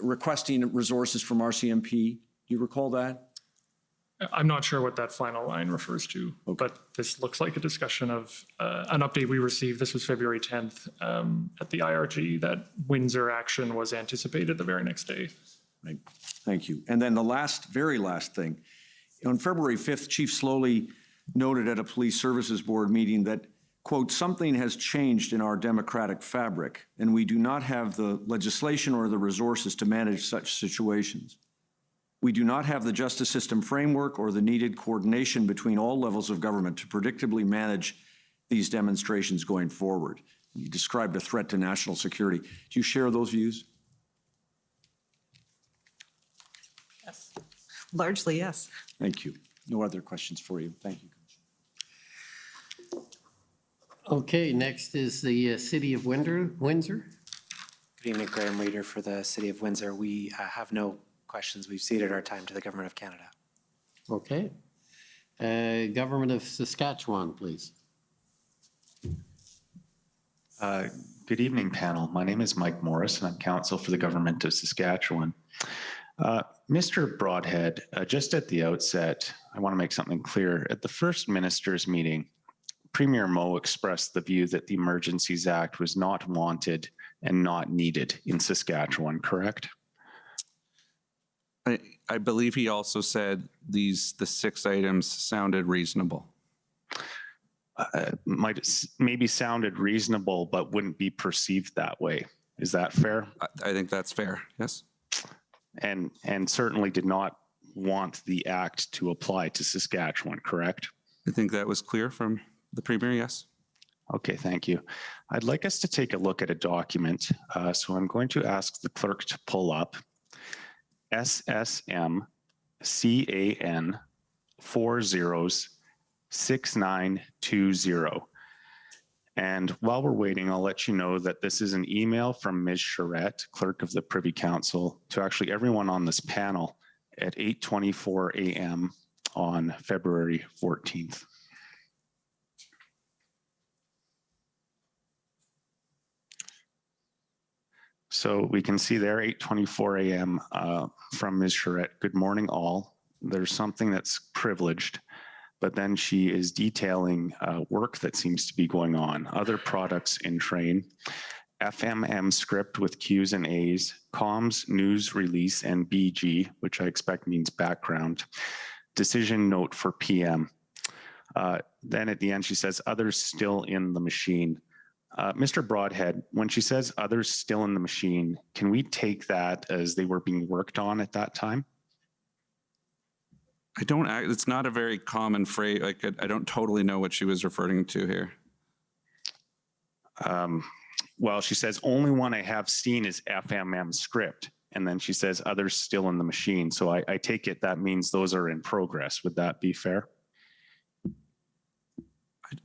requesting resources from RCMP? Do you recall that? I'm not sure what that final line refers to, but this looks like a discussion of an update we received. This was February 10th at the IRG that Windsor action was anticipated the very next day. Right. Thank you. And then the very last thing. On February 5th, Chief Slowly noted at a Police Services Board meeting that, quote, something has changed in our democratic fabric, and we do not have the legislation or the resources to manage such situations. We do not have the justice system framework or the needed coordination between all levels of government to predictably manage these demonstrations going forward. You described a threat to national security. Do you share those views? Yes. Largely, yes. Thank you. No other questions for you. Thank you. Okay, next is the City of Windsor. Good evening, Graham Reeder for the City of Windsor. We have no questions. We've ceded our time to the Government of Canada. Okay. Government of Saskatchewan, please. Good evening, panel. My name is Mike Morris, and I'm counsel for the Government of Saskatchewan. Mr. Broadhead, just at the outset, I want to make something clear. At the first ministers' meeting, Premier Moe expressed the view that the Emergencies Act was not wanted and not needed in Saskatchewan, correct? I believe he also said the 6 items sounded reasonable. Might maybe sounded reasonable, but wouldn't be perceived that way. Is that fair? I think that's fair, yes. And certainly did not want the act to apply to Saskatchewan, correct? I think that was clear from the Premier, yes. Okay, thank you. I'd like us to take a look at a document. So I'm going to ask the clerk to pull up SSM CAN 406920. And while we're waiting, I'll let you know that this is an email from Ms. Charette, clerk of the Privy Council, to actually everyone on this panel at 8:24 a.m. on February 14th. So we can see there 8:24 a.m. From Ms. Charette. Good morning, all. There's something that's privileged, but then she is detailing work that seems to be going on. Other products in train, FMM script with Q's and A's, comms, news release, and BG, which I expect means background, decision note for PM. Then at the end, she says, others still in the machine. Mr. Broadhead, when she says others still in the machine, can we take that as they were being worked on at that time? It's not a very common phrase. Like, I don't totally know what she was referring to here. Well, she says, only one I have seen is FMM script. And then she says, others still in the machine. So I take it that means those are in progress. Would that be fair?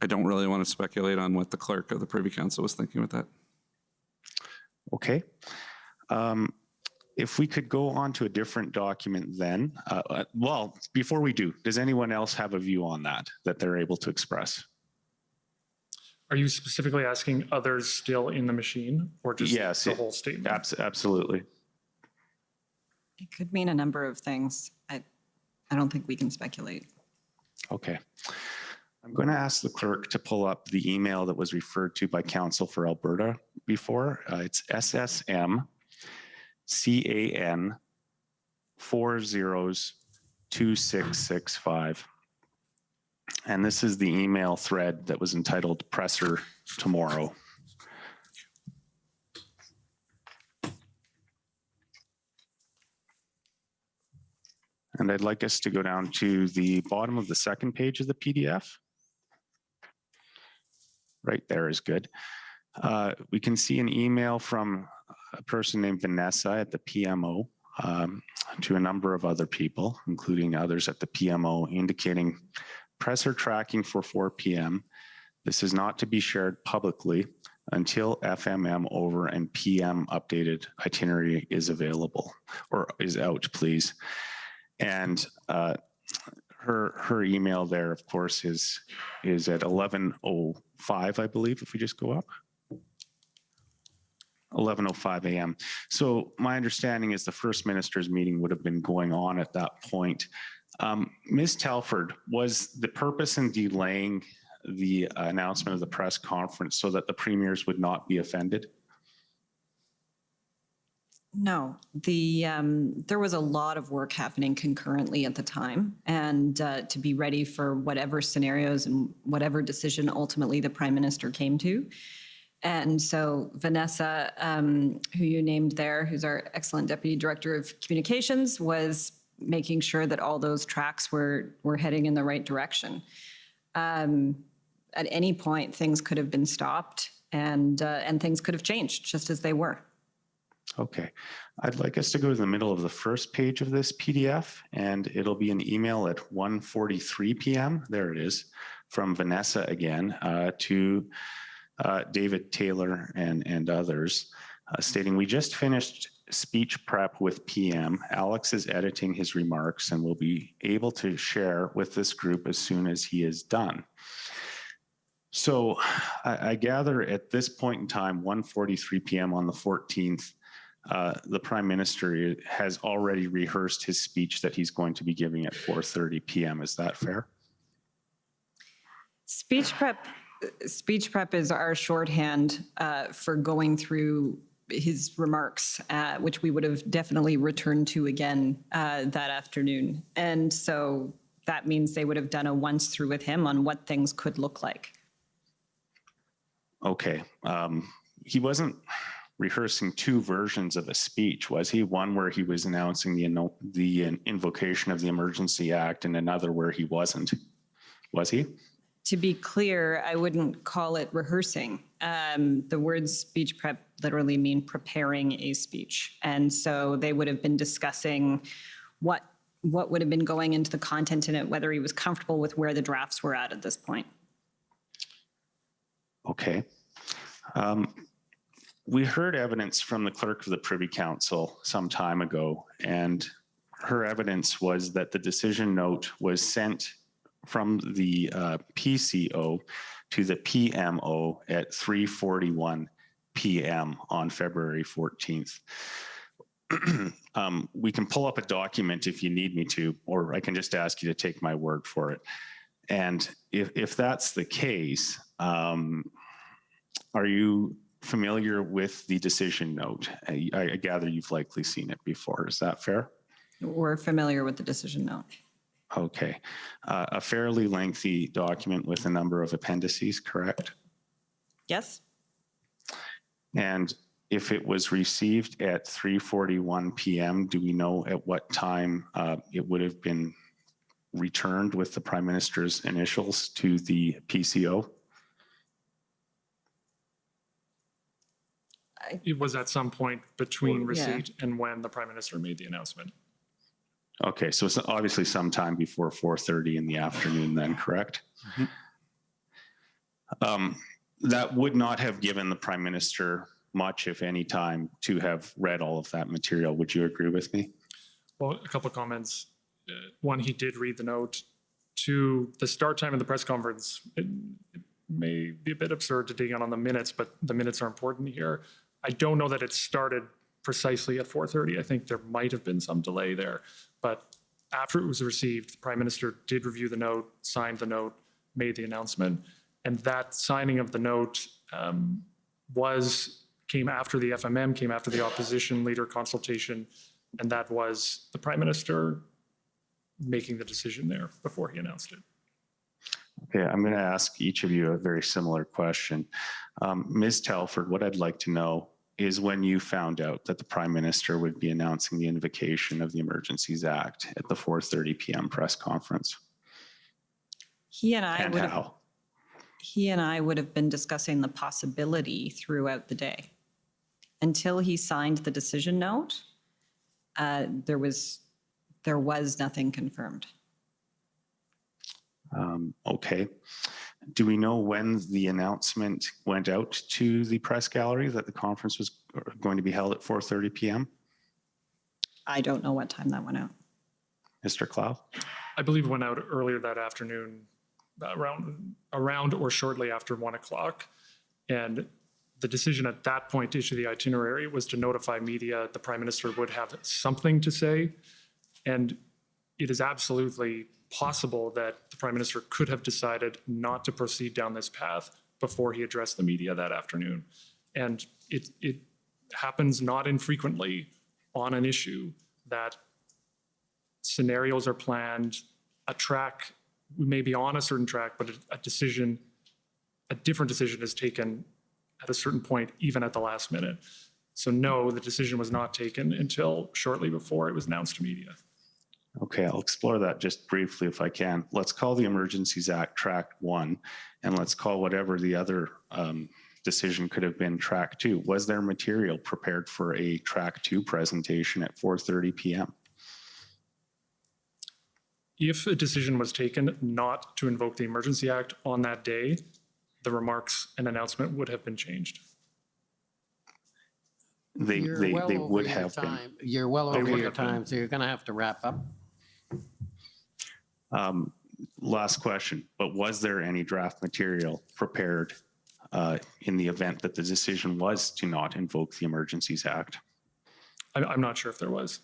I don't really want to speculate on what the clerk of the Privy Council was thinking with that. Okay. If we could go on to a different document then, well, before we do, does anyone else have a view on that they're able to express? Are you specifically asking others still in the machine or just the whole statement? Absolutely. It could mean a number of things. I don't think we can speculate. Okay. I'm going to ask the clerk to pull up the email that was referred to by Council for Alberta before. It's SSM CAN 402665. And this is the email thread that was entitled Presser Tomorrow. And I'd like us to go down to the bottom of the second page of the PDF. Right there is good. We can see an email from a person named Vanessa at the PMO to a number of other people, including others at the PMO, indicating presser tracking for 4 p.m. This is not to be shared publicly until FMM over and PM updated itinerary is available or is out, please. And her email there, of course, is at 11:05, I believe, if we just go up. 11:05 a.m. So my understanding is the first minister's meeting would have been going on at that point. Ms. Telford, was the purpose in delaying the announcement of the press conference so that the premiers would not be offended? No, there was a lot of work happening concurrently at the time, and to be ready for whatever scenarios and whatever decision ultimately the Prime Minister came to. And so Vanessa, who you named there, who's our excellent Deputy Director of Communications, was making sure that all those tracks were heading in the right direction. At any point, things could have been stopped and things could have changed just as they were. Okay, I'd like us to go to the middle of the first page of this PDF, and it'll be an email at 1:43 p.m. There it is, from Vanessa again to David Taylor and others. stating, "We just finished speech prep with PM. Alex is editing his remarks and will be able to share with this group as soon as he is done." So I gather at this point in time, 1:43 PM on the 14th, the Prime Minister has already rehearsed his speech that he's going to be giving at 4:30 PM. Is that fair? Speech prep is our shorthand for going through his remarks, which we would have definitely returned to again that afternoon. And so that means they would have done a once through with him on what things could look like. Okay. He wasn't rehearsing two versions of a speech, was he? One where he was announcing the invocation of the Emergency Act and another where he wasn't. Was he? To be clear, I wouldn't call it rehearsing. The words speech prep literally mean preparing a speech. And so they would have been discussing what would have been going into the content in it, whether he was comfortable with where the drafts were at this point. Okay. We heard evidence from the clerk of the Privy Council some time ago, and her evidence was that the decision note was sent from the PCO to the PMO at 3:41 PM on February 14th. We can pull up a document if you need me to, or I can just ask you to take my word for it. And if that's the case, are you familiar with the decision note? I gather you've likely seen it before. Is that fair? We're familiar with the decision note. Okay. A fairly lengthy document with a number of appendices, correct? Yes. And if it was received at 3:41 PM, do we know at what time it would have been returned with the Prime Minister's initials to the PCO? It was at some point between receipt and when the Prime Minister made the announcement. Okay, so it's obviously sometime before 4:30 in the afternoon then, correct? That would not have given the Prime Minister much, if any, time to have read all of that material. Would you agree with me? Well, a couple of comments. One, he did read the note. Two, the start time of the press conference, it may be a bit absurd to dig on the minutes, but the minutes are important here. I don't know that it started precisely at 4:30. I think there might have been some delay there. But after it was received, the Prime Minister did review the note, signed the note, made the announcement. And that signing of the note came after the FMM, came after the opposition leader consultation. And that was the Prime Minister making the decision there before he announced it. Okay, I'm going to ask each of you a very similar question. Ms. Telford, what I'd like to know is when you found out that the Prime Minister would be announcing the invocation of the Emergencies Act at the 4:30 PM press conference. He and I would have been discussing the possibility throughout the day. Until he signed the decision note, there was nothing confirmed. Okay. Do we know when the announcement went out to the press gallery that the conference was going to be held at 4:30 PM? I don't know what time that went out. Mr. Clough? I believe it went out earlier that afternoon, around or shortly after 1 o'clock. And the decision at that point to issue the itinerary was to notify media the Prime Minister would have something to say. And it is absolutely possible that the Prime Minister could have decided not to proceed down this path before he addressed the media that afternoon. And it happens not infrequently on an issue that scenarios are planned, a track, we may be on a certain track, but a different decision is taken at a certain point, even at the last minute. So no, the decision was not taken until shortly before it was announced to media. Okay, I'll explore that just briefly if I can. Let's call the Emergencies Act Track 1, and let's call whatever the other decision could have been Track 2. Was there material prepared for a Track 2 presentation at 4:30 PM? If a decision was taken not to invoke the Emergency Act on that day, the remarks and announcement would have been changed. They You're well over would your have been. time. You're well They over would your have been. time, so you're going to have to wrap up. Last question, but was there any draft material prepared in the event that the decision was to not invoke the Emergencies Act? I'm not sure if there was.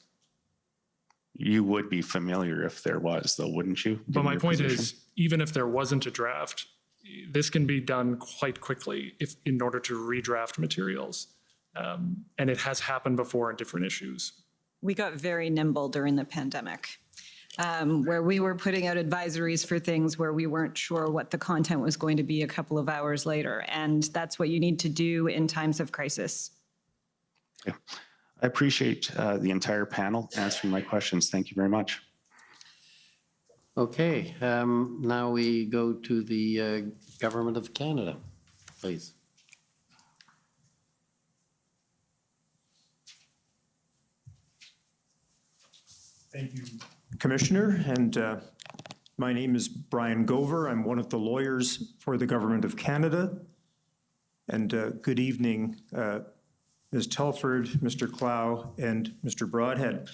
You would be familiar if there was, though, wouldn't you? But given my your point position? is, even if there wasn't a draft, this can be done quite quickly if in order to redraft materials. And it has happened before in different issues. We got very nimble during the pandemic, where we were putting out advisories for things where we weren't sure what the content was going to be a couple of hours later. And that's what you need to do in times of crisis. Yeah. I appreciate the entire panel answering my questions. Thank you very much. Okay, now we go to the Government of Canada, please. Thank you, Commissioner. And my name is Brian Gover. I'm one of the lawyers for the Government of Canada. And good evening, Ms. Telford, Mr. Clow, and Mr. Broadhead.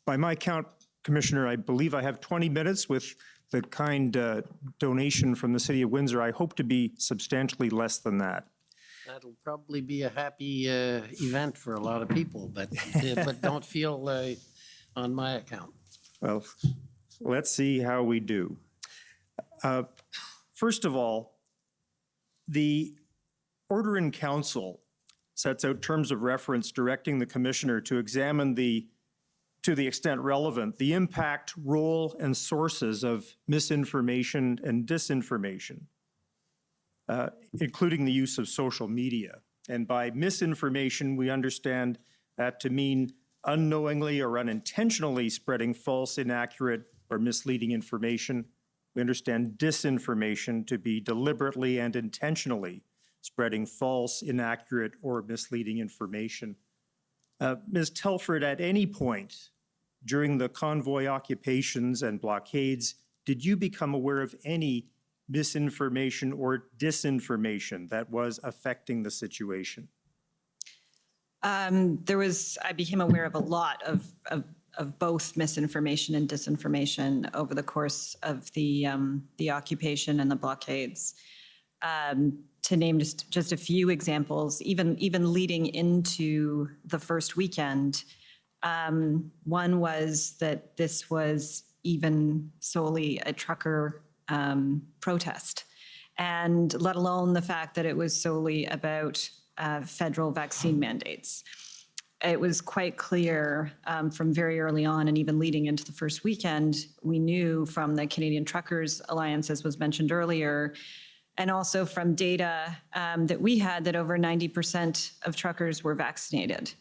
By my count, Commissioner, I believe I have 20 minutes with the kind donation from the City of Windsor. I hope to be substantially less than that. That'll probably be a happy event for a lot of people, but don't feel on my account. Well, let's see how we do. First of all, the order in council sets out terms of reference directing the commissioner to examine to the extent relevant, the impact, role, and sources of misinformation and disinformation, including the use of social media. And by misinformation, we understand that to mean unknowingly or unintentionally spreading false, inaccurate, or misleading information. We understand disinformation to be deliberately and intentionally spreading false, inaccurate, or misleading information. Ms. Telford, at any point during the convoy occupations and blockades, did you become aware of any misinformation or disinformation that was affecting the situation? I became aware of a lot of both misinformation and disinformation over the course of the occupation and the blockades. To name just a few examples, even leading into the first weekend, one was that this was even solely a trucker protest, and let alone the fact that it was solely about federal vaccine mandates. It was quite clear from very early on, and even leading into the first weekend, we knew from the Canadian Truckers Alliance, as was mentioned earlier, and also from data that we had, that over 90% of truckers were vaccinated.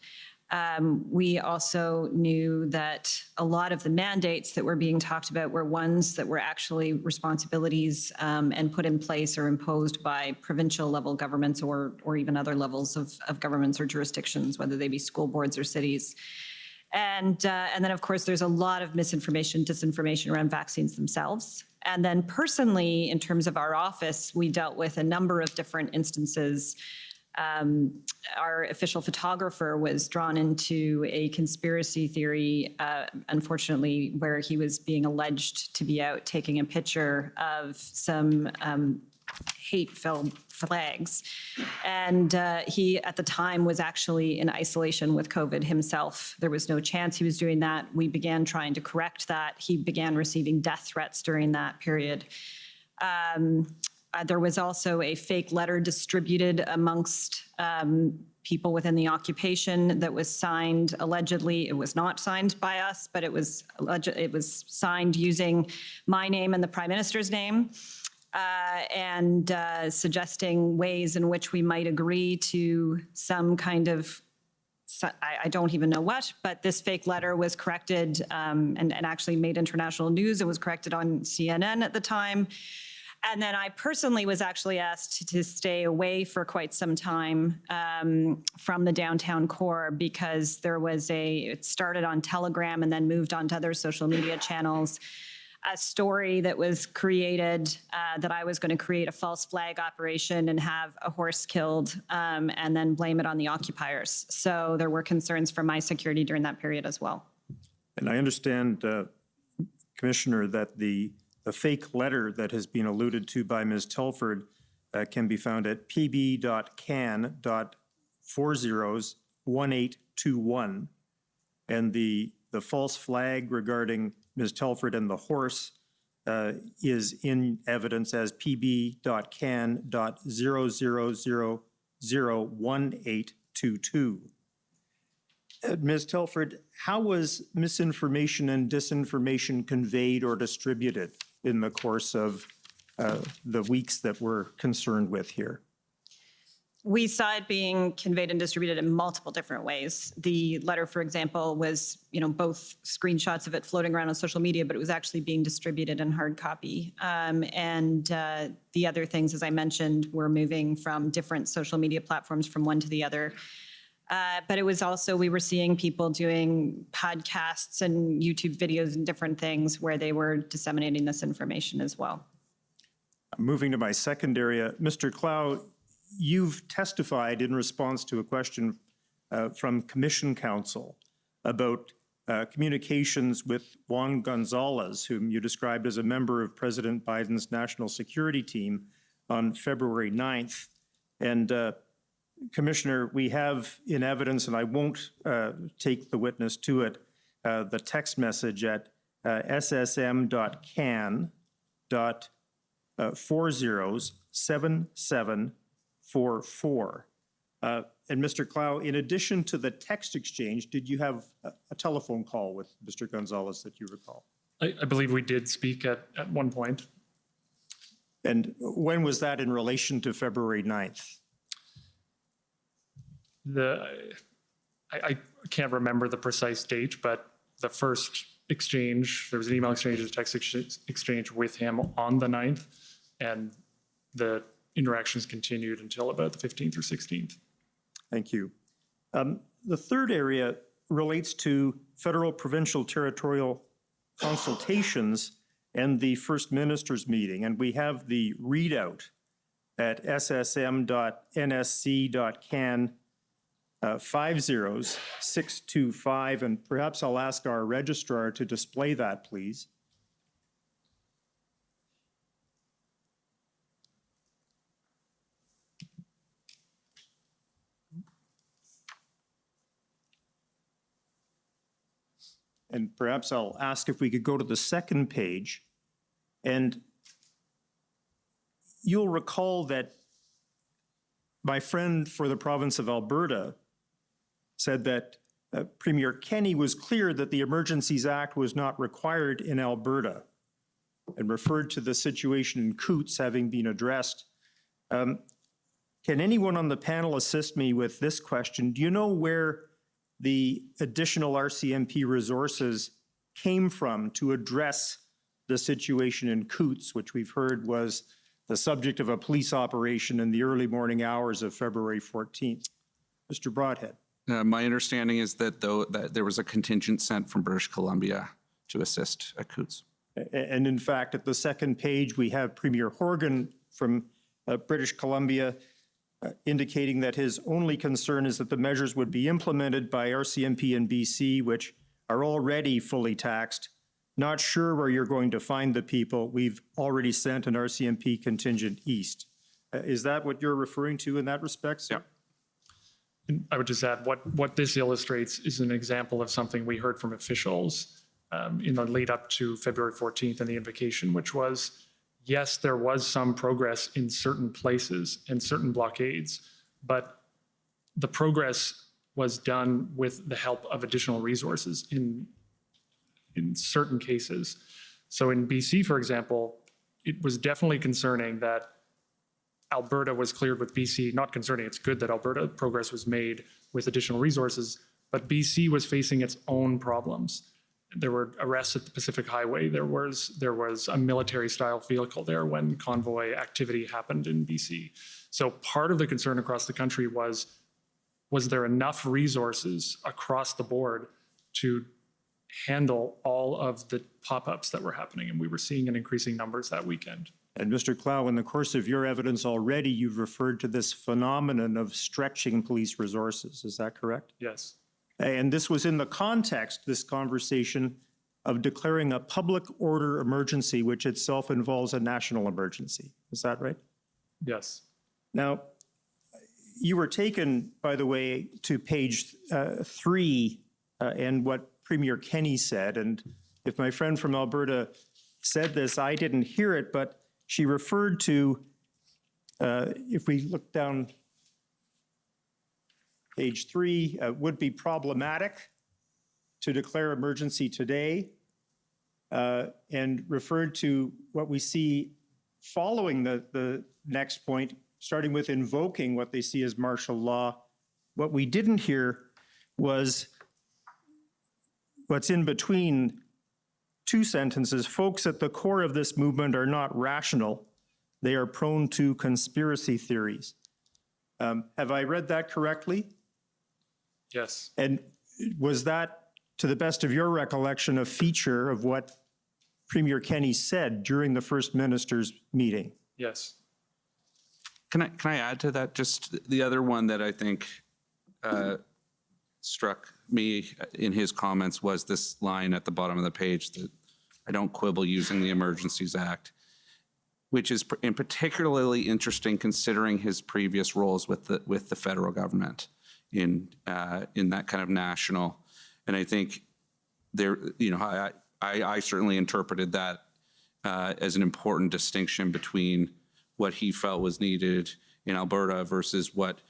We also knew that a lot of the mandates that were being talked about were ones that were actually responsibilities and put in place or imposed by provincial level governments or even other levels of governments or jurisdictions, whether they be school boards or cities. And then, of course, there's a lot of misinformation, disinformation around vaccines themselves. And then personally, in terms of our office, we dealt with a number of different instances. Our official photographer was drawn into a conspiracy theory, unfortunately, where he was being alleged to be out taking a picture of some hate-filled flags. And he, at the time, was actually in isolation with COVID himself. There was no chance he was doing that. We began trying to correct that. He began receiving death threats during that period. There was also a fake letter distributed amongst people within the occupation that was signed, allegedly. It was not signed by us, but it was signed using my name and the Prime Minister's name, and suggesting ways in which we might agree to some kind of, I don't even know what, but this fake letter was corrected and actually made international news. It was corrected on CNN at the time. And then I personally was actually asked to stay away for quite some time from the downtown core, because there was it started on Telegram and then moved on to other social media channels. a story that was created, that I was going to create a false flag operation and have a horse killed, and then blame it on the occupiers. So there were concerns for my security during that period as well. And I understand, Commissioner, that the fake letter that has been alluded to by Ms. Telford can be found at pb.can.401821. And the false flag regarding Ms. Telford and the horse is in evidence as pb.can.00001822. Ms. Telford, how was misinformation and disinformation conveyed or distributed in the course of the weeks that we're concerned with here? We saw it being conveyed and distributed in multiple different ways. The letter, for example, was, both screenshots of it floating around on social media, but it was actually being distributed in hard copy. And the other things, as I mentioned, were moving from different social media platforms from one to the other. But it was also, we were seeing people doing podcasts and YouTube videos and different things where they were disseminating this information as well. Moving to my second area, Mr. Clow, you've testified in response to a question from Commission Counsel about communications with Juan Gonzalez, whom you described as a member of President Biden's national security team on February 9th. And Commissioner, we have in evidence, and I won't take the witness to it, the text message at ssm.can.407744. And Mr. Clow, in addition to the text exchange, did you have a telephone call with Mr. Gonzalez that you recall? I believe we did speak at one point. And when was that in relation to February 9th? I can't remember the precise date, but the first exchange, there was an email exchange, a text exchange with him on the 9th, and the interactions continued until about the 15th or 16th. Thank you. The third area relates to federal, provincial, territorial consultations and the First Minister's meeting, and we have the readout at ssm.nsc.can 50625, and perhaps I'll ask our registrar to display that, please. And perhaps I'll ask if we could go to the second page. And you'll recall that my friend for the province of Alberta said that Premier Kenney was clear that the Emergencies Act was not required in Alberta and referred to the situation in Coots having been addressed. Can anyone on the panel assist me with this question? Do you know where the additional RCMP resources came from to address the situation in Coots, which we've heard was the subject of a police operation in the early morning hours of February 14th? Mr. Broadhead. My understanding is that that there was a contingent sent from British Columbia to assist at Coots. And in fact, at the second page, we have Premier Horgan from British Columbia indicating that his only concern is that the measures would be implemented by RCMP and BC, which are already fully taxed. Not sure where you're going to find the people. We've already sent an RCMP contingent east. Is that what you're referring to in that respect, sir? Yeah. I would just add what this illustrates is an example of something we heard from officials in the lead up to February 14th and the invocation, which was, yes, there was some progress in certain places and certain blockades, but the progress was done with the help of additional resources in certain cases. So in BC, for example, it was definitely concerning that Alberta was cleared with BC, not concerning, it's good that Alberta progress was made with additional resources, but BC was facing its own problems. There were arrests at the Pacific Highway. There was a military-style vehicle there when convoy activity happened in BC. So part of the concern across the country was there enough resources across the board to handle all of the pop-ups that were happening, and we were seeing in increasing numbers that weekend. And Mr. Clow, in the course of your evidence already, you've referred to this phenomenon of stretching police resources. Is that correct? Yes. And this was in the context, this conversation, of declaring a public order emergency, which itself involves a national emergency. Is that right? Yes. Now, you were taken, by the way, to page 3 and what Premier Kenney said. And if my friend from Alberta said this, I didn't hear it, but she referred to, if we look down page 3, would be problematic to declare emergency today, and referred to what we see following the next point, starting with invoking what they see as martial law. What we didn't hear was what's in between two sentences. Folks at the core of this movement are not rational. They are prone to conspiracy theories. Have I read that correctly? Yes. And was that, to the best of your recollection, a feature of what Premier Kenney said during the First Minister's meeting? Yes. Can I add to that? Just the other one that I think struck me in his comments was this line at the bottom of the page that I don't quibble using the Emergencies Act, which is particularly interesting considering his previous roles with the federal government in that kind of national. And I think there, I certainly interpreted that as an important distinction between what he felt was needed in Alberta versus what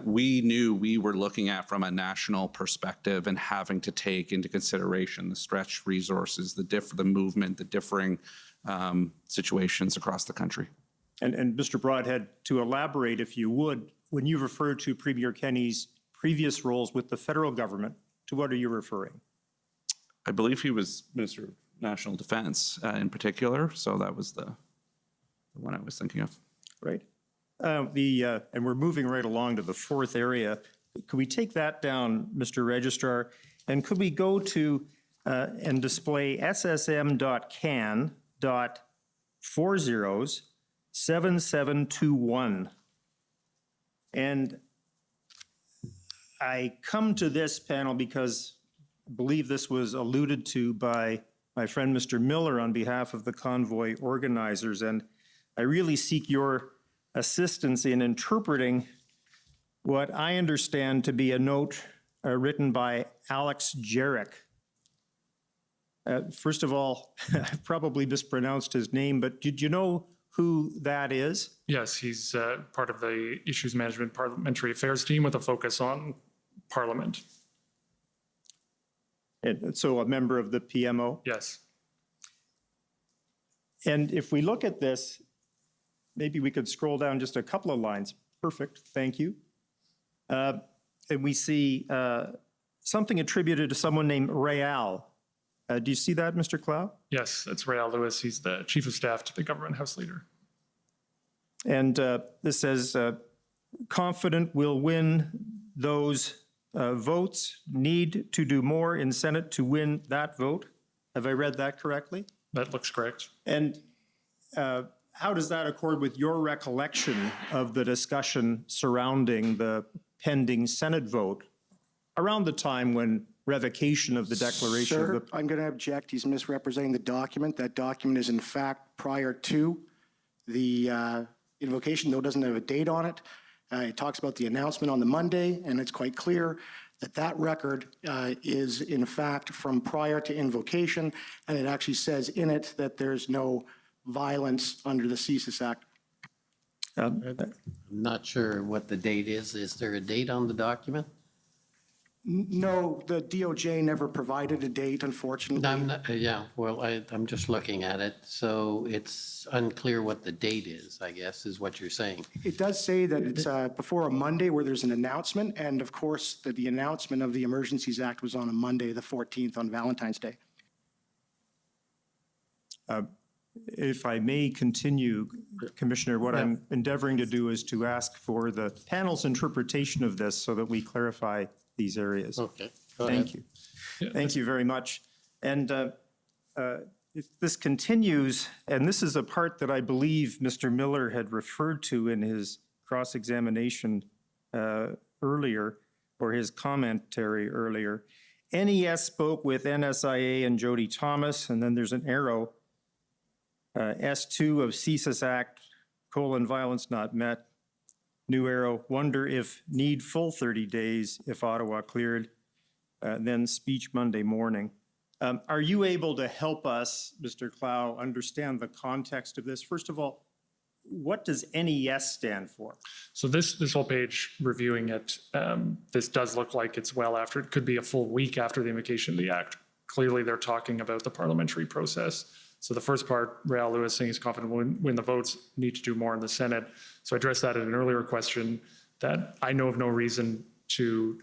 we knew we were looking at from a national perspective and having to take into consideration the stretched resources, the movement, the differing situations across the country. And Mr. Broadhead, to elaborate, if you would, when you refer to Premier Kenney's previous roles with the federal government, to what are you referring? I believe he was Minister of National Defense in particular, so that was the one I was thinking of. Right. And we're moving right along to the fourth area. Could we take that down, Mr. Registrar? And could we go to and display ssm.can.407721? And I come to this panel because I believe this was alluded to by my friend Mr. Miller on behalf of the convoy organizers, and I really seek your assistance in interpreting what I understand to be a note written by Alex Jarek. First of all, I probably mispronounced his name, but did you know who that is? Yes, he's part of the Issues Management Parliamentary Affairs team with a focus on Parliament. And so a member of the PMO? Yes. And if we look at this, maybe we could scroll down just a couple of lines. Perfect, thank you. And we see something attributed to someone named Rayal. Do you see that, Mr. Clow? Yes, that's Rael Lewis. He's the Chief of Staff to the Government House Leader. And this says, confident we'll win those votes, need to do more in Senate to win that vote. Have I read that correctly? That looks correct. And how does that accord with your recollection of the discussion surrounding the pending Senate vote around the time when revocation of the declaration? Sir, I'm going to object. He's misrepresenting the document. That document is in fact prior to the invocation, though it doesn't have a date on it. It talks about the announcement on the Monday, and it's quite clear that that record is in fact from prior to invocation, and it actually says in it that there's no violence under the CSIS Act. I'm not sure what the date is. Is there a date on the document? No, the DOJ never provided a date, unfortunately. I'm not, yeah, well, I'm just looking at it, so it's unclear what the date is, I guess, is what you're saying. It does say that it's before a Monday where there's an announcement, and of course, that the announcement of the Emergencies Act was on a Monday, the 14th, on Valentine's Day. If I may continue, Commissioner, what I'm endeavoring to do is to ask for the panel's interpretation of this so that we clarify these areas. Okay. Go ahead. Thank you. Thank you very much. And if this continues, and this is a part that I believe Mr. Miller had referred to in his cross-examination earlier, or his commentary earlier. NES spoke with NSIA and Jody Thomas, and then there's an arrow. S2 of CSIS Act, violence not met. New arrow, wonder if need full 30 days if Ottawa cleared. Then speech Monday morning. Are you able to help us, Mr. Clow, understand the context of this? First of all, what does NES stand for? So this whole page, reviewing it, this does look like it's well after, it could be a full week after the invocation of the act. Clearly, they're talking about the parliamentary process. So the first part, Rael Lewis saying he's confident we'll win the votes, need to do more in the Senate. So I addressed that in an earlier question, that I know of no reason to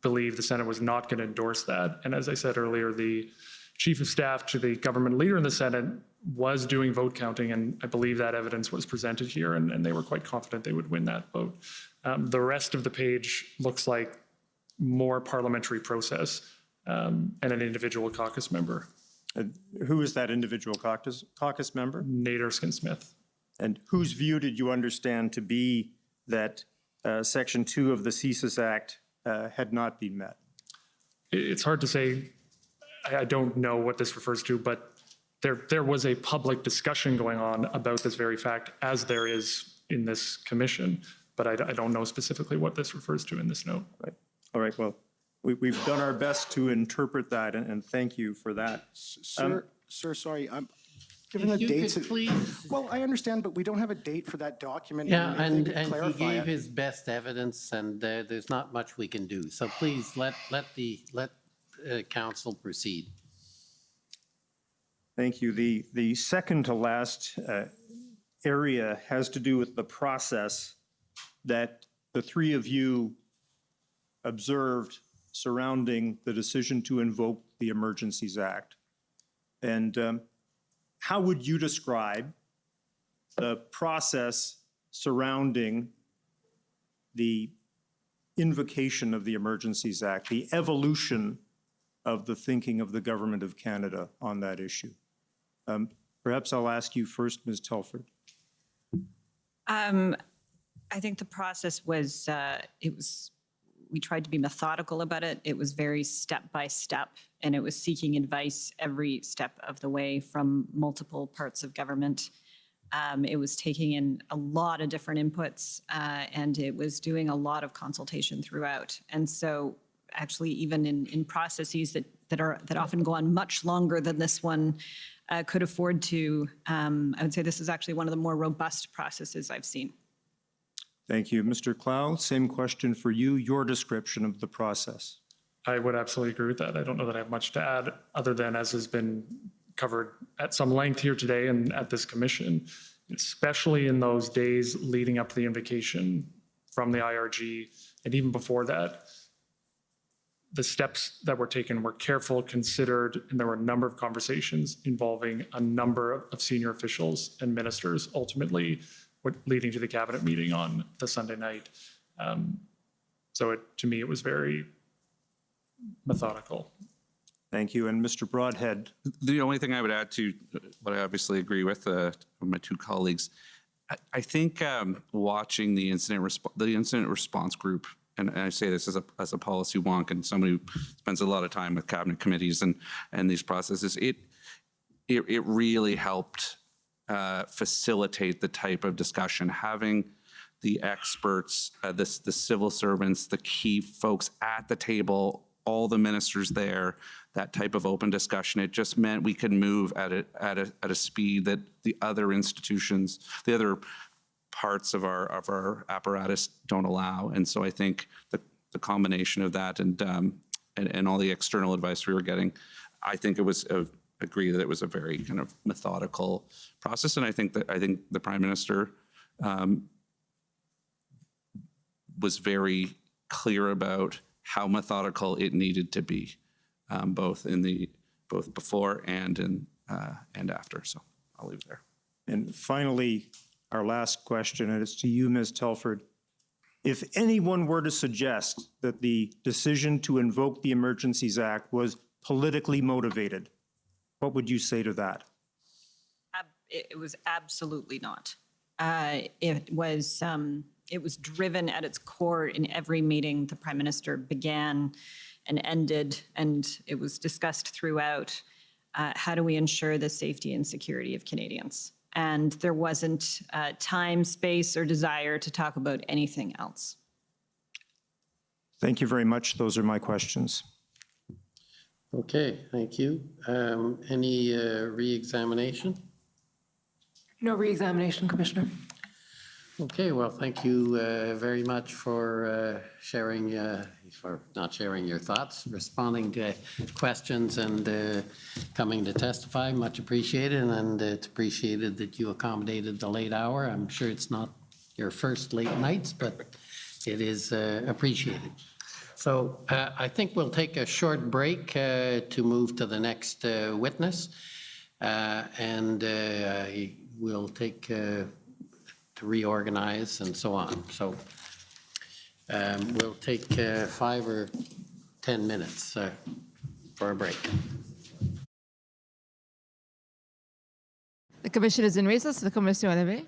believe the Senate was not going to endorse that. And as I said earlier, the chief of staff to the government leader in the Senate was doing vote counting, and I believe that evidence was presented here, and they were quite confident they would win that vote. The rest of the page looks like more parliamentary process and an individual caucus member. Who is that individual caucus member? Nate Erskine-Smith. And whose view did you understand to be that Section 2 of the CSIS Act had not been met? It's hard to say. I don't know what this refers to, but there was a public discussion going on about this very fact, as there is in this commission, but I don't know specifically what this refers to in this note. Right. All right, well, we've done our best to interpret that, and thank you for that. Sir, sorry, I'm given the dates. Well, I understand, but we don't have a date for that document. Yeah, and clarify he gave it. his best evidence, and there's not much we can do. So please let council proceed. Thank you. The second to last area has to do with the process that the three of you observed surrounding the decision to invoke the Emergencies Act. And how would you describe the process surrounding the invocation of the Emergencies Act, the evolution of the thinking of the Government of Canada on that issue? Perhaps I'll ask you first, Ms. Telford. I think the process was, we tried to be methodical about it. It was very step by step, and it was seeking advice every step of the way from multiple parts of government. It was taking in a lot of different inputs, and it was doing a lot of consultation throughout. And so actually, even in processes that often go on much longer than this one could afford to, I would say this is actually one of the more robust processes I've seen. Thank you. Mr. Clow, same question for you, your description of the process. I would absolutely agree with that. I don't know that I have much to add, other than as has been covered at some length here today and at this commission, especially in those days leading up to the invocation from the IRG, and even before that. The steps that were taken were careful, considered, and there were a number of conversations involving a number of senior officials and ministers, ultimately leading to the cabinet meeting on the Sunday night. So to me, it was very methodical. Thank you. And Mr. Broadhead. The only thing I would add to what I obviously agree with my two colleagues, I think watching the incident response group, and I say this as a policy wonk and somebody who spends a lot of time with cabinet committees and these processes, it really helped facilitate the type of discussion. Having the experts, the civil servants, the key folks at the table, all the ministers there, that type of open discussion, it just meant we could move at a speed that the other institutions, the other parts of our apparatus don't allow. And so I think the combination of that and all the external advice we were getting, I think it was agree that it was a very kind of methodical process. And I think the Prime Minister was very clear about how methodical it needed to be, both before and after. So I'll leave it there. And finally, our last question, and it's to you, Ms. Telford. if anyone were to suggest that the decision to invoke the Emergencies Act was politically motivated, what would you say to that? It was absolutely not. It was driven at its core in every meeting the Prime Minister began and ended, and it was discussed throughout. How do we ensure the safety and security of Canadians? And there wasn't time, space, or desire to talk about anything else. Thank you very much. Those are my questions. Okay, thank you. Any re-examination? No re-examination, Commissioner. Okay, well, thank you very much for sharing, for not sharing your thoughts, responding to questions and coming to testify. Much appreciated, and it's appreciated that you accommodated the late hour. I'm sure it's not your first late nights, but it is appreciated. So I think we'll take a short break to move to the next witness, and we'll take to reorganize and so on. So we'll take 5 or 10 minutes for a break. The Commission is in recess. The Commission est levée.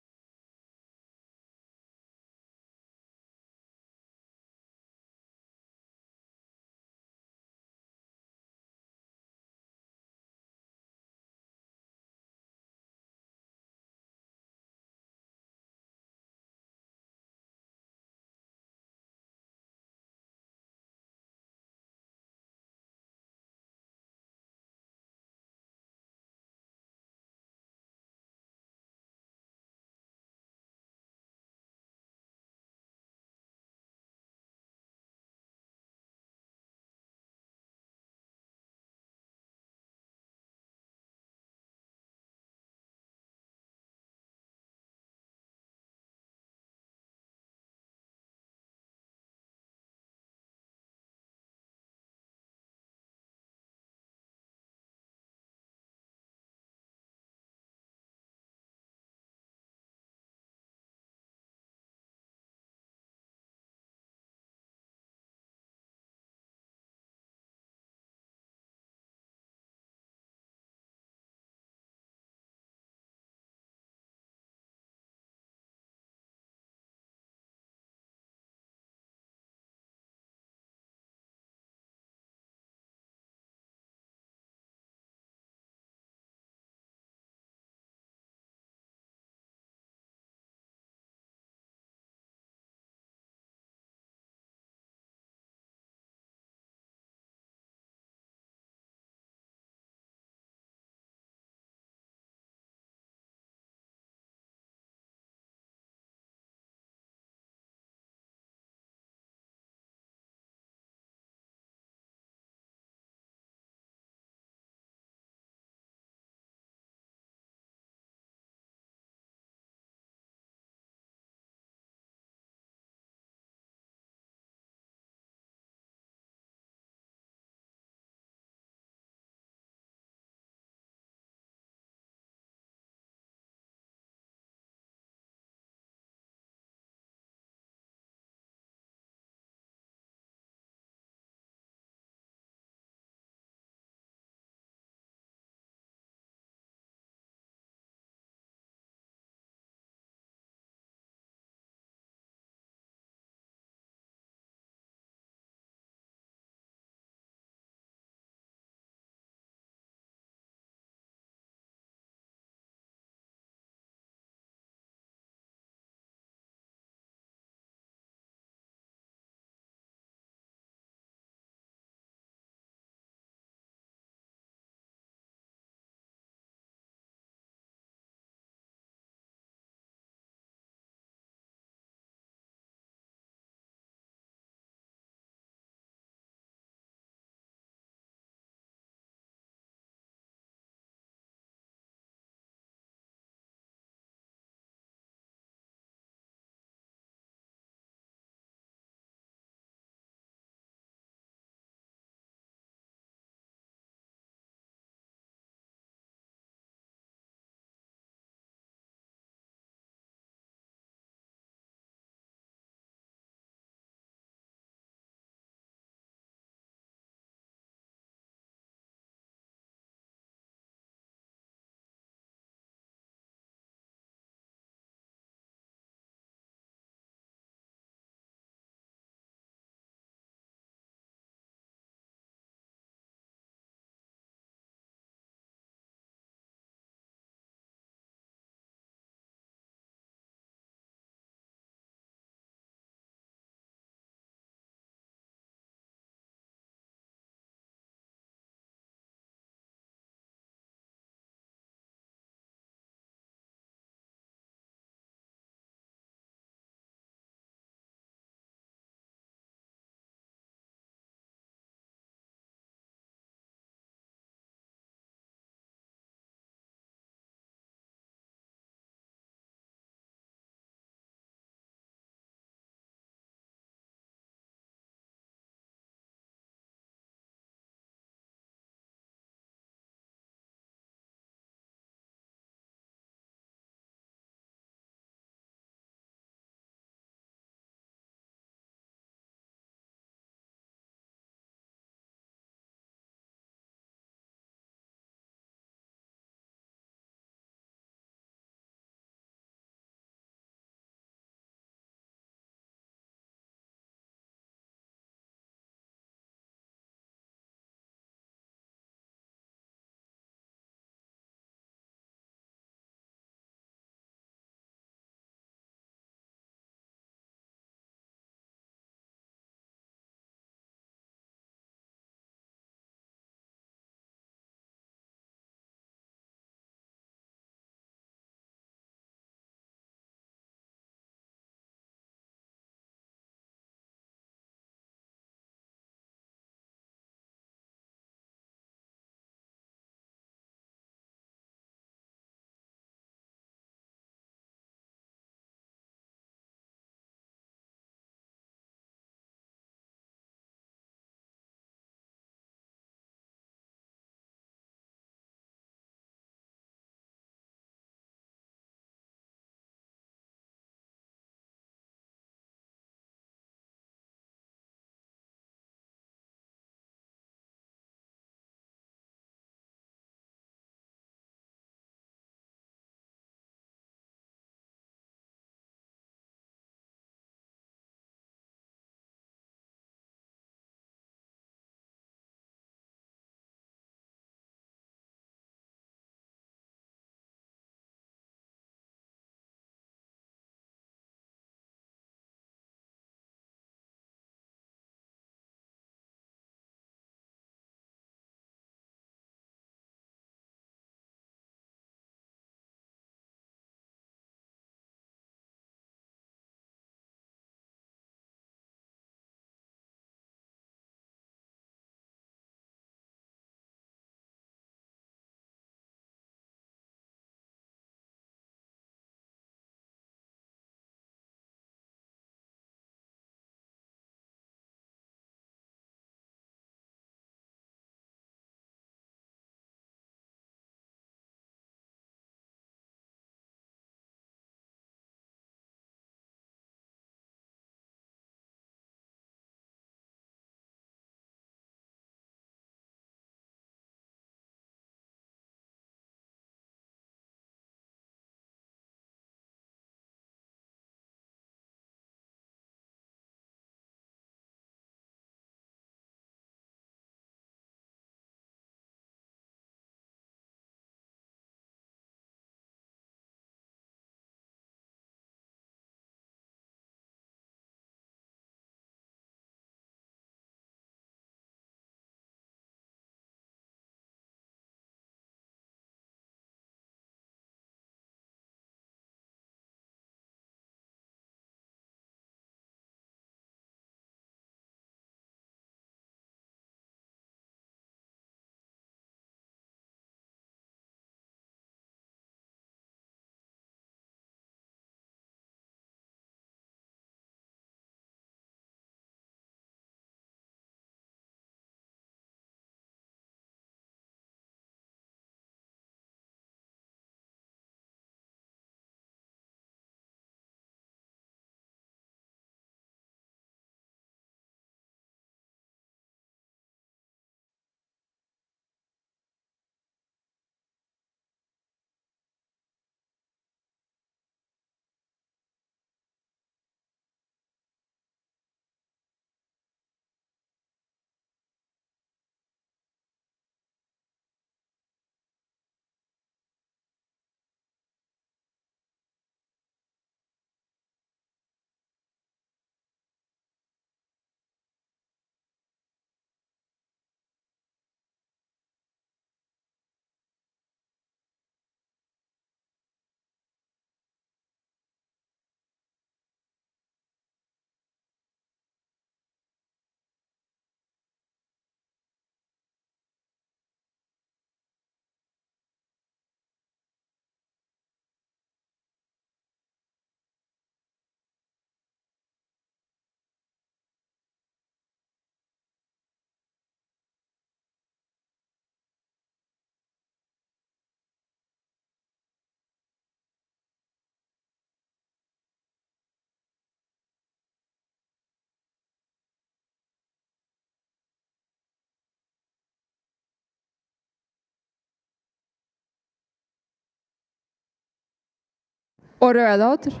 Order à l'ordre.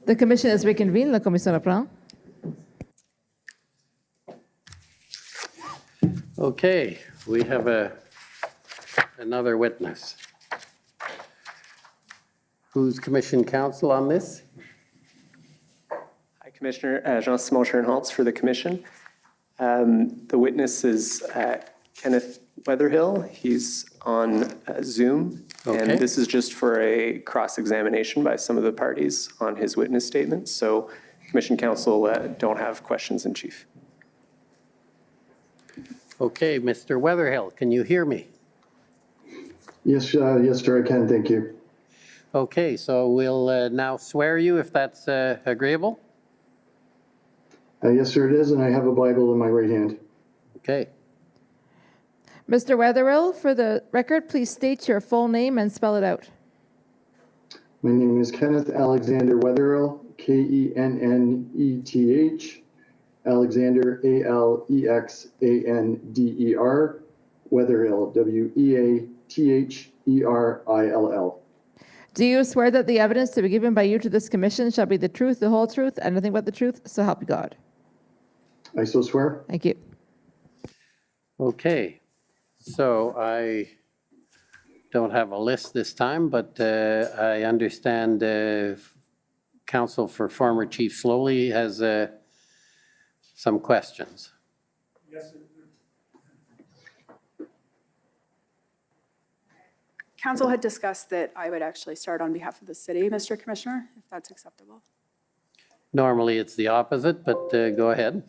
The commission is reconvened. La commission reprend. Okay, we have another witness. Who's commission counsel on this? Hi, Commissioner. Jean-Simon Schoenholz for the commission. The witness is Kenneth Weatherhill. He's on Zoom. Okay. And this is just for a cross-examination by some of the parties on his witness statement. So commission counsel don't have questions in chief. Okay, Mr. Weatherhill, can you hear me? Yes, yes, sir, I can. Thank you. Okay, so we'll now swear you if that's agreeable. Yes, sir, it is, and I have a Bible in my right hand. Okay. Mr. Weatherhill, for the record, please state your full name and spell it out. My name is Kenneth Alexander Weatherhill, Kenneth, Alexander, Alexander, Weatherhill, Weatherill. Do you swear that the evidence to be given by you to this commission shall be the truth, the whole truth, and nothing but the truth, so help you God? I so swear. Thank you. Okay, so I don't have a list this time, but I understand counsel for former Chief Slowly has some questions. Yes, sir. Council had discussed that I would actually start on behalf of the city, Mr. Commissioner, if that's acceptable. Normally, it's the opposite, but go ahead.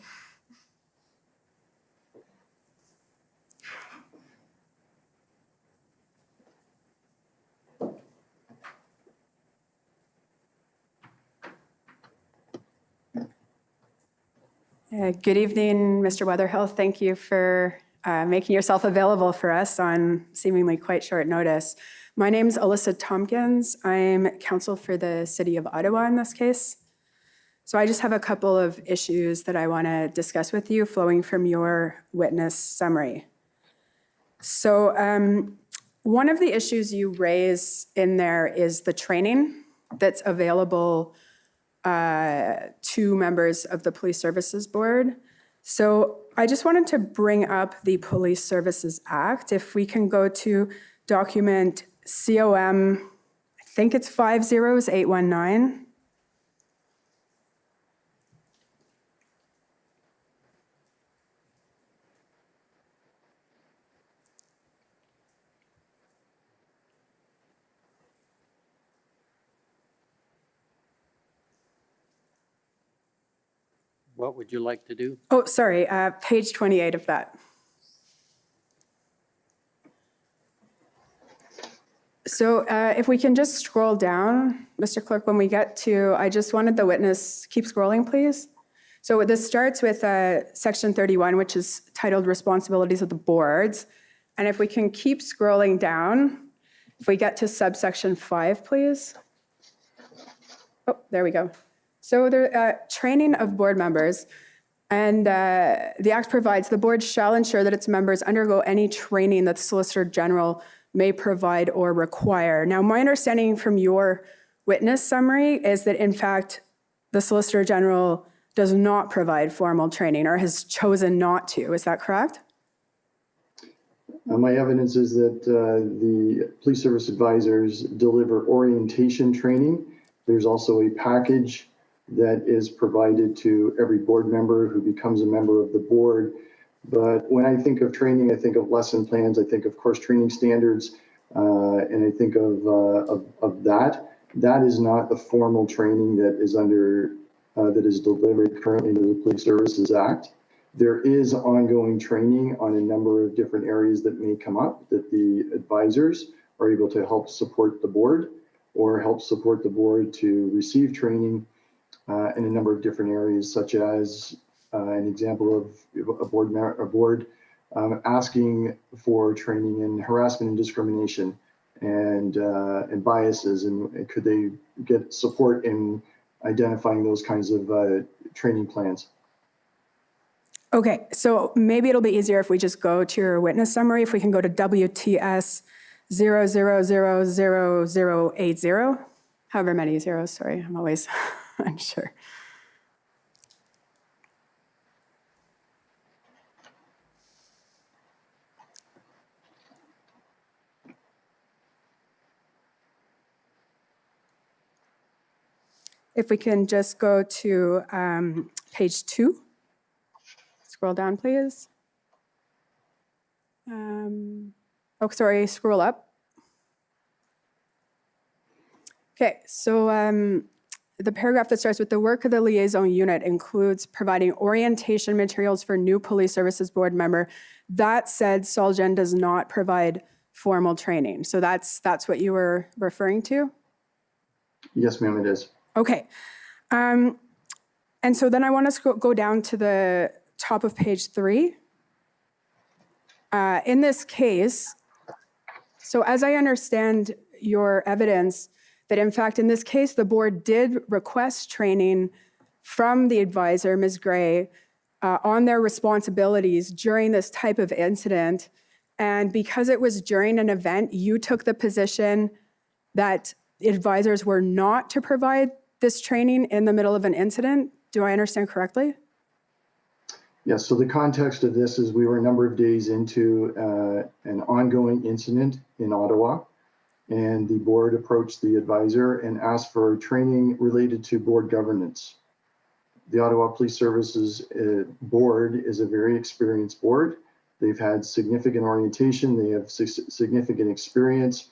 Good evening, Mr. Weatherhill. Thank you for making yourself available for us on seemingly quite short notice. My name's Alyssa Tompkins. I'm counsel for the City of Ottawa in this case. So I just have a couple of issues that I want to discuss with you flowing from your witness summary. So one of the issues you raise in there is the training that's available to members of the Police Services Board. So I just wanted to bring up the Police Services Act. If we can go to document COM, I think it's 50819. What would you like to do? Oh, sorry, page 28 of that. So if we can just scroll down, Mr. Clerk, when we get to, I just wanted the witness, keep scrolling, please. So this starts with section 31, which is titled Responsibilities of the Boards. And if we can keep scrolling down, if we get to subsection 5, please. Oh, there we go. So the training of board members, and the Act provides the board shall ensure that its members undergo any training that the Solicitor General may provide or require. Now, my understanding from your witness summary is that, in fact, the Solicitor General does not provide formal training or has chosen not to. Is that correct? My evidence is that the police service advisors deliver orientation training. There's also a package that is provided to every board member who becomes a member of the board. But when I think of training, I think of lesson plans, I think of course training standards, and I think of that. That is not the formal training that is that is delivered currently under the Police Services Act. There is ongoing training on a number of different areas that may come up that the advisors are able to help support the board or help support the board to receive training in a number of different areas, such as an example of a board asking for training in harassment and discrimination and biases, and could they get support in identifying those kinds of training plans? Okay, so maybe it'll be easier if we just go to your witness summary, if we can go to WTS 00000080, however many zeros, sorry, I'm always unsure. If we can just go to page 2. Scroll down, please. Oh, sorry, scroll up. Okay, so the paragraph that starts with the work of the liaison unit includes providing orientation materials for new police services board member. That said, Solgen does not provide formal training. So that's what you were referring to? Yes, ma'am, it is. Okay. And so then I want us to go down to the top of page 3. In this case, so as I understand your evidence, that in fact, in this case, the board did request training from the advisor, Ms. Gray, on their responsibilities during this type of incident. And because it was during an event, you took the position that advisors were not to provide this training in the middle of an incident. Do I understand correctly? Yes, so the context of this is we were a number of days into an ongoing incident in Ottawa, and the board approached the advisor and asked for training related to board governance. The Ottawa Police Services board is a very experienced board. They've had significant orientation, they have significant experience,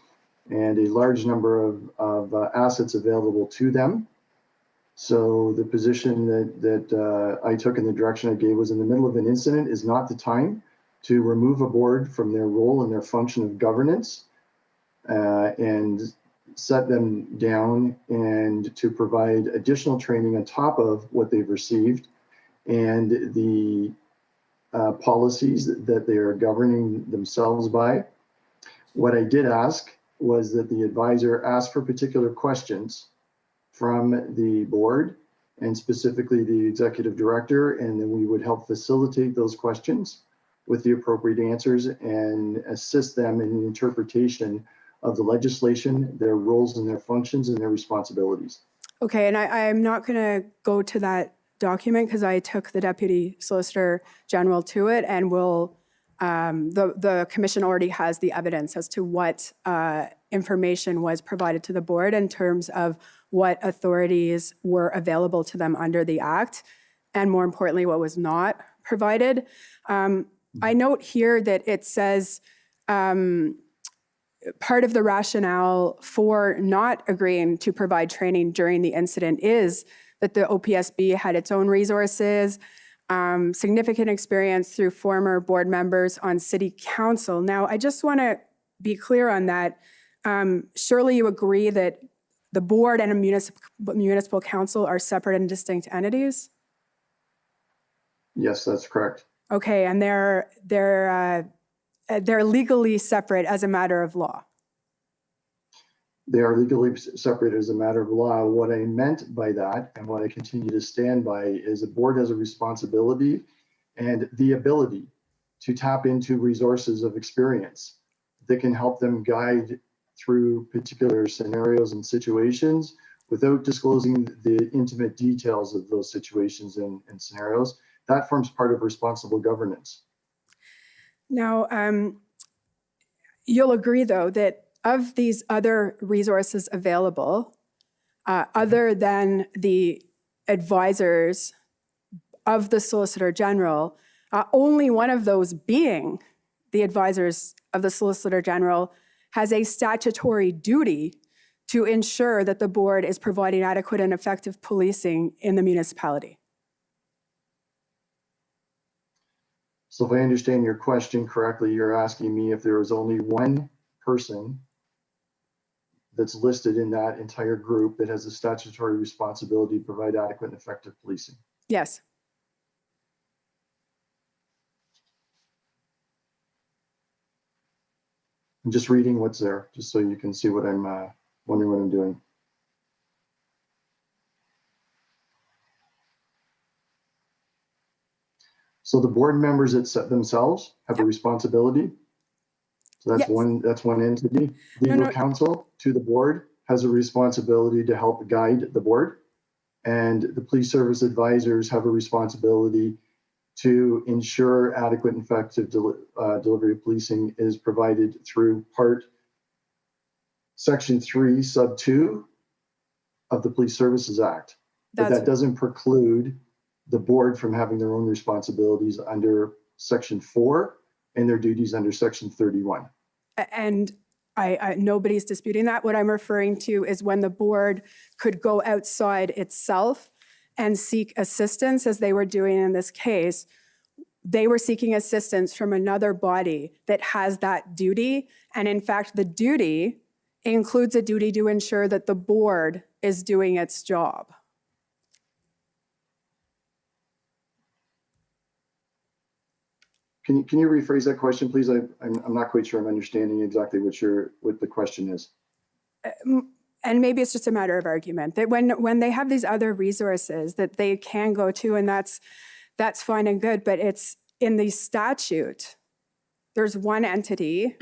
and a large number of assets available to them. So the position that I took and the direction I gave was in the middle of an incident is not the time to remove a board from their role and their function of governance and set them down and to provide additional training on top of what they've received and the policies that they are governing themselves by. What I did ask was that the advisor ask for particular questions from the board and specifically the executive director, and then we would help facilitate those questions with the appropriate answers and assist them in the interpretation of the legislation, their roles and their functions and their responsibilities. Okay, and I'm not going to go to that document because I took the Deputy Solicitor General to it, and will the commission already has the evidence as to what information was provided to the board in terms of what authorities were available to them under the Act, and more importantly, what was not provided. I note here that it says part of the rationale for not agreeing to provide training during the incident is that the OPSB had its own resources, significant experience through former board members on city council. Now, I just want to be clear on that. Surely you agree that the board and a municipal council are separate and distinct entities? Yes, that's correct. Okay, and they're legally separate as a matter of law. They are legally separate as a matter of law. What I meant by that, and what I continue to stand by, is the board has a responsibility and the ability to tap into resources of experience that can help them guide through particular scenarios and situations without disclosing the intimate details of those situations and scenarios. That forms part of responsible governance. Now, you'll agree, though, that of these other resources available, other than the advisors of the Solicitor General, only one of those being the advisors of the Solicitor General has a statutory duty to ensure that the board is providing adequate and effective policing in the municipality. So if I understand your question correctly, you're asking me if there is only one person that's listed in that entire group that has a statutory responsibility to provide adequate and effective policing. Yes. I'm just reading what's there, just so you can see what I'm wondering what I'm doing. So the board members themselves have a responsibility. So that's one entity. Legal counsel to the board has a responsibility to help guide the board. And the police service advisors have a responsibility to ensure adequate and effective delivery of policing is provided through Section 3, Sub 2 of the Police Services Act. But that doesn't preclude the board from having their own responsibilities under Section 4 and their duties under Section 31. And nobody's disputing that. What I'm referring to is when the board could go outside itself and seek assistance, as they were doing in this case. They were seeking assistance from another body that has that duty. And in fact, the duty includes a duty to ensure that the board is doing its job. Can you rephrase that question, please? I'm not quite sure I'm understanding exactly what the question is. And maybe it's just a matter of argument that when they have these other resources that they can go to, and that's fine and good, but it's in the statute, there's one entity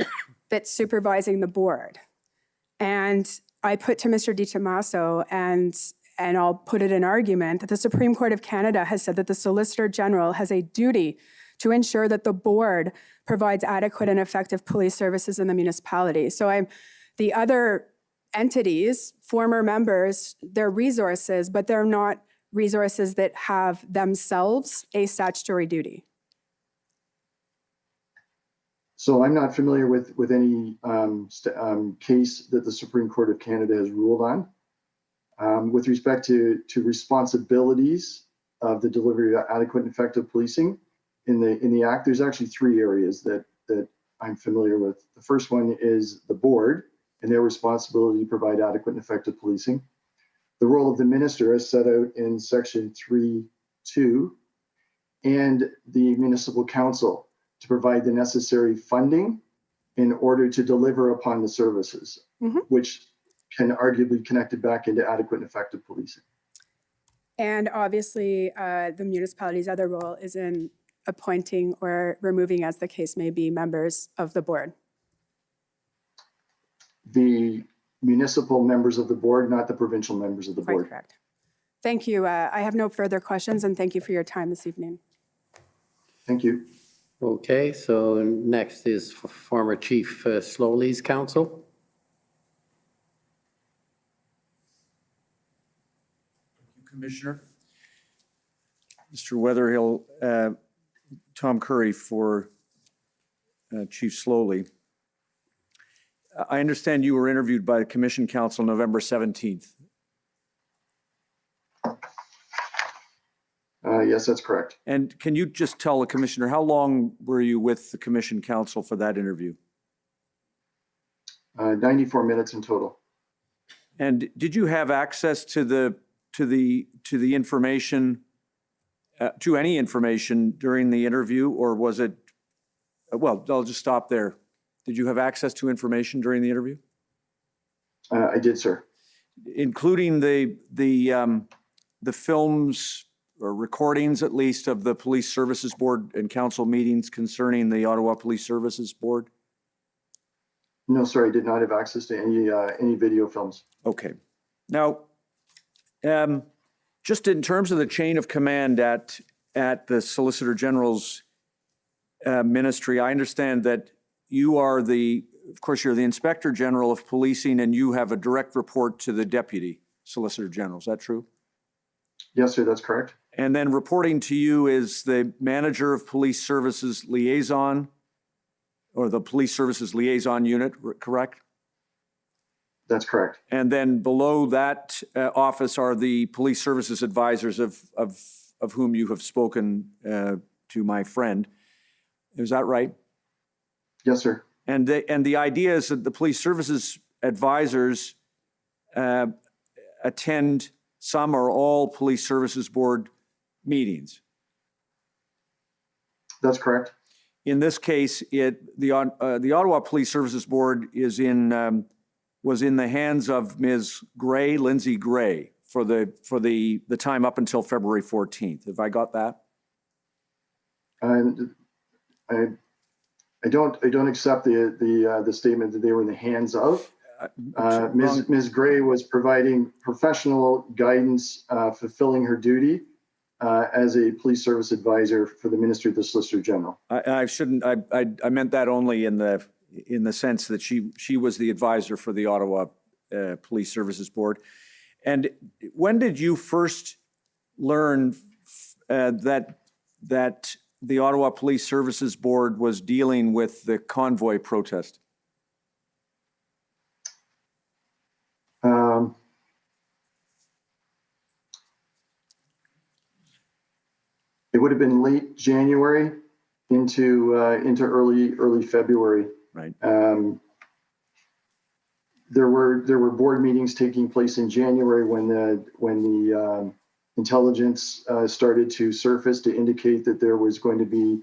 that's supervising the board. And I put to Mr. DiTomaso, and I'll put it in argument, that the Supreme Court of Canada has said that the Solicitor General has a duty to ensure that the board provides adequate and effective police services in the municipality. So the other entities, former members, they're resources, but they're not resources that have themselves a statutory duty. So I'm not familiar with any case that the Supreme Court of Canada has ruled on. With respect to responsibilities of the delivery of adequate and effective policing, in the Act, there's actually three areas that I'm familiar with. The first one is the board and their responsibility to provide adequate and effective policing. The role of the minister is set out in Section 3.2, and the municipal council to provide the necessary funding in order to deliver upon the services, which can arguably connect it back into adequate and effective policing. And obviously, the municipality's other role is in appointing or removing, as the case may be, members of the board. The municipal members of the board, not the provincial members of the board. Quite correct. Thank you. I have no further questions, and thank you for your time this evening. Thank you. Okay, so next is former Chief Slowly's counsel. Commissioner. Mr. Weatherhill, Tom Curry for Chief Slowly. I understand you were interviewed by the Commission Council November 17th. Yes, that's correct. And can you just tell the Commissioner, how long were you with the Commission Council for that interview? 94 minutes in total. And did you have access to the information, to any information during the interview, or was it, well, I'll just stop there. Did you have access to information during the interview? I did, sir. Including the films or recordings, at least, of the Police Services Board and Council meetings concerning the Ottawa Police Services Board? No, sir, I did not have access to any video films. Okay. Now, just in terms of the chain of command at the Solicitor General's ministry, I understand that you are of course, you're the Inspector General of Policing, and you have a direct report to the Deputy Solicitor General. Is that true? Yes, sir, that's correct. And then reporting to you is the Manager of Police Services Liaison, or the Police Services Liaison Unit, correct? That's correct. And then below that office are the Police Services Advisors of whom you have spoken to my friend. Is that right? Yes, sir. And the idea is that the Police Services Advisors attend some or all Police Services Board meetings. That's correct. In this case, the Ottawa Police Services Board was in the hands of Ms. Gray, Lindsay Gray, for the time up until February 14th. Have I got that? And I don't accept the statement that they were in the hands of. Ms. Gray was providing professional guidance, fulfilling her duty as a police service advisor for the Ministry of the Solicitor General. I meant that only in the sense that she was the advisor for the Ottawa Police Services Board. And when did you first learn that the Ottawa Police Services Board was dealing with the convoy protest? It would have been late January into early February. Right. There were board meetings taking place in January when the intelligence started to surface to indicate that there was going to be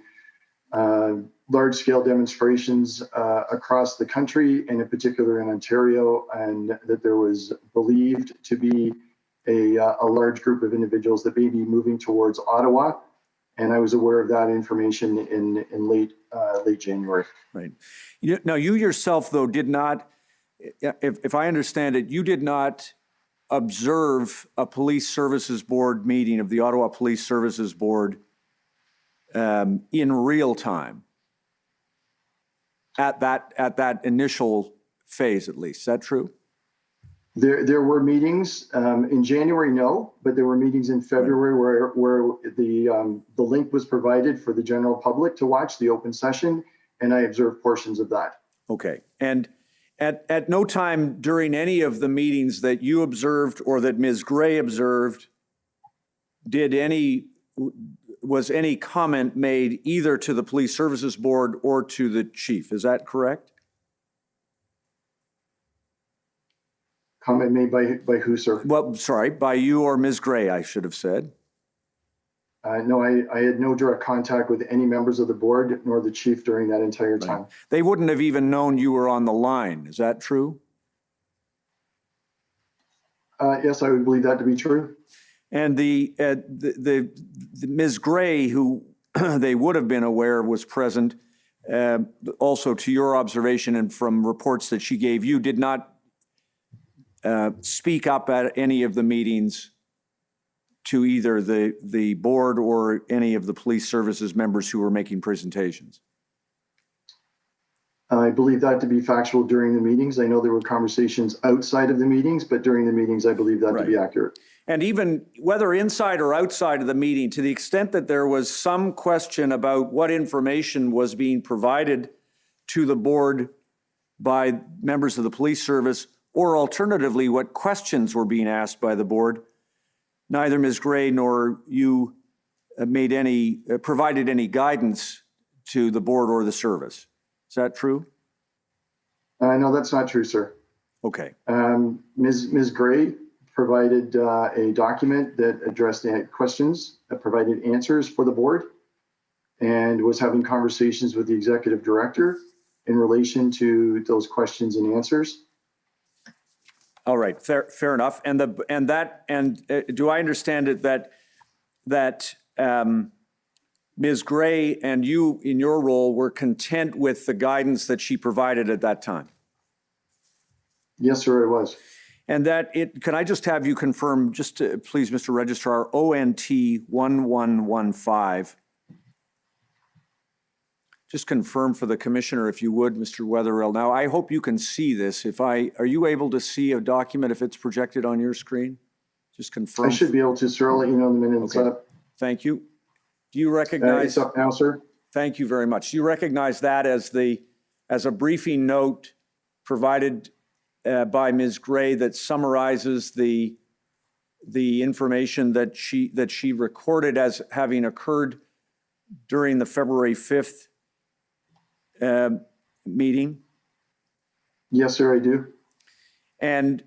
large-scale demonstrations across the country, and in particular in Ontario, and that there was believed to be a large group of individuals that may be moving towards Ottawa. And I was aware of that information in late January. Right. Now, you yourself, though, did not, if I understand it, you did not observe a police services board meeting of the Ottawa Police Services Board in real time at that initial phase, at least. Is that true? There were meetings in January, no, but there were meetings in February where the link was provided for the general public to watch the open session, and I observed portions of that. Okay. And at no time during any of the meetings that you observed or that Ms. Gray observed was any comment made either to the Police Services Board or to the chief. Is that correct? Comment made by who, sir? Well, sorry, by you or Ms. Gray, I should have said. No, I had no direct contact with any members of the board nor the chief during that entire time. They wouldn't have even known you were on the line. Is that true? Yes, I would believe that to be true. And the Ms. Gray, who they would have been aware was present, also to your observation and from reports that she gave you, did not speak up at any of the meetings to either the board or any of the police services members who were making presentations. I believe that to be factual during the meetings. I know there were conversations outside of the meetings, but during the meetings, I believe that to be accurate. And even whether inside or outside of the meeting, to the extent that there was some question about what information was being provided to the board by members of the police service, or alternatively, what questions were being asked by the board, neither Ms. Gray nor you provided any guidance to the board or the service. Is that true? No, that's not true, sir. Okay. Ms. Gray provided a document that addressed the questions, that provided answers for the board, and was having conversations with the executive director in relation to those questions and answers. All right, fair enough. And do I understand it that Ms. Gray and you, in your role, were content with the guidance that she provided at that time? Yes, sir, I was. And can I just have you confirm, please, Mr. Registrar, ONT 1115. Just confirm for the commissioner, if you would, Mr. Wetherill. Now, I hope you can see this. Are you able to see a document if it's projected on your screen? Just confirm. I should be able to, sir. I'll let you know in the minute it's up. Thank you. Do you recognize? It's up now, sir. Thank you very much. Do you recognize that as a briefing note provided by Ms. Gray that summarizes the information that she recorded as having occurred during the February 5th meeting? Yes, sir, I do. And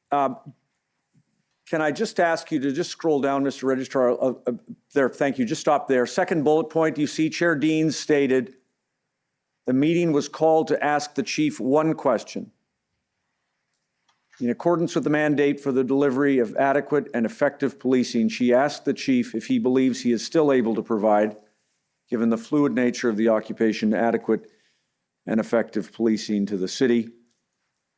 can I just ask you to just scroll down, Mr. Registrar, there, thank you, just stop there. Second bullet point, you see Chair Dean stated, the meeting was called to ask the chief one question. In accordance with the mandate for the delivery of adequate and effective policing, she asked the chief if he believes he is still able to provide given the fluid nature of the occupation, adequate and effective policing to the city,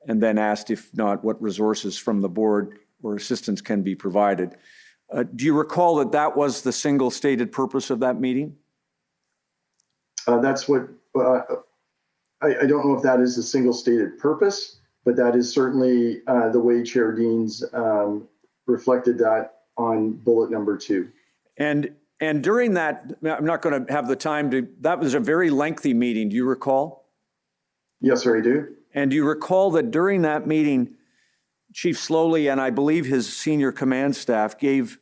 and then asked if not, what resources from the board or assistance can be provided. Do you recall that that was the single stated purpose of that meeting? That's what, I don't know if that is the single stated purpose, but that is certainly the way Chair Deans reflected that on bullet number 2. And during that, I'm not going to have the time to, that was a very lengthy meeting. Do you recall? Yes, sir, I do. And do you recall that during that meeting, Chief Slowly and I believe his senior command staff gave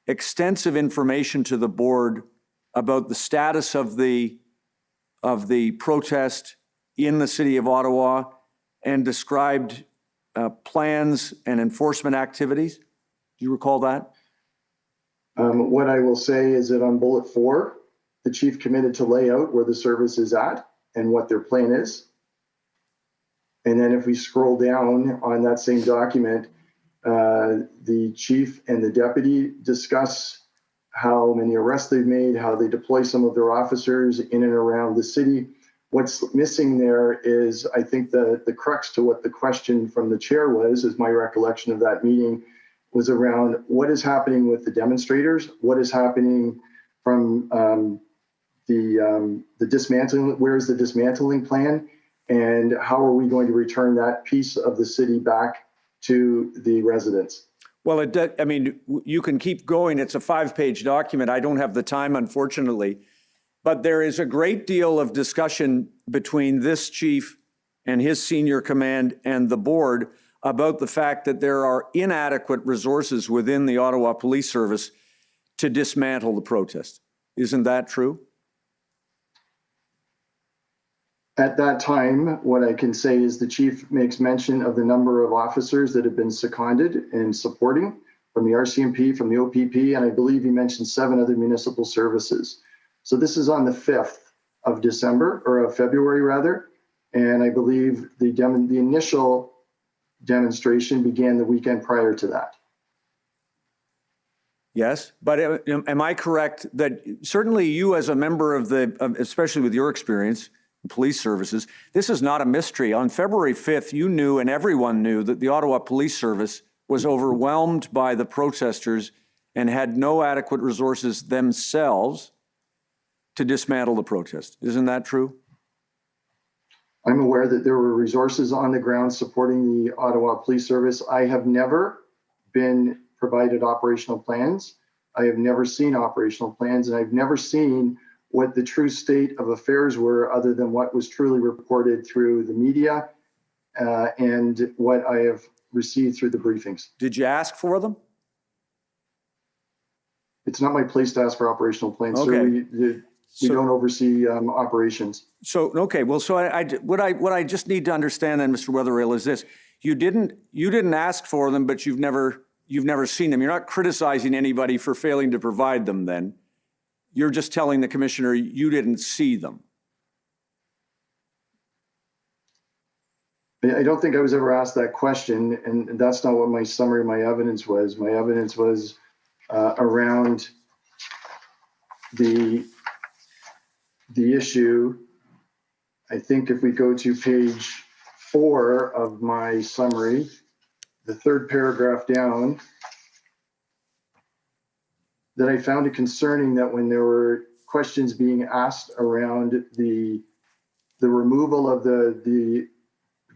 extensive information to the board about the status of the protest in the city of Ottawa and described plans and enforcement activities? Do you recall that? What I will say is that on bullet 4, the chief committed to lay out where the service is at and what their plan is. And then if we scroll down on that same document, the chief and the deputy discuss how many arrests they've made, how they deploy some of their officers in and around the city. What's missing there is, I think, the crux to what the question from the chair was, is my recollection of that meeting, was around what is happening with the demonstrators, what is happening from the dismantling, where is the dismantling plan, and how are we going to return that piece of the city back to the residents? Well, I mean, you can keep going. It's a 5-page document. I don't have the time, unfortunately. But there is a great deal of discussion between this chief and his senior command and the board about the fact that there are inadequate resources within the Ottawa Police Service to dismantle the protest. Isn't that true? At that time, what I can say is the chief makes mention of the number of officers that have been seconded and supporting from the RCMP, from the OPP, and I believe he mentioned 7 other municipal services. So this is on the 5th of December, or of February rather, and I believe the initial demonstration began the weekend prior to that. Yes, but am I correct that certainly you as a member of especially with your experience in police services, this is not a mystery. On February 5th, you knew and everyone knew that the Ottawa Police Service was overwhelmed by the protesters and had no adequate resources themselves to dismantle the protest. Isn't that true? I'm aware that there were resources on the ground supporting the Ottawa Police Service. I have never been provided operational plans. I have never seen operational plans, and I've never seen what the true state of affairs were other than what was truly reported through the media and what I have received through the briefings. Did you ask for them? It's not my place to ask for operational plans, Okay. sir. We don't oversee operations. So, okay, well, so what I just need to understand then, Mr. Wetherill, is this. You didn't ask for them, but you've never seen them. You're not criticizing anybody for failing to provide them then. You're just telling the commissioner you didn't see them. I don't think I was ever asked that question, and that's not what my summary of my evidence was. My evidence was around the issue. I think if we go to page 4 of my summary, the 3rd paragraph down, that I found it concerning that when there were questions being asked around the removal of the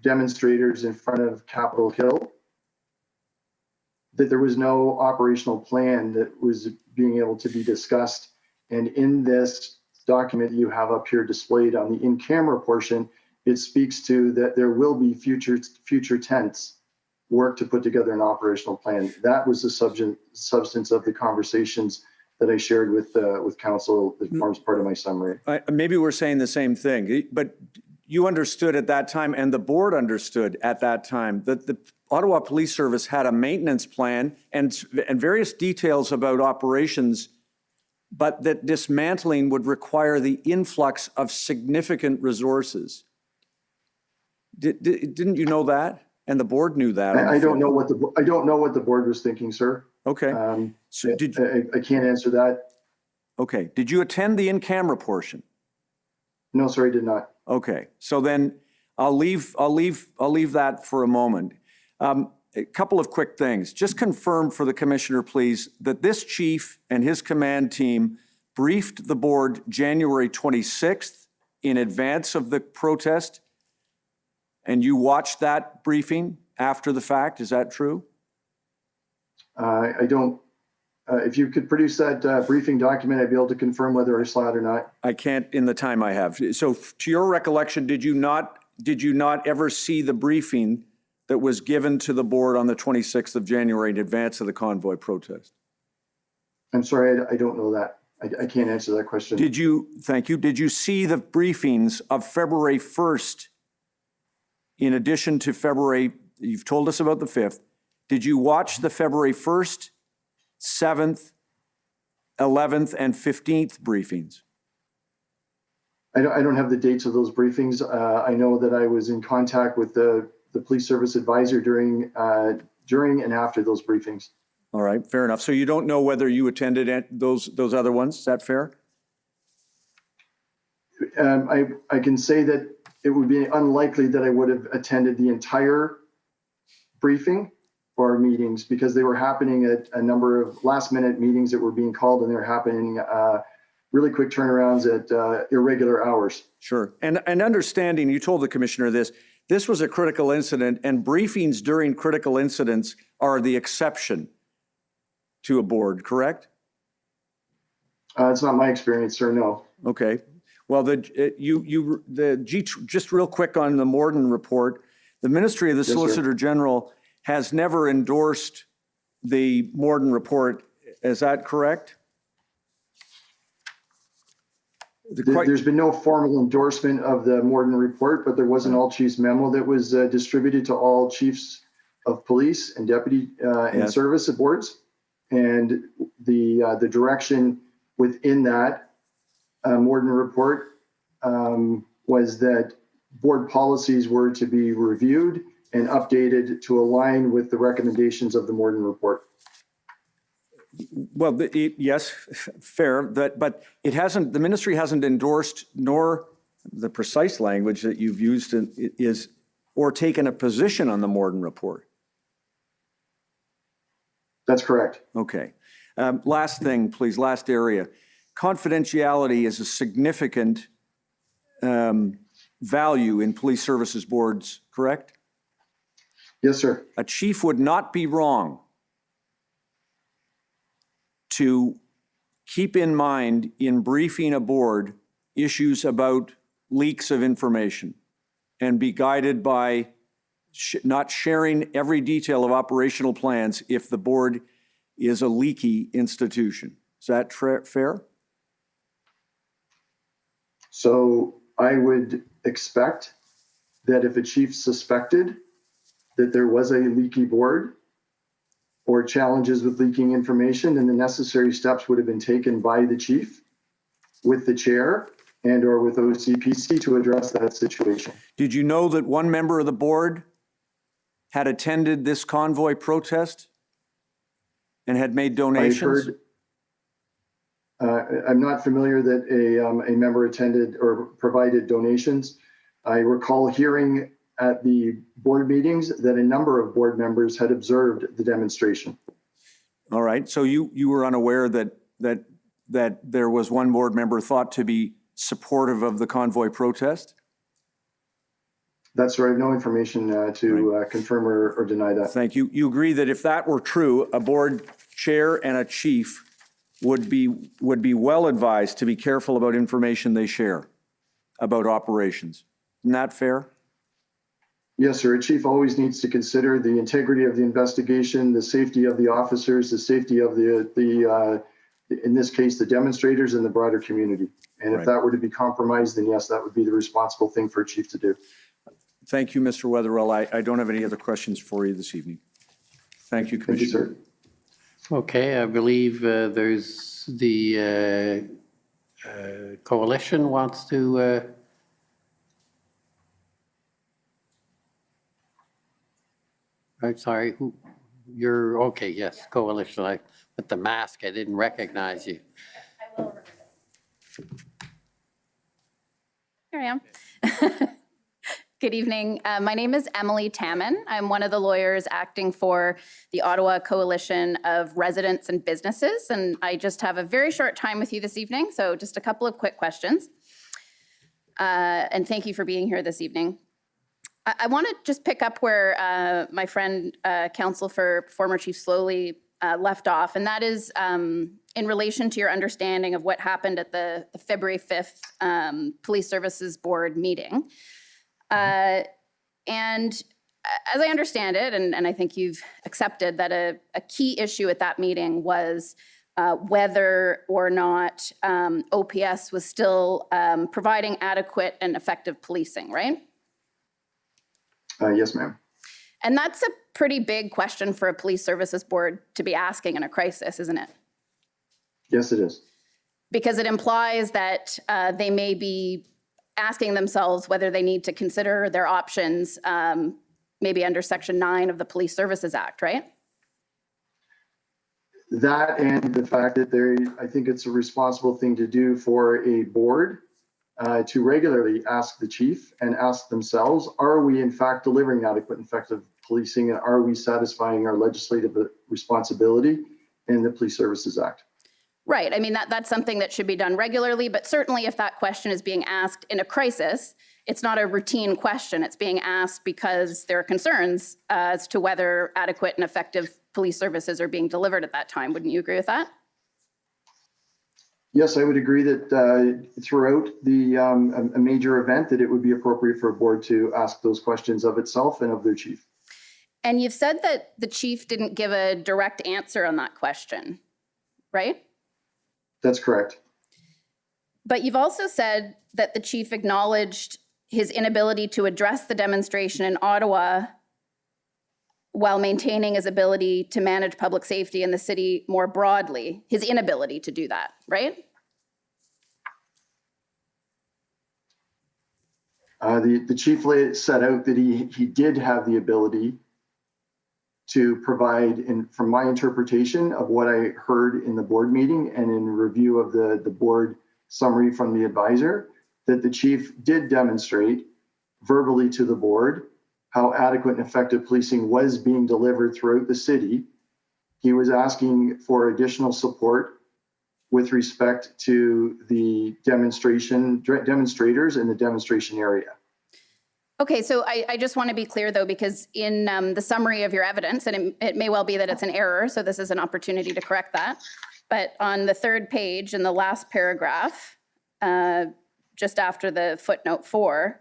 demonstrators in front of Capitol Hill, that there was no operational plan that was being able to be discussed. And in this document you have up here displayed on the in-camera portion, it speaks to that there will be future tense work to put together an operational plan. That was the substance of the conversations that I shared with council that forms part of my summary. Maybe we're saying the same thing, but you understood at that time, and the board understood at that time, that the Ottawa Police Service had a maintenance plan and various details about operations, but that dismantling would require the influx of significant resources. Didn't you know that? And the board knew that. I don't know what the board was thinking, sir. Okay. I can't answer that. Okay. Did you attend the in-camera portion? No, sir, I did not. Okay. So then I'll leave that for a moment. A couple of quick things. Just confirm for the commissioner, please, that this chief and his command team briefed the board January 26th in advance of the protest, and you watched that briefing after the fact. Is that true? I don't, if you could produce that briefing document, I'd be able to confirm whether I saw it or not. I can't in the time I have. So to your recollection, did you not ever see the briefing that was given to the board on the 26th of January in advance of the convoy protest? I'm sorry, I don't know that. I can't answer that question. Thank you. Did you see the briefings of February 1st in addition to February, you've told us about the 5th. Did you watch the February 1st, 7th, 11th, and 15th briefings? I don't have the dates of those briefings. I know that I was in contact with the police service advisor during and after those briefings. All right, fair enough. So you don't know whether you attended those other ones. Is that fair? I can say that it would be unlikely that I would have attended the entire briefing or meetings because they were happening at a number of last-minute meetings that were being called, and they were happening really quick turnarounds at irregular hours. Sure. And understanding, you told the commissioner this was a critical incident, and briefings during critical incidents are the exception to a board, correct? It's not my experience, sir, no. Okay. Well, just real quick on the Morden report, the Ministry of the Solicitor General has never endorsed the Morden report. Is that correct? There's been no formal endorsement of the Morden report, but there was an all chiefs memo that was distributed to all chiefs of police and deputy and service boards. And the direction within that Morden report was that board policies were to be reviewed and updated to align with the recommendations of the Morden report. Well, yes, fair, but it hasn't, the ministry hasn't endorsed, nor the precise language that you've used is, or taken a position on the Morden report. That's correct. Okay. Last thing, please, last area. Confidentiality is a significant value in police services boards, correct? Yes, sir. A chief would not be wrong to keep in mind in briefing a board issues about leaks of information and be guided by not sharing every detail of operational plans if the board is a leaky institution. Is that fair? So I would expect that if a chief suspected that there was a leaky board or challenges with leaking information, then the necessary steps would have been taken by the chief with the chair and or with OCPC to address that situation. Did you know that one member of the board had attended this convoy protest and had made donations? I'm not familiar that a member attended or provided donations. I recall hearing at the board meetings that a number of board members had observed the demonstration. All right, so you were unaware that there was one board member thought to be supportive of the convoy protest? That's right. I have no information to confirm or deny that. Thank you. You agree that if that were true, a board chair and a chief would be well advised to be careful about information they share about operations. Isn't that fair? Yes, sir. A chief always needs to consider the integrity of the investigation, the safety of the officers, the safety of the in this case, the demonstrators and the broader community. And if that were to be compromised, then yes, that would be the responsible thing for a chief to do. Thank you, Mr. Wetherell. I don't have any other questions for you this evening. Thank you, Commissioner. Thank you, sir. Okay, I believe there's the coalition wants to I'm sorry, you're okay, yes, coalition. With the mask, I didn't recognize you. I will recognize. Here I am. Good evening. My name is Emily Tamman. I'm one of the lawyers acting for the Ottawa Coalition of Residents and Businesses, and I just have a very short time with you this evening, so just a couple of quick questions. And thank you for being here this evening. I want to just pick up where my friend, counsel for former Chief Slowly, left off, and that is in relation to your understanding of what happened at the February 5th Police Services Board meeting. And as I understand it, and I think you've accepted that a key issue at that meeting was whether or not OPS was still providing adequate and effective policing, right? Yes, ma'am. And that's a pretty big question for a police services board to be asking in a crisis, isn't it? Yes, it is. Because it implies that they may be asking themselves whether they need to consider their options, maybe under Section 9 of the Police Services Act, right? That and the fact that I think it's a responsible thing to do for a board to regularly ask the chief and ask themselves, are we in fact delivering adequate and effective policing, and are we satisfying our legislative responsibility in the Police Services Act? Right. I mean, that's something that should be done regularly, but certainly if that question is being asked in a crisis, it's not a routine question. It's being asked because there are concerns as to whether adequate and effective police services are being delivered at that time. Wouldn't you agree with that? Yes, I would agree that throughout a major event that it would be appropriate for a board to ask those questions of itself and of their chief. And you've said that the chief didn't give a direct answer on that question, right? That's correct. But you've also said that the chief acknowledged his inability to address the demonstration in Ottawa while maintaining his ability to manage public safety in the city more broadly, his inability to do that, right? The chief set out that he did have the ability to provide, from my interpretation of what I heard in the board meeting and in review of the board summary from the advisor, that the chief did demonstrate verbally to the board how adequate and effective policing was being delivered throughout the city. He was asking for additional support with respect to the demonstrators in the demonstration area. Okay, so I just want to be clear, though, because in the summary of your evidence, and it may well be that it's an error, so this is an opportunity to correct that, but on the third page in the last paragraph, just after the footnote 4,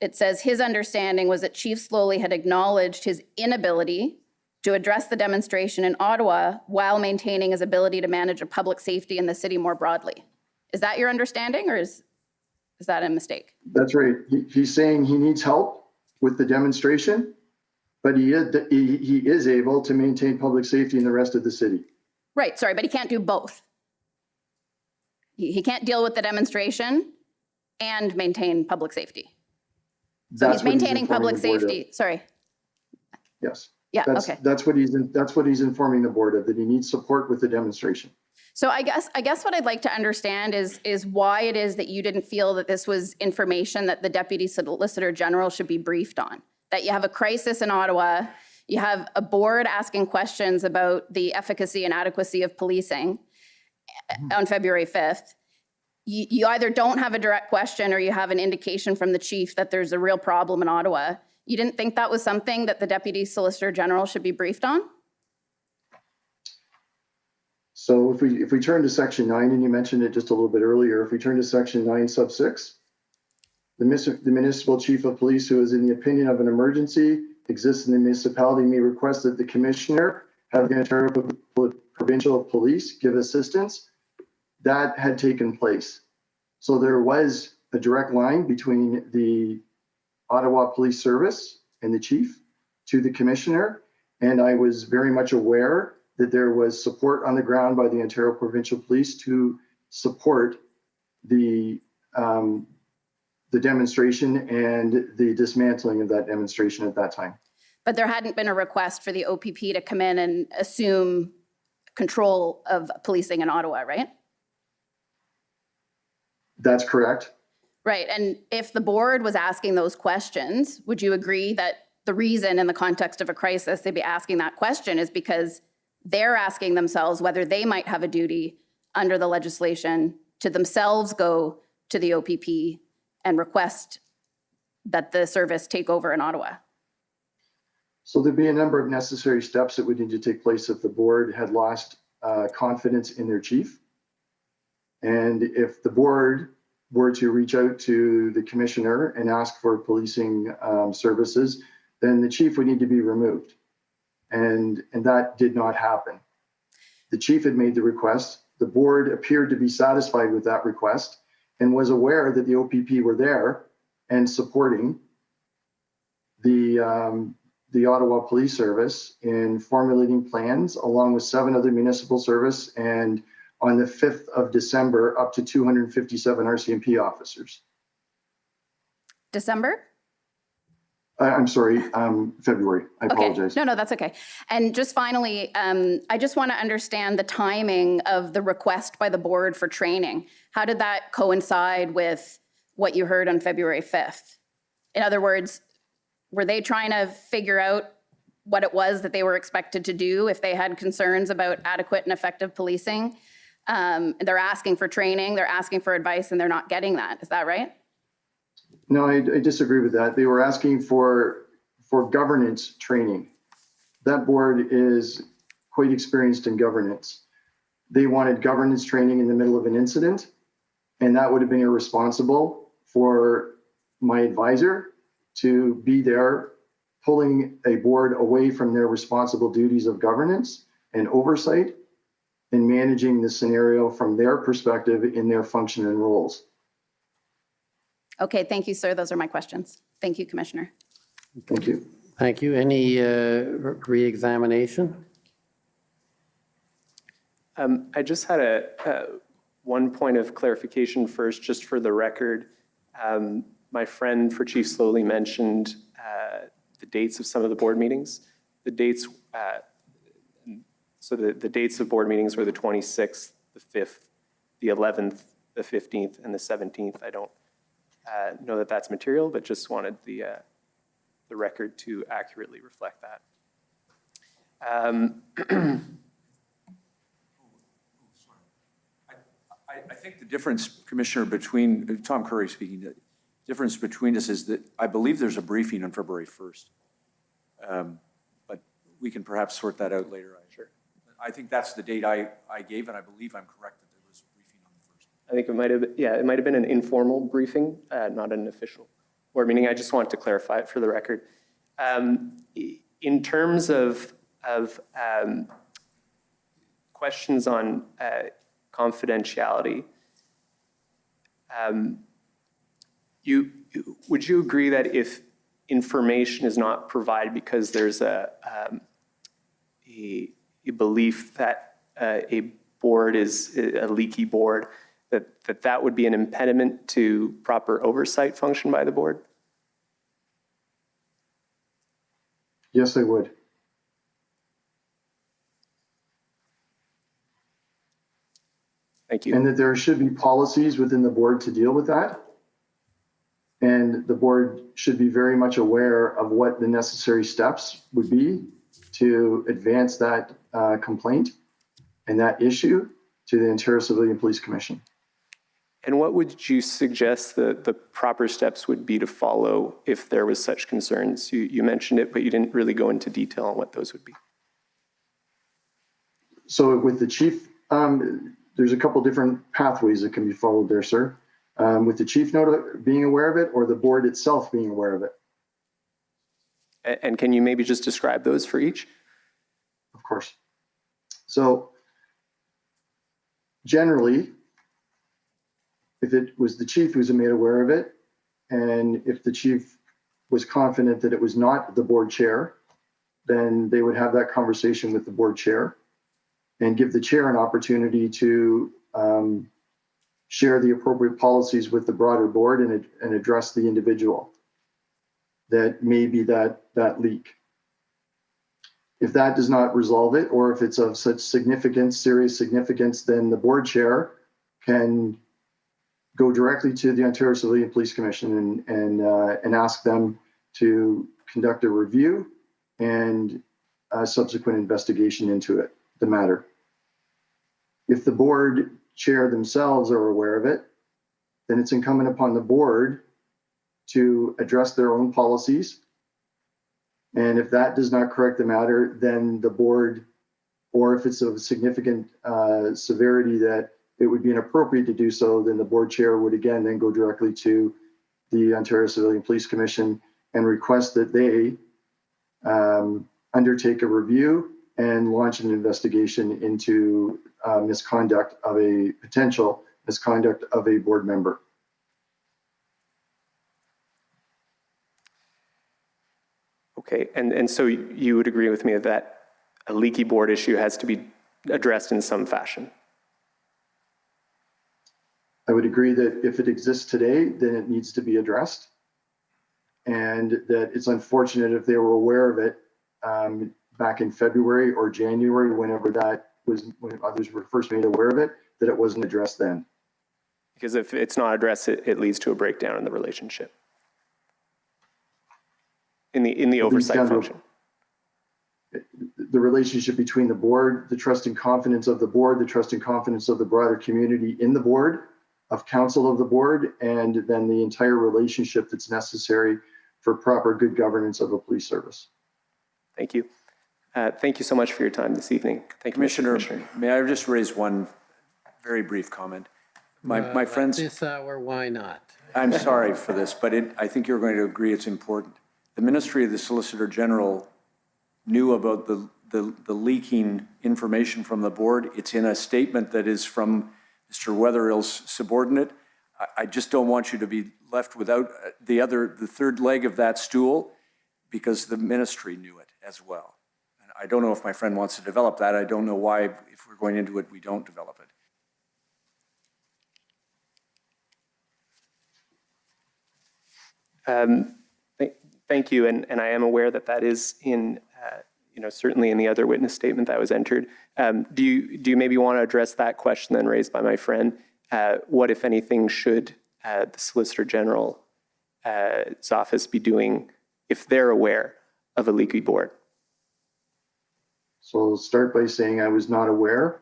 it says his understanding was that Chief Slowly had acknowledged his inability to address the demonstration in Ottawa while maintaining his ability to manage a public safety in the city more broadly. Is that your understanding, or is that a mistake? That's right. He's saying he needs help with the demonstration, but he is able to maintain public safety in the rest of the city. Right, sorry, but he can't do both. He can't deal with the demonstration and maintain public safety. So he's maintaining public safety, sorry. Yes. Yeah, okay. That's what he's informing the board of, that he needs support with the demonstration. So I guess what I'd like to understand is why it is that you didn't feel that this was information that the Deputy Solicitor General should be briefed on. That you have a crisis in Ottawa, you have a board asking questions about the efficacy and adequacy of policing on February 5th. You either don't have a direct question or you have an indication from the chief that there's a real problem in Ottawa. You didn't think that was something that the Deputy Solicitor General should be briefed on? So if we turn to Section 9, and you mentioned it just a little bit earlier, if we turn to Section 9, sub 6, the municipal chief of police who is in the opinion of an emergency exists in the municipality may request that the commissioner have the Ontario Provincial Police give assistance. That had taken place. So there was a direct line between the Ottawa Police Service and the chief to the commissioner. And I was very much aware that there was support on the ground by the Ontario Provincial Police to support the demonstration and the dismantling of that demonstration at that time. But there hadn't been a request for the OPP to come in and assume control of policing in Ottawa, right? That's correct. Right. And if the board was asking those questions, would you agree that the reason in the context of a crisis they'd be asking that question is because they're asking themselves whether they might have a duty under the legislation to themselves go to the OPP and request that the service take over in Ottawa? So there'd be a number of necessary steps that would need to take place if the board had lost confidence in their chief. And if the board were to reach out to the commissioner and ask for policing services, then the chief would need to be removed. And that did not happen. The chief had made the request. The board appeared to be satisfied with that request and was aware that the OPP were there and supporting the Ottawa Police Service in formulating plans along with 7 other municipal service, and on the 5th of December, up to 257 RCMP officers. December? I'm sorry, February. I apologize. No, that's okay. And just finally, I just want to understand the timing of the request by the board for training. How did that coincide with what you heard on February 5th? In other words, were they trying to figure out what it was that they were expected to do if they had concerns about adequate and effective policing? They're asking for training, they're asking for advice, and they're not getting that. Is that right? No, I disagree with that. They were asking for governance training. That board is quite experienced in governance. They wanted governance training in the middle of an incident, and that would have been irresponsible for my advisor to be there pulling a board away from their responsible duties of governance and oversight and managing the scenario from their perspective in their function and roles. Okay, thank you, sir. Those are my questions. Thank you, Commissioner. Thank you. Thank you. Any re-examination? I just had one point of clarification first, just for the record. My friend for Chief Slowly mentioned the dates of some of the board meetings. The dates, so the dates of board meetings were the 26th, the 5th, the 11th, the 15th, and the 17th. I don't know that that's material, but just wanted the record to accurately reflect that. I think the difference, Commissioner, between, Tom Curry speaking, the difference between us is that I believe there's a briefing on February 1st. But we can perhaps sort that out later. Sure. I think that's the date I gave, and I believe I'm correct that there was a briefing on the 1st. I think it might have, yeah, it might have been an informal briefing, not an official board meeting. I just wanted to clarify it for the record. In terms of questions on confidentiality, would you agree that if information is not provided because there's a belief that a board is a leaky board, that would be an impediment to proper oversight function by the board? Yes, I would. Thank you. And that there should be policies within the board to deal with that. And the board should be very much aware of what the necessary steps would be to advance that complaint and that issue to the Ontario Civilian Police Commission. And what would you suggest the proper steps would be to follow if there was such concerns? You mentioned it, but you didn't really go into detail on what those would be. So with the chief, there's a couple different pathways that can be followed there, sir. With the chief being aware of it, or the board itself being aware of it. And can you maybe just describe those for each? Of course. So generally, if it was the chief who was made aware of it, and if the chief was confident that it was not the board chair, then they would have that conversation with the board chair and give the chair an opportunity to share the appropriate policies with the broader board and address the individual that may be that leak. If that does not resolve it, or if it's of such significance, serious significance, then the board chair can go directly to the Ontario Civilian Police Commission and ask them to conduct a review and a subsequent investigation into it, the matter. If the board chair themselves are aware of it, then it's incumbent upon the board to address their own policies. And if that does not correct the matter, then the board, or if it's of significant severity that it would be inappropriate to do so, then the board chair would again then go directly to the Ontario Civilian Police Commission and request that they undertake a review and launch an investigation into potential misconduct of a board member. Okay, and so you would agree with me that a leaky board issue has to be addressed in some fashion? I would agree that if it exists today, then it needs to be addressed. And that it's unfortunate if they were aware of it back in February or January, when others were first made aware of it, that it wasn't addressed then. Because if it's not addressed, it leads to a breakdown in the relationship, in the oversight function. The relationship between the board, the trust and confidence of the board, the trust and confidence of the broader community in the board, of council of the board, and then the entire relationship that's necessary for proper good governance of a police service. Thank you. Thank you so much for your time this evening. Thank you, Commissioner, may I just raise one very brief comment? My friends, This hour, why not? I'm sorry for this, but I think you're going to agree it's important. The Ministry of the Solicitor General knew about the leaking information from the board. It's in a statement that is from Mr. Wetherill's subordinate. I just don't want you to be left without the third leg of that stool, because the ministry knew it as well. And I don't know if my friend wants to develop that. I don't know why, if we're going into it, we don't develop it. Thank you, and I am aware that that is in, certainly in the other witness statement that was entered. Do you maybe want to address that question then raised by my friend? What, if anything, should the Solicitor General's office be doing if they're aware of a leaky board? So I'll start by saying I was not aware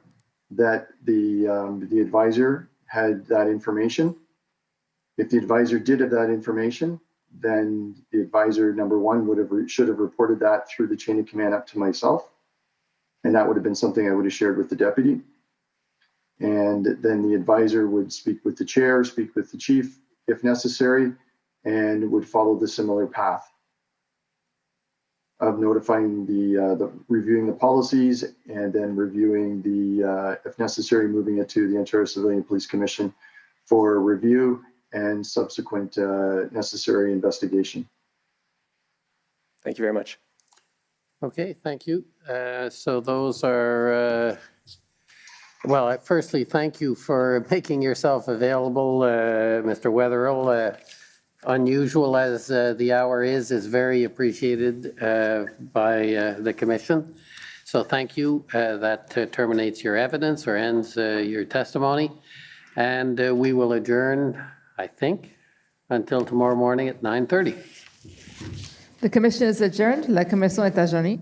that the advisor had that information. If the advisor did have that information, then the advisor, number one, should have reported that through the chain of command up to myself. And that would have been something I would have shared with the deputy. And then the advisor would speak with the chair, speak with the chief if necessary, and would follow the similar path of notifying reviewing the policies, and then reviewing if necessary, moving it to the Ontario Civilian Police Commission for review and subsequent necessary investigation. Thank you very much. Okay, thank you. So those are, well, firstly, thank you for making yourself available, Mr. Wetherill. Unusual as the hour is very appreciated by the commission. So thank you. That terminates your evidence or ends your testimony. And we will adjourn, I think, until tomorrow morning at 9:30. The commission is adjourned. La commission est adjournée.